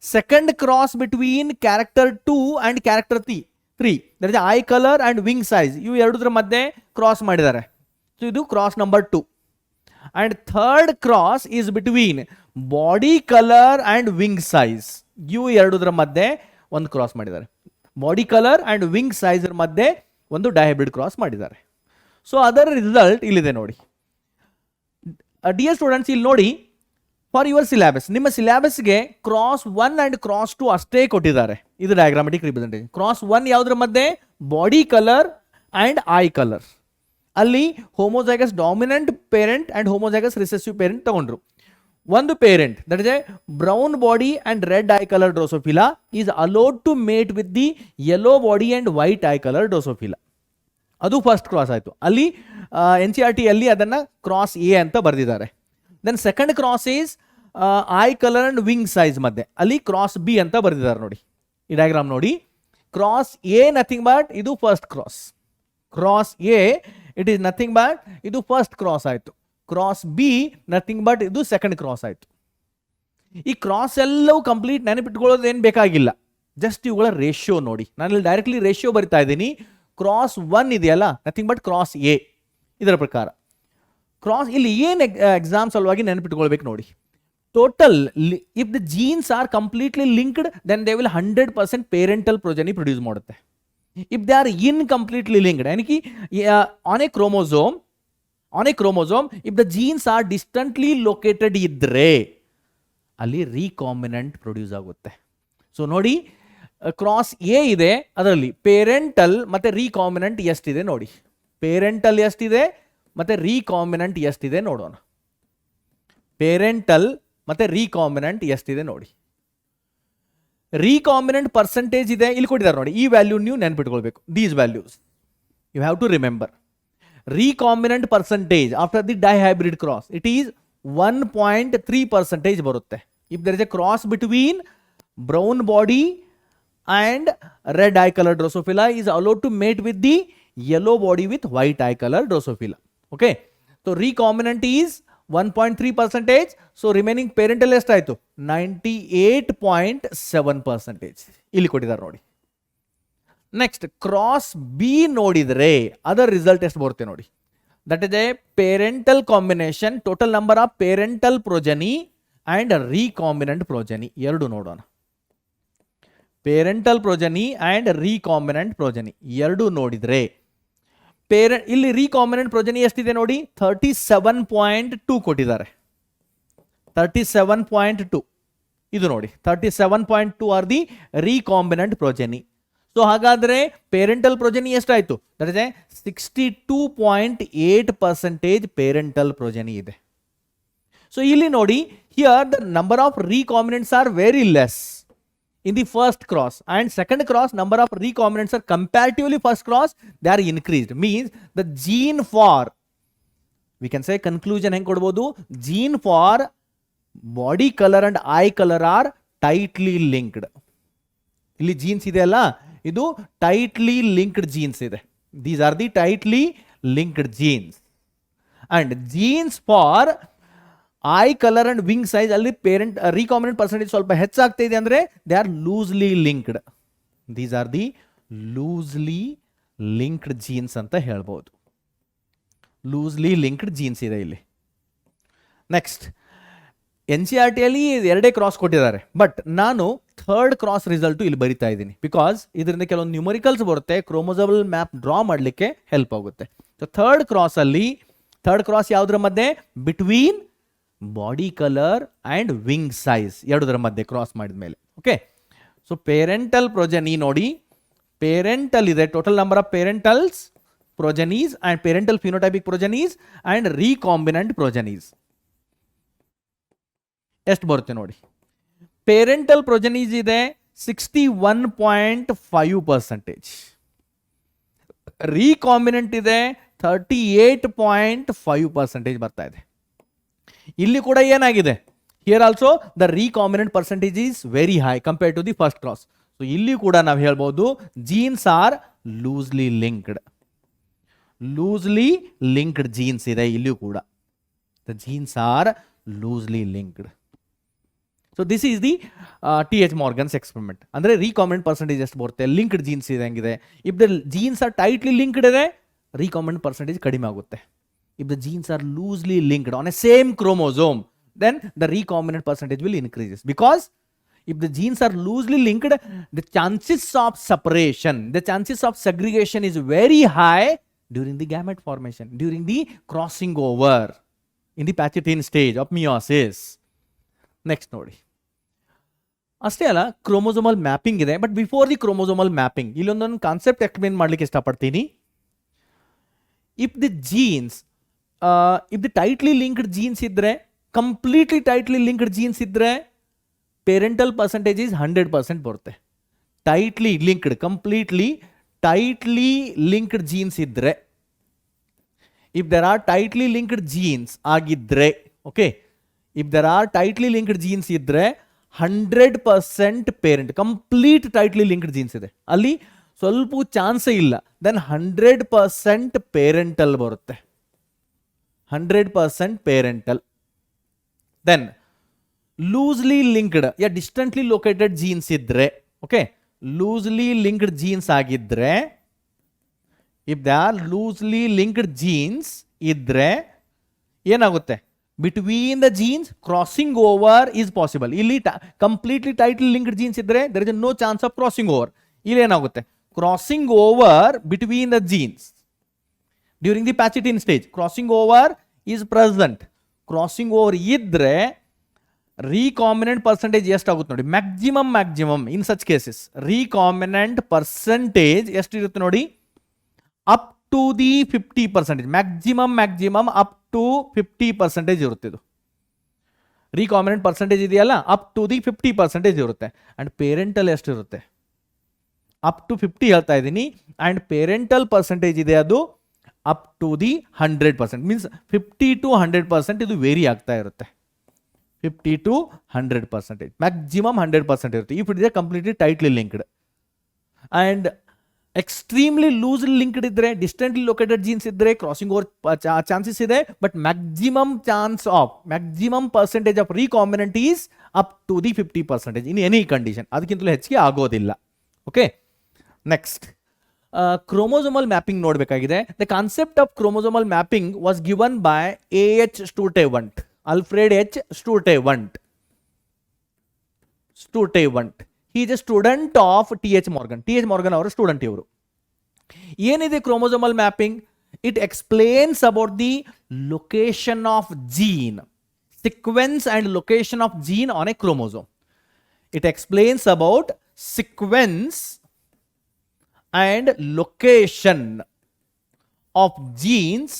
Second cross between character 2 and character 3, that is I colour and wing size, ಇವು ಎರಡರ ಮಧ್ಯೆ ಕ್ರಾಸ್ ಮಾಡಿದ್ದಾರೆ. ಸೊ ಇದು cross number 2. And third cross is between body colour and wing size, ಇವು ಎರಡರ ಮಧ್ಯೆ ಒಂದು ಕ್ರಾಸ್ ಮಾಡಿದ್ದಾರೆ. Body colour and wing size ಮಧ್ಯೆ ಒಂದು ಡೈಹೈಬ್ರಿಡ್ ಕ್ರಾಸ್ ಮಾಡಿದ್ದಾರೆ. ಸೊ ಅದರ ರಿಸಲ್ಟ್ ಇಲ್ಲಿದೆ ನೋಡಿ. ಡಿಯರ್ ಸ್ಟೂಡೆಂಟ್ಸ್, ಇಲ್ಲಿ ನೋಡಿ, ಫಾರ್ ಯುವರ್ ಸಿಲೆಬಸ್, ನಿಮ್ಮ ಸಿಲೆಬಸ್ಗೆ ಕ್ರಾಸ್ 1 ಅಂಡ್ ಕ್ರಾಸ್ 2 ಅಷ್ಟೇ ಕೊಟ್ಟಿದ್ದಾರೆ. ಇದು ಡಯಾಗ್ರಾಮೆಟಿಕ್ ರಿಪ್ರೆಸೆಂಟೇಷನ್. ಕ್ರಾಸ್ 1 ಯಾವುದ್ರ ಮಧ್ಯೆ, body colour and eye colour. ಅಲ್ಲಿ homozygous dominant parent and homozygous recessive parent ತಗೊಂಡ್ರು. ಒಂದು parent, that is a brown body and red eye colour Drosophila is allowed to mate with the yellow body and white eye colour Drosophila. ಅದು ಫಸ್ಟ್ ಕ್ರಾಸ್ ಆಯಿತು. ಅಲ್ಲಿ NCERT ಅಲ್ಲಿ ಅದನ್ನು ಕ್ರಾಸ್ ಎ ಅಂತ ಬರೆದಿದ್ದಾರೆ. Then second cross is eye colour and wing size ಮಧ್ಯೆ, ಅಲ್ಲಿ ಕ್ರಾಸ್ ಬಿ ಅಂತ ಬರೆದಿದ್ದಾರೆ ನೋಡಿ. ಈ ಡಯಾಗ್ರಾಮ್ ನೋಡಿ, ಕ್ರಾಸ್ ಎ ನಥಿಂಗ್ ಬಟ್ ಇದು first cross, cross A it is nothing but ಇದು ಫಸ್ಟ್ ಕ್ರಾಸ್ ಆಯಿತು. ಕ್ರಾಸ್ ಬಿ ನಥಿಂಗ್ ಬಟ್ ಇದು ಸೆಕೆಂಡ್ ಕ್ರಾಸ್ ಆಯಿತು. ಈ ಕ್ರಾಸ್ ಎಲ್ಲವೂ ಕಂಪ್ಲೀಟ್ ನೆನಪಿಟ್ಕೊಳ್ಳೋದು ಏನು ಬೇಕಾಗಿಲ್ಲ, ಜಸ್ಟ್ ಇವುಗಳ ರೇಷಿಯೋ ನೋಡಿ. ನಾನು ಇಲ್ಲಿ ಡೈರೆಕ್ಟ್ಲಿ ರೇಷಿಯೋ ಬರಿತಾ ಇದ್ದೀನಿ. ಕ್ರಾಸ್ 1 ಇದೆಯಲ್ಲ, ನಥಿಂಗ್ ಬಟ್ ಕ್ರಾಸ್ ಎ. ಇದರ ಪ್ರಕಾರ ಕ್ರಾಸ್ ಇಲ್ಲಿ ಏನು ಎಕ್ಸಾಮ್ ಸಲುವಾಗಿ ನೆನಪಿಟ್ಕೊಳ್ಬೇಕು ನೋಡಿ. Total if the genes are completely linked then they will 100% parental progeny produce ಮಾಡುತ್ತೆ. If they are incompletely linked ಯಾನಿಕಿ on a chromosome if the genes are distantly located ಇದ್ರೆ ಅಲ್ಲಿ ರೀಕಾಂಬಿನೆಂಟ್ ಪ್ರೊಡ್ಯೂಸ್ ಆಗುತ್ತೆ. ಸೊ ನೋಡಿ, ಕ್ರಾಸ್ ಎ ಇದೆ, ಅದರಲ್ಲಿ ಪೇರೆಂಟಲ್ ಮತ್ತು ರೀಕಾಂಬಿನೆಂಟ್ ಎಷ್ಟಿದೆ ನೋಡಿ. ಪೇರೆಂಟಲ್ ಎಷ್ಟಿದೆ ಮತ್ತು ರೀಕಾಂಬಿನೆಂಟ್ ಎಷ್ಟಿದೆ ನೋಡೋಣ. ಪೇರೆಂಟಲ್ ಮತ್ತು ರೀಕಾಂಬಿನೆಂಟ್ ಎಷ್ಟಿದೆ ನೋಡಿ. ರೀಕಾಂಬಿನೆಂಟ್ ಪರ್ಸೆಂಟೇಜ್ ಇದೆ, ಇಲ್ಲಿ ಕೊಟ್ಟಿದ್ದಾರೆ ನೋಡಿ. ಈ ವ್ಯಾಲ್ಯೂ ನೀವು ನೆನ್ಪಿಟ್ಕೊಳ್ಬೇಕು. These values you have to remember. Recombinant percentage after the dihybrid cross it is 1.3% ಬರುತ್ತೆ. If there is a cross between brown body and red eye color Drosophila is allowed to mate with the yellow body with white eye color Drosophila. Okay, so recombinant is 1.3%. So remaining parental ಎಷ್ಟಾಯಿತು 98.7% ಇಲ್ಲಿ ಕೊಟ್ಟಿದ್ದಾರೆ ನೋಡಿ. ನೆಕ್ಸ್ಟ್ ಕ್ರಾಸ್ ಬಿ ನೋಡಿದರೆ ಅದರ ರಿಸಲ್ಟ್ ಎಷ್ಟು ಬರುತ್ತೆ ನೋಡಿ. That is a parental combination, total number of parental progeny and recombinant progeny ಎರಡು ನೋಡೋಣ. Parental progeny and recombinant progeny ಎರಡು ನೋಡಿದರೆ ಇಲ್ಲಿ ರೀಕಾಂಬಿನೆಂಟ್ ಪ್ರೊಜನಿ ಎಷ್ಟಿದೆ ನೋಡಿ, 37.2 ಕೊಟ್ಟಿದ್ದಾರೆ. 37.2 ಇದು ನೋಡಿ, 37.2 ಆರ್ ದಿ ರೀಕಾಂಬಿನೆಂಟ್ ಪ್ರೊಜನಿ. ಸೊ ಹಾಗಾದರೆ ಪೇರೆಂಟಲ್ ಪ್ರೊಜೆನಿ ಎಷ್ಟಾಯಿತು? ದಟ್ ಇಸ್ 62.8% ಪೇರೆಂಟಲ್ ಪ್ರೊಜೆನಿ ಇದೆ. ಸೊ ಇಲ್ಲಿ ನೋಡಿ, here the number of recombinants are very less in the first cross, and second cross number of recombinants are comparatively first cross they are increased. Means the gene for, we can say conclusion heng kodbodu, gene for body color and eye color are tightly linked. Illi genes ide alla, idu tightly linked genes ide. These are the tightly linked genes. And genes for I colour and wing size ಅಲ್ಲಿ ರೀಕಾಂಬಿನೆಂಟ್ ಪರ್ಸೆಂಟೇಜ್ ಸ್ವಲ್ಪ ಹೆಚ್ಚಾಗ್ತಾ ಇದೆ ಅಂದ್ರೆ they are loosely linked. These are the loosely linked jeans ಅಂತ ಹೇಳ್ಬೋದು. ಲೂಸ್ಲಿ ಲಿಂಕ್ಡ್ ಜೀನ್ಸ್ ಇದೆ ಇಲ್ಲಿ. ನೆಕ್ಸ್ಟ್, NCERT ಅಲ್ಲಿ ಎರಡೇ ಕ್ರಾಸ್ ಕೊಟ್ಟಿದ್ದಾರೆ, ಬಟ್ ನಾನು ಥರ್ಡ್ ಕ್ರಾಸ್ ರಿಸಲ್ಟ್ ಇಲ್ಲಿ ಬರಿತಾ ಇದ್ದೀನಿ ಬಿಕಾಸ್ ಇದರಿಂದ ಕೆಲವೊಂದು ನ್ಯೂಮರಿಕಲ್ಸ್ ಬರುತ್ತೆ, ಕ್ರೋಮೋಸೋಮಲ್ ಮ್ಯಾಪ್ ಡ್ರಾ ಮಾಡಲಿಕ್ಕೆ ಹೆಲ್ಪ್ ಆಗುತ್ತೆ. ಸೊ ಥರ್ಡ್ ಕ್ರಾಸ್ ಅಲ್ಲಿ, ಥರ್ಡ್ ಕ್ರಾಸ್ ಯಾವುದರ ಮಧ್ಯೆ? Between body colour and wing size ಎರಡರ ಮಧ್ಯೆ ಕ್ರಾಸ್ ಮಾಡಿದ ಮೇಲೆ. ಓಕೆ, ಸೊ ಪೇರೆಂಟಲ್ ಪ್ರೊಜೆನಿ ನೋಡಿ, ಪೇರೆಂಟಲ್ ಇದೆ, total number of parentals progenies and parental phenotypic progenies and recombinant progenies ಎಷ್ಟು ಬರುತ್ತೆ ನೋಡಿ. ಪೇರೆಂಟಲ್ ಪ್ರೊಜೆನೀಸ್ ಇದೆ 61.5%, ರೀಕಾಂಬಿನೆಂಟ್ ಇದೆ 38.5% ಬರ್ತಾ ಇದೆ. ಇಲ್ಲಿ ಕೂಡ ಏನಾಗಿದೆ, here also the recombinant percentage is very high compare to the first cross. So ಇಲ್ಲಿ ಕೂಡ ನಾವು ಹೇಳ್ಬೋದು genes are loosely linked. Loosely linked genes ಇದೆ ಇಲ್ಲಿಯೂ ಕೂಡ. The genes are loosely linked. So this is the TH Morgan's experiment. ಅಂದರೆ ರೀಕಾಂಬಿನೆಂಟ್ ಪರ್ಸೆಂಟೇಜ್ ಎಷ್ಟು ಬರುತ್ತೆ, ಲಿಂಕ್ಡ್ ಜೀನ್ಸ್ ಇದೆ ಹೆಂಗಿದೆ. If the genes are tightly linked ಇದೆ, ರೀಕಾಂಬಿನೆಂಟ್ ಪರ್ಸೆಂಟೇಜ್ ಕಡಿಮೆ ಆಗುತ್ತೆ. If the genes are loosely linked on a same chromosome, then the recombinant percentage will increase. Because if the genes are loosely linked, the chances of separation, the chances of segregation is very high during the gamete formation, during the crossing over in the Pleiotropy stage of meiosis. Next ನೋಡಿ, ಅಷ್ಟೇ ಅಲ್ಲ, ಕ್ರೋಮೋಸೋಮಲ್ ಮ್ಯಾಪಿಂಗ್ ಇದೆ. But before the chromosomal mapping ಇಲ್ಲೊಂದೊಂದು ಕಾನ್ಸೆಪ್ಟ್ ಎಕ್ಸ್ಪ್ಲೇನ್ ಮಾಡ್ಲಿಕ್ಕೆ ಇಷ್ಟಪಡ್ತೀನಿ. If the genes if the tightly linked genes ಇದ್ರೆ, ಕಂಪ್ಲೀಟ್ಲಿ ಟೈಟ್ಲಿ ಲಿಂಕ್ಡ್ ಜೀನ್ಸ್ ಇದ್ರೆ ಪೇರೆಂಟಲ್ ಪರ್ಸೆಂಟೇಜ್ ಇಸ್ 100% ಬರುತ್ತೆ. Tightly linked, completely tightly linked genes ಇದ್ರೆ, if there are tightly linked genes ಆಗಿದ್ರೆ, okay, if there are tightly linked genes ಇದ್ರೆ 100% parent, complete tightly linked genes ಇದೆ, ಅಲ್ಲಿ ಸ್ವಲ್ಪ ಚಾನ್ಸೇ ಇಲ್ಲ, ದೆನ್ 100% ಪೇರೆಂಟಲ್ ಬರುತ್ತೆ. 100% parental. Then loosely linked, distantly located genes idre, okay, loosely linked genes agidre, if they are loosely linked genes idre ಏನಾಗುತ್ತೆ, between the genes crossing over is possible. ಇಲ್ಲಿ completely tightly linked genes ಇದ್ರೆ there is no chance of crossing over. ಇಲ್ಲಿ ಏನಾಗುತ್ತೆ, crossing over between the genes during the Pleiotropy stage, crossing over is present. Crossing over ಇದ್ರೆ recombinant percentage ಎಷ್ಟಾಗುತ್ತೆ ನೋಡಿ, maximum in such cases recombinant percentage ಎಷ್ಟಿರುತ್ತೆ ನೋಡಿ, up to the 50%, maximum up to 50% ಇರುತ್ತೆ. ಇದು recombinant percentage ಇದೆಯಲ್ಲ, ಅಪ್ ಟು ದಿ 50% ಇರುತ್ತೆ. ಅಂಡ್ ಪೇರೆಂಟಲ್ ಎಷ್ಟಿರುತ್ತೆ, ಅಪ್ ಟು 50 ಹೇಳ್ತಾ ಇದ್ದೀನಿ. ಅಂಡ್ ಪೇರೆಂಟಲ್ ಪರ್ಸೆಂಟೇಜ್ ಇದೆ ಅದು up to the 100%, means 50 to 100% ಇದು ವೇರಿ ಆಗ್ತಾ ಇರುತ್ತೆ. 50 to 100%, ಮ್ಯಾಕ್ಸಿಮಮ್ 100% ಇರುತ್ತೆ if it is completely tightly linked. And extremely loosely linked ಇದ್ರೆ, ಡಿಸ್ಟೆಂಟ್ಲಿ ಲೊಕೇಟೆಡ್ ಜೀನ್ಸ್ ಇದ್ರೆ ಕ್ರಾಸಿಂಗ್ ಓವರ್ ಚಾನ್ಸಸ್ ಇದೆ, but maximum percentage of recombinant is up to the 50% in any condition, ಅದಕ್ಕಿಂತಲೂ ಹೆಚ್ಚಿಗೆ ಆಗೋದಿಲ್ಲ. ಓಕೆ, ನೆಕ್ಸ್ಟ್ ಕ್ರೋಮೋಸೋಮಲ್ ಮ್ಯಾಪಿಂಗ್ ನೋಡಬೇಕಾಗಿದೆ. The concept of chromosomal mapping was given by A.H. Sturtevant, Alfred H. Sturtevant. He is a student of TH Morgan. TH Morgan ಅವರ ಸ್ಟೂಡೆಂಟ್ ಇವರು. ಏನಿದೆ chromosomal mapping? It explains about the location of gene, sequence and location of gene on a chromosome. It explains about sequence and location of genes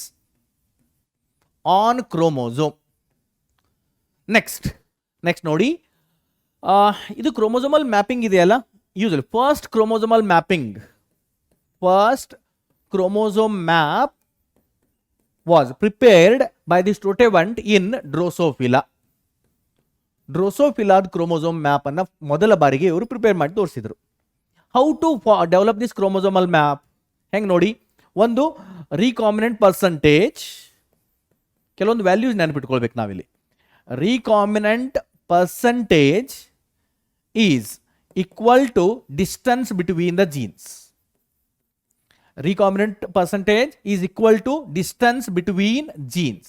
on chromosome. Next ನೋಡಿ, ಇದು ಕ್ರೋಮೋಸೋಮಲ್ ಮ್ಯಾಪಿಂಗ್ ಇದೆಯಲ್ಲ, usually first chromosomal mapping, first chromosome map was prepared by the Stramps in Drosophila. ಡ್ರೋಸೋಫಿಲಾದ ಕ್ರೋಮೋಸೋಮ್ ಮ್ಯಾಪ್ ಅನ್ನ ಮೊದಲ ಬಾರಿಗೆ ಇವರು ಪ್ರಿಪೇರ್ ಮಾಡಿ ತೋರಿಸಿದ್ರು. How to develop this chromosomal map? ಹೆಂಗೆ ನೋಡಿ, ಒಂದು ರೀಕಾಂಬಿನೆಂಟ್ ಪರ್ಸಂಟೇಜ್, ಕೆಲವೊಂದು ವ್ಯಾಲ್ಯೂಸ್ ನೆನಪಿಟ್ಕೊಳ್ಬೇಕು ನಾವಿಲ್ಲಿ. Recombinant percentage is equal to distance between the genes. recombinant percentage is equal to distance between genes.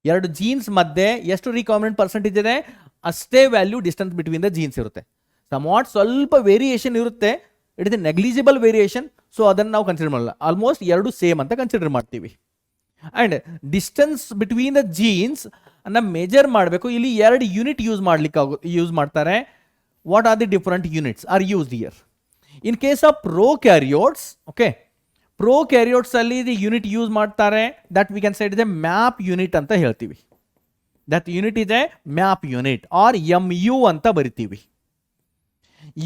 ಎರಡು ಜೀನ್ಸ್ ಮಧ್ಯೆ ಎಷ್ಟು ರೀಕಾಂಬಿನೆಂಟ್ ಪರ್ಸೆಂಟೇಜ್ ಇದೆ ಅಷ್ಟೇ value distance between the jeans ಇರುತ್ತೆ. ಸಮ್ವಾಟ್ ಸ್ವಲ್ಪ ವೇರಿಯೇಷನ್ ಇರುತ್ತೆ, it is negligible variation, so ಅದನ್ನು ನಾವು ಕನ್ಸಿಡರ್ ಮಾಡಲ್ಲ. ಆಲ್ಮೋಸ್ಟ್ ಎರಡು ಸೇಮ್ ಅಂತ ಕನ್ಸಿಡರ್ ಮಾಡ್ತೀವಿ. And distance between the jeans ಅನ್ನ ಮೆಜರ್ ಮಾಡಬೇಕು. ಇಲ್ಲಿ ಎರಡು ಯೂನಿಟ್ ಯೂಸ್ ಮಾಡ್ತಾರೆ. What are the different units are used here? In case of prokaryotes, okay, prokaryotes ಅಲ್ಲಿ the unit use ಮಾಡ್ತಾರೆ, that we can say it is a map unit ಅಂತ ಹೇಳ್ತೀವಿ. That unit is a map unit or MU ಅಂತ ಬರಿತೀವಿ.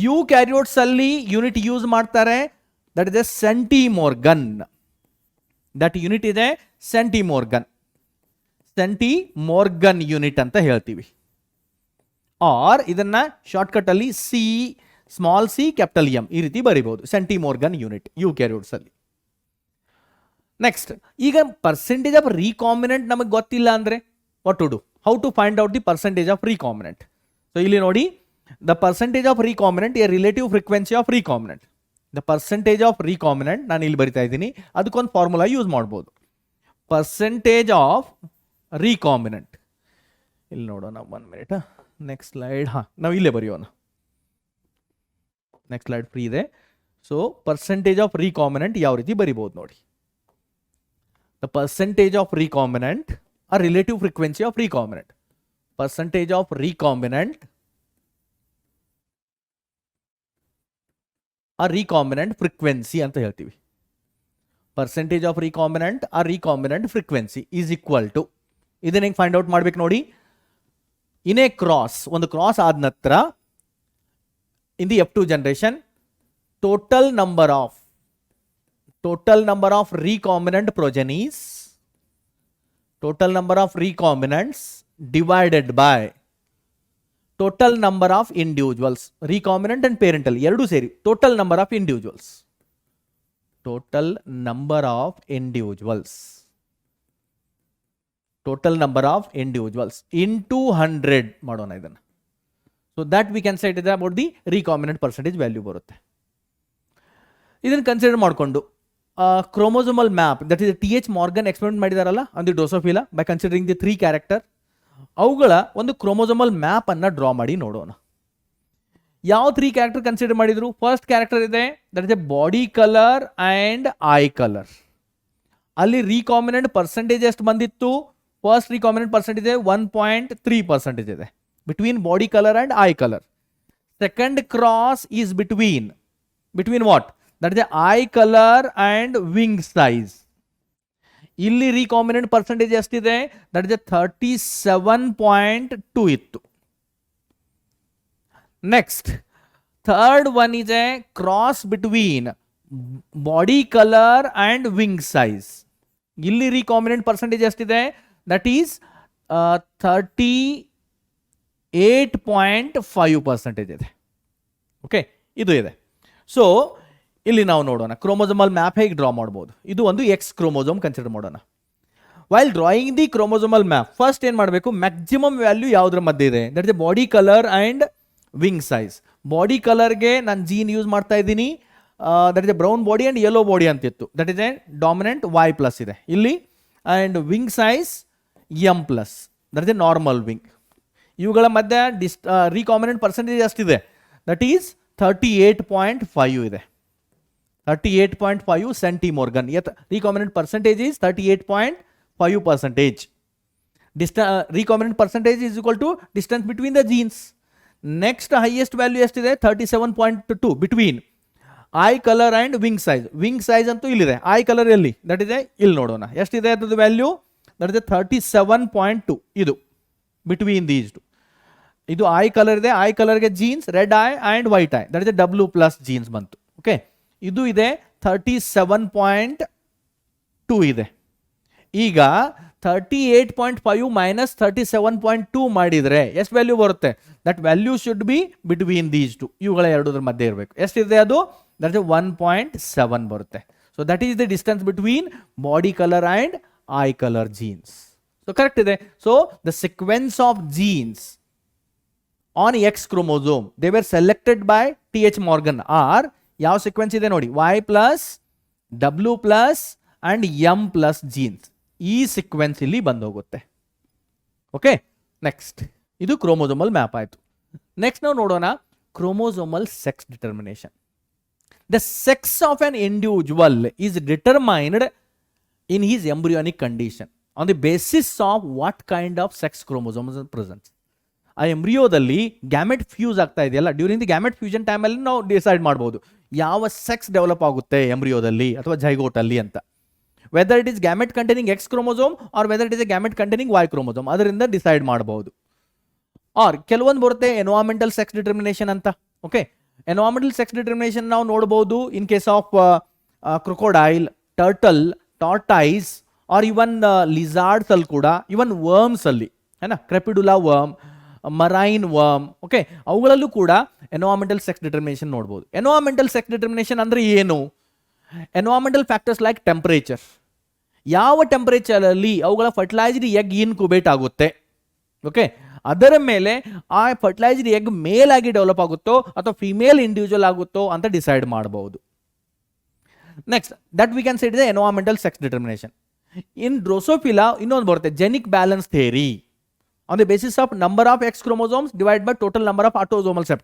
eukaryotes ಅಲ್ಲಿ unit use ಮಾಡ್ತಾರೆ, that is a centimorgan. That unit is a centimorgan. centimorgan unit ಅಂತ ಹೇಳ್ತೀವಿ. or ಇದನ್ನ ಶಾರ್ಟ್ಕಟ್ ಅಲ್ಲಿ ಸ್ಮಾಲ್ ಸಿ ಕ್ಯಾಪಿಟಲ್ ಎಂ ಈ ರೀತಿ ಬರೀಬಹುದು, ಸೆಂಟಿಮೋರ್ಗನ್ ಯೂನಿಟ್ ಯೂಕ್ಯಾರಿಯೋಟ್ಸ್ ಅಲ್ಲಿ. ನೆಕ್ಸ್ಟ್, ಈಗ ಪರ್ಸೆಂಟೇಜ್ ಆಫ್ ರೀಕಾಂಬಿನೆಂಟ್ ನಮಗೆ ಗೊತ್ತಿಲ್ಲ ಅಂದ್ರೆ what to do? How to find out the percentage of recombinant? So ಇಲ್ಲಿ ನೋಡಿ, the percentage of recombinant a relative frequency of recombinant. The percentage of recombinant ನಾನು ಇಲ್ಲಿ ಬರಿತಾ ಇದ್ದೀನಿ, ಅದಕ್ಕೊಂದು ಫಾರ್ಮುಲಾ ಯೂಸ್ ಮಾಡ್ಬೋದು. ಪರ್ಸೆಂಟೇಜ್ ಆಫ್ ರೀಕಾಂಬಿನೆಂಟ್ ಇಲ್ಲಿ ನೋಡೋಣ, 1 ಮಿನಿಟ್. ನೆಕ್ಸ್ಟ್ ಸ್ಲೈಡ್, ನಾವು ಇಲ್ಲೇ ಬರೆಯೋಣ. ನೆಕ್ಸ್ಟ್ ಸ್ಲೈಡ್ ಫ್ರೀ ಇದೆ. ಸೊ ಪರ್ಸೆಂಟೇಜ್ ಆಫ್ ರೀಕಾಂಬಿನೆಂಟ್ ಯಾವ ರೀತಿ ಬರಿಬಹುದು ನೋಡಿ. The percentage of recombinant or relative frequency of recombinant. Percentage of recombinant or recombinant frequency ಅಂತ ಹೇಳ್ತೀವಿ. Percentage of recombinant or recombinant frequency is equal to, ಇದನ್ನ ಹೆಂಗೆ ಫೈಂಡ್ ಔಟ್ ಮಾಡ್ಬೇಕು ನೋಡಿ. ಇನ್ ಎ ಕ್ರಾಸ್, ಒಂದು ಕ್ರಾಸ್ ಆದ ನಂತರ in the F2 generation, total number of recombinant progenies, total number of recombinants divided by total number of individuals, recombinant and parental ಎರಡು ಸೇರಿ total number of individuals, total number of individuals into 100 ಮಾಡೋಣ ಇದನ್ನ. So that we can say it is about the recombinant percentage value ಬರುತ್ತೆ. ಇದನ್ನು ಕನ್ಸಿಡರ್ ಮಾಡಿಕೊಂಡು chromosomal map, that is TH Morgan experiment ಮಾಡಿದಾರಲ್ಲ on the Drosophila, by considering the 3 character, ಅವುಗಳ ಒಂದು ಕ್ರೋಮೋಸೋಮಲ್ ಮ್ಯಾಪ್ ಅನ್ನ ಡ್ರಾ ಮಾಡಿ ನೋಡೋಣ. ಯಾವ 3 ಕ್ಯಾರೆಕ್ಟರ್ ಕನ್ಸಿಡರ್ ಮಾಡಿದ್ರು? ಫಸ್ಟ್ ಕ್ಯಾರೆಕ್ಟರ್ ಇದೆ, that is A body colour and eye colour. ಅಲ್ಲಿ ರೀಕಾಂಬಿನೆಂಟ್ ಪರ್ಸೆಂಟೇಜ್ ಎಷ್ಟು ಬಂದಿತ್ತು? ಫಸ್ಟ್ ರೀಕಾಂಬಿನೆಂಟ್ ಪರ್ಸೆಂಟೇಜ್ 1.3% ಇದೆ between body color and eye color. Second cross is between what? That is the eye color and wing size. Illi recombinant percentage estide, that is the 37.2 ittu. Next, third one is a cross between body color and wing size. Illi recombinant percentage estide, that is 38.5% ಇದೆ. ಓಕೆ, ಇದು ಇದೆ. ಸೊ ಇಲ್ಲಿ ನಾವು ನೋಡೋಣ ಕ್ರೋಮೋಸೋಮಲ್ ಮ್ಯಾಪ್ ಹೇಗೆ ಡ್ರಾ ಮಾಡ್ಬೋದು. ಇದು ಒಂದು ಎಕ್ಸ್ ಕ್ರೋಮೋಸೋಮ್ ಕನ್ಸಿಡರ್ ಮಾಡೋಣ. While drawing the chromosomal map, first ಏನು ಮಾಡಬೇಕು? ಮ್ಯಾಕ್ಸಿಮಮ್ ವ್ಯಾಲ್ಯೂ ಯಾವುದ್ರ ಮಧ್ಯೆ ಇದೆ? That is the body colour and wing size. Body ಕಲರ್ಗೆ ನಾನು ಜೀನ್ ಯೂಸ್ ಮಾಡ್ತಾ ಇದ್ದೀನಿ, that is a brown body and yellow body ಅಂತಿತ್ತು, that is a dominant Y+ ಇದೆ ಇಲ್ಲಿ. And wing size M+, that is a normal wing. ಇವುಗಳ ಮಧ್ಯೆ ರೀಕಾಂಬಿನೆಂಟ್ ಪರ್ಸೆಂಟೇಜ್ ಎಷ್ಟಿದೆ? ದಟ್ ಈಸ್ 38.5 ಇದೆ. 38.5 ಸೆಂಟಿಮೋರ್ಗನ್. Recombinant percentage is 38.5%. Recombinant percentage is equal to distance between the genes. Next highest value ಎಷ್ಟಿದೆ? 37.2 between I colour and wing size ಅಂತೂ ಇಲ್ಲಿದೆ. ಐ ಕಲರ್ ಎಲ್ಲಿ ದಟ್ ಇದೆ ಇಲ್ಲಿ ನೋಡೋಣ ಎಷ್ಟಿದೆ ಅದ್ರದ್ದು ವ್ಯಾಲ್ಯೂ. That is 37.2. ಇದು ಬಿಟ್ವೀನ್ ದೀಸ್ ಟು. ಇದು ಐ ಕಲರ್ ಇದೆ. ಐ ಕಲರ್ಗೆ genes red eye and white eye that is W+ genes ಬಂತು. ಓಕೆ, ಇದು ಇದೆ 37.2 ಇದೆ. ಈಗ 38.5 ಮೈನಸ್ 37.2 ಮಾಡಿದರೆ ಎಷ್ಟು ವ್ಯಾಲ್ಯೂ ಬರುತ್ತೆ? That value should be between these to. ಇವುಗಳ ಎರಡರ ಮಧ್ಯೆ ಇರಬೇಕು. ಎಷ್ಟಿದೆ ಅದು? ದಟ್ ಇಸ್ 1.7 ಬರುತ್ತೆ. So that is the distance between body colour and eye colour genes. So correct ಇದೆ. So the sequence of genes on X chromosome they were selected by TH Morgan or ಯಾವ ಸೀಕ್ವೆನ್ಸ್ ಇದೆ ನೋಡಿ, Y+, W+ and M+ genes. ಈ ಸೀಕ್ವೆನ್ಸ್ ಇಲ್ಲಿ ಬಂದೋಗುತ್ತೆ. ಓಕೆ, ನೆಕ್ಸ್ಟ್ ಇದು ಕ್ರೋಮೋಸೋಮಲ್ ಮ್ಯಾಪ್ ಆಯಿತು. ನೆಕ್ಸ್ಟ್ ನಾವು ನೋಡೋಣ chromosomal sex determination. The sex of an individual is determined in his embryonic condition on the basis of what kind of sex chromosomes present. ಆ ಎಂಬ್ರಿಯೋದಲ್ಲಿ ಗ್ಯಾಮೆಟ್ ಫ್ಯೂಸ್ ಆಗ್ತಾ ಇದೆಯಲ್ಲ, ಡ್ಯೂರಿಂಗ್ ದಿ ಗ್ಯಾಮೆಟ್ ಫ್ಯೂಷನ್ ಟೈಮಲ್ಲಿ ನಾವು ಡಿಸೈಡ್ ಮಾಡ್ಬೋದು ಯಾವ ಸೆಕ್ಸ್ ಡೆವಲಪ್ ಆಗುತ್ತೆ ಎಂಬ್ರಿಯೋದಲ್ಲಿ ಅಥವಾ ಜೈಗೋಟಲ್ಲಿ ಅಂತ. Whether it is gamete containing X chromosome or whether it is a gamete containing Y chromosome, ಅದರಿಂದ ಡಿಸೈಡ್ ಮಾಡಬಹುದು. ಆರ್ ಕೆಲವೊಂದು ಬರುತ್ತೆ ಎನ್ವೈರನ್ಮೆಂಟಲ್ ಸೆಕ್ಸ್ ಡಿಟರ್ಮಿನೇಷನ್ ಅಂತ. ಓಕೆ, ಎನ್ವೈರನ್ಮೆಂಟಲ್ ಸೆಕ್ಸ್ ಡಿಟರ್ಮಿನೇಷನ್ ನಾವು ನೋಡ್ಬೋದು in case of crocodile, turtle, tortoise or even lizards ಅಲ್ಲಿ ಕೂಡ, ಇವನ್ ವರ್ಮ್ಸ್ ಅಲ್ಲಿ ಏನ Crepidula worm, marine worm. Okay, ಅವುಗಳಲ್ಲೂ ಕೂಡ ಎನ್ವೈರನ್ಮೆಂಟಲ್ ಸೆಕ್ಸ್ ಡಿಟರ್ಮಿನೇಷನ್ ನೋಡ್ಬೋದು. ಎನ್ವೈರನ್ಮೆಂಟಲ್ ಸೆಕ್ಸ್ ಡಿಟರ್ಮಿನೇಷನ್ ಅಂದ್ರೆ ಏನು? ಎನ್ವೈರನ್ಮೆಂಟಲ್ ಫ್ಯಾಕ್ಟರ್ಸ್ ಲೈಕ್ ಟೆಂಪರೇಚರ್, ಯಾವ ಟೆಂಪರೇಚರಲ್ಲಿ ಅವುಗಳ ಫರ್ಟಿಲೈಸ್ಡ್ ಎಗ್ ಇನ್ಕ್ಯುಬೇಟ್ ಆಗುತ್ತೆ, ಓಕೆ, ಅದರ ಮೇಲೆ ಆ ಫರ್ಟಿಲೈಸ್ಡ್ ಎಗ್ ಮೇಲ್ ಆಗಿ ಡೆವಲಪ್ ಆಗುತ್ತೋ ಅಥವಾ ಫಿಮೇಲ್ ಇಂಡಿವಿಜುವಲ್ ಆಗುತ್ತೋ ಅಂತ ಡಿಸೈಡ್ ಮಾಡಬಹುದು. Next that we can say it is environmental sex determination. In Drosophila ಇನ್ನೊಂದು ಬರುತ್ತೆ genic balance theory on the basis of number of X chromosomes divided by total number of autosomal set.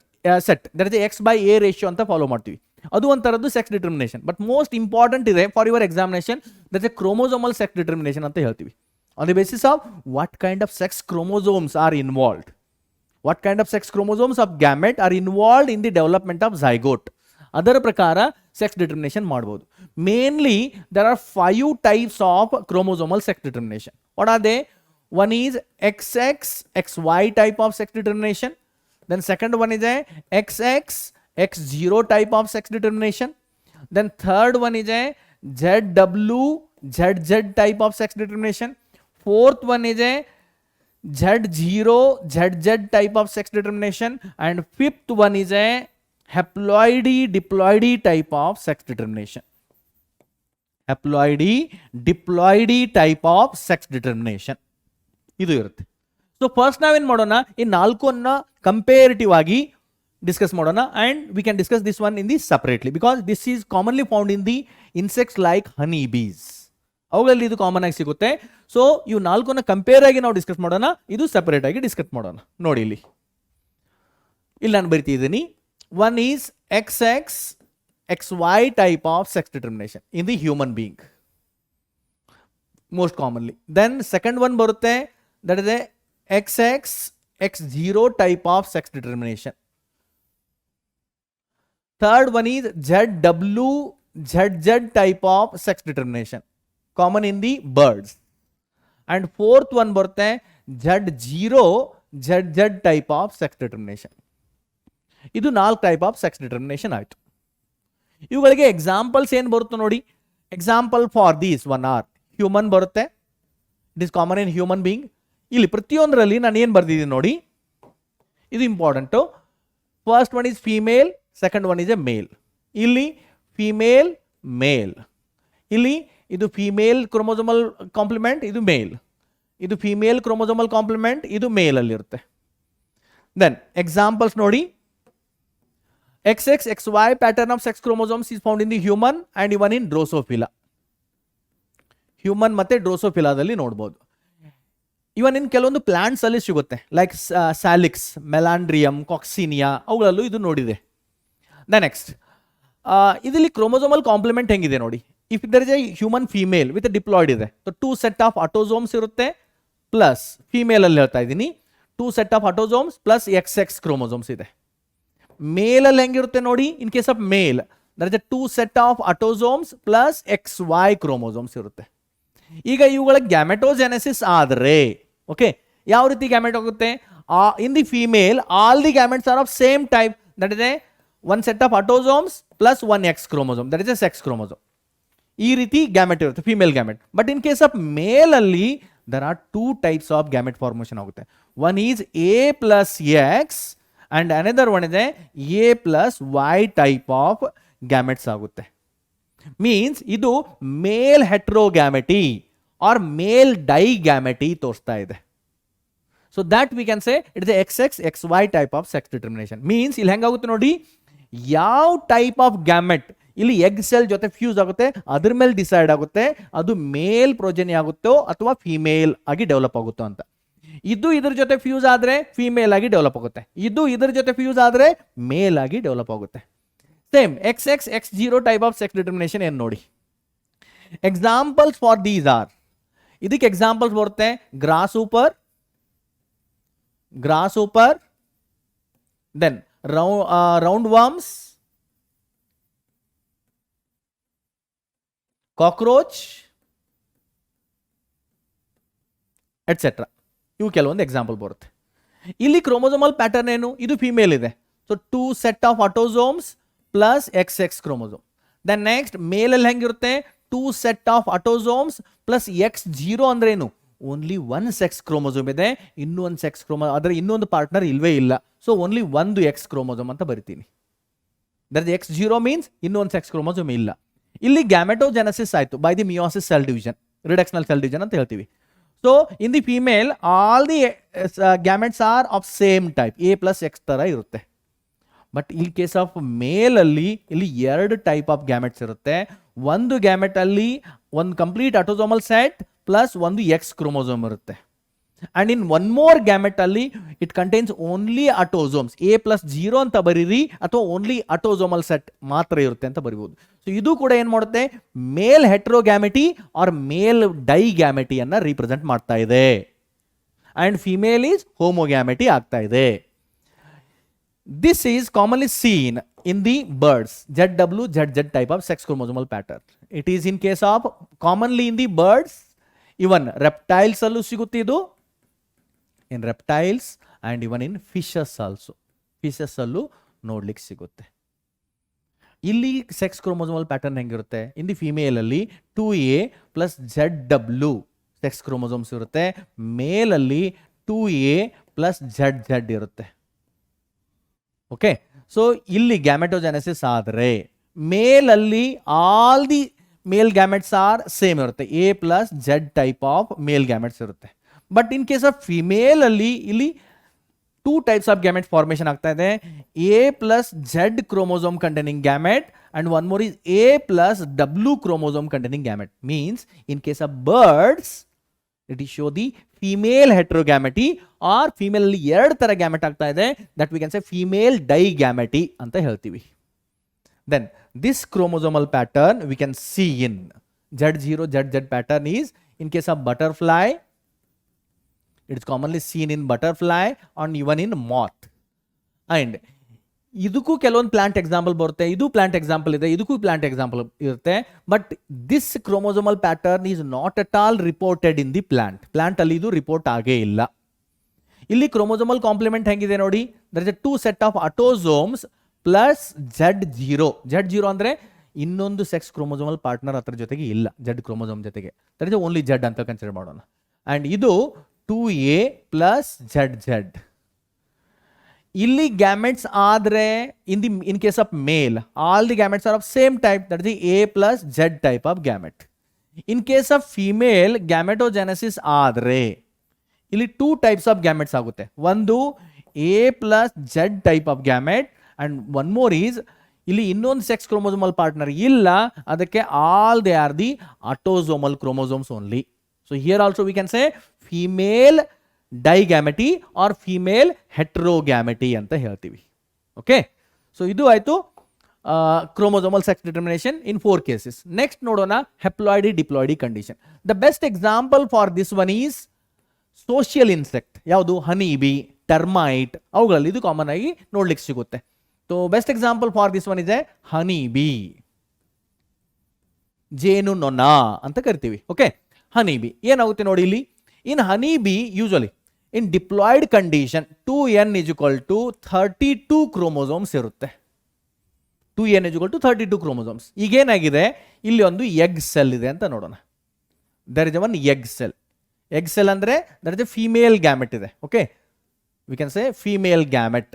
That is X/A ratio ಅಂತ ಫಾಲೋ ಮಾಡ್ತೀವಿ. ಅದು ಒಂಥರದ್ದು sex determination. But most important ಇದೆ for your examination, that is chromosomal sex determination ಅಂತ ಹೇಳ್ತೀವಿ. On the basis of what kind of sex chromosomes are involved, what kind of sex chromosomes of gamete are involved in the development of zygote, ಅದರ ಪ್ರಕಾರ ಸೆಕ್ಸ್ ಡಿಟರ್ಮಿನೇಷನ್ ಮಾಡ್ಬೋದು. Mainly there are 5 types of chromosomal sex determination. What are they? One is XX, XY type of sex determination. Then second one is a XX, X0 type of sex determination. Then third one is a ZW, ZZ type of sex determination. Fourth one is a Z0, ZZ type of sex determination. And fifth one is a haploidy, diploidy type of sex determination. Haploidy, diploidy type of sex determination. ಇದು ಇರುತ್ತೆ. ಸೊ ಫಸ್ಟ್ ನಾವೇನು ಮಾಡೋಣ, ಈ ನಾಲ್ಕನ್ನ ಕಂಪೇರಿಟಿವ್ ಆಗಿ ಡಿಸ್ಕಸ್ ಮಾಡೋಣ. And we can discuss this one in the separately because this is commonly found in the insects like honey bees, ಅವುಗಳಲ್ಲಿ ಇದು ಕಾಮನ್ ಆಗಿ ಸಿಗುತ್ತೆ. ಸೊ ಇವು ನಾಲ್ಕನ್ನ ಕಂಪೇರ್ ಆಗಿ ನಾವು ಡಿಸ್ಕಸ್ ಮಾಡೋಣ, ಇದು ಸಪ್ರೇಟ್ ಆಗಿ ಡಿಸ್ಕಸ್ ಮಾಡೋಣ. ನೋಡಿ ಇಲ್ಲಿ ನಾನು ಬರಿತಿದ್ದೀನಿ. One is XX, XY type of sex determination in the human being most commonly. Then second one ಬರುತ್ತೆ, that is a XX, X0 type of sex determination. Third one is ZW, ZZ type of sex determination, common in the birds. And fourth one ಬರುತ್ತೆ Z0, ZZ type of sex determination. ಇದು 4 ಟೈಪ್ ಆಫ್ ಸೆಕ್ಸ್ ಡಿಟರ್ಮಿನೇಷನ್ ಆಯಿತು. ಇವುಗಳಿಗೆ ಎಕ್ಸಾಂಪಲ್ಸ್ ಏನು ಬರುತ್ತೆ ನೋಡಿ. Example for these one are human ಬರುತ್ತೆ, it is common in human being. ಇಲ್ಲಿ ಪ್ರತಿಯೊಂದರಲ್ಲಿ ನಾನು ಏನು ಬರ್ದಿದ್ದೀನಿ ನೋಡಿ, ಇದು important. First one is female, second one is a male. ಇಲ್ಲಿ ಫೀಮೇಲ್, ಮೇಲ್. ಇಲ್ಲಿ ಇದು ಫೀಮೇಲ್ ಕ್ರೋಮೋಸೋಮಲ್ ಕಾಂಪ್ಲಿಮೆಂಟ್, ಇದು ಮೇಲ್. ಇದು ಫೀಮೇಲ್ ಕ್ರೋಮೋಸೋಮಲ್ ಕಾಂಪ್ಲಿಮೆಂಟ್, ಇದು ಮೇಲಲ್ಲಿರುತ್ತೆ. ದೆನ್ ಎಕ್ಸಾಂಪಲ್ಸ್ ನೋಡಿ. XX, XY pattern of sex chromosomes is found in the human and even in Drosophila. Human ಮತ್ತು ಡ್ರೋಸೋಫಿಲಾದಲ್ಲಿ ನೋಡ್ಬೋದು. ಇವನ್ ಇನ್ ಕೆಲವೊಂದು ಪ್ಲಾಂಟ್ಸ್ ಅಲ್ಲಿ ಸಿಗುತ್ತೆ ಲೈಕ್ ಸ್ಯಾಲಿಕ್ಸ್, ಮೆಲಾಂಡ್ರಿಯಮ್, ಕಾಕ್ಸಿನಿಯಾ, ಅವುಗಳಲ್ಲೂ ಇದು ನೋಡಿದೆ. ದ ನೆಕ್ಸ್ಟ್ ಇದರಲ್ಲಿ ಕ್ರೋಮೋಸೋಮಲ್ ಕಾಂಪ್ಲಿಮೆಂಟ್ ಹೆಂಗಿದೆ ನೋಡಿ. If there is a human female with diploid ಇದೆ, 2 ಸೆಟ್ ಆಫ್ ಆಟೋಸೋಮ್ಸ್ ಇರುತ್ತೆ ಪ್ಲಸ್ ಫೀಮೇಲಲ್ಲಿ ಹೇಳ್ತಾ ಇದ್ದೀನಿ 2 set of autosomes plus XX chromosomes ಇದೆ. ಮೇಲಲ್ಲಿ ಹೆಂಗಿರುತ್ತೆ ನೋಡಿ. In case of male that is 2 set of autosomes plus XY chromosomes ಇರುತ್ತೆ. ಈಗ ಇವುಗಳ ಗ್ಯಾಮೆಟೋಜೆನೆಸಿಸ್ ಆದರೆ ಓಕೆ ಯಾವ ರೀತಿ ಗ್ಯಾಮೆಟ್ ಆಗುತ್ತೆ? In the female all the gametes are of same type, that is 1 set of autosomes plus 1 X chromosome, that is a sex chromosome. ಈ ರೀತಿ ಗ್ಯಾಮೆಟ್ ಇರುತ್ತೆ, female gamete. But in case of male ಅಲ್ಲಿ there are 2 types of gamete formation ಆಗುತ್ತೆ. One is A plus X and another one is A plus Y type of gametes ಆಗುತ್ತೆ. Means ಇದು ಮೇಲ್ ಹೆಟ್ರೋಗ್ಯಾಮೆಟಿ ಆರ್ ಮೇಲ್ ಡೈಗ್ಯಾಮೆಟಿ ತೋರಿಸ್ತಾ ಇದೆ. So that we can say it is a XX XY type of sex determination. Means ಇಲ್ಲಿ ಹೆಂಗಾಗುತ್ತೆ ನೋಡಿ, ಯಾವ ಟೈಪ್ ಆಫ್ ಗ್ಯಾಮೆಟ್ ಇಲ್ಲಿ ಎಗ್ ಸೆಲ್ ಜೊತೆ ಫ್ಯೂಸ್ ಆಗುತ್ತೆ ಅದ್ರ ಮೇಲೆ ಡಿಸೈಡ್ ಆಗುತ್ತೆ ಅದು ಮೇಲ್ ಪ್ರೊಜೆನಿ ಆಗುತ್ತೋ ಅಥವಾ ಫಿಮೇಲ್ ಆಗಿ ಡೆವಲಪ್ ಆಗುತ್ತೋ ಅಂತ. ಇದು ಇದ್ರ ಜೊತೆ ಫ್ಯೂಸ್ ಆದ್ರೆ ಫಿಮೇಲ್ ಆಗಿ ಡೆವಲಪ್ ಆಗುತ್ತೆ, ಇದು ಇದ್ರ ಜೊತೆ ಫ್ಯೂಸ್ ಆದ್ರೆ ಮೇಲ್ ಆಗಿ ಡೆವಲಪ್ ಆಗುತ್ತೆ. Same XX X0 type of sex determination ಏನು ನೋಡಿ. ಎಕ್ಸಾಂಪಲ್ಸ್ ಫಾರ್ ದೀಸ್ ಆರ್, ಇದಕ್ಕೆ ಎಕ್ಸಾಂಪಲ್ಸ್ ಬರುತ್ತೆ grasshopper, then round worms, cockroach etcetera. ಇವು ಕೆಲವೊಂದು ಎಕ್ಸಾಂಪಲ್ ಬರುತ್ತೆ. ಇಲ್ಲಿ ಕ್ರೋಮೋಸೋಮಲ್ ಪ್ಯಾಟರ್ನ್ ಏನು, ಇದು ಫಿಮೇಲ್ ಇದೆ, so 2 set of autosomes plus XX chromosome. Then next male ಅಲ್ಲಿ ಹೆಂಗಿರುತ್ತೆ, 2 set of autosomes plus X0 ಅಂದ್ರೆ ಏನು, ಓನ್ಲಿ 1 ಸೆಕ್ಸ್ ಕ್ರೋಮೋಸೋಮ್ ಇದೆ, ಇನ್ನೊಂದು ಸೆಕ್ಸ್ ಕ್ರೋಮೋಸೋಮ್ ಅದರ ಇನ್ನೊಂದು ಪಾರ್ಟ್ನರ್ ಇಲ್ವೇ ಇಲ್ಲ, ಸೊ ಓನ್ಲಿ 1 X ಕ್ರೋಮೋಸೋಮ್ ಅಂತ ಬರಿತೀನಿ. ದಟ್ X0 ಮೀನ್ಸ್ ಇನ್ನೊಂದು ಸೆಕ್ಸ್ ಕ್ರೋಮೋಸೋಮ್ ಇಲ್ಲ. ಇಲ್ಲಿ ಗ್ಯಾಮೆಟೋಜೆನೆಸಿಸ್ ಆಯಿತು by the meiosis cell division, reductional cell division ಅಂತ ಹೇಳ್ತೀವಿ. So in the female all the gametes are of same type, A plus X ತರ ಇರುತ್ತೆ. But in case of male ಅಲ್ಲಿ ಇಲ್ಲಿ 2 ಟೈಪ್ ಆಫ್ ಗ್ಯಾಮೆಟ್ಸ್ ಇರುತ್ತೆ. ಒಂದು ಗ್ಯಾಮೆಟ್ ಅಲ್ಲಿ ಒಂದು ಕಂಪ್ಲೀಟ್ ಆಟೋಸೋಮಲ್ ಸೆಟ್ ಪ್ಲಸ್ ಒಂದು X ಕ್ರೋಮೋಸೋಮ್ ಇರುತ್ತೆ. And in one more gamete ಅಲ್ಲಿ it contains only autosomes, A plus 0 ಅಂತ ಬರೀರಿ ಅಥವಾ ಓನ್ಲಿ ಆಟೋಸೋಮಲ್ ಸೆಟ್ ಮಾತ್ರ ಇರುತ್ತೆ ಅಂತ ಬರಿಬಹುದು. ಸೊ ಇದು ಕೂಡ ಏನ್ ಮಾಡುತ್ತೆ, ಮೇಲ್ ಹೆಟ್ರೋಗ್ಯಾಮೆಟಿ ಆರ್ ಮೇಲ್ ಡೈಗ್ಯಾಮೆಟಿ ಅನ್ನ ರಿಪ್ರೆಸೆಂಟ್ ಮಾಡ್ತಾ ಇದೆ. ಅಂಡ್ ಫಿಮೇಲ್ ಈಸ್ ಹೋಮೋಗ್ಯಾಮೆಟಿ ಆಗ್ತಾ ಇದೆ. This is commonly seen in the birds, ZW, ZZ type of sex chromosomal pattern. It is in case of commonly in the birds, even reptiles allu sigutte idu, in reptiles and even in fishes also. Fishes allu ನೋಡ್ಲಿಕ್ಕೆ ಸಿಗುತ್ತೆ. ಇಲ್ಲಿ ಸೆಕ್ಸ್ ಕ್ರೋಮೋಸೋಮಲ್ ಪ್ಯಾಟರ್ನ್ ಹೆಂಗಿರುತ್ತೆ, ಇನ್ ದಿ ಫಿಮೇಲ್ ಅಲ್ಲಿ 2A plus ZW sex chromosomes ಇರುತ್ತೆ, ಮೇಲ್ ಅಲ್ಲಿ 2A ಪ್ಲಸ್ ZZ ಇರುತ್ತೆ. ಓಕೆ, ಸೊ ಇಲ್ಲಿ ಗ್ಯಾಮೆಟೋಜೆನೆಸಿಸ್ ಆದರೆ ಮೇಲ್ ಅಲ್ಲಿ all the male gametes are same ಇರುತ್ತೆ, A plus Z type of male gametes ಇರುತ್ತೆ. But in case of female ಅಲ್ಲಿ ಇಲ್ಲಿ 2 ಟೈಪ್ಸ್ ಆಫ್ ಗ್ಯಾಮೆಟ್ ಫಾರ್ಮೇಷನ್ ಆಗ್ತಾ ಇದೆ, A plus Z chromosome containing gamete and one more is A plus W chromosome containing gamete. Means in case of birds it is show the female heterogamety or female ಅಲ್ಲಿ 2 ತರ ಗ್ಯಾಮೆಟ್ ಆಗ್ತಾ ಇದೆ, that we can say female digamety ಅಂತ ಹೇಳ್ತೀವಿ. Then this chromosomal pattern we can see in Z0 ZZ pattern is in case of butterfly, it is commonly seen in butterfly and even in moth. And ಇದಕ್ಕೂ ಕೆಲವೊಂದು ಪ್ಲಾಂಟ್ ಎಕ್ಸಾಂಪಲ್ ಬರುತ್ತೆ, ಇದು ಪ್ಲಾಂಟ್ ಎಕ್ಸಾಂಪಲ್ ಇದೆ, ಇದಕ್ಕೂ ಪ್ಲಾಂಟ್ ಎಕ್ಸಾಂಪಲ್ ಇರುತ್ತೆ. But this chromosomal pattern is not at all reported in the plant ಅಲ್ಲಿ ಇದು ರಿಪೋರ್ಟ್ ಆಗೇ ಇಲ್ಲ. ಇಲ್ಲಿ ಕ್ರೋಮೋಸೋಮಲ್ ಕಾಂಪ್ಲಿಮೆಂಟ್ ಹೆಂಗಿದೆ ನೋಡಿ, there is a 2 set of autosomes plus Z0 ಅಂದ್ರೆ ಇನ್ನೊಂದು ಸೆಕ್ಸ್ ಕ್ರೋಮೋಸೋಮಲ್ ಪಾರ್ಟ್ನರ್ ಅದ್ರ ಜೊತೆಗೆ ಇಲ್ಲ, Z ಕ್ರೋಮೋಸೋಮ್ ಜೊತೆಗೆ, ದಟ್ ಇಸ್ ಓನ್ಲಿ Z ಅಂತ ಕನ್ಸಿಡರ್ ಮಾಡೋಣ. ಅಂಡ್ ಇದು 2A ಪ್ಲಸ್ ZZ. ಇಲ್ಲಿ ಗ್ಯಾಮೆಟ್ಸ್ ಆದ್ರೆ in case of male all the gametes are of same type, that is A plus Z type of gamete. In case of female gametogenesis ಆದ್ರೆ ಇಲ್ಲಿ 2 ಟೈಪ್ಸ್ ಆಫ್ ಗ್ಯಾಮೆಟ್ಸ್ ಆಗುತ್ತೆ, ಒಂದು A plus Z type of gamete and one more is ಇಲ್ಲಿ ಇನ್ನೊಂದು ಸೆಕ್ಸ್ ಕ್ರೋಮೋಸೋಮಲ್ ಪಾರ್ಟ್ನರ್ ಇಲ್ಲ, ಅದಕ್ಕೆ all they are the autosomal chromosomes only. So here also we can say female digamety or female heterogamety ಅಂತ ಹೇಳ್ತೀವಿ. ಓಕೆ, ಸೊ ಇದು ಆಯ್ತು chromosomal sex determination in 4 cases. Next ನೋಡೋಣ haploidy diploidy condition. The best example for this one is social insect. ಯಾವುದು, ಹನಿ ಬಿ, ಟರ್ಮೈಟ್, ಅವುಗಳಲ್ಲಿ ಇದು ಕಾಮನ್ ಆಗಿ ನೋಡ್ಲಿಕ್ಕೆ ಸಿಗುತ್ತೆ. So so best example for this one ಇದೆ ಹನಿ ಬಿ, ಜೇನು ನೊಣ ಅಂತ ಕರಿತೀವಿ. ಓಕೆ, ಹನಿ ಬಿ ಏನಾಗುತ್ತೆ ನೋಡಿ ಇಲ್ಲಿ. In honey bee usually in diploid condition 2n = 32 chromosomes ಇರುತ್ತೆ. 2n = 32 chromosomes. ಈಗೇನಾಗಿದೆ, ಇಲ್ಲಿ ಒಂದು ಎಗ್ ಸೆಲ್ ಇದೆ ಅಂತ ನೋಡೋಣ. There is one egg cell. Egg cell ಅಂದರೆ there is a female gamete ಇದೆ. Okay, we can say female gamete.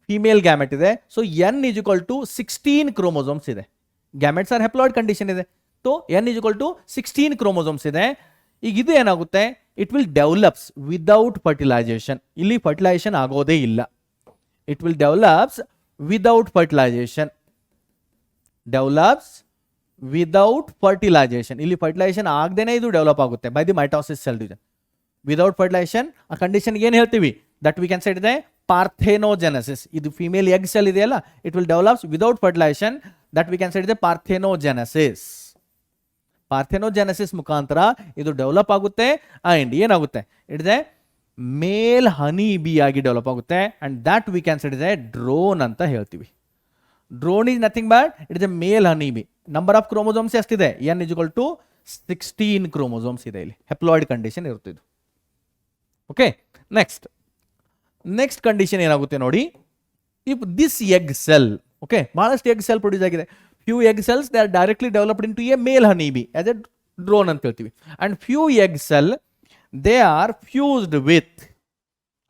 Female gamete ಇದೆ. ಸೊ n = 16 ಕ್ರೋಮೋಸೋಮ್ಸ್ ಇದೆ. ಗ್ಯಾಮೆಟ್ಸ್ ಆರ್ ಹೆಪ್ಲಾಯ್ಡ್ ಕಂಡೀಷನ್ ಇದೆ. ಸೊ n = 16 ಕ್ರೋಮೋಸೋಮ್ಸ್ ಇದೆ. ಈಗ ಇದು ಏನಾಗುತ್ತೆ, it will develops without fertilisation. ಇಲ್ಲಿ ಫರ್ಟಿಲೈಸೇಷನ್ ಆಗೋದೇ ಇಲ್ಲ. It will develops without fertilisation. Develops without fertilisation. ಇಲ್ಲಿ ಫರ್ಟಿಲೈಸೇಷನ್ ಆಗದೇನೆ ಇದು ಡೆವಲಪ್ ಆಗುತ್ತೆ by the mitosis cell division. Without fertilisation ಆ ಕಂಡೀಷನ್ಗೆ ಏನು ಹೇಳ್ತೀವಿ, that we can say it ಇದೆ ಪಾರ್ಥೆನೋಜೆನೆಸಿಸ್. ಇದು ಫಿಮೇಲ್ ಎಗ್ ಸೆಲ್ ಇದೆಯಲ್ಲ, it will develops without fertilisation, that we can say it ಇದೆ ಪಾರ್ಥೆನೋಜೆನೆಸಿಸ್. ಪಾರ್ಥೆನೋಜೆನೆಸಿಸ್ ಮುಖಾಂತರ ಇದು ಡೆವಲಪ್ ಆಗುತ್ತೆ ಅಂಡ್ ಏನಾಗುತ್ತೆ, ಇಟ್ ಇದೆ ಮೇಲ್ ಹನಿ ಬಿ ಆಗಿ ಡೆವಲಪ್ ಆಗುತ್ತೆ. And that we can say it ಇದೆ ಡ್ರೋನ್ ಅಂತ ಹೇಳ್ತೀವಿ. Drone is nothing but it is a male honey bee. Number of chromosomes ಎಷ್ಟಿದೆ, n = 16 ಕ್ರೋಮೋಸೋಮ್ಸ್ ಇದೆ. ಇಲ್ಲಿ ಹೆಪ್ಲಾಯ್ಡ್ ಕಂಡೀಷನ್ ಇರುತ್ತೆ ಇದು. ಓಕೆ, ನೆಕ್ಸ್ಟ್ ಕಂಡೀಷನ್ ಏನಾಗುತ್ತೆ ನೋಡಿ. If this egg cell, okay, ಬಹಳಷ್ಟು ಎಗ್ ಸೆಲ್ ಪ್ರೊಡ್ಯೂಸ್ ಆಗಿದೆ. Few egg cells they are directly developed in to a male honey bee as a drone ಅಂತ ಹೇಳ್ತೀವಿ. And few egg cell they are fused with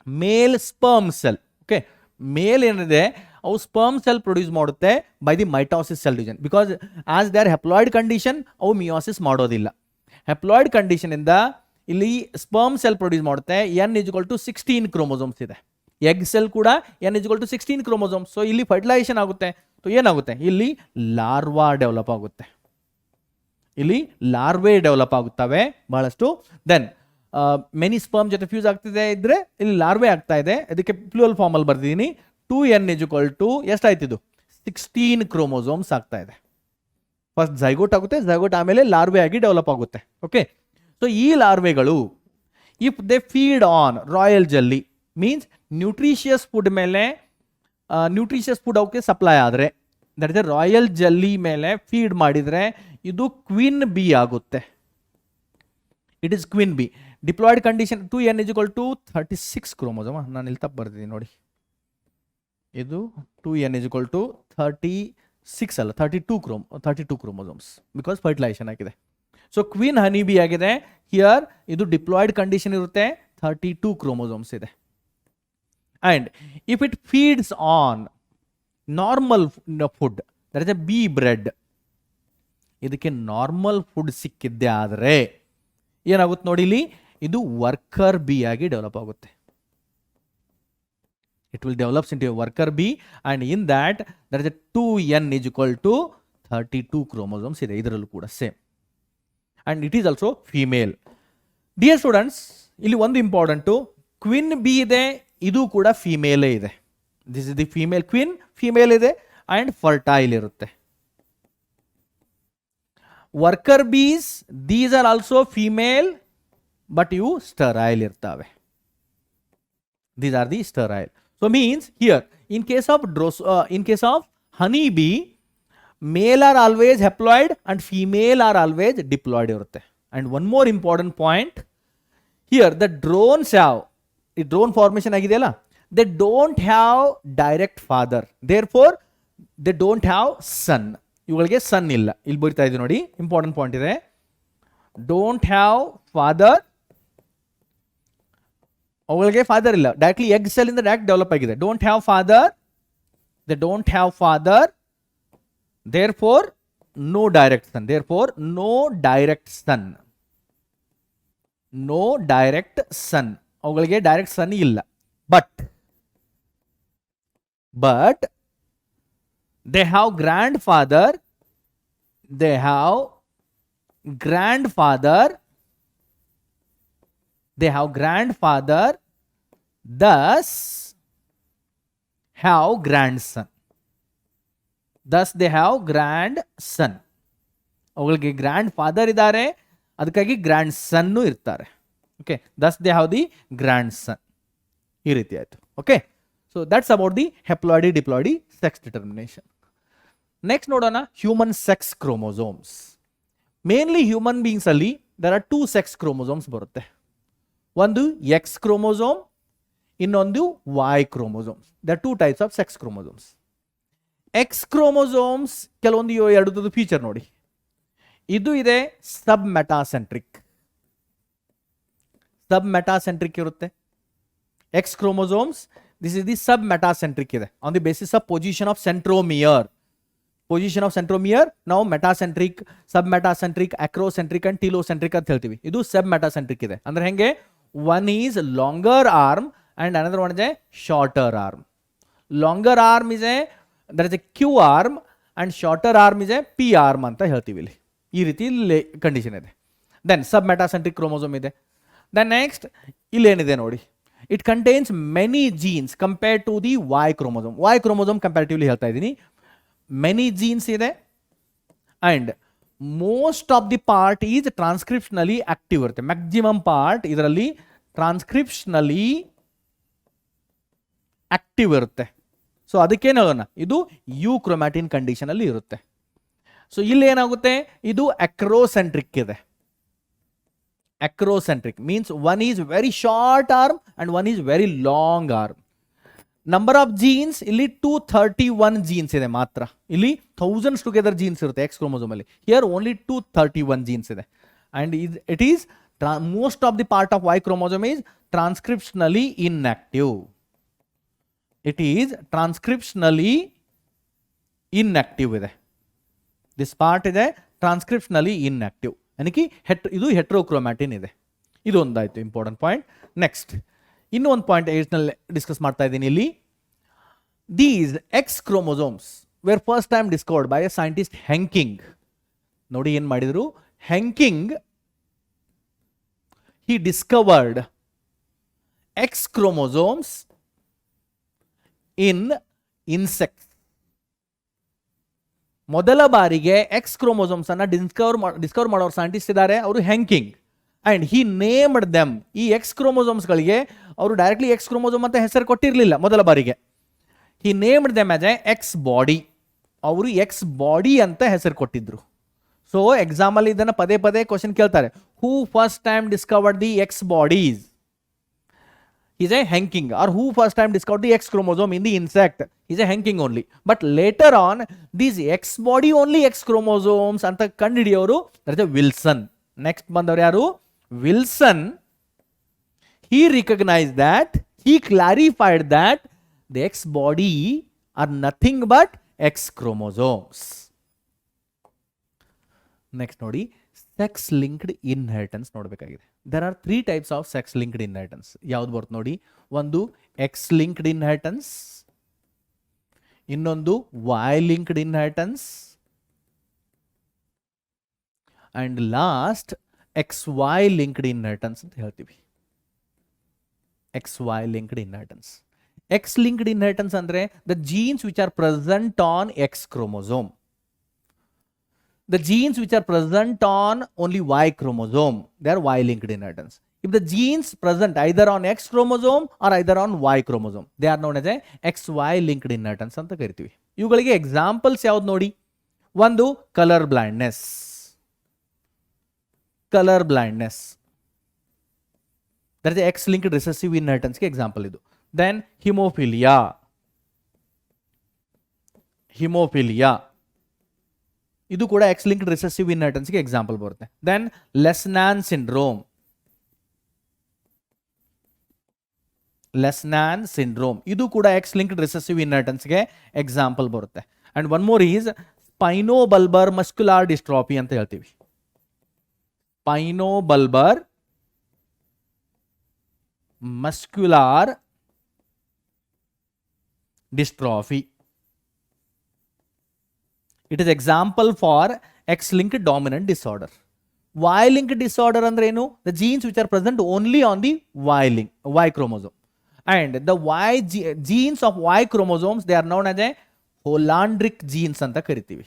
male sperm cell. Okay, male ಏನಿದೆ ಅವು ಸ್ಪರ್ಮ್ ಸೆಲ್ ಪ್ರೊಡ್ಯೂಸ್ ಮಾಡುತ್ತೆ by the mitosis cell division. Because as they are haploid condition, ಅವು ಮಿಯೋಸಿಸ್ ಮಾಡೋದಿಲ್ಲ. ಹೆಪ್ಲಾಯ್ಡ್ ಕಂಡೀಷನ್ ಇಂದ ಇಲ್ಲಿ ಸ್ಪರ್ಮ್ ಸೆಲ್ ಪ್ರೊಡ್ಯೂಸ್ ಮಾಡುತ್ತೆ. n = 16 ಕ್ರೋಮೋಸೋಮ್ಸ್ ಇದೆ. ಎಗ್ ಸೆಲ್ ಕೂಡ n = 16 ಕ್ರೋಮೋಸೋಮ್ಸ್. ಸೊ ಇಲ್ಲಿ ಫರ್ಟಿಲೈಸೇಷನ್ ಆಗುತ್ತೆ. ಸೊ ಏನಾಗುತ್ತೆ, ಇಲ್ಲಿ ಲಾರ್ವಾ ಡೆವಲಪ್ ಆಗುತ್ತೆ. ಇಲ್ಲಿ ಲಾರ್ವೆ ಡೆವಲಪ್ ಆಗುತ್ತವೆ ಬಹಳಷ್ಟು. ದೆನ್ ಮೆನಿ ಸ್ಪರ್ಮ್ ಜೊತೆ ಫ್ಯೂಸ್ ಆಗ್ತಿದೆ ಇದ್ರೆ ಇಲ್ಲಿ ಲಾರ್ವೆ ಆಗ್ತಾ ಇದೆ. ಅದಕ್ಕೆ ಪ್ಲೂರಲ್ ಫಾರ್ಮ್ ಅಲ್ಲಿ ಬರ್ದಿದ್ದೀನಿ. 2n = ಎಷ್ಟಾಯ್ತಿದು 16 ಕ್ರೋಮೋಸೋಮ್ಸ್ ಆಗ್ತಾ ಇದೆ. ಫಸ್ಟ್ ಝೈಗೋಟ್ ಆಗುತ್ತೆ, ಝೈಗೋಟ್ ಆಮೇಲೆ ಲಾರ್ವೆ ಆಗಿ ಡೆವಲಪ್ ಆಗುತ್ತೆ. ಓಕೆ, ಸೊ ಈ ಲಾರ್ವೆಗಳು if they feed on royal jelly means nutritious food ಮೇಲೆ, ನ್ಯೂಟ್ರಿಷಿಯಸ್ ಫುಡ್ ಅವಕ್ಕೆ ಸಪ್ಲೈ ಆದರೆ, ದಟ್ ಇಸ್ ರಾಯಲ್ ಜೆಲ್ಲಿ ಮೇಲೆ ಫೀಡ್ ಮಾಡಿದರೆ ಇದು ಕ್ವೀನ್ ಬಿ ಆಗುತ್ತೆ. It is queen bee. Diploid condition 2n = 36 chromosome. ನಾನು ಇಲ್ಲಿ ತಪ್ಪು ಬರ್ತೀನಿ ನೋಡಿ. ಇದು 2n = 36 ಅಲ್ಲ 32 ಕ್ರೋಮೋಸೋಮ್ಸ್ ಬಿಕಾಸ್ ಫರ್ಟಿಲೈಸೇಷನ್ ಆಗಿದೆ. ಸೊ ಕ್ವೀನ್ ಹನಿ ಬಿ ಆಗಿದೆ. ಹಿಯರ್ ಇದು ಡಿಪ್ಲಾಯ್ಡ್ ಕಂಡೀಷನ್ ಇರುತ್ತೆ, 32 ಕ್ರೋಮೋಸೋಮ್ಸ್ ಇದೆ. And if it feeds on normal food, that is a B bread, ಇದಕ್ಕೆ ನಾರ್ಮಲ್ ಫುಡ್ ಸಿಕ್ಕಿದ್ದೆ ಆದರೆ ಏನಾಗುತ್ತೆ ನೋಡಿ, ಇಲ್ಲಿ ಇದು ವರ್ಕರ್ ಬಿ ಆಗಿ ಡೆವಲಪ್ ಆಗುತ್ತೆ. It will develops into a worker bee, and in that there is a 2n = 32 chromosomes ಇದೆ ಇದರಲ್ಲೂ ಕೂಡ same. and it is also female. Dear students, ಇಲ್ಲಿ ಒಂದು ಇಂಪಾರ್ಟೆಂಟು, ಕ್ವೀನ್ ಬಿ ಇದೆ, ಇದು ಕೂಡ ಫೀಮೇಲೇ ಇದೆ. This is the female queen, female ಇದೆ ಅಂಡ್ ಫರ್ಟೈಲ್ ಇರುತ್ತೆ. Worker bees, these are also female but ಇವು ಸ್ಟರೈಲ್ ಇರ್ತವೆ. These are the sterile. So means here in case of honey bee, male are always haploid and female are always diploid irutte. And one more important point here, the drones have drone formation agideyalla, they don't have direct father, therefore they don't have son. ಇವುಗಳಿಗೆ ಸನ್ ಇಲ್ಲ. ಇಲ್ಲಿ ಬರೀತಾ ಇದೆ ನೋಡಿ, ಇಂಪಾರ್ಟೆಂಟ್ ಪಾಯಿಂಟ್ ಇದೆ. ಡೋಂಟ್ ಹ್ಯಾವ್ ಫಾದರ್, ಅವುಗಳಿಗೆ ಫಾದರ್ ಇಲ್ಲ, ಡೈರೆಕ್ಟ್ಲಿ ಎಗ್ ಸೆಲ್ ಇಂದ ಡೈರೆಕ್ಟ್ ಡೆವಲಪ್ ಆಗಿದೆ. Don't have father, they don't have father, therefore no direct son, therefore no direct son, no direct son, ಅವುಗಳಿಗೆ ಡೈರೆಕ್ಟ್ ಸನ್ ಇಲ್ಲ. But they have grandfather, they have grandfather, they have grandfather, thus have grandson, thus they have grandson. ಅವುಗಳಿಗೆ ಗ್ರ್ಯಾಂಡ್ ಫಾದರ್ ಇದ್ದಾರೆ, ಅದಕ್ಕಾಗಿ ಗ್ರ್ಯಾಂಡ್ ಸನ್ನು ಇರ್ತಾರೆ. Okay, thus they have the grandson. ಈ ರೀತಿ ಆಯಿತು. Okay, so so that's about the haploidy diploidy sex determination. Next ನೋಡೋಣ human sex chromosomes. Mainly human beings ಅಲ್ಲಿ ದರ್ ಆರ್ 2 ಸೆಕ್ಸ್ ಕ್ರೋಮೋಸೋಮ್ಸ್ ಬರುತ್ತೆ. ಒಂದು ಎಕ್ಸ್ ಕ್ರೋಮೋಸೋಮ್, ಇನ್ನೊಂದು Y chromosomes. There 2 types of sex chromosomes. X chromosomes ಕೆಲವೊಂದು ಎರಡು ಫೀಚರ್ ನೋಡಿ. ಇದು ಇದೆ ಸಬ್ ಮೆಟಾಸೆಂಟ್ರಿಕ್. ಸಬ್ ಮೆಟಾಸೆಂಟ್ರಿಕ್ ಇರುತ್ತೆ X chromosomes. This is the submetacentric ಇದೆ on the basis of position of centromere. Position of centromere ನಾವು metacentric, submetacentric, acrocentric and telocentric ಅಂತ ಹೇಳ್ತೀವಿ. ಇದು ಸಬ್ ಮೆಟಾಸೆಂಟ್ರಿಕ್ ಇದೆ. ಅಂದ್ರೆ ಹೆಂಗೆ, one is longer arm and another one is a shorter arm. Longer arm is a there is a Q arm and shorter arm is a P arm ಅಂತ ಹೇಳ್ತೀವಿ. ಇಲ್ಲಿ ಈ ರೀತಿ ಕಂಡೀಷನ್ ಇದೆ. ದೆನ್ ಸಬ್ ಮೆಟಾಸೆಂಟ್ರಿಕ್ ಕ್ರೋಮೋಸೋಮ್ ಇದೆ. ದೆನ್ ನೆಕ್ಸ್ಟ್ ಇಲ್ಲೇನಿದೆ ನೋಡಿ, it contains many genes compared to the Y chromosome. Y chromosome comparatively ಹೇಳ್ತಾ ಇದ್ದೀನಿ. ಮೆನಿ ಜೀನ್ಸ್ ಇದೆ and most of the part is transcriptionally active ಇರುತ್ತೆ. ಮ್ಯಾಕ್ಸಿಮಮ್ ಪಾರ್ಟ್ ಇದರಲ್ಲಿ ಟ್ರಾನ್ಸ್ಕ್ರಿಪ್ಷನಲಿ ಆಕ್ಟಿವ್ ಇರುತ್ತೆ. ಸೊ ಅದಕ್ಕೇನು ಹೇಳೋಣ, ಇದು ಯು ಕ್ರೊಮ್ಯಾಟಿನ್ ಕಂಡೀಷನ್ ಅಲ್ಲಿ ಇರುತ್ತೆ. ಸೊ ಇಲ್ಲಿ ಏನಾಗುತ್ತೆ, ಇದು ಅಕ್ರೋಸೆಂಟ್ರಿಕ್ ಇದೆ. Acrocentric means one is very short arm and one is very long arm. Number of genes ಇಲ್ಲಿ 231 ಜೀನ್ಸ್ ಇದೆ ಮಾತ್ರ. ಇಲ್ಲಿ ಥೌಸಂಡ್ಸ್ ಟುಗೆದರ್ ಜೀನ್ಸ್ ಇರುತ್ತೆ ಎಕ್ಸ್ ಕ್ರೋಮೋಸೋಮ್ ಅಲ್ಲಿ. ಹಿಯರ್ ಓನ್ಲಿ 231 ಜೀನ್ಸ್ ಇದೆ. And it is most of the part of Y chromosome is transcriptionally inactive. It is transcriptionally inactive ಇದೆ. ದಿಸ್ ಪಾರ್ಟ್ ಇದೆ ಟ್ರಾನ್ಸ್ಕ್ರಿಪ್ಷನಲಿ ಇನ್ಆಕ್ಟಿವ್. ಅದಕ್ಕೆ ಇದು ಹೆಟ್ರೋಕ್ರೋಮ್ಯಾಟಿನ್ ಇದೆ. ಇದು ಒಂದಾಯ್ತು ಇಂಪಾರ್ಟೆಂಟ್ ಪಾಯಿಂಟ್. ನೆಕ್ಸ್ಟ್ ಇನ್ನೂ ಒಂದು ಪಾಯಿಂಟ್ ನಲ್ಲಿ ಡಿಸ್ಕಸ್ ಮಾಡ್ತಾ ಇದ್ದೀನಿ ಇಲ್ಲಿ. These X chromosomes were first time discovered by a scientist Henking. ನೋಡಿ ಏನ್ ಮಾಡಿದ್ರು, ಹೆಂಕಿಂಗ್ he discovered X chromosomes in insects. ಮೊದಲ ಬಾರಿಗೆ ಎಕ್ಸ್ ಕ್ರೋಮೋಸೋಮ್ಸ್ ಅನ್ನ ಡಿಸ್ಕವರ್ ಮಾಡೋರು ಸೈಂಟಿಸ್ಟ್ ಇದ್ದಾರೆ, ಅವರು ಹೆಂಕಿಂಗ್. And he named them. ಈ ಎಕ್ಸ್ ಕ್ರೋಮೋಸೋಮ್ಸ್ ಗಳಿಗೆ ಅವರು ಡೈರೆಕ್ಟ್ಲಿ ಎಕ್ಸ್ ಕ್ರೋಮೋಸೋಮ್ ಅಂತ ಹೆಸರು ಕೊಟ್ಟಿರಲಿಲ್ಲ ಮೊದಲ ಬಾರಿಗೆ. He named them as a X body. ಅವರು ಎಕ್ಸ್ ಬಾಡಿ ಅಂತ ಹೆಸರು ಕೊಟ್ಟಿದ್ರು. ಸೊ ಎಕ್ಸಾಮ್ ಅಲ್ಲಿ ಇದನ್ನ ಪದೇ ಪದೇ ಕ್ವಶನ್ ಕೇಳ್ತಾರೆ. Who first time discovered the X bodies is a hanking, or who first time discovered the X chromosome in the insect is a hanking only. But later on these X body only X chromosomes anta ಕಂಡುಹಿಡಿಯೋರು that is Wilson. Next ಬಂದವರು ಯಾರು, Wilson. He recognized that, he clarified that the X body are nothing but X chromosomes. Next ನೋಡಿ, sex linked inheritance ನೋಡಬೇಕಾಗಿದೆ. There are 3 types of sex linked inheritance. ಯಾವ್ದು ಬರುತ್ತೆ ನೋಡಿ, ಒಂದು X linked inheritance, ಇನ್ನೊಂದು Y linked inheritance, and last XY linked inheritance ಅಂತ ಹೇಳ್ತೀವಿ. XY linked inheritance. X linked inheritance ಅಂದ್ರೆ the genes which are present on X chromosome. The genes which are present on only Y chromosome, they are Y linked inheritance. If the genes present either on X chromosome or either on Y chromosome, they are known as a XY linked inheritance ಅಂತ ಕರಿತೀವಿ. ಇವುಗಳಿಗೆ ಎಕ್ಸಾಂಪಲ್ಸ್ ಯಾವ್ದು ನೋಡಿ, ಒಂದು colour blindness. Colour blindness that is X linked recessive inheritance ಗೆ ಎಕ್ಸಾಂಪಲ್ ಇದು. Then haemophilia. ಹಿಮೋಫಿಲಿಯಾ ಇದು ಕೂಡ X linked recessive inheritance ಗೆ ಎಕ್ಸಾಂಪಲ್ ಬರುತ್ತೆ. Then Lesch Nyhan syndrome. Lesch Nyhan syndrome ಇದು ಕೂಡ X linked recessive inheritance ಗೆ ಎಕ್ಸಾಂಪಲ್ ಬರುತ್ತೆ. And one more is spinobulbar muscular dystrophy ಅಂತ ಹೇಳ್ತೀವಿ. Spinobulbar muscular dystrophy. It is example for X-linked dominant disorder. Y-linked disorder ಅಂದ್ರೆ ಏನು? The genes which are present only on the Y chromosome. And the genes of Y chromosomes, they are known as a Hollandric genes ಅಂತ ಕರಿತೀವಿ.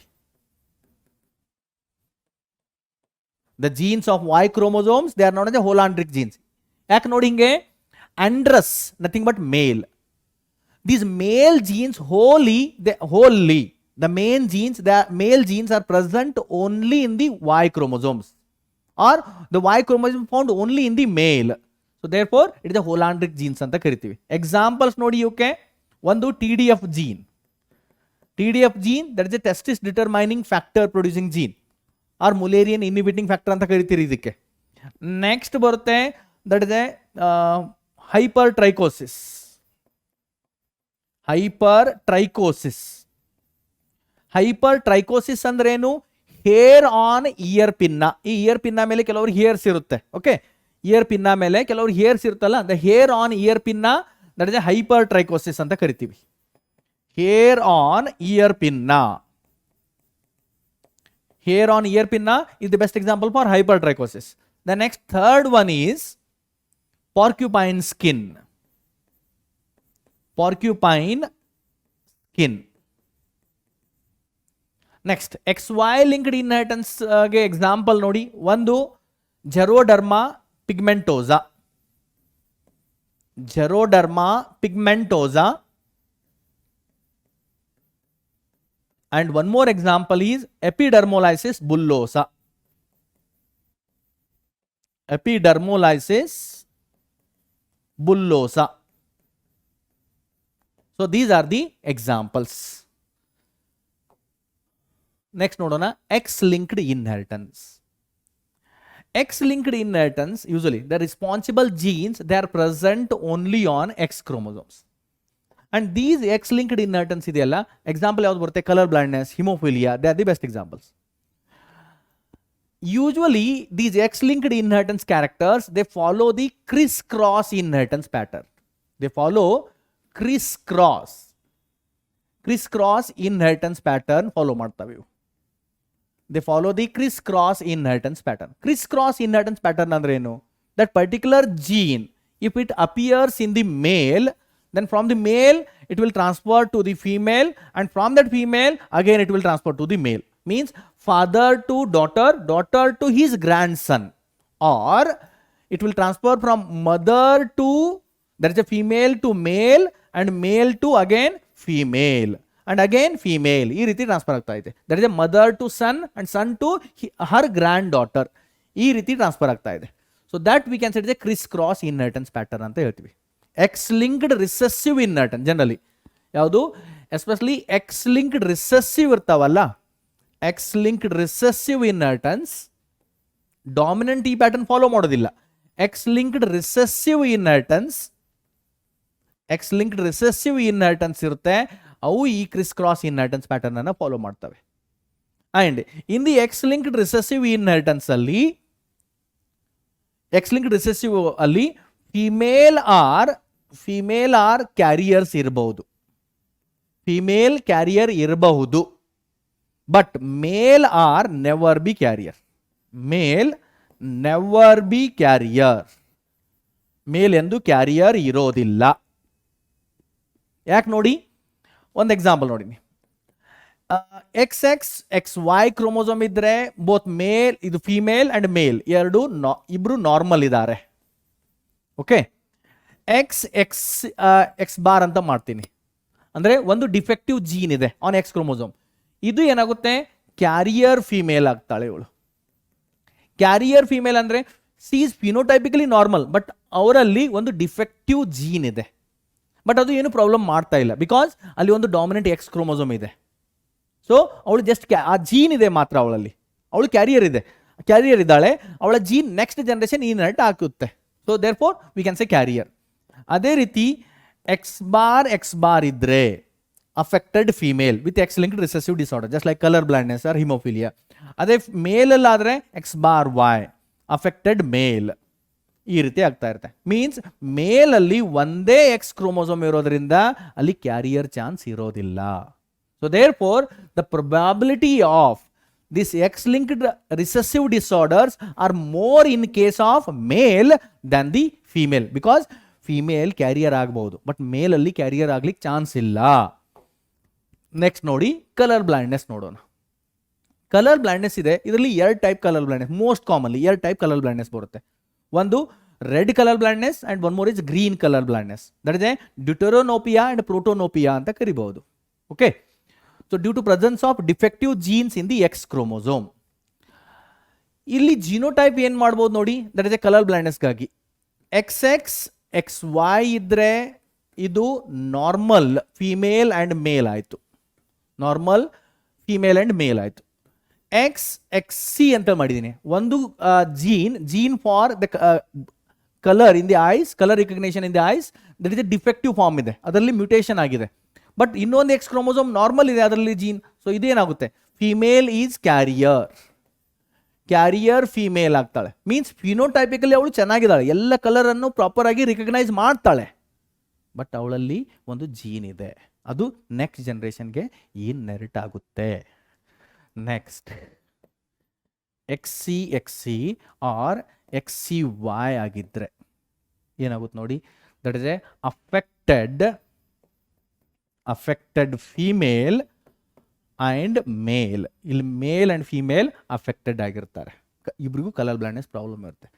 The genes of Y chromosomes, they are known as a Hollandric genes. ಯಾಕೆ ನೋಡಿ ಹಿಂಗೆ, Andrus nothing but male, these male genes the male genes are present only in the Y chromosomes, or the Y chromosome found only in the male. So therefore it is a holandric genes anta ಕರಿತೀವಿ. Examples ನೋಡಿ ಇವಕ್ಕೆ. ಒಂದು TDF gene. TDF gene, that is a testis determining factor producing gene, or Mullerian inhibiting factor ಅಂತ ಕರಿತೀರಿ ಇದಕ್ಕೆ. ನೆಕ್ಸ್ಟ್ ಬರುತ್ತೆ, that is a hypertrichosis. ಹೈಪರ್ಟ್ರೈಕೋಸಿಸ್ ಅಂದ್ರೆ ಏನು? Hair on ear pin. ಈ ಇಯರ್ ಪಿನ್ನ ಮೇಲೆ ಕೆಲವರು ಹೇರ್ಸ್ ಇರುತ್ತೆ. ಓಕೆ, ಇಯರ್ ಪಿನ್ನ ಮೇಲೆ ಕೆಲವರು ಹೇರ್ಸ್ ಇರುತ್ತಲ್ಲ, the hair on ear pinna, that is a hypertrichosis ಅಂತ ಕರಿತೀವಿ. Hair on ear pinna. Hair on ear pinna is the best example for hypertrichosis. The next third one is porcupine skin. Next XY linked inheritance ಗೆ ಎಕ್ಸಾಂಪಲ್ ನೋಡಿ. ಒಂದು ಜೆರೋಡರ್ಮಾ pigmentosa, and one more example is epidermolysis bullosa. So these are the examples. Next ನೋಡೋಣ, X-linked inheritance. X-linked inheritance, usually the responsible genes, they are present only on X chromosomes. And these X-linked inheritance ಇದೆಯಲ್ಲ, ಎಕ್ಸಾಂಪಲ್ ಯಾವ್ದು ಬರುತ್ತೆ? Colour blindness, haemophilia, they are the best examples. Usually these X-linked inheritance characters, they follow the criss-cross inheritance pattern. They follow criss-cross inheritance pattern follow ಮಾಡ್ತವೆ ಇವು. They follow the criss-cross inheritance pattern. Criss-cross inheritance pattern ಅಂದ್ರೆ ಏನು? That particular gene, if it appears in the male, then from the male it will transfer to the female, and from that female again it will transfer to the male. Means father to daughter to his grandson, or it will transfer from mother to, there is a female to male, and male to again female, and again female. ಈ ರೀತಿ ಟ್ರಾನ್ಸ್ಫರ್ ಆಗ್ತಾ ಇದೆ. There is a mother to son, and son to her granddaughter. ಈ ರೀತಿ ಟ್ರಾನ್ಸ್ಫರ್ ಆಗ್ತಾ ಇದೆ. So that we can say is a criss-cross inheritance pattern ಅಂತ ಹೇಳ್ತೀವಿ. X-linked recessive inheritance generally ಯಾವುದು? ಎಸ್ಪೆಷಲಿ X-linked recessive ಇರ್ತಾವಲ್ಲ, X-linked recessive inheritance ಡಾಮಿನೆಂಟ್ ಈ ಪ್ಯಾಟರ್ನ್ ಫಾಲೋ ಮಾಡೋದಿಲ್ಲ. X-linked recessive inheritance ಇರುತ್ತೆ, ಅವು ಈ ಕ್ರಿಸ್-ಕ್ರಾಸ್ ಇನ್ಹೆರಿಟೆನ್ಸ್ ಪ್ಯಾಟರ್ನ್ ಅನ್ನು ಫಾಲೋ ಮಾಡ್ತವೆ. And in the X-linked recessive inheritance ಅಲ್ಲಿ, X-linked recessive ಅಲ್ಲಿ ಫಿಮೇಲ್ ಆರ್ ಕ್ಯಾರಿಯರ್ಸ್ ಇರಬಹುದು, ಫಿಮೇಲ್ ಕ್ಯಾರಿಯರ್ ಇರಬಹುದು, but male are never be carrier. Male ಎಂದು ಕ್ಯಾರಿಯರ್ ಇರೋದಿಲ್ಲ. ಯಾಕೆ ನೋಡಿ, ಒಂದು ಎಕ್ಸಾಂಪಲ್ ನೋಡಿ. XX XY ಕ್ರೋಮೋಸೋಮ್ ಇದ್ರೆ ಬೋತ್ ಮೇಲ್, ಇದು ಫಿಮೇಲ್ ಅಂಡ್ ಮೇಲ್ ಇಬ್ರು ನಾರ್ಮಲ್ ಇದ್ದಾರೆ. ಓಕೆ, X ಬಾರ್ ಅಂತ ಮಾಡ್ತೀನಿ ಅಂದ್ರೆ ಒಂದು ಡಿಫೆಕ್ಟಿವ್ ಜೀನ್ ಇದೆ ಆನ್ X ಕ್ರೋಮೋಸೋಮ್. ಇದು ಏನಾಗುತ್ತೆ, ಕ್ಯಾರಿಯರ್ ಫಿಮೇಲ್ ಆಗ್ತಾಳೆ ಇವಳು. ಕ್ಯಾರಿಯರ್ ಫಿಮೇಲ್ ಅಂದ್ರೆ C is phenotypically normal, but ಅವರಲ್ಲಿ ಒಂದು ಡಿಫೆಕ್ಟಿವ್ ಜೀನ್ ಇದೆ, ಬಟ್ ಅದು ಏನು ಪ್ರಾಬ್ಲಮ್ ಮಾಡ್ತಾ ಇಲ್ಲ, ಬಿಕಾಸ್ ಅಲ್ಲಿ ಒಂದು ಡಾಮಿನೆಂಟ್ X ಕ್ರೋಮೋಸೋಮ್ ಇದೆ. ಸೊ ಅವಳು ಜಸ್ಟ್ ಆ ಜೀನ್ ಇದೆ ಮಾತ್ರ ಅವಳಲ್ಲಿ, ಅವಳು ಕ್ಯಾರಿಯರ್ ಇದ್ದಾಳೆ, ಅವಳ ಜೀನ್ ನೆಕ್ಸ್ಟ್ ಜನರೇಷನ್ ಇನ್ಹೆರಿಟ್ ಆಗುತ್ತೆ. So therefore we can say carrier. ಅದೇ ರೀತಿ X ಬಾರ್ ಇದ್ರೆ affected female with X-linked recessive disorder, just like colour blindness or haemophilia. ಅದೇ ಮೇಲಲ್ಲಾದರೆ X bar Y affected male, ಈ ರೀತಿ ಆಗ್ತಾ ಇರುತ್ತೆ. ಮೀನ್ಸ್ ಮೇಲಲ್ಲಿ ಒಂದೇ X ಕ್ರೋಮೋಸೋಮ್ ಇರೋದ್ರಿಂದ ಅಲ್ಲಿ ಕ್ಯಾರಿಯರ್ ಚಾನ್ಸ್ ಇರೋದಿಲ್ಲ. So therefore the probability of this X-linked recessive disorders are more in case of male than the female, because female carrier ಆಗಬಹುದು, ಬಟ್ ಮೇಲಲ್ಲಿ ಕ್ಯಾರಿಯರ್ ಆಗ್ಲಿಕ್ಕೆ ಚಾನ್ಸ್ ಇಲ್ಲ. ನೆಕ್ಸ್ಟ್ ನೋಡಿ, ಕಲರ್ ಬ್ಲೈಂಡ್ನೆಸ್ ನೋಡೋಣ. ಕಲರ್ ಬ್ಲೈಂಡ್ನೆಸ್ ಇದೆ, ಇದರಲ್ಲಿ ಎರಡು type colour blindness, most commonly ಎರಡು ಟೈಪ್ ಕಲರ್ ಬ್ಲೈಂಡ್ನೆಸ್ ಬರುತ್ತೆ. ಒಂದು red colour blindness and one more is green colour blindness. That is a deuteranopia and protanopia ಅಂತ ಕರಿಬಹುದು. Okay, so due to presence of defective genes in the X chromosome. ಇಲ್ಲಿ ಜಿನೋಟೈಪ್ ಏನು ಮಾಡ್ಬೋದು ನೋಡಿ, ದಟ್ ಇಸ್ ಎ ಕಲರ್ ಬ್ಲೈಂಡ್ನೆಸ್ಗಾಗಿ XX XY ಇದ್ರೆ ಇದು ನಾರ್ಮಲ್ ಫಿಮೇಲ್ ಆ್ಯಂಡ್ ಮೇಲ್ ಆಯಿತು, ನಾರ್ಮಲ್ ಫಿಮೇಲ್ ಆ್ಯಂಡ್ ಮೇಲ್ ಆಯಿತು. XXC ಅಂತ ಮಾಡಿದ್ದೀನಿ, ಒಂದು gene for the colour in the eyes, colour recognition in the eyes, that is a defective form ಇದೆ, ಅದರಲ್ಲಿ ಮ್ಯೂಟೇಷನ್ ಆಗಿದೆ. ಬಟ್ ಇನ್ನೊಂದು ಎಕ್ಸ್ ಕ್ರೋಮೋಸೋಮ್ ನಾರ್ಮಲ್ ಇದೆ ಅದರಲ್ಲಿ ಜೀನ್, ಸೊ ಇದೇನಾಗುತ್ತೆ, ಫಿಮೇಲ್ ಈಸ್ ಕ್ಯಾರಿಯರ್ ಫಿಮೇಲ್ ಆಗ್ತಾಳೆ. ಮೀನ್ಸ್ ಫಿನೋಟೈಪಿಕಲಿ ಅವಳು ಚೆನ್ನಾಗಿದ್ದಾಳೆ, ಎಲ್ಲ ಕಲರನ್ನು ಪ್ರಾಪರ್ ಆಗಿ ರಿಕಗ್ನೈಸ್ ಮಾಡ್ತಾಳೆ, ಬಟ್ ಅವಳಲ್ಲಿ ಒಂದು ಜೀನ್ ಇದೆ, ಅದು ನೆಕ್ಸ್ಟ್ ಜನರೇಷನ್ಗೆ ಇನ್ಹೆರಿಟ್ ಆಗುತ್ತೆ. ನೆಕ್ಸ್ಟ್ XC ಆರ್ XCY ಆಗಿದ್ರೆ ಏನಾಗುತ್ತೆ ನೋಡಿ, that is a affected female and male. ಇಲ್ಲಿ ಮೇಲ್ ಆ್ಯಂಡ್ ಫೀಮೇಲ್ ಅಫೆಕ್ಟೆಡ್ ಆಗಿರ್ತಾರೆ, ಇಬ್ರಿಗೂ ಕಲರ್ ಬ್ಲೈಂಡ್ನೆಸ್ ಪ್ರಾಬ್ಲಮ್ ಇರುತ್ತೆ.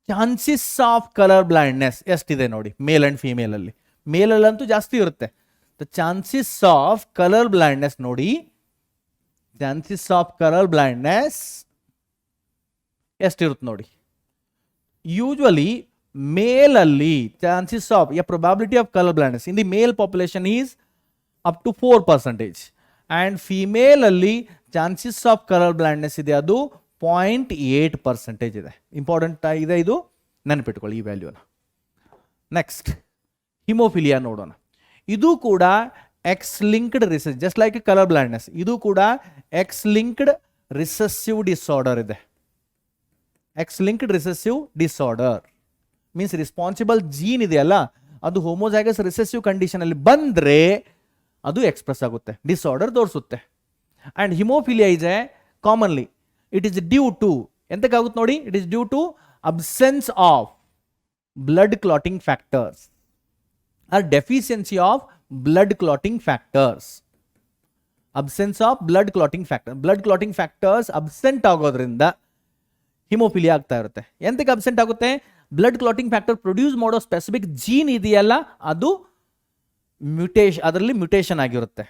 ಚಾನ್ಸಸ್ ಆಫ್ ಕಲರ್ ಬ್ಲೈಂಡ್ನೆಸ್ ಎಷ್ಟಿದೆ ನೋಡಿ, ಮೇಲ್ ಆ್ಯಂಡ್ ಫೀಮೇಲಲ್ಲಿ, ಮೇಲಲ್ಲಂತೂ ಜಾಸ್ತಿ ಇರುತ್ತೆ. The chances of colour blindness ನೋಡಿ, ಚಾನ್ಸಸ್ ಆಫ್ ಕಲರ್ ಬ್ಲೈಂಡ್ನೆಸ್ ಎಷ್ಟಿರುತ್ತೆ ನೋಡಿ. ಯೂಶ್ವಲಿ ಮೇಲಲ್ಲಿ chances of a probability of colour blindness in the male population is up to 4%, and ಫಿಮೇಲಲ್ಲಿ ಚಾನ್ಸಸ್ ಆಫ್ ಕಲರ್ ಬ್ಲೈಂಡ್ನೆಸ್ ಇದೆ, ಅದು 0.8% ಇದೆ. ಇಂಪಾರ್ಟೆಂಟ್ ಇದೆ, ಇದು ನೆನಪಿಟ್ಕೊಳ್ಳಿ ಈ ವ್ಯಾಲ್ಯೂನ. ನೆಕ್ಸ್ಟ್ ಹಿಮೋಫಿಲಿಯಾ ನೋಡೋಣ. ಇದು ಕೂಡ X linked recess, just like colour blindness, ಇದು ಕೂಡ ಎಕ್ಸ್ ಲಿಂಕ್ಡ್ ರಿಸೆಸಿವ್ ಡಿಸಾರ್ಡರ್ ಇದೆ. X linked recessive disorder means responsible gene ಇದೆಯಲ್ಲ, ಅದು ಹೋಮೋಜೈಗಸ್ ರಿಸೆಸಿವ್ ಕಂಡೀಷನ್ ಅಲ್ಲಿ ಬಂದ್ರೆ ಅದು ಎಕ್ಸ್ಪ್ರೆಸ್ ಆಗುತ್ತೆ, ಡಿಸಾರ್ಡರ್ ತೋರಿಸುತ್ತೆ. And haemophilia is a commonly it is due to ಎಂತಕ್ಕಾಗುತ್ತೆ ನೋಡಿ, it is due to absence of blood clotting factors or deficiency of blood clotting factors. Absence of blood clotting factor, blood clotting factors absent ಆಗೋದ್ರಿಂದ ಹಿಮೋಫಿಲಿಯಾ ಆಗ್ತಾ ಇರುತ್ತೆ. ಎಂತಕ್ಕೆ ಅಬ್ಸೆಂಟ್ ಆಗುತ್ತೆ, ಬ್ಲಡ್ ಕ್ಲಾಟಿಂಗ್ ಫ್ಯಾಕ್ಟರ್ ಪ್ರೊಡ್ಯೂಸ್ ಮಾಡೋ ಸ್ಪೆಸಿಫಿಕ್ ಜೀನ್ ಇದೆಯಲ್ಲ, ಅದು ಅದರಲ್ಲಿ ಮ್ಯೂಟೇಷನ್ ಆಗಿರುತ್ತೆ,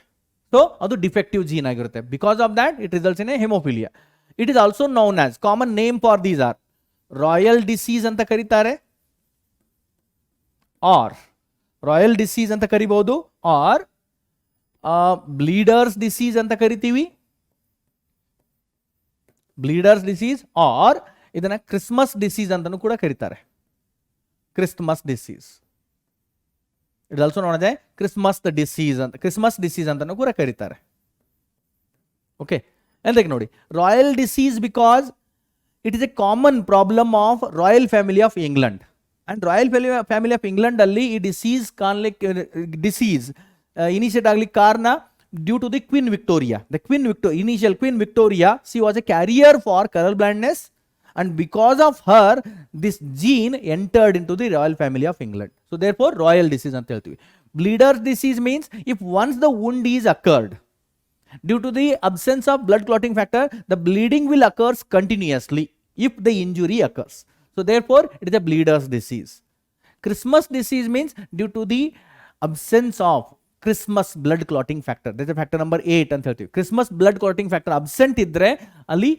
ಸೊ ಅದು ಡಿಫೆಕ್ಟಿವ್ ಜೀನ್ ಆಗಿರುತ್ತೆ. Because of that it results in A haemophilia. It is also known as, common name for these are royal disease ಅಂತ ಕರೀತಾರೆ, ಆರ್ ರಾಯಲ್ ಡಿಸೀಸ್ ಅಂತ ಕರಿಬಹುದು, ಆರ್ ಬ್ಲೀಡರ್ಸ್ ಡಿಸೀಸ್ ಅಂತ ಕರಿತೀವಿ, ಬ್ಲೀಡರ್ಸ್ ಡಿಸೀಸ್, ಆರ್ ಇದನ್ನ ಕ್ರಿಸ್ಮಸ್ ಡಿಸೀಸ್ ಅಂತಾನೂ ಕೂಡ ಕರೀತಾರೆ, Christmas disease. It also known as Christmas disease ಅಂತಾನೂ ಕೂಡ ಕರೀತಾರೆ. ಓಕೆ, ಎಂತಕ್ಕೆ ನೋಡಿ, royal disease because it is a common problem of royal family of England. And royal family of England ಅಲ್ಲಿ ಈ ಡಿಸೀಸ್ ಇನಿಷಿಯೇಟ್ ಆಗ್ಲಿಕ್ಕೆ ಕಾರಣ due to the queen Victoria. Initial Queen Victoria, she was a carrier for color blindness, and because of her this gene entered into the royal family of England. So therefore royal disease anta heltivi. Bleeders disease means if once the wound is occurred, due to the absence of blood clotting factor, the bleeding will occur continuously if the injury occurs. So therefore it is a bleeders disease. Christmas disease means due to the absence of Christmas blood clotting factor, that is factor number 8 ಅಂತ ಹೇಳ್ತೀವಿ. Christmas blood clotting factor absent ಇದ್ರೆ ಅಲ್ಲಿ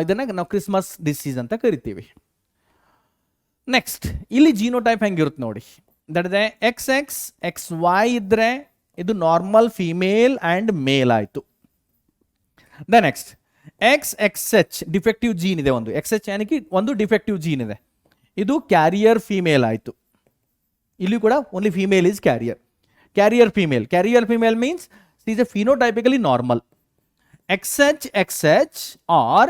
ಇದನ್ನ ನಾವು ಕ್ರಿಸ್ಮಸ್ ಡಿಸೀಸ್ ಅಂತ ಕರಿತೀವಿ. ನೆಕ್ಸ್ಟ್ ಇಲ್ಲಿ ಜೀನೋಟೈಪ್ ಹೆಂಗಿರುತ್ತೆ ನೋಡಿ, ದಟ್ ಇಸ್ XX XY ಇದ್ರೆ ಇದು ನಾರ್ಮಲ್ ಫಿಮೇಲ್ ಆ್ಯಂಡ್ ಮೇಲ್ ಆಯಿತು. The next XXH defective gene ಇದೆ, ಒಂದು XH ಏನಕ್ಕೆ ಒಂದು ಡಿಫೆಕ್ಟಿವ್ ಜೀನ್ ಇದೆ, ಇದು ಕ್ಯಾರಿಯರ್ ಫಿಮೇಲ್ ಆಯಿತು. ಇಲ್ಲಿ ಕೂಡ only female is carrier. Carrier female means she is a phenotypically normal. XH or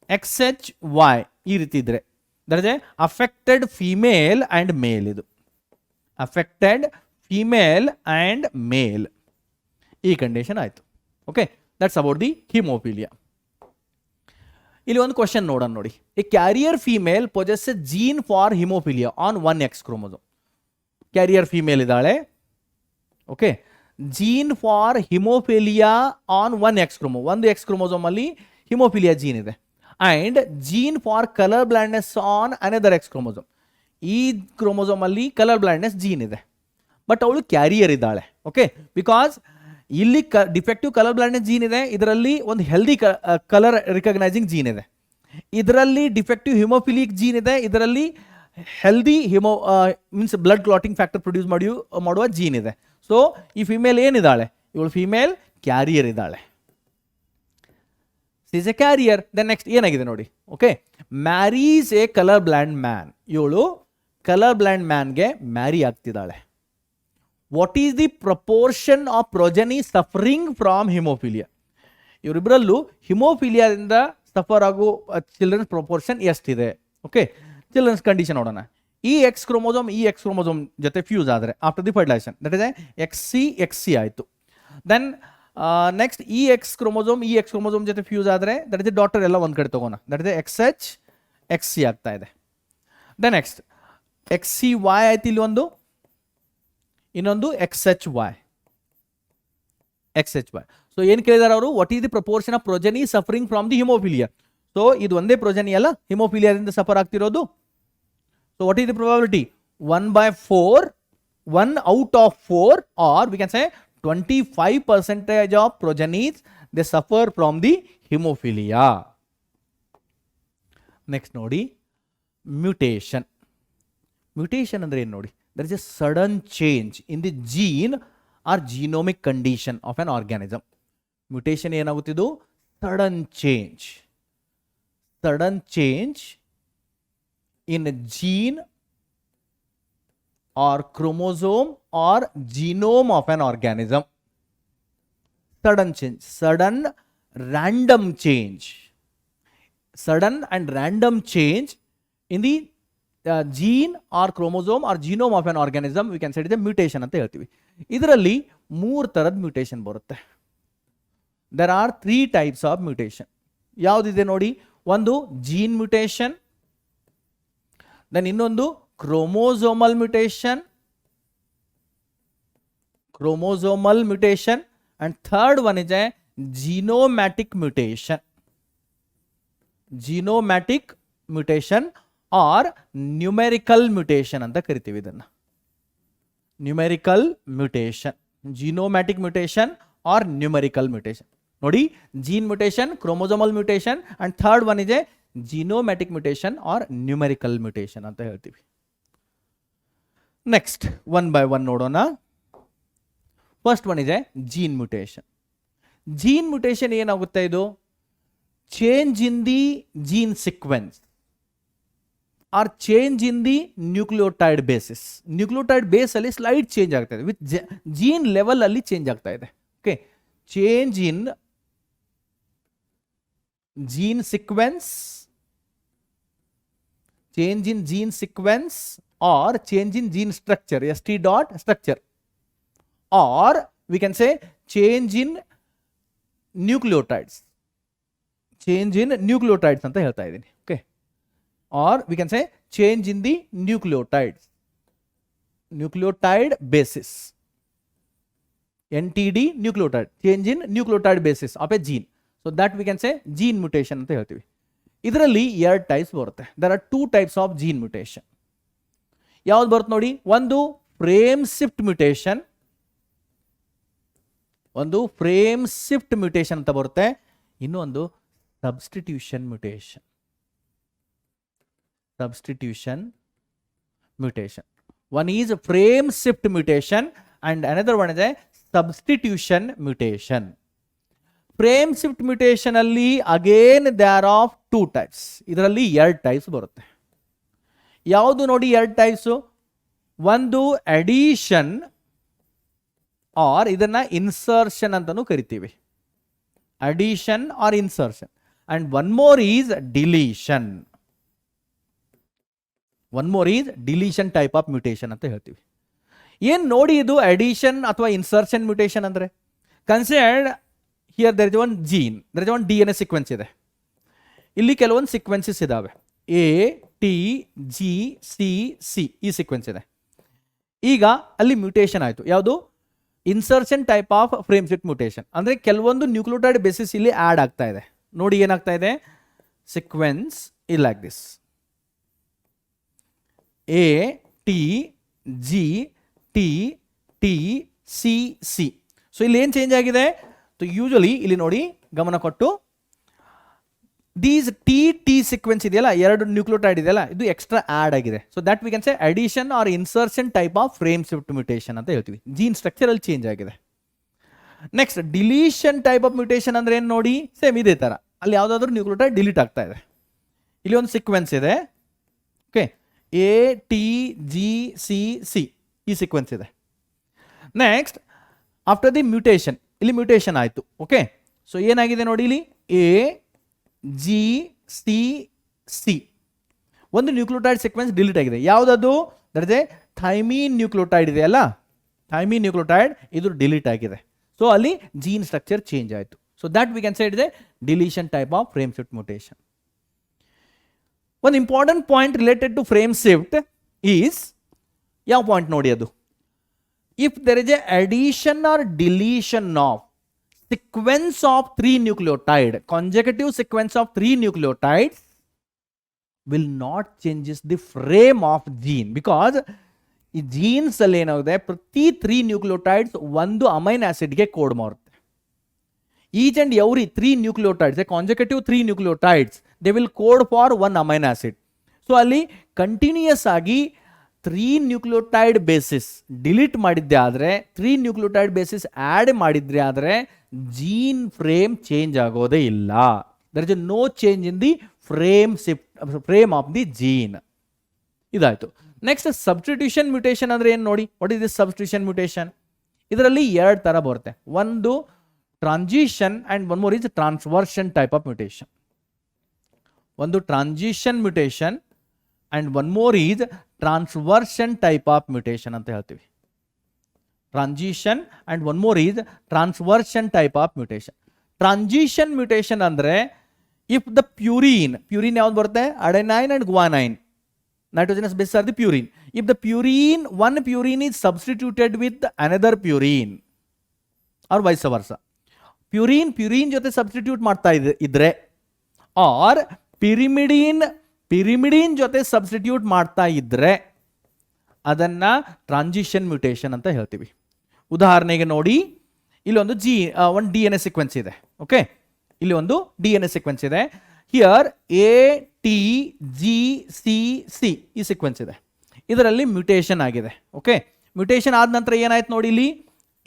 XHY ಈ ರೀತಿ ಇದ್ರೆ that is affected female and male. ಇದು ಅಫೆಕ್ಟೆಡ್ ಫಿಮೇಲ್ ಆ್ಯಂಡ್ ಮೇಲ್ ಈ ಕಂಡೀಷನ್ ಆಯಿತು. Okay, that's about the haemophilia. ಇಲ್ಲಿ ಒಂದು ಕ್ವಶನ್ ನೋಡೋಣ ನೋಡಿ, a carrier female possess gene for haemophilia on 1X chromosome. Carrier female ಇದ್ದಾಳೆ, okay, gene for haemophilia on 1X chromosome, ಒಂದು X ಕ್ರೋಮೋಸೋಮ್ ಅಲ್ಲಿ ಹಿಮೋಫಿಲಿಯಾ ಜೀನ್ ಇದೆ, and gene for colour blindness on another X chromosome. ಈ ಕ್ರೋಮೋಸೋಮಲ್ಲಿ ಕಲರ್ ಬ್ಲೈಂಡ್ನೆಸ್ ಜೀನ್ ಇದೆ, ಬಟ್ ಅವಳು ಕ್ಯಾರಿಯರ್ ಇದ್ದಾಳೆ. ಓಕೆ, ಬಿಕಾಸ್ ಇಲ್ಲಿ ಡಿಫೆಕ್ಟಿವ್ ಕಲರ್ ಬ್ಲೈಂಡ್ನೆಸ್ ಜೀನ್ ಇದೆ, ಇದರಲ್ಲಿ ಒಂದು ಹೆಲ್ದಿ ಕಲರ್ ರಿಕಗ್ನೈಸಿಂಗ್ ಜೀನ್ ಇದೆ. ಇದರಲ್ಲಿ ಡಿಫೆಕ್ಟಿವ್ ಹಿಮೋಫಿಲಿಕ್ ಜೀನ್ ಇದೆ, ಇದರಲ್ಲಿ healthy means blood clotting factor produce ಮಾಡುವ ಜೀನ್ ಇದೆ. ಸೊ ಈ ಫಿಮೇಲ್ ಏನಿದ್ದಾಳೆ, ಇವಳು ಫಿಮೇಲ್ ಕ್ಯಾರಿಯರ್ ಇದ್ದಾಳೆ. Is a carrier. Then next ಏನಾಗಿದೆ ನೋಡಿ. Okay, marries a colour blind man. ಇವಳು ಕಲರ್ ಬ್ಲೈಂಡ್ ಮ್ಯಾನ್ಗೆ ಮ್ಯಾರಿ ಆಗ್ತಿದ್ದಾಳೆ. What is the proportion of progeny suffering from haemophilia? ಇವರಿಬ್ಬರಲ್ಲೂ ಹಿಮೋಫಿಲಿಯಾದಿಂದ ಸಫರ್ ಆಗೋ ಚಿಲ್ಡ್ರನ್ಸ್ ಪ್ರಪೋರ್ಷನ್ ಎಷ್ಟಿದೆ? ಓಕೆ, ಚಿಲ್ಡ್ರನ್ಸ್ ಕಂಡೀಷನ್ ನೋಡೋಣ. ಈ ಎಕ್ಸ್ ಕ್ರೋಮೋಸೋಮ್ ಜೊತೆ ಫ್ಯೂಸ್ ಆದರೆ after the fertilisation, that is X C ಆಯಿತು. ದೆನ್ ನೆಕ್ಸ್ಟ್ ಈ ಎಕ್ಸ್ ಕ್ರೋಮೋಸೋಮ್ ಜೊತೆ ಫ್ಯೂಸ್ ಆದರೆ ದಟ್ ಇಸ್ ಡಾಟರ್ ಎಲ್ಲ ಒಂದು ಕಡೆ ತಗೋಣ, ದಟ್ ಇಸ್ ಎಕ್ಸ್ ಸಿ ಆಗ್ತಾ ಇದೆ. Then next X C Y ಆಯ್ತು, ಇಲ್ಲಿ ಒಂದು, ಇನ್ನೊಂದು ಎಕ್ಸ್ ಎಚ್ ವೈ. ಸೊ ಏನು ಕೇಳಿದಾರೆ ಅವರು? What is the proportion of progeny suffering from the haemophilia? So ಇದು ಒಂದೇ ಪ್ರೊಜೆನಿ ಅಲ್ಲ, ಹಿಮೋಫಿಲಿಯಾದಿಂದ ಸಫರ್ ಆಗ್ತಿರೋದು. So what is the probability? 1/4, 1 out of 4, or we can say 25% of progenies they suffer from the hemophilia. Next ನೋಡಿ, ಮ್ಯೂಟೇಷನ್. ಮ್ಯೂಟೇಷನ್ ಅಂದ್ರೆ ಏನು ನೋಡಿ? there is a sudden change in the gene or genomic condition of an organism. Mutation ಏನಾಗುತ್ತಿದ್ದು? Sudden change in a gene or chromosome or genome of an organism. Sudden change, sudden and random change in the gene or chromosome or genome of an organism, we can say it is a mutation ಅಂತ ಹೇಳ್ತೀವಿ. ಇದರಲ್ಲಿ 3 ತರದ ಮ್ಯೂಟೇಷನ್ ಬರುತ್ತೆ. there are 3 types of mutation. ಯಾವುದಿದೆ ನೋಡಿ? ಒಂದು ಜೀನ್ ಮ್ಯೂಟೇಷನ್, ದೆನ್ ಇನ್ನೊಂದು chromosomal mutation, and third one is a genomatic mutation or numerical mutation ಅಂತ ಕರಿತೀವಿ ಇದನ್ನ. Numerical mutation, genomatic mutation or numerical mutation. ನೋಡಿ, gene mutation, chromosomal mutation, and third one is a genomatic mutation or numerical mutation ಅಂತ ಹೇಳ್ತೀವಿ. ನೆಕ್ಸ್ಟ್ ಒನ್ ಬೈ ಒನ್ ನೋಡೋಣ. ಫಸ್ಟ್ ಒನ್ ಇದೆ ಜೀನ್ ಮ್ಯೂಟೇಷನ್. ಜೀನ್ ಮ್ಯೂಟೇಷನ್ ಏನಾಗುತ್ತೆ? ಇದು change in the gene sequence or change in the nucleotide basis. Nucleotide base ಅಲ್ಲಿ ಸ್ಲೈಡ್ ಚೇಂಜ್ ಆಗ್ತಾ ಇದೆ, ವಿತ್ ಜೀನ್ ಲೆವೆಲ್ ಅಲ್ಲಿ ಚೇಂಜ್ ಆಗ್ತಾ ಇದೆ. Okay, change in gene sequence or change in gene structure, structure, or we can say change in nucleotides ಅಂತ ಹೇಳ್ತಾ ಇದ್ದೀನಿ. Okay, or we can say change in the nucleotide basis, NTD nucleotide, change in nucleotide basis of a gene. So that we can say gene mutation ಅಂತ ಹೇಳ್ತೀವಿ. ಇದರಲ್ಲಿ 2 ಟೈಪ್ಸ್ ಬರುತ್ತೆ. there are 2 types of gene mutation. ಯಾವ್ದು ಬರುತ್ತೆ ನೋಡಿ? ಒಂದು ಫ್ರೇಮ್ ಶಿಫ್ಟ್ ಮ್ಯೂಟೇಷನ್ ಅಂತ ಬರುತ್ತೆ, ಇನ್ನೊಂದು substitution mutation. one is frame shift mutation and another one is a substitution mutation. Frame shift mutation ಅಲ್ಲಿ ಅಗೇನ್ ದೇರ್ ಆಫ್ 2 ಟೈಪ್ಸ್. ಇದರಲ್ಲಿ 2 ಟೈಪ್ಸ್ ಬರುತ್ತೆ. ಯಾವುದು ನೋಡಿ 2 ಟೈಪ್ಸು? ಒಂದು ಅಡಿಷನ್ ಆರ್ ಇದನ್ನ ಇನ್ಸರ್ಷನ್ ಅಂತಾನೂ ಕರಿತೀವಿ, addition or insertion. And one more is deletion type of mutation ಅಂತ ಹೇಳ್ತೀವಿ. ಏನ್ ನೋಡಿ ಇದು ಅಡಿಷನ್ ಅಥವಾ ಇನ್ಸರ್ಷನ್ ಮ್ಯೂಟೇಷನ್ ಅಂದ್ರೆ? Considered here there is one gene, there is one DNA sequence ಇದೆ. ಇಲ್ಲಿ ಕೆಲವೊಂದು ಸೀಕ್ವೆನ್ಸಸ್ ಇದಾವೆ, ATGC ಈ ಸೀಕ್ವೆನ್ಸ್ ಇದೆ. ಈಗ ಅಲ್ಲಿ ಮ್ಯೂಟೇಷನ್ ಆಯಿತು. ಯಾವುದು? Insertion type of frame shift mutation. ಅಂದರೆ ಕೆಲವೊಂದು ನ್ಯೂಕ್ಲಿಯೋಟೈಡ್ ಬೇಸಿಸ್ ಇಲ್ಲಿ ಆ್ಯಡ್ ಆಗ್ತಾ ಇದೆ. ನೋಡಿ ಏನಾಗ್ತಾ ಇದೆ? Sequence is like this. A T G T T C C. So ಇಲ್ಲಿ ಏನು ಚೇಂಜ್ ಆಗಿದೆ? ಯೂಶಲಿ ಇಲ್ಲಿ ನೋಡಿ ಗಮನ ಕೊಟ್ಟು ದೀಸ್ ಟಿ ಟಿ ಸೀಕ್ವೆನ್ಸ್ ಇದೆಯಲ್ಲ, ಎರಡು ನ್ಯೂಕ್ಲಿಯೋಟೈಡ್ ಇದೆಯಲ್ಲ, ಇದು ಎಕ್ಸ್ಟ್ರಾ ಆಡ್ ಆಗಿದೆ. So that we can say addition or insertion type of frame shift mutation ಅಂತ ಹೇಳ್ತೀವಿ. ಜೀನ್ ಸ್ಟ್ರಕ್ಚರ್ ಅಲ್ಲಿ ಚೇಂಜ್ ಆಗಿದೆ. Next deletion type of mutation ಅಂದ್ರೆ ಏನು ನೋಡಿ, ಸೇಮ್ ಇದೇ ತರ, ಅಲ್ಲಿ ಯಾವುದಾದ್ರೂ ನ್ಯೂಕ್ಲಿಯೋಟೈಡ್ ಡಿಲೀಟ್ ಆಗ್ತಾ ಇದೆ. ಇಲ್ಲಿ ಒಂದು ಸೀಕ್ವೆನ್ಸ್ ಇದೆ, okay, A T G C C, ಈ ಸೀಕ್ವೆನ್ಸ್ ಇದೆ. ನೆಕ್ಸ್ಟ್ ಆಫ್ಟರ್ ದಿ ಮ್ಯೂಟೇಷನ್, ಇಲ್ಲಿ ಮ್ಯೂಟೇಷನ್ ಆಯಿತು. ಓಕೆ, ಸೊ ಏನಾಗಿದೆ ನೋಡಿ, ಇಲ್ಲಿ ಎ ಜಿ ಸಿ ಸಿ ಒಂದು ನ್ಯೂಕ್ಲಿಯೋಟೈಡ್ ಸೀಕ್ವೆನ್ಸ್ ಡಿಲೀಟ್ ಆಗಿದೆ. ಯಾವುದದು? ದಟ್ ಇಸ್ ಎ ಥೈಮೀನ್ ನ್ಯೂಕ್ಲಿಯೋಟೈಡ್ ಇದೆಯಲ್ಲ, ಥೈಮೀನ್ ನ್ಯೂಕ್ಲಿಯೋಟೈಡ್ ಇದು ಡಿಲೀಟ್ ಆಗಿದೆ. ಸೊ ಅಲ್ಲಿ ಜೀನ್ ಸ್ಟ್ರಕ್ಚರ್ ಚೇಂಜ್ ಆಯಿತು. So that we can say it is a deletion type of frame shift mutation. ಒಂದು important point related to frame shift is, ಯಾವ ಪಾಯಿಂಟ್ ನೋಡಿ ಅದು? If there is a addition or deletion of sequence of 3 nucleotide, consecutive sequence of 3 nucleotides will not changes the frame of gene, because ಈ ಜೀನ್ಸ್ ಅಲ್ಲಿ ಏನಾಗಿದೆ, ಪ್ರತಿ 3 ನ್ಯೂಕ್ಲಿಯೋಟೈಡ್ಸ್ ಒಂದು ಅಮೈನ್ ಆಸಿಡ್ಗೆ ಕೋಡ್ ಮಾಡುತ್ತೆ. Each and every 3 nucleotides, consecutive 3 nucleotides, they will code for 1 amine acid. So ಅಲ್ಲಿ ಕಂಟಿನ್ಯೂಯಸ್ ಆಗಿ 3 ನ್ಯೂಕ್ಲಿಯೋಟೈಡ್ ಬೇಸಿಸ್ ಡಿಲೀಟ್ ಮಾಡಿದ್ದೆ ಆದರೆ, 3 ನ್ಯೂಕ್ಲಿಯೋಟೈಡ್ ಬೇಸಿಸ್ ಆ್ಯಡ್ ಮಾಡಿದ್ರೆ ಆದರೆ ಜೀನ್ ಫ್ರೇಮ್ ಚೇಂಜ್ ಆಗೋದೇ ಇಲ್ಲ. There is no change in the frame of the gene. ಇದಾಯ್ತು. ನೆಕ್ಸ್ಟ್ ಸಬ್ಸ್ಟಿಟ್ಯೂಷನ್ ಮ್ಯೂಟೇಷನ್ ಅಂದ್ರೆ ಏನು ನೋಡಿ? What is this substitution mutation? ಇದರಲ್ಲಿ ಎರಡು ತರ ಬರುತ್ತೆ. ಒಂದು transition and one more is transversion type of mutation. ಒಂದು transition mutation and one more is transversion type of mutation ಅಂತ ಹೇಳ್ತೀವಿ. Transition and one more is transversion type of mutation. Transition mutation ಅಂದ್ರೆ ಇಫ್ ದ ಪ್ಯೂರಿನ್ ಯಾವ್ದು ಬರುತ್ತೆ? Adenine and guanine, nitrogenous bases are the purine. If the purine, one purine is substituted with another purine or vice versa, purine ಜೊತೆ ಸಬ್ಸ್ಟಿಟ್ಯೂಟ್ ಮಾಡ್ತಾ ಇದ್ರೆ, ಆರ್ ಪಿರಿಮಿಡಿನ್ ಜೊತೆ ಸಬ್ಸ್ಟಿಟ್ಯೂಟ್ ಮಾಡ್ತಾ ಇದ್ರೆ ಅದನ್ನ ಟ್ರಾನ್ಸಿಷನ್ ಮ್ಯೂಟೇಷನ್ ಅಂತ ಹೇಳ್ತೀವಿ. ಉದಾಹರಣೆಗೆ ನೋಡಿ, ಇಲ್ಲಿ ಒಂದು ಒಂದು ಡಿ ಎನ್ ಎ ಸೀಕ್ವೆನ್ಸ್ ಇದೆ. ಓಕೆ, ಇಲ್ಲಿ ಒಂದು ಡಿ ಎನ್ ಎ ಸೀಕ್ವೆನ್ಸ್ ಇದೆ. Here A T G C C ಈ ಸೀಕ್ವೆನ್ಸ್ ಇದೆ. ಇದರಲ್ಲಿ ಮ್ಯೂಟೇಷನ್ ಆಗಿದೆ. ಓಕೆ, ಮ್ಯೂಟೇಷನ್ ಆದ ನಂತರ ಏನಾಯ್ತು ನೋಡಿ, ಇಲ್ಲಿ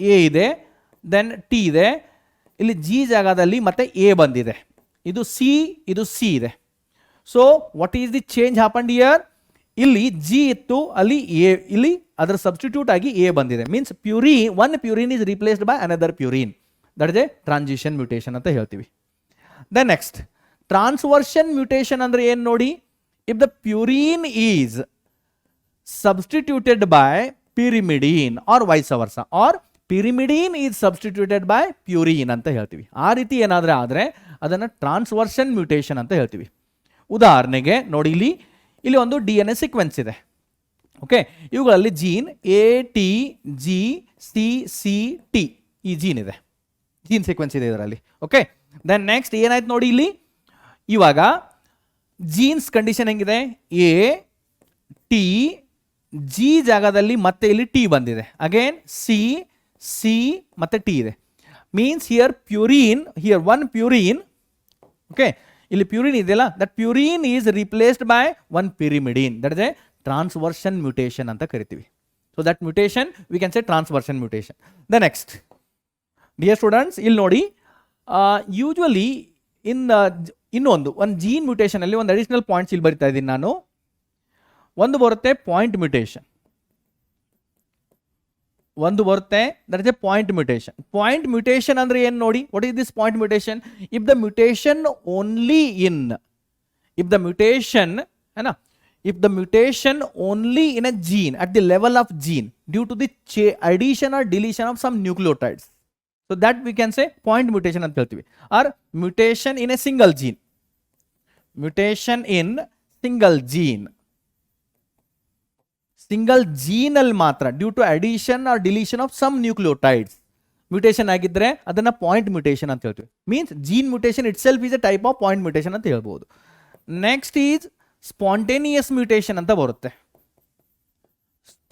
ಎ ಇದೆ, ದೆನ್ ಟಿ ಇದೆ, ಇಲ್ಲಿ ಜಿ ಜಾಗದಲ್ಲಿ ಮತ್ತೆ ಎ ಬಂದಿದೆ, ಇದು ಸಿ ಇದೆ. So what is the change happened here? ಇಲ್ಲಿ ಜಿ ಇತ್ತು, ಅಲ್ಲಿ ಎ, ಇಲ್ಲಿ ಅದರ ಸಬ್ಸ್ಟಿಟ್ಯೂಟ್ ಆಗಿ ಎ ಬಂದಿದೆ. Means one purine is replaced by another purine. That is a transition mutation ಅಂತ ಹೇಳ್ತೀವಿ. ದೆನ್ ನೆಕ್ಸ್ಟ್ ಟ್ರಾನ್ಸ್ವರ್ಷನ್ ಮ್ಯೂಟೇಷನ್ ಅಂದ್ರೆ ಏನು ನೋಡಿ? If the purine is substituted by pyrimidine or vice versa, or pyrimidine is substituted by purine ಅಂತ ಹೇಳ್ತೀವಿ. ಆ ರೀತಿ ಏನಾದ್ರೆ ಆದರೆ ಅದನ್ನು ಟ್ರಾನ್ಸ್ವರ್ಷನ್ ಮ್ಯೂಟೇಷನ್ ಅಂತ ಹೇಳ್ತೀವಿ. ಉದಾಹರಣೆಗೆ ನೋಡಿ, ಇಲ್ಲಿ ಒಂದು ಡಿ ಎನ್ ಎ ಸೀಕ್ವೆನ್ಸ್ ಇದೆ. ಓಕೆ, ಇವುಗಳಲ್ಲಿ gene A T G C C T ಈ ಜೀನ್ ಇದೆ, ಜೀನ್ ಸೀಕ್ವೆನ್ಸ್ ಇದೆ ಇದರಲ್ಲಿ. ಓಕೆ, ದೆನ್ ನೆಕ್ಸ್ಟ್ ಏನಾಯ್ತು ನೋಡಿ, ಇಲ್ಲಿ ಇವಾಗ ಜೀನ್ಸ್ ಕಂಡೀಷನ್ ಹೆಂಗಿದೆ? ಎ ಟಿ ಜಿ ಜಾಗದಲ್ಲಿ ಮತ್ತೆ ಇಲ್ಲಿ ಟಿ ಬಂದಿದೆ, ಅಗೇನ್ ಸಿ ಮತ್ತೆ ಟಿ ಇದೆ. Means here one purine, okay, ಇಲ್ಲಿ ಪ್ಯೂರಿನ್ ಇದೆಯಲ್ಲ, that purine is replaced by one pyrimidine. That is a transversion mutation ಅಂತ ಕರಿತೀವಿ. So that mutation we can say transversion mutation. The next dear students, ಇಲ್ಲಿ ನೋಡಿ, ಯೂಶುವಲಿ ಇನ್ನೊಂದು ಜೀನ್ ಮ್ಯೂಟೇಷನ್ ಅಲ್ಲಿ ಒಂದು ಅಡಿಷನಲ್ ಪಾಯಿಂಟ್ಸ್ ಇಲ್ಲಿ ಬರಿತಾ ಇದ್ದೀನಿ ನಾನು. ಒಂದು ಬರುತ್ತೆ ಪಾಯಿಂಟ್ ಮ್ಯೂಟೇಷನ್, ಒಂದು ಬರುತ್ತೆ that is A point mutation. Point mutation ಅಂದ್ರೆ ಏನು ನೋಡಿ? What is this point mutation? If the mutation only in a gene at the level of gene due to the addition or deletion of some nucleotides, so that we can say point mutation ಅಂತ ಹೇಳ್ತೀವಿ. or mutation in a single gene, single gene ಅಲ್ಲಿ ಮಾತ್ರ due to addition or deletion of some nucleotides mutation ಆಗಿದ್ರೆ ಅದನ್ನ ಪಾಯಿಂಟ್ ಮ್ಯೂಟೇಷನ್ ಅಂತ ಹೇಳ್ತೀವಿ. Means gene mutation itself is a type of point mutation ಅಂತ ಹೇಳ್ಬೋದು. ನೆಕ್ಸ್ಟ್ ಈಸ್ ಸ್ಪಾಂಟೇನಿಯಸ್ ಮ್ಯೂಟೇಷನ್ ಅಂತ ಬರುತ್ತೆ.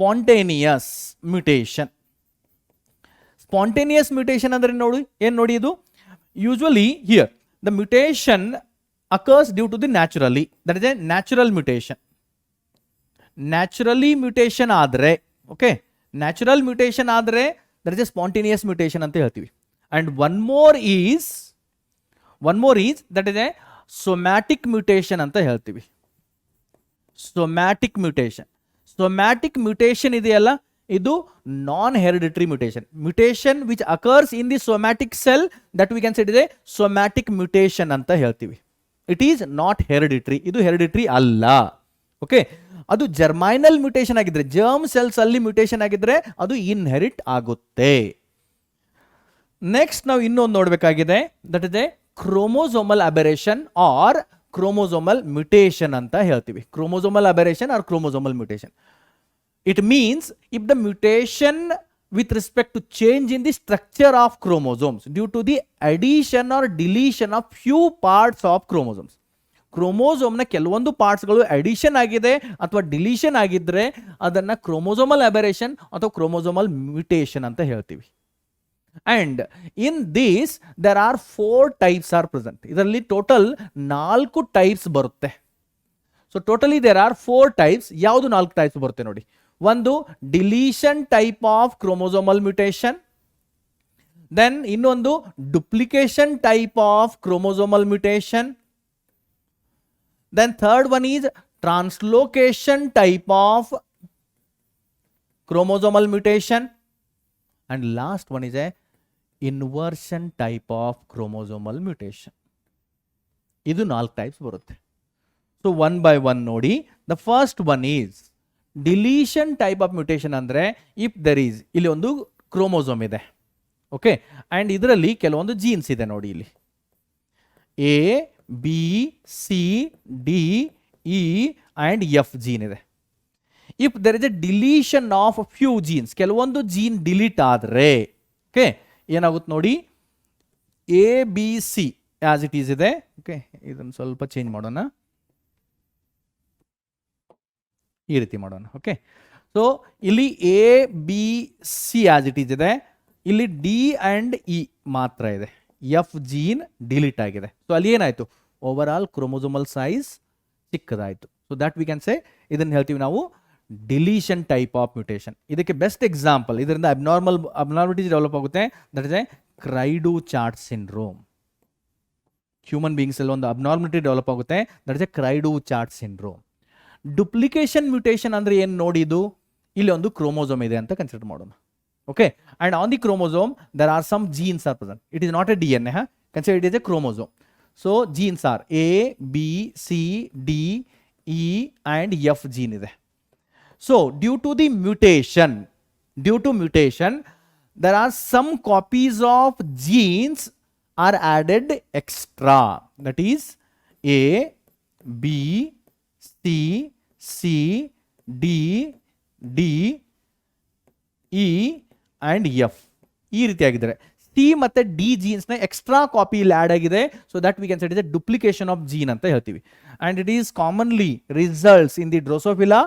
Spontaneous mutation. ಸ್ಪಾಂಟೇನಿಯಸ್ ಮ್ಯುಟೇಷನ್ ಅಂದರೆ ನೋಡಿ ಇದು usually here the mutation occurs due to the naturally, that is a natural mutation. Naturally mutation ಆದರೆ okay, natural mutation ಆದರೆ that is a spontaneous mutation ಅಂತ ಹೇಳ್ತೀವಿ. And one more is that is a somatic mutation ಅಂತ ಹೇಳ್ತೀವಿ. somatic mutation ಇದೆಯಲ್ಲ, ಇದು ನಾನ್ hereditary mutation which occurs in the somatic cell, that we can say it is a somatic mutation ಅಂತ ಹೇಳ್ತೀವಿ. ಇಟ್ ಈಸ್ ನಾಟ್ ಹೆರಿಡಿಟ್ರಿ, ಇದು ಹೆರಿಡಿಟ್ರಿ ಅಲ್ಲ. ಓಕೆ, ಅದು ಜರ್ಮೈನಲ್ ಮ್ಯುಟೇಷನ್ ಆಗಿದ್ರೆ, ಜರ್ಮ್ ಸೆಲ್ಸ್ ಅಲ್ಲಿ ಮ್ಯುಟೇಷನ್ ಆಗಿದ್ರೆ ಅದು ಇನ್ಹೆರಿಟ್ ಆಗುತ್ತೆ. ನೆಕ್ಸ್ಟ್ ನಾವು ಇನ್ನೊಂದು ನೋಡಬೇಕಾಗಿದೆ, that is a chromosomal aberration or chromosomal mutation ಅಂತ ಹೇಳ್ತೀವಿ. Chromosomal aberration or chromosomal mutation. It means if the mutation with respect to change in the structure of chromosomes due to the addition or deletion of few parts of chromosomes. Chromosome ನ ಕೆಲವೊಂದು ಪಾರ್ಟ್ಸ್ಗಳು ಅಡಿಷನ್ ಆಗಿದೆ ಅಥವಾ ಡಿಲೀಷನ್ ಆಗಿದ್ರೆ ಅದನ್ನ ಕ್ರೋಮೋಸೋಮಲ್ ಅಬೆರೇಷನ್ ಅಥವಾ ಕ್ರೋಮೋಸೋಮಲ್ ಮ್ಯುಟೇಷನ್ ಅಂತ ಹೇಳ್ತೀವಿ. And in this there are 4 types are present. ಇದರಲ್ಲಿ ಟೋಟಲ್ 4 ಟೈಪ್ಸ್ ಬರುತ್ತೆ. So totally there are 4 types. ಯಾವುದು 4 ಟೈಪ್ಸ್ ಬರುತ್ತೆ ನೋಡಿ. ಒಂದು deletion type of chromosomal mutation, then ಇನ್ನೊಂದು duplication type of chromosomal mutation, then third one is translocation type of chromosomal mutation, and last one is a inversion type of chromosomal mutation. ಇದು 4 ಟೈಪ್ಸ್ ಬರುತ್ತೆ. ಸೊ ಒನ್ ಬೈ ಒನ್ ನೋಡಿ. The first one is deletion type of mutation. ಅಂದರೆ ಇಫ್ ದರ್ ಈಸ್, ಇಲ್ಲಿ ಒಂದು ಕ್ರೋಮೋಸೋಮ್ ಇದೆ, ಓಕೆ, ಅಂಡ್ ಇದರಲ್ಲಿ ಕೆಲವೊಂದು ಜೀನ್ಸ್ ಇದೆ ನೋಡಿ. ಇಲ್ಲಿ A B C D E and F gene ಇದೆ. If there is a deletion of few genes, ಕೆಲವೊಂದು ಜೀನ್ ಡಿಲೀಟ್ ಆದರೆ ಓಕೆ ಏನಾಗುತ್ತೆ ನೋಡಿ. A B C as it is ಇದೆ. ಓಕೆ, ಇದನ್ನು ಸ್ವಲ್ಪ ಚೇಂಜ್ ಮಾಡೋಣ, ಈ ರೀತಿ ಮಾಡೋಣ. ಓಕೆ, ಸೊ ಇಲ್ಲಿ A B C as it is ಇದೆ, ಇಲ್ಲಿ ಡಿ ಅಂಡ್ ಇ ಮಾತ್ರ ಇದೆ, ಎಫ್ ಜೀನ್ ಡಿಲೀಟ್ ಆಗಿದೆ. ಸೊ ಅಲ್ಲಿ ಏನಾಯ್ತು, overall chromosomal size ಚಿಕ್ಕದಾಯಿತು. So that we can say, ಇದನ್ನು ಹೇಳ್ತೀವಿ ನಾವು ಡಿಲೀಷನ್ ಟೈಪ್ ಆಫ್ ಮ್ಯುಟೇಷನ್. ಇದಕ್ಕೆ ಬೆಸ್ಟ್ ಎಕ್ಸಾಂಪಲ್, ಇದರಿಂದ ಅಬ್ನಾರ್ಮಲಿಟೀಸ್ ಡೆವಲಪ್ ಆಗುತ್ತೆ, that is a cri du chat syndrome. Human beings ಅಲ್ಲಿ ಒಂದು ಅಬ್ನಾರ್ಮಲಿಟಿ ಡೆವಲಪ್ ಆಗುತ್ತೆ, that is a cri du chat syndrome. Duplication mutation ಅಂದ್ರೆ ಏನು ನೋಡಿ, ಇದು ಇಲ್ಲಿ ಒಂದು ಕ್ರೋಮೋಸೋಮ್ ಇದೆ ಅಂತ ಕನ್ಸಿಡರ್ ಮಾಡೋಣ. Okay, and on the chromosome there are some genes are present. It is not a DNA, consider it is a chromosome. So genes are A B C D E and F gene ಇದೆ. So due to mutation there are some copies of genes are added extra, that is A, B, C, C, D, D, E and F. ಈ ರೀತಿಯಾಗಿದ್ದಾರೆ. ಸಿ ಮತ್ತೆ ಡಿ ಜೀನ್ಸ್ ನ ಎಕ್ಸ್ಟ್ರಾ ಕಾಪಿ ಇಲ್ಲಿ ಆಡ್ ಆಗಿದೆ. So that we can say it is a duplication of gene ಅಂತ ಹೇಳ್ತೀವಿ. And it is commonly results in the Drosophila,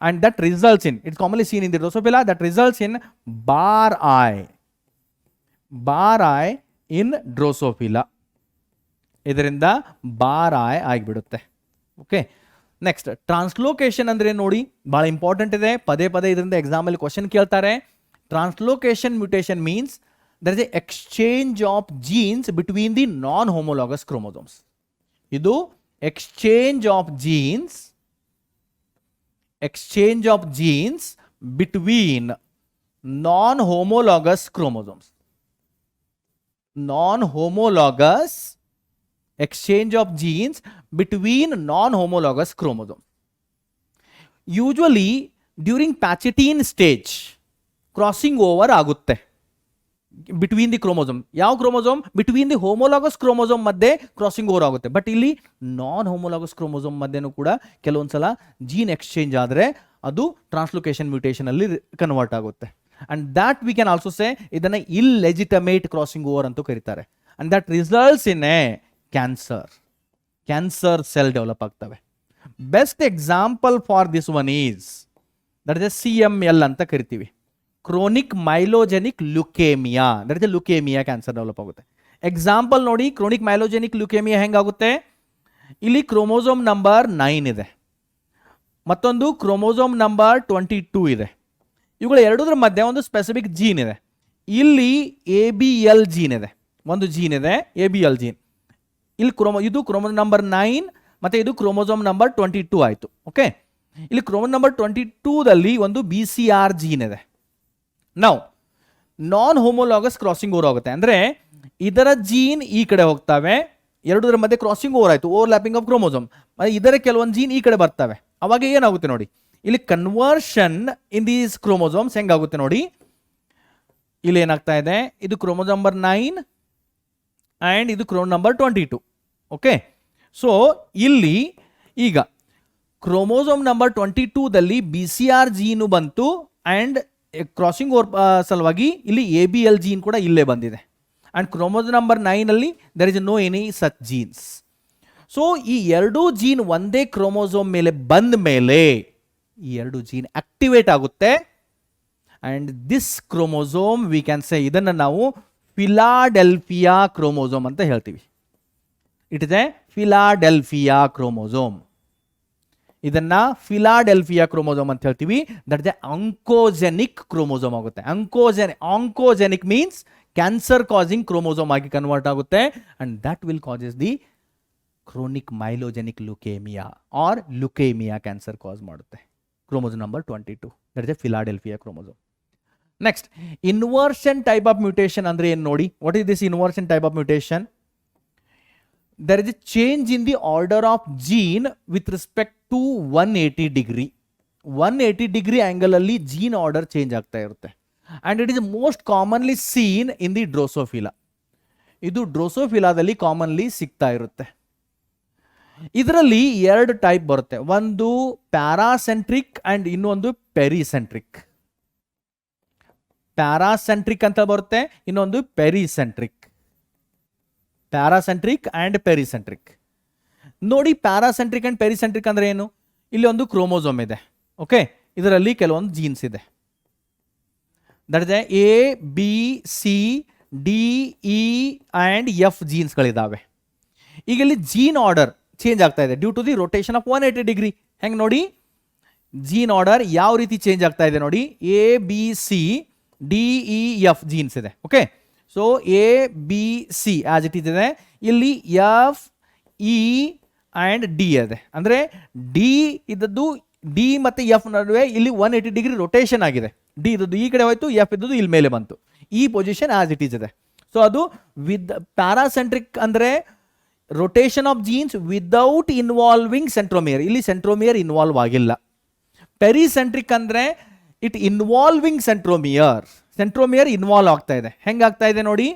and that results in, it's commonly seen in the Drosophila, that results in bar eye in Drosophila. ಇದರಿಂದ ಬಾರ್ ಐ ಆಗಿಬಿಡುತ್ತೆ. ಓಕೆ, ನೆಕ್ಸ್ಟ್ ಟ್ರಾನ್ಸ್ಲೋಕೇಶನ್ ಅಂದ್ರೆ ನೋಡಿ, ಬಹಳ ಇಂಪಾರ್ಟೆಂಟ್ ಇದೆ. ಪದೇ ಪದೇ ಇದರಿಂದ ಎಕ್ಸಾಮ್ ಅಲ್ಲಿ ಕ್ವಶನ್ ಕೇಳ್ತಾರೆ. Translocation mutation means there is a exchange of genes between the non-homologous chromosomes. ಇದು exchange of genes between non-homologous chromosomes. Non-homologous exchange of genes between non-homologous chromosomes. Usually during Pachytene stage crossing over ಆಗುತ್ತೆ ಬಿಟ್ವೀನ್ ದಿ ಕ್ರೋಮೋಸೋಮ್. ಯಾವ chromosome? Between the homologous chromosome ಮಧ್ಯೆ ಕ್ರಾಸಿಂಗ್ ಓವರ್ ಆಗುತ್ತೆ. ಬಟ್ ಇಲ್ಲಿ ನಾನ್ ಹೋಮೋಲಾಗಸ್ ಕ್ರೋಮೋಸೋಮ್ ಮಧ್ಯೆನೂ ಕೂಡ ಕೆಲವೊಂದ್ಸಲ ಜೀನ್ ಎಕ್ಸ್ಚೇಂಜ್ ಆದರೆ ಅದು ಟ್ರಾನ್ಸ್ಲೋಕೇಶನ್ ಮ್ಯೂಟೇಷನ್ ಅಲ್ಲಿ ಕನ್ವರ್ಟ್ ಆಗುತ್ತೆ. And that we can also say ಇದನ್ನ ಇಲ್ಲೆಜಿಟಮೇಟ್ ಕ್ರಾಸಿಂಗ್ ಓವರ್ ಅಂತೂ ಕರೀತಾರೆ. And that results in a cancer cell develop ಆಗ್ತವೆ. Best example for this one is that is CML ಅಂತ ಕರಿತೀವಿ. Chronic myelogenic leukaemia, that is leukaemia cancer develop ಆಗುತ್ತೆ. ಎಕ್ಸಾಂಪಲ್ ನೋಡಿ, ಕ್ರೋನಿಕ್ ಮೈಲೋಜೆನಿಕ್ ಲ್ಯುಕೇಮಿಯಾ ಹೆಂಗಾಗುತ್ತೆ? ಇಲ್ಲಿ ಕ್ರೋಮೋಸೋಮ್ ನಂಬರ್ 9 ಇದೆ, ಮತ್ತೊಂದು ಕ್ರೋಮೋಸೋಮ್ ನಂಬರ್ 22 ಇದೆ. ಇವುಗಳ ಎರಡರ ಮಧ್ಯೆ ಒಂದು ಸ್ಪೆಸಿಫಿಕ್ ಜೀನ್ ಇದೆ. ಇಲ್ಲಿ ABL ಜೀನ್ ಇದೆ, ಒಂದು ಜೀನ್ ಇದೆ ABL ಜೀನ್. ಇಲ್ಲಿ ಇದು ಕ್ರೋಮೋಸೋಮ್ ನಂಬರ್ 9 ಮತ್ತು ಇದು ಕ್ರೋಮೋಸೋಮ್ ನಂಬರ್ 22 ಆಯಿತು. ಓಕೆ, ಇಲ್ಲಿ ಕ್ರೋಮೋಸೋಮ್ ನಂಬರ್ 22ದಲ್ಲಿ ಒಂದು BCR ಜೀನ್ ಇದೆ. ನಾವು ನಾನ್ ಹೋಮೋಲಾಗಸ್ ಕ್ರಾಸಿಂಗ್ ಓವರ್ ಆಗುತ್ತೆ, ಅಂದರೆ ಇದರ ಜೀನ್ ಈ ಕಡೆ ಹೋಗ್ತವೆ, ಎರಡರ ಮಧ್ಯೆ ಕ್ರಾಸಿಂಗ್ ಓವರ್ ಆಯಿತು, ಓವರ್ಲ್ಯಾಪಿಂಗ್ ಆಫ್ ಕ್ರೋಮೋಸೋಮ್. ಇದರ ಕೆಲವೊಂದು ಜೀನ್ ಈ ಕಡೆ ಬರ್ತವೆ, ಅವಾಗ ಏನಾಗುತ್ತೆ ನೋಡಿ, ಇಲ್ಲಿ ಕನ್ವರ್ಷನ್ ಇನ್ ದೀಸ್ ಕ್ರೋಮೋಸೋಮ್ಸ್ ಹೆಂಗಾಗುತ್ತೆ ನೋಡಿ. ಇಲ್ಲಿ ಏನಾಗ್ತಾ ಇದೆ, ಇದು ಕ್ರೋಮೋಸೋಮ್ ನಂಬರ್ 9 ಆ್ಯಂಡ್ ಇದು ಕ್ರೋಮೋಸೋಮ್ ನಂಬರ್ 22. ಓಕೆ, ಸೊ ಇಲ್ಲಿ ಈಗ ಕ್ರೋಮೋಸೋಮ್ ನಂಬರ್ 22ದಲ್ಲಿ BCR ಜೀನು ಬಂತು ಆ್ಯಂಡ್ ಕ್ರಾಸಿಂಗ್ ಓವರ್ ಸಲುವಾಗಿ ಇಲ್ಲಿ ABL ಜೀನ್ ಕೂಡ ಇಲ್ಲೇ ಬಂದಿದೆ. ಆ್ಯಂಡ್ ಕ್ರೋಮೋಸೋಮ್ ನಂಬರ್ 9ಅಲ್ಲಿ there is no any such genes. So ಈ ಎರಡೂ ಜೀನ್ ಒಂದೇ ಕ್ರೋಮೋಸೋಮ್ ಮೇಲೆ ಬಂದ ಮೇಲೆ ಈ ಎರಡು ಜೀನ್ ಆಕ್ಟಿವೇಟ್ ಆಗುತ್ತೆ. And this chromosome we can say, ಇದನ್ನು ನಾವು ಫಿಲಾಡೆಲ್ಫಿಯಾ ಕ್ರೋಮೋಸೋಮ್ ಅಂತ ಹೇಳ್ತೀವಿ. It is a Philadelphia chromosome. ಇದನ್ನ ಫಿಲಾಡೆಲ್ಫಿಯಾ ಕ್ರೋಮೋಸೋಮ್ ಅಂತ ಹೇಳ್ತೀವಿ. That is a oncogenic chromosome ಆಗುತ್ತೆ. Oncogenic means cancer causing chromosome ಆಗಿ ಕನ್ವರ್ಟ್ ಆಗುತ್ತೆ. And that will causes the chronic myelogenic leukaemia or leukaemia cancer cause ಮಾಡುತ್ತೆ. Chromosome number 22, that is a Philadelphia chromosome. Next, inversion type of mutation ಅಂದ್ರೆ ಏನು ನೋಡಿ. What is this inversion type of mutation? There is a change in the order of gene with respect to 180 degree. 180 degree angle ಅಲ್ಲಿ gene order change ಆಗ್ತಾ ಇರುತ್ತೆ. And it is most commonly seen in the Drosophila. ಇದು ಡ್ರೋಸೋಫಿಲಾದಲ್ಲಿ ಕಾಮನ್ಲಿ ಸಿಗ್ತಾ ಇರುತ್ತೆ. ಇದರಲ್ಲಿ ಎರಡು ಟೈಪ್ ಬರುತ್ತೆ, ಒಂದು ಪ್ಯಾರಾಸೆಂಟ್ರಿಕ್ ಅಂಡ್ ಇನ್ನೊಂದು ಪೆರಿಸೆಂಟ್ರಿಕ್. ಪ್ಯಾರಾಸೆಂಟ್ರಿಕ್ ಅಂತ ಬರುತ್ತೆ, ಇನ್ನೊಂದು ಪೆರಿಸೆಂಟ್ರಿಕ್. ಪ್ಯಾರಾಸೆಂಟ್ರಿಕ್ ಆ್ಯಂಡ್ ಪೆರಿಸೆಂಟ್ರಿಕ್. ನೋಡಿ, ಪ್ಯಾರಾಸೆಂಟ್ರಿಕ್ ಆ್ಯಂಡ್ ಪೆರಿಸೆಂಟ್ರಿಕ್ ಅಂದರೆ ಏನು? ಇಲ್ಲಿ ಒಂದು ಕ್ರೋಮೋಸೋಮ್ ಇದೆ, ಓಕೆ, ಇದರಲ್ಲಿ ಕೆಲವೊಂದು ಜೀನ್ಸ್ ಇದೆ. That is ABCDE and F ಜೀನ್ಸ್ಗಳಿದ್ದಾವೆ. ಈಗ ಇಲ್ಲಿ ಜೀನ್ ಆರ್ಡರ್ ಚೇಂಜ್ ಆಗ್ತಾ ಇದೆ due to the rotation of 180 degree. ಹೆಂಗೆ ನೋಡಿ, ಜೀನ್ ಆರ್ಡರ್ ಯಾವ ರೀತಿ ಚೇಂಜ್ ಆಗ್ತಾ ಇದೆ ನೋಡಿ. ABCDEF ಜೀನ್ಸ್ ಇದೆ, okay. So ABC as it ಇದೆ, ಇಲ್ಲಿ FE ಆ್ಯಂಡ್ D ಇದೆ. ಅಂದರೆ ಡಿ ಇದ್ದದ್ದು ಡಿ ಮತ್ತು ಎಫ್ ನಡುವೆ ಇಲ್ಲಿ 180 ಡಿಗ್ರಿ ರೊಟೇಷನ್ ಆಗಿದೆ. ಡಿ ಇದ್ದದ್ದು ಈ ಕಡೆ ಹೋಯ್ತು, ಎಫ್ ಇದ್ದದ್ದು ಇಲ್ಲಿ ಮೇಲೆ ಬಂತು. ಈ ಪೊಸಿಷನ್ ಆಸ್ ಇಟ್ ಈಸ್ ಇದೆ. ಸೊ ಅದು ವಿತ್ ಪ್ಯಾರಾಸೆಂಟ್ರಿಕ್ ಅಂದರೆ rotation of jeans without involving centromere. ಇಲ್ಲಿ ಸೆಂಟ್ರೋಮಿಯರ್ ಇನ್ವಾಲ್ವ್ ಆಗಿಲ್ಲ. ಪೆರಿಸೆಂಟ್ರಿಕ್ ಅಂದರೆ it involving centromere. Centromere involve ಆಗ್ತಾ ಇದೆ. ಹೆಂಗಾಗ್ತಾ ಇದೆ ನೋಡಿ,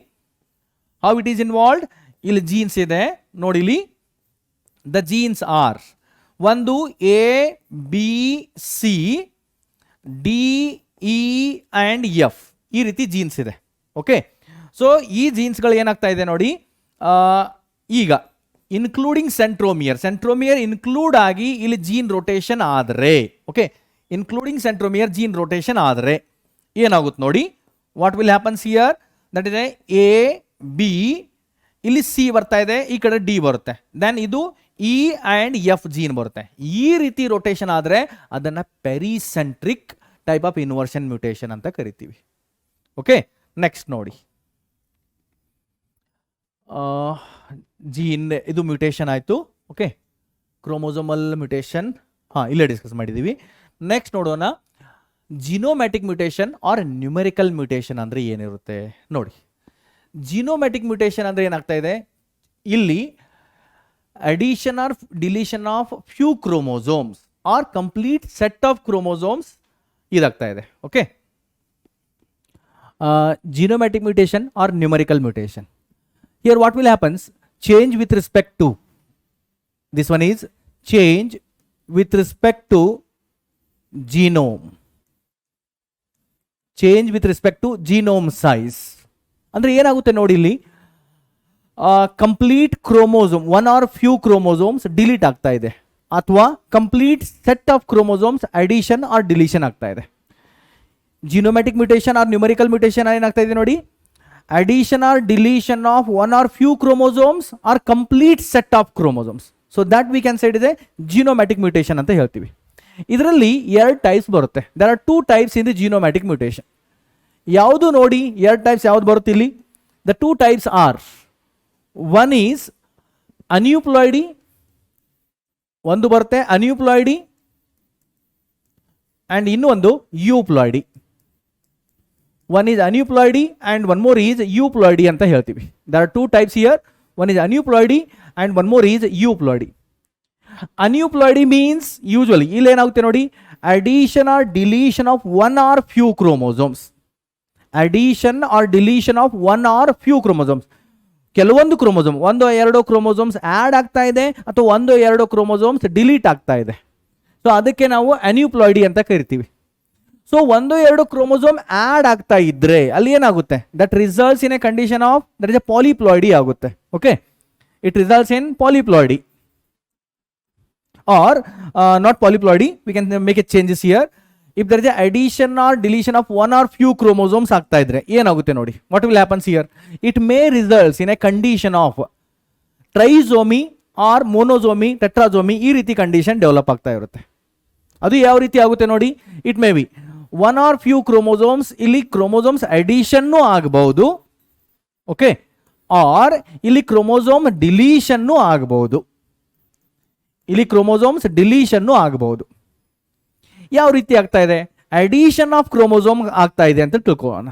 ಹೌ ಇಟ್ ಈಸ್ ಇನ್ವಾಲ್ವ್ಡ್. ಇಲ್ಲಿ ಜೀನ್ಸ್ ಇದೆ ನೋಡಿ, ಇಲ್ಲಿ ದ ಜೀನ್ಸ್ ಆರ್ ಒಂದು ABCDE ಆ್ಯಂಡ್ F ಈ ರೀತಿ ಜೀನ್ಸ್ ಇದೆ, ಓಕೆ. ಸೊ ಈ ಜೀನ್ಸ್ಗಳು ಏನಾಗ್ತಾ ಇದೆ ನೋಡಿ, ಈಗ ಇನ್ಕ್ಲೂಡಿಂಗ್ ಸೆಂಟ್ರೋಮಿಯರ್, ಸೆಂಟ್ರೋಮಿಯರ್ ಇನ್ಕ್ಲೂಡ್ ಆಗಿ ಇಲ್ಲಿ ಜೀನ್ ರೊಟೇಷನ್ ಆದರೆ, okay, including centromere gene rotation ಆದರೆ ಏನಾಗುತ್ತೆ ನೋಡಿ. What will happens here, that is AB, ಇಲ್ಲಿ C ಬರ್ತಾ ಇದೆ, ಈ ಕಡೆ D ಬರುತ್ತೆ, ದೆನ್ ಇದು E ಆ್ಯಂಡ್ F ಜೀನ್ ಬರುತ್ತೆ. ಈ ರೀತಿ ರೊಟೇಷನ್ ಆದರೆ ಅದನ್ನು pericentric type of inversion mutation ಅಂತ ಕರಿತೀವಿ, ಓಕೆ. ನೆಕ್ಸ್ಟ್ ನೋಡಿ, ಜೀನ್ ಇದು ಮ್ಯೂಟೇಷನ್ ಆಯಿತು, ಓಕೆ. ಕ್ರೋಮೋಸೋಮಲ್ ಮ್ಯೂಟೇಷನ್ ಇಲ್ಲೇ ಡಿಸ್ಕಸ್ ಮಾಡಿದ್ದೀವಿ. ನೆಕ್ಸ್ಟ್ ನೋಡೋಣ, genomatic mutation or numerical mutation ಅಂದರೆ ಏನಿರುತ್ತೆ ನೋಡಿ. ಜಿನೋಮ್ಯಾಟಿಕ್ ಮ್ಯೂಟೇಷನ್ ಅಂದರೆ ಏನಾಗ್ತಾ ಇದೆ, ಇಲ್ಲಿ addition or deletion of few chromosomes or complete set of chromosomes ಇದಾಗ್ತಾ ಇದೆ, okay. Genomatic mutation or numerical mutation. Here what will happens, change with respect to, this one is change with respect to genome, change with respect to genome size. ಅಂದರೆ ಏನಾಗುತ್ತೆ ನೋಡಿ, ಇಲ್ಲಿ complete chromosome one or few chromosomes delete ಆಗ್ತಾ ಇದೆ. ಅಥವಾ complete set of chromosomes addition or deletion ಆಗ್ತಾ ಇದೆ. Genomatic mutation or numerical mutation ಏನಾಗ್ತಾ ಇದೆ ನೋಡಿ, addition or deletion of one or few chromosomes or complete set of chromosomes. So that we can say it ಇದೆ ಜಿನೋಮ್ಯಾಟಿಕ್ ಮ್ಯೂಟೇಷನ್ ಅಂತ ಹೇಳ್ತೀವಿ. ಇದರಲ್ಲಿ ಎರಡು ಟೈಪ್ಸ್ ಬರುತ್ತೆ. There are 2 types in the genomatic mutation. ಯಾವುದು ನೋಡಿ, ಎರಡು ಟೈಪ್ಸ್ ಯಾವ್ದು ಬರುತ್ತೆ ಇಲ್ಲಿ? The 2 types are, one is aneuploidy, ಒಂದು ಬರುತ್ತೆ ಅನ್ಯೂಪ್ಲಾಯ್ಡಿ, ಅಂಡ್ ಇನ್ನೊಂದು euploidy. One is aneuploidy and one more is euploidy ಅಂತ ಹೇಳ್ತೀವಿ. There are 2 types here. One is aneuploidy and one more is euploidy. Aneuploidy means usually ಇಲ್ಲಿ ಏನಾಗುತ್ತೆ ನೋಡಿ, addition or deletion of one or few chromosomes. Addition or deletion of one or few chromosomes. ಕೆಲವೊಂದು ಕ್ರೋಮೋಸೋಮ್, 1-2 ಕ್ರೋಮೋಸೋಮ್ಸ್ ಆ್ಯಡ್ ಆಗ್ತಾ ಇದೆ ಅಥವಾ 1-2 ಕ್ರೋಮೋಸೋಮ್ಸ್ ಡಿಲೀಟ್ ಆಗ್ತಾ ಇದೆ. ಸೊ ಅದಕ್ಕೆ ನಾವು ಅನ್ಯೂಪ್ಲಾಯ್ಡಿ ಅಂತ ಕರಿತೀವಿ. ಸೊ 1-2 ಕ್ರೋಮೋಸೋಮ್ ಆ್ಯಡ್ ಆಗ್ತಾ ಇದ್ರೆ ಅಲ್ಲಿ ಏನಾಗುತ್ತೆ, that results in a condition of that is a polyploidy ಆಗುತ್ತೆ. Okay, it results in polyploidy or not polyploidy. We can make a changes here. If there is a addition or deletion of one or few chromosomes ಆಗ್ತಾ ಇದ್ರೆ ಏನಾಗುತ್ತೆ ನೋಡಿ, what will happens here? It may results in a condition of trisomy or monosomy, tetrasomy. ಈ ರೀತಿ ಕಂಡೀಷನ್ ಡೆವಲಪ್ ಆಗ್ತಾ ಇರುತ್ತೆ. ಅದು ಯಾವ ರೀತಿ ಆಗುತ್ತೆ ನೋಡಿ, it may be one or few chromosomes, ಇಲ್ಲಿ ಕ್ರೋಮೋಸೋಮ್ಸ್ ಅಡಿಷನ್ನು ಆಗಬಹುದು. ಓಕೆ, ಆರ್ ಇಲ್ಲಿ ಕ್ರೋಮೋಸೋಮ್ ಡಿಲೀಷನ್ನು ಆಗಬಹುದು. ಇಲ್ಲಿ ಕ್ರೋಮೋಸೋಮ್ಸ್ ಡಿಲೀಷನ್ನು ಆಗಬಹುದು. ಯಾವ ರೀತಿ ಆಗ್ತಾ ಇದೆ, ಅಡಿಷನ್ ಆಫ್ ಕ್ರೋಮೋಸೋಮ್ ಆಗ್ತಾ ಇದೆ ಅಂತ ತಿಳ್ಕೊಳ್ಳೋಣ.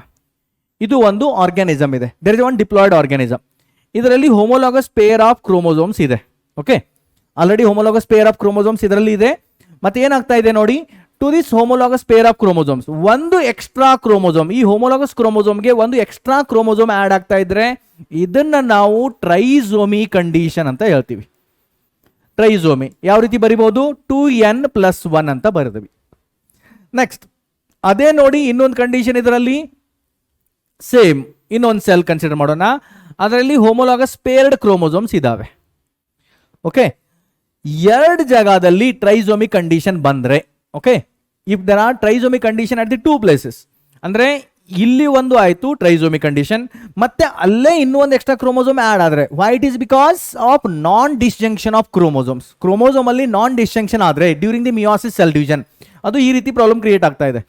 ಇದು ಒಂದು ಆರ್ಗ್ಯಾನಿಸಮ್ ಇದೆ, there is one diploid organism. ಇದರಲ್ಲಿ ಹೋಮೋಲಾಗಸ್ ಪೇರ್ ಆಫ್ ಕ್ರೋಮೋಸೋಮ್ಸ್ ಇದೆ. Okay, already homologous pair of chromosomes ಇದರಲ್ಲಿ ಇದೆ. ಮತ್ತೆ ಏನಾಗ್ತಾ ಇದೆ ನೋಡಿ, to this homologous pair of chromosomes ಒಂದು ಎಕ್ಸ್ಟ್ರಾ ಕ್ರೋಮೋಸೋಮ್, ಈ ಹೋಮೋಲಾಗಸ್ ಕ್ರೋಮೋಸೋಮ್ಗೆ ಒಂದು ಎಕ್ಸ್ಟ್ರಾ ಕ್ರೋಮೋಸೋಮ್ ಆ್ಯಡ್ ಆಗ್ತಾ ಇದ್ರೆ ಇದನ್ನ ನಾವು ಟ್ರೈಸೋಮಿ ಕಂಡೀಷನ್ ಅಂತ ಹೇಳ್ತೀವಿ. ಟ್ರೈಸೋಮಿ ಯಾವ ರೀತಿ ಬರಿಬಹುದು, 2n+1 ಅಂತ ಬರೆದ್ವಿ. ನೆಕ್ಸ್ಟ್ ಅದೇ ನೋಡಿ ಇನ್ನೊಂದು ಕಂಡೀಷನ್, ಇದರಲ್ಲಿ ಸೇಮ್ ಇನ್ನೊಂದು ಸೆಲ್ ಕನ್ಸಿಡರ್ ಮಾಡೋಣ. ಅದರಲ್ಲಿ ಹೋಮೋಲಾಗಸ್ ಪೇರ್ಡ್ ಕ್ರೋಮೋಸೋಮ್ಸ್ ಇದಾವೆ. ಓಕೆ, ಎರಡು ಜಾಗದಲ್ಲಿ ಟ್ರೈಸೋಮಿ ಕಂಡೀಷನ್ ಬಂದ್ರೆ, okay, if there are trisomy condition at the 2 places, ಅಂದ್ರೆ ಇಲ್ಲಿ ಒಂದು ಆಯ್ತು ಟ್ರೈಸೋಮಿ ಕಂಡೀಷನ್, ಮತ್ತೆ ಅಲ್ಲೇ ಇನ್ನೂ ಒಂದು ಎಕ್ಸ್ಟ್ರಾ ಕ್ರೋಮೋಸೋಮ್ ಆ್ಯಡ್ ಆದರೆ, why it is because of non disjunction of chromosomes. Chromosome ಅಲ್ಲಿ ನಾನ್ ಡಿಸ್ಜಂಕ್ಷನ್ ಆದರೆ during the meiosis cell division ಅದು ಈ ರೀತಿ ಪ್ರಾಬ್ಲಮ್ ಕ್ರಿಯೇಟ್ ಆಗ್ತಾ ಇದೆ.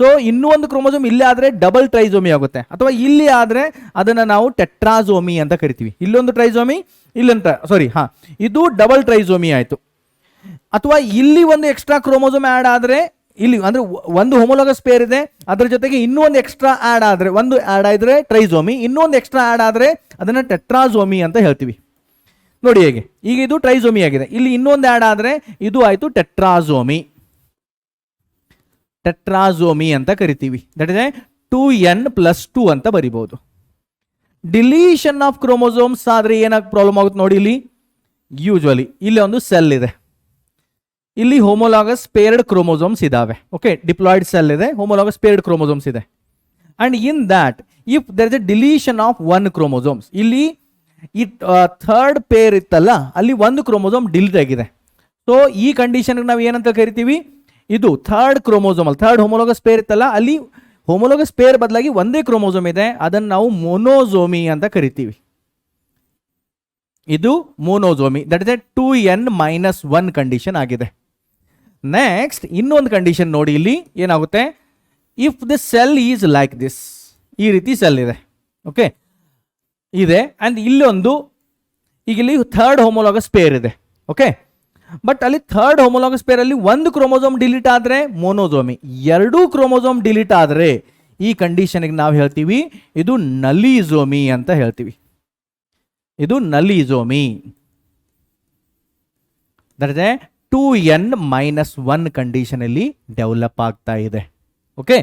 ಸೊ ಇನ್ನೂ ಒಂದು ಕ್ರೋಮೋಸೋಮ್ ಇಲ್ಲಿ ಆದರೆ ಡಬಲ್ ಟ್ರೈಸೋಮಿ ಆಗುತ್ತೆ, ಅಥವಾ ಇಲ್ಲಿ ಆದರೆ ಅದನ್ನು ನಾವು ಟೆಟ್ರಾಸೋಮಿ ಅಂತ ಕರಿತೀವಿ. ಇಲ್ಲೊಂದು ಟ್ರೈಸೋಮಿ, ಇಲ್ಲೊಂದು ಇದು ಡಬಲ್ ಟ್ರೈಸೋಮಿ ಆಯಿತು. ಅಥವಾ ಇಲ್ಲಿ ಒಂದು ಎಕ್ಸ್ಟ್ರಾ ಕ್ರೋಮೋಸೋಮ್ ಆ್ಯಡ್ ಆದರೆ, ಇಲ್ಲಿ ಅಂದ್ರೆ ಒಂದು ಹೋಮೋಲಾಗಸ್ ಪೇರ್ ಇದೆ, ಅದರ ಜೊತೆಗೆ ಇನ್ನೂ ಒಂದು ಎಕ್ಸ್ಟ್ರಾ ಆ್ಯಡ್ ಆದರೆ, ಒಂದು ಆ್ಯಡ್ ಆಗಿದ್ರೆ ಟ್ರೈಸೋಮಿ, ಇನ್ನೊಂದು ಎಕ್ಸ್ಟ್ರಾ ಆ್ಯಡ್ ಆದರೆ ಅದನ್ನು ಟೆಟ್ರಾಸೋಮಿ ಅಂತ ಹೇಳ್ತೀವಿ. ನೋಡಿ ಹೇಗೆ, ಈಗ ಇದು ಟ್ರೈಸೋಮಿ ಆಗಿದೆ, ಇಲ್ಲಿ ಇನ್ನೊಂದು ಆ್ಯಡ್ ಆದರೆ ಇದು ಆಯಿತು ಟೆಟ್ರಾಸೋಮಿ. ಟೆಟ್ರಾಸೋಮಿ ಅಂತ ಕರಿತೀವಿ. ದಟ್ ಇಸ್ 2n+2 ಅಂತ ಬರಿಬಹುದು. ಡಿಲೀಷನ್ ಆಫ್ ಕ್ರೋಮೋಸೋಮ್ಸ್ ಆದರೆ ಏನಾಗ ಪ್ರಾಬ್ಲಮ್ ಆಗುತ್ತೆ ನೋಡಿ, ಇಲ್ಲಿ ಯೂಶುವಲಿ ಇಲ್ಲಿ ಒಂದು ಸೆಲ್ ಇದೆ, ಇಲ್ಲಿ ಹೋಮೋಲಾಗಸ್ ಪೇರ್ಡ್ ಕ್ರೋಮೋಸೋಮ್ಸ್ ಇದಾವೆ. ಓಕೆ, ಡಿಪ್ಲಾಯ್ಡ್ ಸೆಲ್ ಇದೆ, ಹೋಮೋಲಾಗಸ್ ಪೇರ್ಡ್ ಕ್ರೋಮೋಸೋಮ್ಸ್ ಇದೆ. And in that if there is a deletion of 1 chromosomes, ಇಲ್ಲಿ ಈ ಥರ್ಡ್ ಪೇರ್ ಇತ್ತಲ್ಲ ಅಲ್ಲಿ ಒಂದು ಕ್ರೋಮೋಸೋಮ್ ಡಿಲೀಟ್ ಆಗಿದೆ. ಸೊ ಈ ಕಂಡೀಷನ್ಗೆ ನಾವು ಏನಂತ ಕರಿತೀವಿ, ಇದು ಥರ್ಡ್ ಕ್ರೋಮೋಸೋಮ್ ಅಲ್ಲಿ ಥರ್ಡ್ ಹೋಮೋಲಾಗಸ್ ಪೇರ್ ಇತ್ತಲ್ಲ ಅಲ್ಲಿ ಹೋಮೋಲಾಗಸ್ ಪೇರ್ ಬದಲಾಗಿ ಒಂದೇ ಕ್ರೋಮೋಸೋಮ್ ಇದೆ, ಅದನ್ನು ನಾವು ಮೊನೋಸೋಮಿ ಅಂತ ಕರಿತೀವಿ. ಇದು monosomy. That is a 2n-1 condition ಆಗಿದೆ. ನೆಕ್ಸ್ಟ್ ಇನ್ನೊಂದು ಕಂಡೀಷನ್ ನೋಡಿ, ಇಲ್ಲಿ ಏನಾಗುತ್ತೆ, if the cell is like this, ಈ ರೀತಿ ಸೆಲ್ ಇದೆ. ಓಕೆ ಇದೆ, ಅಂಡ್ ಇಲ್ಲೊಂದು ಈಗ ಇಲ್ಲಿ ಥರ್ಡ್ ಹೋಮೋಲಾಗಸ್ ಪೇರ್ ಇದೆ. ಓಕೆ, ಬಟ್ ಅಲ್ಲಿ ಥರ್ಡ್ ಹೋಮೋಲಾಗಸ್ ಪೇರ್ ಅಲ್ಲಿ ಒಂದು ಕ್ರೋಮೋಸೋಮ್ ಡಿಲೀಟ್ ಆದರೆ ಮೊನೋಸೋಮಿ, ಎರಡೂ ಕ್ರೋಮೋಸೋಮ್ ಡಿಲೀಟ್ ಆದರೆ ಈ ಕಂಡೀಷನ್ಗೆ ನಾವು ಹೇಳ್ತೀವಿ ಇದು ನಲಿಸೋಮಿ ಅಂತ ಹೇಳ್ತೀವಿ. ಇದು ನಲಿಸೋಮಿ. ದಟ್ ಇಸ್ 2n-1 ಕಂಡೀಷನ್ ಅಲ್ಲಿ ಡೆವಲಪ್ ಆಗ್ತಾ ಇದೆ. ಓಕೆ,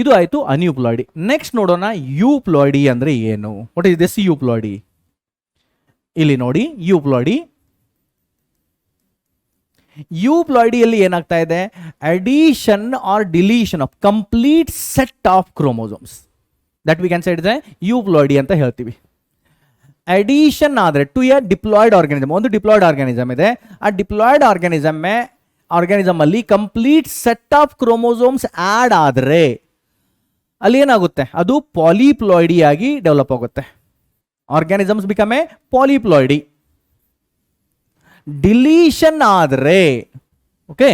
ಇದು ಆಯಿತು ಅನ್ಯೂಪ್ಲಾಯ್ಡಿ. ನೆಕ್ಸ್ಟ್ ನೋಡೋಣ ಯೂಪ್ಲಾಯ್ಡಿ ಅಂದ್ರೆ ಏನು. What is this euploidy? ಇಲ್ಲಿ ನೋಡಿ ಯೂಪ್ಲಾಯ್ಡಿ. ಯೂಪ್ಲಾಯ್ಡಿಯಲ್ಲಿ ಏನಾಗ್ತಾ ಇದೆ, addition or deletion of complete set of chromosomes, that we can say it is euploidy ಅಂತ ಹೇಳ್ತೀವಿ. ಅಡಿಷನ್ ಆದರೆ ಟು ಎ ಡಿಪ್ಲಾಯ್ಡ್ ಆರ್ಗಾನಿಸಮ್, ಒಂದು ಡಿಪ್ಲಾಯ್ಡ್ ಆರ್ಗಾನಿಸಮ್ ಇದೆ, ಆ ಡಿಪ್ಲಾಯ್ಡ್ ಆರ್ಗಾನಿಸಮ್ ಅಲ್ಲಿ complete set of chromosomes add ಆದರೆ ಅಲ್ಲಿ ಏನಾಗುತ್ತೆ, ಅದು ಪಾಲಿಪ್ಲಾಯ್ಡಿ ಆಗಿ ಡೆವಲಪ್ ಆಗುತ್ತೆ. Organisms become a polyploidy. Deletion ಆದರೆ, ಓಕೆ,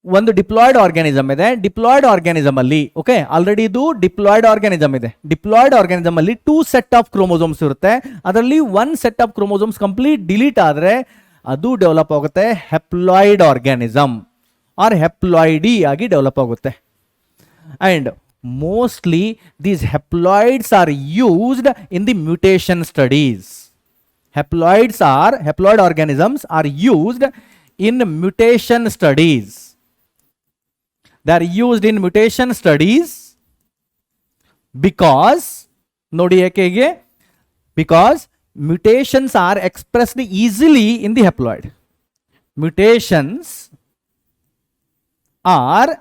ಒಂದು ಡಿಪ್ಲಾಯ್ಡ್ ಆರ್ಗಾನಿಸಮ್ ಇದೆ, ಡಿಪ್ಲಾಯ್ಡ್ ಆರ್ಗಾನಿಸಮ್ ಅಲ್ಲಿ, ಓಕೆ, ಆಲ್ರೆಡಿ ಇದು ಡಿಪ್ಲಾಯ್ಡ್ ಆರ್ಗಾನಿಸಮ್ ಇದೆ, ಡಿಪ್ಲಾಯ್ಡ್ ಆರ್ಗಾನಿಸಮ್ ಅಲ್ಲಿ 2 ಸೆಟ್ ಆಫ್ ಕ್ರೋಮೋಸೋಮ್ಸ್ ಇರುತ್ತೆ, ಅದರಲ್ಲಿ 1 set of chromosomes complete delete ಆದರೆ ಅದು ಡೆವಲಪ್ ಆಗುತ್ತೆ ಹೆಪ್ಲಾಯ್ಡ್ ಆರ್ಗಾನಿಸಮ್ ಆರ್ ಹೆಪ್ಲಾಯ್ಡಿ ಆಗಿ ಡೆವಲಪ್ ಆಗುತ್ತೆ. And mostly these haploids are used in the mutation studies. Haploid organisms are used in mutation studies. They are used in mutation studies because nodi ekege, because mutations are expressed easily in the haploid. Mutations are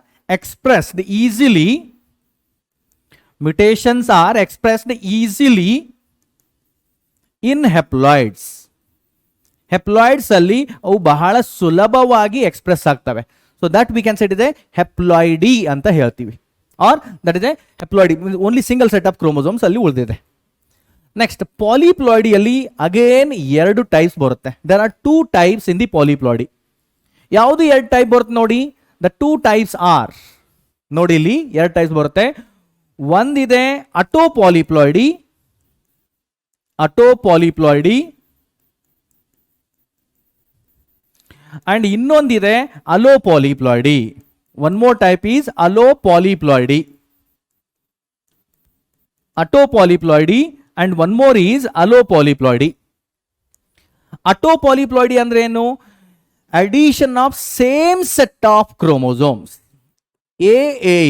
expressed easily in haploids. Haploids ಅಲ್ಲಿ ಅವು ಬಹಳ ಸುಲಭವಾಗಿ ಎಕ್ಸ್ಪ್ರೆಸ್ ಆಗ್ತವೆ. So that we can set ಇದೆ ಹೆಪ್ಲಾಯ್ಡಿ ಅಂತ ಹೇಳ್ತೀವಿ, or that is a haploidy, only single set of chromosomes ಅಲ್ಲಿ ಉಳಿದಿದೆ. ನೆಕ್ಸ್ಟ್ ಪಾಲಿಪ್ಲಾಯ್ಡಿಯಲ್ಲಿ ಅಗೇನ್ 2 ಟೈಪ್ಸ್ ಬರುತ್ತೆ. There are 2 types in the polyploidy. ಯಾವುದು 2 ಟೈಪ್ ಬರುತ್ತೆ ನೋಡಿ, ದ 2 ಟೈಪ್ಸ್ ಆರ್, ನೋಡಿ ಇಲ್ಲಿ 2 ಟೈಪ್ಸ್ ಬರುತ್ತೆ. ಒಂದಿದೆ ಅಟೋಪಾಲಿಪ್ಲಾಯ್ಡಿ ಅಂಡ್ ಇನ್ನೊಂದಿದೆ allopolyploidy. One more type is allopolyploidy, autopolyploidy and one more is allopolyploidy. Autopolyploidy ಅಂದ್ರೆ ಏನು, addition of same set of chromosomes. A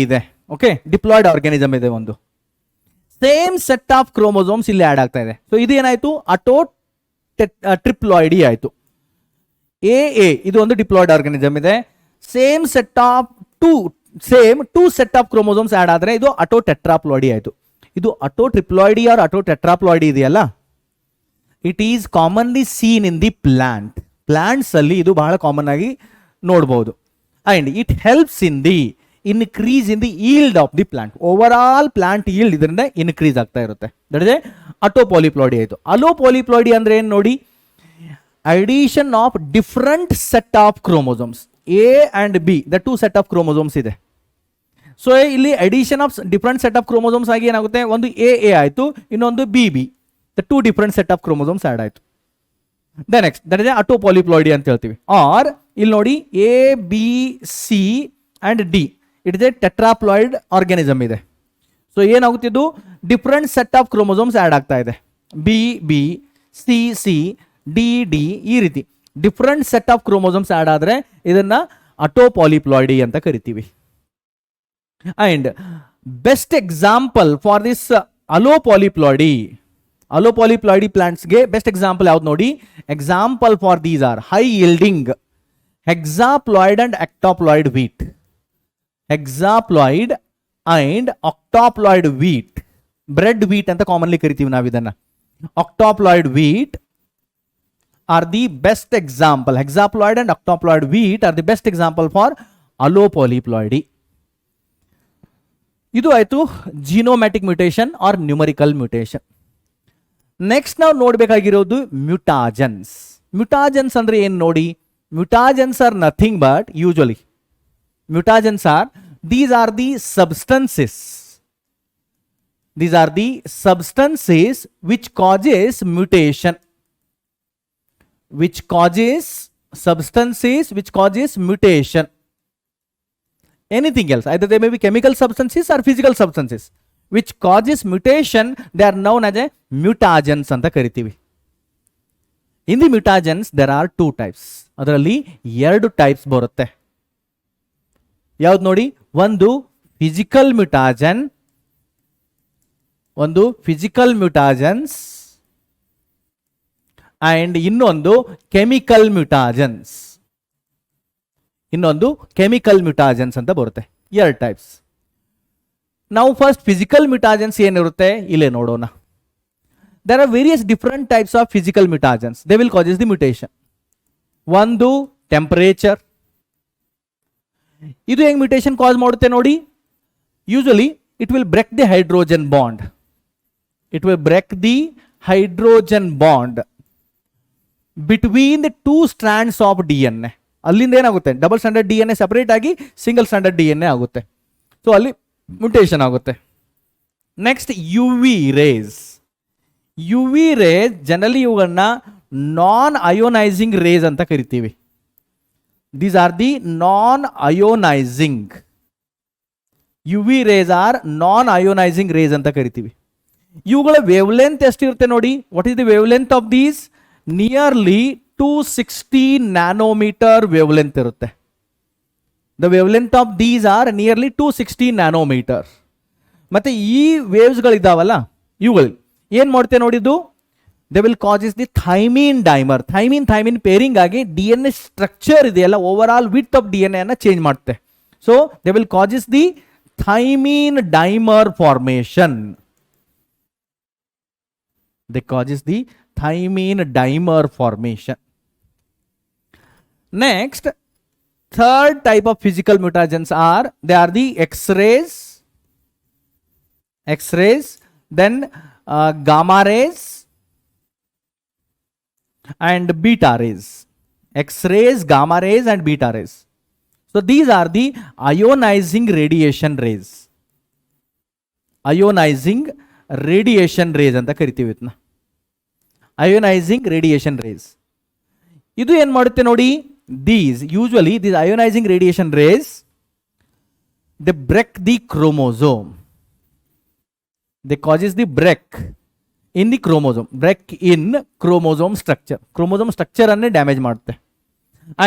ಇದೆ, ಓಕೆ, ಡಿಪ್ಲಾಯ್ಡ್ ಆರ್ಗಾನಿಸಮ್ ಇದೆ, ಒಂದು ಸೇಮ್ ಸೆಟ್ ಆಫ್ ಕ್ರೋಮೋಸೋಮ್ಸ್ ಇಲ್ಲಿ ಆಡ್ ಆಗ್ತಾ ಇದೆ. ಸೊ ಇದು ಏನಾಯ್ತು, ಟ್ರಿಪ್ಲಾಯ್ಡಿ ಆಯ್ತು. ಎ ಇದು ಒಂದು ಡಿಪ್ಲಾಯ್ಡ್ ಆರ್ಗಾನಿಸಮ್ ಇದೆ, same set of two set of chromosomes add ಆದ್ರೆ ಇದು ಟೆಟ್ರಾಪ್ಲಾಯ್ಡಿ ಆಯ್ತು. ಇದು ಟ್ರಿಪ್ಲಾಯ್ಡಿ ಆರ್ ಟೆಟ್ರಾಪ್ಲಾಯ್ಡಿ ಇದೆಯಲ್ಲ, it is commonly seen in the plants ಅಲ್ಲಿ ಇದು ಬಹಳ ಕಾಮನ್ ಆಗಿ ನೋಡಬಹುದು. And it helps in the increase in the yield of the plant. Overall plant yield ಇದರಿಂದ ಇನ್ಕ್ರೀಸ್ ಆಗ್ತಾ ಇರುತ್ತೆ. ದಟ್ ಇಸ್ ಅಟೋಪಾಲಿಪ್ಲಾಯ್ಡಿ ಆಯಿತು. ಅಲೋಪಾಲಿಪ್ಲಾಯ್ಡಿ ಅಂದ್ರೆ ಏನು ನೋಡಿ, addition of different set of chromosomes, A and B, the 2 set of chromosomes ಇದೆ. ಸೊ ಇಲ್ಲಿ addition of different set of chromosomes ಆಗಿ ಏನಾಗುತ್ತೆ, ಒಂದು ಎ ಆಯಿತು, ಇನ್ನೊಂದು B, the 2 different set of chromosomes add ಆಯಿತು. The next that is autopolyploidy ಅಂತ ಹೇಳ್ತೀವಿ. ಆರ್ ಇಲ್ಲಿ ನೋಡಿ A B C and D, it is a tetraploid organism ಇದೆ. ಸೊ ಏನಾಗುತ್ತೆ, ಇದು different set of chromosomes add ಆಗ್ತಾ ಇದೆ. ಬಿ ಸಿ ಡಿ ಈ ರೀತಿ different set of chromosomes add ಆದ್ರೆ ಇದನ್ನ ಅಟೋಪಾಲಿಪ್ಲಾಯ್ಡಿ ಅಂತ ಕರಿತೀವಿ. And best example for this allopolyploidy ಪ್ಲಾಂಟ್ಸ್ಗೆ ಬೆಸ್ಟ್ ಎಕ್ಸಾಂಪಲ್ ಯಾವ್ದು ನೋಡಿ, example for these are high yielding hexaploid and octaploid wheat. Hexaploid and octaploid wheat, bread wheat ಅಂತ ಕಾಮನ್ಲಿ ಕರಿತೀವಿ ನಾವು ಇದನ್ನ. Octaploid wheat are the best example. Hexaploid and octaploid wheat are the best example for allopolyploidy. ಇದು ಆಯ್ತು genomatic mutation or numerical mutation. Next ನಾವು ನೋಡಬೇಕಾಗಿರೋದು ಮ್ಯೂಟಾಜನ್ಸ್. ಮ್ಯೂಟಾಜನ್ಸ್ ಅಂದ್ರೆ ಏನು ನೋಡಿ, mutagens are nothing but usually these are the substances which causes mutation, anything else, either they may be chemical substances or physical substances which causes mutation, they are known as a mutagens anta karitivi. In the mutagens there are 2 types. ಅದರಲ್ಲಿ 2 ಟೈಪ್ಸ್ ಬರುತ್ತೆ. ಯಾವ್ದು ನೋಡಿ, ಒಂದು ಫಿಸಿಕಲ್ ಮ್ಯೂಟಾಜನ್ಸ್ ಅಂಡ್ ಇನ್ನೊಂದು ಕೆಮಿಕಲ್ ಮ್ಯೂಟಾಜನ್ಸ್ ಅಂತ ಬರುತ್ತೆ. 2 ಟೈಪ್ಸ್. ನಾವು ಫಸ್ಟ್ ಫಿಸಿಕಲ್ ಮ್ಯೂಟಾಜನ್ಸ್ ಏನಿರುತ್ತೆ ಇಲ್ಲೇ ನೋಡೋಣ. there are various different types of physical mutagens. They will causes the mutation. ಒಂದು ಟೆಂಪರೇಚರ್, ಇದು ಹೆಂಗ್ ಮ್ಯೂಟೇಷನ್ ಕಾಸ್ ಮಾಡುತ್ತೆ ನೋಡಿ. Usually it will break the hydrogen bond. It will break the hydrogen bond between the two strands of DNA. ಅಲ್ಲಿಂದ ಏನಾಗುತ್ತೆ, ಡಬಲ್ ಸ್ಟ್ಯಾಂಡರ್ಡ್ DNA ಸಪರೇಟ್ ಆಗಿ ಸಿಂಗಲ್ ಸ್ಟ್ಯಾಂಡರ್ಡ್ DNA ಆಗುತ್ತೆ. ಸೊ ಅಲ್ಲಿ ಮ್ಯೂಟೇಷನ್ ಆಗುತ್ತೆ. Next U V rays. U V rays generally ಇವುಗಳನ್ನ ನಾನ್ ಅಯೋನೈಸಿಂಗ್ ರೇಸ್ ಅಂತ ಕರಿತೀವಿ. These are the non ionising. U V rays are non ionising rays ಅಂತ ಕರಿತೀವಿ. ಇವುಗಳ ವೇವ್ ಲೆಂತ್ ಎಷ್ಟಿರುತ್ತೆ ನೋಡಿ. What is the wave length of these? Nearly 260 nanometre wave length ಇರುತ್ತೆ. The wave length of these are nearly 260 nanometre. ಮತ್ತೆ ಈ ವೇವ್ಸ್ಗಳಿದ್ದಾವಲ್ಲ, ಇವುಗಳು ಏನು ಮಾಡುತ್ತೆ ನೋಡಿದ್ದು, they will causes the thymine dimer. Thymine pairing ಆಗಿ DNA ಸ್ಟ್ರಕ್ಚರ್ ಇದೆಯಲ್ಲ, over all width of DNA ಅನ್ನ ಚೇಂಜ್ ಮಾಡುತ್ತೆ. So they will causes the thymine dimer formation. They causes the thymine dimer formation. Next, third type of physical mutagens are, they are the X-rays, then gamma rays and beta rays. X-rays, gamma rays and beta rays. So these are the ionizing radiation rays. Ionizing radiation rays ಅಂತ ಕರಿತೀವಿ ಇದನ್ನ. ಅಯೋನೈಸಿಂಗ್ ರೇಡಿಯೇಷನ್ ರೇಸ್ ಇದು ಏನು ಮಾಡುತ್ತೆ ನೋಡಿ. Usually these ionising radiation rays they break the chromosome. They causes the break in the chromosome. Break in chromosome structure. Chromosome structure ಅನ್ನೇ ಡ್ಯಾಮೇಜ್ ಮಾಡುತ್ತೆ.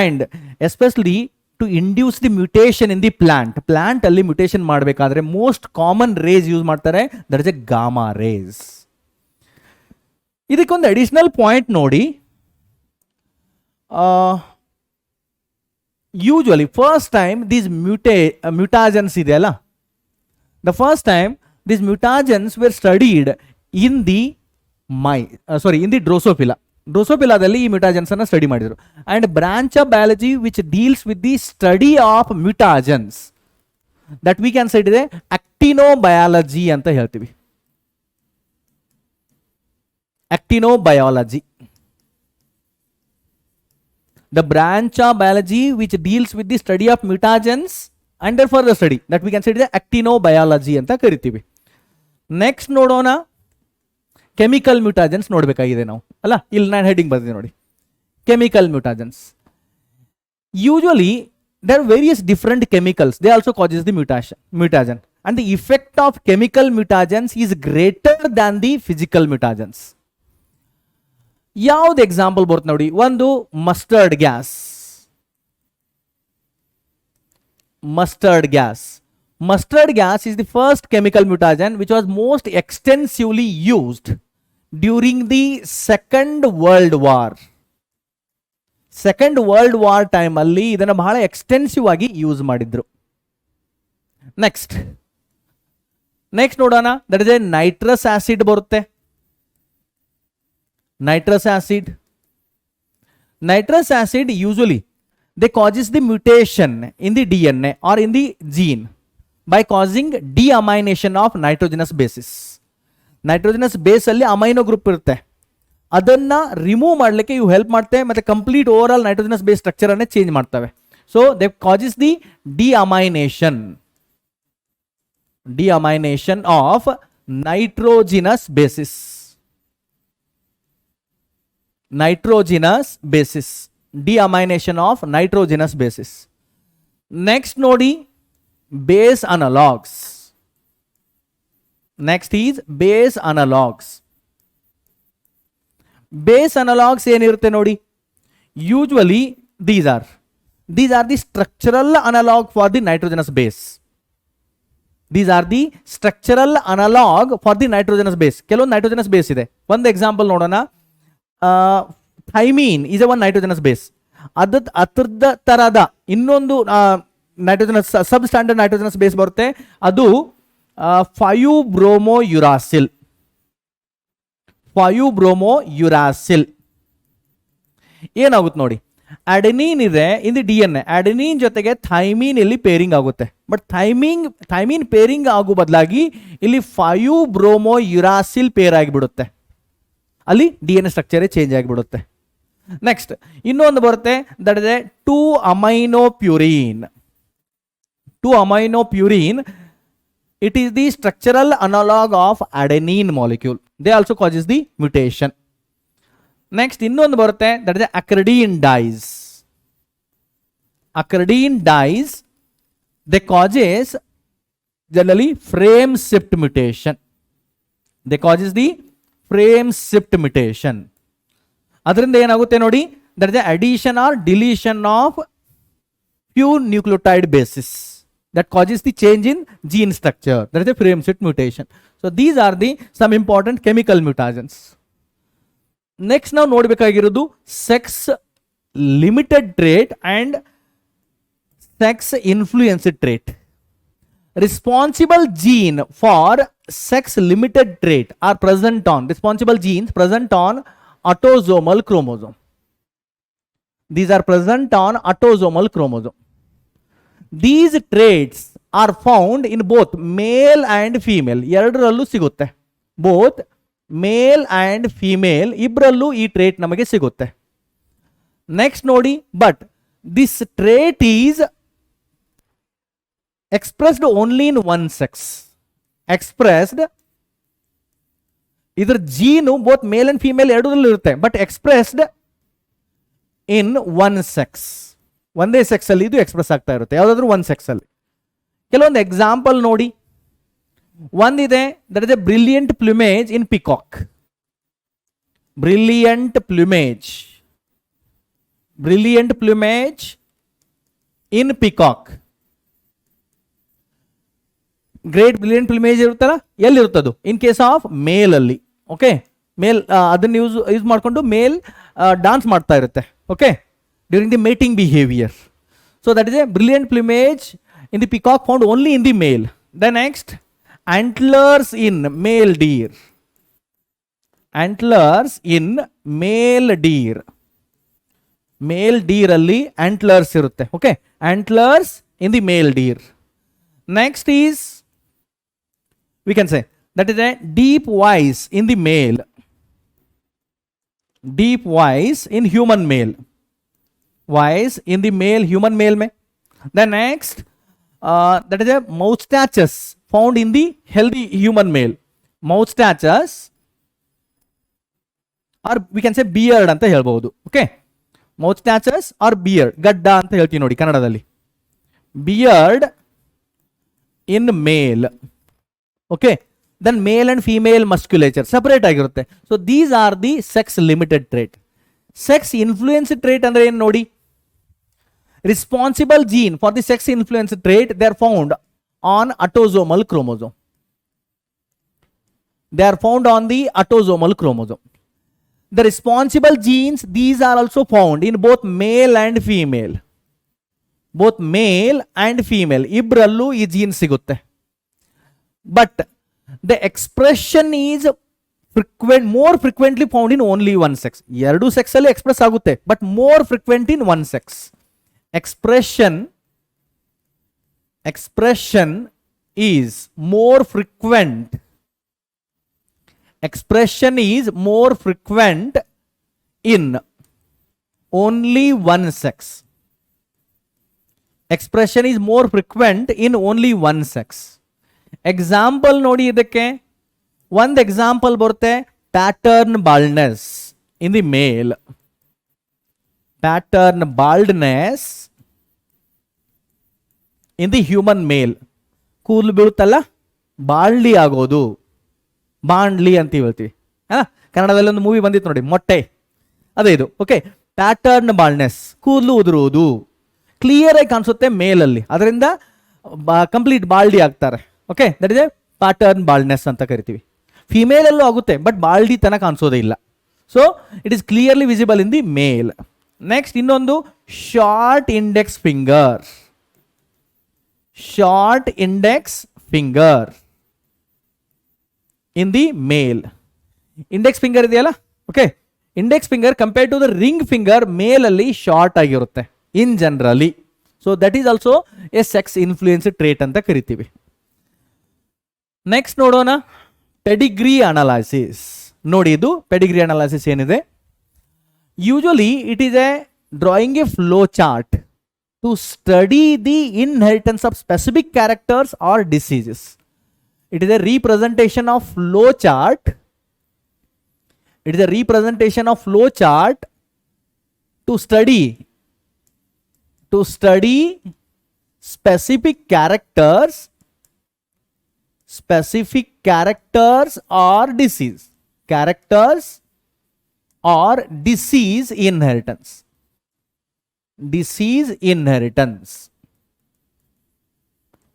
And especially to induce the mutation in the plant ಅಲ್ಲಿ ಮ್ಯೂಟೇಷನ್ ಮಾಡಬೇಕಾದ್ರೆ ಮೋಸ್ಟ್ ಕಾಮನ್ ರೇಸ್ ಯೂಸ್ ಮಾಡ್ತಾರೆ, that is a gamma rays. ಇದಕ್ಕೊಂದು ಅಡಿಷನಲ್ ಪಾಯಿಂಟ್ ನೋಡಿ. Usually first time these mutagens ಇದೆಯಲ್ಲ, the first time these mutagens were studied in the in the ಡ್ರೋಸೋಫಿಲಾದಲ್ಲಿ ಈ ಮ್ಯೂಟಾಜನ್ಸ್ ಅನ್ನ ಸ್ಟಡಿ ಮಾಡಿದ್ರು. And branch of biology which deals with the study of mutagens that we can say it ಇದೆ ಆಕ್ಟಿನೋಬಯಾಲಜಿ ಅಂತ ಹೇಳ್ತೀವಿ. ಆಕ್ಟಿನೋಬಯಾಲಜಿ, the branch of biology which deals with the study of mutagens and further study that we can say the actinobiology ಅಂತ ಕರಿತೀವಿ. ನೆಕ್ಸ್ಟ್ ನೋಡೋಣ, ಕೆಮಿಕಲ್ ಮ್ಯೂಟಾಜನ್ಸ್ ನೋಡಬೇಕಾಗಿದೆ ನಾವು ಅಲ್ಲ. ಇಲ್ಲಿ ನಾನು ಹೆಡಿಂಗ್ ಬರ್ತೀನಿ ನೋಡಿ, chemical mutagens. Usually there are various different chemicals, they also causes the mutagen and the effect of chemical mutagens is greater than the physical mutagens. ಯಾವ್ದು ಎಕ್ಸಾಂಪಲ್ ಬರುತ್ತೆ ನೋಡಿ. ಒಂದು mustard gas. Mustard gas is the first chemical mutagen which was most extensively used during the Second World War. Second world war time ಅಲ್ಲಿ ಇದನ್ನು ಬಹಳ ಎಕ್ಸ್ಟೆನ್ಸಿವ್ ಆಗಿ ಯೂಸ್ ಮಾಡಿದ್ರು. ನೆಕ್ಸ್ಟ್ ನೋಡೋಣ, that is a nitrous acid ಬರುತ್ತೆ. Nitrous acid usually they causes the mutation in the DNA or in the gene by causing deamination of nitrogenous bases. Nitrogenous base ಅಲ್ಲಿ ಅಮೈನೋ ಗ್ರೂಪ್ ಇರುತ್ತೆ, ಅದನ್ನ ರಿಮೂವ್ ಮಾಡಲಿಕ್ಕೆ ಇವು ಹೆಲ್ಪ್ ಮಾಡ್ತವೆ ಮತ್ತೆ complete over all nitrogenous base structure ಅನ್ನೇ ಚೇಂಜ್ ಮಾಡ್ತವೆ. So they causes the deamination of nitrogenous bases. Deamination of nitrogenous bases. Next ನೋಡಿ, base analogs. Next is base analogs. Base analogs ಏನಿರುತ್ತೆ ನೋಡಿ, usually these are the structural analog for the nitrogenous base. ಕೆಲವೊಂದು ನೈಟ್ರೋಜನಸ್ ಬೇಸ್ ಇದೆ. ಒಂದು ಎಕ್ಸಾಂಪಲ್ ನೋಡೋಣ, thymine is A one nitrogenous base. ಅದ್ರದ ತರದ ಇನ್ನೊಂದು nitrogenous sub standard nitrogenous base ಬರುತ್ತೆ, ಅದು 5-ಬ್ರೋಮೋಯುರಾಸಿಲ್. 5-bromouracil. ಏನಾಗುತ್ತೆ ನೋಡಿ, ಅಡೆನಿನ್ ಇದೆ ಇನ್ ದಿ DNA, ಅಡೆನಿನ್ ಜೊತೆಗೆ ಥೈಮಿನ್ ಇಲ್ಲಿ ಪೇರಿಂಗ್ ಆಗುತ್ತೆ. ಬಟ್ ಥೈಮಿನ್ ಪೇರಿಂಗ್ ಆಗೋ ಬದಲಾಗಿ ಇಲ್ಲಿ 5-bromouracil ಪೇರ್ ಆಗಿಬಿಡುತ್ತೆ. ಅಲ್ಲಿ DNA ಸ್ಟ್ರಕ್ಚರೇ ಚೇಂಜ್ ಆಗಿಬಿಡುತ್ತೆ. ನೆಕ್ಸ್ಟ್ ಇನ್ನೊಂದು ಬರುತ್ತೆ, that is 2-aminopurine. 2-aminopurine, it is the structural analog of adenine molecule. They also causes the mutation. Next ಇನ್ನೊಂದು ಬರುತ್ತೆ, that is acridine dyes. Acridine dyes, they causes generally frame shift mutation. They causes the frame shift mutation. ಅದರಿಂದ ಏನಾಗುತ್ತೆ ನೋಡಿ, that is addition or deletion of few nucleotide bases that causes the change in gene structure. That is a frame shift mutation. So these are the some important chemical mutagens. Next ನಾವು ನೋಡಬೇಕಾಗಿರೋದು sex limited trait and sex influenced trait. Responsible gene for sex limited trait are present on, responsible genes present on autosomal chromosome. These are present on autosomal chromosome. These traits are found in both male and female. ಎರಡರಲ್ಲೂ ಸಿಗುತ್ತೆ. both male and female ಇಬ್ಬರಲ್ಲೂ ಈ ಟ್ರೇಟ್ ನಮಗೆ ಸಿಗುತ್ತೆ. ನೆಕ್ಸ್ಟ್ ನೋಡಿ, but this trait is expressed only in one sex. Expressed, ಇದರ ಜೀನು ಬೋತ್ ಮೇಲ್ ಅಂಡ್ ಫಿಮೇಲ್ ಎರಡರಲ್ಲೂ ಇರುತ್ತೆ, but expressed in one sex. ಒಂದೇ ಸೆಕ್ಸ್ ಅಲ್ಲಿ ಇದು ಎಕ್ಸ್ಪ್ರೆಸ್ ಆಗ್ತಾ ಇರುತ್ತೆ, ಯಾವುದಾದ್ರೂ ಒಂದು ಸೆಕ್ಸ್ ಅಲ್ಲಿ. ಕೆಲವೊಂದು ಎಕ್ಸಾಂಪಲ್ ನೋಡಿ, ಒಂದಿದೆ, that is a brilliant plumage in peacock. Brilliant plumage in peacock. Great brilliant plumage ಇರುತ್ತಲ್ಲ, ಎಲ್ಲಿರುತ್ತದು? ಇನ್ ಕೇಸ್ ಆಫ್ ಮೇಲ್ ಅಲ್ಲಿ. ಓಕೆ, ಮೇಲ್ ಅದನ್ನ ಯೂಸ್ ಮಾಡಿಕೊಂಡು ಮೇಲ್ ಡಾನ್ಸ್ ಮಾಡ್ತಾ ಇರುತ್ತೆ. Okay, during the mating behaviour. So that is a brilliant plumage in the peacock found only in the male. The next, antlers in male deer. Antlers in male deer. Male deer ಅಲ್ಲಿ antlers ಇರುತ್ತೆ. Okay, antlers in the male deer. Next is, we can say that is a deep voice in the male. Deep voice in human male. Voice in the male, human male में. The next, that is a moustaches found in the healthy human male. Moustaches, or we can say beard ಅಂತ ಹೇಳ್ಬಹುದು. ಓಕೆ, moustaches or beard, ಗಡ್ಡ ಅಂತ ಹೇಳ್ತೀವಿ ನೋಡಿ ಕನ್ನಡದಲ್ಲಿ. Beard in male. Okay, then male and female musculature separate ಆಗಿರುತ್ತೆ. So these are the sex limited trait. Sex influenced trait ಅಂದ್ರೆ ಏನು ನೋಡಿ, responsible gene for the sex influenced trait, they are found on autosomal chromosome. They are found on the autosomal chromosome. The responsible genes, these are also found in both male and female. Both male and female ಇಬ್ಬರಲ್ಲೂ ಈ ಜೀನ್ ಸಿಗುತ್ತೆ. But the expression is more frequently found in only one sex. ಎರಡು ಸೆಕ್ಸ್ ಅಲ್ಲಿ ಎಕ್ಸ್ಪ್ರೆಸ್ ಆಗುತ್ತೆ, but more frequent in one sex. Expression is more frequent. Expression is more frequent in only one sex. Expression is more frequent in only one sex. Example ನೋಡಿ ಇದಕ್ಕೆ, ಒಂದು ಎಕ್ಸಾಂಪಲ್ ಬರುತ್ತೆ, pattern baldness in the male. Pattern baldness in the human male. ಕೂದಲು ಬೀಳುತ್ತಲ್ಲ, ಬಾಳ್ಲಿ ಆಗೋದು, ಬಾಂಡ್ಲಿ ಅಂತ ಹೇಳ್ತೀವಿ. ಕನ್ನಡದಲ್ಲಿ ಒಂದು ಮೂವಿ ಬಂದಿತ್ತು ನೋಡಿ, ಮೊಟ್ಟೆ, ಅದೇ ಇದು. ಓಕೆ, ಪ್ಯಾಟರ್ನ್ ಬಾಲ್ಡ್ನೆಸ್, ಕೂದಲು ಉದುರುವುದು, ಕ್ಲಿಯರ್ ಆಗಿ ಕಾಣಿಸುತ್ತೆ ಮೇಲಲ್ಲಿ, ಅದರಿಂದ ಕಂಪ್ಲೀಟ್ ಬಾಲ್ಡಿ ಆಗ್ತಾರೆ. Okay, that is a pattern baldness ಅಂತ ಕರಿತೀವಿ. ಫಿಮೇಲಲ್ಲೂ ಆಗುತ್ತೆ, ಬಟ್ ಬಾಲ್ಡಿ ತನಕ ಕಾಣಿಸೋದೇ ಇಲ್ಲ. So it is clearly visible in the male. Next ಇನ್ನೊಂದು, short index finger. Short index finger in the male. Index finger ಇದೆಯಲ್ಲ, okay, index finger compare to the ring finger ಮೇಲಲ್ಲಿ ಶಾರ್ಟ್ ಆಗಿರುತ್ತೆ in generally. So that is also a sex influence trait ಅಂತ ಕರಿತೀವಿ. ನೆಕ್ಸ್ಟ್ ನೋಡೋಣ, ಪೆಡಿಗ್ರಿ ಅನಾಲಿಸಿಸ್. ನೋಡಿ, ಇದು ಪೆಡಿಗ್ರಿ ಅನಾಲಿಸಿಸ್ ಏನಿದೆ, usually it is A drawing A flow chart to study the inheritance of specific characters or diseases. It is a representation of flow chart. It is a representation of flow chart to study specific characters or disease inheritance. Disease inheritance.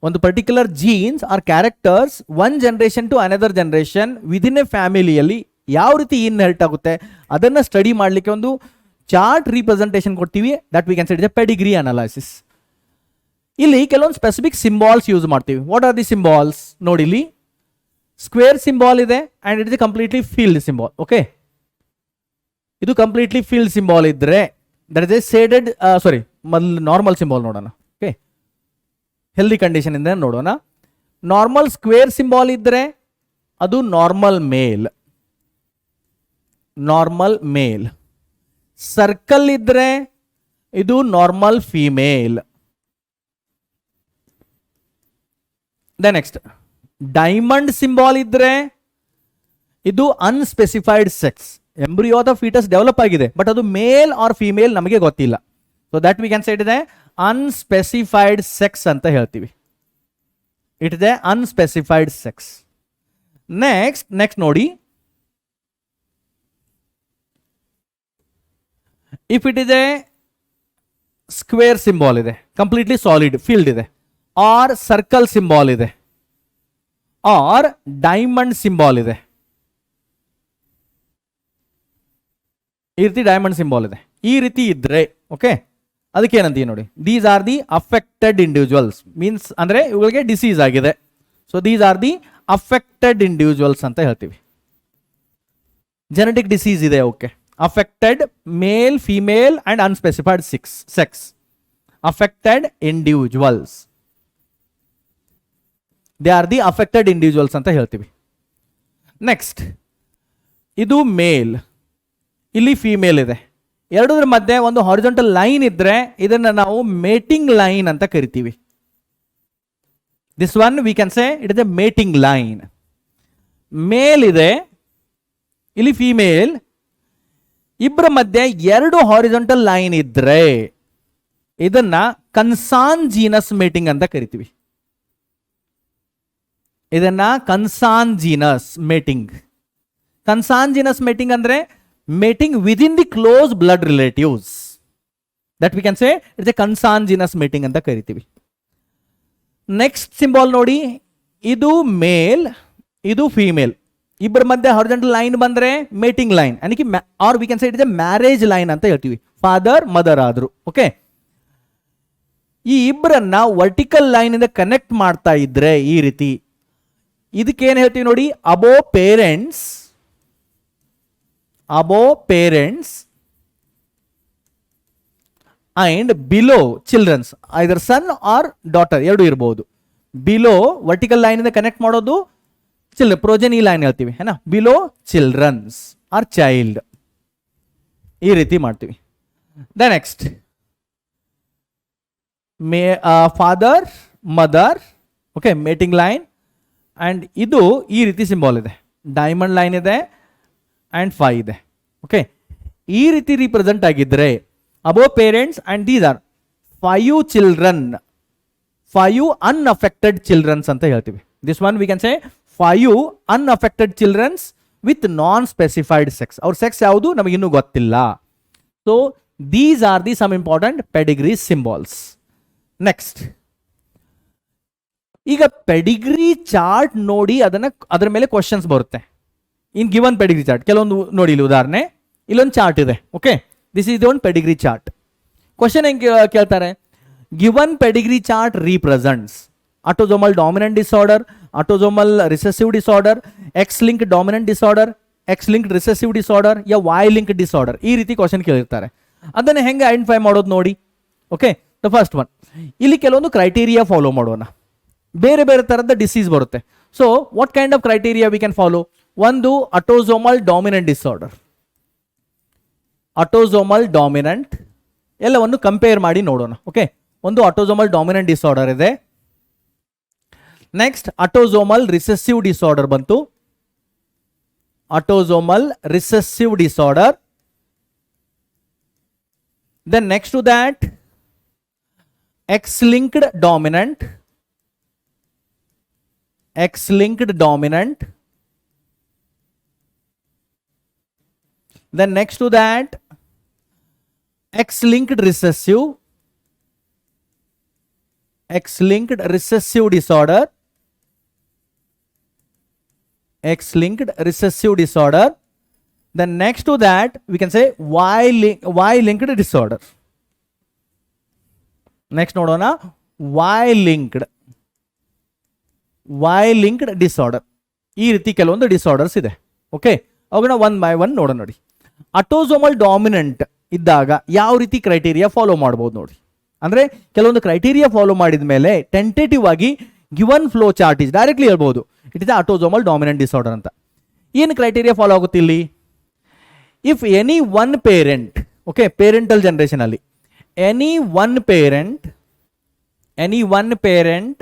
ಒಂದು particular genes or characters one generation to another generation within a ಫ್ಯಾಮಿಲಿಯಲ್ಲಿ ಯಾವ ರೀತಿ ಇನ್ಹೆರಿಟ್ ಆಗುತ್ತೆ ಅದನ್ನ ಸ್ಟಡಿ ಮಾಡಲಿಕ್ಕೆ ಒಂದು ಚಾರ್ಟ್ ರೀಪ್ರೆಸೆಂಟೇಷನ್ ಕೊಡ್ತೀವಿ. That we can say it is a pedigree analysis. ಇಲ್ಲಿ ಕೆಲವೊಂದು ಸ್ಪೆಸಿಫಿಕ್ ಸಿಂಬಾಲ್ಸ್ ಯೂಸ್ ಮಾಡ್ತೀವಿ. What are the symbols? ನೋಡಿ, ಇಲ್ಲಿ ಸ್ಕ್ವೇರ್ ಸಿಂಬಾಲ್ ಇದೆ and it is completely filled symbol. Okay, ಇದು ಕಂಪ್ಲೀಟ್ಲಿ ಫೀಲ್ಡ್ ಸಿಂಬಾಲ್ ಇದ್ರೆ ದಟ್ ಇಸ್ ಎ ಸೇಡೆಡ್, ಮೊದಲು ನಾರ್ಮಲ್ ಸಿಂಬಾಲ್ ನೋಡೋಣ. ಓಕೆ, ಹೆಲ್ದಿ ಕಂಡೀಷನ್ ಇಂದ ನೋಡೋಣ. ನಾರ್ಮಲ್ ಸ್ಕ್ವೇರ್ ಸಿಂಬಾಲ್ ಇದ್ರೆ ಅದು ನಾರ್ಮಲ್ ಮೇಲ್. ಸರ್ಕಲ್ ಇದ್ರೆ ಇದು normal female. Next diamond symbol ಇದ್ರೆ ಇದು ಅನ್ಸ್ಪೆಸಿಫೈಡ್ ಸೆಕ್ಸ್. ಎಂಬ್ರಿಯೋ ಅಥವಾ ಫೀಟಸ್ ಡೆವಲಪ್ ಆಗಿದೆ ಬಟ್ ಅದು ಮೇಲ್ ಆರ್ ಫಿಮೇಲ್ ನಮಗೆ ಗೊತ್ತಿಲ್ಲ. So that we can say it ಇದೆ ಅನ್ಸ್ಪೆಸಿಫೈಡ್ ಸೆಕ್ಸ್ ಅಂತ ಹೇಳ್ತೀವಿ. ಇಟ್ ಇದೆ ಅನ್ಸ್ಪೆಸಿಫೈಡ್ ಸೆಕ್ಸ್. ನೆಕ್ಸ್ಟ್ ನೋಡಿ, ಇಫ್ ಇಟ್ ಇದೆ ಸ್ಕ್ವೇರ್ ಸಿಂಬಾಲ್ ಇದೆ, ಕಂಪ್ಲೀಟ್ಲಿ ಸಾಲಿಡ್ ಫೀಲ್ಡ್ ಇದೆ, ಆರ್ ಸರ್ಕಲ್ ಸಿಂಬಾಲ್ ಇದೆ, ಆರ್ ಡೈಮಂಡ್ ಸಿಂಬಾಲ್ ಇದೆ, ಈ ರೀತಿ ಡೈಮಂಡ್ ಸಿಂಬಾಲ್ ಇದೆ, ಈ ರೀತಿ ಇದ್ರೆ ಓಕೆ, ಅದಕ್ಕೆ ಏನಂತೀವಿ ನೋಡಿ, these are the affected individuals. Means ಅಂದ್ರೆ ಇವುಗಳಿಗೆ ಡಿಸೀಸ್ ಆಗಿದೆ. So these are the affected individuals ಅಂತ ಹೇಳ್ತೀವಿ. ಜೆನೆಟಿಕ್ ಡಿಸೀಸ್ ಇದೆ, okay, affected male female and unspecified sex. Affected individuals, they are the affected individuals ಅಂತ ಹೇಳ್ತೀವಿ. ನೆಕ್ಸ್ಟ್, ಇದು ಮೇಲ್, ಇಲ್ಲಿ ಫಿಮೇಲ್ ಇದೆ, ಎರಡರ ಮಧ್ಯೆ ಒಂದು ಹಾರಿಜಾಂಟಲ್ ಲೈನ್ ಇದ್ರೆ ಇದನ್ನ ನಾವು ಮೇಟಿಂಗ್ ಲೈನ್ ಅಂತ ಕರಿತೀವಿ. This one we can say it is a mating line. Male ಇದೆ, ಇಲ್ಲಿ ಫಿಮೇಲ್, ಇಬ್ಬರ ಮಧ್ಯೆ ಎರಡು ಹಾರಿಜಾಂಟಲ್ ಲೈನ್ ಇದ್ರೆ ಇದನ್ನ ಕನ್ಸಾನ್ಜೀನಸ್ ಮೇಟಿಂಗ್ ಅಂತ ಕರಿತೀವಿ. ಇದನ್ನ ಕನ್ಸಾನ್ಜೀನಸ್ ಮೇಟಿಂಗ್ ಅಂದ್ರೆ mating within the close blood relatives. That we can say it's a consanguineous mating ಅಂತ ಕರಿತೀವಿ. ನೆಕ್ಸ್ಟ್ ಸಿಂಬಾಲ್ ನೋಡಿ, ಇದು ಮೇಲ್, ಇದು ಫಿಮೇಲ್, ಇಬ್ಬರ ಮಧ್ಯೆ ಹಾರಿಜಾಂಟಲ್ ಲೈನ್ ಬಂದ್ರೆ ಮೇಟಿಂಗ್ ಲೈನ್, ಅದಕ್ಕೆ or we can say it is a marriage line ಅಂತ ಹೇಳ್ತೀವಿ. ಫಾದರ್ ಮದರ್ ಆದ್ರು, ಓಕೆ. ಈ ಇಬ್ಬರನ್ನ ವರ್ಟಿಕಲ್ ಲೈನ್ ಇಂದ ಕನೆಕ್ಟ್ ಮಾಡ್ತಾ ಇದ್ರೆ ಈ ರೀತಿ, ಇದಕ್ಕೆ ಏನ್ ಹೇಳ್ತೀವಿ ನೋಡಿ, above parents and below childrens, either son or daughter ಎರಡು ಇರಬಹುದು. ಬಿಲೋ ವರ್ಟಿಕಲ್ ಲೈನ್ ಇಂದ ಕನೆಕ್ಟ್ ಮಾಡೋದು ಪ್ರೋಜೆನಿ ಲೈನ್ ಹೇಳ್ತೀವಿ, ಏನ, ಬಿಲೋ ಚಿಲ್ಡ್ರನ್ಸ್ ಆರ್ ಚೈಲ್ಡ್, ಈ ರೀತಿ ಮಾಡ್ತೀವಿ. The next father mother, okay, mating line, and ಇದು ಈ ರೀತಿ ಸಿಂಬಾಲ್ ಇದೆ, ಡೈಮಂಡ್ ಲೈನ್ ಇದೆ ಅಂಡ್ 5 ಇದೆ, ಓಕೆ. ಈ ರೀತಿ ರಿಪ್ರೆಸೆಂಟ್ ಆಗಿದ್ರೆ above parents and these are 5 children, 5 unaffected childrens ಅಂತ ಹೇಳ್ತೀವಿ. This one we can say 5 unaffected childrens with non specified sex. ಅವ್ರ ಸೆಕ್ಸ್ ಯಾವುದು ನಮಗಿನ್ನೂ ಗೊತ್ತಿಲ್ಲ. So these are the some important pedigree symbols. Next, ಈಗ ಪೆಡಿಗ್ರಿ ಚಾರ್ಟ್ ನೋಡಿ ಅದರ ಮೇಲೆ ಕ್ವಶನ್ಸ್ ಬರುತ್ತೆ. ಇನ್ ಗಿವನ್ ಪೆಡಿಗ್ರಿ ಚಾರ್ಟ್ ಕೆಲವೊಂದು ನೋಡಿ, ಇಲ್ಲಿ ಉದಾಹರಣೆ, ಇಲ್ಲೊಂದು ಚಾರ್ಟ್ ಇದೆ, okay, this is one pedigree chart. Question ಹೆಂಗೆ ಕೇಳ್ತಾರೆ, given pedigree chart represents autosomal dominant disorder, autosomal recessive disorder, X link dominant disorder, X linked recessive disorder ಯಾ ವೈ ಲಿಂಕ್ಡ್ ಡಿಸಾರ್ಡರ್, ಈ ರೀತಿ ಕ್ವಶನ್ ಕೇಳಿರ್ತಾರೆ. ಅದನ್ನು ಹೆಂಗೆ ಐಡೆಂಟಿಫೈ ಮಾಡೋದು ನೋಡಿ. ಓಕೆ, ದ ಫಸ್ಟ್ ಒನ್, ಇಲ್ಲಿ ಕೆಲವೊಂದು ಕ್ರೈಟೀರಿಯಾ ಫಾಲೋ ಮಾಡೋಣ. ಬೇರೆ ಬೇರೆ ಥರದ ಡಿಸೀಸ್ ಬರುತ್ತೆ. So what kind of criteria we can follow? ಒಂದು autosomal dominant disorder, autosomal dominant, ಎಲ್ಲವನ್ನು ಕಂಪೇರ್ ಮಾಡಿ ನೋಡೋಣ. ಓಕೆ, ಒಂದು ಆಟೋಸೋಮಲ್ ಡಾಮಿನೆಂಟ್ ಡಿಸಾರ್ಡರ್ ಇದೆ. ನೆಕ್ಸ್ಟ್ ಆಟೋಸೋಮಲ್ ರಿಸೆಸಿವ್ ಡಿಸಾರ್ಡರ್ ಬಂತು, autosomal recessive disorder. Then next to that, X-linked dominant, X-linked dominant. Then next to that, X-linked recessive, X-linked recessive disorder, X-linked recessive disorder. Then next to that we can say Y-linked disorder. Next ನೋಡೋಣ, Y-linked disorder. ಈ ರೀತಿ ಕೆಲವೊಂದು ಡಿಸಾರ್ಡರ್ಸ್ ಇದೆ. ಓಕೆ, ಅವುಗಳನ್ನ ಒನ್ ಬೈ ಒನ್ ನೋಡೋಣ. ನೋಡಿ, ಆಟೋಸೋಮಲ್ ಡಾಮಿನೆಂಟ್ ಇದ್ದಾಗ ಯಾವ ರೀತಿ ಕ್ರೈಟೀರಿಯಾ ಫಾಲೋ ಮಾಡ್ಬೋದು ನೋಡಿ. ಅಂದರೆ ಕೆಲವೊಂದು ಕ್ರೈಟೀರಿಯಾ ಫಾಲೋ ಮಾಡಿದ ಮೇಲೆ ಟೆಂಟೇಟಿವ್ ಆಗಿ given flow chart is directly ಹೇಳ್ಬೋದು it is autosomal dominant disorder ಅಂತ. ಏನು ಕ್ರೈಟೀರಿಯಾ ಫಾಲೋ ಆಗುತ್ತೆ ಇಲ್ಲಿ? If any one parent, okay, parental generation ಅಲ್ಲಿ any one parent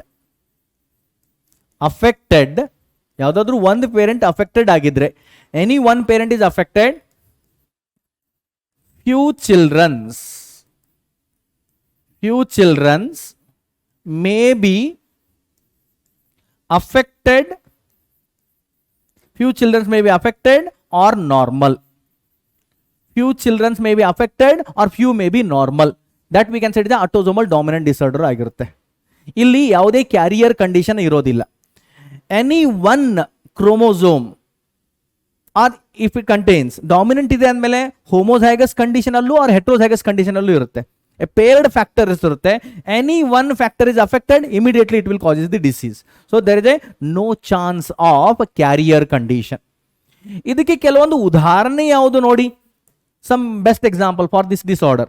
affected, ಯಾವುದಾದ್ರೂ ಒಂದು ಪೇರೆಂಟ್ ಅಫೆಕ್ಟೆಡ್ ಆಗಿದ್ರೆ, any one parent is affected, few children's may be affected, few children's may be affected or normal. Few children may be affected or few may be normal. That we can say is the autosomal dominant disorder ಆಗಿರುತ್ತೆ. ಇಲ್ಲಿ ಯಾವುದೇ ಕ್ಯಾರಿಯರ್ ಕಂಡೀಷನ್ ಇರೋದಿಲ್ಲ. Any one chromosome or if it contains dominant ಇದೆ ಅಂದಮೇಲೆ ಹೋಮೋಸೈಗಸ್ ಕಂಡೀಷನ್ ಅಲ್ಲೂ ಆರ್ ಹೆಟ್ರೋಸೈಗಸ್ ಕಂಡೀಷನ್ ಅಲ್ಲೂ ಇರುತ್ತೆ. ಎ ಪೇರ್ಡ್ ಫ್ಯಾಕ್ಟರ್ ಇರುತ್ತೆ. Any one factor is affected, immediately it will causes the disease. So there is a no chance of carrier condition. ಇದಕ್ಕೆ ಕೆಲವೊಂದು ಉದಾಹರಣೆ ಯಾವುದು ನೋಡಿ. Some best example for this disorder.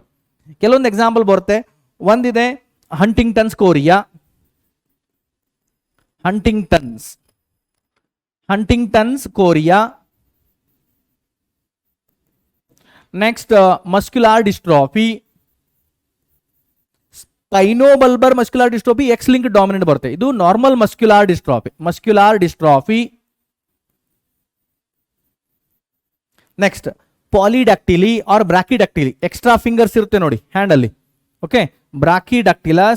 ಕೆಲವೊಂದು ಎಕ್ಸಾಂಪಲ್ ಬರುತ್ತೆ. ಒಂದಿದೆ Huntington's chorea, Huntington's chorea. Next muscular dystrophy, spinobulbar muscular dystrophy X link dominant ಬರುತ್ತೆ. ಇದು normal muscular dystrophy. Next polydactyly or brachydactyly, extra fingers ಇರುತ್ತೆ ನೋಡಿ ಹ್ಯಾಂಡ್ ಅಲ್ಲಿ. ಓಕೆ, ಬ್ರಾಕಿಡಕ್ಟಿಲಿ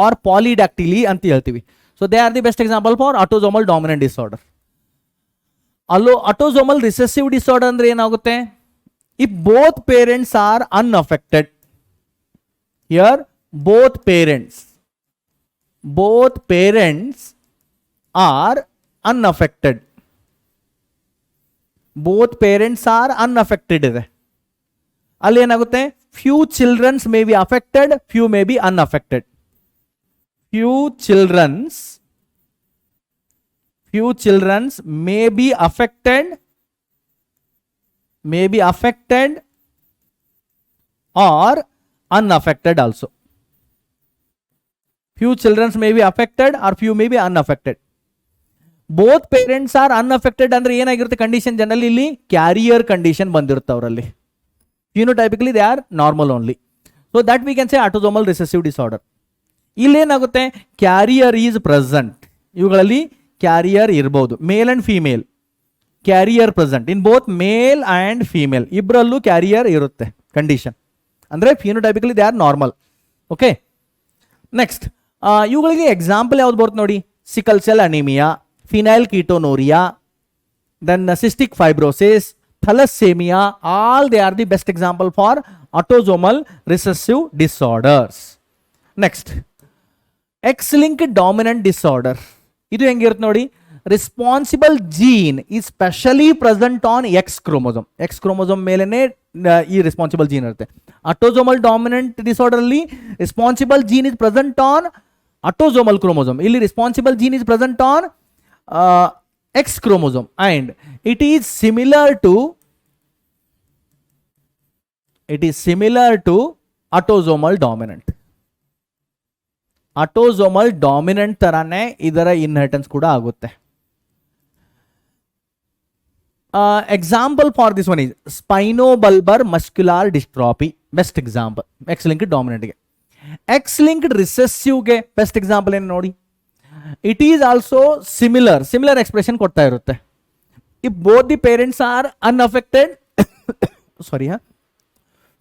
ಆರ್ ಪಾಲಿಡಕ್ಟಿಲಿ ಅಂತ ಹೇಳ್ತೀವಿ. So they are the best example for autosomal dominant disorder. Autosomal recessive disorder ಅಂದ್ರೆ ಏನಾಗುತ್ತೆ? If both parents are unaffected, here both parents are unaffected, both parents are unaffected ಇದೆ. ಅಲ್ಲಿ ಏನಾಗುತ್ತೆ? few children's may be affected, few may be unaffected. few children's may be affected or unaffected also. Few children may be affected or few may be unaffected. Both parents are unaffected ಅಂದ್ರೆ ಏನಾಗಿರುತ್ತೆ ಕಂಡೀಷನ್? ಜನರಲಿ ಇಲ್ಲಿ ಕ್ಯಾರಿಯರ್ ಕಂಡೀಷನ್ ಬಂದಿರುತ್ತೆ ಅವರಲ್ಲಿ. Phenotypically they are normal only. So that we can say autosomal recessive disorder. ಇಲ್ಲೇನಾಗುತ್ತೆ? Carrier is present. ಇವುಗಳಲ್ಲಿ ಕ್ಯಾರಿಯರ್ ಇರ್ಬೋದು, male and female carrier present in both male and female, ಇಬ್ಬರಲ್ಲೂ ಕ್ಯಾರಿಯರ್ ಇರುತ್ತೆ ಕಂಡೀಷನ್. ಅಂದರೆ phenotypically they are normal. Okay, next ಇವುಗಳಿಗೆ ಎಕ್ಸಾಂಪಲ್ ಯಾವ್ದು ಬರುತ್ತೆ ನೋಡಿ. Sickle cell anaemia, phenyl ketonuria, then cystic fibrosis, thalassaemia, all they are the best example for autosomal recessive disorders. Next X link dominant disorder. ಇದು ಹೆಂಗಿರುತ್ತೆ ನೋಡಿ. ರೆಸ್ಪಾನ್ಸಿಬಲ್ ಜೀನ್ ಈ specially present on X chromosome ಮೇಲೆನೆ ಈ ರೆಸ್ಪಾನ್ಸಿಬಲ್ ಜೀನ್ ಇರುತ್ತೆ. ಆಟೋಸೋಮಲ್ ಡಾಮಿನೆಂಟ್ ಡಿಸಾರ್ಡರ್ ಅಲ್ಲಿ responsible gene is present on autosomal chromosome. ಇಲ್ಲಿ responsible gene is present on X chromosome and it is similar to autosomal dominant. Autosomal dominant ತರಾನೇ ಇದರ ಇನ್ಹೆರಿಟೆನ್ಸ್ ಕೂಡ ಆಗುತ್ತೆ. Example for this one is spinobulbar muscular dystrophy. Best example. X-linked dominant ಗೆ. X-linked recessive ಗೆ best example ಏನು ನೋಡಿ. It is also similar expression ಕೊಡ್ತಾ ಇರುತ್ತೆ. If both the parents are unaffected, sorry,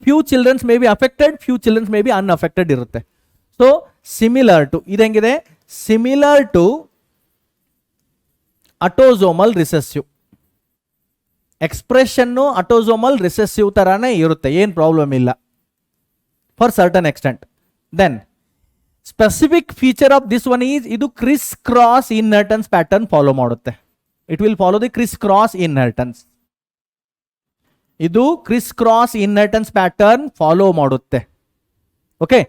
few children may be affected, few children may be unaffected ಇರುತ್ತೆ. So similar to ಇದಂಗಿದೆ similar to autosomal recessive. ಎಕ್ಸ್ಪ್ರೆಷನ್ನು autosomal recessive ತರಾನೇ ಇರುತ್ತೆ, ಏನು ಪ್ರಾಬ್ಲಮ್ ಇಲ್ಲ for certain extent. Then specific feature of this one is ಇದು criss cross inheritance pattern follow ಮಾಡುತ್ತೆ. It will follow the criss cross inheritance. ಇದು criss cross inheritance pattern follow ಮಾಡುತ್ತೆ. ಓಕೆ,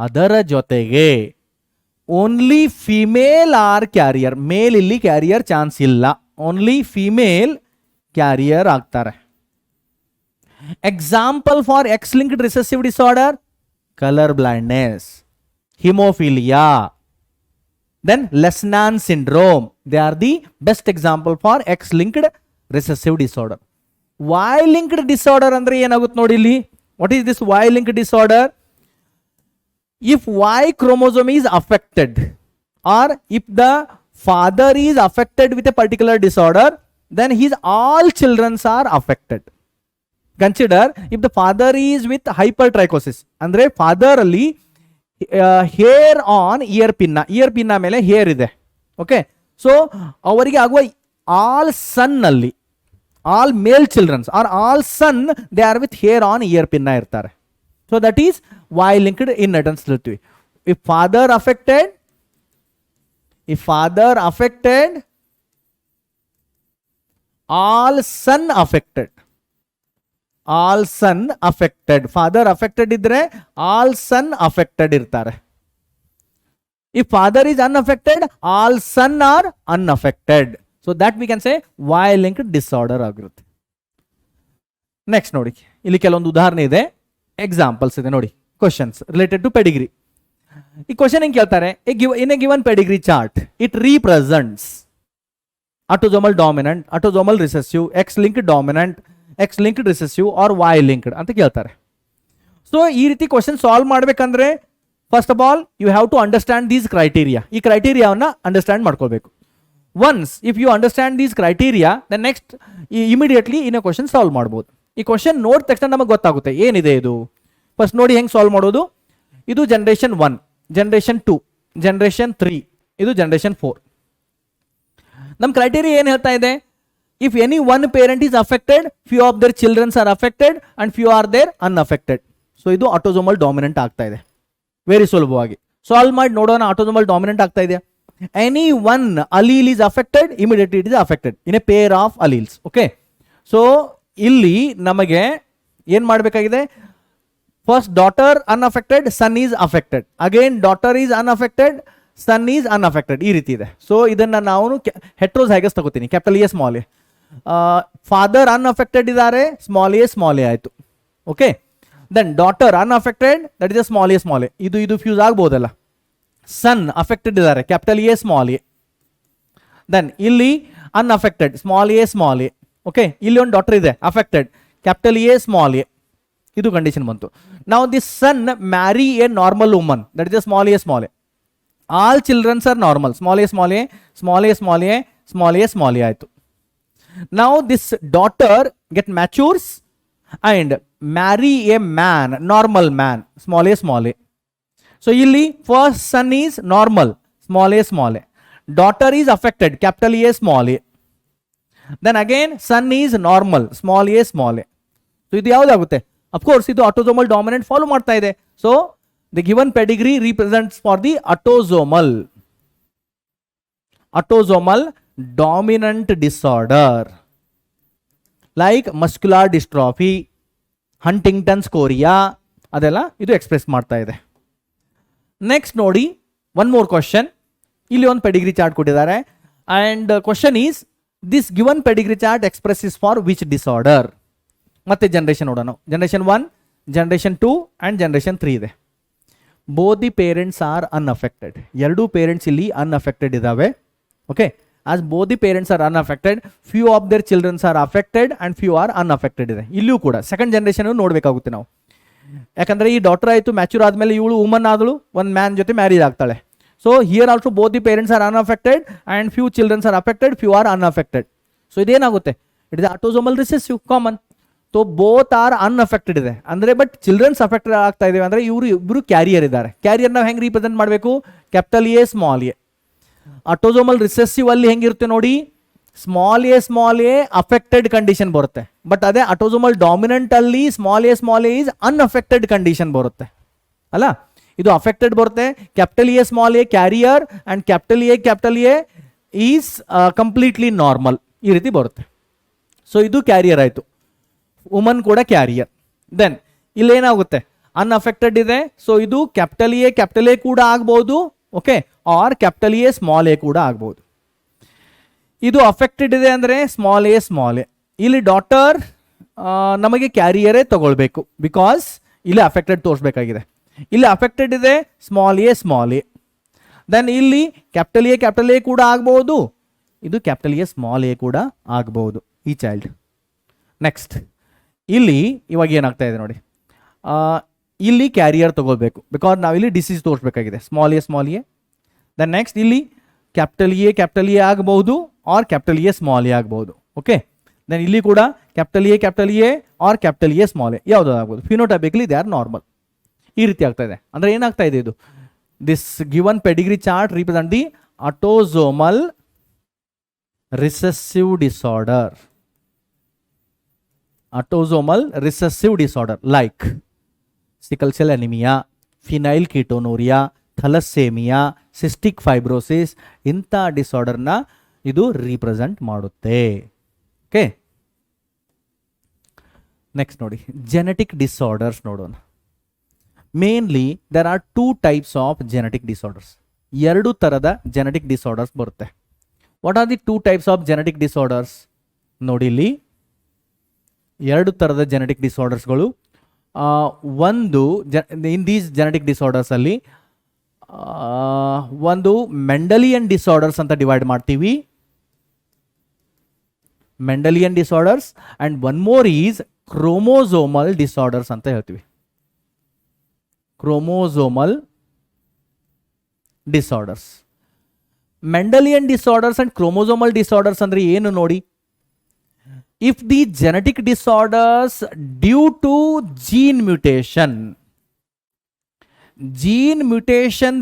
ಅದರ ಜೊತೆಗೆ only female are carrier, male ಇಲ್ಲಿ ಕ್ಯಾರಿಯರ್ ಚಾನ್ಸ್ ಇಲ್ಲ, ಓನ್ಲಿ ಫಿಮೇಲ್ ಕ್ಯಾರಿಯರ್ ಆಗ್ತಾರೆ. Example for X linked recessive disorder, colour blindness, haemophilia, then Lesnan syndrome. They are the best example for X-linked recessive disorder. Y-linked disorder ಅಂದ್ರೆ ಏನಾಗುತ್ತೆ ನೋಡಿ ಇಲ್ಲಿ. What is this Y-linked disorder? If Y chromosome is affected or if the father is affected with a particular disorder, then his all children are affected. Consider if the father is with hypertrichosis, ಅಂದ್ರೆ ಫಾದರ್ ಅಲ್ಲಿ ಹೇರ್ ಆನ್ ಇಯರ್ ಪಿನ್ನ ಮೇಲೆ ಹೇರ್ ಇದೆ. ಓಕೆ, ಸೊ ಅವರಿಗೆ ಆಗುವ ಆಲ್ ಸನ್ ಅಲ್ಲಿ all male childrens are all son they are with hair on ear pinna ಇರ್ತಾರೆ. So that is Y linked inheritance ಇರ್ತೀವಿ. If father affected all son affected, father affected ಇದ್ರೆ ಆಲ್ ಸನ್ ಅಫೆಕ್ಟೆಡ್ ಇರ್ತಾರೆ. If father is unaffected all son are unaffected. So that we can say Y linked disorder ಆಗಿರುತ್ತೆ. ನೆಕ್ಸ್ಟ್ ನೋಡಿ, ಇಲ್ಲಿ ಕೆಲವೊಂದು ಉದಾಹರಣೆ ಇದೆ, ಎಕ್ಸಾಂಪಲ್ಸ್ ಇದೆ ನೋಡಿ, ಕ್ವಶನ್ಸ್ ರಿಲೇಟೆಡ್ ಟು ಪೆಡಿಗ್ರಿ. ಈ ಕ್ವಶನ್ ಹೆಂಗೆ ಕೇಳ್ತಾರೆ, in a given pedigree chart it represents autosomal dominant, autosomal recessive, X-linked dominant, X-linked recessive or Y-linked ಅಂತ ಕೇಳ್ತಾರೆ. ಸೊ ಈ ರೀತಿ ಕ್ವಶನ್ ಸಾಲ್ವ್ ಮಾಡಬೇಕಂದ್ರೆ first of all you have to understand these criteria. ಈ ಕ್ರೈಟೀರಿಯಾವನ್ನ ಅಂಡರ್ಸ್ಟ್ಯಾಂಡ್ ಮಾಡ್ಕೋಬೇಕು. Once if you understand these criteria then next immediately ಇನ್ನ ಕ್ವಶನ್ ಸಾಲ್ವ್ ಮಾಡ್ಬೋದು. ಈ ಕ್ವಶನ್ ನೋಡಿದ ತಕ್ಷಣ ನಮಗೆ ಗೊತ್ತಾಗುತ್ತೆ ಏನಿದೆ ಇದು. ಫಸ್ಟ್ ನೋಡಿ ಹೆಂಗೆ ಸಾಲ್ವ್ ಮಾಡೋದು. ಇದು ಜನರೇಷನ್ 1, ಜನರೇಷನ್ 2, ಜನರೇಷನ್ 3, ಇದು ಜನರೇಷನ್ 4. ನಮ್ಮ ಕ್ರೈಟೀರಿಯಾ ಏನು ಹೇಳ್ತಾ ಇದೆ, if any one parent is affected, few of their childrens are affected and few are there unaffected. So ಇದು ಆಟೋಸೋಮಲ್ ಡಾಮಿನೆಂಟ್ ಆಗ್ತಾ ಇದೆ. ವೆರಿ ಸುಲಭವಾಗಿ ಸಾಲ್ವ್ ಮಾಡಿ ನೋಡೋಣ. ಆಟೋಸೋಮಲ್ ಡಾಮಿನೆಂಟ್ ಆಗ್ತಾ ಇದೆ. Any one allele is affected, immediately it is affected in a pair of alleles. Okay, so ಇಲ್ಲಿ ನಮಗೆ ಏನು ಮಾಡಬೇಕಾಗಿದೆ, first daughter unaffected, son is affected, again daughter is unaffected, son is unaffected, ಈ ರೀತಿ ಇದೆ. ಸೊ ಇದನ್ನ ನಾವು ಹೆಟ್ರೋಝೈಗಸ್ ತಗೋತೀನಿ, capital A small a. Father unaffected ಇದ್ದಾರೆ, ಸ್ಮಾಲ್ ಎ ಆಯಿತು. Okay, then daughter unaffected, that is small A. ಇದು ಫ್ಯೂಸ್ ಆಗ್ಬೋದಲ್ಲ. ಸನ್ ಅಫೆಕ್ಟೆಡ್ ಇದ್ದಾರೆ, capital A small A. Then ಇಲ್ಲಿ ಅನ್ಅಫೆಕ್ಟೆಡ್, ಸ್ಮಾಲ್ ಎ. ಓಕೆ, ಇಲ್ಲಿ ಒಂದು ಡಾಟರ್ ಇದೆ affected, capital A small A. ಇದು ಕಂಡೀಷನ್ ಬಂತು. ನಾವು this son marry a normal woman, that is small A. All childrens are normal, small A ಆಯಿತು. ನಾವು this daughter get matures and marry a man, normal man, small A. So ಇಲ್ಲಿ first son is normal, small A. Daughter is affected, capital A small A. Then again sun is normal, small A. So ಇದು ಯಾವುದಾಗುತ್ತೆ, ಅಫ್ಕೋರ್ಸ್ ಇದು ಆಟೋಸೋಮಲ್ ಡಾಮಿನೆಂಟ್ ಫಾಲೋ ಮಾಡ್ತಾ ಇದೆ. So the given pedigree represents for the autosomal dominant disorder like muscular dystrophy, Huntington's chorea, ಅದೆಲ್ಲ ಇದು ಎಕ್ಸ್ಪ್ರೆಸ್ ಮಾಡ್ತಾ ಇದೆ. ನೆಕ್ಸ್ಟ್ ನೋಡಿ, ಒನ್ ಮೋರ್ ಕ್ವಶನ್. ಇಲ್ಲಿ ಒಂದು ಪೆಡಿಗ್ರಿ ಚಾರ್ಟ್ ಕೊಟ್ಟಿದ್ದಾರೆ and question is this given pedigree chart expresses for which disorder. ಮತ್ತೆ ಜನರೇಷನ್ ನೋಡೋಣ. ಜನರೇಷನ್ 1, ಜನರೇಷನ್ 2 ಆ್ಯಂಡ್ ಜನರೇಷನ್ 3 ಇದೆ. Both the parents are unaffected. ಎರಡೂ ಪೇರೆಂಟ್ಸ್ ಇಲ್ಲಿ ಅನ್ಅಫೆಕ್ಟೆಡ್ ಇದ್ದಾವೆ. Okay, as both the parents are unaffected, few of their childrens are affected and few are unaffected ಇದೆ. ಇಲ್ಲಿಯೂ ಕೂಡ ಸೆಕೆಂಡ್ ಜನರೇಷನ್ ನೋಡಬೇಕಾಗುತ್ತೆ ನಾವು. ಯಾಕಂದರೆ ಈ ಡಾಟರ್ ಆಯಿತು, ಮ್ಯಾಚೂರ್ ಆದಮೇಲೆ ಇವಳು ವುಮನ್ ಆದಳು, ಒಂದು ಮ್ಯಾನ್ ಜೊತೆ ಮ್ಯಾರೇಜ್ ಆಗ್ತಾಳೆ. So here also both the parents are unaffected and few childrens are affected, few are unaffected. So ಇದೇನಾಗುತ್ತೆ, it is autosomal recessive common. So both are unaffected ಇದೆ ಅಂದರೆ, ಬಟ್ ಚಿಲ್ಡ್ರನ್ಸ್ ಅಫೆಕ್ಟೆಡ್ ಆಗ್ತಾ ಇದ್ದೇವೆ ಅಂದರೆ ಇವರು ಇಬ್ಬರು ಕ್ಯಾರಿಯರ್ ಇದ್ದಾರೆ. ಕ್ಯಾರಿಯರ್ ನಾವು ಹೆಂಗೆ ರೀಪ್ರೆಸೆಂಟ್ ಮಾಡಬೇಕು, capital A small a. Autosomal recessive ಅಲ್ಲಿ ಹೆಂಗಿರುತ್ತೆ ನೋಡಿ, ಸ್ಮಾಲ್ ಎ ಅಫೆಕ್ಟೆಡ್ ಕಂಡೀಷನ್ ಬರುತ್ತೆ. ಬಟ್ ಅದೇ ಆಟೋಸೋಮಲ್ ಡಾಮಿನೆಂಟ್ ಅಲ್ಲಿ small a is unaffected condition ಬರುತ್ತೆ ಅಲ್ಲ. ಇದು ಅಫೆಕ್ಟೆಡ್ ಬರುತ್ತೆ. Capital A small a carrier and capital A is completely normal, ಈ ರೀತಿ ಬರುತ್ತೆ. ಸೊ ಇದು ಕ್ಯಾರಿಯರ್ ಆಯಿತು, ವುಮನ್ ಕೂಡ ಕ್ಯಾರಿಯರ್. ದೆನ್ ಇಲ್ಲೇನಾಗುತ್ತೆ, ಅನ್ಅಫೆಕ್ಟೆಡ್ ಇದೆ. ಸೊ ಇದು ಕ್ಯಾಪಿಟಲ್ ಎ ಕೂಡ ಆಗ್ಬೋದು, okay, or capital A small A ಕೂಡ ಆಗ್ಬೋದು. ಇದು ಅಫೆಕ್ಟೆಡ್ ಇದೆ ಅಂದರೆ ಸ್ಮಾಲ್ ಎ. ಇಲ್ಲಿ ಡಾಟರ್ ನಮಗೆ ಕ್ಯಾರಿಯರೇ ತಗೊಳ್ಬೇಕು, ಬಿಕಾಸ್ ಇಲ್ಲಿ ಅಫೆಕ್ಟೆಡ್ ತೋರಿಸ್ಬೇಕಾಗಿದೆ. ಇಲ್ಲಿ ಅಫೆಕ್ಟೆಡ್ ಇದೆ ಸ್ಮಾಲ್ ಎ. ದೆನ್ ಇಲ್ಲಿ ಕ್ಯಾಪಿಟಲ್ ಎ ಕೂಡ ಆಗ್ಬೋದು, ಇದು ಕ್ಯಾಪಿಟಲ್ ಎ ಸ್ಮಾಲ್ ಎ ಕೂಡ ಆಗ್ಬೋದು ಈ ಚೈಲ್ಡ್. ನೆಕ್ಸ್ಟ್ ಇಲ್ಲಿ ಇವಾಗ ಏನಾಗ್ತಾ ಇದೆ ನೋಡಿ, ಇಲ್ಲಿ ಕ್ಯಾರಿಯರ್ ತಗೋಬೇಕು, ಬಿಕಾಸ್ ನಾವಿಲ್ಲಿ ಡಿಸೀಸ್ ತೋರಿಸ್ಬೇಕಾಗಿದೆ, ಸ್ಮಾಲ್ ಎ. ದೆನ್ ನೆಕ್ಸ್ಟ್ ಇಲ್ಲಿ ಕ್ಯಾಪಿಟಲ್ ಎ ಆಗಬಹುದು or capital A small A ಆಗಬಹುದು. ಓಕೆ, ದೆನ್ ಇಲ್ಲಿ ಕೂಡ capital A or capital A small A ಯಾವುದು ಆಗ್ಬೋದು. Phenotypically they are normal. ಈ ರೀತಿ ಆಗ್ತಾ ಇದೆ ಅಂದರೆ ಏನಾಗ್ತಾ ಇದೆ, ಇದು this given pedigree chart represent the autosomal recessive disorder. Autosomal recessive disorder like sickle cell anemia, phenylketonuria, thalassemia, cystic fibrosis ಇಂಥ ಡಿಸಾರ್ಡರ್ನ ಇದು ರೀಪ್ರೆಸೆಂಟ್ ಮಾಡುತ್ತೆ. ಓಕೆ, ನೆಕ್ಸ್ಟ್ ನೋಡಿ ಜೆನೆಟಿಕ್ ಡಿಸಾರ್ಡರ್ಸ್ ನೋಡೋಣ. Mainly there are 2 types of genetic disorders. 2 ಥರದ ಜೆನೆಟಿಕ್ ಡಿಸಾರ್ಡರ್ಸ್ ಬರುತ್ತೆ. What are the 2 types of genetic disorders ನೋಡಿ. ಇಲ್ಲಿ 2 ಥರದ ಜೆನೆಟಿಕ್ ಡಿಸಾರ್ಡರ್ಸ್ಗಳು. ಒಂದು ಇನ್ ದೀಸ್ ಜೆನೆಟಿಕ್ ಡಿಸಾರ್ಡರ್ಸ್ ಅಲ್ಲಿ ಒಂದು ಮೆಂಡಲಿಯನ್ ಡಿಸಾರ್ಡರ್ಸ್ ಅಂತ ಡಿವೈಡ್ ಮಾಡ್ತೀವಿ, ಮೆಂಡಲಿಯನ್ disorders, and one more is chromosomal disorders ಅಂತ ಹೇಳ್ತೀವಿ. Chromosomal disorders, ಮೆಂಡಲಿಯನ್ disorders and chromosomal disorders ಅಂದ್ರೆ ಏನು ನೋಡಿ. If the genetic disorders due to gene mutation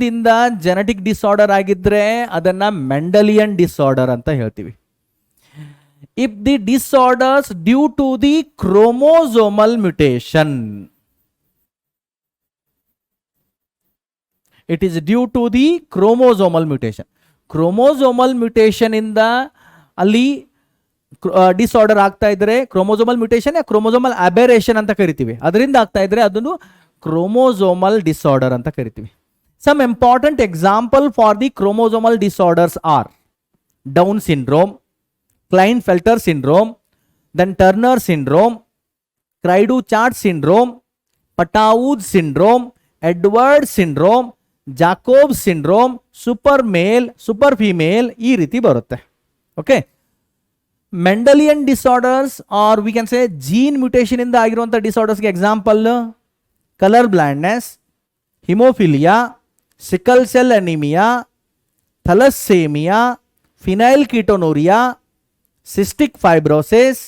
ದಿಂದ ಜೆನೆಟಿಕ್ ಡಿಸಾರ್ಡರ್ ಆಗಿದ್ರೆ ಅದನ್ನ ಮೆಂಡಲಿಯನ್ ಡಿಸಾರ್ಡರ್ ಅಂತ ಹೇಳ್ತೀವಿ. If the disorders due to the chromosomal mutation, it is due to the chromosomal mutation. Chromosomal mutation ಇಂದ ಅಲ್ಲಿ ಡಿಸಾರ್ಡರ್ ಆಗ್ತಾ ಇದ್ರೆ ಕ್ರೋಮೋಸೋಮಲ್ ಮ್ಯೂಟೇಷನ್ ಯಾ ಕ್ರೋಮೋಸೋಮಲ್ ಅಬೆರೇಷನ್ ಅಂತ ಕರಿತೀವಿ, ಅದರಿಂದ ಆಗ್ತಾ ಇದ್ರೆ ಅದನ್ನು ಕ್ರೋಮೋಸೋಮಲ್ ಡಿಸಾರ್ಡರ್ ಅಂತ ಕರಿತೀವಿ. Some important example for the chromosomal disorders are Down syndrome, Klinefelter syndrome, then Turner syndrome, cri du chat syndrome, Patau syndrome, Edward syndrome, Jacob syndrome, super male, super female, ಈ ರೀತಿ ಬರುತ್ತೆ. Okay, Mendelian disorders are we can say gene mutation ಇಂದ ಆಗಿರುವಂಥ ಡಿಸಾರ್ಡರ್ಸ್ಗೆ example colour blindness, haemophilia, sickle cell anaemia, thalassaemia, phenylketonuria, cystic fibrosis,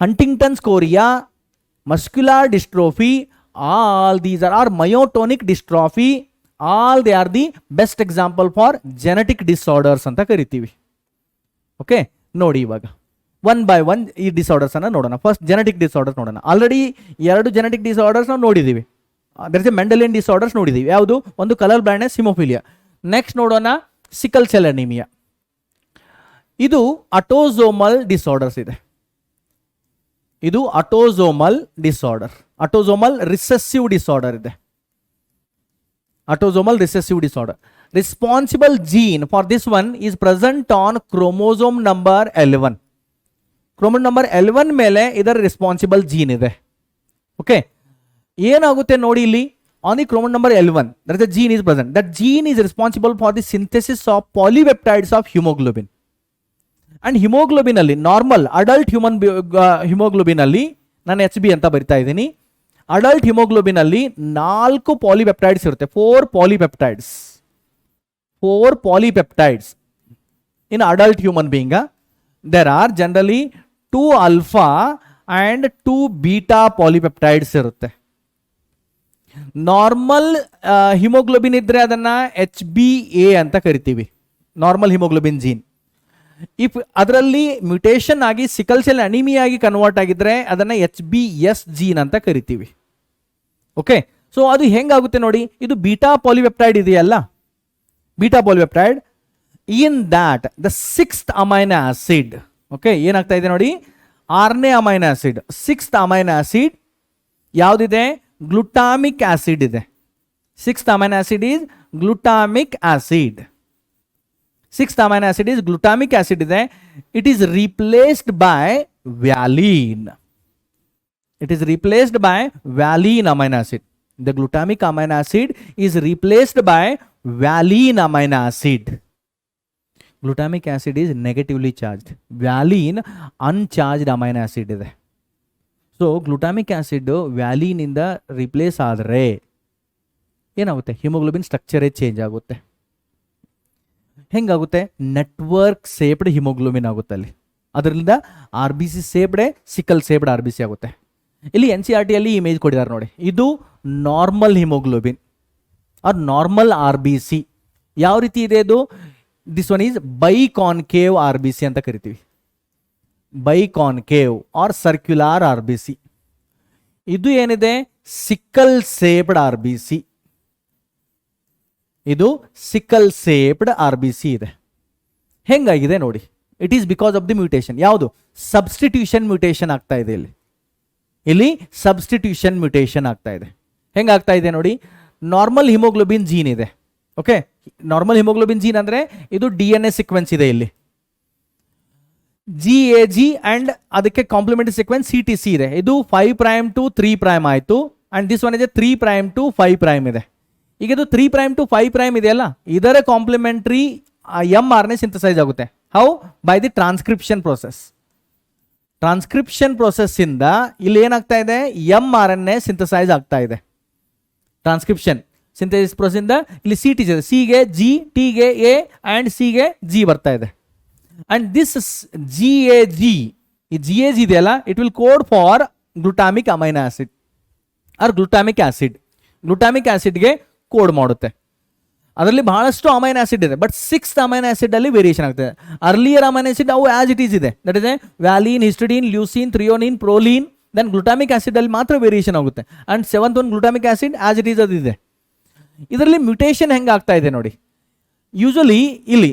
Huntington's chorea, muscular dystrophy, all these are myotonic dystrophy, all they are the best example for genetic disorders ಅಂತ ಕರಿತೀವಿ. ಓಕೆ, ನೋಡಿ ಇವಾಗ ಒನ್ ಬೈ ಒನ್ ಈ ಡಿಸಾರ್ಡರ್ಸ್ ಅನ್ನ ನೋಡೋಣ. ಫಸ್ಟ್ ಜೆನೆಟಿಕ್ ಡಿಸಾರ್ಡರ್ಸ್ ನೋಡೋಣ. ಆಲ್ರೆಡಿ 2 ಜೆನೆಟಿಕ್ ಡಿಸಾರ್ಡರ್ಸ್ ನಾವು ನೋಡಿದ್ದೀವಿ. There is a Mendelian disorders ನೋಡಿದ್ದೀವಿ. ಯಾವುದು? ಒಂದು ಕಲರ್ ಬ್ಲೈಂಡ್ನೆಸ್, ಹಿಮೋಫಿಲಿಯಾ. ನೆಕ್ಸ್ಟ್ ನೋಡೋಣ ಸಿಕಲ್ ಸೆಲ್ ಅನಿಮಿಯಾ. ಇದು ಆಟೋಸೋಮಲ್ ಡಿಸಾರ್ಡರ್ಸ್ ಇದೆ. ಇದು autosomal disorder, autosomal recessive disorder ಇದೆ. Autosomal recessive disorder. Responsible gene for this one is present on chromosome number 11. Chromosome number 11 ಮೇಲೆ ಇದರ ರೆಸ್ಪಾನ್ಸಿಬಲ್ ಜೀನ್ ಇದೆ. ಓಕೆ, ಏನಾಗುತ್ತೆ ನೋಡಿ ಇಲ್ಲಿ, on the chromosome number 11 there is a gene is present. That gene is responsible for the synthesis of polypeptides of hemoglobin. And hemoglobin ಅಲ್ಲಿ ನಾರ್ಮಲ್ ಅಡಲ್ಟ್ ಹಿಮೋಗ್ಲೋಬಿನ್ ಅಲ್ಲಿ ನಾನು HB ಅಂತ ಬರಿತಾ ಇದ್ದೀನಿ. ಅಡಲ್ಟ್ ಹಿಮೋಗ್ಲೋಬಿನ್ ಅಲ್ಲಿ 4 ಪಾಲಿಪೆಪ್ಟೈಡ್ಸ್ ಇರುತ್ತೆ. 4 ಪಾಲಿಪೆಪ್ಟೈಡ್ಸ್ in adult human being. There are generally 2 alpha and 2 beta polypeptides ಇರುತ್ತೆ. ನಾರ್ಮಲ್ ಹಿಮೋಗ್ಲೋಬಿನ್ ಇದ್ರೆ ಅದನ್ನ HbA ಅಂತ ಕರಿತೀವಿ, ನಾರ್ಮಲ್ ಹಿಮೋಗ್ಲೋಬಿನ್ ಜೀನ್. ಇಫ್ ಅದರಲ್ಲಿ ಮ್ಯೂಟೇಷನ್ ಆಗಿ ಸಿಕಲ್ ಸೆಲ್ ಅನಿಮಿಯಾ ಆಗಿ ಕನ್ವರ್ಟ್ ಆಗಿದ್ರೆ ಅದನ್ನ HbS ಜೀನ್ ಅಂತ ಕರಿತೀವಿ. ಓಕೆ, ಸೊ ಅದು ಹೆಂಗಾಗುತ್ತೆ ನೋಡಿ, ಇದು ಬೀಟಾ ಪಾಲಿಪೆಪ್ಟೈಡ್ ಇದೆಯಲ್ಲ, beta polypeptide, in that the 6th amino acid, okay, ಏನಾಗ್ತಾ ಇದೆ ನೋಡಿ, 6ನೇ amino acid, 6th amino acid ಯಾವುದಿದೆ, ಗ್ಲುಟಾಮಿಕ್ ಆಸಿಡ್ ಇದೆ. 6th amino acid is glutamic acid. 6th amino acid is glutamic acid ಇದೆ. It is replaced by valine. It is replaced by valine amino acid. The glutamic amino acid is replaced by valine amino acid. Glutamic acid is negatively charged. Valine uncharged amino acid ಇದೆ. So glutamic acid valine ಇಂದ ರಿಪ್ಲೇಸ್ ಆದರೆ ಏನಾಗುತ್ತೆ, ಹಿಮೋಗ್ಲೋಬಿನ್ ಸ್ಟ್ರಕ್ಚರೇ ಚೇಂಜ್ ಆಗುತ್ತೆ. ಹೆಂಗಾಗುತ್ತೆ, ನೆಟ್ವರ್ಕ್ ಸೇಪ್ಡ್ ಹಿಮೋಗ್ಲೋಬಿನ್ ಆಗುತ್ತೆ ಅಲ್ಲಿ. ಅದರಿಂದ RBC shaped, sickle shaped RBC ಆಗುತ್ತೆ. ಇಲ್ಲಿ NCERT ಅಲ್ಲಿ ಇಮೇಜ್ ಕೊಟ್ಟಿದ್ದಾರೆ ನೋಡಿ, ಇದು normal haemoglobin or normal RBC. ಯಾವ ರೀತಿ ಇದೆ ಇದು, this one is biconcave RBC ಅಂತ ಕರಿತೀವಿ. Biconcave or circular RBC. ಇದು ಏನಿದೆ, ಸಿಕಲ್ ಸೇಪ್ಡ್ RBC. ಇದು ಸಿಕಲ್ ಸೇಪ್ಡ್ RBC ಇದೆ. ಹೆಂಗಾಗಿದೆ ನೋಡಿ, it is because of the mutation. ಯಾವುದು, ಸಬ್ಸ್ಟಿಟ್ಯೂಷನ್ ಮ್ಯೂಟೇಷನ್ ಆಗ್ತಾ ಇದೆ ಇಲ್ಲಿ ಸಬ್ಸ್ಟಿಟ್ಯೂಷನ್ ಮ್ಯೂಟೇಷನ್ ಆಗ್ತಾ ಇದೆ. ಹೆಂಗಾಗ್ತಾ ಇದೆ ನೋಡಿ, ನಾರ್ಮಲ್ ಹಿಮೋಗ್ಲೋಬಿನ್ ಜೀನ್ ಇದೆ. ಓಕೆ, ನಾರ್ಮಲ್ ಹಿಮೋಗ್ಲೋಬಿನ್ ಜೀನ್ ಅಂದ್ರೆ ಇದು DNA ಸೀಕ್ವೆನ್ಸ್ ಇದೆ ಇಲ್ಲಿ, GAG ಅಂಡ್ ಅದಕ್ಕೆ ಕಾಂಪ್ಲಿಮೆಂಟರಿ ಸೀಕ್ವೆನ್ಸ್ CTC ಇದೆ. ಇದು 5' to 3' ಆಯ್ತು, ಅಂಡ್ ದಿಸ್ ಒನ್ ಇದೆ 3' to 5' ಇದೆ. ಈಗ ಇದು 3' to 5' ಇದೆಯಲ್ಲ, ಇದರ ಕಾಂಪ್ಲಿಮೆಂಟರಿ mRNA ಸಿಂಥಸೈಸ್ ಆಗುತ್ತೆ. How, by the transcription process. Transcription process ಇಂದ ಇಲ್ಲಿ ಏನಾಗ್ತಾ ಇದೆ, mRNA ಸಿಂಥಸೈಸ್ ಆಗ್ತಾ ಇದೆ. ಟ್ರಾನ್ಸ್ಕ್ರಿಪ್ಷನ್ ಸಿಂಥಸಿಸ್ ಪ್ರೋಸೆಸ್ ಇಂದ ಇಲ್ಲಿ CTC ಇದೆ, C ಗೆ G, T ಗೆ A ಅಂಡ್ C ಗೆ G ಬರ್ತಾ ಇದೆ. ಅಂಡ್ ದಿಸ್ GAG, ಈ GAG ಇದೆಯಲ್ಲ, it will code for glutamic amino acid or glutamic acid. Glutamic ಆಸಿಡ್ಗೆ ಕೋಡ್ ಮಾಡುತ್ತೆ. ಅದರಲ್ಲಿ ಬಹಳಷ್ಟು ಅಮೈನೋ ಆಸಿಡ್ ಇದೆ, ಬಟ್ 6th ಅಮೈನೋ ಆಸಿಡ್ ಅಲ್ಲಿ ವೇರಿಯೇಷನ್ ಆಗ್ತದೆ. ಅರ್ಲಿಯರ್ ಅಮೈನೋ ಆಸಿಡ್ ಅವು ಆಸ್ ಇಟ್ ಈಸ್ ಇದೆ, that is valine, histidine, leucine, threonine, proline. Then glutamic acid ಅಲ್ಲಿ ಮಾತ್ರ ವೇರಿಯೇಷನ್ ಆಗುತ್ತೆ. And 7th one glutamic acid as it is ಅದಿದೆ. ಇದರಲ್ಲಿ ಮ್ಯೂಟೇಷನ್ ಹೆಂಗೆ ಆಗ್ತಾ ಇದೆ ನೋಡಿ, ಯೂಶಲಿ ಇಲ್ಲಿ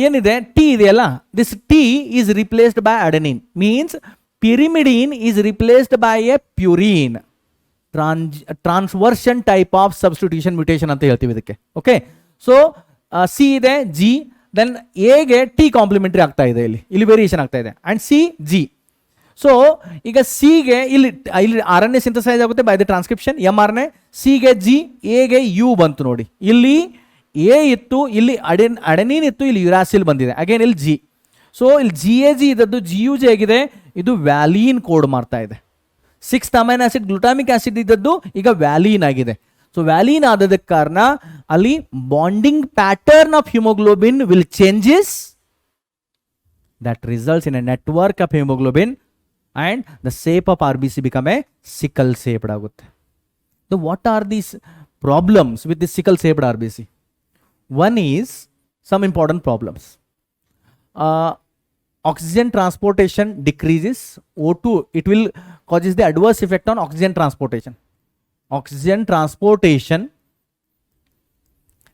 ಏನಿದೆ, ಟಿ ಇದೆಯಲ್ಲ, this T is replaced by adenine, means pyrimidine is replaced by a purine. Transversion type of substitution mutation ಅಂತ ಹೇಳ್ತೀವಿ ಇದಕ್ಕೆ. ಓಕೆ, ಸೊ ಸಿ ಇದೆ G, ದೆನ್ ಎಗೆ ಟಿ ಕಾಂಪ್ಲಿಮೆಂಟರಿ ಆಗ್ತಾ ಇದೆ, ಇಲ್ಲಿ ವೇರಿಯೇಷನ್ ಆಗ್ತಾ ಇದೆ. And C G. ಸೊ ಈಗ ಸಿಗೆ ಇಲ್ಲಿ RNA ಸಿಂಥಸೈಸ್ ಆಗುತ್ತೆ ಬೈ ದ ಟ್ರಾನ್ಸ್ಕ್ರಿಪ್ಷನ್ mRNA. ಸಿಗೆ G, ಎಗೆ U ಬಂತು ನೋಡಿ, ಇಲ್ಲಿ ಎ ಇತ್ತು, ಇಲ್ಲಿ ಅಡೆನಿನ್ ಇತ್ತು, ಇಲ್ಲಿ ಯುರಾಸಿಲ್ ಬಂದಿದೆ, ಅಗೇನ್ ಇಲ್ಲಿ G. ಸೊ ಇಲ್ಲಿ GAG ಇದ್ದದ್ದು GUG ಆಗಿದೆ, ಇದು ವ್ಯಾಲೀನ್ ಕೋಡ್ ಮಾಡ್ತಾ ಇದೆ. 6th amino acid glutamic acid ಇದ್ದದ್ದು ಈಗ ವ್ಯಾಲೀನ್ ಆಗಿದೆ. ಸೊ ವ್ಯಾಲೀನ್ ಆದದಕ್ಕೆ ಕಾರಣ ಅಲ್ಲಿ bonding pattern of haemoglobin will changes, that results in a network of haemoglobin and the shape of RBC become a sickle shaped ಆಗುತ್ತೆ. So what are these problems with this sickle shaped RBC? One is some important problems. Oxygen transportation decreases. O2, it will causes the adverse effect on oxygen transportation. Oxygen transportation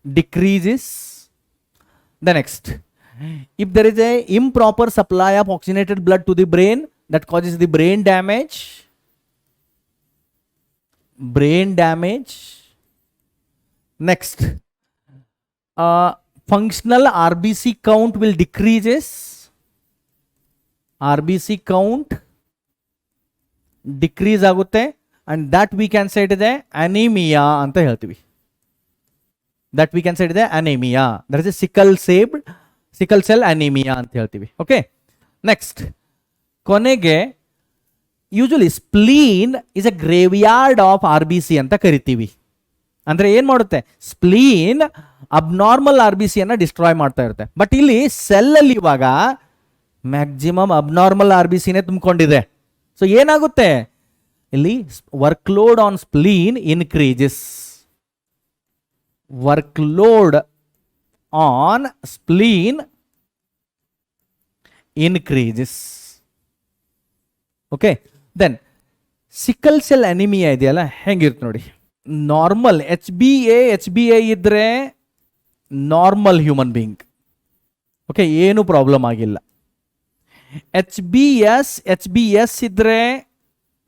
decreases. The next, if there is a improper supply of oxygenated blood to the brain, that causes the brain damage. Brain damage. Next, functional RBC count will decreases. RBC count decrease ಆಗುತ್ತೆ and that we can say it is anemia ಅಂತ ಹೇಳ್ತೀವಿ. That we can say it is anemia. There is a sickle cell anemia ಅಂತ ಹೇಳ್ತೀವಿ. Okay. Next, ಕೊನೆಗೆ usually spleen is a graveyard of RBC ಅಂತ ಕರಿತೀವಿ. ಅಂದ್ರೆ ಏನ್ ಮಾಡುತ್ತೆ, ಸ್ಪ್ಲೀನ್ ಅಬ್ನಾರ್ಮಲ್ RBC ಅನ್ನ ಡಿಸ್ಟ್ರಾಯ್ ಮಾಡ್ತಾ ಇರುತ್ತೆ. ಬಟ್ ಇಲ್ಲಿ ಸೆಲ್ ಅಲ್ಲಿ ಇವಾಗ ಮ್ಯಾಕ್ಸಿಮಮ್ ಅಬ್ನಾರ್ಮಲ್ RBC ನೇ ತುಂಬಿಕೊಂಡಿದೆ. ಸೊ ಏನಾಗುತ್ತೆ ಇಲ್ಲಿ, workload on spleen increases. Workload on spleen increases. Okay, then sickle cell anaemia ಇದೆಯಲ್ಲ, ಹೆಂಗಿರುತ್ತೆ ನೋಡಿ. ನಾರ್ಮಲ್ ಎಚ್ ಬಿ ಎ ಇದ್ರೆ ನಾರ್ಮಲ್ ಹ್ಯೂಮನ್ ಬೀಯಿಂಗ್, ಓಕೆ, ಏನು ಪ್ರಾಬ್ಲಮ್ ಆಗಿಲ್ಲ. ಎಚ್ ಬಿ ಎಸ್ ಇದ್ರೆ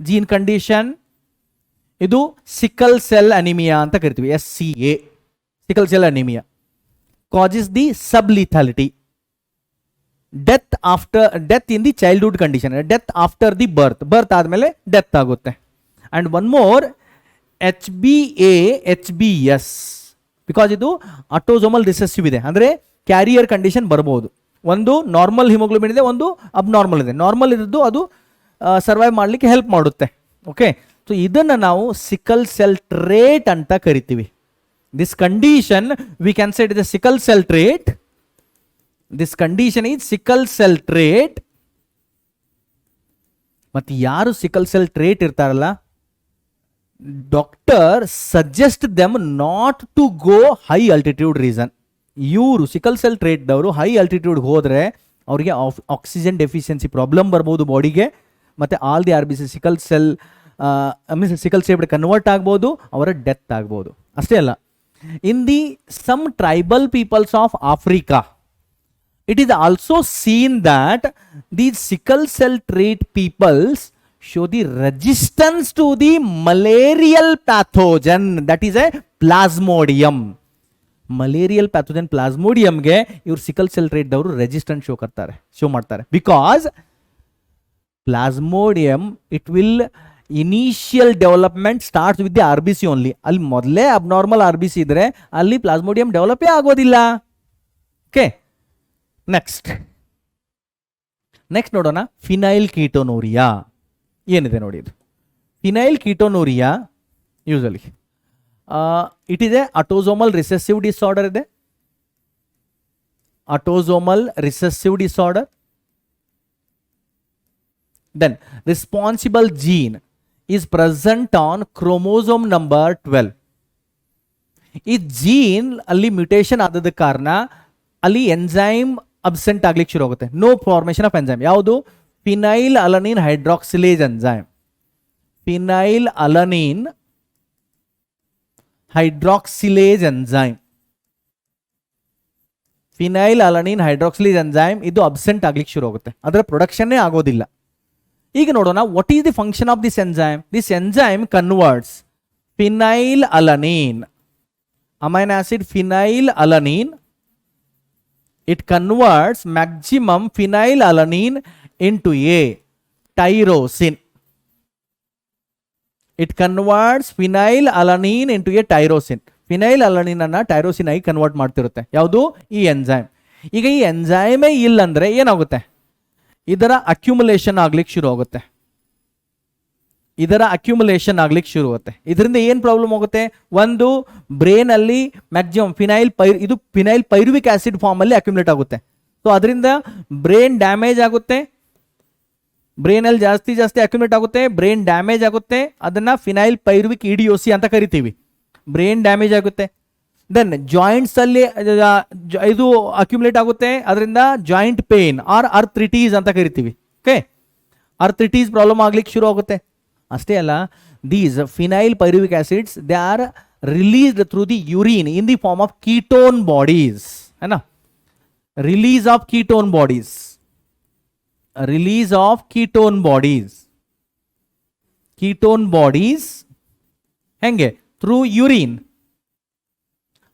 ಜೀನ್ ಕಂಡೀಷನ್, ಇದು ಸಿಕಲ್ ಸೆಲ್ ಅನಿಮಿಯಾ ಅಂತ ಕರಿತೀವಿ. SCA, sickle cell anaemia causes the sublethality, death in the childhood condition, death after the birth ಆದ್ಮೇಲೆ ಡೆತ್ ಆಗುತ್ತೆ. And one more, HbS, because ಇದು ಆಟೋಸೋಮಲ್ ರಿಸೆಸಿವ್ ಇದೆ, ಅಂದ್ರೆ ಕ್ಯಾರಿಯರ್ ಕಂಡೀಷನ್ ಬರ್ಬೋದು. ಒಂದು ನಾರ್ಮಲ್ ಹಿಮೋಗ್ಲೋಬಿನ್ ಇದೆ, ಒಂದು ಅಬ್ನಾರ್ಮಲ್ ಇದೆ. ನಾರ್ಮಲ್ ಇದ್ದು ಅದು ಸರ್ವೈವ್ ಮಾಡಲಿಕ್ಕೆ ಹೆಲ್ಪ್ ಮಾಡುತ್ತೆ. ಓಕೆ, ಸೊ ಇದನ್ನ ನಾವು ಸಿಕಲ್ ಸೆಲ್ ಟ್ರೇಟ್ ಅಂತ ಕರಿತೀವಿ. This condition we can say it is sickle cell trait. This condition is sickle cell trait. ಮತ್ತೆ ಯಾರು ಸಿಕಲ್ ಸೆಲ್ ಟ್ರೇಟ್ ಇರ್ತಾರಲ್ಲ, doctor suggest them not to go high altitude reason. ಇವರು ಸಿಕಲ್ ಸೆಲ್ ಟ್ರೇಟ್ ದವರು ಹೈ ಅಲ್ಟಿಟ್ಯೂಡ್ ಹೋದ್ರೆ ಅವರಿಗೆ ಆಕ್ಸಿಜನ್ ಡೆಫಿಷಿಯನ್ಸಿ ಪ್ರಾಬ್ಲಮ್ ಬರ್ಬೋದು ಬಾಡಿಗೆ, ಮತ್ತೆ all the RBC sickle cell sickle shape convert ಆಗ್ಬೋದು, ಅವರ ಡೆತ್ ಆಗ್ಬೋದು. ಅಷ್ಟೇ ಅಲ್ಲ, in the some tribal peoples of Africa, it is also seen that these sickle cell trait peoples show the resistance to the malarial pathogen, that is a plasmodium. Malarial pathogen plasmodium ಗೆ ಇವರು ಸಿಕಲ್ ಸೆಲ್ ಟ್ರೇಟ್ ದವರು ರೆಸಿಸ್ಟೆಂಟ್ ಶೋ ಮಾಡ್ತಾರೆ. Because plasmodium it will initial development starts with the RBC only. ಅಲ್ಲಿ ಮೊದಲೇ ಅಬ್ನಾರ್ಮಲ್ RBC ಇದ್ರೆ ಅಲ್ಲಿ ಪ್ಲಾಸ್ಮೋಡಿಯಂ ಡೆವಲಪೇ ಆಗೋದಿಲ್ಲ. ಓಕೆ, ನೆಕ್ಸ್ಟ್ ನೋಡೋಣ, ಫಿನೈಲ್ ಕೀಟೋನೂರಿಯಾ ಏನಿದೆ ನೋಡಿ. ಇದು phenyl ketonuria usually it is a autosomal recessive disorder ಇದೆ. Autosomal recessive disorder. Then responsible gene is present on chromosome number 12. ಈ ಜೀನ್ ಅಲ್ಲಿ ಮ್ಯೂಟೇಷನ್ ಆದದ ಕಾರಣ ಅಲ್ಲಿ ಎಂಜೈಮ್ ಅಬ್ಸೆಂಟ್ ಆಗ್ಲಿಕ್ಕೆ ಶುರು ಆಗುತ್ತೆ. No formation of enzyme. ಯಾವುದು? Phenyl alanine hydroxylase enzyme. Phenyl alanine hydroxylase enzyme. Phenyl alanine hydroxylase enzyme ಇದು ಅಬ್ಸೆಂಟ್ ಆಗ್ಲಿಕ್ಕೆ ಶುರು ಆಗುತ್ತೆ, ಅದರ ಪ್ರೊಡಕ್ಷನ್ನೇ ಆಗೋದಿಲ್ಲ. ಈಗ ನೋಡೋಣ, what is the function of this enzyme. This enzyme converts phenyl alanine amino acid phenyl alanine. It converts maximum phenyl alanine into a tyrosine. It converts phenyl alanine into a tyrosine. Phenyl alanine ಅನ್ನ ಟೈರೋಸಿನ್ ಆಗಿ ಕನ್ವರ್ಟ್ ಮಾಡ್ತಿರುತ್ತೆ. ಯಾವುದು? ಈ ಎಂಜೈಮ್. ಈಗ ಈ ಎಂಜೈಮೇ ಇಲ್ಲ ಅಂದ್ರೆ ಏನಾಗುತ್ತೆ? ಇದರ ಅಕ್ಯುಮುಲೇಷನ್ ಆಗ್ಲಿಕ್ಕೆ ಶುರು ಆಗುತ್ತೆ. ಇದರಿಂದ ಏನು ಪ್ರಾಬ್ಲಮ್ ಆಗುತ್ತೆ? ಒಂದು, ಬ್ರೈನ್ ಅಲ್ಲಿ maximum phenyl pyruvic acid form ಅಲ್ಲಿ ಅಕ್ಯುಮುಲೇಟ್ ಆಗುತ್ತೆ. ಸೊ ಅದರಿಂದ ಬ್ರೈನ್ ಡ್ಯಾಮೇಜ್ ಆಗುತ್ತೆ. ಬ್ರೈನ್ ಅಲ್ಲಿ ಜಾಸ್ತಿ ಅಕ್ಯುಮುಲೇಟ್ ಆಗುತ್ತೆ, ಬ್ರೈನ್ ಡ್ಯಾಮೇಜ್ ಆಗುತ್ತೆ. ಅದನ್ನ ಫಿನೈಲ್ ಪೈರುವಿಕ್ ಇಡಿಯೋಸಿ ಅಂತ ಕರಿತೀವಿ. ಬ್ರೈನ್ ಡ್ಯಾಮೇಜ್ ಆಗುತ್ತೆ. ದೆನ್ ಜಾಯಿಂಟ್ಸ್ ಅಲ್ಲಿ ಇದು ಅಕ್ಯುಮುಲೇಟ್ ಆಗುತ್ತೆ, ಅದರಿಂದ ಜಾಯಿಂಟ್ ಪೇನ್ ಆರ್ ಅರ್ಥ್ರಿಟೀಸ್ ಅಂತ ಕರಿತೀವಿ. ಓಕೆ, ಅರ್ಥ್ರಿಟೀಸ್ ಪ್ರಾಬ್ಲಮ್ ಆಗ್ಲಿಕ್ಕೆ ಶುರು ಆಗುತ್ತೆ. ಅಷ್ಟೇ ಅಲ್ಲ, these phenyl pyruvic acids, they are released through the urine in the form of ketone bodies, है ना? Release of ketone bodies ಹೆಂಗೆ? through urine.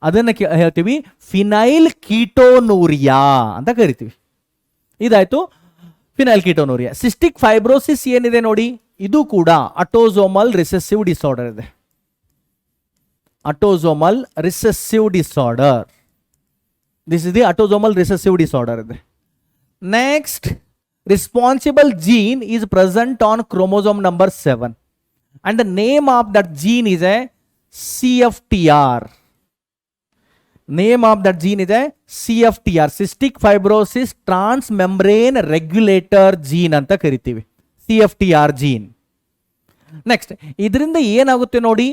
ಅದನ್ನು ಹೇಳ್ತೀವಿ ಫಿನೈಲ್ ಕೀಟೋನೂರಿಯಾ ಅಂತ ಕರಿತೀವಿ. ಇದಾಯ್ತು ಫಿನೈಲ್ ಕೀಟೋನೂರಿಯಾ. ಸಿಸ್ಟಿಕ್ ಫೈಬ್ರೋಸಿಸ್ ಏನಿದೆ ನೋಡಿ, ಇದು ಕೂಡ ಅಟೋಸೋಮಲ್ ರಿಸೆಸಿವ್ ಡಿಸಾರ್ಡರ್ ಇದೆ. Autosomal recessive disorder, this is the autosomal recessive disorder ಇದೆ. Next, responsible gene is present on chromosome number 7 and the name of that gene is a CFTR. Name of that gene is a CFTR, cystic fibrosis transmembrane regulator gene anta karitivi, CFTR gene. Next, idrinda ಏನಾಗುತ್ತೆ ನೋಡಿ,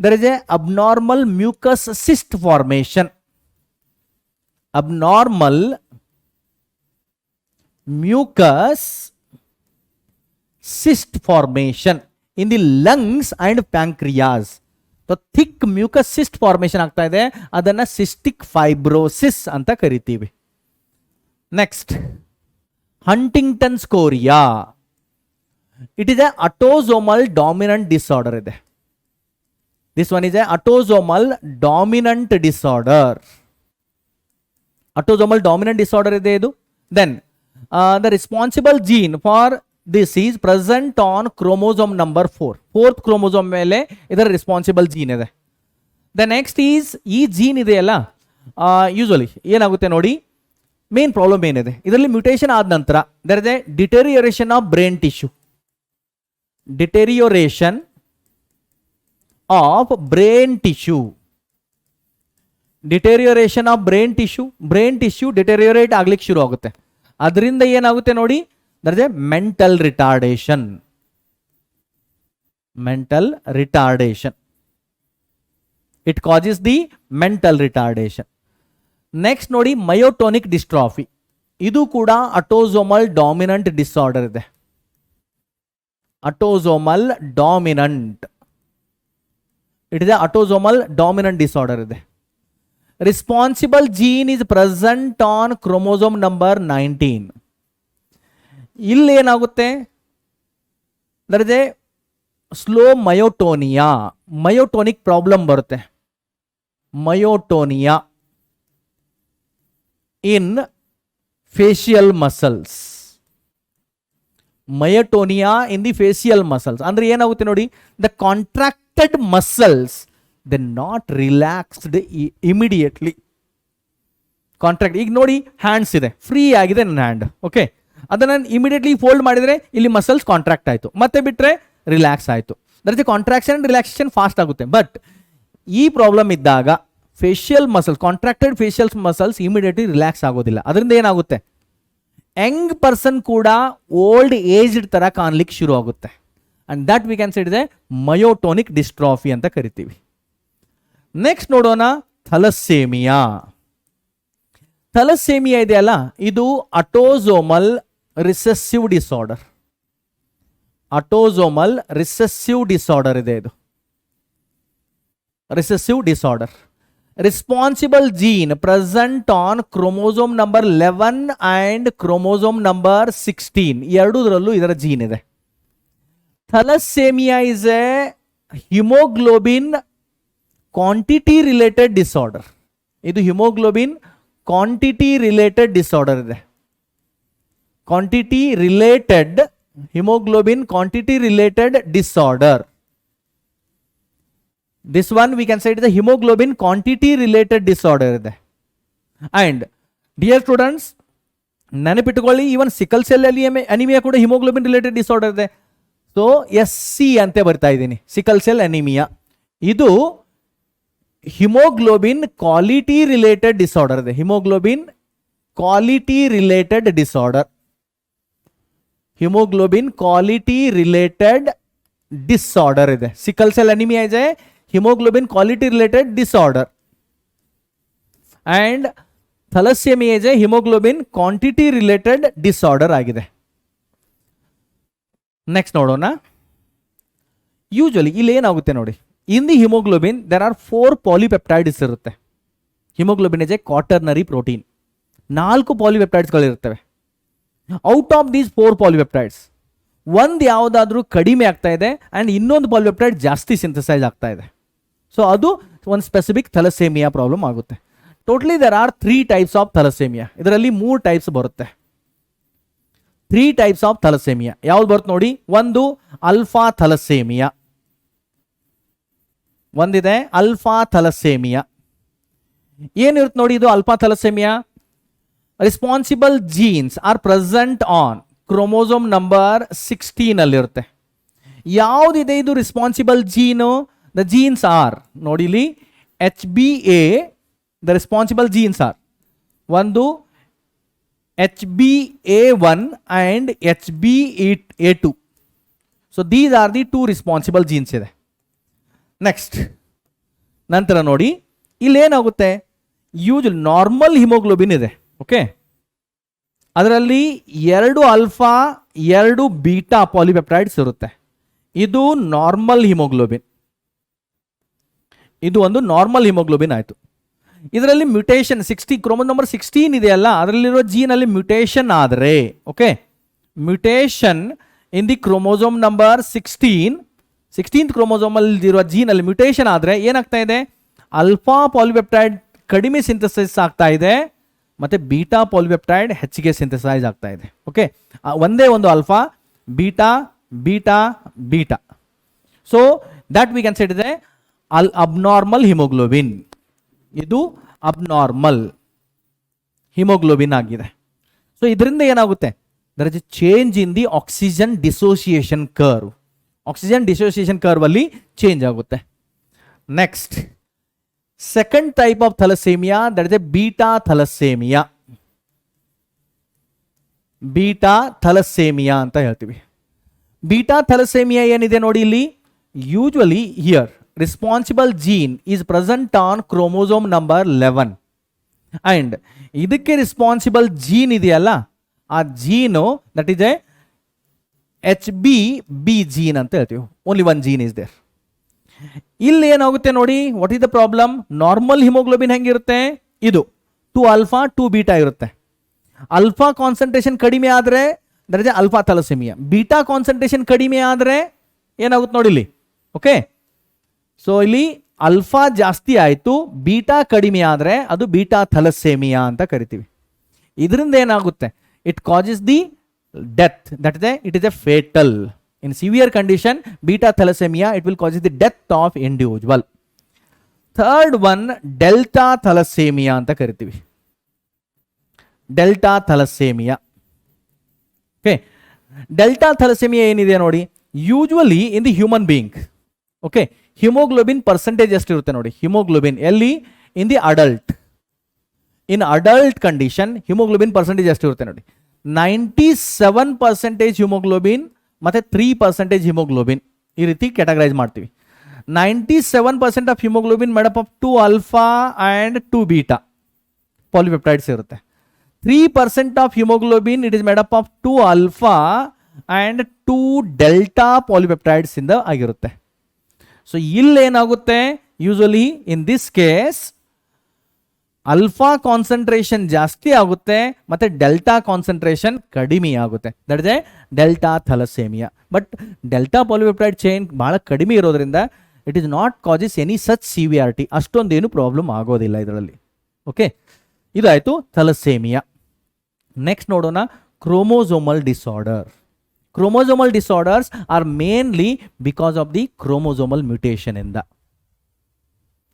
there is a abnormal mucus cyst formation. Abnormal mucus cyst formation in the lungs and pancreas. So thick mucus cyst formation ಆಗ್ತಾ ಇದೆ, ಅದನ್ನ ಸಿಸ್ಟಿಕ್ ಫೈಬ್ರೋಸಿಸ್ ಅಂತ ಕರಿತೀವಿ. Next, Huntington's chorea, it is a autosomal dominant disorder ಇದೆ. This one is a autosomal dominant disorder. Autosomal dominant disorder ಇದೆ ಇದು. Then the responsible gene for this is present on chromosome number 4. Fourth chromosome ಮೇಲೆ ಇದರ responsible gene ಇದೆ. The next is, ಈ gene ಇದೆಯಲ್ಲ, ಯೂಶಲಿ ಏನಾಗುತ್ತೆ ನೋಡಿ, ಮೇನ್ ಪ್ರಾಬ್ಲಮ್ ಏನಿದೆ ಇದರಲ್ಲಿ, ಮ್ಯೂಟೇಷನ್ ಆದ ನಂತರ there is a deterioration of brain tissue. Deterioration of brain tissue. Deterioration of brain tissue. Brain tissue deteriorate ಆಗ್ಲಿಕ್ಕೆ ಶುರು ಆಗುತ್ತೆ. ಅದರಿಂದ ಏನಾಗುತ್ತೆ ನೋಡಿ, there is a mental retardation. Mental retardation, it causes the mental retardation. Next ನೋಡಿ, ಮಯೋಟೋನಿಕ್ ಡಿಸ್ಟ್ರಾಫಿ, ಇದು ಕೂಡ ಅಟೋಸೋಮಲ್ ಡಾಮಿನೆಂಟ್ ಡಿಸಾರ್ಡರ್ ಇದೆ. Autosomal dominant, it is a autosomal dominant disorder ಇದೆ. Responsible gene is present on chromosome number 19. ಇಲ್ಲಿ ಏನಾಗುತ್ತೆ, there is a slow myotonia, myotonic problem ಬರುತ್ತೆ. Myotonia in facial muscles. Myotonia in the facial muscles ಅಂದ್ರೆ ಏನಾಗುತ್ತೆ ನೋಡಿ, the contracted muscles they're not relaxed immediately. Contract, ಈಗ ನೋಡಿ ಹ್ಯಾಂಡ್ಸ್ ಇದೆ, ಫ್ರೀ ಆಗಿದೆ ನನ್ನ ಹ್ಯಾಂಡ್, ಓಕೆ, ಅದನ್ನು ಇಮಿಡಿಯೇಟ್ಲಿ ಫೋಲ್ಡ್ ಮಾಡಿದರೆ ಇಲ್ಲಿ ಮಸಲ್ಸ್ ಕಾಂಟ್ರಾಕ್ಟ್ ಆಯಿತು, ಮತ್ತೆ ಬಿಟ್ಟರೆ ರಿಲ್ಯಾಕ್ಸ್ ಆಯಿತು. There is a contraction and relaxation fast ಆಗುತ್ತೆ. ಬಟ್ ಈ ಪ್ರಾಬ್ಲಮ್ ಇದ್ದಾಗ facial muscles, contracted facial muscles immediately relax ಆಗೋದಿಲ್ಲ. ಅದರಿಂದ ಏನಾಗುತ್ತೆ, ಯಂಗ್ ಪರ್ಸನ್ ಕೂಡ ಓಲ್ಡ್ ಏಜ್ಡ್ ಥರ ಕಾಣ್ಲಿಕ್ಕೆ ಶುರು ಆಗುತ್ತೆ. And that we can say it is a myotonic dystrophy ಅಂತ ಕರಿತೀವಿ. ನೆಕ್ಸ್ಟ್ ನೋಡೋಣ, ಥಲಸ್ಸೇಮಿಯಾ. ಥಲಸ್ಸೇಮಿಯಾ ಇದೆಯಲ್ಲ, ಇದು autosomal recessive disorder. Autosomal recessive disorder ಇದೆ ಇದು, recessive disorder. Responsible gene present on chromosome number 11 and chromosome number 16, ಎರಡೂದರಲ್ಲೂ ಇದರ ಜೀನ್ ಇದೆ. Thalassaemia is a haemoglobin quantity related disorder. ಇದು ಹಿಮೋಗ್ಲೋಬಿನ್ ಕ್ವಾಂಟಿಟಿ ರಿಲೇಟೆಡ್ ಡಿಸಾರ್ಡರ್ ಇದೆ. Quantity related, haemoglobin quantity related disorder. This one we can say it is the haemoglobin quantity related disorder ಇದೆ. ಅಂಡ್ ಡಿಯರ್ ಸ್ಟೂಡೆಂಟ್ಸ್, ನೆನಪಿಟ್ಟುಕೊಳ್ಳಿ, ಈವನ್ ಸಿಕಲ್ ಸೆಲ್ ಅನಿಮಿಯಾ ಕೂಡ ಹಿಮೋಗ್ಲೋಬಿನ್ ರಿಲೇಟೆಡ್ ಡಿಸಾರ್ಡರ್ ಇದೆ. ಸೊ SC ಅಂತ ಬರ್ತಾ ಇದ್ದೀನಿ, ಸಿಕಲ್ ಸೆಲ್ ಅನಿಮಿಯಾ. ಇದು ಹಿಮೋಗ್ಲೋಬಿನ್ ಕ್ವಾಲಿಟಿ ರಿಲೇಟೆಡ್ ಡಿಸಾರ್ಡರ್ ಇದೆ. Haemoglobin quality related disorder. Haemoglobin quality related disorder ಇದೆ. ಸಿಕಲ್ ಸೆಲ್ ಅನಿಮಿಯಾ ಇದೆ haemoglobin quality related disorder. And thalassemia ಇದೆ ಹಿಮೋಗ್ಲೋಬಿನ್ ಕ್ವಾಂಟಿಟಿ ರಿಲೇಟೆಡ್ ಡಿಸಾರ್ಡರ್ ಆಗಿದೆ. ನೆಕ್ಸ್ಟ್ ನೋಡೋಣ. ಯೂಶಲಿ ಇಲ್ಲಿ ಏನಾಗುತ್ತೆ ನೋಡಿ, in the haemoglobin there are 4 polypeptides ಇರುತ್ತೆ. Haemoglobin is a quaternary protein. 4 ಪಾಲಿಪೆಪ್ಟೈಡ್ಸ್ಗಳಿರ್ತವೆ. ಔಟ್ ಆಫ್ ದೀಸ್ 4 ಪಾಲಿಪೆಪ್ಟೈಡ್ಸ್ ಒಂದು ಯಾವುದಾದ್ರೂ ಕಡಿಮೆ ಆಗ್ತಾ ಇದೆ ಆ್ಯಂಡ್ ಇನ್ನೊಂದು ಪಾಲಿಪೆಪ್ಟೈಡ್ ಜಾಸ್ತಿ ಸಿಂಥಸೈಸ್ ಆಗ್ತಾ ಇದೆ. ಸೊ ಅದು ಒಂದು ಸ್ಪೆಸಿಫಿಕ್ ಥಲಸೇಮಿಯಾ ಪ್ರಾಬ್ಲಮ್ ಆಗುತ್ತೆ. Totally there are 3 types of thalassaemia. ಇದರಲ್ಲಿ 3 ಟೈಪ್ಸ್ ಬರುತ್ತೆ. 3 ಟೈಪ್ಸ್ ಆಫ್ ಥಲಸೇಮಿಯಾ ಯಾವ್ದು ಬರುತ್ತೆ ನೋಡಿ. ಒಂದು ಅಲ್ಫಾ ಥಲಸೇಮಿಯಾ, ಒಂದಿದೆ ಅಲ್ಫಾ ಥಲಸೇಮಿಯಾ. ಏನಿರುತ್ತೆ ನೋಡಿ ಇದು alpha thalassaemia. Responsible jeans are present on chromosome number 16 ಅಲ್ಲಿರುತ್ತೆ. ಯಾವುದಿದೆ ಇದು responsible gene? The genes R ನೋಡಿ ಇಲ್ಲಿ HBA. The responsible jeans R ಒಂದು HBA1 and HBA2. So these are the 2 responsible jeans ಇದೆ. ನೆಕ್ಸ್ಟ್ ನಂತರ ನೋಡಿ ಇಲ್ಲೇನಾಗುತ್ತೆ, ನಾರ್ಮಲ್ ಹಿಮೋಗ್ಲೋಬಿನ್ ಇದೆ. ಓಕೆ, ಅದರಲ್ಲಿ 2 ಆಲ್ಫಾ 2 ಬೀಟಾ ಪಾಲಿಪೆಪ್ಟೈಡ್ಸ್ ಇರುತ್ತೆ. ಇದು ನಾರ್ಮಲ್ ಹಿಮೋಗ್ಲೋಬಿನ್, ಇದು ಒಂದು ನಾರ್ಮಲ್ ಹಿಮೋಗ್ಲೋಬಿನ್ ಆಯಿತು. ಇದರಲ್ಲಿ ಮ್ಯೂಟೇಷನ್ ಕ್ರೋಮೋಸೋಮ್ ನಂಬರ್ 16 ಇದೆಯಲ್ಲ, ಅದರಲ್ಲಿರೋ ಜೀನಲ್ಲಿ ಮ್ಯೂಟೇಷನ್ ಆದರೆ, okay, mutation in the chromosome number 16th ಕ್ರೋಮೋಸೋಮಲ್ಲಿರುವ ಜೀನಲ್ಲಿ ಮ್ಯೂಟೇಷನ್ ಆದರೆ ಏನಾಗ್ತಾ ಇದೆ, ಅಲ್ಫಾ ಪಾಲಿಪೆಪ್ಟೈಡ್ ಕಡಿಮೆ ಸಿಂಥಸೈಸ್ ಆಗ್ತಾ ಇದೆ ಮತ್ತು ಬೀಟಾ ಪಾಲಿಪೆಪ್ಟೈಡ್ ಹೆಚ್ಚಿಗೆ ಸಿಂಥಸೈಸ್ ಆಗ್ತಾ ಇದೆ. ಓಕೆ, ಒಂದೇ ಒಂದು alpha beta beta beta. So that we can say it ಇದೆ ಅಬ್ನಾರ್ಮಲ್ ಹಿಮೋಗ್ಲೋಬಿನ್. ಇದು ಅಬ್ನಾರ್ಮಲ್ ಹಿಮೋಗ್ಲೋಬಿನ್ ಆಗಿದೆ. ಸೊ ಇದರಿಂದ ಏನಾಗುತ್ತೆ, there is a change in the oxygen dissociation curve. Oxygen dissociation curve ಅಲ್ಲಿ ಚೇಂಜ್ ಆಗುತ್ತೆ. Next second type of thalassaemia, that is a beta thalassaemia. Beta thalassaemia ಅಂತ ಹೇಳ್ತೀವಿ. ಬೀಟಾ ಥಲಸೇಮಿಯಾ ಏನಿದೆ ನೋಡಿ ಇಲ್ಲಿ, usually here responsible gene is present on chromosome number 11 and ಇದಕ್ಕೆ ರೆಸ್ಪಾನ್ಸಿಬಲ್ ಜೀನ್ ಇದೆಯಲ್ಲ, ಆ gene that is a HBB gene ಅಂತ ಹೇಳ್ತೀವಿ. Only 1 gene is there. ಇಲ್ಲಿ ಏನಾಗುತ್ತೆ ನೋಡಿ, what is the problem, normal haemoglobin ಹೆಂಗಿರುತ್ತೆ, ಇದು 2 ಆಲ್ಫಾ 2 ಬೀಟಾ ಇರುತ್ತೆ. ಅಲ್ಫಾ ಕಾನ್ಸಂಟ್ರೇಷನ್ ಕಡಿಮೆ ಆದರೆ that is alpha thalassemia. Beta concentration ಕಡಿಮೆ ಆದರೆ ಏನಾಗುತ್ತೆ ನೋಡಿ ಇಲ್ಲಿ. ಓಕೆ, ಸೊ ಇಲ್ಲಿ ಅಲ್ಫಾ ಜಾಸ್ತಿ ಆಯಿತು, ಬೀಟಾ ಕಡಿಮೆ ಆದರೆ ಅದು ಬೀಟಾ ಥಲಸೇಮಿಯಾ ಅಂತ ಕರಿತೀವಿ. ಇದರಿಂದ ಏನಾಗುತ್ತೆ, it causes the death, that is it is A fatal. In severe condition, beta thalassemia, it will cause the death of individual. Third one, delta thalassemia anta karitivi. Delta thalassemia. Okay, delta thalassemia ಏನಿದೆ ನೋಡಿ, usually in the human being. Okay, haemoglobin percentage ಎಷ್ಟು ಇರುತ್ತೆ ನೋಡಿ, ಹಿಮೋಗ್ಲೋಬಿನ್ ಎಲ್ಲಿ, in the adult. In adult condition haemoglobin percentage ಎಷ್ಟು ಇರುತ್ತೆ ನೋಡಿ, 97% ಹಿಮೋಗ್ಲೋಬಿನ್ ಮತ್ತು 3% ಹಿಮೋಗ್ಲೋಬಿನ್, ಈ ರೀತಿ ಕ್ಯಾಟಗರೈಸ್ ಮಾಡ್ತೀವಿ. 97% of haemoglobin made up of 2 alpha and 2 beta polypeptides ಇರುತ್ತೆ. 3% of haemoglobin it is made up of 2 alpha and 2 delta polypeptides ಇಂದ ಆಗಿರುತ್ತೆ. ಸೊ ಇಲ್ಲೇನಾಗುತ್ತೆ, usually in this case alpha concentration ಜಾಸ್ತಿ ಆಗುತ್ತೆ ಮತ್ತು ಡೆಲ್ಟಾ ಕಾನ್ಸಂಟ್ರೇಷನ್ ಕಡಿಮೆ ಆಗುತ್ತೆ. That is a delta thalassemia. But delta polypeptide chain ಭಾಳ ಕಡಿಮೆ ಇರೋದ್ರಿಂದ it is not causes any such severity, ಅಷ್ಟೊಂದೇನು ಪ್ರಾಬ್ಲಮ್ ಆಗೋದಿಲ್ಲ ಇದರಲ್ಲಿ. ಓಕೆ, ಇದಾಯಿತು ಥಲಸೇಮಿಯಾ. ನೆಕ್ಸ್ಟ್ ನೋಡೋಣ chromosomal disorder. Chromosomal disorders are mainly because of the chromosomal mutation ಇಂದ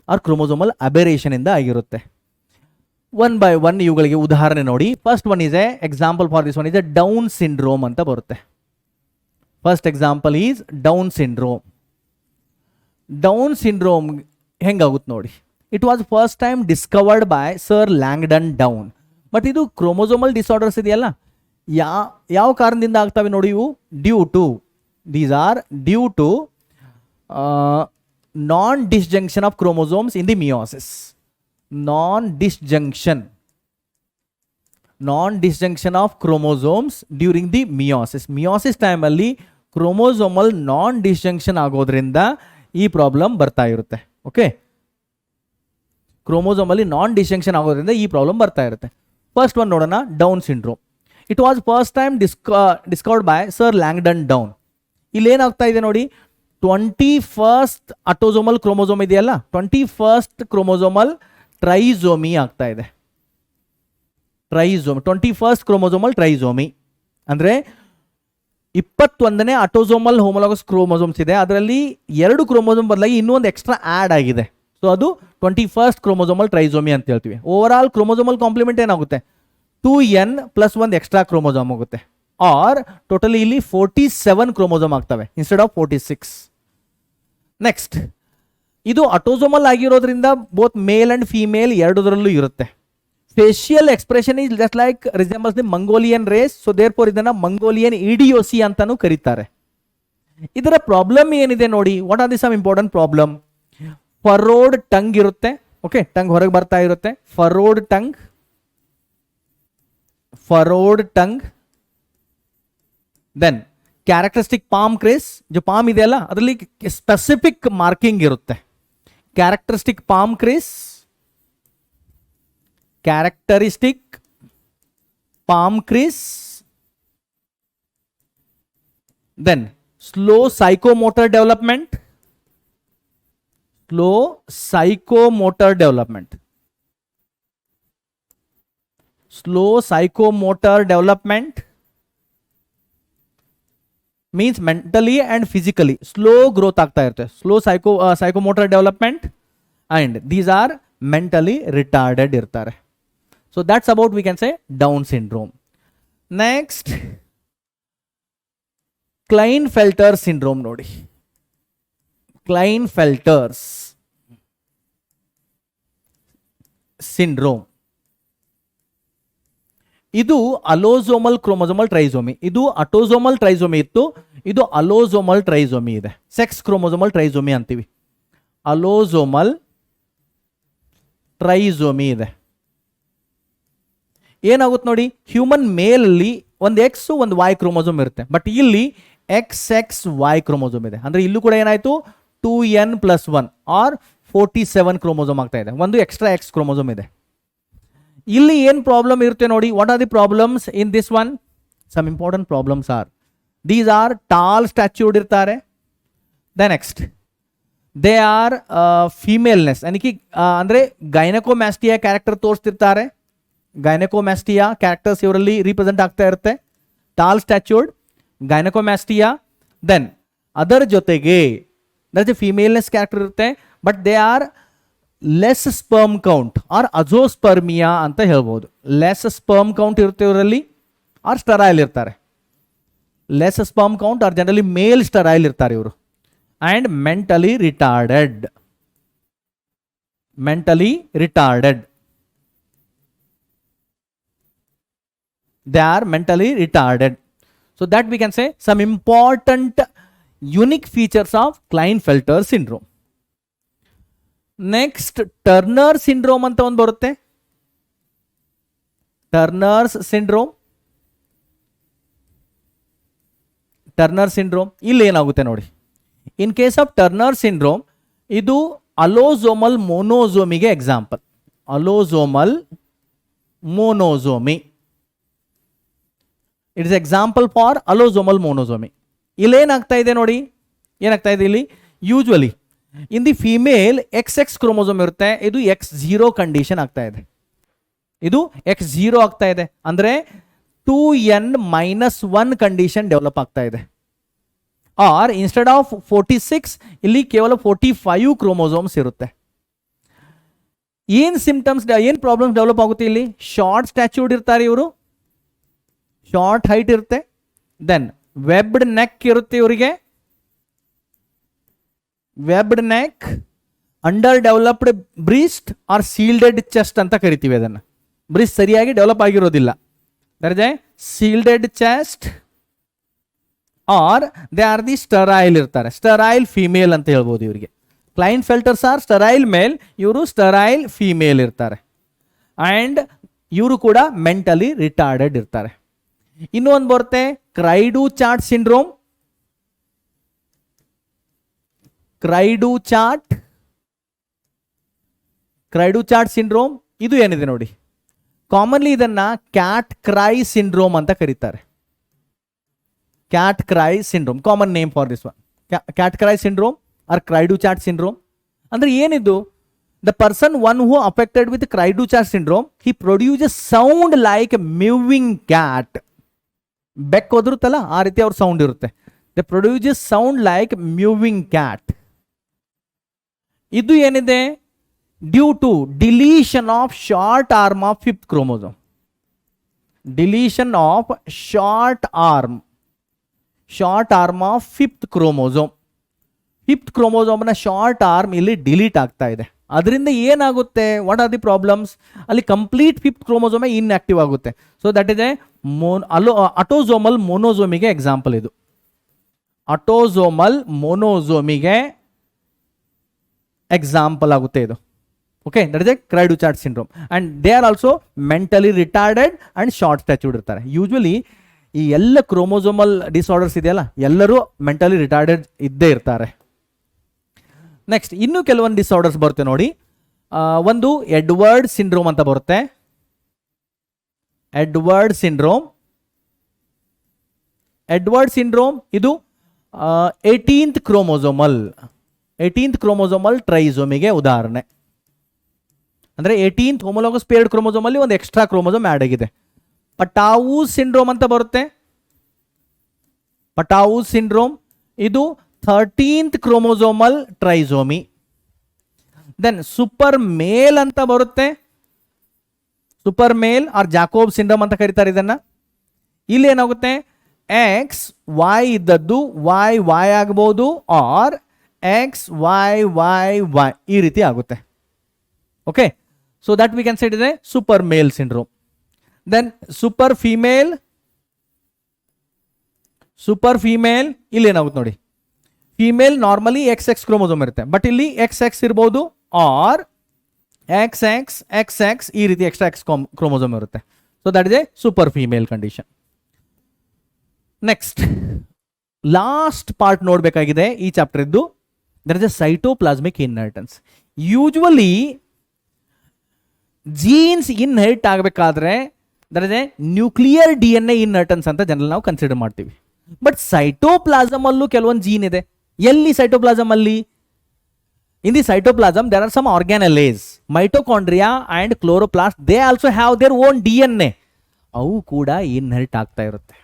ಆರ್ ಕ್ರೋಮೋಸೋಮಲ್ ಅಬೆರೇಷನ್ ಇಂದ ಆಗಿರುತ್ತೆ. ಒನ್ ಬೈ ಒನ್ ಇವುಗಳಿಗೆ ಉದಾಹರಣೆ ನೋಡಿ. First one is a example for this one is a Down syndrome ಅಂತ ಬರುತ್ತೆ. First example is Down syndrome. Down syndrome ಹೆಂಗಾಗುತ್ತೆ ನೋಡಿ, it was first time discovered by sir Langdon Down. But ಇದು ಕ್ರೋಮೋಸೋಮಲ್ ಡಿಸಾರ್ಡರ್ಸ್ ಇದೆಯಲ್ಲ, ಯಾವ ಕಾರಣದಿಂದ ಆಗ್ತವೆ ನೋಡಿ ಇವು, these R due to non disjunction of chromosomes in the meiosis. non-disjunction of chromosomes during the meiosis ಟೈಮಲ್ಲಿ ಕ್ರೋಮೋಸೋಮಲ್ ನಾನ್ ಡಿಸ್ಜಂಕ್ಷನ್ ಆಗೋದ್ರಿಂದ ಈ ಪ್ರಾಬ್ಲಮ್ ಬರ್ತಾ ಇರುತ್ತೆ. ಓಕೆ, ಕ್ರೋಮೋಸೋಮಲ್ಲಿ ನಾನ್ ಡಿಸ್ಜಂಕ್ಷನ್ ಆಗೋದ್ರಿಂದ ಈ ಪ್ರಾಬ್ಲಮ್ ಬರ್ತಾ ಇರುತ್ತೆ. ಫಸ್ಟ್ ಒನ್ ನೋಡೋಣ, Down syndrome. It was first time discovered by sir Langdon Down. ಇಲ್ಲಿ ಏನಾಗ್ತಾ ಇದೆ ನೋಡಿ, 21st ಅಟೋಸೋಮಲ್ ಕ್ರೋಮೋಸೋಮ್ ಇದೆಯಲ್ಲ, 21st ಕ್ರೋಮೋಸೋಮಲ್ ಟ್ರೈಸೋಮಿ ಆಗ್ತಾ ಇದೆ. ಟ್ರೈಸೋಮಿ, 21st ಕ್ರೋಮೋಸೋಮಲ್ ಟ್ರೈಸೋಮಿ ಅಂದರೆ 21ನೇ ಅಟೋಸೋಮಲ್ ಹೋಮೋಲಾಗಸ್ ಕ್ರೋಮೋಸೋಮ್ಸ್ ಇದೆ, ಅದರಲ್ಲಿ 2 ಕ್ರೋಮೋಸೋಮ್ ಬದಲಾಗಿ ಇನ್ನೂ ಒಂದು ಎಕ್ಸ್ಟ್ರಾ ಆ್ಯಡ್ ಆಗಿದೆ. ಸೊ ಅದು 21st ಕ್ರೋಮೋಸೋಮಲ್ ಟ್ರೈಸೋಮಿ ಅಂತ ಹೇಳ್ತೀವಿ. ಓವರ್ ಆಲ್ ಕ್ರೋಮೋಸೋಮಲ್ ಕಾಂಪ್ಲಿಮೆಂಟ್ ಏನಾಗುತ್ತೆ, 2n ಪ್ಲಸ್ 1 ಎಕ್ಸ್ಟ್ರಾ ಕ್ರೋಮೋಸೋಮ್ ಆಗುತ್ತೆ. ಆರ್ ಟೋಟಲಿ ಇಲ್ಲಿ 47 ಕ್ರೋಮೋಸೋಮ್ ಆಗ್ತವೆ ಇನ್ಸ್ಟೆಡ್ ಆಫ್ 46. ನೆಕ್ಸ್ಟ್, ಇದು ಅಟೋಸೋಮಲ್ ಆಗಿರೋದ್ರಿಂದ ಬೋತ್ ಮೇಲ್ ಅಂಡ್ ಫೀಮೇಲ್ ಎರಡರಲ್ಲೂ ಇರುತ್ತೆ. Facial expression is just like resembles the Mongolian race, so therefore ಇದನ್ನ ಮಂಗೋಲಿಯನ್ ಇಡಿಯೋಸಿ ಅಂತಾನೂ ಕರೀತಾರೆ. ಇದರ ಪ್ರಾಬ್ಲಮ್ ಏನಿದೆ ನೋಡಿ, what are the some important problem. Furrowed tongue ಇರುತ್ತೆ, ಓಕೆ, ಟಂಗ್ ಹೊರಗೆ ಬರ್ತಾ ಇರುತ್ತೆ, furrowed tongue. Then characteristic palm crease, जो ಪಾಮ್ ಇದೆಯಲ್ಲ ಅದರಲ್ಲಿ ಸ್ಪೆಸಿಫಿಕ್ ಮಾರ್ಕಿಂಗ್ ಇರುತ್ತೆ. Characteristic palm crease, then slow psychomotor development, means mentally and physically slow growth ಆಗ್ತಾ ಇರುತ್ತೆ, slow psychomotor development, and these are mentally retarded ಇರ್ತಾರೆ. So that's about, we can say, Down syndrome. Next, Klinefelter syndrome ನೋಡಿ. Klinefelter's syndrome, ಇದು ಅಲೋಸೋಮಲ್ ಕ್ರೋಮೋಸೋಮಲ್ ಟ್ರೈಸೋಮಿ. ಇದು ಅಟೋಸೋಮಲ್ ಟ್ರೈಸೋಮಿ ಇತ್ತು, ಇದು ಅಲೋಸೋಮಲ್ ಟ್ರೈಸೋಮಿ ಇದೆ. ಸೆಕ್ಸ್ ಕ್ರೋಮೋಸೋಮಲ್ ಟ್ರೈಸೋಮಿ ಅಂತೀವಿ, ಅಲೋಸೋಮಲ್ ಟ್ರೈಸೋಮಿ ಇದೆ. ಏನಾಗುತ್ತೆ ನೋಡಿ, ಹ್ಯೂಮನ್ ಮೇಲಲ್ಲಿ ಒಂದು ಎಕ್ಸ್ ಒಂದು ವೈ ಕ್ರೋಮೋಸೋಮ್ ಇರುತ್ತೆ, ಬಟ್ ಇಲ್ಲಿ XXY ಕ್ರೋಮೋಸೋಮ್ ಇದೆ. ಅಂದ್ರೆ ಇಲ್ಲೂ ಕೂಡ ಏನಾಯ್ತು, 2n+1 ಆರ್ 47 ಕ್ರೋಮೋಸೋಮ್ ಆಗ್ತಾ ಇದೆ, ಒಂದು ಎಕ್ಸ್ಟ್ರಾ ಎಕ್ಸ್ ಕ್ರೋಮೋಸೋಮ್ ಇದೆ. ಇಲ್ಲಿ ಏನು ಪ್ರಾಬ್ಲಮ್ ಇರುತ್ತೆ ನೋಡಿ, what are the problems in this one? Some important problems are, these are tall statured ಇರ್ತಾರೆ. The next, they are femaleness, ಅಂದರೆ ಗೈನಕೋಮ್ಯಾಸ್ಟಿಯಾ ಕ್ಯಾರೆಕ್ಟರ್ ತೋರಿಸ್ತಿರ್ತಾರೆ. ಗೈನಕೋಮ್ಯಾಸ್ಟಿಯಾ ಕ್ಯಾರೆಕ್ಟರ್ಸ್ ಇವರಲ್ಲಿ ರೀಪ್ರೆಸೆಂಟ್ ಆಗ್ತಾ ಇರುತ್ತೆ, ಟಾಲ್ ಸ್ಟ್ಯಾಚ್ಯೂಡ್, ಗೈನಕೋಮ್ಯಾಸ್ಟಿಯಾ. ದೆನ್ ಅದರ ಜೊತೆಗೆ ಫೀಮೇಲ್ನೆಸ್ ಕ್ಯಾರೆಕ್ಟರ್ ಇರುತ್ತೆ, but they are less sperm count or azoospermia ಅಂತ ಹೇಳ್ಬೋದು. ಲೆಸ್ ಸ್ಪರ್ಮ್ ಕೌಂಟ್ ಇರುತ್ತೆ ಇವರಲ್ಲಿ, ಆರ್ ಸ್ಟರೈಲ್ ಇರ್ತಾರೆ. Less sperm count or generally male sterile ಇರ್ತಾರೆ ಇವರು. And mentally retarded, they are mentally retarded. So that we can say some important unique features of Klinefelter syndrome. Next, Turner syndrome ಅಂತ ಒಂದು ಬರುತ್ತೆ. Turner syndrome ಇಲ್ಲಿ ಏನಾಗುತ್ತೆ ನೋಡಿ. In case of Turner syndrome, ಇದು ಅಲೋಸೋಮಲ್ ಮೋನೋಸೋಮಿಗೆ example. Allosomal monosomy, it is example for allosomal monosomy. ಇಲ್ಲಿ ಏನಾಗ್ತಾ ಇದೆ ನೋಡಿ, ಏನಾಗ್ತಾ ಇದೆ ಇಲ್ಲಿ, usually in the female XX chromosome ಇರುತ್ತೆ, ಇದು X0 ಕಂಡೀಷನ್ ಆಗ್ತಾ ಇದೆ. ಇದು X0 ಆಗ್ತಾ ಇದೆ, ಅಂದರೆ 2n-1 ಕಂಡೀಷನ್ ಡೆವಲಪ್ ಆಗ್ತಾ ಇದೆ. ಆರ್ ಇನ್ಸ್ಟೆಡ್ ಆಫ್ 46 ಇಲ್ಲಿ ಕೇವಲ 45 ಕ್ರೋಮೋಸೋಮ್ಸ್ ಇರುತ್ತೆ. ಏನು ಸಿಂಪ್ಟಮ್ಸ್, ಏನು ಪ್ರಾಬ್ಲಮ್ಸ್ ಡೆವಲಪ್ ಆಗುತ್ತೆ ಇಲ್ಲಿ? ಶಾರ್ಟ್ ಸ್ಟ್ಯಾಚ್ಯೂರ್ಡ್ ಇರ್ತಾರೆ ಇವರು, ಶಾರ್ಟ್ ಹೈಟ್ ಇರುತ್ತೆ. ದೆನ್ ವೆಬ್ಡ್ ನೆಕ್ ಇರುತ್ತೆ ಇವರಿಗೆ, webbed neck, under developed breast or shielded chest ಅಂತ ಕರಿತೀವಿ ಅದನ್ನು. ಬ್ರೀಸ್ಟ್ ಸರಿಯಾಗಿ ಡೆವಲಪ್ ಆಗಿರೋದಿಲ್ಲ, that is a shielded chest. Or they are the sterile ಇರ್ತಾರೆ, ಸ್ಟರೈಲ್ ಫಿಮೇಲ್ ಅಂತ ಹೇಳ್ಬೋದು ಇವರಿಗೆ. ಕ್ಲೈನ್ಫೆಲ್ಟರ್ಸ್ ಆರ್ ಸ್ಟರೈಲ್ ಮೇಲ್, ಇವರು ಸ್ಟರೈಲ್ ಫಿಮೇಲ್ ಇರ್ತಾರೆ. ಆ್ಯಂಡ್ ಇವರು ಕೂಡ ಮೆಂಟಲಿ ರಿಟಾರ್ಡೆಡ್ ಇರ್ತಾರೆ. ಇನ್ನೂ ಒಂದು ಬರುತ್ತೆ, ಕ್ರೈಡು chat syndrome. Cri du chat syndrome ಇದು ಏನಿದೆ ನೋಡಿ, ಕಾಮನ್ಲಿ ಇದನ್ನ ಕ್ಯಾಟ್ ಕ್ರೈ ಸಿಂಡ್ರೋಮ್ ಅಂತ ಕರೀತಾರೆ. Cat cry syndrome, common name for this one, cat cry syndrome or cri du chat syndrome. ಅಂದರೆ ಏನಿದು? The person one who affected with Cry-du-Chat syndrome, he produces sound like mewing cat. ಬೆಕ್ ಒದರುತ್ತಲ್ಲ ಆ ರೀತಿ ಅವ್ರ ಸೌಂಡ್ ಇರುತ್ತೆ. They produces sound like mewing cat. ಇದು ಏನಿದೆ? Due to deletion of short arm of 5th chromosome. Deletion of short arm of 5th chromosome. 5th chromosome short arm ಇಲ್ಲಿ ಡಿಲೀಟ್ ಆಗ್ತಾ ಇದೆ. ಅದರಿಂದ ಏನಾಗುತ್ತೆ? What are the problems? ಅಲ್ಲಿ ಕಂಪ್ಲೀಟ್ 5th chromosome ಇನ್ಆಕ್ಟಿವ್ ಆಗುತ್ತೆ. So that is a autosomal ಮೊನೋಸೋಮಿಗೆ ಎಕ್ಸಾಂಪಲ್ ಇದು. ಅಟೋಸೋಮಲ್ ಮೊನೋಸೋಮಿಗೆ ಎಕ್ಸಾಂಪಲ್ ಆಗುತ್ತೆ ಇದು. Okay, that is a cri du chat syndrome. And they are also mentally retarded and short statured ಇರ್ತಾರೆ. ಯೂಶ್ವಲಿ ಈ ಎಲ್ಲ ಕ್ರೋಮೋಸೋಮಲ್ ಡಿಸಾರ್ಡರ್ಸ್ ಇದೆಯಲ್ಲ, ಎಲ್ಲರೂ ಮೆಂಟಲಿ ರಿಟಾರ್ಡೆಡ್ ಇದ್ದೇ ಇರ್ತಾರೆ. ನೆಕ್ಸ್ಟ್ ಇನ್ನೂ ಕೆಲವೊಂದು ಡಿಸಾರ್ಡರ್ಸ್ ಬರುತ್ತೆ ನೋಡಿ. ಒಂದು ಎಡ್ವರ್ಡ್ ಸಿಂಡ್ರೋಮ್ ಅಂತ ಬರುತ್ತೆ. ಎಡ್ವರ್ಡ್ ಸಿಂಡ್ರೋಮ್ ಇದು 18th ಕ್ರೋಮೋಸೋಮಲ್ ಟ್ರೈಸೋಮಿಗೆ ಉದಾಹರಣೆ. ಅಂದರೆ 18th ಹೋಮೋಲಾಗಸ್ ಪೇರ್ಡ್ ಕ್ರೋಮೋಸೋಮಲ್ಲಿ ಒಂದು ಎಕ್ಸ್ಟ್ರಾ ಕ್ರೋಮೋಸೋಮ್ ಆ್ಯಡ್ ಆಗಿದೆ. ಪಟಾವೂಸ್ ಸಿಂಡ್ರೋಮ್ ಅಂತ ಬರುತ್ತೆ. ಪಟಾವೂಸ್ ಸಿಂಡ್ರೋಮ್ ಇದು 13th chromosomal trisomy. Then super male ಅಂತ ಬರುತ್ತೆ. Super male or Jacob syndrome ಅಂತ ಕರೀತಾರೆ ಇದನ್ನ. ಇಲ್ಲಿ ಏನಾಗುತ್ತೆ? ಎಕ್ಸ್ ವೈ ಇದ್ದದ್ದು ವೈ ವೈ ಆಗ್ಬೋದು, or X Y Y Y ಈ ರೀತಿ ಆಗುತ್ತೆ. Okay, so that we can say it is a super male syndrome. Then super female ಇಲ್ಲಿ ಏನಾಗುತ್ತೆ ನೋಡಿ. ಫೀಮೇಲ್ ನಾರ್ಮಲಿ XX ಕ್ರೋಮೋಸೋಮ್ ಇರುತ್ತೆ, ಬಟ್ ಇಲ್ಲಿ XX ಇರ್ಬೋದು ಆರ್ XX ಈ ರೀತಿ ಎಕ್ಸ್ಟ್ರಾ X ಕ್ರೋಮೋಸೋಮ್ ಇರುತ್ತೆ. So that is a super female condition. Next last part ನೋಡಬೇಕಾಗಿದೆ ಈ ಚಾಪ್ಟರ್ ಇದ್ದು. That is a cytoplasmic inheritance. Usually genes inherit ಆಗಬೇಕಾದ್ರೆ that is a nuclear DNA inheritance ಅಂತ ಜನರಲ್ ನಾವು ಕನ್ಸಿಡರ್ ಮಾಡ್ತೀವಿ. ಬಟ್ ಸೈಟೋಪ್ಲಾಸಮ್ ಅಲ್ಲೂ ಕೆಲವೊಂದು ಜೀನ್ ಇದೆ. ಎಲ್ಲಿ ಸೈಟೋಪ್ಲಾಸಮ್ ಅಲ್ಲಿ? In the cytoplasm there are some organelles, mitochondria and chloroplast. They also have their own DNA. ಅವು ಕೂಡ ಇನ್ಹೆರಿಟ್ ಆಗ್ತಾ ಇರುತ್ತೆ.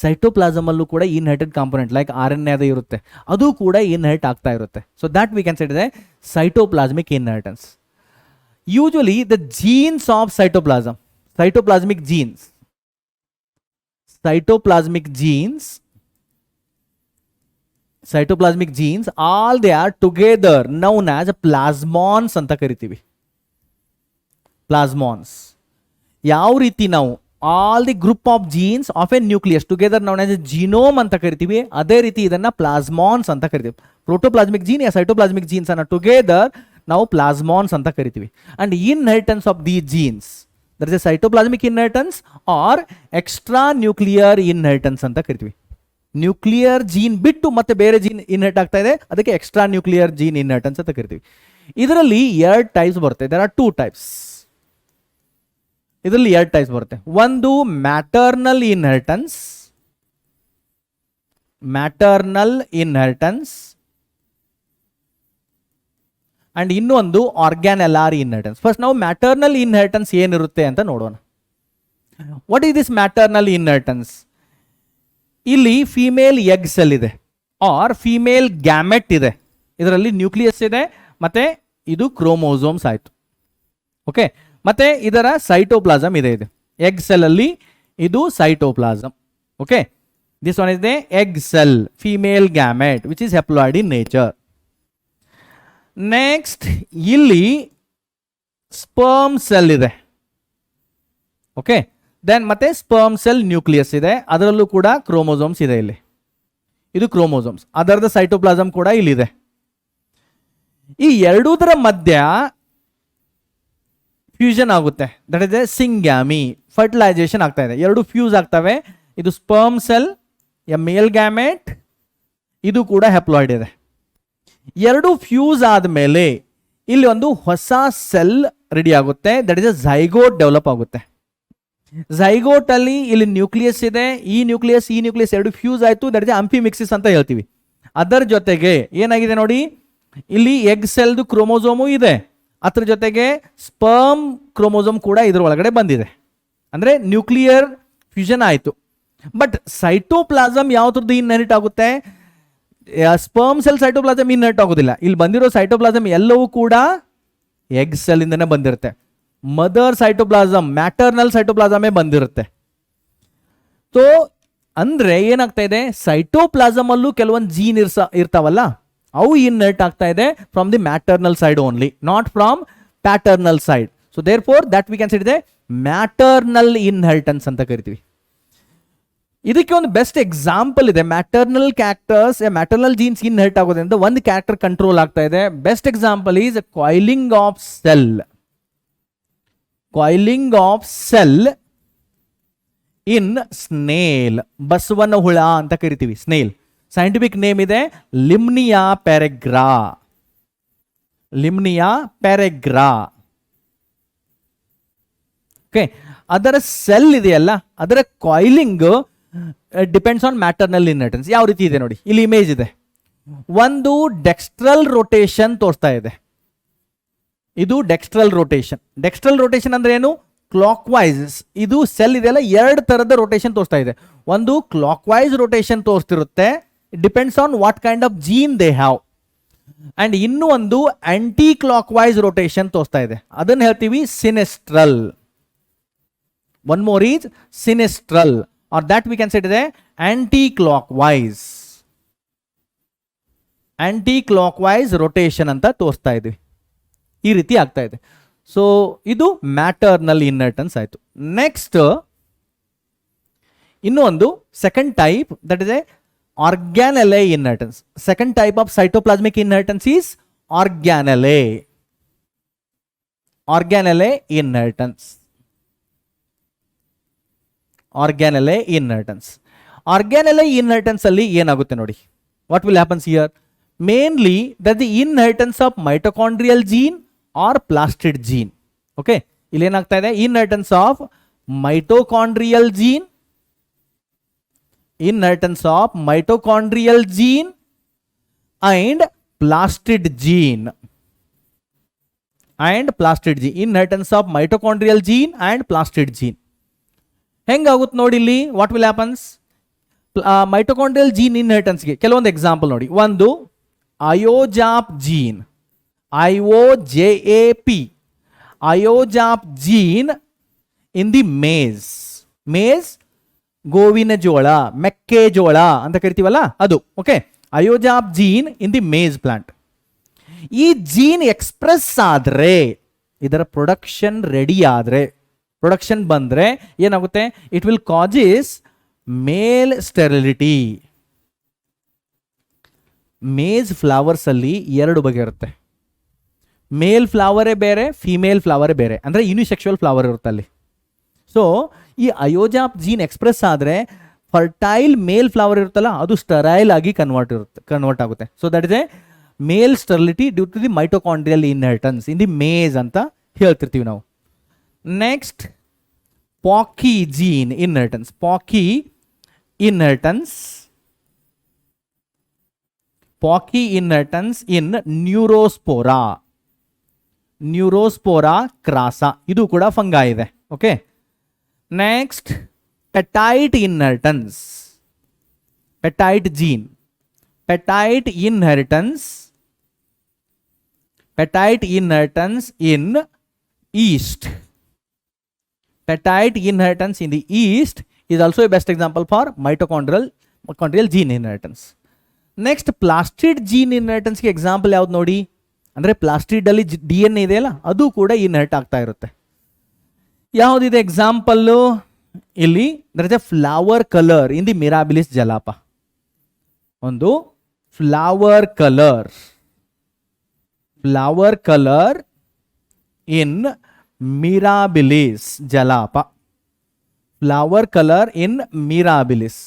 ಸೈಟೋಪ್ಲಾಸಮ್ ಅಲ್ಲೂ ಕೂಡ ಇನ್ಹೆರಿಟೆಡ್ ಕಾಂಪೊನೆಂಟ್ ಲೈಕ್ RNA ಅದು ಇರುತ್ತೆ, ಅದು ಕೂಡ ಇನ್ಹೆರಿಟ್ ಆಗ್ತಾ ಇರುತ್ತೆ. So that we can say it is a cytoplasmic inheritance. Usually the jeans of cytoplasmic genes all they are together known as plasmons ಅಂತ ಕರಿತೀವಿ. plasmons ಯಾವ ರೀತಿ ನಾವು all the group of genes of a nucleus together known as a genome ಅಂತ ಕರಿತೀವಿ, ಅದೇ ರೀತಿ ಇದನ್ನ plasmons ಅಂತ ಕರಿತೀವಿ. protoplasmic gene या cytoplasmic genes ಅನ್ನ together ನಾವು plasmons ಅಂತ ಕರಿತೀವಿ. and inheritance of these genes, there is a cytoplasmic inheritance or extra nuclear inheritance ಅಂತ ಕರಿತೀವಿ. ನ್ಯೂಕ್ಲಿಯರ್ ಜೀನ್ ಬಿಟ್ಟು ಮತ್ತೆ ಬೇರೆ ಜೀನ್ ಇನ್ಹೆರಿಟ್ ಆಗ್ತಾ ಇದೆ, ಅದಕ್ಕೆ ಎಕ್ಸ್ಟ್ರಾ ನ್ಯೂಕ್ಲಿಯರ್ ಜೀನ್ ಇನ್ಹೆರಿಟೆನ್ಸ್ ಅಂತ ಕರಿತೀವಿ. ಇದರಲ್ಲಿ 2 ಟೈಪ್ಸ್ ಬರುತ್ತೆ. There are 2 types. ಇದರಲ್ಲಿ 2 ಟೈಪ್ಸ್ ಬರುತ್ತೆ. ಒಂದು ಮ್ಯಾಟರ್ನಲ್ ಇನ್ಹೆರಿಟೆನ್ಸ್ ಅಂಡ್ ಇನ್ನೊಂದು ಆರ್ಗ್ಯಾನೆಲಾರ್ ಇನ್ಹೆರಿಟೆನ್ಸ್. ಫಸ್ಟ್ ನಾವು ಮ್ಯಾಟರ್ನಲ್ ಇನ್ಹೆರಿಟೆನ್ಸ್ ಏನಿರುತ್ತೆ ಅಂತ ನೋಡೋಣ. What is this maternal inheritance? ಇಲ್ಲಿ ಫೀಮೇಲ್ ಎಗ್ ಸೆಲ್ ಇದೆ ಆರ್ ಫೀಮೇಲ್ ಗ್ಯಾಮೆಟ್ ಇದೆ. ಇದರಲ್ಲಿ ನ್ಯೂಕ್ಲಿಯಸ್ ಇದೆ ಮತ್ತೆ ಇದು ಕ್ರೋಮೋಸೋಮ್ಸ್ ಆಯ್ತು. ಓಕೆ, ಮತ್ತೆ ಇದರ ಸೈಟೋಪ್ಲಾಸಮ್ ಇದೆ. ಎಗ್ ಸೆಲ್ ಅಲ್ಲಿ ಇದು cytoplasm. Okay, this one is the egg cell female gamete which is haploid in nature. Next ಇಲ್ಲಿ ಸ್ಪರ್ಮ್ ಸೆಲ್ ಇದೆ. ಓಕೆ, ದೆನ್ ಮತ್ತೆ ಸ್ಪರ್ಮ್ ಸೆಲ್ ನ್ಯೂಕ್ಲಿಯಸ್ ಇದೆ, ಅದರಲ್ಲೂ ಕೂಡ ಕ್ರೋಮೋಸೋಮ್ಸ್ ಇದೆ. ಇಲ್ಲಿ ಇದು ಕ್ರೋಮೋಸೋಮ್ಸ್, ಅದರದ ಸೈಟೋಪ್ಲಾಸಮ್ ಕೂಡ ಇಲ್ಲಿದೆ. ಈ ಎರಡೂದರ ಮಧ್ಯ ಫ್ಯೂಷನ್ ಆಗುತ್ತೆ, that is a syngamy. Fertilisation ಆಗ್ತಾ ಇದೆ, ಎರಡು ಫ್ಯೂಸ್ ಆಗ್ತವೆ. ಇದು sperm cell a male gamete, ಇದು ಕೂಡ ಹೆಪ್ಲಾಯ್ಡ್ ಇದೆ. ಎರಡು ಫ್ಯೂಸ್ ಆದಮೇಲೆ ಇಲ್ಲಿ ಒಂದು ಹೊಸ ಸೆಲ್ ರೆಡಿ ಆಗುತ್ತೆ, that is A zygote develop ಆಗುತ್ತೆ. ಝೈಗೋಟ್ ಅಲ್ಲಿ ಇಲ್ಲಿ ನ್ಯೂಕ್ಲಿಯಸ್ ಇದೆ, ಈ ನ್ಯೂಕ್ಲಿಯಸ್ ಎರಡು ಫ್ಯೂಸ್ ಆಯ್ತು, ದಟ್ ಇಸ್ ಅಂಫಿಮಿಕ್ಸಿಸ್ ಅಂತ ಹೇಳ್ತೀವಿ. ಅದರ ಜೊತೆಗೆ ಏನಾಗಿದೆ ನೋಡಿ, ಇಲ್ಲಿ ಎಗ್ ಸೆಲ್ದು ಕ್ರೋಮೋಸೋಮು ಇದೆ, ಅದ್ರ ಜೊತೆಗೆ ಸ್ಪರ್ಮ್ ಕ್ರೋಮೋಸೋಮ್ ಕೂಡ ಇದ್ರ ಒಳಗಡೆ ಬಂದಿದೆ. ಅಂದರೆ ನ್ಯೂಕ್ಲಿಯರ್ ಫ್ಯೂಷನ್ ಆಯಿತು. ಬಟ್ ಸೈಟೋಪ್ಲಾಸಮ್ ಯಾವ್ದ್ರದ್ದು ಇನ್ಹೆರಿಟ್ ಆಗುತ್ತೆ? ಸ್ಪರ್ಮ್ ಸೆಲ್ ಸೈಟೋಪ್ಲಾಸಮ್ ಇನ್ಹೆರಿಟ್ ಆಗೋದಿಲ್ಲ. ಇಲ್ಲಿ ಬಂದಿರೋ ಸೈಟೋಪ್ಲಾಸಮ್ ಎಲ್ಲವೂ ಕೂಡ ಎಗ್ ಸೆಲ್ ಇಂದನೇ ಬಂದಿರುತ್ತೆ. ಮದರ್ ಸೈಟೋಪ್ಲಾಸಮ್, ಮ್ಯಾಟರ್ನಲ್ ಸೈಟೋಪ್ಲಾಸಮೇ ಬಂದಿರುತ್ತೆ. ಸೊ ಅಂದ್ರೆ ಏನಾಗ್ತಾ ಇದೆ, ಸೈಟೋಪ್ಲಾಸಮ್ ಅಲ್ಲೂ ಕೆಲವೊಂದು ಜೀನ್ ಇರ್ತಾವಲ್ಲ, ಅವು ಇನ್ಹೆರಿಟ್ ಆಗ್ತಾ ಇದೆ from the maternal side only, not from paternal side. So therefore that we can see ಇದೆ ಮ್ಯಾಟರ್ನಲ್ ಇನ್ಹೆರಿಟೆನ್ಸ್ ಅಂತ ಕರಿತೀವಿ. ಇದಕ್ಕೆ ಒಂದು ಬೆಸ್ಟ್ ಎಕ್ಸಾಂಪಲ್ ಇದೆ. Maternal characters, maternal genes inherit ಆಗೋದ್ರಿಂದ ಒಂದು ಕ್ಯಾರೆಕ್ಟರ್ ಕಂಟ್ರೋಲ್ ಆಗ್ತಾ ಇದೆ. Best example is coiling of shell. Coiling of shell in snail, ಬಸವನ ಹುಳ ಅಂತ ಕರಿತೀವಿ. ಸ್ನೇಲ್ ಸೈಂಟಿಫಿಕ್ ನೇಮ್ ಇದೆ ಲಿಮ್ನಿಯಾ ಪೆರೆಗ್ರಾ. ಲಿಮ್ನಿಯಾ ಪೆರೆಗ್ರಾ. ಓಕೆ, ಅದರ ಸೆಲ್ ಇದೆಯಲ್ಲ, ಅದರ coiling depends on maternal inheritance. ಯಾವ ರೀತಿ ಇದೆ ನೋಡಿ, ಇಲ್ಲಿ ಇಮೇಜ್ ಇದೆ. ಒಂದು ಡೆಕ್ಸ್ಟ್ರಲ್ ರೊಟೇಷನ್ ತೋರಿಸ್ತಾ ಇದೆ. ಇದು ಡೆಕ್ಸ್ಟ್ರಲ್ ರೊಟೇಷನ್. ಡೆಕ್ಸ್ಟ್ರಲ್ ರೊಟೇಷನ್ ಅಂದ್ರೆ ಏನು? Clock wise. ಇದು ಸೆಲ್ ಇದೆಯಲ್ಲ, ಎರಡು ತರದ ರೊಟೇಷನ್ ತೋರಿಸ್ತಾ ಇದೆ. ಒಂದು ಕ್ಲಾಕ್ ವೈಸ್ ರೊಟೇಷನ್ ತೋರಿಸ್ತಿರುತ್ತೆ, depends on what kind of gene they have. And ಇನ್ನು ಒಂದು ಆಂಟಿ ಕ್ಲಾಕ್ ವೈಸ್ ರೊಟೇಷನ್ ತೋರಿಸ್ತಾ ಇದೆ, ಅದನ್ನ ಹೇಳ್ತೀವಿ sinistral. One more is sinistral, or that we can say ಇದೆ anticlockwise. Aunty clock wise rotation ಅಂತ ತೋರಿಸ್ತಾ ಇದ್ವಿ. ಈ ರೀತಿ ಆಗ್ತಾ ಇದೆ. ಸೊ ಇದು ಮ್ಯಾಟರ್ನಲ್ ಇನ್ಹೆರಿಟೆನ್ಸ್ ಆಯಿತು. ನೆಕ್ಸ್ಟ್ ಇನ್ನೂ ಒಂದು second type, that is a organelle inheritance. Second type of cytoplasmic inheritance is organelle. Organelle inheritance. Organelle inheritance. Organelle inheritance ಅಲ್ಲಿ ಏನಾಗುತ್ತೆ ನೋಡಿ, what will happens here? Mainly that the inheritance of mitochondrial gene or plastid gene. Okay, ಇಲ್ಲಿ ಏನಾಗ್ತಾ ಇದೆ? Inheritance of mitochondrial gene, inheritance of mitochondrial gene and plastid gene. And plastid gene, inheritance of mitochondrial gene and plastid gene. ಹೆಂಗಾಗುತ್ತೆ ನೋಡಿ ಇಲ್ಲಿ, what will happens? Mitochondrial gene ಇನ್ಹೆರಿಟೆನ್ಸ್ಗೆ ಕೆಲವೊಂದು ಎಕ್ಸಾಂಪಲ್ ನೋಡಿ. ಒಂದು iojap gene, IOJAP, iojap gene in the maize. Maize ಗೋವಿನ ಜೋಳ, ಮೆಕ್ಕೆಜೋಳ ಅಂತ ಕರಿತೀವಲ್ಲ ಅದು. Okay, iojap gene in the maize plant. ಈ ಜೀನ್ ಎಕ್ಸ್ಪ್ರೆಸ್ ಆದ್ರೆ, ಇದರ ಪ್ರೊಡಕ್ಷನ್ ರೆಡಿ ಆದ್ರೆ, ಪ್ರೊಡಕ್ಷನ್ ಬಂದ್ರೆ ಏನಾಗುತ್ತೆ? It will causes male sterility. Maize flowers ಅಲ್ಲಿ ಎರಡು ಬಗೆ ಇರುತ್ತೆ. ಮೇಲ್ ಫ್ಲವರೇ ಬೇರೆ, ಫಿಮೇಲ್ ಫ್ಲವರೇ ಬೇರೆ, ಅಂದರೆ ಯೂನಿಸೆಕ್ಷುವಲ್ ಫ್ಲವರ್ ಇರುತ್ತೆ ಅಲ್ಲಿ. ಸೊ ಈ ಅಯೋಜಾಪ್ ಜೀನ್ ಎಕ್ಸ್ಪ್ರೆಸ್ ಆದರೆ ಫರ್ಟೈಲ್ ಮೇಲ್ ಫ್ಲವರ್ ಇರುತ್ತಲ್ಲ, ಅದು ಸ್ಟರೈಲ್ ಆಗಿ ಕನ್ವರ್ಟ್ ಆಗುತ್ತೆ. So that is a male sterility due to the mitochondrial inheritance in the maize ಅಂತ ಹೇಳ್ತಿರ್ತೀವಿ ನಾವು. Next poky gene inheritance. Poky inheritance, poky inheritance in Neurospora. Neurospora crassa, ಇದು ಕೂಡ ಫಂಗಾ ಇದೆ. Okay, next petite inheritance. Petite gene, petite inheritance, petite inheritance in yeast. Petite inheritance in the yeast is also a best example for mitochondrial gene inheritance. Next, plastid gene inheritance ಗೆ ಎಕ್ಸಾಂಪಲ್ ಯಾವ್ದು ನೋಡಿ, ಅಂದರೆ ಪ್ಲಾಸ್ಟಿಡ್ ಅಲ್ಲಿ DNA ಇದೆಯಲ್ಲ, ಅದು ಕೂಡ ಇನ್ಹೆರಿಟ್ ಆಗ್ತಾ ಇರುತ್ತೆ. ಯಾವುದಿದೆ ಎಕ್ಸಾಂಪಲ್ಲು? ಇಲ್ಲಿ there is a flower colour in the Mirabilis jalapa. ಒಂದು flower colour, flower colour in Mirabilis jalapa. Flower colour in Mirabilis,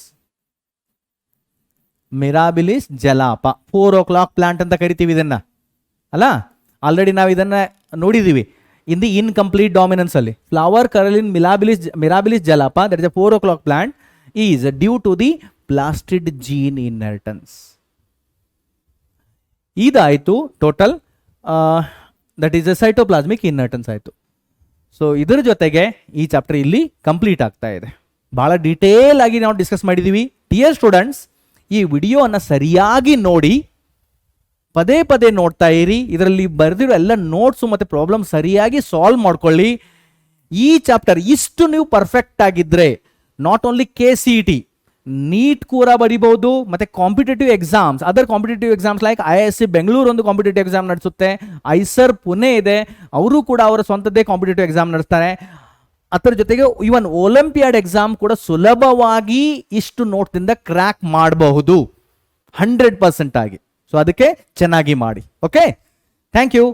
Mirabilis jalapa. 4 o'clock plant ಅಂತ ಕರಿತೀವಿ ಇದನ್ನ ಅಲ್ಲ. ಆಲ್ರೆಡಿ ನಾವು ಇದನ್ನ ನೋಡಿದೀವಿ ಇನ್ ದಿ ಇನ್ಕಂಪ್ಲೀಟ್ ಡಾಮಿನೆನ್ಸ್ ಅಲ್ಲಿ. Flower colour in Mirabilis jalapa, that is a 4 o'clock plant, is due to the plastid gene inheritance. ಇದಾಯಿತು total, that is a cytoplasmic inheritance ಆಯಿತು. ಸೊ ಇದರ ಜೊತೆಗೆ ಈ ಚಾಪ್ಟರ್ ಇಲ್ಲಿ ಕಂಪ್ಲೀಟ್ ಆಗ್ತಾ ಇದೆ. ಭಾಳ ಡೀಟೇಲ್ ಆಗಿ ನಾವು ಡಿಸ್ಕಸ್ ಮಾಡಿದ್ದೀವಿ. ಡಿಯರ್ ಸ್ಟೂಡೆಂಟ್ಸ್, ಈ ವಿಡಿಯೋವನ್ನು ಸರಿಯಾಗಿ ನೋಡಿ, ಪದೇ ಪದೇ ನೋಡ್ತಾ ಇರಿ. ಇದರಲ್ಲಿ ಬರೆದಿರೋ ಎಲ್ಲ ನೋಟ್ಸು ಮತ್ತು ಪ್ರಾಬ್ಲಮ್ ಸರಿಯಾಗಿ ಸಾಲ್ವ್ ಮಾಡ್ಕೊಳ್ಳಿ. ಈ ಚಾಪ್ಟರ್ ಇಷ್ಟು ನೀವು ಪರ್ಫೆಕ್ಟ್ ಆಗಿದ್ದರೆ ನಾಟ್ ಓನ್ಲಿ KCET, ನೀಟ್ ಕೂಡ ಬರಿಬಹುದು, ಮತ್ತು competitive exams, other competitive exams like IISc Bengaluru ಒಂದು ಕಾಂಪಿಟೇಟಿವ್ ಎಕ್ಸಾಮ್ ನಡೆಸುತ್ತೆ, ಐಸರ್ ಪುಣೆ ಇದೆ, ಅವರು ಕೂಡ ಅವರ ಸ್ವಂತದ್ದೇ ಕಾಂಪಿಟೇಟಿವ್ ಎಕ್ಸಾಮ್ ನಡೆಸ್ತಾರೆ. ಅದರ ಜೊತೆಗೆ ಇವನ್ ಒಲಿಂಪಿಯಾಡ್ ಎಕ್ಸಾಮ್ ಕೂಡ ಸುಲಭವಾಗಿ ಇಷ್ಟು ನೋಟ್ದಿಂದ ಕ್ರ್ಯಾಕ್ ಮಾಡಬಹುದು 100% ಆಗಿ. ಸೊ ಅದಕ್ಕೆ ಚೆನ್ನಾಗಿ ಮಾಡಿ. Okay, thank you.